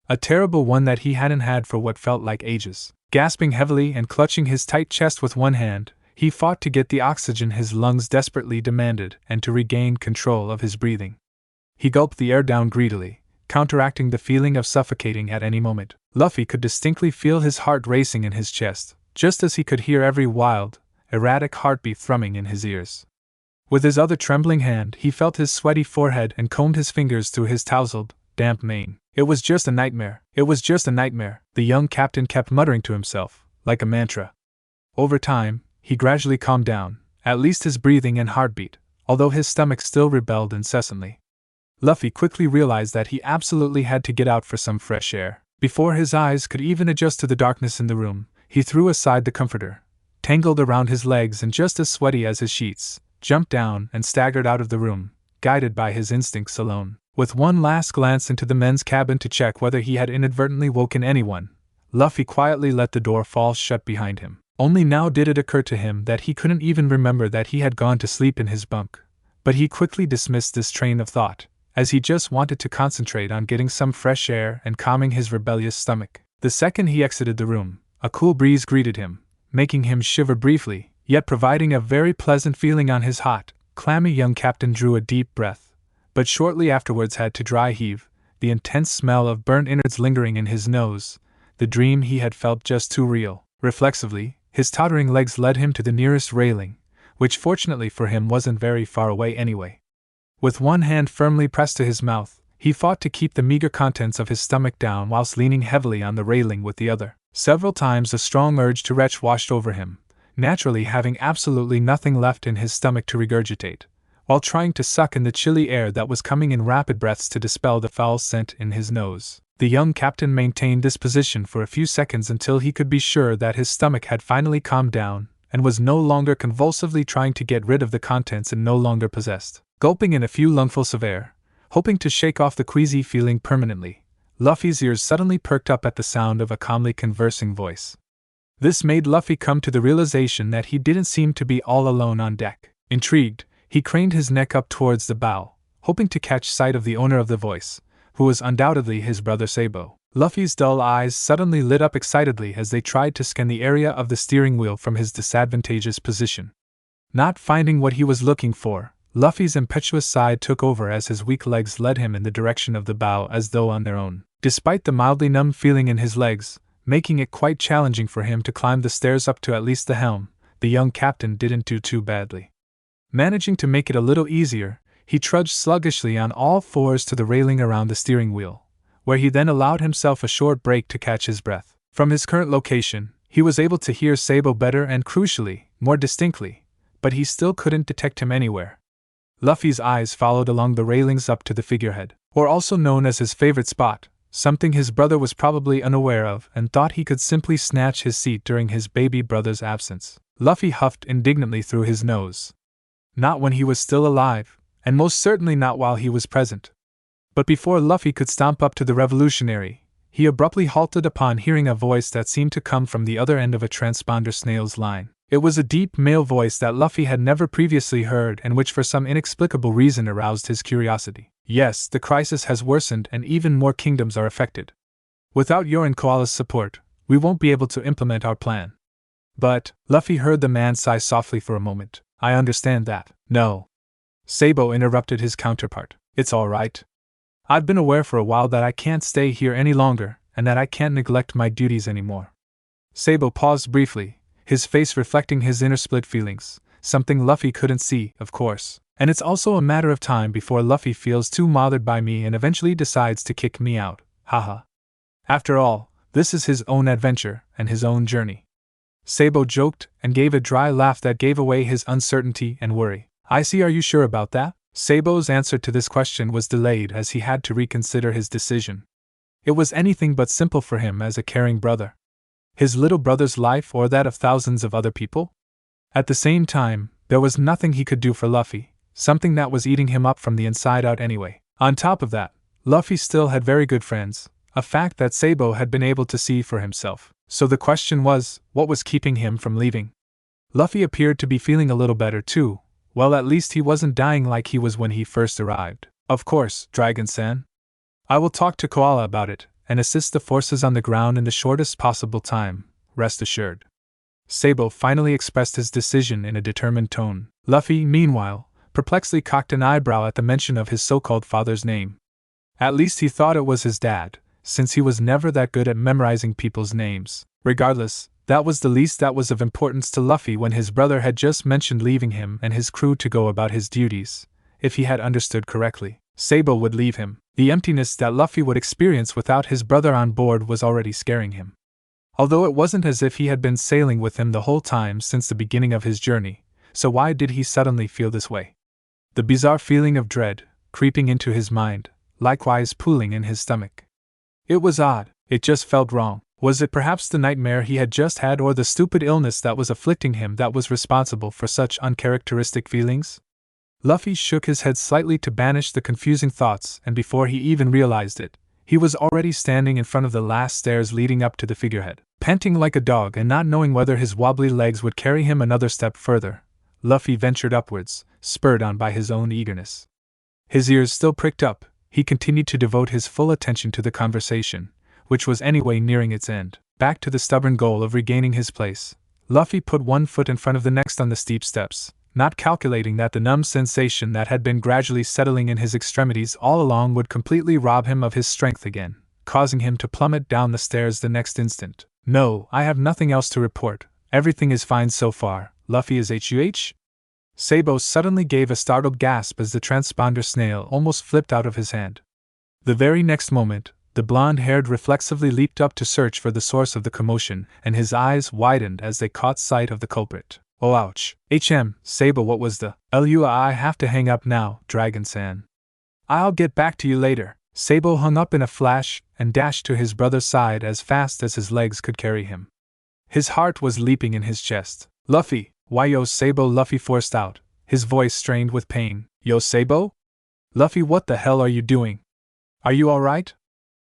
A terrible one that he hadn't had for what felt like ages. Gasping heavily and clutching his tight chest with one hand, he fought to get the oxygen his lungs desperately demanded and to regain control of his breathing. He gulped the air down greedily, counteracting the feeling of suffocating at any moment. Luffy could distinctly feel his heart racing in his chest, just as he could hear every wild, erratic heartbeat thrumming in his ears. With his other trembling hand, he felt his sweaty forehead and combed his fingers through his tousled, damp mane. It was just a nightmare. It was just a nightmare, the young captain kept muttering to himself, like a mantra. Over time, he gradually calmed down, at least his breathing and heartbeat, although his stomach still rebelled incessantly. Luffy quickly realized that he absolutely had to get out for some fresh air. Before his eyes could even adjust to the darkness in the room, he threw aside the comforter, tangled around his legs and just as sweaty as his sheets, jumped down and staggered out of the room, guided by his instincts alone. With one last glance into the men's cabin to check whether he had inadvertently woken anyone, Luffy quietly let the door fall shut behind him. Only now did it occur to him that he couldn't even remember that he had gone to sleep in his bunk, but he quickly dismissed this train of thought, as he just wanted to concentrate on getting some fresh air and calming his rebellious stomach. The second he exited the room, a cool breeze greeted him, making him shiver briefly, yet providing a very pleasant feeling on his hot, clammy young captain drew a deep breath, but shortly afterwards had to dry heave, the intense smell of burnt innards lingering in his nose, the dream he had felt just too real. Reflexively, his tottering legs led him to the nearest railing, which fortunately for him wasn't very far away anyway. With one hand firmly pressed to his mouth, he fought to keep the meager contents of his stomach down whilst leaning heavily on the railing with the other. Several times a strong urge to retch washed over him, naturally having absolutely nothing left in his stomach to regurgitate, while trying to suck in the chilly air that was coming in rapid breaths to dispel the foul scent in his nose. The young captain maintained this position for a few seconds until he could be sure that his stomach had finally calmed down and was no longer convulsively trying to get rid of the contents it no longer possessed. Gulping in a few lungfuls of air, hoping to shake off the queasy feeling permanently, Luffy's ears suddenly perked up at the sound of a calmly conversing voice. This made Luffy come to the realization that he didn't seem to be all alone on deck. Intrigued, he craned his neck up towards the bow, hoping to catch sight of the owner of the voice, who was undoubtedly his brother Sabo. Luffy's dull eyes suddenly lit up excitedly as they tried to scan the area of the steering wheel from his disadvantageous position. Not finding what he was looking for, Luffy's impetuous side took over as his weak legs led him in the direction of the bow as though on their own. Despite the mildly numb feeling in his legs, making it quite challenging for him to climb the stairs up to at least the helm, the young captain didn't do too badly. Managing to make it a little easier, he trudged sluggishly on all fours to the railing around the steering wheel, where he then allowed himself a short break to catch his breath. From his current location, he was able to hear Sabo better and, crucially, more distinctly, but he still couldn't detect him anywhere. Luffy's eyes followed along the railings up to the figurehead, or also known as his favorite spot, something his brother was probably unaware of and thought he could simply snatch his seat during his baby brother's absence. Luffy huffed indignantly through his nose. Not when he was still alive, and most certainly not while he was present. But before Luffy could stomp up to the revolutionary, he abruptly halted upon hearing a voice that seemed to come from the other end of a transponder snail's line. It was a deep male voice that Luffy had never previously heard and which for some inexplicable reason aroused his curiosity. Yes, the crisis has worsened and even more kingdoms are affected. Without your and Koala's support, we won't be able to implement our plan. But, Luffy heard the man sigh softly for a moment. I understand that. No. Sabo interrupted his counterpart. It's all right. I've been aware for a while that I can't stay here any longer, and that I can't neglect my duties anymore. Sabo paused briefly, his face reflecting his inner split feelings, something Luffy couldn't see, of course. And it's also a matter of time before Luffy feels too bothered by me and eventually decides to kick me out. Haha. After all, this is his own adventure and his own journey. Sabo joked and gave a dry laugh that gave away his uncertainty and worry. I see, are you sure about that? Sabo's answer to this question was delayed as he had to reconsider his decision. It was anything but simple for him as a caring brother. His little brother's life or that of thousands of other people? At the same time, there was nothing he could do for Luffy, something that was eating him up from the inside out anyway. On top of that, Luffy still had very good friends, a fact that Sabo had been able to see for himself. So the question was, what was keeping him from leaving? Luffy appeared to be feeling a little better too. Well, at least he wasn't dying like he was when he first arrived. Of course, Dragon-san. I will talk to Koala about it, and assist the forces on the ground in the shortest possible time, rest assured. Sabo finally expressed his decision in a determined tone. Luffy, meanwhile, perplexedly cocked an eyebrow at the mention of his so-called father's name. At least he thought it was his dad, since he was never that good at memorizing people's names. Regardless, that was the least that was of importance to Luffy when his brother had just mentioned leaving him and his crew to go about his duties. If he had understood correctly, Sabo would leave him. The emptiness that Luffy would experience without his brother on board was already scaring him. Although it wasn't as if he had been sailing with him the whole time since the beginning of his journey, so why did he suddenly feel this way? The bizarre feeling of dread, creeping into his mind, likewise pooling in his stomach. It was odd, it just felt wrong. Was it perhaps the nightmare he had just had or the stupid illness that was afflicting him that was responsible for such uncharacteristic feelings? Luffy shook his head slightly to banish the confusing thoughts, and before he even realized it, he was already standing in front of the last stairs leading up to the figurehead. Panting like a dog and not knowing whether his wobbly legs would carry him another step further, Luffy ventured upwards, spurred on by his own eagerness. His ears still pricked up, he continued to devote his full attention to the conversation, which was anyway nearing its end. Back to the stubborn goal of regaining his place, Luffy put one foot in front of the next on the steep steps, not calculating that the numb sensation that had been gradually settling in his extremities all along would completely rob him of his strength again, causing him to plummet down the stairs the next instant. No, I have nothing else to report. Everything is fine so far. Luffy is HUH? Sabo suddenly gave a startled gasp as the transponder snail almost flipped out of his hand. The very next moment, the blonde-haired reflexively leaped up to search for the source of the commotion, and his eyes widened as they caught sight of the culprit. Oh ouch. Sabo, what was the I have to hang up now, Dragon-san. I'll get back to you later. Sabo hung up in a flash and dashed to his brother's side as fast as his legs could carry him. His heart was leaping in his chest. Luffy, why yo Sabo? Luffy forced out, his voice strained with pain. Yo Sabo? Luffy, what the hell are you doing? Are you alright?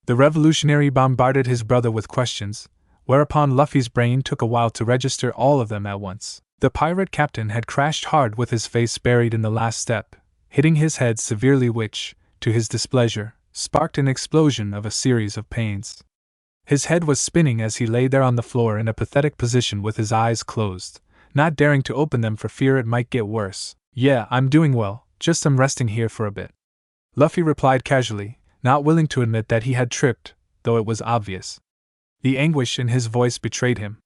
The revolutionary bombarded his brother with questions, whereupon Luffy's brain took a while to register all of them at once. The pirate captain had crashed hard with his face buried in the last step, hitting his head severely, which, to his displeasure, sparked an explosion of a series of pains. His head was spinning as he lay there on the floor in a pathetic position with his eyes closed, not daring to open them for fear it might get worse. Yeah, I'm doing well, just I'm resting here for a bit. Luffy replied casually, not willing to admit that he had tripped, though it was obvious. The anguish in his voice betrayed him.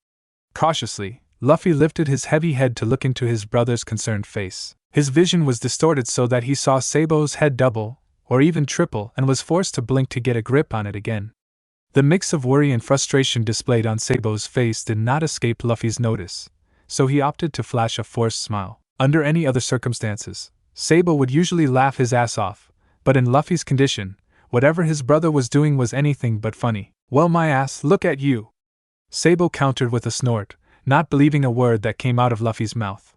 Cautiously, Luffy lifted his heavy head to look into his brother's concerned face. His vision was distorted so that he saw Sabo's head double, or even triple, and was forced to blink to get a grip on it again. The mix of worry and frustration displayed on Sabo's face did not escape Luffy's notice, so he opted to flash a forced smile. Under any other circumstances, Sabo would usually laugh his ass off, but in Luffy's condition, whatever his brother was doing was anything but funny. "Well, my ass, look at you!" Sabo countered with a snort, not believing a word that came out of Luffy's mouth.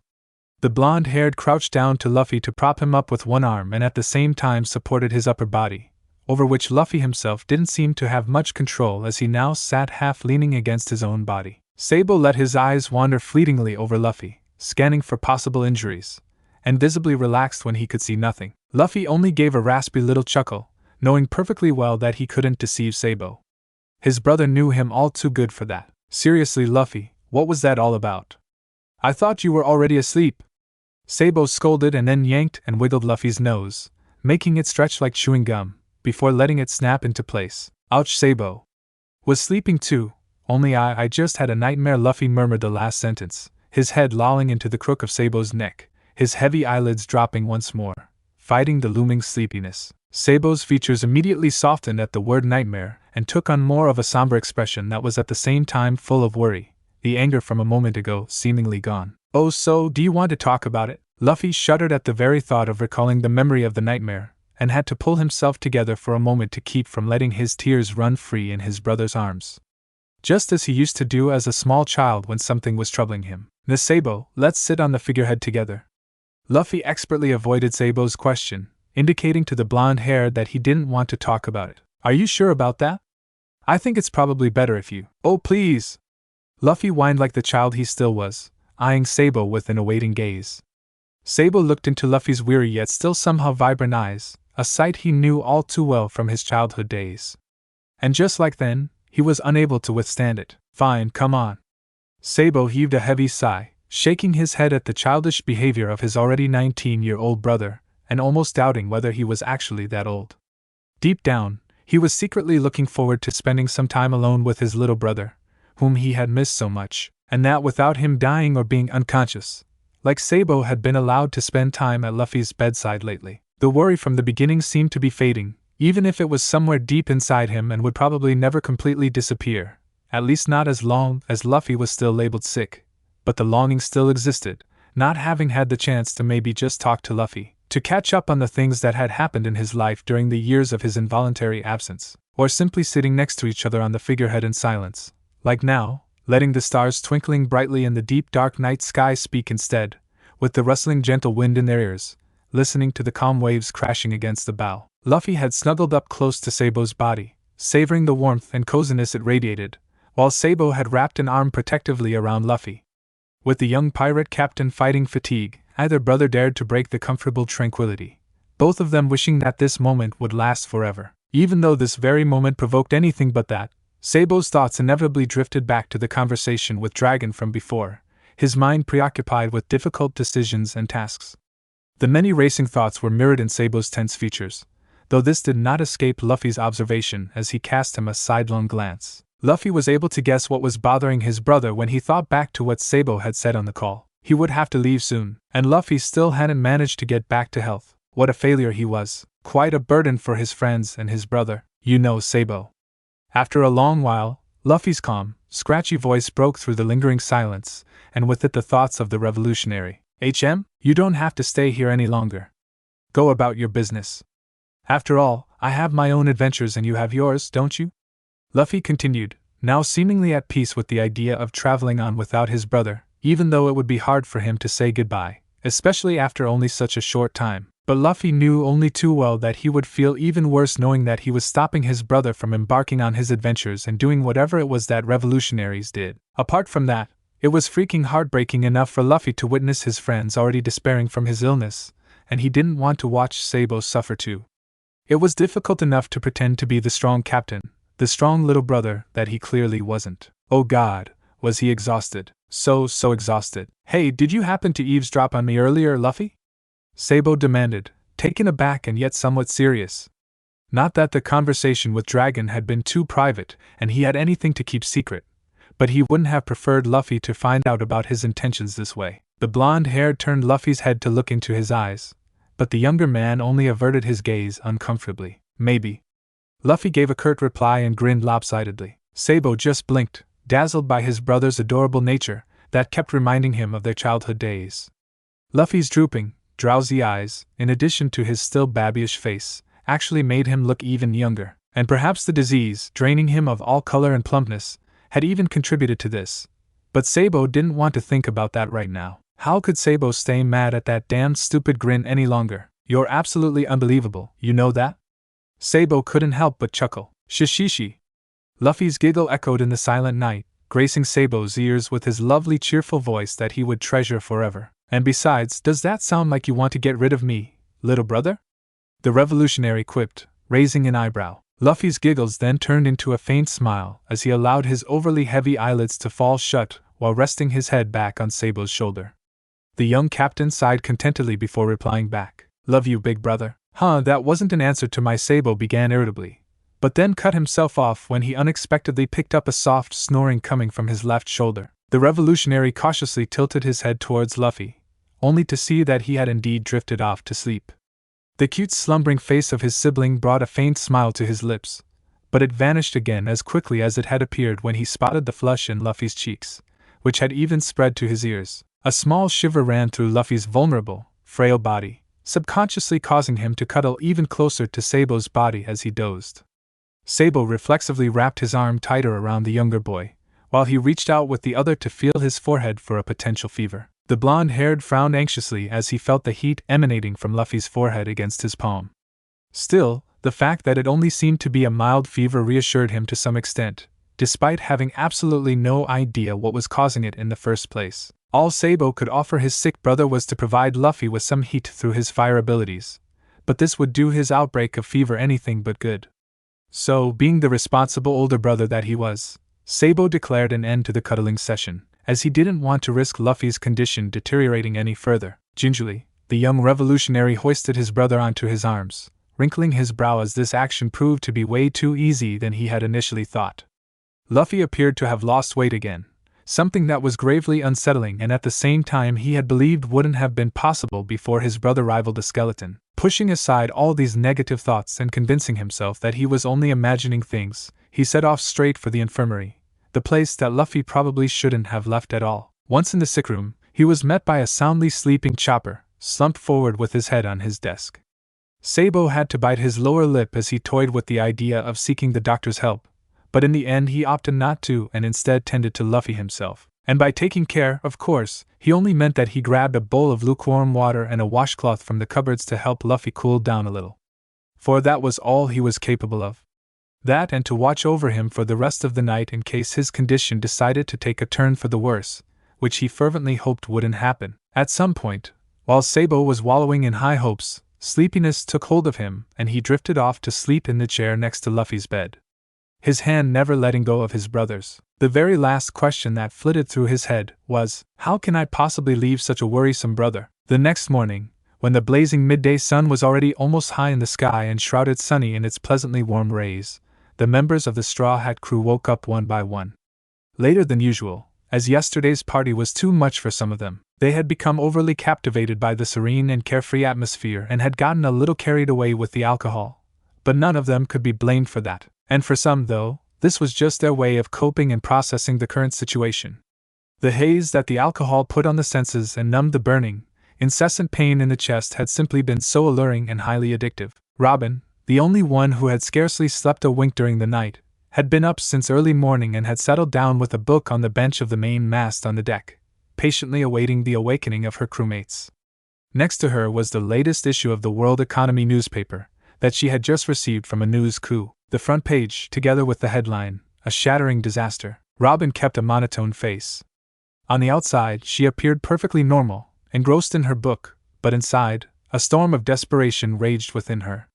The blonde-haired crouched down to Luffy to prop him up with one arm and at the same time supported his upper body, over which Luffy himself didn't seem to have much control as he now sat half leaning against his own body. Sabo let his eyes wander fleetingly over Luffy, scanning for possible injuries, and visibly relaxed when he could see nothing. Luffy only gave a raspy little chuckle, knowing perfectly well that he couldn't deceive Sabo. His brother knew him all too good for that. "Seriously, Luffy, what was that all about? I thought you were already asleep." Sabo scolded and then yanked and wiggled Luffy's nose, making it stretch like chewing gum, before letting it snap into place. "Ouch, Sabo. Was sleeping too, only I just had a nightmare." Luffy murmured the last sentence, his head lolling into the crook of Sabo's neck, his heavy eyelids dropping once more, fighting the looming sleepiness. Sabo's features immediately softened at the word nightmare and took on more of a somber expression that was at the same time full of worry, the anger from a moment ago seemingly gone. "Oh, so do you want to talk about it?" Luffy shuddered at the very thought of recalling the memory of the nightmare, and had to pull himself together for a moment to keep from letting his tears run free in his brother's arms, just as he used to do as a small child when something was troubling him. "Sabo, let's sit on the figurehead together." Luffy expertly avoided Sabo's question, indicating to the blonde-haired that he didn't want to talk about it. "Are you sure about that? I think it's probably better if you—" "Oh, please!" Luffy whined like the child he still was, eyeing Sabo with an awaiting gaze. Sabo looked into Luffy's weary yet still somehow vibrant eyes, a sight he knew all too well from his childhood days. And just like then, he was unable to withstand it. "Fine, come on." Sabo heaved a heavy sigh, shaking his head at the childish behavior of his already 19-year-old brother, and almost doubting whether he was actually that old. Deep down, he was secretly looking forward to spending some time alone with his little brother, whom he had missed so much, and that without him dying or being unconscious, like Sabo had been allowed to spend time at Luffy's bedside lately. The worry from the beginning seemed to be fading, even if it was somewhere deep inside him and would probably never completely disappear, at least not as long as Luffy was still labeled sick. But the longing still existed, not having had the chance to maybe just talk to Luffy, to catch up on the things that had happened in his life during the years of his involuntary absence, or simply sitting next to each other on the figurehead in silence, like now, letting the stars twinkling brightly in the deep dark night sky speak instead, with the rustling gentle wind in their ears, listening to the calm waves crashing against the bow. Luffy had snuggled up close to Sabo's body, savoring the warmth and coziness it radiated, while Sabo had wrapped an arm protectively around Luffy. With the young pirate captain fighting fatigue, either brother dared to break the comfortable tranquility, both of them wishing that this moment would last forever. Even though this very moment provoked anything but that, Sabo's thoughts inevitably drifted back to the conversation with Dragon from before, his mind preoccupied with difficult decisions and tasks. The many racing thoughts were mirrored in Sabo's tense features, though this did not escape Luffy's observation as he cast him a sidelong glance. Luffy was able to guess what was bothering his brother when he thought back to what Sabo had said on the call. He would have to leave soon, and Luffy still hadn't managed to get back to health. What a failure he was, quite a burden for his friends and his brother. "You know, Sabo." After a long while, Luffy's calm, scratchy voice broke through the lingering silence, and with it the thoughts of the revolutionary. "HM, you don't have to stay here any longer. Go about your business. After all, I have my own adventures and you have yours, don't you?" Luffy continued, now seemingly at peace with the idea of traveling on without his brother, even though it would be hard for him to say goodbye, especially after only such a short time. But Luffy knew only too well that he would feel even worse knowing that he was stopping his brother from embarking on his adventures and doing whatever it was that revolutionaries did. Apart from that, it was freaking heartbreaking enough for Luffy to witness his friends already despairing from his illness, and he didn't want to watch Sabo suffer too. It was difficult enough to pretend to be the strong captain, the strong little brother that he clearly wasn't. Oh God, was he exhausted. So exhausted. "Hey, did you happen to eavesdrop on me earlier, Luffy?" Sabo demanded, taken aback and yet somewhat serious. Not that the conversation with Dragon had been too private and he had anything to keep secret, but he wouldn't have preferred Luffy to find out about his intentions this way. The blonde-haired turned Luffy's head to look into his eyes, but the younger man only averted his gaze uncomfortably. Maybe. Luffy gave a curt reply and grinned lopsidedly. Sabo just blinked, dazzled by his brother's adorable nature that kept reminding him of their childhood days. Luffy's drooping, drowsy eyes, in addition to his still babyish face, actually made him look even younger, and perhaps the disease, draining him of all color and plumpness, had even contributed to this. But Sabo didn't want to think about that right now. How could Sabo stay mad at that damned stupid grin any longer? You're absolutely unbelievable, you know that? Sabo couldn't help but chuckle. Shishishi. Luffy's giggle echoed in the silent night, gracing Sabo's ears with his lovely cheerful voice that he would treasure forever. And besides, does that sound like you want to get rid of me, little brother? The revolutionary quipped, raising an eyebrow. Luffy's giggles then turned into a faint smile as he allowed his overly heavy eyelids to fall shut while resting his head back on Sabo's shoulder. The young captain sighed contentedly before replying back. Love you, big brother. That wasn't an answer to my. Sabo began irritably, but then cut himself off when he unexpectedly picked up a soft snoring coming from his left shoulder. The revolutionary cautiously tilted his head towards Luffy, only to see that he had indeed drifted off to sleep. The cute slumbering face of his sibling brought a faint smile to his lips, but it vanished again as quickly as it had appeared when he spotted the flush in Luffy's cheeks, which had even spread to his ears. A small shiver ran through Luffy's vulnerable, frail body, subconsciously causing him to cuddle even closer to Sabo's body as he dozed. Sabo reflexively wrapped his arm tighter around the younger boy, while he reached out with the other to feel his forehead for a potential fever. The blonde-haired frowned anxiously as he felt the heat emanating from Luffy's forehead against his palm. Still, the fact that it only seemed to be a mild fever reassured him to some extent, despite having absolutely no idea what was causing it in the first place. All Sabo could offer his sick brother was to provide Luffy with some heat through his fire abilities, but this would do his outbreak of fever anything but good. So, being the responsible older brother that he was, Sabo declared an end to the cuddling session, as he didn't want to risk Luffy's condition deteriorating any further. Gingerly, the young revolutionary hoisted his brother onto his arms, wrinkling his brow as this action proved to be way too easy than he had initially thought. Luffy appeared to have lost weight again, something that was gravely unsettling and at the same time he had believed wouldn't have been possible before his brother rivaled the skeleton. Pushing aside all these negative thoughts and convincing himself that he was only imagining things, he set off straight for the infirmary, the place that Luffy probably shouldn't have left at all. Once in the sick room, he was met by a soundly sleeping Chopper, slumped forward with his head on his desk. Sabo had to bite his lower lip as he toyed with the idea of seeking the doctor's help, but in the end he opted not to and instead tended to Luffy himself. And by taking care, of course, he only meant that he grabbed a bowl of lukewarm water and a washcloth from the cupboards to help Luffy cool down a little. For that was all he was capable of. That and to watch over him for the rest of the night in case his condition decided to take a turn for the worse, which he fervently hoped wouldn't happen. At some point, while Sabo was wallowing in high hopes, sleepiness took hold of him and he drifted off to sleep in the chair next to Luffy's bed, his hand never letting go of his brother's. The very last question that flitted through his head was, how can I possibly leave such a worrisome brother? The next morning, when the blazing midday sun was already almost high in the sky and shrouded Sunny in its pleasantly warm rays, the members of the Straw Hat crew woke up one by one. Later than usual, as yesterday's party was too much for some of them. They had become overly captivated by the serene and carefree atmosphere and had gotten a little carried away with the alcohol, but none of them could be blamed for that. And for some, though, this was just their way of coping and processing the current situation. The haze that the alcohol put on the senses and numbed the burning, incessant pain in the chest had simply been so alluring and highly addictive. Robin, the only one who had scarcely slept a wink during the night, had been up since early morning and had settled down with a book on the bench of the main mast on the deck, patiently awaiting the awakening of her crewmates. Next to her was the latest issue of the World Economy newspaper that she had just received from a news coup. The front page, together with the headline, "A Shattering Disaster." Robin kept a monotone face. On the outside, she appeared perfectly normal, engrossed in her book, but inside, a storm of desperation raged within her.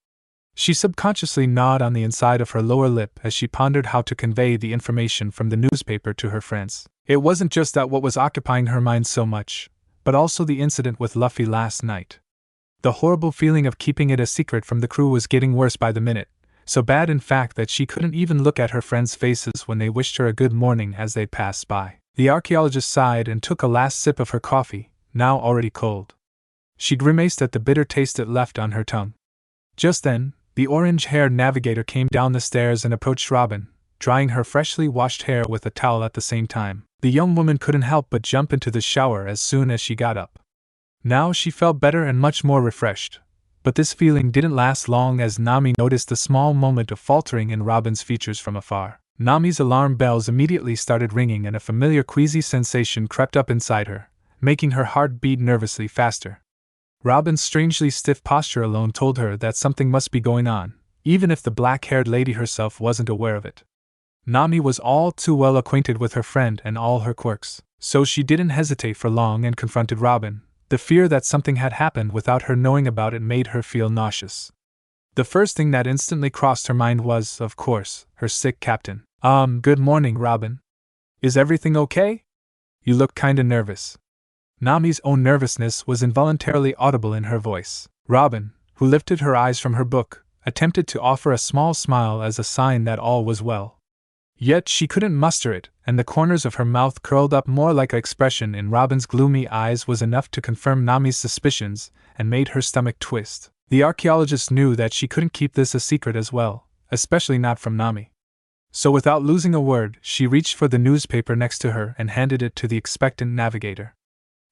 She subconsciously gnawed on the inside of her lower lip as she pondered how to convey the information from the newspaper to her friends. It wasn't just that what was occupying her mind so much, but also the incident with Luffy last night. The horrible feeling of keeping it a secret from the crew was getting worse by the minute, So bad in fact that she couldn't even look at her friends' faces when they wished her a good morning as they passed by. The archaeologist sighed and took a last sip of her coffee, now already cold. She grimaced at the bitter taste it left on her tongue. Just then, the orange-haired navigator came down the stairs and approached Robin, drying her freshly washed hair with a towel at the same time. The young woman couldn't help but jump into the shower as soon as she got up. Now she felt better and much more refreshed. But this feeling didn't last long as Nami noticed a small moment of faltering in Robin's features from afar. Nami's alarm bells immediately started ringing and a familiar queasy sensation crept up inside her, making her heart beat nervously faster. Robin's strangely stiff posture alone told her that something must be going on, even if the black-haired lady herself wasn't aware of it. Nami was all too well acquainted with her friend and all her quirks, so she didn't hesitate for long and confronted Robin. The fear that something had happened without her knowing about it made her feel nauseous. The first thing that instantly crossed her mind was, of course, her sick captain. Good morning, Robin. Is everything okay? You look kinda nervous." Nami's own nervousness was involuntarily audible in her voice. Robin, who lifted her eyes from her book, attempted to offer a small smile as a sign that all was well. Yet she couldn't muster it, and the corners of her mouth curled up more like an expression in Robin's gloomy eyes was enough to confirm Nami's suspicions and made her stomach twist. The archaeologist knew that she couldn't keep this a secret as well, especially not from Nami. So without losing a word, she reached for the newspaper next to her and handed it to the expectant navigator.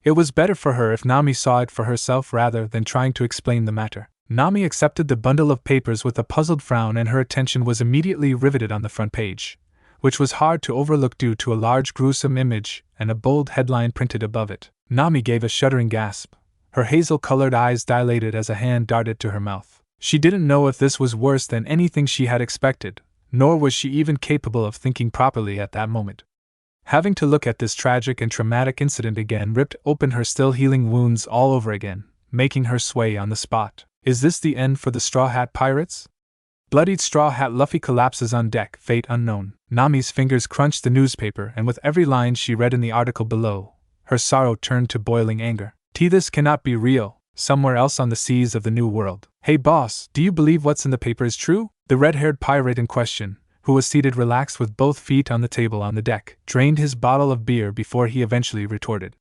It was better for her if Nami saw it for herself rather than trying to explain the matter. Nami accepted the bundle of papers with a puzzled frown and her attention was immediately riveted on the front page, which was hard to overlook due to a large gruesome image and a bold headline printed above it. Nami gave a shuddering gasp. Her hazel-colored eyes dilated as a hand darted to her mouth. She didn't know if this was worse than anything she had expected, nor was she even capable of thinking properly at that moment. Having to look at this tragic and traumatic incident again ripped open her still-healing wounds all over again, making her sway on the spot. Is this the end for the Straw Hat Pirates? Bloodied Straw Hat Luffy collapses on deck, fate unknown. Nami's fingers crunched the newspaper, and with every line she read in the article below, her sorrow turned to boiling anger. This cannot be real, somewhere else on the seas of the New World. Hey boss, do you believe what's in the paper is true? The red-haired pirate in question, who was seated relaxed with both feet on the table on the deck, drained his bottle of beer before he eventually retorted.